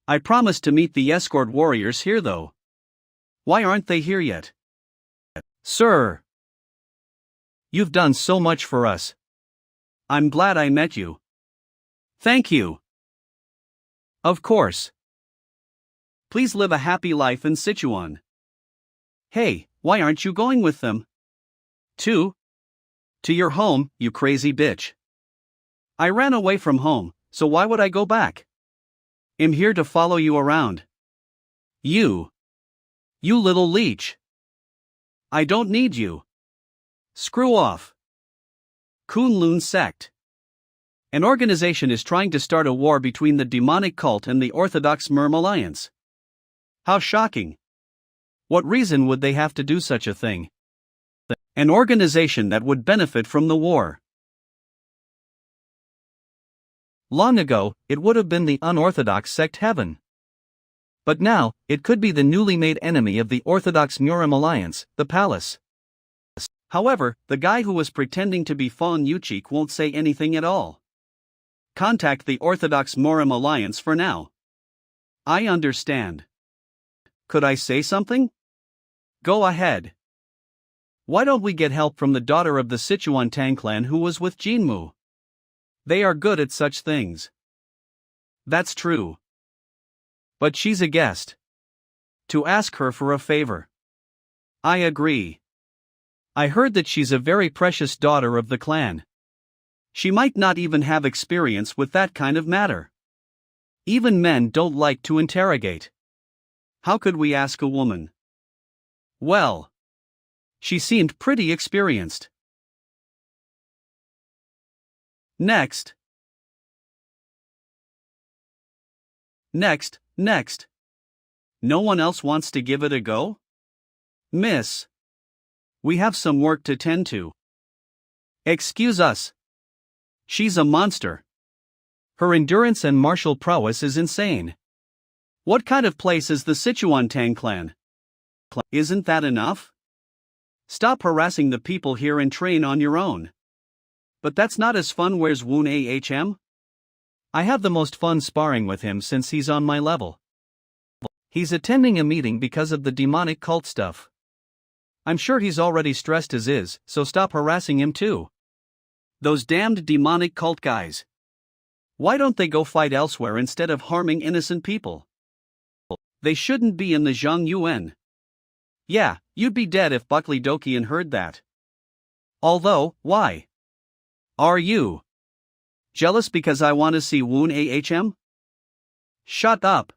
I promised to meet the escort warriors here though. Why aren't they here yet? Sir. You've done so much for us. I'm glad I met you. Thank you. Of course. Please live a happy life in Sichuan. Hey, why aren't you going with them? To your home, you crazy bitch. I ran away from home, so why would I go back? I'm here to follow you around. You little leech. I don't need you. Screw off. Kunlun sect. An organization is trying to start a war between the demonic cult and the Orthodox Merm Alliance. How shocking. What reason would they have to do such a thing? An organization that would benefit from the war. Long ago, it would have been the unorthodox sect heaven. But now, it could be the newly made enemy of the Orthodox Murim Alliance, the palace. However, the guy who was pretending to be Fawn Yuchik won't say anything at all. Contact the Orthodox Murim Alliance for now. I understand. Could I say something? Go ahead. Why don't we get help from the daughter of the Sichuan Tang clan who was with Jinmu? They are good at such things. That's true. But she's a guest. To ask her for a favor. I agree. I heard that she's a very precious daughter of the clan. She might not even have experience with that kind of matter. Even men don't like to interrogate. How could we ask a woman? Well, she seemed pretty experienced. Next. No one else wants to give it a go? Miss, we have some work to tend to. Excuse us. She's a monster. Her endurance and martial prowess is insane. What kind of place is the Sichuan clan? Isn't that enough? Stop harassing the people here and train on your own. But that's not as fun. Where's Woon Ahm? I have the most fun sparring with him since he's on my level. He's attending a meeting because of the demonic cult stuff. I'm sure he's already stressed as is, so stop harassing him too. Those damned demonic cult guys. Why don't they go fight elsewhere instead of harming innocent people? They shouldn't be in the Zhang Yuan. Yeah, you'd be dead if Buckley Dokian heard that. Although, why? Are you jealous because I want to see Woon Ahm? Shut up.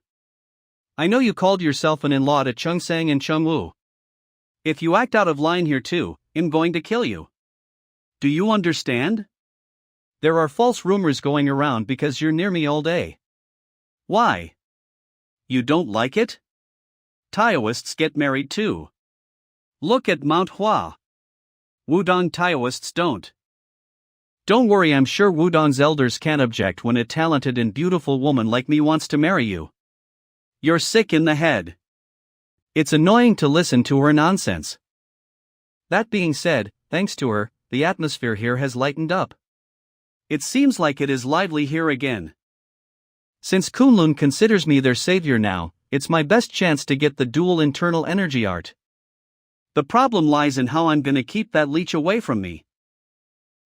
I know you called yourself an in-law to Chung-sang and Chung-woo. If you act out of line here too, I'm going to kill you. Do you understand? There are false rumors going around because you're near me all day. Why? You don't like it? Taoists get married too. Look at Manhua. Wudang Taoists don't. Don't worry, I'm sure Wudang's elders can't object when a talented and beautiful woman like me wants to marry you. You're sick in the head. It's annoying to listen to her nonsense. That being said, thanks to her, the atmosphere here has lightened up. It seems like it is lively here again. Since Kunlun considers me their savior now, it's my best chance to get the dual internal energy art. The problem lies in how I'm gonna keep that leech away from me.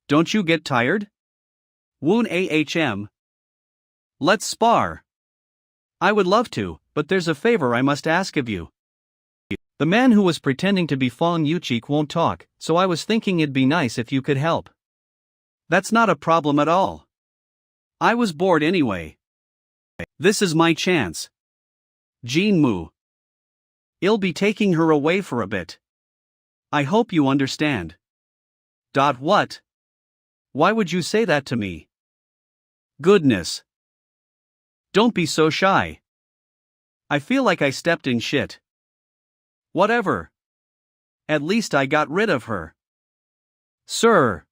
Don't you get tired? Woon Ahm. Let's spar. I would love to, but there's a favor I must ask of you. The man who was pretending to be Fong Yuchik won't talk, so I was thinking it'd be nice if you could help. That's not a problem at all. I was bored anyway. This is my chance. Jin Mu. I'll be taking her away for a bit. I hope you understand. What? Why would you say that to me? Goodness. Don't be so shy. I feel like I stepped in shit. Whatever. At least I got rid of her. Sir.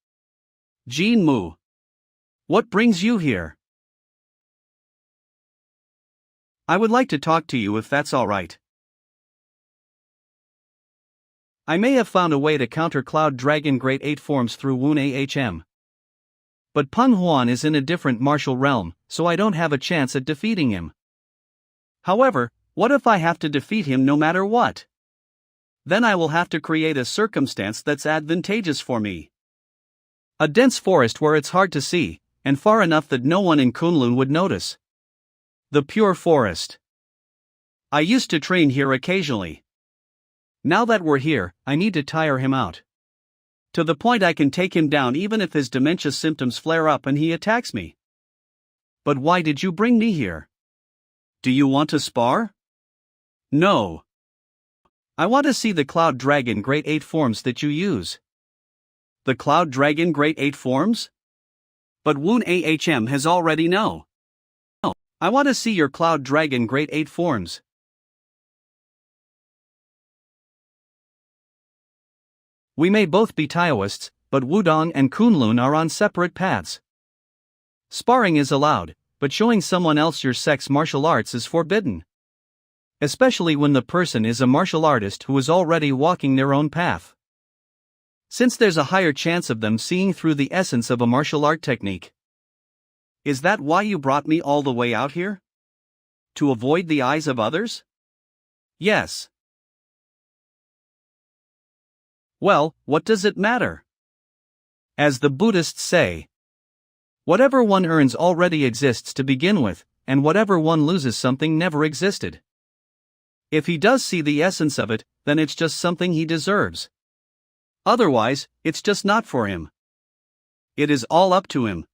Jin Mu. What brings you here? I would like to talk to you if that's alright. I may have found a way to counter Cloud Dragon Great 8 forms through Woon Ahm. But Pun Huan is in a different martial realm, so I don't have a chance at defeating him. However, what if I have to defeat him no matter what? Then I will have to create a circumstance that's advantageous for me. A dense forest where it's hard to see, and far enough that no one in Kunlun would notice. The pure forest. I used to train here occasionally. Now that we're here, I need to tire him out. To the point I can take him down even if his dementia symptoms flare up and he attacks me. But why did you bring me here? Do you want to spar? No. I want to see the Cloud Dragon Great 8 forms that you use. The Cloud Dragon Great 8 forms? But Woon Ahm has already know. I want to see your Cloud Dragon Great 8 forms. We may both be Taoists, but Wudang and Kunlun are on separate paths. Sparring is allowed, but showing someone else your sex martial arts is forbidden. Especially when the person is a martial artist who is already walking their own path. Since there's a higher chance of them seeing through the essence of a martial art technique. Is that why you brought me all the way out here? To avoid the eyes of others? Yes. Well, what does it matter? As the Buddhists say, whatever one earns already exists to begin with, and whatever one loses something never existed. If he does see the essence of it, then it's just something he deserves. Otherwise, it's just not for him. It is all up to him.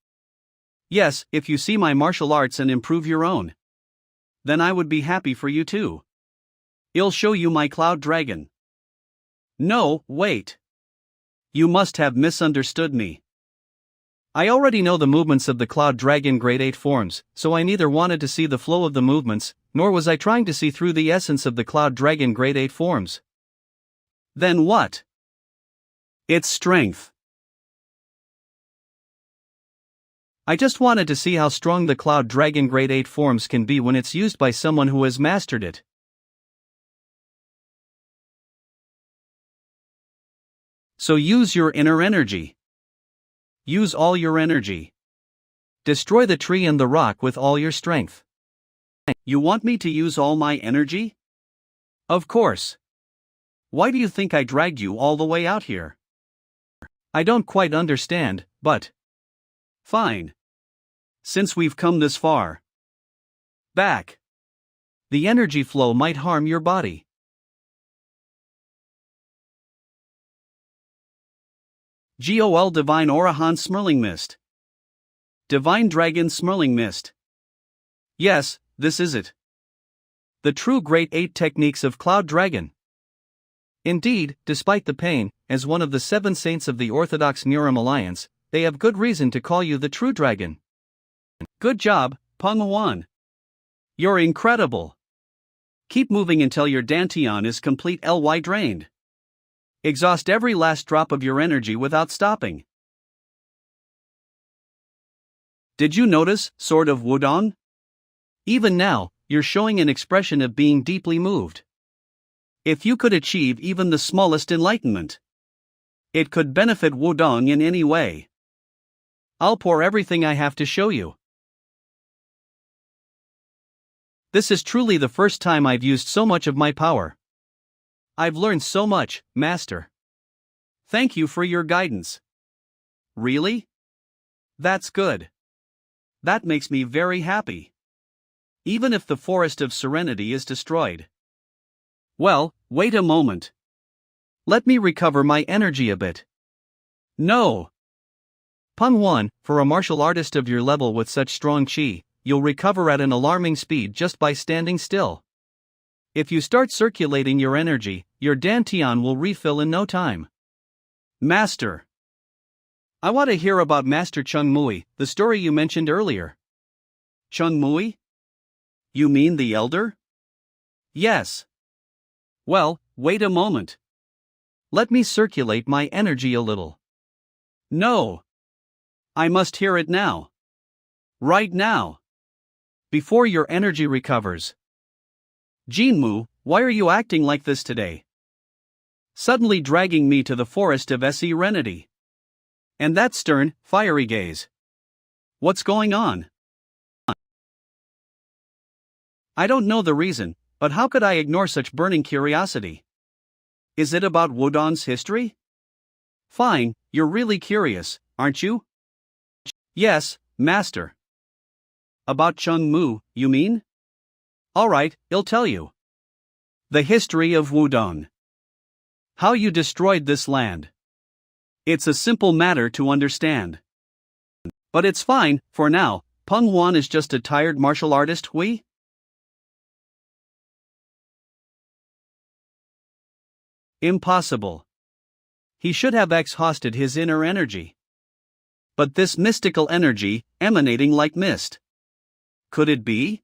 Yes, if you see my martial arts and improve your own, then I would be happy for you too. I'll show you my cloud dragon. No, wait. You must have misunderstood me. I already know the movements of the cloud dragon grade 8 forms, so I neither wanted to see the flow of the movements, nor was I trying to see through the essence of the cloud dragon grade 8 forms. Then what? Its strength. I just wanted to see how strong the cloud dragon grade 8 forms can be when it's used by someone who has mastered it. So use your inner energy. Use all your energy. Destroy the tree and the rock with all your strength. You want me to use all my energy? Of course. Why do you think I dragged you all the way out here? I don't quite understand, but... Fine. Since we've come this far. Back. The energy flow might harm your body. GOL Divine Orahan Smirling Mist. Divine Dragon Smirling Mist. Yes, this is it. The true Great 8 techniques of Cloud Dragon. Indeed, despite the pain, as one of the 7 saints of the Orthodox Murim Alliance, they have good reason to call you the true dragon. Good job, Peng Huan. You're incredible. Keep moving until your Dantian is complete ly drained. Exhaust every last drop of your energy without stopping. Did you notice, Sword of Wudang? Even now, you're showing an expression of being deeply moved. If you could achieve even the smallest enlightenment, it could benefit Wudang in any way. I'll pour everything I have to show you. This is truly the first time I've used so much of my power. I've learned so much, Master. Thank you for your guidance. Really? That's good. That makes me very happy. Even if the Forest of Serenity is destroyed. Well, wait a moment. Let me recover my energy a bit. No. Peng Huan, for a martial artist of your level with such strong qi, you'll recover at an alarming speed just by standing still. If you start circulating your energy, your Dantian will refill in no time. Master. I want to hear about Master Chung Mui, the story you mentioned earlier. Chung Mui? You mean the elder? Yes. Well, wait a moment. Let me circulate my energy a little. No. I must hear it now. Right now. Before your energy recovers. Jinmu, why are you acting like this today? Suddenly dragging me to the forest of Serenity. And that stern, fiery gaze. What's going on? I don't know the reason, but how could I ignore such burning curiosity? Is it about Wudang's history? Fine, you're really curious, aren't you? Yes, Master. About Chung Mu, you mean? Alright, I'll tell you. The history of Wudang. How you destroyed this land. It's a simple matter to understand. But it's fine, for now. Peng Huan is just a tired martial artist, Hui? Impossible. He should have exhausted his inner energy. But this mystical energy, emanating like mist. Could it be?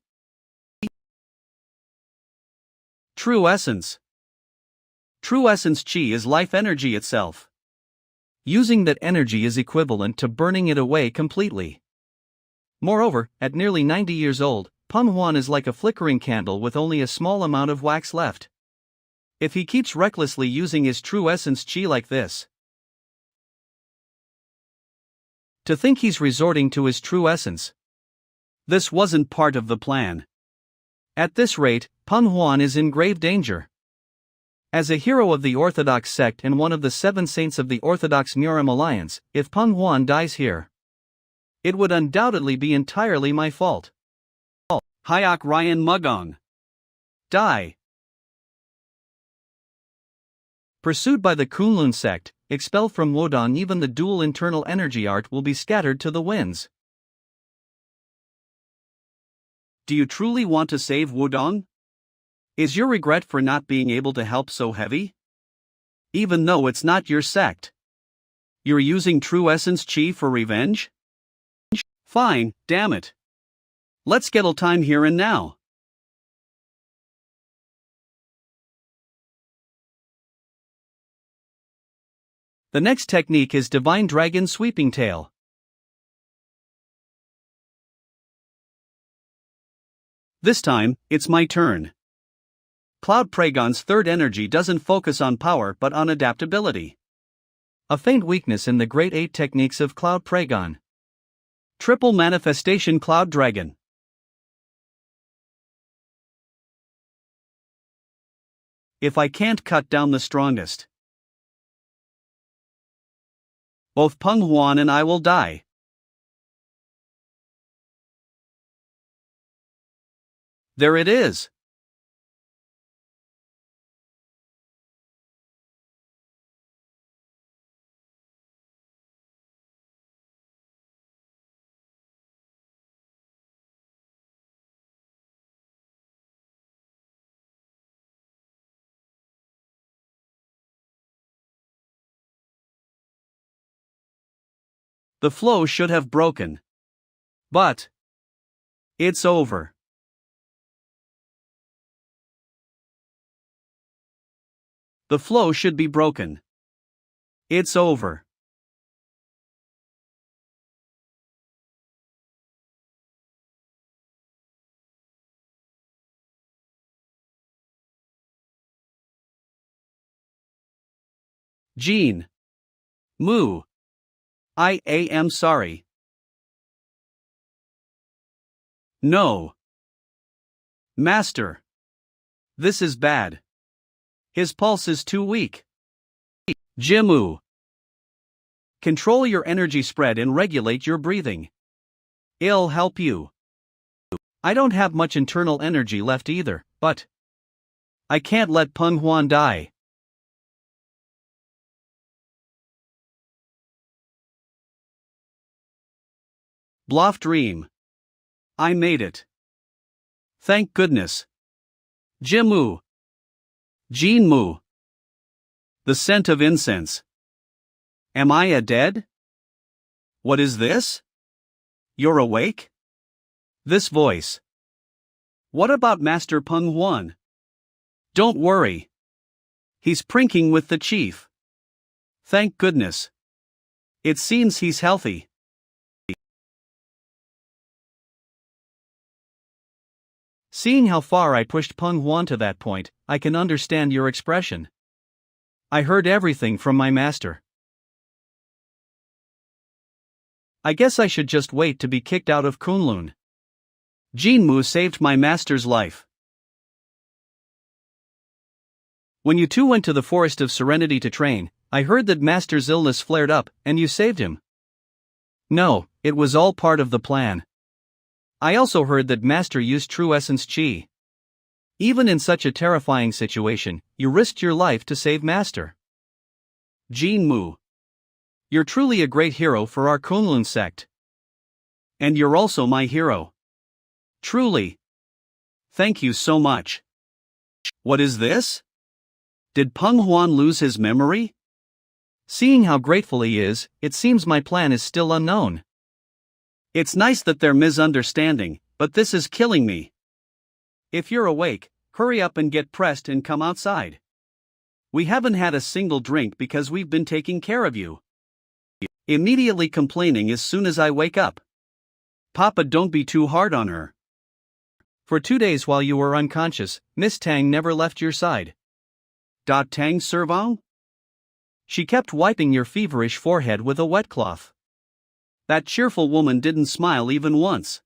True essence. True essence qi is life energy itself. Using that energy is equivalent to burning it away completely. Moreover, at nearly 90 years old, Peng Huan is like a flickering candle with only a small amount of wax left. If he keeps recklessly using his true essence qi like this. To think he's resorting to his true essence. This wasn't part of the plan. At this rate, Peng Huan is in grave danger. As a hero of the Orthodox sect and one of the 7 saints of the Orthodox Murim Alliance, if Peng Huan dies here, it would undoubtedly be entirely my fault. Hyak Ryan Mugong. Die. Pursued by the Kunlun sect, expel from Wudang, even the dual internal energy art will be scattered to the winds. Do you truly want to save Wudang? Is your regret for not being able to help so heavy? Even though it's not your sect. You're using true essence chi for revenge? Fine, damn it. Let's get time here and now. The next technique is Divine Dragon Sweeping Tail. This time, it's my turn. Cloud Pragon's third energy doesn't focus on power but on adaptability. A faint weakness in the Great 8 techniques of Cloud Pragon. Triple Manifestation Cloud Dragon. If I can't cut down the strongest, both Peng Huan and I will die. There it is. The flow should have broken. But it's over. The flow should be broken. It's over. Jean. Mu. I am sorry. No. Master. This is bad. His pulse is too weak. Jimu. Control your energy spread and regulate your breathing. It'll help you. I don't have much internal energy left either, but I can't let Peng Huan die. Bluff dream. I made it. Thank goodness. Jimu. Jinmu. The scent of incense. Am I dead? What is this? You're awake? This voice. What about Master Peng Huan? Don't worry. He's prinking with the chief. Thank goodness. It seems he's healthy. Seeing how far I pushed Peng Huan to that point, I can understand your expression. I heard everything from my master. I guess I should just wait to be kicked out of Kunlun. Jinmu saved my master's life. When you two went to the Forest of Serenity to train, I heard that Master's illness flared up, and you saved him. No, it was all part of the plan. I also heard that Master used True Essence Chi. Even in such a terrifying situation, you risked your life to save Master. Jinmu. You're truly a great hero for our Kunlun sect. And you're also my hero. Truly. Thank you so much. What is this? Did Peng Huan lose his memory? Seeing how grateful he is, it seems my plan is still unknown. It's nice that they're misunderstanding, but this is killing me. If you're awake, hurry up and get pressed and come outside. We haven't had a single drink because we've been taking care of you. Immediately complaining as soon as I wake up. Papa, don't be too hard on her. For 2 days while you were unconscious, Miss Tang never left your side. Tang Servang? She kept wiping your feverish forehead with a wet cloth. That cheerful woman didn't smile even once.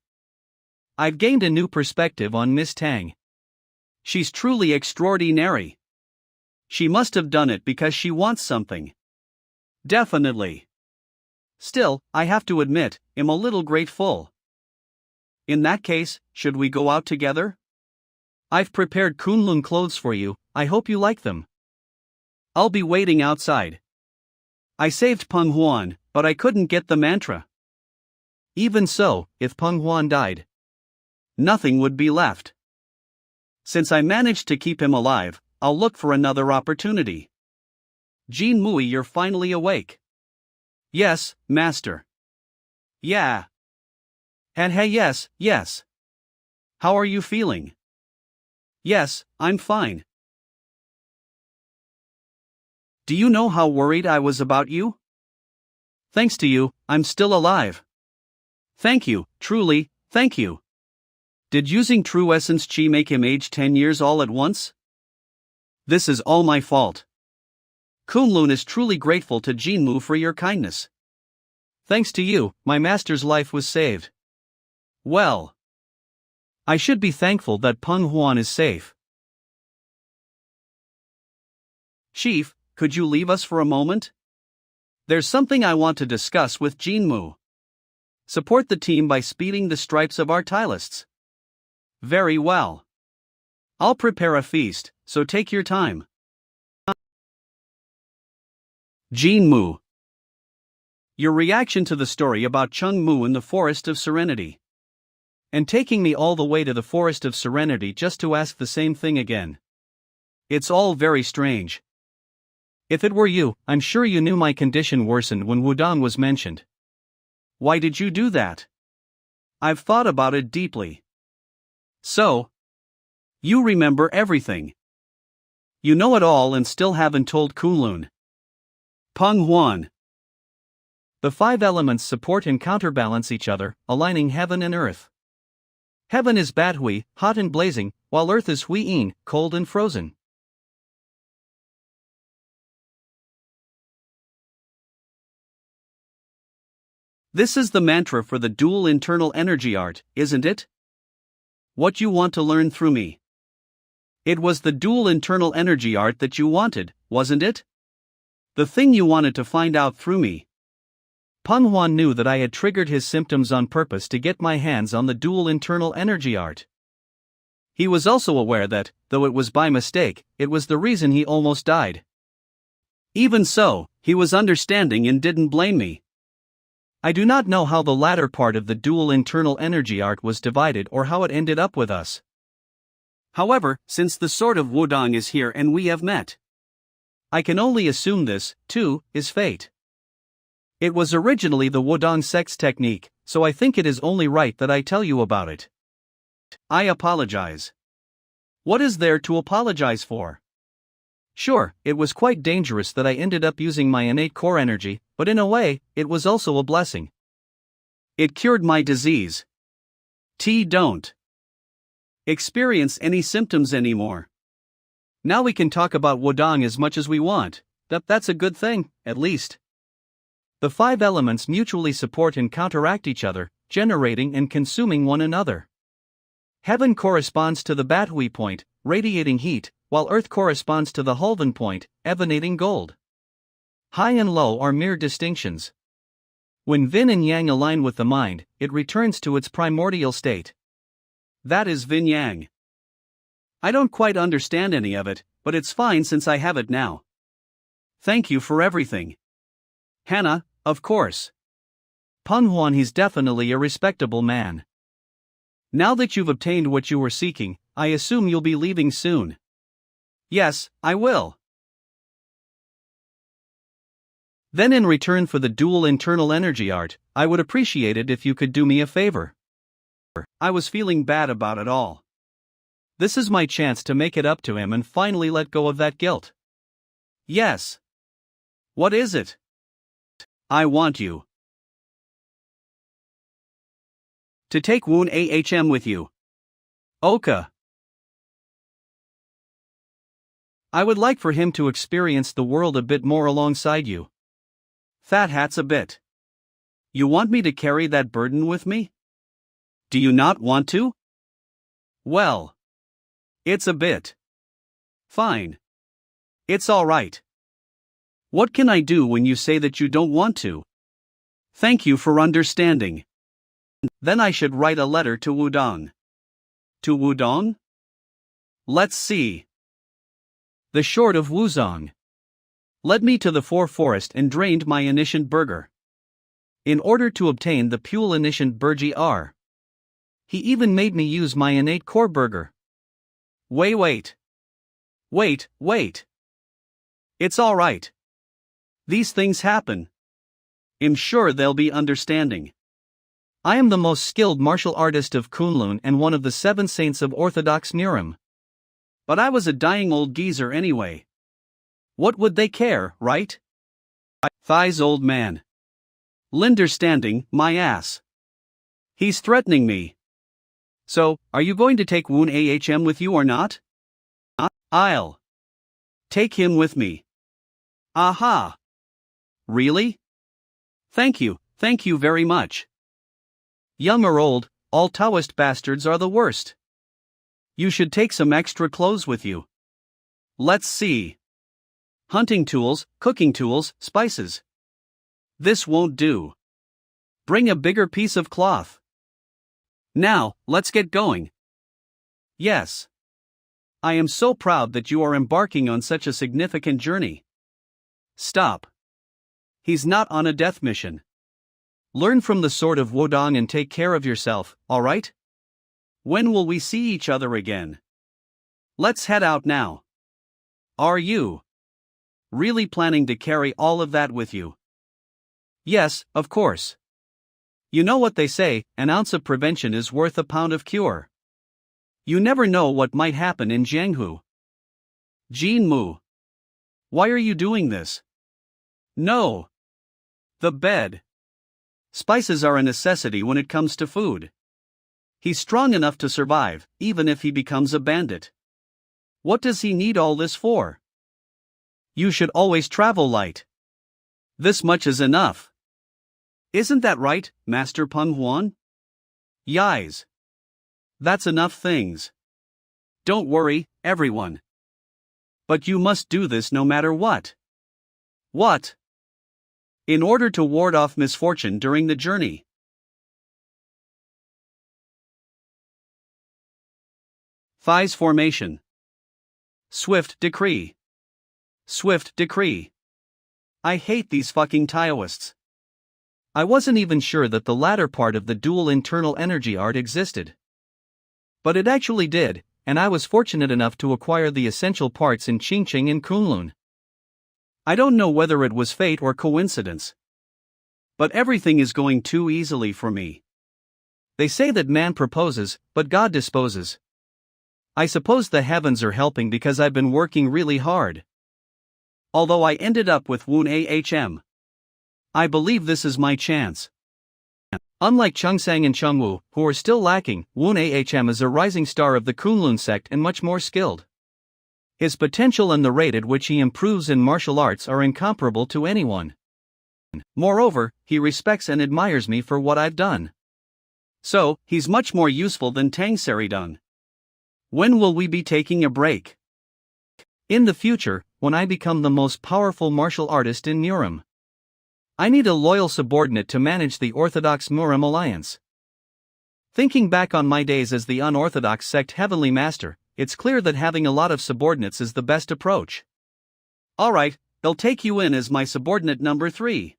I've gained a new perspective on Miss Tang. She's truly extraordinary. She must have done it because she wants something. Definitely. Still, I have to admit, I'm a little grateful. In that case, should we go out together? I've prepared Kunlun clothes for you, I hope you like them. I'll be waiting outside. I saved Peng Huan, but I couldn't get the mantra. Even so, if Peng Huan died, nothing would be left. Since I managed to keep him alive, I'll look for another opportunity. Jin Mui, you're finally awake. Yes, master. Yeah. And hey, yes. How are you feeling? Yes, I'm fine. Do you know how worried I was about you? Thanks to you, I'm still alive. Thank you, truly, thank you. Did using True Essence Chi make him age 10 years all at once? This is all my fault. Kunlun is truly grateful to Jinmu for your kindness. Thanks to you, my master's life was saved. Well, I should be thankful that Peng Huan is safe. Chief, could you leave us for a moment? There's something I want to discuss with Jinmu. Support the team by speeding the stripes of our Tylists. Very well. I'll prepare a feast, so take your time. Jinmu. Your reaction to the story about Chung Mu in the Forest of Serenity. And taking me all the way to the Forest of Serenity just to ask the same thing again. It's all very strange. If it were you, I'm sure you knew my condition worsened when Wudang was mentioned. Why did you do that? I've thought about it deeply. So, you remember everything. You know it all and still haven't told Kunlun. Peng Huan. The 5 elements support and counterbalance each other, aligning heaven and earth. Heaven is Bathui, hot and blazing, while earth is Huiyin, cold and frozen. This is the mantra for the dual internal energy art, isn't it? What you want to learn through me. It was the dual internal energy art that you wanted, wasn't it? The thing you wanted to find out through me. Peng Huan knew that I had triggered his symptoms on purpose to get my hands on the dual internal energy art. He was also aware that, though it was by mistake, it was the reason he almost died. Even so, he was understanding and didn't blame me. I do not know how the latter part of the dual internal energy art was divided or how it ended up with us. However, since the sword of Wudang is here and we have met, I can only assume this, too, is fate. It was originally the Wudang sex technique, so I think it is only right that I tell you about it. I apologize. What is there to apologize for? Sure, it was quite dangerous that I ended up using my innate core energy, but in a way, it was also a blessing. It cured my disease. Don't experience any symptoms anymore. Now we can talk about Wudang as much as we want. That's a good thing, at least. The 5 elements mutually support and counteract each other, generating and consuming one another. Heaven corresponds to the Bathui point, radiating heat, while earth corresponds to the Hulvan point, emanating gold. High and low are mere distinctions. When Yin and Yang align with the mind, it returns to its primordial state. That is Yin Yang. I don't quite understand any of it, but it's fine since I have it now. Thank you for everything. Hannah, of course. Peng Huan, he's definitely a respectable man. Now that you've obtained what you were seeking, I assume you'll be leaving soon. Yes, I will. Then in return for the dual internal energy art, I would appreciate it if you could do me a favor. I was feeling bad about it all. This is my chance to make it up to him and finally let go of that guilt. Yes. What is it? I want you to take Woon AHM with you. Oka. I would like for him to experience the world a bit more alongside you. Fat Hat's a bit. You want me to carry that burden with me? Do you not want to? Well, it's a bit. Fine. It's all right. What can I do when you say that you don't want to? Thank you for understanding. Then I should write a letter to Wudang. To Wudong? Let's see. The short of Wuzong. led me to the forest and drained my Initiant Burger. In order to obtain the Pule Initiant Burger, he even made me use my innate core burger. Wait. It's alright. These things happen. I'm sure they'll be understanding. I am the most skilled martial artist of Kunlun and one of the 7 saints of Orthodox Murim. But I was a dying old geezer anyway. What would they care, right? Thighs old man. Linderstanding, my ass. He's threatening me. So, are you going to take Woon Ahm with you or not? I'll take him with me. Aha! Really? Thank you very much. Young or old, all Taoist bastards are the worst. You should take some extra clothes with you. Let's see. Hunting tools, cooking tools, spices. This won't do. Bring a bigger piece of cloth. Now, let's get going. Yes. I am so proud that you are embarking on such a significant journey. Stop. He's not on a death mission. Learn from the sword of Wudang and take care of yourself, alright? When will we see each other again? Let's head out now. Are you really planning to carry all of that with you? Yes, of course. You know what they say, an ounce of prevention is worth a pound of cure. You never know what might happen in Jianghu. Jin Mu. Why are you doing this? No. The bed. Spices are a necessity when it comes to food. He's strong enough to survive, even if he becomes a bandit. What does he need all this for? You should always travel light. This much is enough. Isn't that right, Master Peng Huan? Yais. That's enough things. Don't worry, everyone. But you must do this no matter what. What? In order to ward off misfortune during the journey. Thighs formation. Swift decree. Swift decree. I hate these fucking Taoists. I wasn't even sure that the latter part of the dual internal energy art existed. But it actually did, and I was fortunate enough to acquire the essential parts in Qingqing and Kunlun. I don't know whether it was fate or coincidence. But everything is going too easily for me. They say that man proposes, but God disposes. I suppose the heavens are helping because I've been working really hard. Although I ended up with Woon Ahm. I believe this is my chance. Unlike Chengsang and Chengwu, who are still lacking, Woon Ahm is a rising star of the Kunlun sect and much more skilled. His potential and the rate at which he improves in martial arts are incomparable to anyone. Moreover, he respects and admires me for what I've done. So, he's much more useful than Tang Seridun. When will we be taking a break? In the future, when I become the most powerful martial artist in Murim. I need a loyal subordinate to manage the Orthodox Murim alliance. Thinking back on my days as the unorthodox sect Heavenly Master, it's clear that having a lot of subordinates is the best approach. Alright, they'll take you in as my subordinate number 3.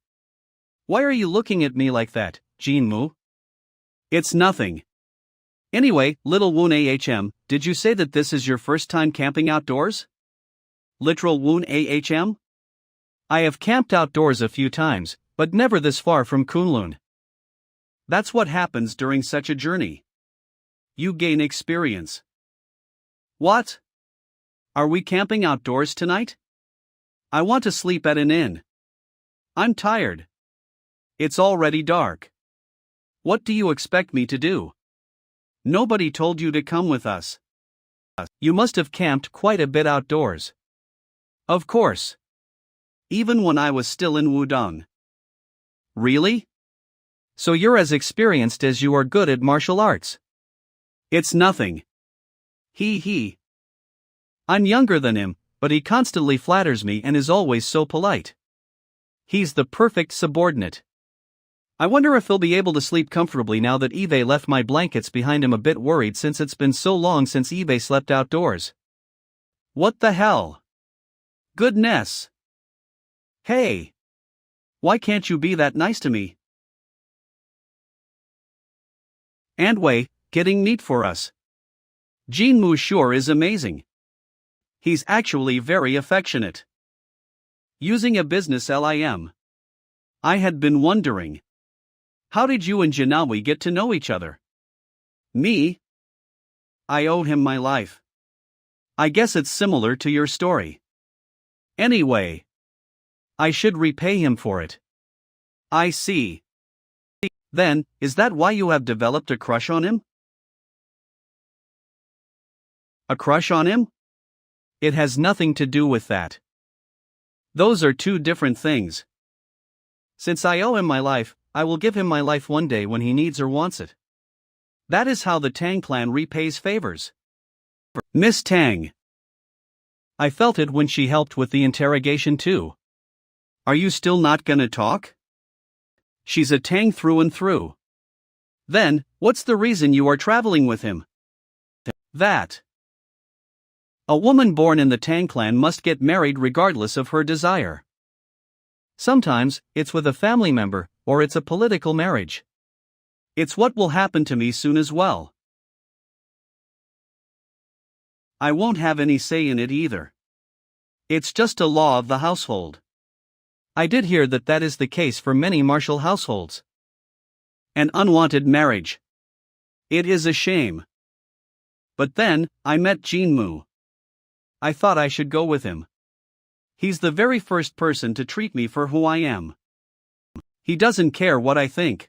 Why are you looking at me like that, Jin Mu? It's nothing. Anyway, little Woon Ahm, did you say that this is your first time camping outdoors? Literal Woon Ahm? I have camped outdoors a few times, but never this far from Kunlun. That's what happens during such a journey. You gain experience. What? Are we camping outdoors tonight? I want to sleep at an inn. I'm tired. It's already dark. What do you expect me to do? Nobody told you to come with us. You must have camped quite a bit outdoors. Of course. Even when I was still in Wudang. Really? So you're as experienced as you are good at martial arts. It's nothing. He. I'm younger than him, but he constantly flatters me and is always so polite. He's the perfect subordinate. I wonder if he'll be able to sleep comfortably now that Eve left my blankets behind him, a bit worried since it's been so long since Eve slept outdoors. What the hell? Goodness. Hey! Why can't you be that nice to me? And Wei, getting meat for us. Jinmu sure is amazing. He's actually very affectionate. Using a business lim. I had been wondering. How did you and Jinawi get to know each other? Me? I owe him my life. I guess it's similar to your story. Anyway, I should repay him for it. I see. Then, is that why you have developed a crush on him? A crush on him? It has nothing to do with that. Those are two different things. Since I owe him my life, I will give him my life one day when he needs or wants it. That is how the Tang clan repays favors. Miss Tang. I felt it when she helped with the interrogation too. Are you still not gonna talk? She's a Tang through and through. Then, what's the reason you are traveling with him? That. A woman born in the Tang clan must get married regardless of her desire. Sometimes, it's with a family member, or it's a political marriage. It's what will happen to me soon as well. I won't have any say in it either. It's just a law of the household. I did hear that that is the case for many martial households. An unwanted marriage. It is a shame. But then, I met Jinmu. I thought I should go with him. He's the very first person to treat me for who I am. He doesn't care what I think.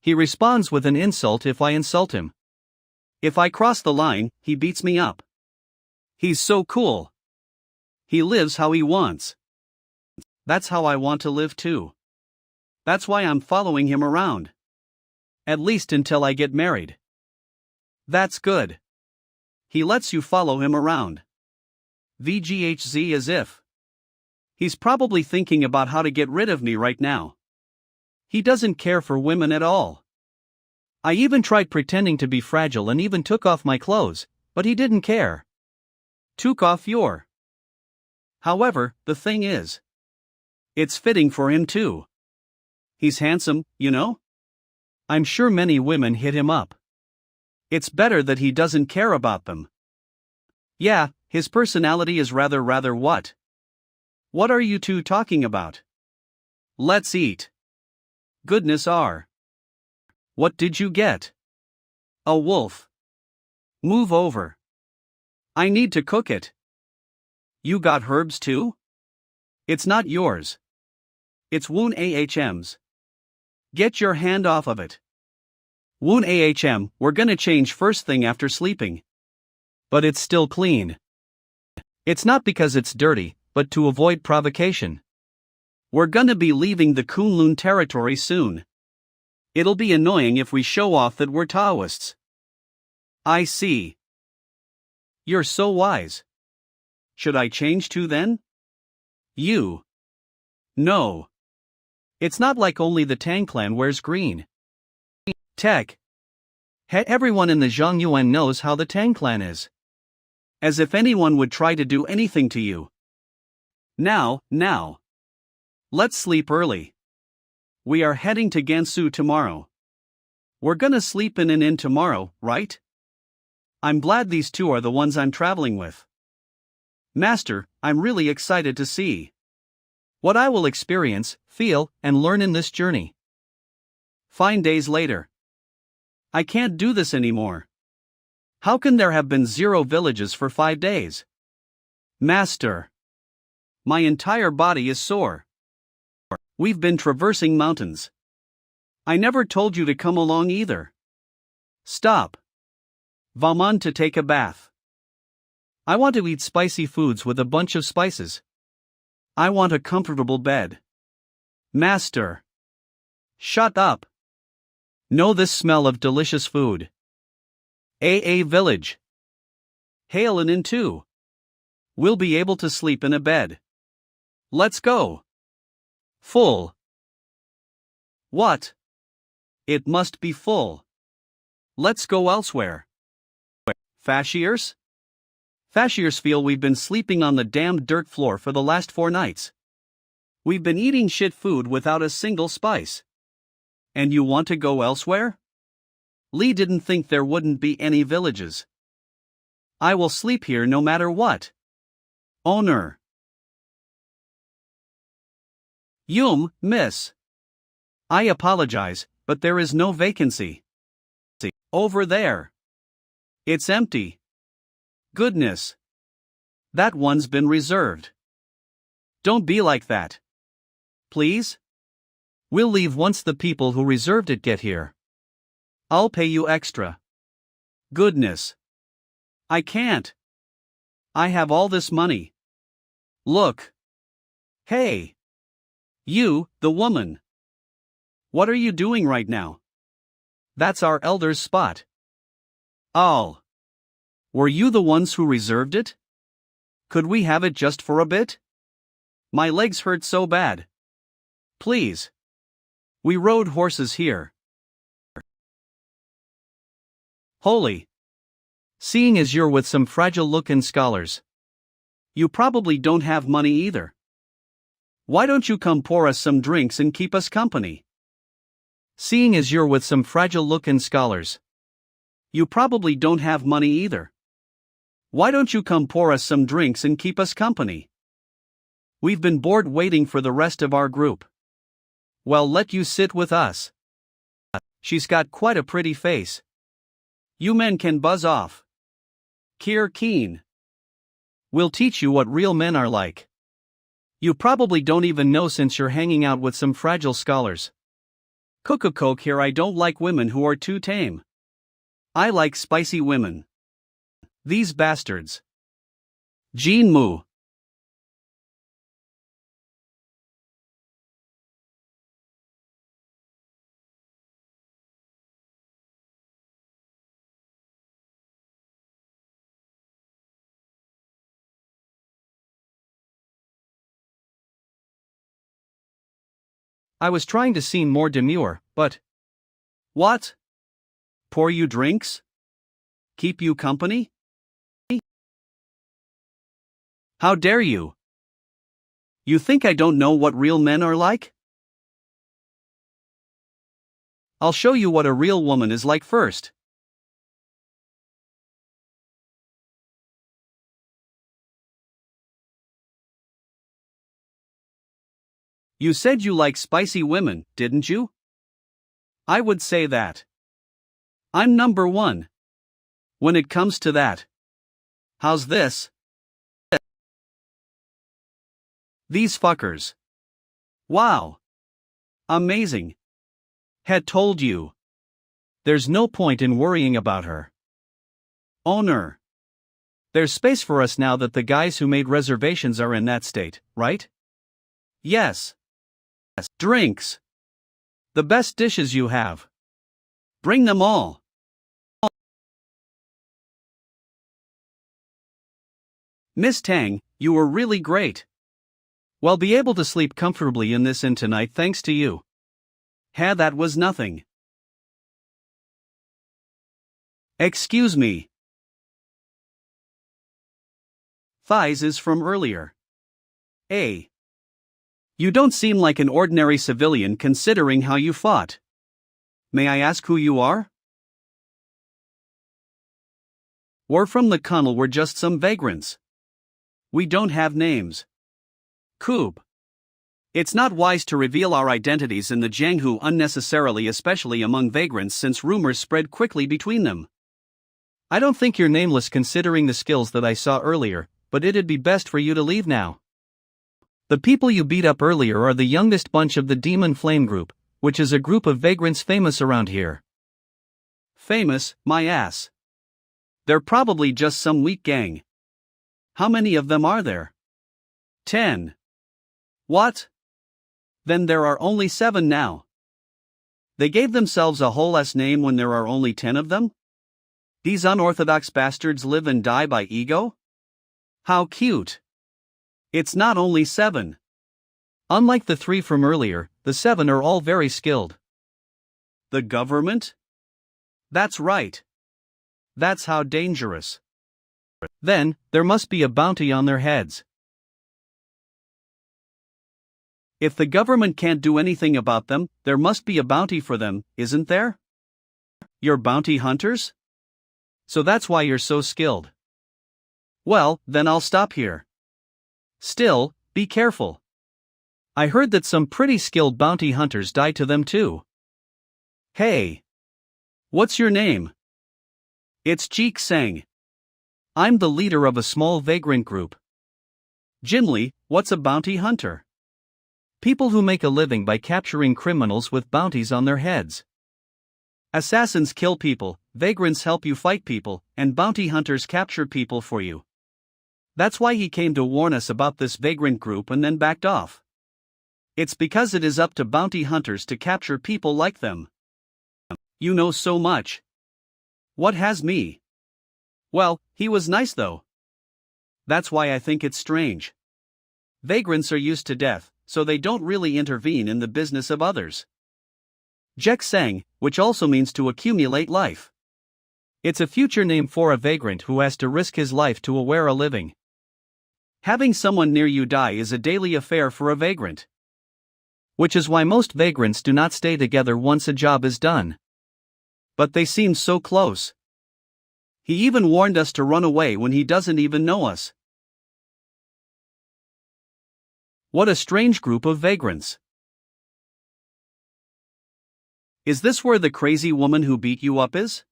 He responds with an insult if I insult him. If I cross the line, he beats me up. He's so cool. He lives how he wants. That's how I want to live too. That's why I'm following him around. At least until I get married. That's good. He lets you follow him around. VGHZ as if. He's probably thinking about how to get rid of me right now. He doesn't care for women at all. I even tried pretending to be fragile and even took off my clothes, but he didn't care. Took off your. However, the thing is, it's fitting for him too. He's handsome, you know? I'm sure many women hit him up. It's better that he doesn't care about them. Yeah, his personality is rather what? What are you two talking about? Let's eat. Goodness R. What did you get? A wolf. Move over. I need to cook it. You got herbs too? It's not yours. It's Woon AHM's. Get your hand off of it. Woon AHM, we're gonna change first thing after sleeping. But it's still clean. It's not because it's dirty, but to avoid provocation. We're gonna be leaving the Kunlun territory soon. It'll be annoying if we show off that we're Taoists. I see. You're so wise. Should I change too then? You. No. It's not like only the Tang clan wears green. Tech. Everyone in the Zhongyuan knows how the Tang clan is. As if anyone would try to do anything to you. Now. Let's sleep early. We are heading to Gansu tomorrow. We're gonna sleep in an inn tomorrow, right? I'm glad these two are the ones I'm traveling with. Master, I'm really excited to see what I will experience, feel, and learn in this journey. Fine days later. I can't do this anymore. How can there have been 0 villages for 5 days? Master. My entire body is sore. We've been traversing mountains. I never told you to come along either. Stop. Vaman to take a bath. I want to eat spicy foods with a bunch of spices. I want a comfortable bed. Master. Shut up. Know this smell of delicious food. AA village. Hail an inn too. We'll be able to sleep in a bed. Let's go. Full. What? It must be full. Let's go elsewhere. Fashiers? Fashiers feel we've been sleeping on the damned dirt floor for the last 4 nights. We've been eating shit food without a single spice. And you want to go elsewhere? Lee didn't think there wouldn't be any villages. I will sleep here no matter what. Owner. Miss. I apologize, but there is no vacancy. Over there. It's empty. Goodness. That one's been reserved. Don't be like that. Please? We'll leave once the people who reserved it get here. I'll pay you extra. Goodness. I can't. I have all this money. Look. Hey. You, the woman. What are you doing right now? That's our elder's spot. Oh. Were you the ones who reserved it? Could we have it just for a bit? My legs hurt so bad. Please. We rode horses here. Holy. Seeing as you're with some fragile-looking scholars. You probably don't have money either. Why don't you come pour us some drinks and keep us company? Seeing as you're with some fragile-looking scholars. You probably don't have money either. Why don't you come pour us some drinks and keep us company? We've been bored waiting for the rest of our group. Well, let you sit with us. She's got quite a pretty face. You men can buzz off. Kier Keen. We'll teach you what real men are like. You probably don't even know since you're hanging out with some fragile scholars. Cook here. I don't like women who are too tame. I like spicy women. These bastards. Jean Moo. I was trying to seem more demure, but. What? Pour you drinks? Keep you company? How dare you? You think I don't know what real men are like? I'll show you what a real woman is like first. You said you like spicy women, didn't you? I would say that. I'm number one. When it comes to that. How's this? These fuckers. Wow. Amazing. Had told you. There's no point in worrying about her. Owner. There's space for us now that the guys who made reservations are in that state, right? Yes. Drinks. The best dishes you have. Bring them all. Miss Tang, you were really great. We'll be able to sleep comfortably in this inn tonight thanks to you. That was nothing. Excuse me. Thighs is from earlier. You don't seem like an ordinary civilian considering how you fought. May I ask who you are? We're from the Kunnel. We're just some vagrants. We don't have names. Koob. It's not wise to reveal our identities in the Jianghu unnecessarily, especially among vagrants, since rumors spread quickly between them. I don't think you're nameless considering the skills that I saw earlier, but it'd be best for you to leave now. The people you beat up earlier are the youngest bunch of the Demon Flame Group, which is a group of vagrants famous around here. Famous, my ass. They're probably just some weak gang. How many of them are there? 10. What? Then there are only 7 now. They gave themselves a whole ass name when there are only 10 of them? These unorthodox bastards live and die by ego? How cute. It's not only 7. Unlike the 3 from earlier, the 7 are all very skilled. The government? That's right. That's how dangerous. Then, there must be a bounty on their heads. If the government can't do anything about them, there must be a bounty for them, isn't there? You're bounty hunters? So that's why you're so skilled. Well, then I'll stop here. Still, be careful. I heard that some pretty skilled bounty hunters die to them too. Hey! What's your name? It's Jeek Seng. I'm the leader of a small vagrant group. Jinli, what's a bounty hunter? People who make a living by capturing criminals with bounties on their heads. Assassins kill people, vagrants help you fight people, and bounty hunters capture people for you. That's why he came to warn us about this vagrant group and then backed off. It's because it is up to bounty hunters to capture people like them. You know so much. What has me? Well, he was nice though. That's why I think it's strange. Vagrants are used to death, so they don't really intervene in the business of others. Jek Sang, which also means to accumulate life. It's a future name for a vagrant who has to risk his life to aware a living. Having someone near you die is a daily affair for a vagrant. Which is why most vagrants do not stay together once a job is done. But they seem so close. He even warned us to run away when he doesn't even know us. What a strange group of vagrants. Is this where the crazy woman who beat you up is?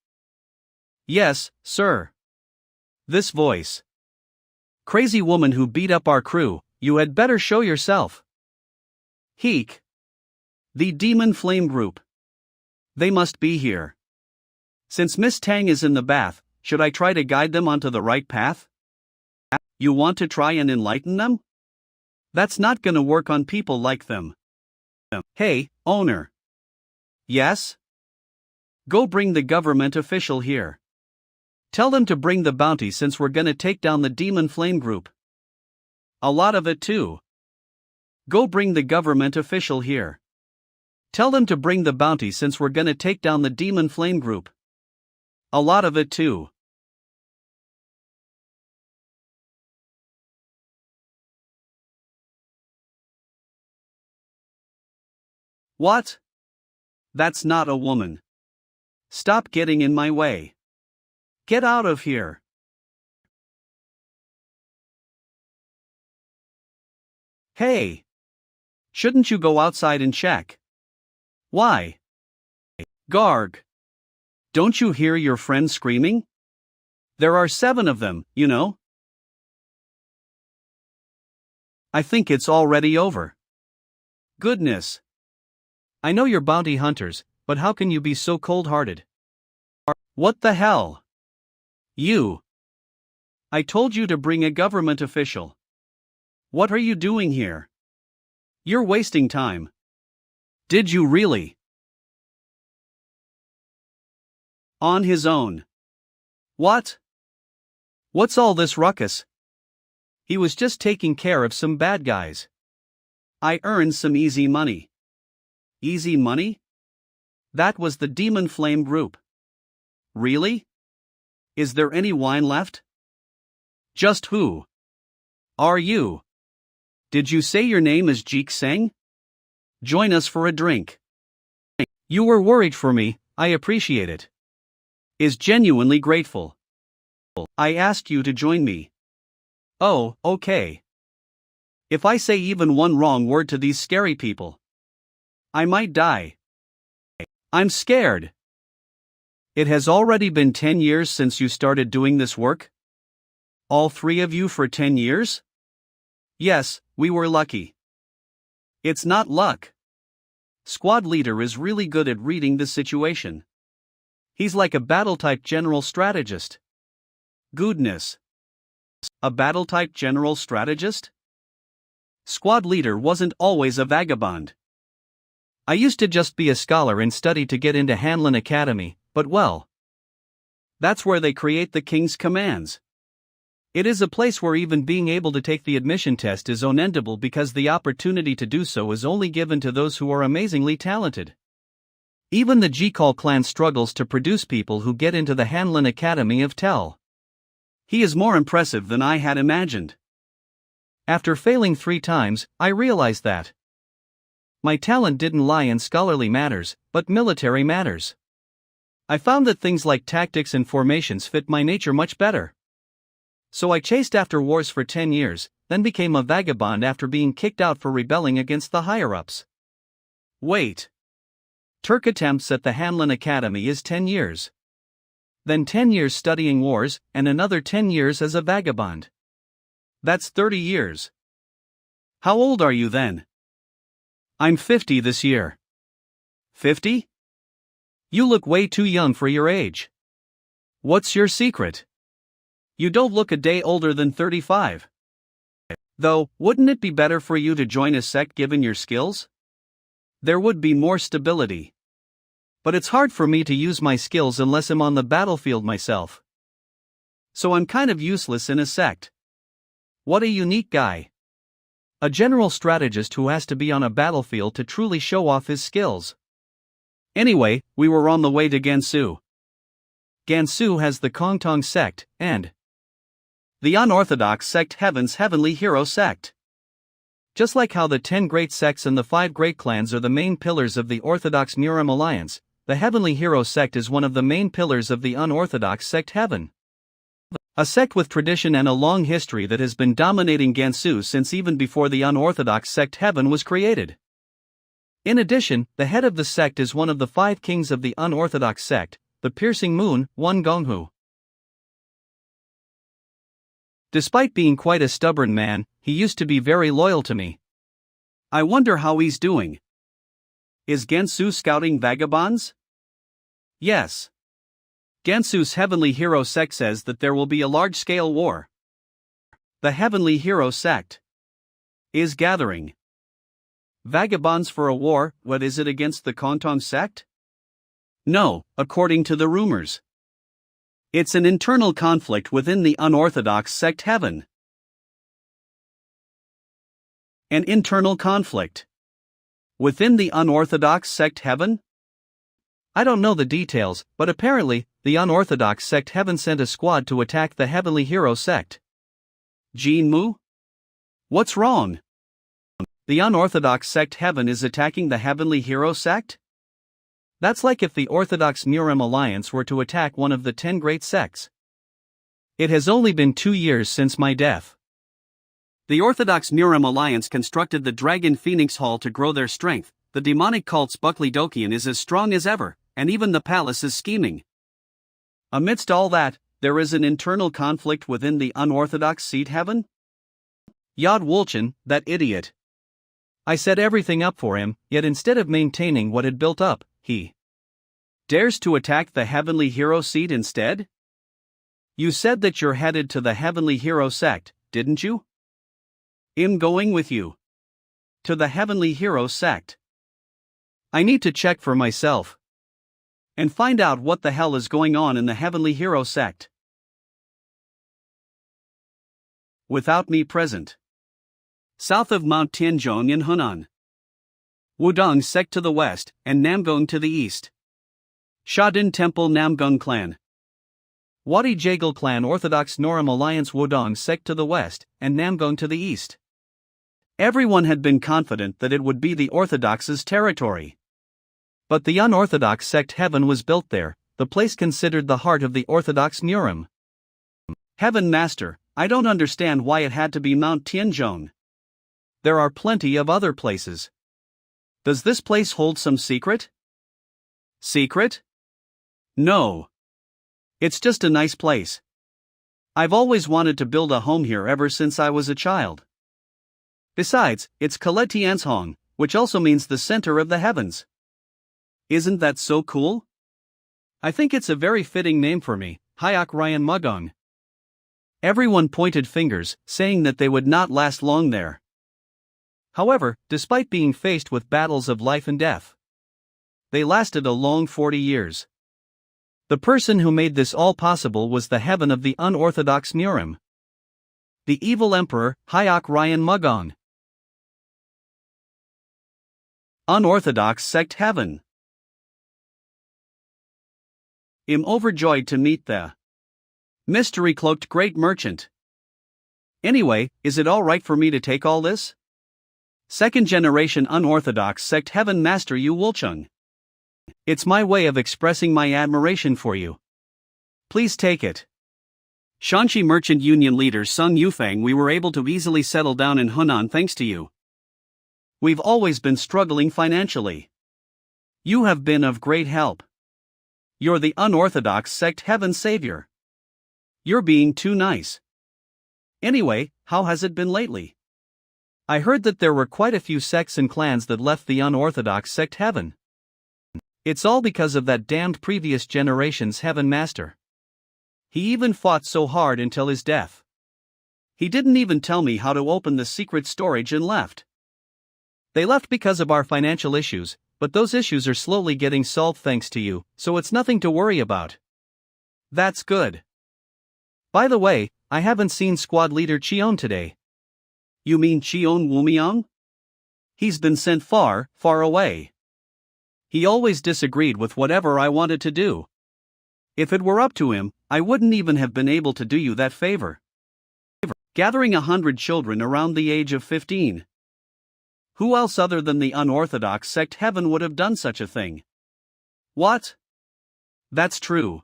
Yes, sir. This voice. Crazy woman who beat up our crew, you had better show yourself. Heek. The Demon Flame Group. They must be here. Since Miss Tang is in the bath, should I try to guide them onto the right path? You want to try and enlighten them? That's not gonna work on people like them. Hey, owner. Yes? Go bring the government official here. Tell them to bring the bounty since we're gonna take down the Demon Flame Group. A lot of it too. Go bring the government official here. Tell them to bring the bounty since we're gonna take down the Demon Flame Group. A lot of it too. What? That's not a woman. Stop getting in my way. Get out of here. Hey! Shouldn't you go outside and check? Why? Garg! Don't you hear your friend screaming? There are 7 of them, you know? I think it's already over. Goodness. I know you're bounty hunters, but how can you be so cold-hearted? What the hell? You. I told you to bring a government official. What are you doing here? You're wasting time. Did you really? On his own. What? What's all this ruckus? He was just taking care of some bad guys. I earned some easy money. Easy money? That was the Demon Flame Group. Really? Is there any wine left? Just who are you? Did you say your name is Jeek Seng? Join us for a drink. You were worried for me, I appreciate it. Is genuinely grateful. I asked you to join me. Oh, okay. If I say even one wrong word to these scary people, I might die. I'm scared. It has already been 10 years since you started doing this work? All 3 of you for 10 years? Yes, we were lucky. It's not luck. Squad leader is really good at reading the situation. He's like a battle-type general strategist. Goodness. A battle-type general strategist? Squad leader wasn't always a vagabond. I used to just be a scholar and study to get into Hanlin Academy, but well, that's where they create the king's commands. It is a place where even being able to take the admission test is unendable because the opportunity to do so is only given to those who are amazingly talented. Even the Jikal clan struggles to produce people who get into the Hanlin Academy of Tel. He is more impressive than I had imagined. After failing 3 times, I realized that My talent didn't lie in scholarly matters, but military matters. I found that things like tactics and formations fit my nature much better. So I chased after wars for 10 years, then became a vagabond after being kicked out for rebelling against the higher-ups. Wait. Turk attempts at the Hanlin Academy is 10 years. Then 10 years studying wars, and another 10 years as a vagabond. That's 30 years. How old are you then? I'm 50 this year. 50? You look way too young for your age. What's your secret? You don't look a day older than 35. Though, wouldn't it be better for you to join a sect given your skills? There would be more stability. But it's hard for me to use my skills unless I'm on the battlefield myself. So I'm kind of useless in a sect. What a unique guy. A general strategist who has to be on a battlefield to truly show off his skills. Anyway, we were on the way to Gansu. Gansu has the Kongtong sect, and the unorthodox sect Heaven's Heavenly Hero sect. Just like how the 10 great sects and the 5 great clans are the main pillars of the Orthodox Murim Alliance, the Heavenly Hero sect is one of the main pillars of the unorthodox sect Heaven. A sect with tradition and a long history that has been dominating Gansu since even before the unorthodox sect Heaven was created. In addition, the head of the sect is one of the 5 kings of the unorthodox sect, the Piercing Moon, Wan Gonghu. Despite being quite a stubborn man, he used to be very loyal to me. I wonder how he's doing. Is Gansu scouting vagabonds? Yes. Gansu's Heavenly Hero sect says that there will be a large-scale war. The Heavenly Hero sect is gathering vagabonds for a war. What is it against the Kongtong sect? No, according to the rumors. It's an internal conflict within the unorthodox sect Heaven. An internal conflict within the unorthodox sect Heaven? I don't know the details, but apparently, the unorthodox sect Heaven sent a squad to attack the Heavenly Hero sect. Jinmu? What's wrong? The unorthodox sect Heaven is attacking the Heavenly Hero sect? That's like if the Orthodox Murim Alliance were to attack one of the 10 great sects. It has only been 2 years since my death. The Orthodox Murim Alliance constructed the Dragon Phoenix Hall to grow their strength. The demonic cult's Buckley Dokian is as strong as ever, and even the palace is scheming. Amidst all that, there is an internal conflict within the unorthodox seat Heaven? Yod Wulchan, that idiot. I set everything up for him, yet instead of maintaining what had built up, he dares to attack the Heavenly Hero seat instead? You said that you're headed to the Heavenly Hero sect, didn't you? I'm going with you to the Heavenly Hero sect. I need to check for myself and find out what the hell is going on in the Heavenly Hero sect. Without me present. South of Mount Tianzhong in Hunan. Wudang sect to the west, and Namgung to the east. Shadin Temple Namgung clan. Wadi Jagal clan Orthodox Norum Alliance Wudang sect to the west, and Namgung to the east. Everyone had been confident that it would be the Orthodox's territory. But the unorthodox sect Heaven was built there, the place considered the heart of the Orthodox Murim. Heaven Master, I don't understand why it had to be Mount Tianzhong. There are plenty of other places. Does this place hold some secret? Secret? No. It's just a nice place. I've always wanted to build a home here ever since I was a child. Besides, it's Kale Tianzhong, which also means the center of the heavens. Isn't that so cool? I think it's a very fitting name for me, Hyak Ryan Mugong. Everyone pointed fingers, saying that they would not last long there. However, despite being faced with battles of life and death, they lasted a long 40 years. The person who made this all possible was the Heaven of the unorthodox Murim, the evil emperor, Hyak Ryan Mugong. Unorthodox sect Heaven. I'm overjoyed to meet the mystery-cloaked great merchant. Anyway, is it all right for me to take all this? Second generation unorthodox sect Heaven Master Yu Wulcheng. It's my way of expressing my admiration for you. Please take it. Shanxi Merchant Union leader Sung Yufang, we were able to easily settle down in Hunan thanks to you. We've always been struggling financially. You have been of great help. You're the unorthodox sect Heaven Savior. You're being too nice. Anyway, how has it been lately? I heard that there were quite a few sects and clans that left the unorthodox sect Heaven. It's all because of that damned previous generation's Heaven Master. He even fought so hard until his death. He didn't even tell me how to open the secret storage and left. They left because of our financial issues, but those issues are slowly getting solved thanks to you, so it's nothing to worry about. That's good. By the way, I haven't seen squad leader Qion today. You mean Qion Wumiang? He's been sent far, far away. He always disagreed with whatever I wanted to do. If it were up to him, I wouldn't even have been able to do you that favor. Gathering 100 children around the age of 15. Who else other than the unorthodox sect Heaven would have done such a thing? What? That's true.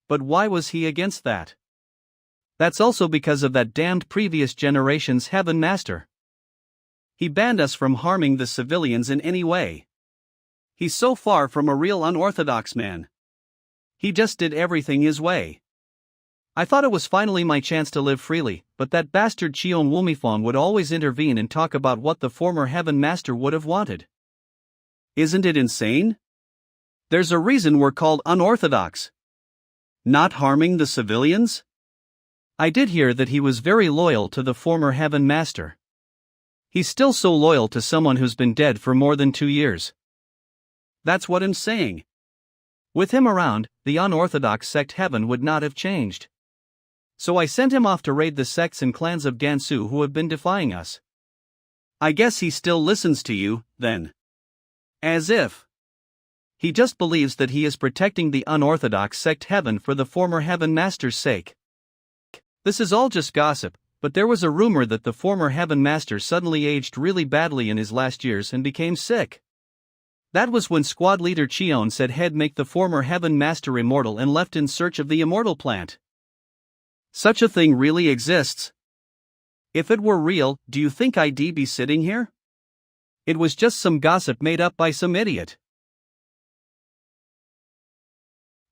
But why was he against that? That's also because of that damned previous generation's Heaven Master. He banned us from harming the civilians in any way. He's so far from a real unorthodox man. He just did everything his way. I thought it was finally my chance to live freely, but that bastard Qion Wumifang would always intervene and talk about what the former Heaven Master would have wanted. Isn't it insane? There's a reason we're called unorthodox. Not harming the civilians? I did hear that he was very loyal to the former Heaven Master. He's still so loyal to someone who's been dead for more than 2 years. That's what I'm saying. With him around, the unorthodox sect Heaven would not have changed. So I sent him off to raid the sects and clans of Gansu who have been defying us. I guess he still listens to you, then. As if. He just believes that he is protecting the unorthodox sect Heaven for the former Heaven Master's sake. This is all just gossip, but there was a rumor that the former Heaven Master suddenly aged really badly in his last years and became sick. That was when squad leader Qion said he'd make the former Heaven Master immortal and left in search of the immortal plant. Such a thing really exists. If it were real, do you think I'd be sitting here? It was just some gossip made up by some idiot.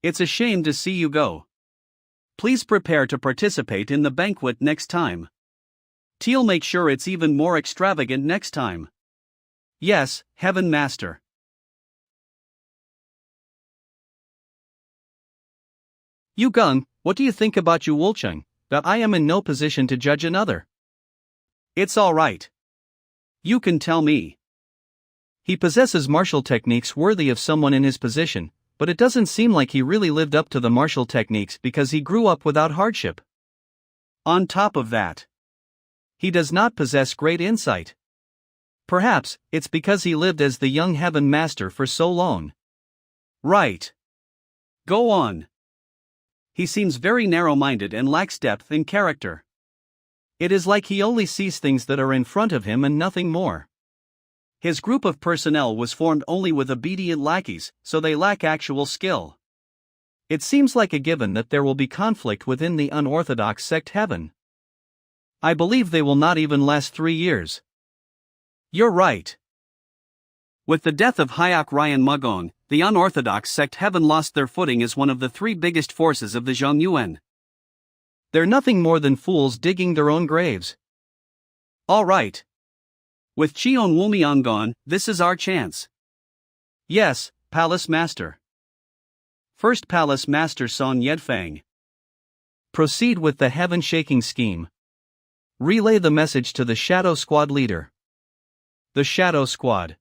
It's a shame to see you go. Please prepare to participate in the banquet next time. Teal make sure it's even more extravagant next time. Yes, Heaven Master. Yu Gung, what do you think about Yu Wulcheng? That I am in no position to judge another. It's all right. You can tell me. He possesses martial techniques worthy of someone in his position, but it doesn't seem like he really lived up to the martial techniques because he grew up without hardship. On top of that, he does not possess great insight. Perhaps it's because he lived as the young Heaven Master for so long. Right. Go on. He seems very narrow-minded and lacks depth in character. It is like he only sees things that are in front of him and nothing more. His group of personnel was formed only with obedient lackeys, so they lack actual skill. It seems like a given that there will be conflict within the unorthodox sect Heaven. I believe they will not even last 3 years. You're right. With the death of Hayok Ryan Mugong, the unorthodox sect Heaven lost their footing as one of the 3 biggest forces of the Zhongyuan. They're nothing more than fools digging their own graves. All right. With Qion Wumiang gone, this is our chance. Yes, Palace Master. First Palace Master Song Yedfang. Proceed with the heaven-shaking scheme. Relay the message to the Shadow Squad leader. The Shadow Squad.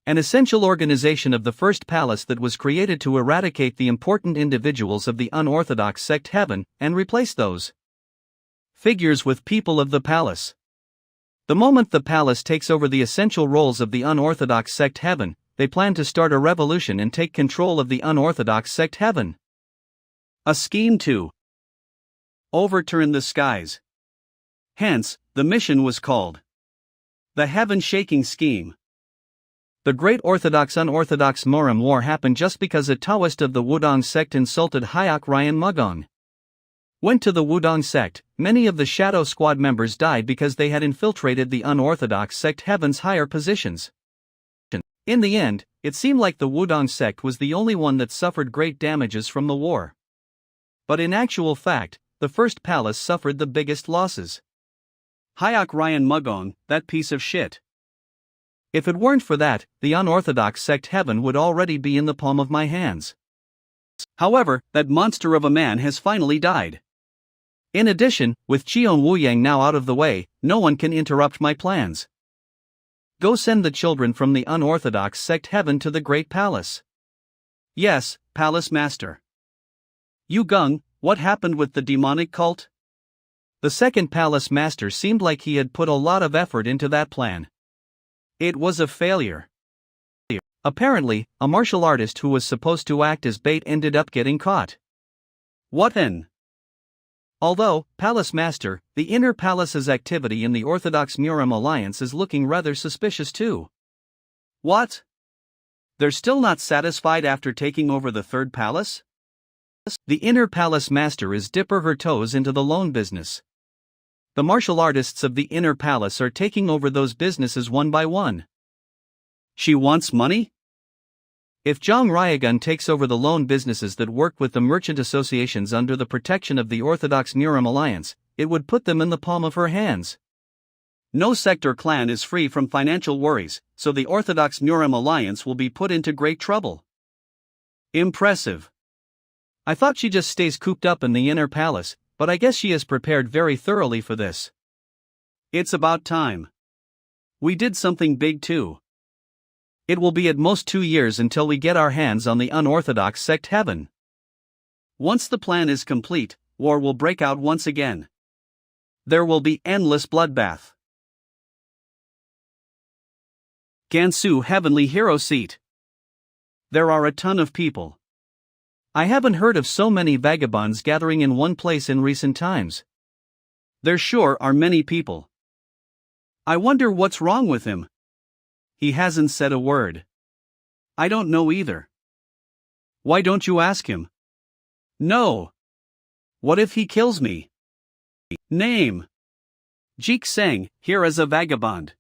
An essential organization of the First Palace that was created to eradicate the important individuals of the unorthodox sect Heaven and replace those figures with people of the palace. The moment the palace takes over the essential roles of the unorthodox sect Heaven, they plan to start a revolution and take control of the unorthodox sect Heaven. A scheme to overturn the skies. Hence, the mission was called The heaven-shaking scheme. The Great Orthodox-Unorthodox Moram War happened just because a Taoist of the Wudang sect insulted Hayok Ryan Mugong. Went to the Wudang sect, many of the Shadow Squad members died because they had infiltrated the unorthodox sect Heaven's higher positions. In the end, it seemed like the Wudang sect was the only one that suffered great damages from the war. But in actual fact, the first palace suffered the biggest losses. Hayok Ryan Mugong, that piece of shit. If it weren't for that, the unorthodox sect Heaven would already be in the palm of my hands. However, that monster of a man has finally died. In addition, with Qian Wuyang now out of the way, no one can interrupt my plans. Go send the children from the unorthodox sect Heaven to the Great Palace. Yes, Palace Master. Wudang, what happened with the demonic cult? The second Palace Master seemed like he had put a lot of effort into that plan. It was a failure. Apparently, a martial artist who was supposed to act as bait ended up getting caught. What then? Although, Palace Master, the inner palace's activity in the Orthodox Muram alliance is looking rather suspicious too. What? They're still not satisfied after taking over the third palace? The inner Palace Master is dipping her toes into the loan business. The martial artists of the inner palace are taking over those businesses one by one. She wants money? If Zhang Ryagun takes over the loan businesses that work with the merchant associations under the protection of the Orthodox Muram Alliance, it would put them in the palm of her hands. No sect or clan is free from financial worries, so the Orthodox Muram Alliance will be put into great trouble. Impressive. I thought she just stays cooped up in the inner palace, but I guess she is prepared very thoroughly for this. It's about time. We did something big too. It will be at most 2 years until we get our hands on the unorthodox sect Heaven. Once the plan is complete, war will break out once again. There will be endless bloodbath. Gansu Heavenly Hero Seat. There are a ton of people. I haven't heard of so many vagabonds gathering in one place in recent times. There sure are many people. I wonder what's wrong with him. He hasn't said a word. I don't know either. Why don't you ask him? No. What if he kills me? Name. Jik Sang, here as a vagabond.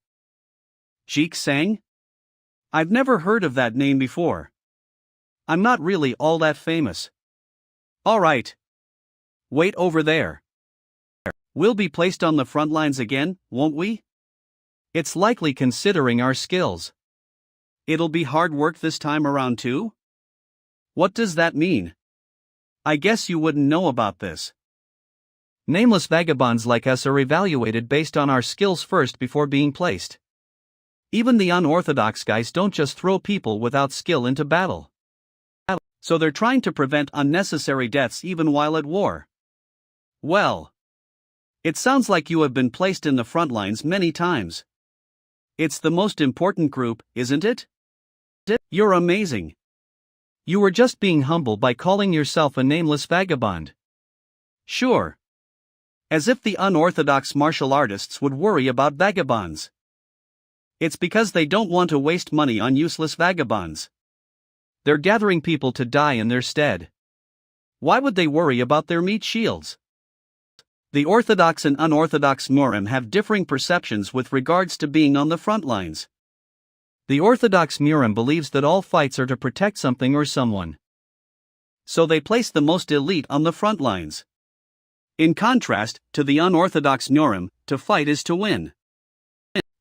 Jik Sang? I've never heard of that name before. I'm not really all that famous. All right. Wait over there. We'll be placed on the front lines again, won't we? It's likely considering our skills. It'll be hard work this time around too? What does that mean? I guess you wouldn't know about this. Nameless vagabonds like us are evaluated based on our skills first before being placed. Even the unorthodox guys don't just throw people without skill into battle. So they're trying to prevent unnecessary deaths even while at war. Well, it sounds like you have been placed in the front lines many times. It's the most important group, isn't it? You're amazing. You were just being humble by calling yourself a nameless vagabond. Sure. As if the unorthodox martial artists would worry about vagabonds. It's because they don't want to waste money on useless vagabonds. They're gathering people to die in their stead. Why would they worry about their meat shields? The Orthodox and unorthodox Muram have differing perceptions with regards to being on the front lines. The Orthodox Muram believes that all fights are to protect something or someone. So they place the most elite on the front lines. In contrast to the unorthodox Muram, to fight is to win.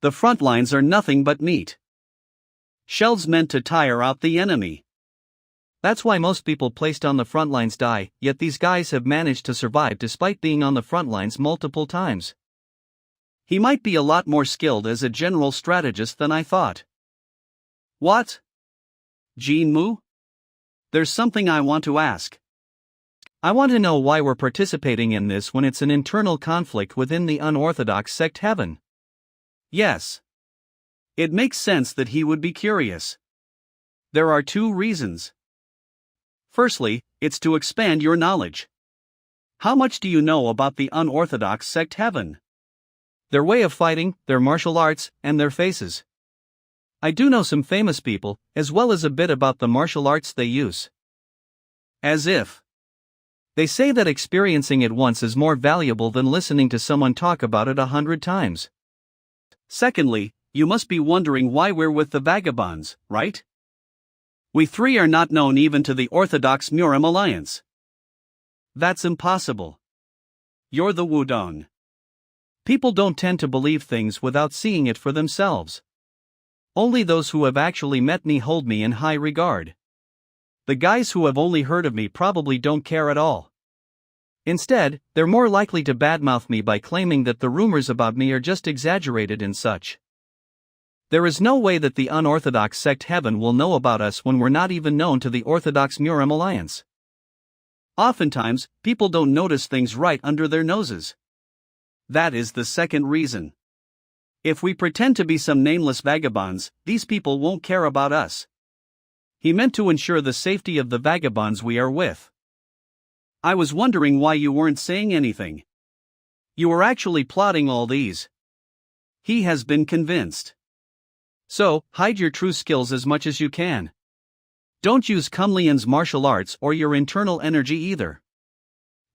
The front lines are nothing but meat. Shells meant to tire out the enemy. That's why most people placed on the front lines die, yet these guys have managed to survive despite being on the front lines multiple times. He might be a lot more skilled as a general strategist than I thought. What? Jin Mu? There's something I want to ask. I want to know why we're participating in this when it's an internal conflict within the unorthodox sect Heaven. Yes. It makes sense that he would be curious. There are 2 reasons. Firstly, it's to expand your knowledge. How much do you know about the unorthodox sect Heaven? Their way of fighting, their martial arts, and their faces. I do know some famous people, as well as a bit about the martial arts they use. As if. They say that experiencing it once is more valuable than listening to someone talk about it 100 times. Secondly, you must be wondering why we're with the vagabonds, right? We three are not known even to the Orthodox Murim Alliance. That's impossible. You're the Wudang. People don't tend to believe things without seeing it for themselves. Only those who have actually met me hold me in high regard. The guys who have only heard of me probably don't care at all. Instead, they're more likely to badmouth me by claiming that the rumors about me are just exaggerated and such. There is no way that the unorthodox sect Heaven will know about us when we're not even known to the Orthodox Murim Alliance. Oftentimes, people don't notice things right under their noses. That is the second reason. If we pretend to be some nameless vagabonds, these people won't care about us. He meant to ensure the safety of the vagabonds we are with. I was wondering why you weren't saying anything. You were actually plotting all these. He has been convinced. So, hide your true skills as much as you can. Don't use Kumlian's martial arts or your internal energy either.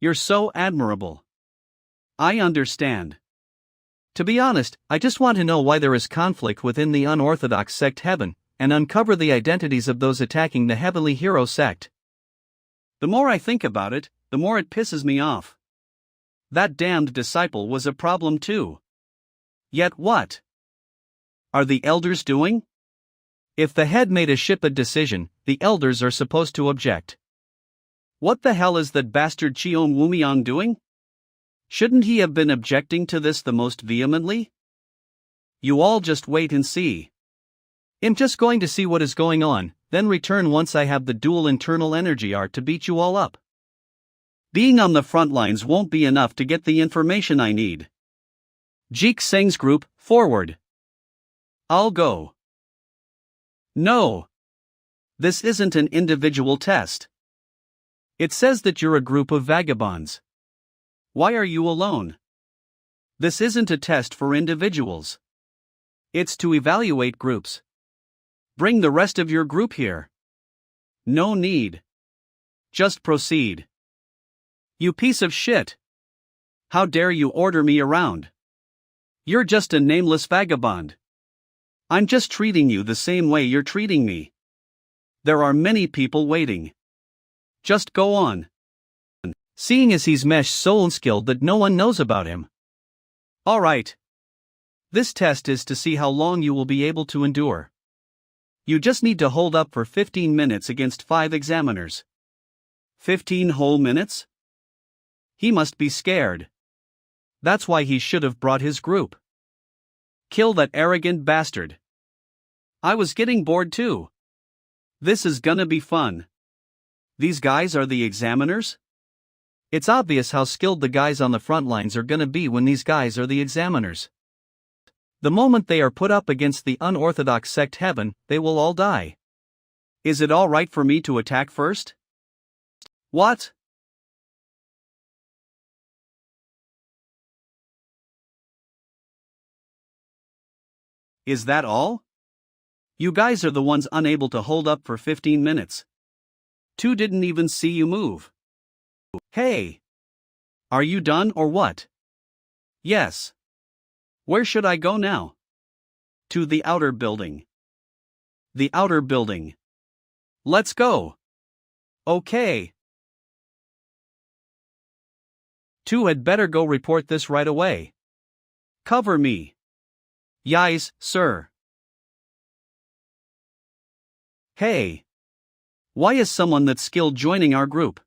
You're so admirable. I understand. To be honest, I just want to know why there is conflict within the unorthodox sect Heaven, and uncover the identities of those attacking the Heavenly Hero sect. The more I think about it, the more it pisses me off. That damned disciple was a problem too. Yet what are the elders doing? If the head made a shipad decision, the elders are supposed to object. What the hell is that bastard Cheon Wumiang doing? Shouldn't he have been objecting to this the most vehemently? You all just wait and see. I'm just going to see what is going on, then return once I have the dual internal energy art to beat you all up. Being on the front lines won't be enough to get the information I need. Jeek Seng's group, forward. I'll go. No. This isn't an individual test. It says that you're a group of vagabonds. Why are you alone? This isn't a test for individuals. It's to evaluate groups. Bring the rest of your group here. No need. Just proceed. You piece of shit. How dare you order me around? You're just a nameless vagabond. I'm just treating you the same way you're treating me. There are many people waiting. Just go on. Seeing as he's meshed so unskilled that no one knows about him. Alright. This test is to see how long you will be able to endure. You just need to hold up for 15 minutes against 5 examiners. 15 whole minutes? He must be scared. That's why he should have brought his group. Kill that arrogant bastard. I was getting bored too. This is gonna be fun. These guys are the examiners? It's obvious how skilled the guys on the front lines are gonna be when these guys are the examiners. The moment they are put up against the unorthodox sect Heaven, they will all die. Is it all right for me to attack first? What? Is that all? You guys are the ones unable to hold up for 15 minutes. 2 didn't even see you move. Hey! Are you done or what? Yes. Where should I go now? To the outer building. The outer building. Let's go. Okay. 2 had better go report this right away. Cover me. Yais, sir. Hey. Why is someone that's skilled joining our group?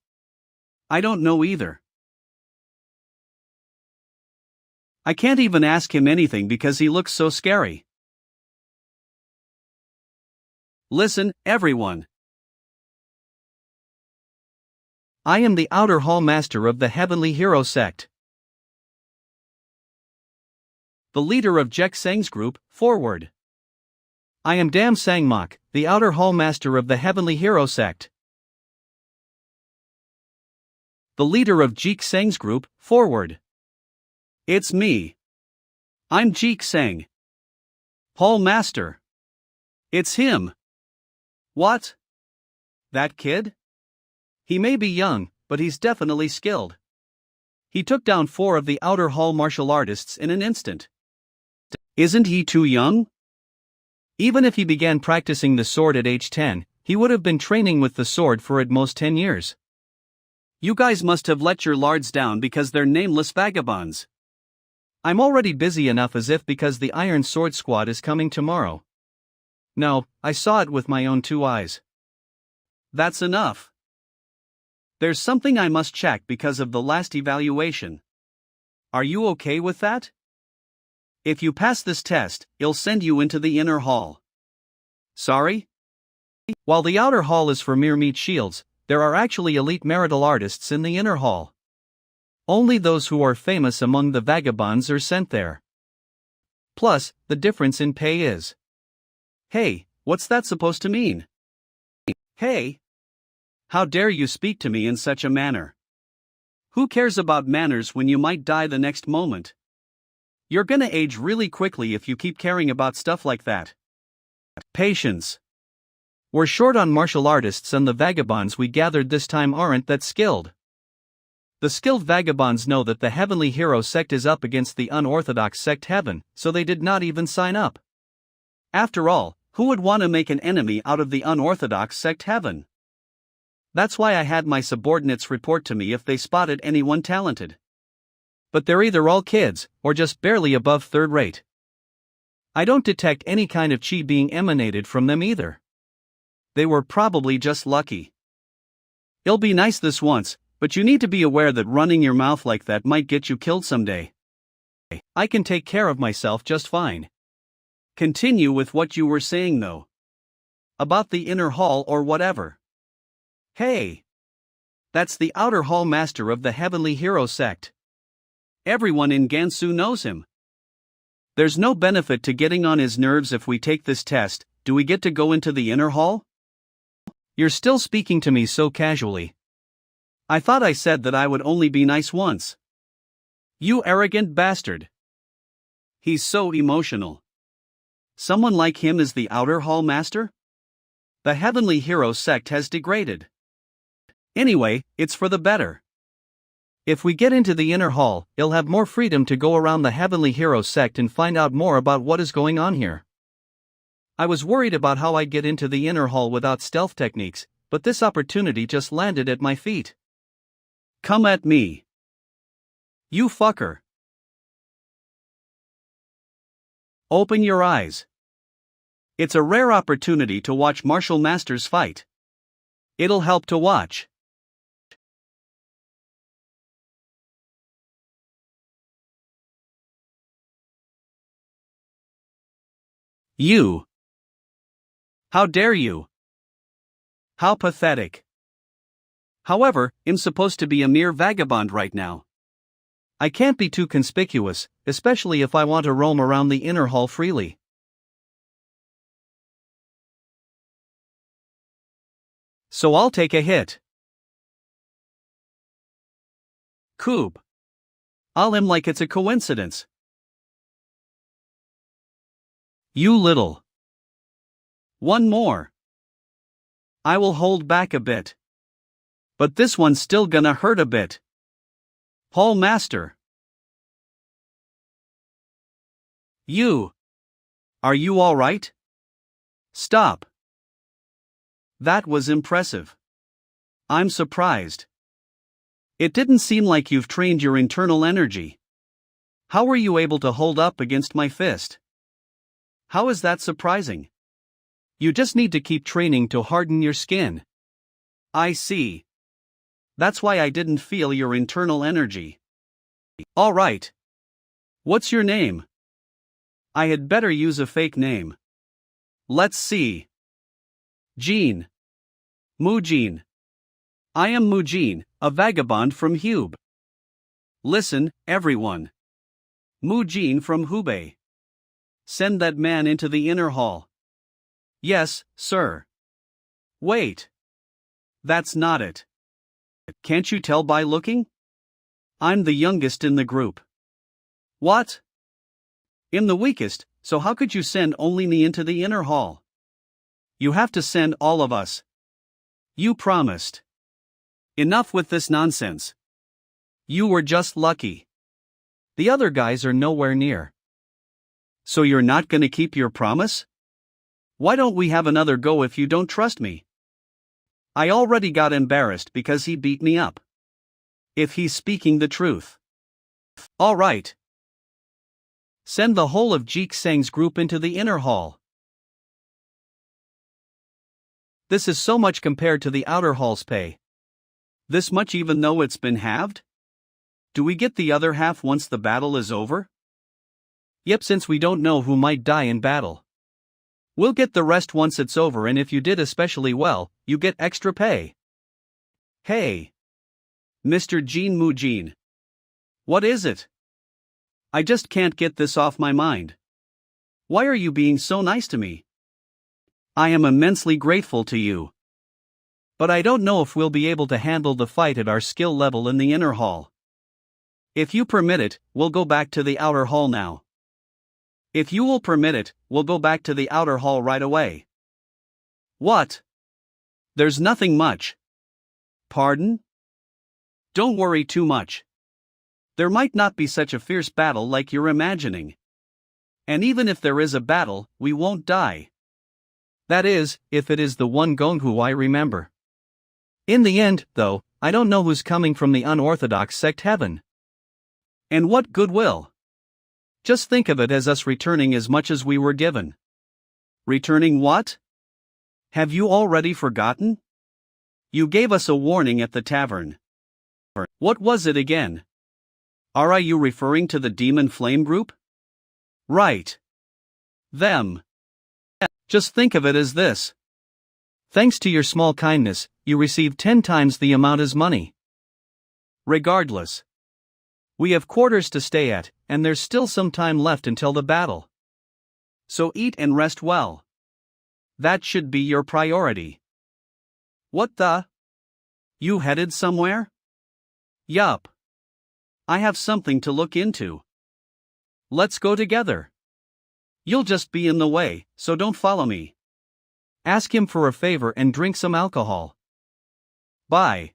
I don't know either. I can't even ask him anything because he looks so scary. Listen, everyone. I am the outer hall master of the Heavenly Hero sect. The leader of Jek Seng's group, forward. I am Dam Sangmok, the outer hall master of the Heavenly Hero sect. The leader of Jeek Seng's group, forward. It's me. I'm Jeek Sang. Paul Master. It's him. What? That kid? He may be young, but he's definitely skilled. He took down 4 of the outer hall martial artists in an instant. Isn't he too young? Even if he began practicing the sword at age 10, he would have been training with the sword for at most 10 years. You guys must have let your lards down because they're nameless vagabonds. I'm already busy enough as if because the Iron Sword Squad is coming tomorrow. No, I saw it with my own 2 eyes. That's enough. There's something I must check because of the last evaluation. Are you okay with that? If you pass this test, it'll send you into the inner hall. Sorry? While the outer hall is for mere meat shields, there are actually elite marital artists in the inner hall. Only those who are famous among the vagabonds are sent there. Plus, the difference in pay is. Hey, what's that supposed to mean? Hey! How dare you speak to me in such a manner? Who cares about manners when you might die the next moment? You're gonna age really quickly if you keep caring about stuff like that. Patience. We're short on martial artists and the vagabonds we gathered this time aren't that skilled. The skilled vagabonds know that the Heavenly Hero sect is up against the unorthodox sect Heaven, so they did not even sign up. After all, who would want to make an enemy out of the unorthodox sect Heaven? That's why I had my subordinates report to me if they spotted anyone talented. But they're either all kids, or just barely above third rate. I don't detect any kind of chi being emanated from them either. They were probably just lucky. It'll be nice this once, but you need to be aware that running your mouth like that might get you killed someday. I can take care of myself just fine. Continue with what you were saying though. About the inner hall or whatever. Hey! That's the outer hall master of the Heavenly Hero sect. Everyone in Gansu knows him. There's no benefit to getting on his nerves if we take this test. Do we get to go into the inner hall? You're still speaking to me so casually. I thought I said that I would only be nice once. You arrogant bastard. He's so emotional. Someone like him is the outer hall master? The Heavenly Hero sect has degraded. Anyway, it's for the better. If we get into the inner hall, he'll have more freedom to go around the Heavenly Hero sect and find out more about what is going on here. I was worried about how I'd get into the inner hall without stealth techniques, but this opportunity just landed at my feet. Come at me. You fucker. Open your eyes. It's a rare opportunity to watch martial masters fight. It'll help to watch. You. How dare you? How pathetic. However, I'm supposed to be a mere vagabond right now. I can't be too conspicuous, especially if I want to roam around the inner hall freely. So I'll take a hit. Coob. I'll aim like it's a coincidence. You little. One more. I will hold back a bit. But this one's still gonna hurt a bit. Paul Master. You. Are you alright? Stop. That was impressive. I'm surprised. It didn't seem like you've trained your internal energy. How were you able to hold up against my fist? How is that surprising? You just need to keep training to harden your skin. I see. That's why I didn't feel your internal energy. Alright. What's your name? I had better use a fake name. Let's see. Jean. Mujin. I am Mujin, a vagabond from Hube. Listen, everyone. Mujin from Hubei. Send that man into the inner hall. Yes, sir. Wait. That's not it. Can't you tell by looking? I'm the youngest in the group. What? I'm the weakest, so how could you send only me into the inner hall? You have to send all of us. You promised. Enough with this nonsense. You were just lucky. The other guys are nowhere near. So you're not gonna keep your promise? Why don't we have another go if you don't trust me? I already got embarrassed because he beat me up. If he's speaking the truth. All right. Send the whole of Jeek Seng's group into the inner hall. This is so much compared to the outer hall's pay. This much even though it's been halved? Do we get the other half once the battle is over? Yep, since we don't know who might die in battle. We'll get the rest once it's over, and if you did especially well, you get extra pay. Hey. Mr. Jin Mujin. What is it? I just can't get this off my mind. Why are you being so nice to me? I am immensely grateful to you. But I don't know if we'll be able to handle the fight at our skill level in the inner hall. If you permit it, we'll go back to the outer hall now. If you will permit it, we'll go back to the outer hall right away. What? There's nothing much. Pardon? Don't worry too much. There might not be such a fierce battle like you're imagining. And even if there is a battle, we won't die. That is, if it is the one Gonghu I remember. In the end, though, I don't know who's coming from the unorthodox sect heaven. And what goodwill? Just think of it as us returning as much as we were given. Returning what? Have you already forgotten? You gave us a warning at the tavern. What was it again? Are you referring to the Demon Flame group? Right. Them. Just think of it as this. Thanks to your small kindness, you received 10 times the amount as money. Regardless. We have quarters to stay at, and there's still some time left until the battle. So eat and rest well. That should be your priority. What the? You headed somewhere? Yup. I have something to look into. Let's go together. You'll just be in the way, so don't follow me. Ask him for a favor and drink some alcohol. Bye.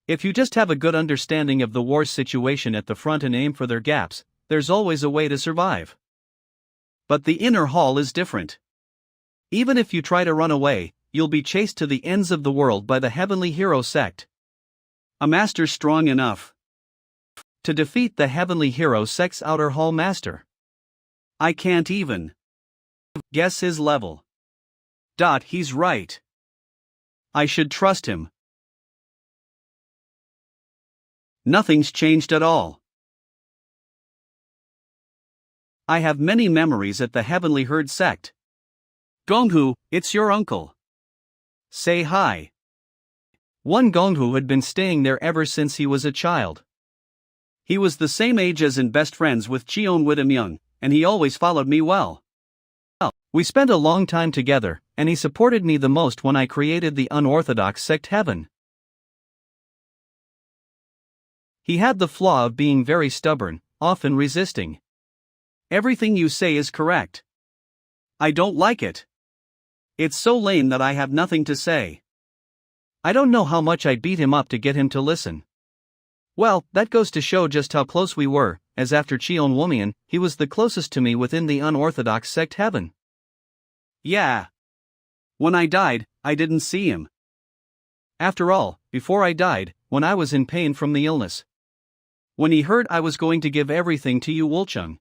If you just have a good understanding of the war's situation at the front and aim for their gaps, there's always a way to survive. But the inner hall is different. Even if you try to run away, you'll be chased to the ends of the world by the Heavenly Hero sect. A master strong enough to defeat the Heavenly Hero sect's outer hall master. I can't even guess his level. He's right. I should trust him. Nothing's changed at all. I have many memories at the Heavenly Herd sect. Gonghu, it's your uncle. Say hi. One Gonghu had been staying there ever since he was a child. He was the same age as and best friends with Cheon Widamyoung, and he always followed me well. We spent a long time together, and he supported me the most when I created the unorthodox sect heaven. He had the flaw of being very stubborn, often resisting. Everything you say is correct. I don't like it. It's so lame that I have nothing to say. I don't know how much I beat him up to get him to listen. Well, that goes to show just how close we were, as after Cheon Womian, he was the closest to me within the unorthodox sect heaven. Yeah. When I died, I didn't see him. After all, before I died, when I was in pain from the illness. When he heard I was going to give everything to you, Wolchung.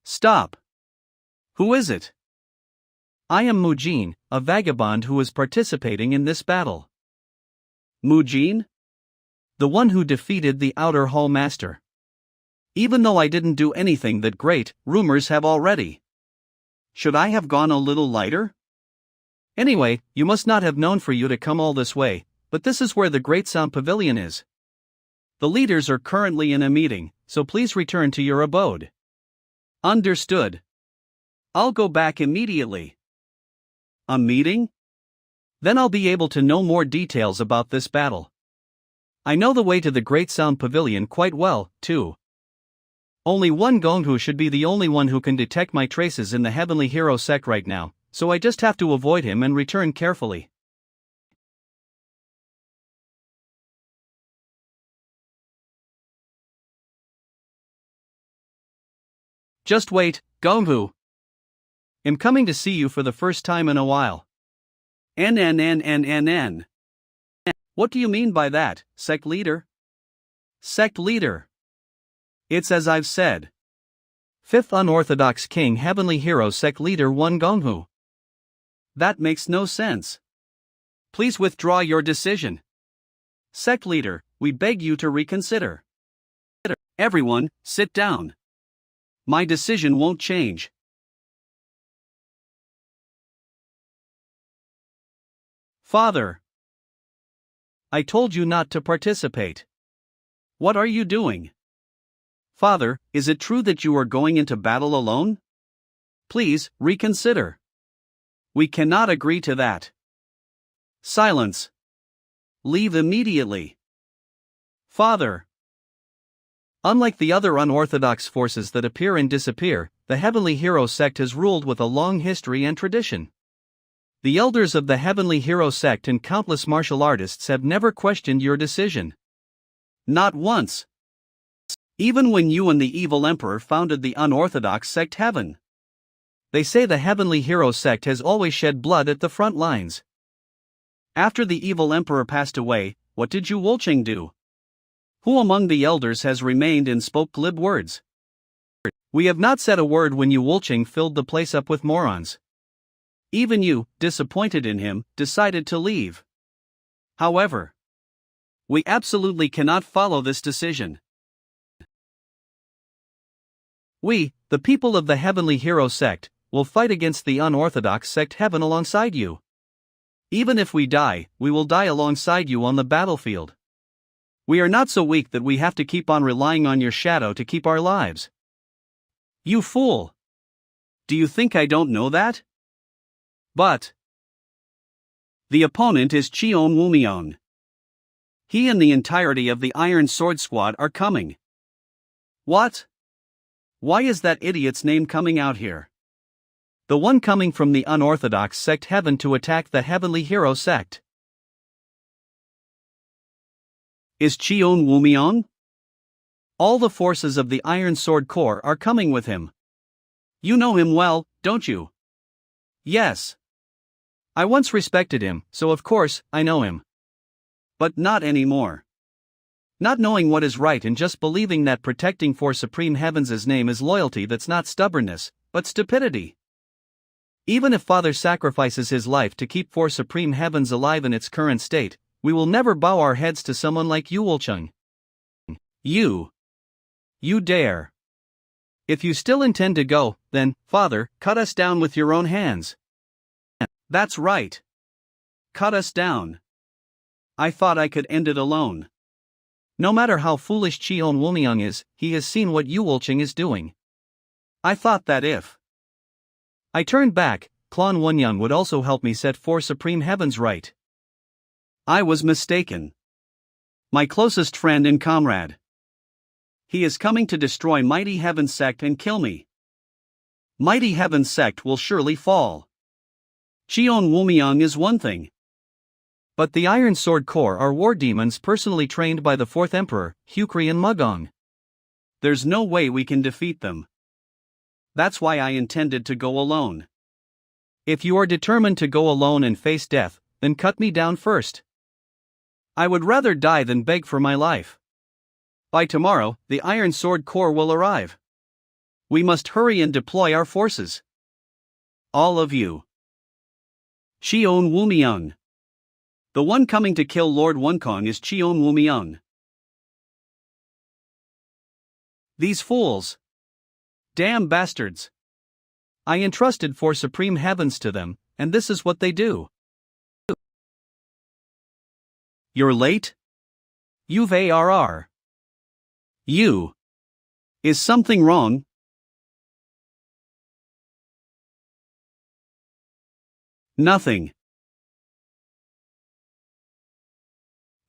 Stop. Who is it? I am Mujin, a vagabond who is participating in this battle. Mujin? The one who defeated the outer hall master. Even though I didn't do anything that great, rumors have already. Should I have gone a little lighter? Anyway, you must not have known for you to come all this way, but this is where the Great Sound Pavilion is. The leaders are currently in a meeting, so please return to your abode. Understood. I'll go back immediately. A meeting? Then I'll be able to know more details about this battle. I know the way to the Great Sound Pavilion quite well, too. Only one Gonghu should be the only one who can detect my traces in the Heavenly Hero sect right now, so I just have to avoid him and return carefully. Just wait, Gonghu. I'm coming to see you for the first time in a while. NNNNNN. What do you mean by that, sect leader? Sect leader. It's as I've said. Fifth Unorthodox King Heavenly Hero Sect Leader 1 Gonghu. That makes no sense. Please withdraw your decision. Sect leader, we beg you to reconsider. Everyone, sit down. My decision won't change. Father, I told you not to participate. What are you doing? Father, is it true that you are going into battle alone? Please, reconsider. We cannot agree to that. Silence. Leave immediately. Father. Unlike the other unorthodox forces that appear and disappear, the Heavenly Hero sect has ruled with a long history and tradition. The elders of the Heavenly Hero sect and countless martial artists have never questioned your decision. Not once. Even when you and the evil emperor founded the unorthodox sect Heaven. They say the Heavenly Hero sect has always shed blood at the front lines. After the evil emperor passed away, what did you Wolching do? Who among the elders has remained and spoke glib words? We have not said a word when you Wolching filled the place up with morons. Even you, disappointed in him, decided to leave. However, we absolutely cannot follow this decision. We, the people of the Heavenly Hero sect, will fight against the unorthodox sect Heaven alongside you. Even if we die, we will die alongside you on the battlefield. We are not so weak that we have to keep on relying on your shadow to keep our lives. You fool! Do you think I don't know that? But the opponent is Cheon Wumyong. He and the entirety of the Iron Sword Squad are coming. What? Why is that idiot's name coming out here? The one coming from the unorthodox sect Heaven to attack the Heavenly Hero sect. Is Cheon Wumyong? All the forces of the Iron Sword Corps are coming with him. You know him well, don't you? Yes. I once respected him, so of course, I know him. But not anymore. Not knowing what is right and just believing that protecting for Supreme Heaven's name is loyalty, that's not stubbornness, but stupidity. Even if Father sacrifices his life to keep For Supreme Heavens alive in its current state, we will never bow our heads to someone like you Wolchung. You dare. If you still intend to go, then, Father, cut us down with your own hands. That's right. Cut us down. I thought I could end it alone. No matter how foolish Cheon Wumyong is, he has seen what Yu Wolching is doing. I thought that if I turned back, Clon Wunyang would also help me set For Supreme Heavens right. I was mistaken. My closest friend and comrade. He is coming to destroy Mighty Heaven sect and kill me. Mighty Heaven sect will surely fall. Cheon Wumyong is one thing. But the Iron Sword Corps are war demons personally trained by the 4th Emperor, Hukri and Mugong. There's no way we can defeat them. That's why I intended to go alone. If you are determined to go alone and face death, then cut me down first. I would rather die than beg for my life. By tomorrow, the Iron Sword Corps will arrive. We must hurry and deploy our forces. All of you. Cheon Wumyong. The one coming to kill Lord Wunkong is Cheon Wumyong. These fools. Damn bastards. I entrusted For Supreme Heavens to them, and this is what they do. You're late? You've ARR. You. Is something wrong? Nothing.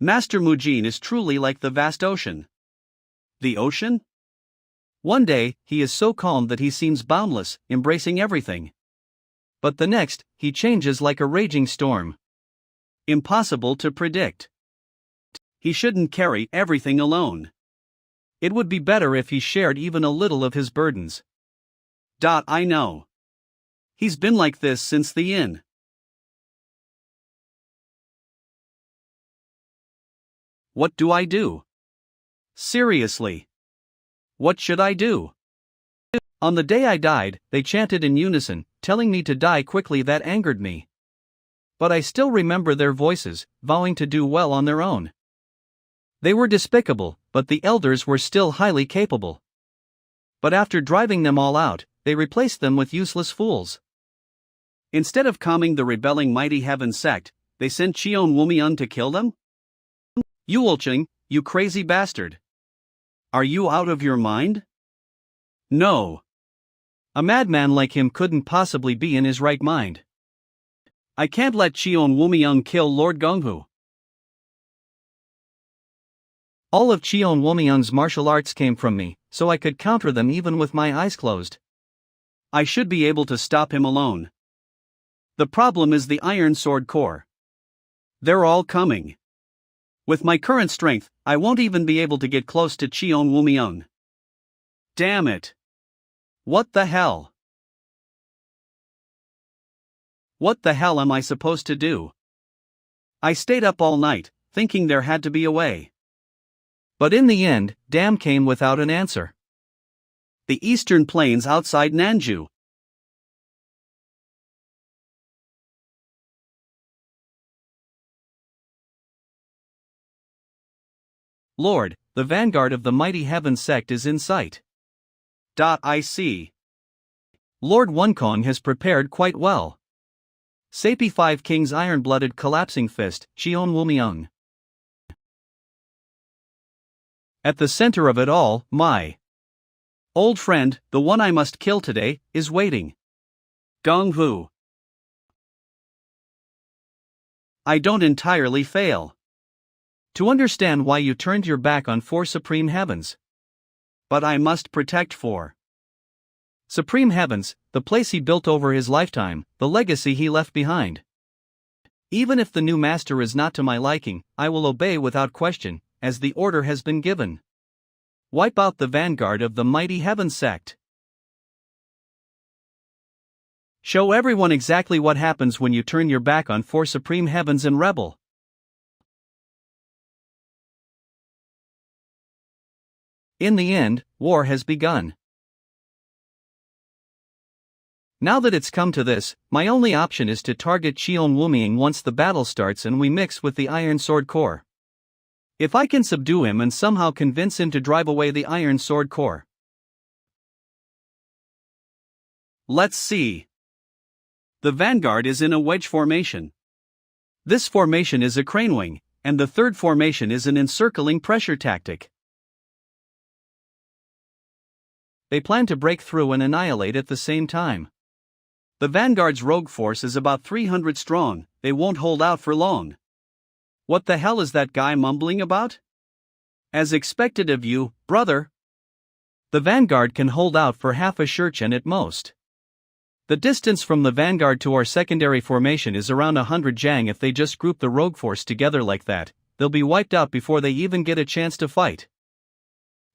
Master Mujin is truly like the vast ocean. The ocean? One day, he is so calm that he seems boundless, embracing everything. But the next, he changes like a raging storm. Impossible to predict. He shouldn't carry everything alone. It would be better if he shared even a little of his burdens. I know. He's been like this since the inn. What do I do? Seriously. What should I do? On the day I died, they chanted in unison, telling me to die quickly. That angered me. But I still remember their voices, vowing to do well on their own. They were despicable, but the elders were still highly capable. But after driving them all out, they replaced them with useless fools. Instead of calming the rebelling Mighty Heaven sect, they sent Cheon Wumian to kill them? Yulching, you crazy bastard. Are you out of your mind? No. A madman like him couldn't possibly be in his right mind. I can't let Cheon Wumian kill Lord Gonghu. All of Cheon Wumian's martial arts came from me, so I could counter them even with my eyes closed. I should be able to stop him alone. The problem is the Iron Sword Corps. They're all coming. With my current strength, I won't even be able to get close to Cheon Wumian. Damn it. What the hell? What the hell am I supposed to do? I stayed up all night, thinking there had to be a way. But in the end, Dam came without an answer. The eastern plains outside Nanju. Lord, the vanguard of the Mighty Heaven sect is in sight. I see. Lord Wukong has prepared quite well. Sapi Five Kings Iron-Blooded Collapsing Fist, Cheon Wumian. At the center of it all, my old friend, the one I must kill today, is waiting. Gonghu. I don't entirely fail to understand why you turned your back on four Supreme Heavens. But I must protect four Supreme Heavens, the place he built over his lifetime, the legacy he left behind. Even if the new master is not to my liking, I will obey without question, as the order has been given. Wipe out the vanguard of the Mighty Heaven sect. Show everyone exactly what happens when you turn your back on four Supreme Heavens and rebel. In the end, war has begun. Now that it's come to this, my only option is to target Cheon Wumian once the battle starts and we mix with the Iron Sword Corps. If I can subdue him and somehow convince him to drive away the Iron Sword Corps. Let's see. The vanguard is in a wedge formation. This formation is a crane wing, and the third formation is an encircling pressure tactic. They plan to break through and annihilate at the same time. The vanguard's rogue force is about 300 strong, they won't hold out for long. What the hell is that guy mumbling about? As expected of you, brother. The vanguard can hold out for half a shurchen at most. The distance from the vanguard to our secondary formation is around 100 jang. If they just group the rogue force together like that, they'll be wiped out before they even get a chance to fight.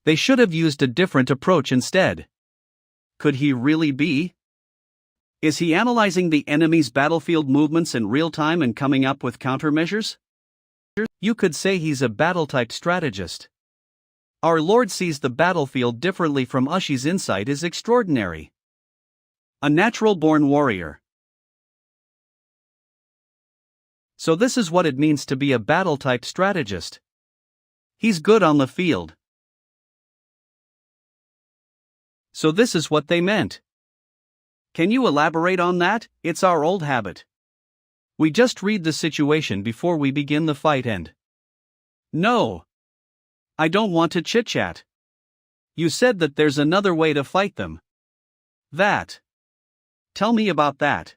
They should have used a different approach instead. Could he really be? Is he analyzing the enemy's battlefield movements in real time and coming up with countermeasures? You could say he's a battle-type strategist. Our Lord sees the battlefield differently from Ushi's insight is extraordinary. A natural-born warrior. So this is what it means to be a battle-type strategist. He's good on the field. So this is what they meant. Can you elaborate on that? It's our old habit. We just read the situation before we begin the fight and... No. I don't want to chit-chat. You said that there's another way to fight them. That. Tell me about that.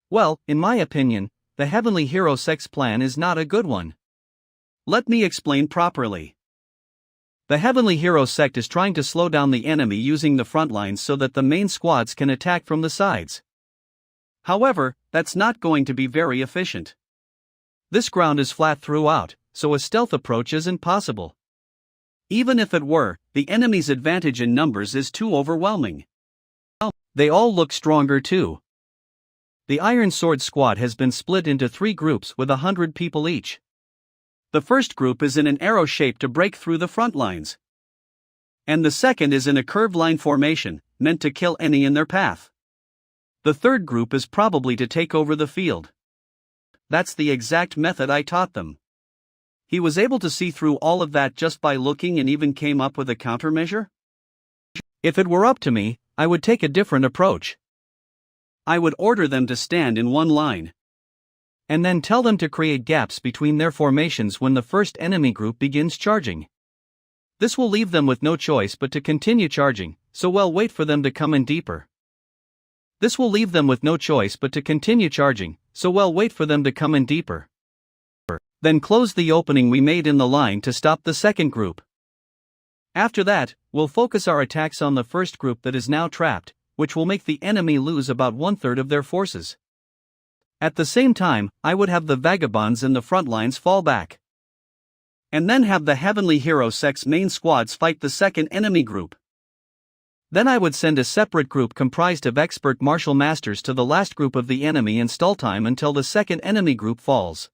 Well, in my opinion, the Heavenly Hero Sect's plan is not a good one. Let me explain properly. The Heavenly Hero sect is trying to slow down the enemy using the front lines so that the main squads can attack from the sides. However, that's not going to be very efficient. This ground is flat throughout, so a stealth approach isn't possible. Even if it were, the enemy's advantage in numbers is too overwhelming. They all look stronger too. The Iron Sword squad has been split into 3 groups with 100 people each. The first group is in an arrow shape to break through the front lines. And the second is in a curved line formation, meant to kill any in their path. The third group is probably to take over the field. That's the exact method I taught them. He was able to see through all of that just by looking and even came up with a countermeasure? If it were up to me, I would take a different approach. I would order them to stand in one line. And then tell them to create gaps between their formations when the first enemy group begins charging. This will leave them with no choice but to continue charging, so we'll wait for them to come in deeper. Then close the opening we made in the line to stop the second group. After that, we'll focus our attacks on the first group that is now trapped, which will make the enemy lose about 1/3 of their forces. At the same time, I would have the vagabonds in the front lines fall back. And then have the Heavenly Hero sect's main squads fight the second enemy group. Then I would send a separate group comprised of expert martial masters to the last group of the enemy and stall time until the second enemy group falls.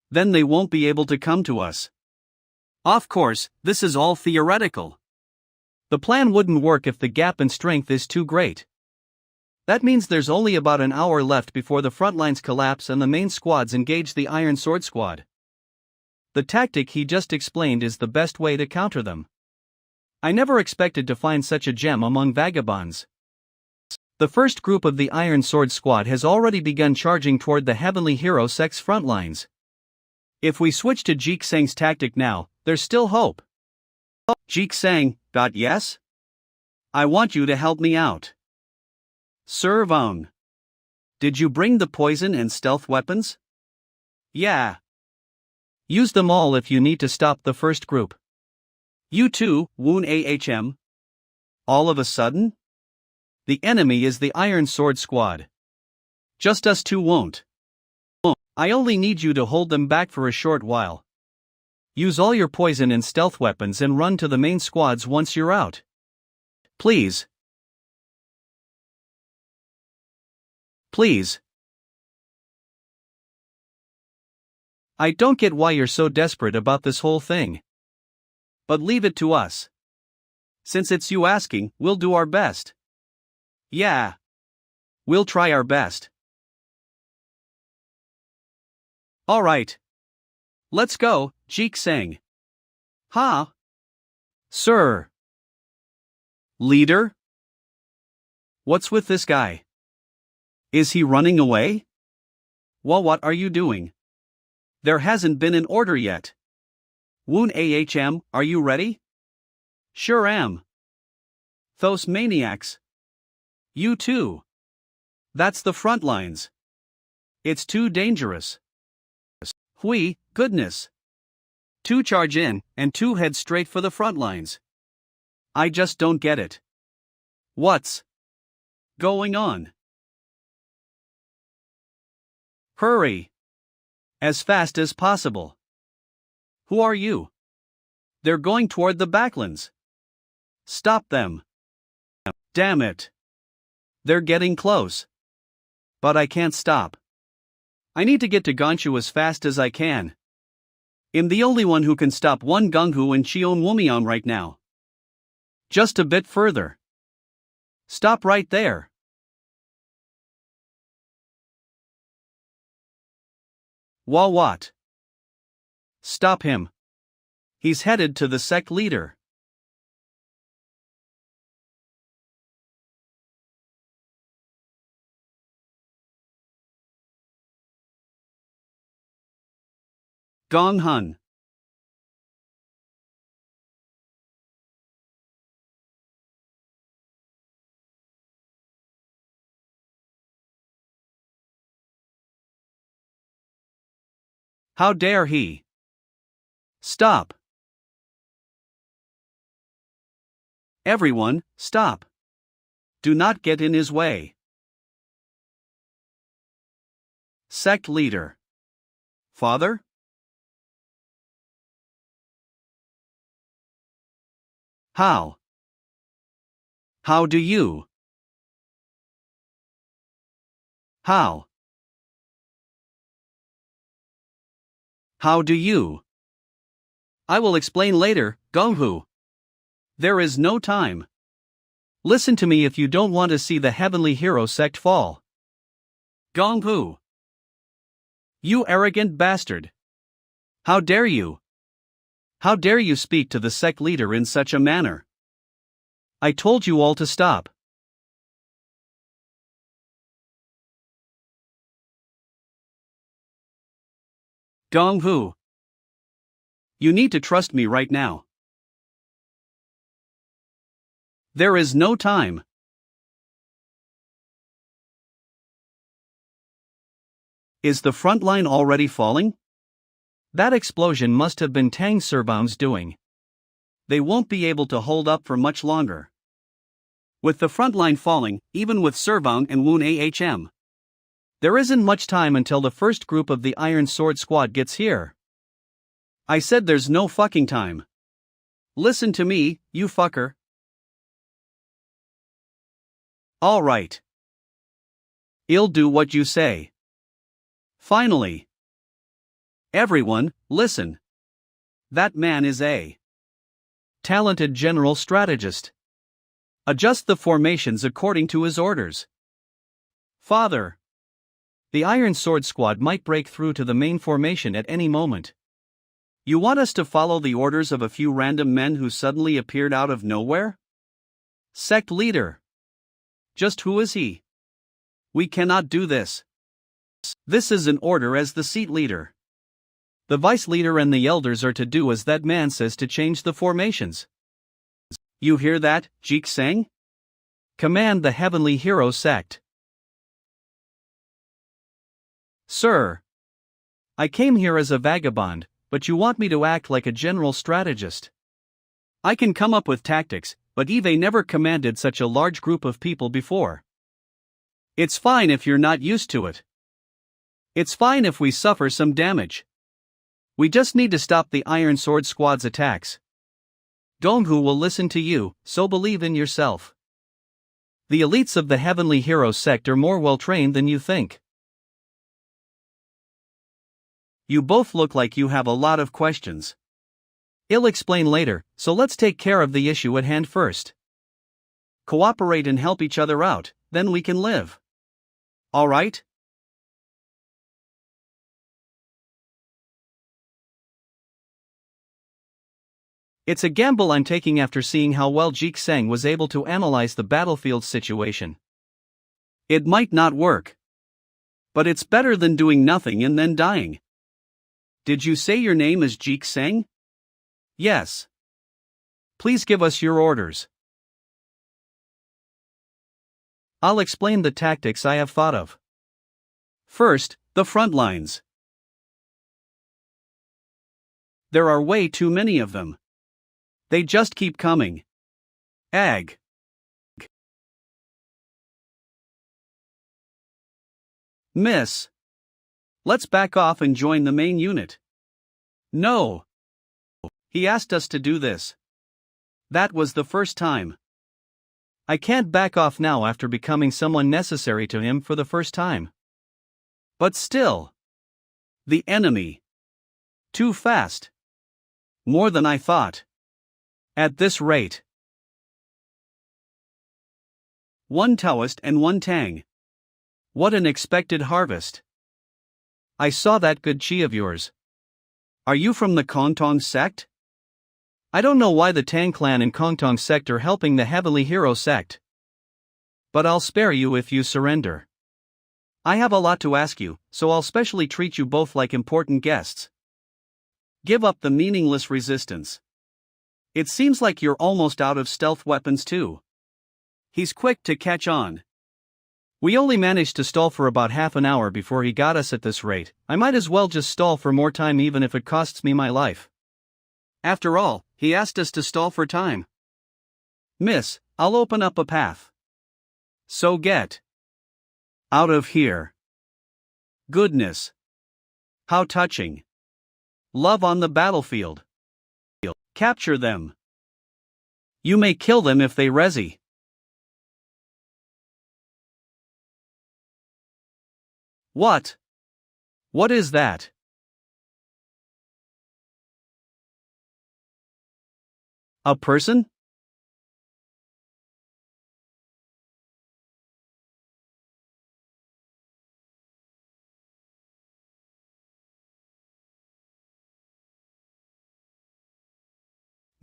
Then they won't be able to come to us. Of course, this is all theoretical. The plan wouldn't work if the gap in strength is too great. That means there's only about an hour left before the front lines collapse and the main squads engage the Iron Sword squad. The tactic he just explained is the best way to counter them. I never expected to find such a gem among vagabonds. The first group of the Iron Sword squad has already begun charging toward the Heavenly Hero sect's front lines. If we switch to Jeek Sang's tactic now, there's still hope. Jeek Sang, yes? I want you to help me out. Sir Vong. Did you bring the poison and stealth weapons? Yeah. Use them all if you need to stop the first group. You too, Woon Ahm. All of a sudden? The enemy is the Iron Sword squad. Just us two won't. I only need you to hold them back for a short while. Use all your poison and stealth weapons and run to the main squads once you're out. Please. Please. I don't get why you're so desperate about this whole thing. But leave it to us. Since it's you asking, we'll do our best. Yeah. We'll try our best. Alright. Let's go, Jeek Sang. Huh? Sir. Leader? What's with this guy? Is he running away? Well, what are you doing? There hasn't been an order yet. Woon Ahm, are you ready? Sure am. Those maniacs. You too. That's the front lines. It's too dangerous. Hui, goodness. 2 charge in, and 2 head straight for the front lines. I just don't get it. What's going on? Hurry. As fast as possible. Who are you? They're going toward the backlands. Stop them. Damn it. They're getting close. But I can't stop. I need to get to Gonshu as fast as I can. I'm the only one who can stop one Gunghu and Cheon Wumion right now. Just a bit further. Stop right there. What? Stop him. He's headed to the sect leader. Gong Hun. How dare he? Stop. Everyone, stop. Do not get in his way. Sect leader. Father? How? How do you? How? How do you? I will explain later, Gonghu. There is no time. Listen to me if you don't want to see the Heavenly Hero sect fall. Gonghu. You arrogant bastard. How dare you? How dare you speak to the sect leader in such a manner? I told you all to stop. Gonghu. You need to trust me right now. There is no time. Is the front line already falling? That explosion must have been Tang Serbaum's doing. They won't be able to hold up for much longer. With the front line falling, even with Serbaum and Woon AHM, there isn't much time until the first group of the Iron Sword Squad gets here. I said there's no fucking time. Listen to me, you fucker. Alright. I'll do what you say. Finally. Everyone, listen. That man is a talented general strategist. Adjust the formations according to his orders. Father. The Iron Sword Squad might break through to the main formation at any moment. You want us to follow the orders of a few random men who suddenly appeared out of nowhere? Sect leader. Just who is he? We cannot do this. This is an order as the seat leader. The vice leader and the elders are to do as that man says to change the formations. You hear that, Jik Sang? Command the Heavenly Hero sect. Sir. I came here as a vagabond, but you want me to act like a general strategist. I can come up with tactics, but Eve never commanded such a large group of people before. It's fine if you're not used to it. It's fine if we suffer some damage. We just need to stop the Iron Sword Squad's attacks. Gonghu will listen to you, so believe in yourself. The elites of the Heavenly Hero sect are more well-trained than you think. You both look like you have a lot of questions. I'll explain later, so let's take care of the issue at hand first. Cooperate and help each other out, then we can live. Alright? It's a gamble I'm taking after seeing how well Jik Sang was able to analyze the battlefield situation. It might not work. But it's better than doing nothing and then dying. Did you say your name is Jik Sang? Yes. Please give us your orders. I'll explain the tactics I have thought of. First, the front lines. There are way too many of them. They just keep coming. Ag. Miss. Let's back off and join the main unit. No. He asked us to do this. That was the first time. I can't back off now after becoming someone necessary to him for the first time. But still. The enemy. Too fast. More than I thought. At this rate. 1 Taoist and 1 Tang. What an expected harvest. I saw that good chi of yours. Are you from the Kongtong sect? I don't know why the Tang clan and Kongtong sect are helping the Heavenly Hero sect. But I'll spare you if you surrender. I have a lot to ask you, so I'll specially treat you both like important guests. Give up the meaningless resistance. It seems like you're almost out of stealth weapons too. He's quick to catch on. We only managed to stall for about half an hour before he got us at this rate. I might as well just stall for more time even if it costs me my life. After all, he asked us to stall for time. Miss, I'll open up a path. So get out of here. Goodness. How touching. Love on the battlefield. Capture them. You may kill them if they resi. What? What is that? A person?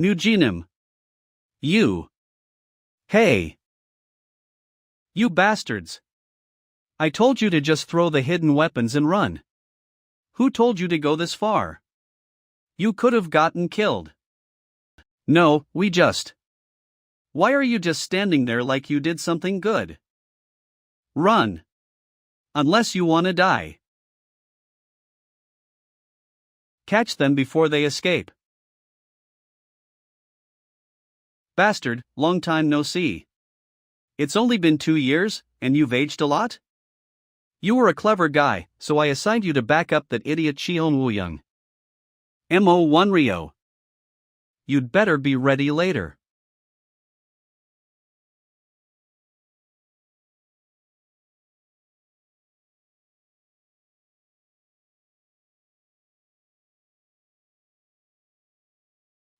Nugenim. You. Hey. You bastards. I told you to just throw the hidden weapons and run. Who told you to go this far? You could have gotten killed. No, we just. Why are you just standing there like you did something good? Run. Unless you want to die. Catch them before they escape. Bastard, long time no see. It's only been 2 years, and you've aged a lot? You were a clever guy, so I assigned you to back up that idiot Xion Wuyang. Mo1 Rio. You'd better be ready later.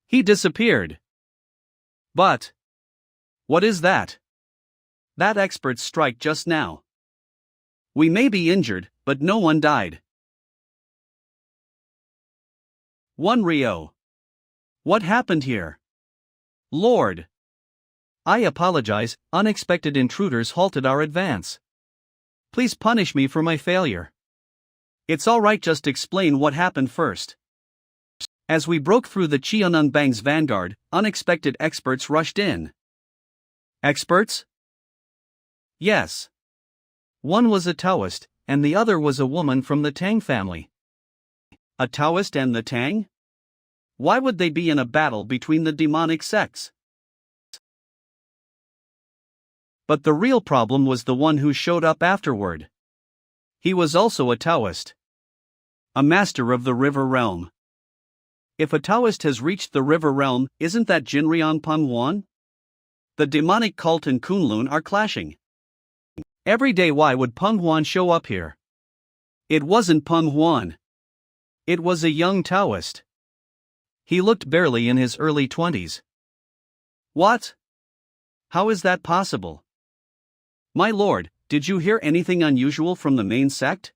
He disappeared. But what is that? That expert's strike just now. We may be injured, but no one died. 1 Rio. What happened here? Lord. I apologize, unexpected intruders halted our advance. Please punish me for my failure. It's alright, just explain what happened first. As we broke through the Qiananbang's vanguard, unexpected experts rushed in. Experts? Yes. One was a Taoist, and the other was a woman from the Tang family. A Taoist and the Tang? Why would they be in a battle between the demonic sects? But the real problem was the one who showed up afterward. He was also a Taoist. A master of the river realm. If a Taoist has reached the river realm, isn't that Jinrian Panhuan? The demonic cult and Kunlun are clashing. Every day, why would Panhuan show up here? It wasn't Panhuan. It was a young Taoist. He looked barely in his early 20s. What? How is that possible? My lord, did you hear anything unusual from the main sect?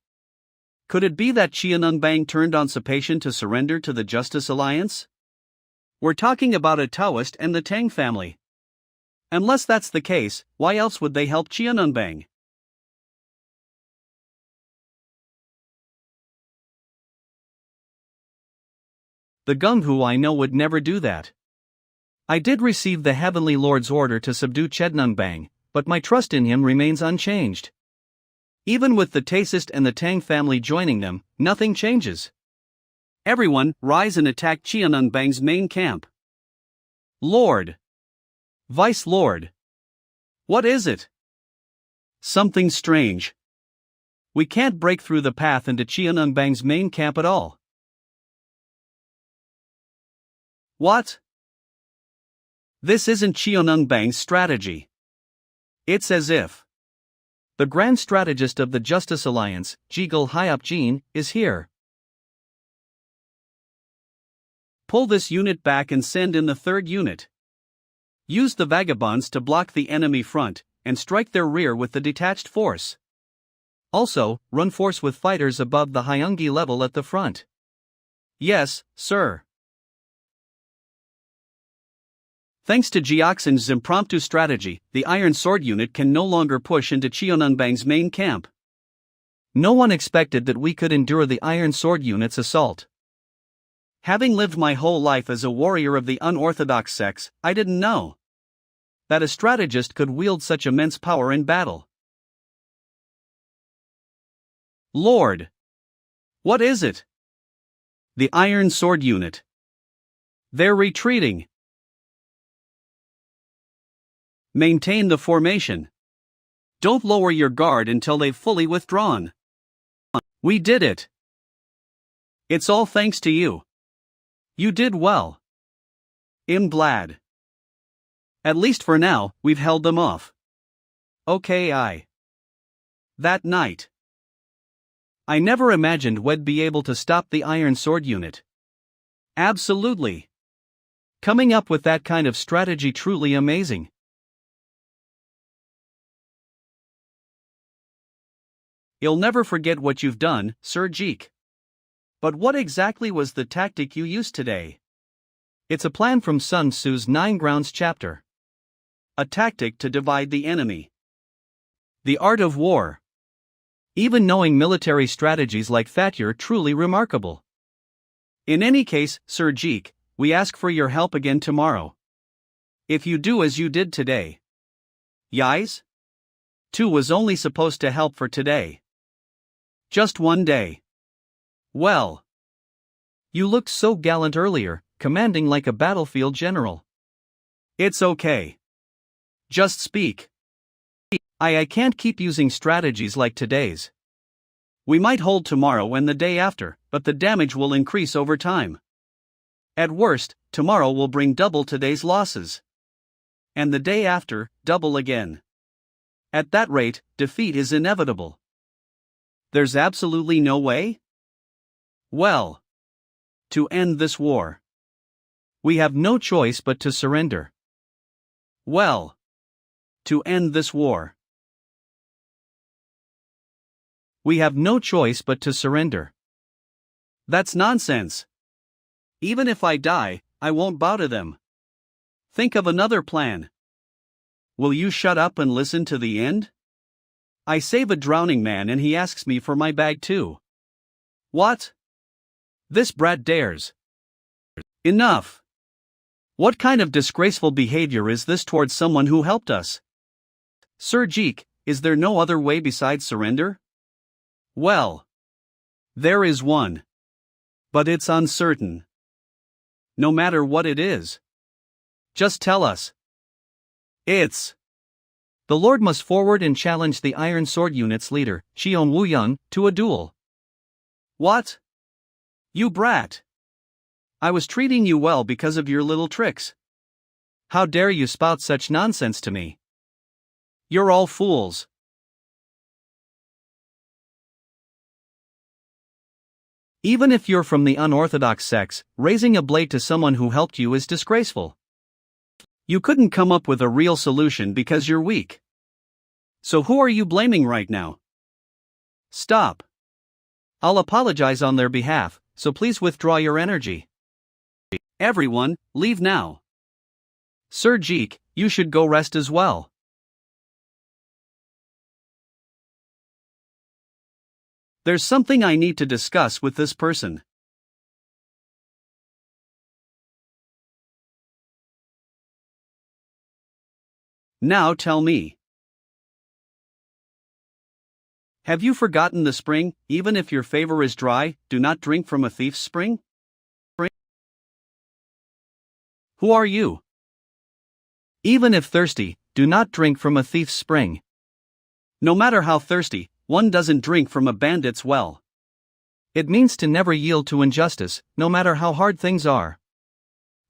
Could it be that Qiananbang turned on Sapation to surrender to the Justice Alliance? We're talking about a Taoist and the Tang family. Unless that's the case, why else would they help Qiananbang? The Gunghu I know would never do that. I did receive the Heavenly Lord's order to subdue Chednunbang, but my trust in him remains unchanged. Even with the Taoist and the Tang family joining them, nothing changes. Everyone, rise and attack Qiananbang's main camp. Lord. Vice Lord. What is it? Something strange. We can't break through the path into Qiananbang's main camp at all. What? This isn't Qiananbang's strategy. It's as if the grand strategist of the Justice Alliance, Jigel Hyopjin, is here. Pull this unit back and send in the third unit. Use the vagabonds to block the enemy front, and strike their rear with the detached force. Also, run force with fighters above the Hyungi level at the front. Yes, sir. Thanks to Jioxin's impromptu strategy, the Iron Sword unit can no longer push into Qiananbang's main camp. No one expected that we could endure the Iron Sword unit's assault. Having lived my whole life as a warrior of the unorthodox sects, I didn't know that a strategist could wield such immense power in battle. Lord! What is it? The Iron Sword unit. They're retreating. Maintain the formation. Don't lower your guard until they've fully withdrawn. We did it. It's all thanks to you. You did well. I'm glad. At least for now, we've held them off. Okay. That night. I never imagined we'd be able to stop the Iron Sword unit. Absolutely. Coming up with that kind of strategy truly amazing. You'll never forget what you've done, Sir Jeek. But what exactly was the tactic you used today? It's a plan from Sun Tzu's 9 Grounds chapter. A tactic to divide the enemy. The art of war. Even knowing military strategies like that, you're truly remarkable. In any case, Sir Jeek, we ask for your help again tomorrow. If you do as you did today. Yais? 2 was only supposed to help for today. Just one day. Well. You looked so gallant earlier, commanding like a battlefield general. It's okay. Just speak. I can't keep using strategies like today's. We might hold tomorrow and the day after, but the damage will increase over time. At worst, tomorrow will bring double today's losses. And the day after, double again. At that rate, defeat is inevitable. There's absolutely no way? Well. To end this war. We have no choice but to surrender. Well. To end this war. We have no choice but to surrender. That's nonsense. Even if I die, I won't bow to them. Think of another plan. Will you shut up and listen to the end? I save a drowning man and he asks me for my bag too. What? This brat dares. Enough. What kind of disgraceful behavior is this towards someone who helped us? Sir Jeek, is there no other way besides surrender? Well. There is one. But it's uncertain. No matter what it is. Just tell us. It's. The Lord must forward and challenge the Iron Sword unit's leader, Xiong Wuyang, to a duel. What? You brat. I was treating you well because of your little tricks. How dare you spout such nonsense to me? You're all fools. Even if you're from the unorthodox sects, raising a blade to someone who helped you is disgraceful. You couldn't come up with a real solution because you're weak. So who are you blaming right now? Stop. I'll apologize on their behalf, so please withdraw your energy. Everyone, leave now. Sir Jeek, you should go rest as well. There's something I need to discuss with this person. Now tell me. Have you forgotten the spring? Even if your favor is dry, do not drink from a thief's spring? Who are you? Even if thirsty, do not drink from a thief's spring. No matter how thirsty, one doesn't drink from a bandit's well. It means to never yield to injustice, no matter how hard things are.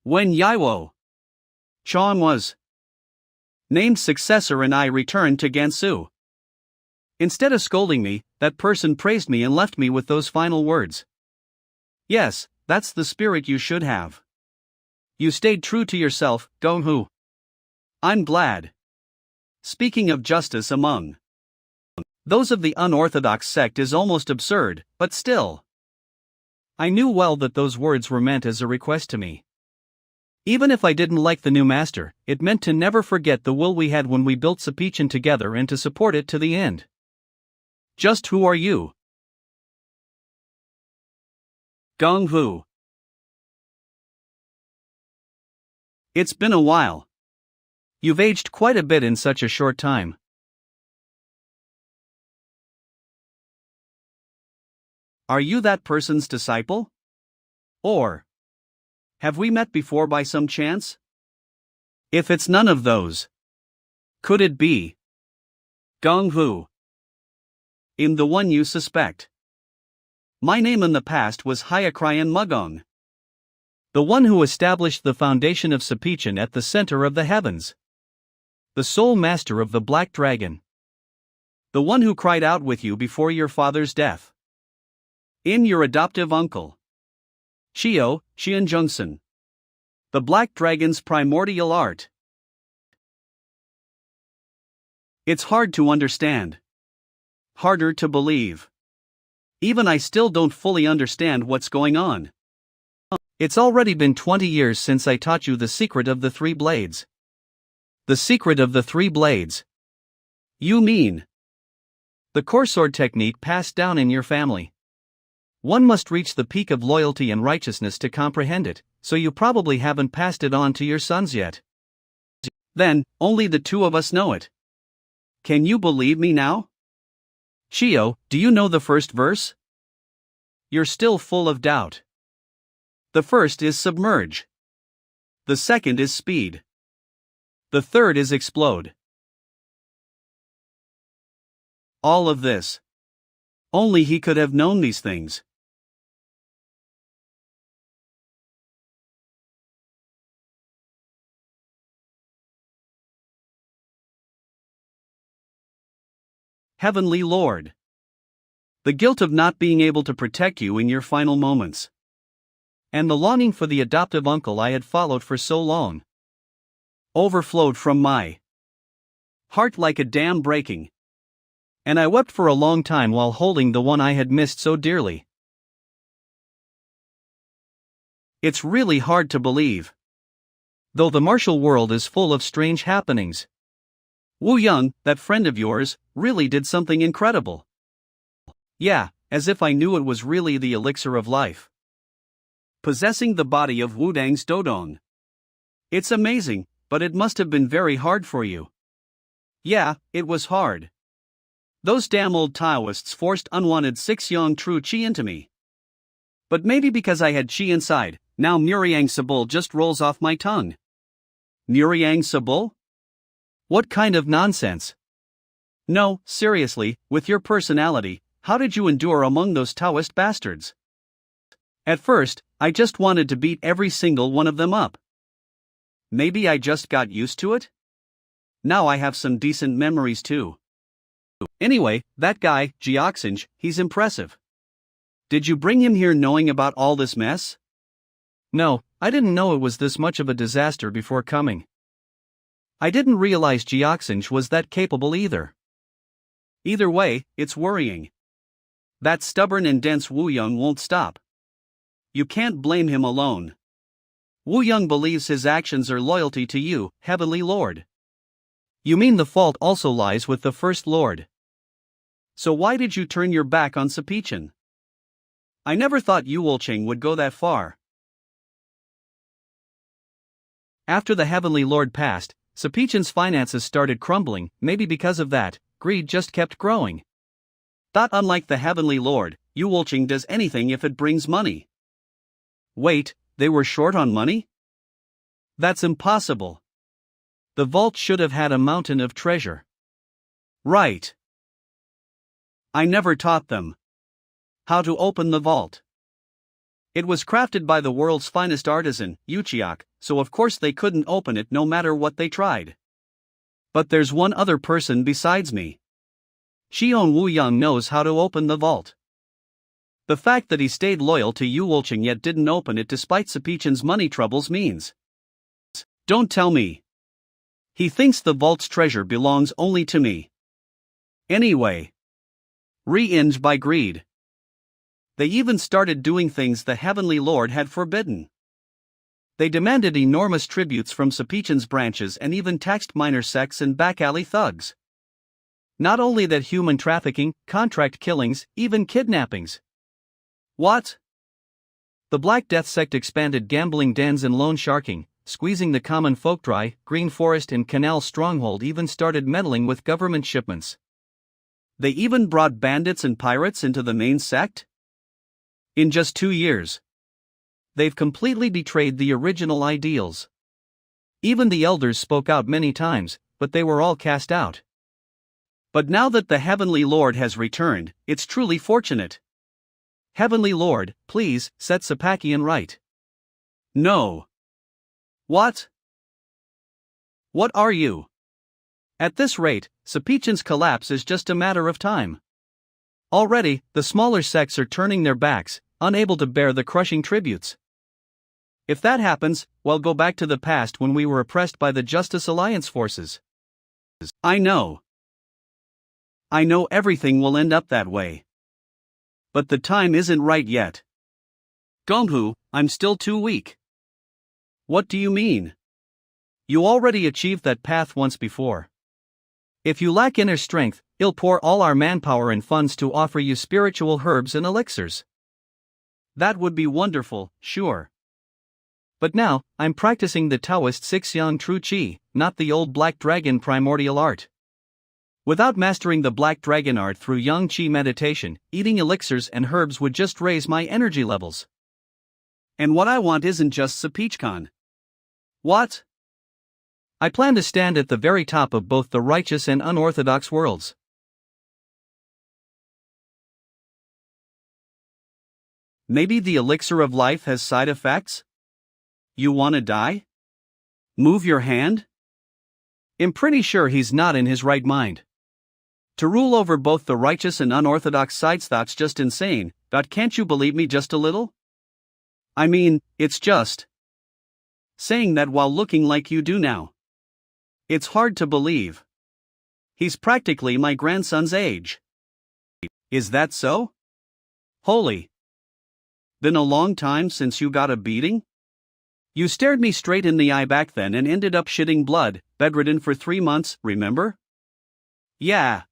When Yaiwo Chan was named successor and I returned to Gansu. Instead of scolding me, that person praised me and left me with those final words. Yes, that's the spirit you should have. You stayed true to yourself, Donghu. I'm glad. Speaking of justice among those of the unorthodox sect is almost absurd, but still. I knew well that those words were meant as a request to me. Even if I didn't like the new master, it meant to never forget the will we had when we built Sepichan together and to support it to the end. Just who are you? Gong Hu. It's been a while. You've aged quite a bit in such a short time. Are you that person's disciple? Or have we met before by some chance? If it's none of those, Could it be Gong Hu? I'm the one you suspect. My name in the past was Hyakrian Mugong. The one who established the foundation of Sepichin at the center of the heavens. The sole master of the Black Dragon. The one who cried out with you before your father's death. In your adoptive uncle. Shio, Xianjungsen. The Black Dragon's primordial art. It's hard to understand. Harder to believe. Even I still don't fully understand what's going on. It's already been 20 years since I taught you the secret of the 3 blades. The secret of the 3 blades. You mean? The core sword technique passed down in your family. One must reach the peak of loyalty and righteousness to comprehend it, so you probably haven't passed it on to your sons yet. Then, only the 2 of us know it. Can you believe me now? Shio, do you know the first verse? You're still full of doubt. The first is submerge. The second is speed. The third is explode. All of this. Only he could have known these things. Heavenly Lord. The guilt of not being able to protect you in your final moments. And the longing for the adoptive uncle I had followed for so long. Overflowed from my heart like a dam breaking. And I wept for a long time while holding the one I had missed so dearly. It's really hard to believe. Though the martial world is full of strange happenings. Wudang, that friend of yours, really did something incredible. Yeah, as if I knew it was really the elixir of life. Possessing the body of Wudang's Dodong. It's amazing, but it must have been very hard for you. Yeah, it was hard. Those damn old Taoists forced unwanted 6 Yang true Qi into me. But maybe because I had Qi inside, now Muriang Sabul just rolls off my tongue. Muriang Sabul? What kind of nonsense? No, seriously, with your personality, how did you endure among those Taoist bastards? At first, I just wanted to beat every single one of them up. Maybe I just got used to it? Now I have some decent memories too. Anyway, that guy, Jioxinj, he's impressive. Did you bring him here knowing about all this mess? No, I didn't know it was this much of a disaster before coming. I didn't realize Jioxinj was that capable either. Either way, it's worrying. That stubborn and dense Wudang won't stop. You can't blame him alone. Wudang believes his actions are loyalty to you, Heavenly Lord. You mean the fault also lies with the First Lord? So why did you turn your back on Sepichin? I never thought Yulching would go that far. After the Heavenly Lord passed, Sepichin's finances started crumbling. Maybe because of that, greed just kept growing. Not unlike the Heavenly Lord, Yulching does anything if it brings money. Wait, they were short on money? That's impossible. The vault should have had a mountain of treasure. Right. I never taught them how to open the vault. It was crafted by the world's finest artisan, Uchiak, so of course they couldn't open it no matter what they tried. But there's one other person besides me. Xion Wuyang knows how to open the vault. The fact that he stayed loyal to Yulching yet didn't open it despite Sepichin's money troubles means. Don't tell me. He thinks the vault's treasure belongs only to me. Anyway. Re-inged by greed. They even started doing things the Heavenly Lord had forbidden. They demanded enormous tributes from Sepichin's branches and even taxed minor sects and back-alley thugs. Not only that, human trafficking, contract killings, even kidnappings. What? The Black Death sect expanded gambling dens and loan sharking, squeezing the common folk dry. Green Forest and Canal Stronghold even started meddling with government shipments. They even brought bandits and pirates into the main sect? In just 2 years. They've completely betrayed the original ideals. Even the elders spoke out many times, but they were all cast out. But now that the Heavenly Lord has returned, it's truly fortunate. Heavenly Lord, please, set Sapakian right. No. What? What are you? At this rate, Sapichan's collapse is just a matter of time. Already, the smaller sects are turning their backs, unable to bear the crushing tributes. If that happens, we'll go back to the past when we were oppressed by the Justice Alliance forces. I know. I know everything will end up that way. But the time isn't right yet. Gonghu, I'm still too weak. What do you mean? You already achieved that path once before. If you lack inner strength, we'll pour all our manpower and funds to offer you spiritual herbs and elixirs. That would be wonderful, sure. But now, I'm practicing the Taoist Sixyang True Qi, not the old Black Dragon primordial art. Without mastering the Black Dragon art through Yang Qi meditation, eating elixirs and herbs would just raise my energy levels. And what I want isn't just Sapichkan. What? I plan to stand at the very top of both the righteous and unorthodox worlds. Maybe the elixir of life has side effects? You wanna die? Move your hand? I'm pretty sure he's not in his right mind. To rule over both the righteous and unorthodox sides, that's just insane, but can't you believe me just a little? I mean, it's just saying that while looking like you do now. It's hard to believe. He's practically my grandson's age. Is that so? Holy. Been a long time since you got a beating? You stared me straight in the eye back then and ended up shitting blood, bedridden for 3 months, remember? Yeah.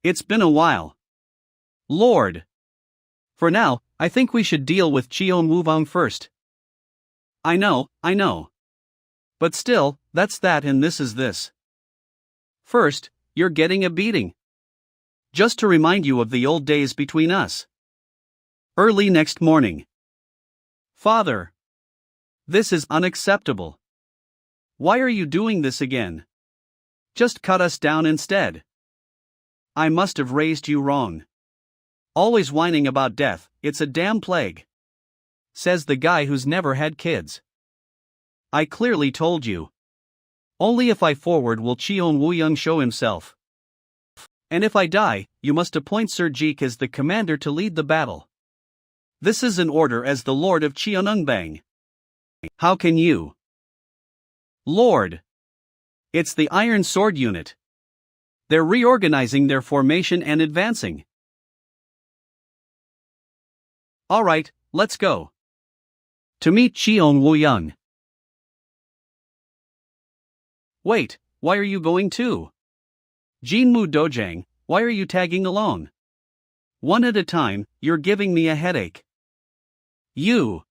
It's been a while. Lord. For now, I think we should deal with Cheon Wudang first. I know. But still, that's that and this is this. First, you're getting a beating. Just to remind you of the old days between us. Early next morning. Father. This is unacceptable. Why are you doing this again? Just cut us down instead. I must have raised you wrong. Always whining about death, it's a damn plague. Says the guy who's never had kids. I clearly told you. Only if I forward will Cheon Wudang show himself. And if I die, you must appoint Sir Jik as the commander to lead the battle. This is an order as the Lord of Cheonungbang. How can you? Lord. It's the Iron Sword Unit. They're reorganizing their formation and advancing. Alright, let's go. To meet Cheon Wudang. Wait, why are you going too? Jinmu Dojang, why are you tagging along? One at a time, you're giving me a headache. You.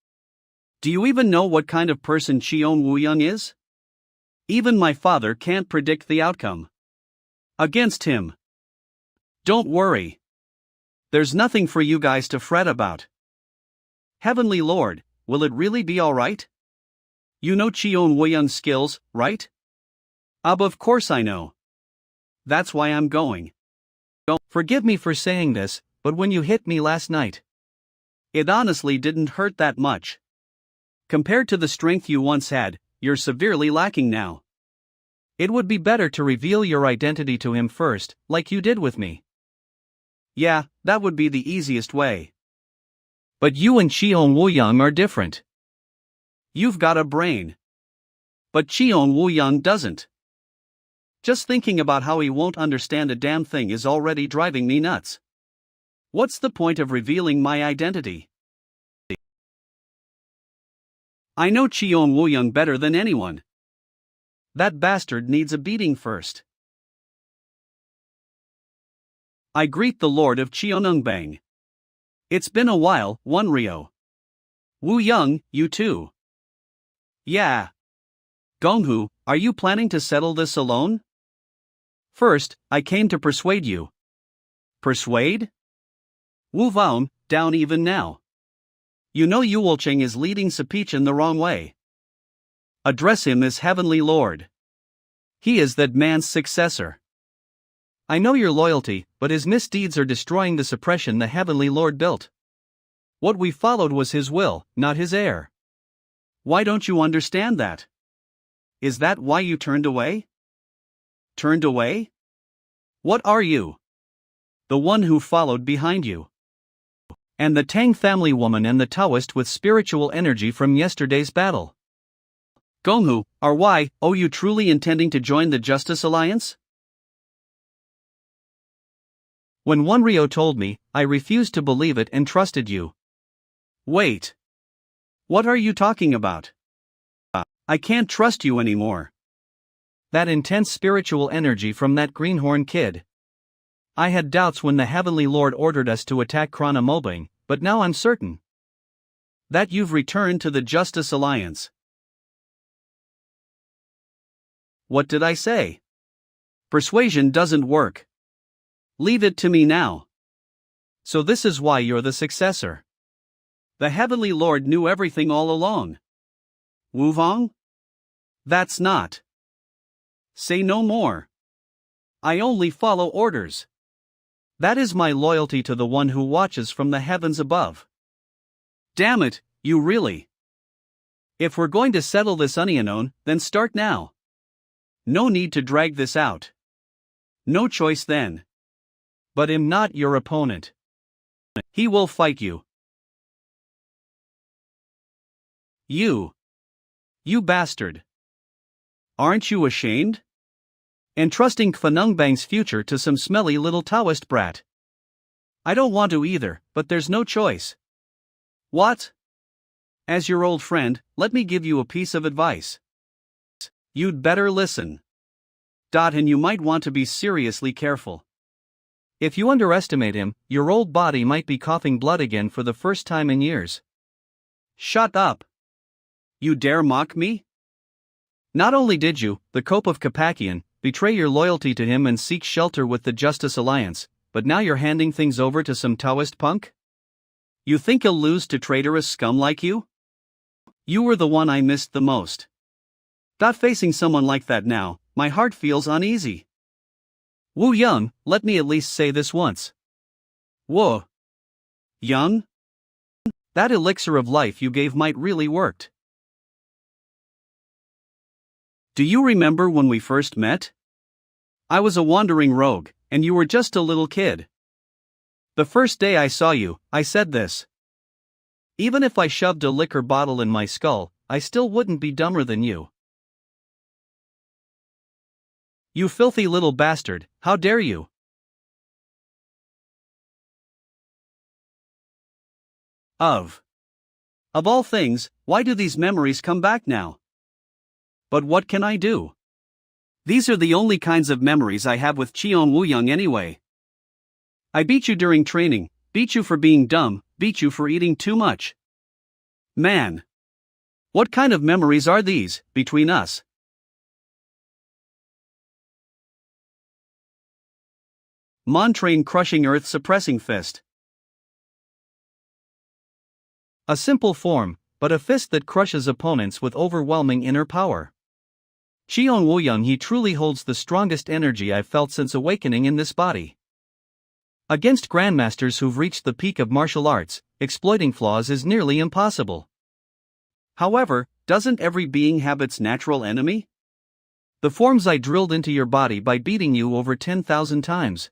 Do you even know what kind of person Cheon Wudang is? Even my father can't predict the outcome. Against him. Don't worry. There's nothing for you guys to fret about. Heavenly Lord, will it really be alright? You know Cheon Wudang's skills, right? Of course I know. That's why I'm going. Forgive me for saying this, but when you hit me last night, it honestly didn't hurt that much. Compared to the strength you once had, you're severely lacking now. It would be better to reveal your identity to him first, like you did with me. Yeah, that would be the easiest way. But you and Cheon Wudang are different. You've got a brain. But Cheon Wudang doesn't. Just thinking about how he won't understand a damn thing is already driving me nuts. What's the point of revealing my identity? I know Cheon Wudang better than anyone. That bastard needs a beating first. I greet the Lord of Cheonungbang. It's been a while, Wunryo. Wudang, you too. Yeah. Gonghu, are you planning to settle this alone? First, I came to persuade you. Persuade? Wudang, down even now. You know Yuwolcheng is leading Sapichan the wrong way. Address him as Heavenly Lord. He is that man's successor. I know your loyalty, but his misdeeds are destroying the suppression the Heavenly Lord built. What we followed was his will, not his heir. Why don't you understand that? Is that why you turned away? Turned away? What are you? The one who followed behind you. And the Tang family woman and the Taoist with spiritual energy from yesterday's battle. Gonghu, are you truly intending to join the Justice Alliance? When Wenrio told me, I refused to believe it and trusted you. Wait. What are you talking about? I can't trust you anymore. That intense spiritual energy from that greenhorn kid. I had doubts when the Heavenly Lord ordered us to attack Krana Mobang, but now I'm certain that you've returned to the Justice Alliance. What did I say? Persuasion doesn't work. Leave it to me now. So this is why you're the successor. The Heavenly Lord knew everything all along. Wudang? That's not. Say no more. I only follow orders. That is my loyalty to the one who watches from the heavens above. Damn it, you really. If we're going to settle this unknown, then start now. No need to drag this out. No choice then. But I'm not your opponent. He will fight you. You bastard. Aren't you ashamed? Entrusting Kvanungbang's future to some smelly little Taoist brat. I don't want to either, but there's no choice. What? As your old friend, let me give you a piece of advice. You'd better listen. And you might want to be seriously careful. If you underestimate him, your old body might be coughing blood again for the first time in years. Shut up. You dare mock me? Not only did you, the Cope of Kapakian, betray your loyalty to him and seek shelter with the Justice Alliance, but now you're handing things over to some Taoist punk? You think he'll lose to traitorous scum like you? You were the one I missed the most. Facing someone like that now, my heart feels uneasy. Wu Young, let me at least say this once. Wu Young? That elixir of life you gave might really worked. Do you remember when we first met? I was a wandering rogue, and you were just a little kid. The first day I saw you, I said this. Even if I shoved a liquor bottle in my skull, I still wouldn't be dumber than you. You filthy little bastard, how dare you? Of all things, why do these memories come back now? But what can I do? These are the only kinds of memories I have with Cheon Wuyang anyway. I beat you during training, beat you for being dumb, beat you for eating too much. Man! What kind of memories are these, between us? Montrain crushing earth suppressing fist. A simple form, but a fist that crushes opponents with overwhelming inner power. Cheon Wuyang, he truly holds the strongest energy I've felt since awakening in this body. Against grandmasters who've reached the peak of martial arts, exploiting flaws is nearly impossible. However, doesn't every being have its natural enemy? The forms I drilled into your body by beating you over 10,000 times.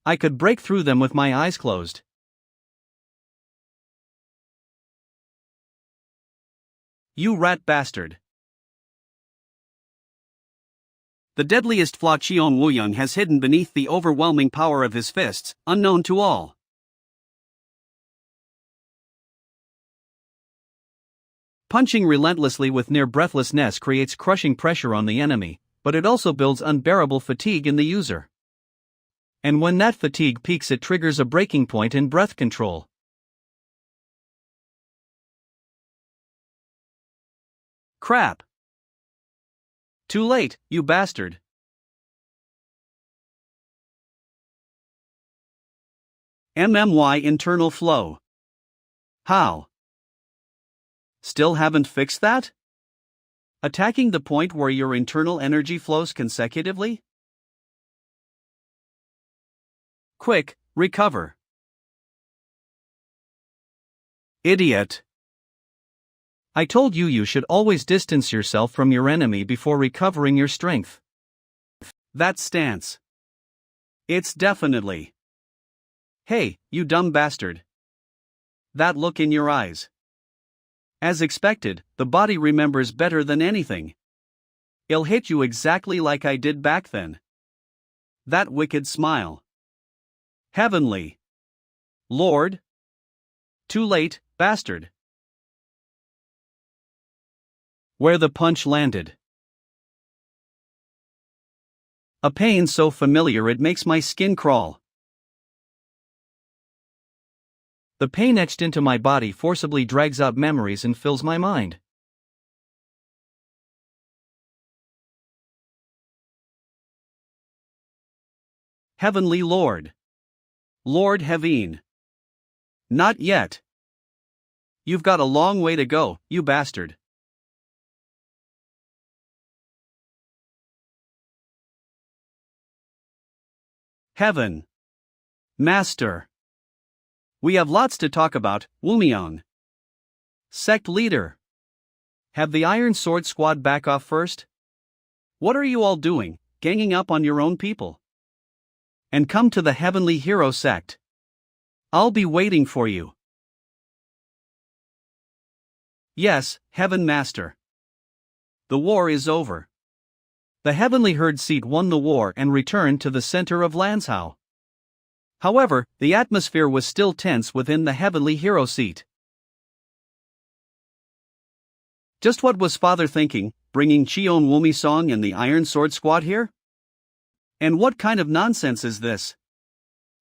I could break through them with my eyes closed. You rat bastard. The deadliest flaw Cheon Wuyang has hidden beneath the overwhelming power of his fists, unknown to all. Punching relentlessly with near breathlessness creates crushing pressure on the enemy, but it also builds unbearable fatigue in the user. And when that fatigue peaks, it triggers a breaking point in breath control. Crap. Too late, you bastard. MMY internal flow. How? Still haven't fixed that? Attacking the point where your internal energy flows consecutively? Quick, recover. Idiot. I told you you should always distance yourself from your enemy before recovering your strength. That stance. It's definitely. Hey, you dumb bastard. That look in your eyes. As expected, the body remembers better than anything. It'll hit you exactly like I did back then. That wicked smile. Heavenly. Lord. Too late, bastard. Where the punch landed. A pain so familiar it makes my skin crawl. The pain etched into my body forcibly drags up memories and fills my mind. Heavenly Lord. Lord Heaven. Not yet. You've got a long way to go, you bastard. Heaven. Master. We have lots to talk about, Wumiang. Sect leader. Have the Iron Sword Squad back off first? What are you all doing, ganging up on your own people? And come to the Heavenly Hero sect. I'll be waiting for you. Yes, Heaven Master. The war is over. The Heavenly Herd seat won the war and returned to the center of Lanzhou. However, the atmosphere was still tense within the Heavenly Hero seat. Just what was Father thinking, bringing Cheon Wumisong and the Iron Sword Squad here? And what kind of nonsense is this?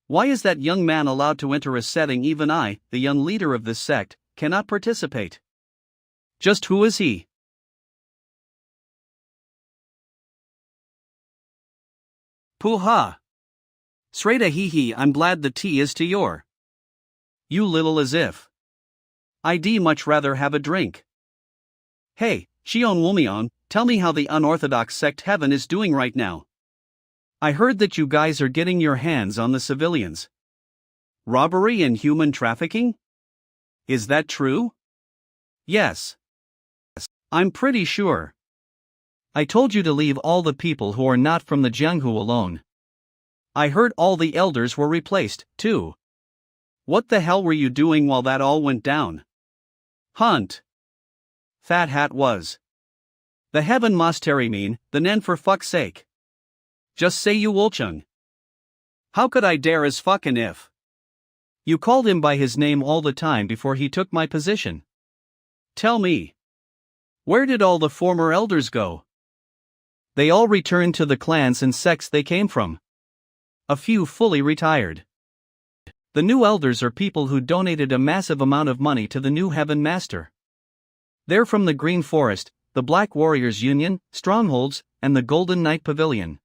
Why is that young man allowed to enter a setting even I, the young leader of this sect, cannot participate? Just who is he? Poo-ha! Sreda hee, I'm glad the tea is to your. You little as if. I'd much rather have a drink. Hey, Cheon Wumion, tell me how the unorthodox sect Heaven is doing right now. I heard that you guys are getting your hands on the civilians. Robbery and human trafficking? Is that true? Yes. I'm pretty sure. I told you to leave all the people who are not from the Jianghu alone. I heard all the elders were replaced, too. What the hell were you doing while that all went down? Hunt. Fat Hat was. The Heaven Monastery mean, the Nen for fuck's sake. Just say you Wolchung. How could I dare as fucking if? You called him by his name all the time before he took my position. Tell me. Where did all the former elders go? They all returned to the clans and sects they came from. A few fully retired. The new elders are people who donated a massive amount of money to the new Heaven Master. They're from the Green Forest, the Black Warriors Union, Strongholds, and the Golden Knight Pavilion.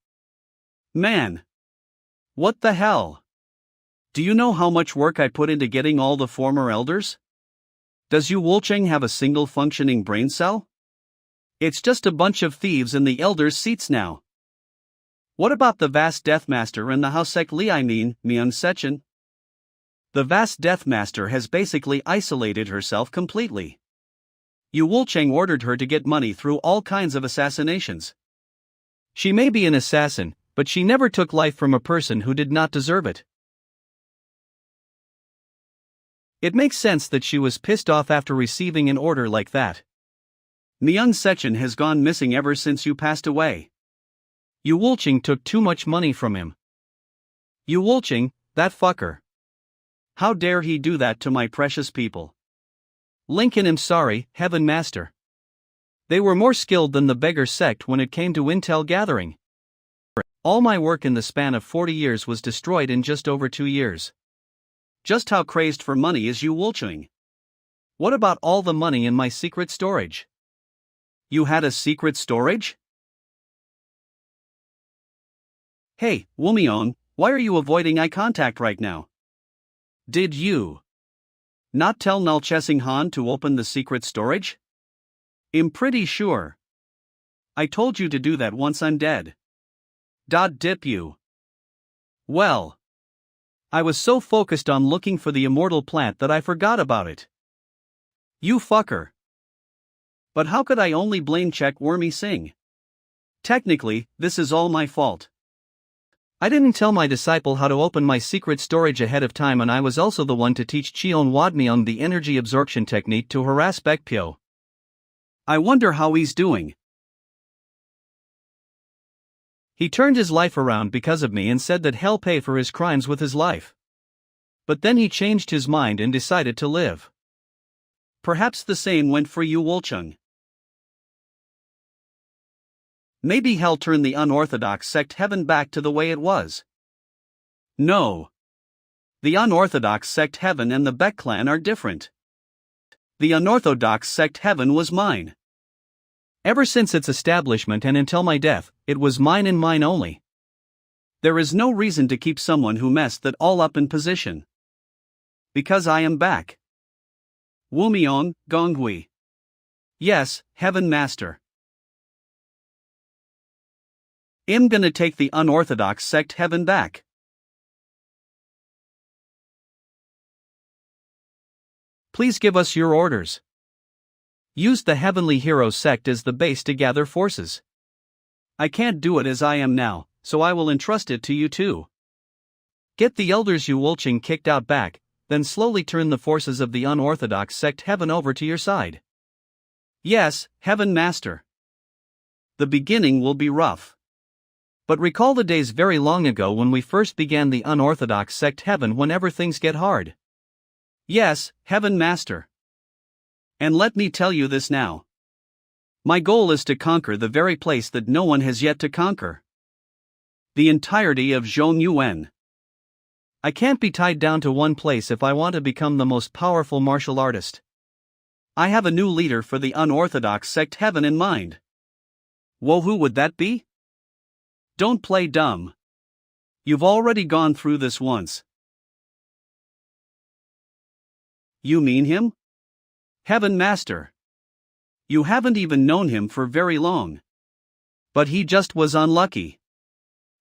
Man! What the hell? Do you know how much work I put into getting all the former elders? Does Yu Wolcheng have a single functioning brain cell? It's just a bunch of thieves in the elders' seats now. What about the vast Deathmaster and the Hausek Li Mian Sechen? The vast Deathmaster has basically isolated herself completely. Yu Wolcheng ordered her to get money through all kinds of assassinations. She may be an assassin, but she never took life from a person who did not deserve it. It makes sense that she was pissed off after receiving an order like that. Mian Sechen has gone missing ever since you passed away. Yu Wolcheng took too much money from him. Yu Wolcheng, that fucker. How dare he do that to my precious people? Lincoln, I'm sorry, Heaven Master. They were more skilled than the beggar sect when it came to intel gathering. All my work in the span of 40 years was destroyed in just over 2 years. Just how crazed for money is Yu Wolcheng? What about all the money in my secret storage? You had a secret storage? Hey, Wumion, why are you avoiding eye contact right now? Did you not tell Nalchesing Han to open the secret storage? I'm pretty sure I told you to do that once I'm dead. Dip you. Well. I was so focused on looking for the immortal plant that I forgot about it. You fucker. But how could I only blame Check Wormy Singh? Technically, this is all my fault. I didn't tell my disciple how to open my secret storage ahead of time, and I was also the one to teach Cheon Wadmyeon the energy absorption technique to harass Baekpyo. I wonder how he's doing. He turned his life around because of me and said that he'll pay for his crimes with his life. But then he changed his mind and decided to live. Perhaps the same went for you, Wolchung. Maybe hell turned the unorthodox sect heaven back to the way it was. No. The unorthodox sect heaven and the Baek clan are different. The unorthodox sect heaven was mine. Ever since its establishment and until my death, it was mine and mine only. There is no reason to keep someone who messed that all up in position. Because I am back. Wumyeon, Gonghui. Yes, Heaven Master. I'm gonna take the unorthodox sect heaven back. Please give us your orders. Use the Heavenly Hero sect as the base to gather forces. I can't do it as I am now, so I will entrust it to you too. Get the elders Yu Wolching kicked out back, then slowly turn the forces of the unorthodox sect heaven over to your side. Yes, Heaven Master. The beginning will be rough. But recall the days very long ago when we first began the unorthodox sect heaven whenever things get hard. Yes, Heaven Master. And let me tell you this now. My goal is to conquer the very place that no one has yet to conquer. The entirety of Zhongyuan. I can't be tied down to one place if I want to become the most powerful martial artist. I have a new leader for the unorthodox sect heaven in mind. Who would that be? Don't play dumb. You've already gone through this once. You mean him? Heaven Master. You haven't even known him for very long. But he just was unlucky.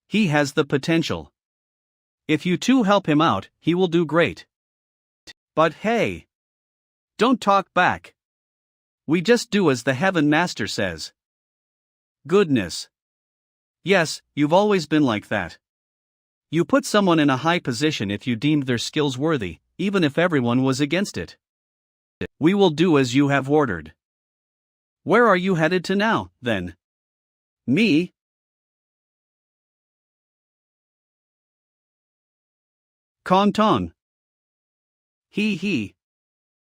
He has the potential. If you two help him out, he will do great. But hey! Don't talk back. We just do as the Heaven Master says. Goodness. Yes, you've always been like that. You put someone in a high position if you deemed their skills worthy, even if everyone was against it. We will do as you have ordered. Where are you headed to now, then? Me? Canton. He.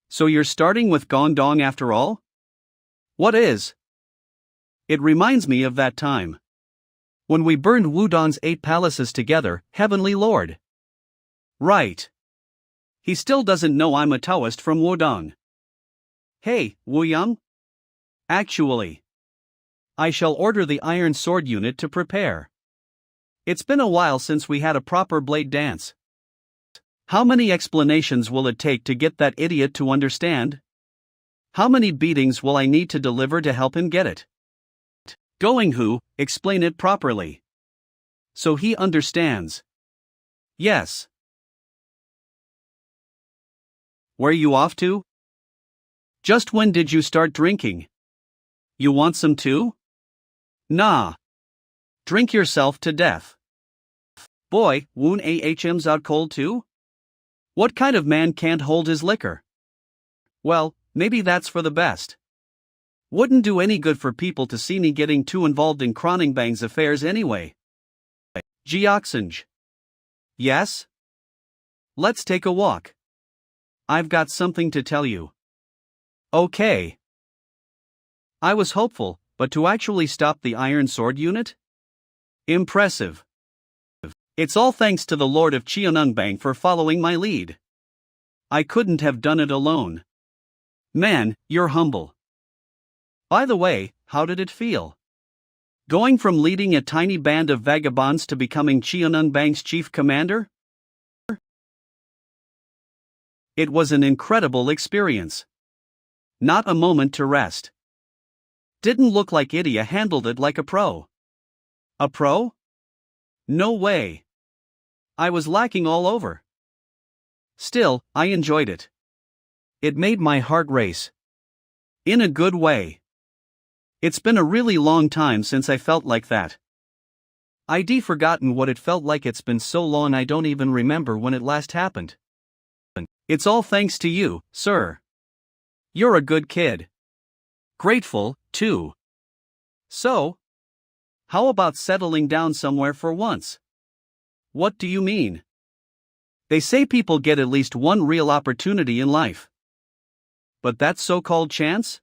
So you're starting with Gondong after all? What is? It reminds me of that time. When we burned Wudang's 8 palaces together, Heavenly Lord. Right. He still doesn't know I'm a Taoist from Wudang. Hey, Wuyang? Actually, I shall order the Iron Sword unit to prepare. It's been a while since we had a proper blade dance. How many explanations will it take to get that idiot to understand? How many beatings will I need to deliver to help him get it? Going who, explain it properly. So he understands. Yes. Where you off to? Just when did you start drinking? You want some too? Nah. Drink yourself to death. Boy, Woon AHM's out cold too? What kind of man can't hold his liquor? Well, maybe that's for the best. Wouldn't do any good for people to see me getting too involved in Kroningbang's affairs anyway. Geoxange. Yes? Let's take a walk. I've got something to tell you. Okay. I was hopeful, but to actually stop the Iron Sword unit? Impressive. It's all thanks to the Lord of Cheonungbang for following my lead. I couldn't have done it alone. Man, you're humble. By the way, how did it feel? Going from leading a tiny band of vagabonds to becoming Cheonungbang's chief commander? It was an incredible experience. Not a moment to rest. Didn't look like Idia handled it like a pro. A pro? No way. I was lacking all over. Still, I enjoyed it. It made my heart race. In a good way. It's been a really long time since I felt like that. I'd forgotten what it felt like. It's been so long I don't even remember when it last happened. It's all thanks to you, sir. You're a good kid. Grateful, too. So, how about settling down somewhere for once? What do you mean? They say people get at least one real opportunity in life. But that so-called chance?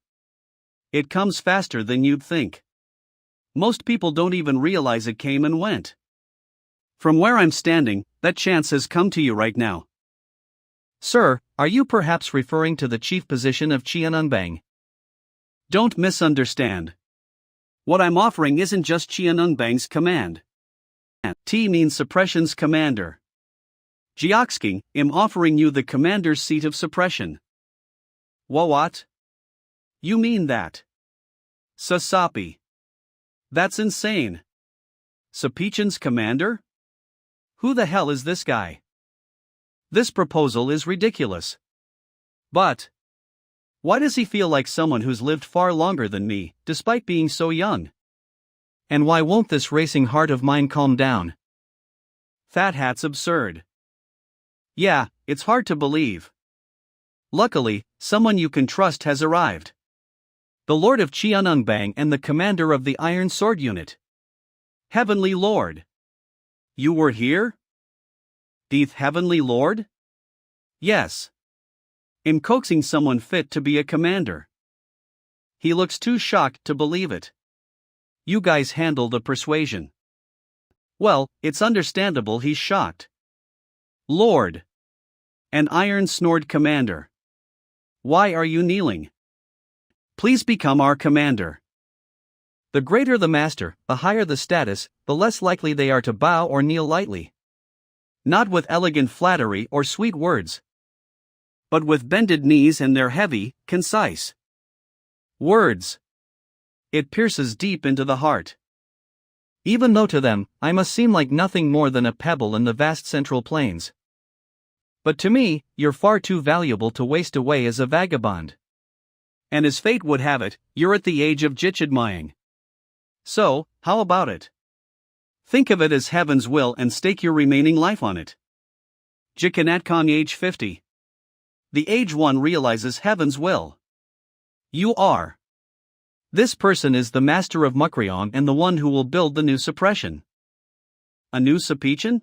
It comes faster than you'd think. Most people don't even realize it came and went. From where I'm standing, that chance has come to you right now. Sir, are you perhaps referring to the chief position of Qianunbang? Don't misunderstand. What I'm offering isn't just Qianunbang's command. T means suppression's commander. Jiaxing, I'm offering you the commander's seat of suppression. What? You mean that? Sasapi. That's insane. Sapichan's commander? Who the hell is this guy? This proposal is ridiculous. But why does he feel like someone who's lived far longer than me, despite being so young? And why won't this racing heart of mine calm down? Fat Hat's absurd. Yeah, it's hard to believe. Luckily, someone you can trust has arrived. The Lord of Qianunbang and the commander of the Iron Sword Unit. Heavenly Lord. You were here? Deeth Heavenly Lord? Yes. I'm coaxing someone fit to be a commander. He looks too shocked to believe it. You guys handle the persuasion. Well, it's understandable he's shocked. Lord. An Iron Sword commander. Why are you kneeling? Please become our commander. The greater the master, the higher the status, the less likely they are to bow or kneel lightly. Not with elegant flattery or sweet words, but with bended knees and their heavy, concise words. It pierces deep into the heart. Even though to them, I must seem like nothing more than a pebble in the vast central plains. But to me, you're far too valuable to waste away as a vagabond. And as fate would have it, you're at the age of Jichidmaying. So, how about it? Think of it as heaven's will and stake your remaining life on it. Jikanatkong age 50. The age one realizes heaven's will. You are. This person is the master of Mukryong and the one who will build the new suppression. A new Sapichan?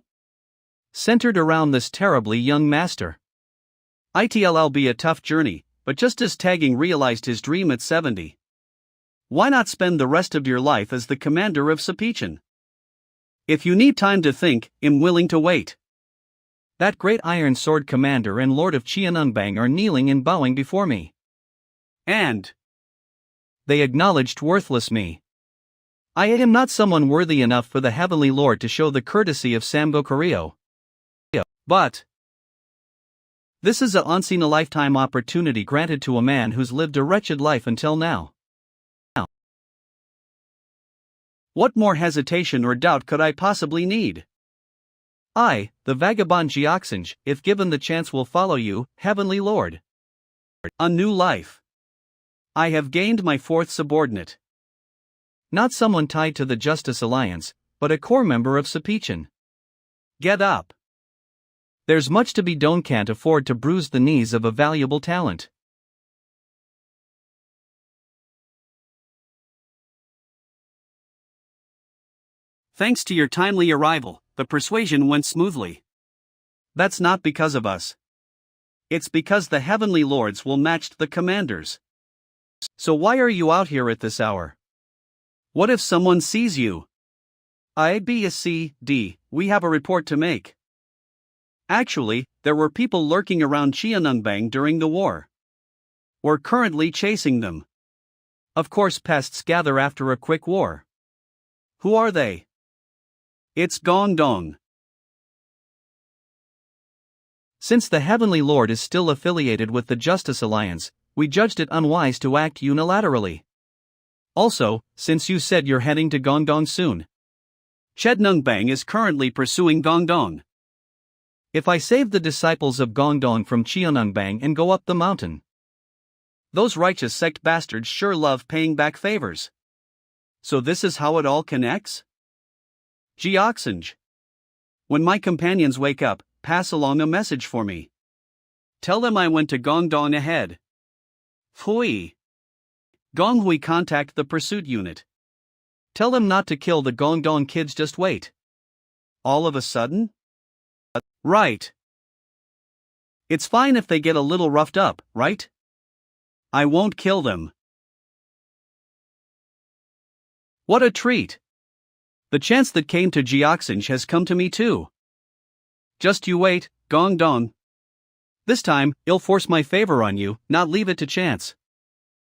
Centered around this terribly young master. It'll be a tough journey, but just as Tagging realized his dream at 70. Why not spend the rest of your life as the commander of Sapichan? If you need time to think, I'm willing to wait. That great Iron Sword commander and Lord of Qianunbang are kneeling and bowing before me. And they acknowledged worthless me. I am not someone worthy enough for the Heavenly Lord to show the courtesy of Sambo Koryo. But this is a once-in-a-lifetime opportunity granted to a man who's lived a wretched life until now. What more hesitation or doubt could I possibly need? I, the vagabond Jiaxing, if given the chance will follow you, Heavenly Lord. A new life. I have gained my fourth subordinate. Not someone tied to the Justice Alliance, but a core member of Sapichan. Get up. There's much to be done. Can't afford to bruise the knees of a valuable talent. Thanks to your timely arrival, the persuasion went smoothly. That's not because of us. It's because the Heavenly Lords will match the commanders. So why are you out here at this hour? What if someone sees you? IBSC-D, we have a report to make. Actually, there were people lurking around Qianunbang during the war. We're currently chasing them. Of course, pests gather after a quick war. Who are they? It's Gongdong. Since the Heavenly Lord is still affiliated with the Justice Alliance, we judged it unwise to act unilaterally. Also, since you said you're heading to Guangdong soon, Chednungbang is currently pursuing Guangdong. if I save the disciples of Guangdong from Qianlongbang and go up the mountain, Those righteous sect bastards sure love paying back favors. So this is how it all connects? Geoxange. When my companions wake up, pass along a message for me. Tell them I went to Guangdong ahead. Hui. Gonghui, contact the pursuit unit. tell them not to kill the Guangdong kids, just wait. All of a sudden? Right. It's fine if they get a little roughed up, right? I won't kill them. What a treat! The chance that came to Geoxange has come to me too. Just you wait, Guangdong. This time, I'll force my favor on you, not leave it to chance.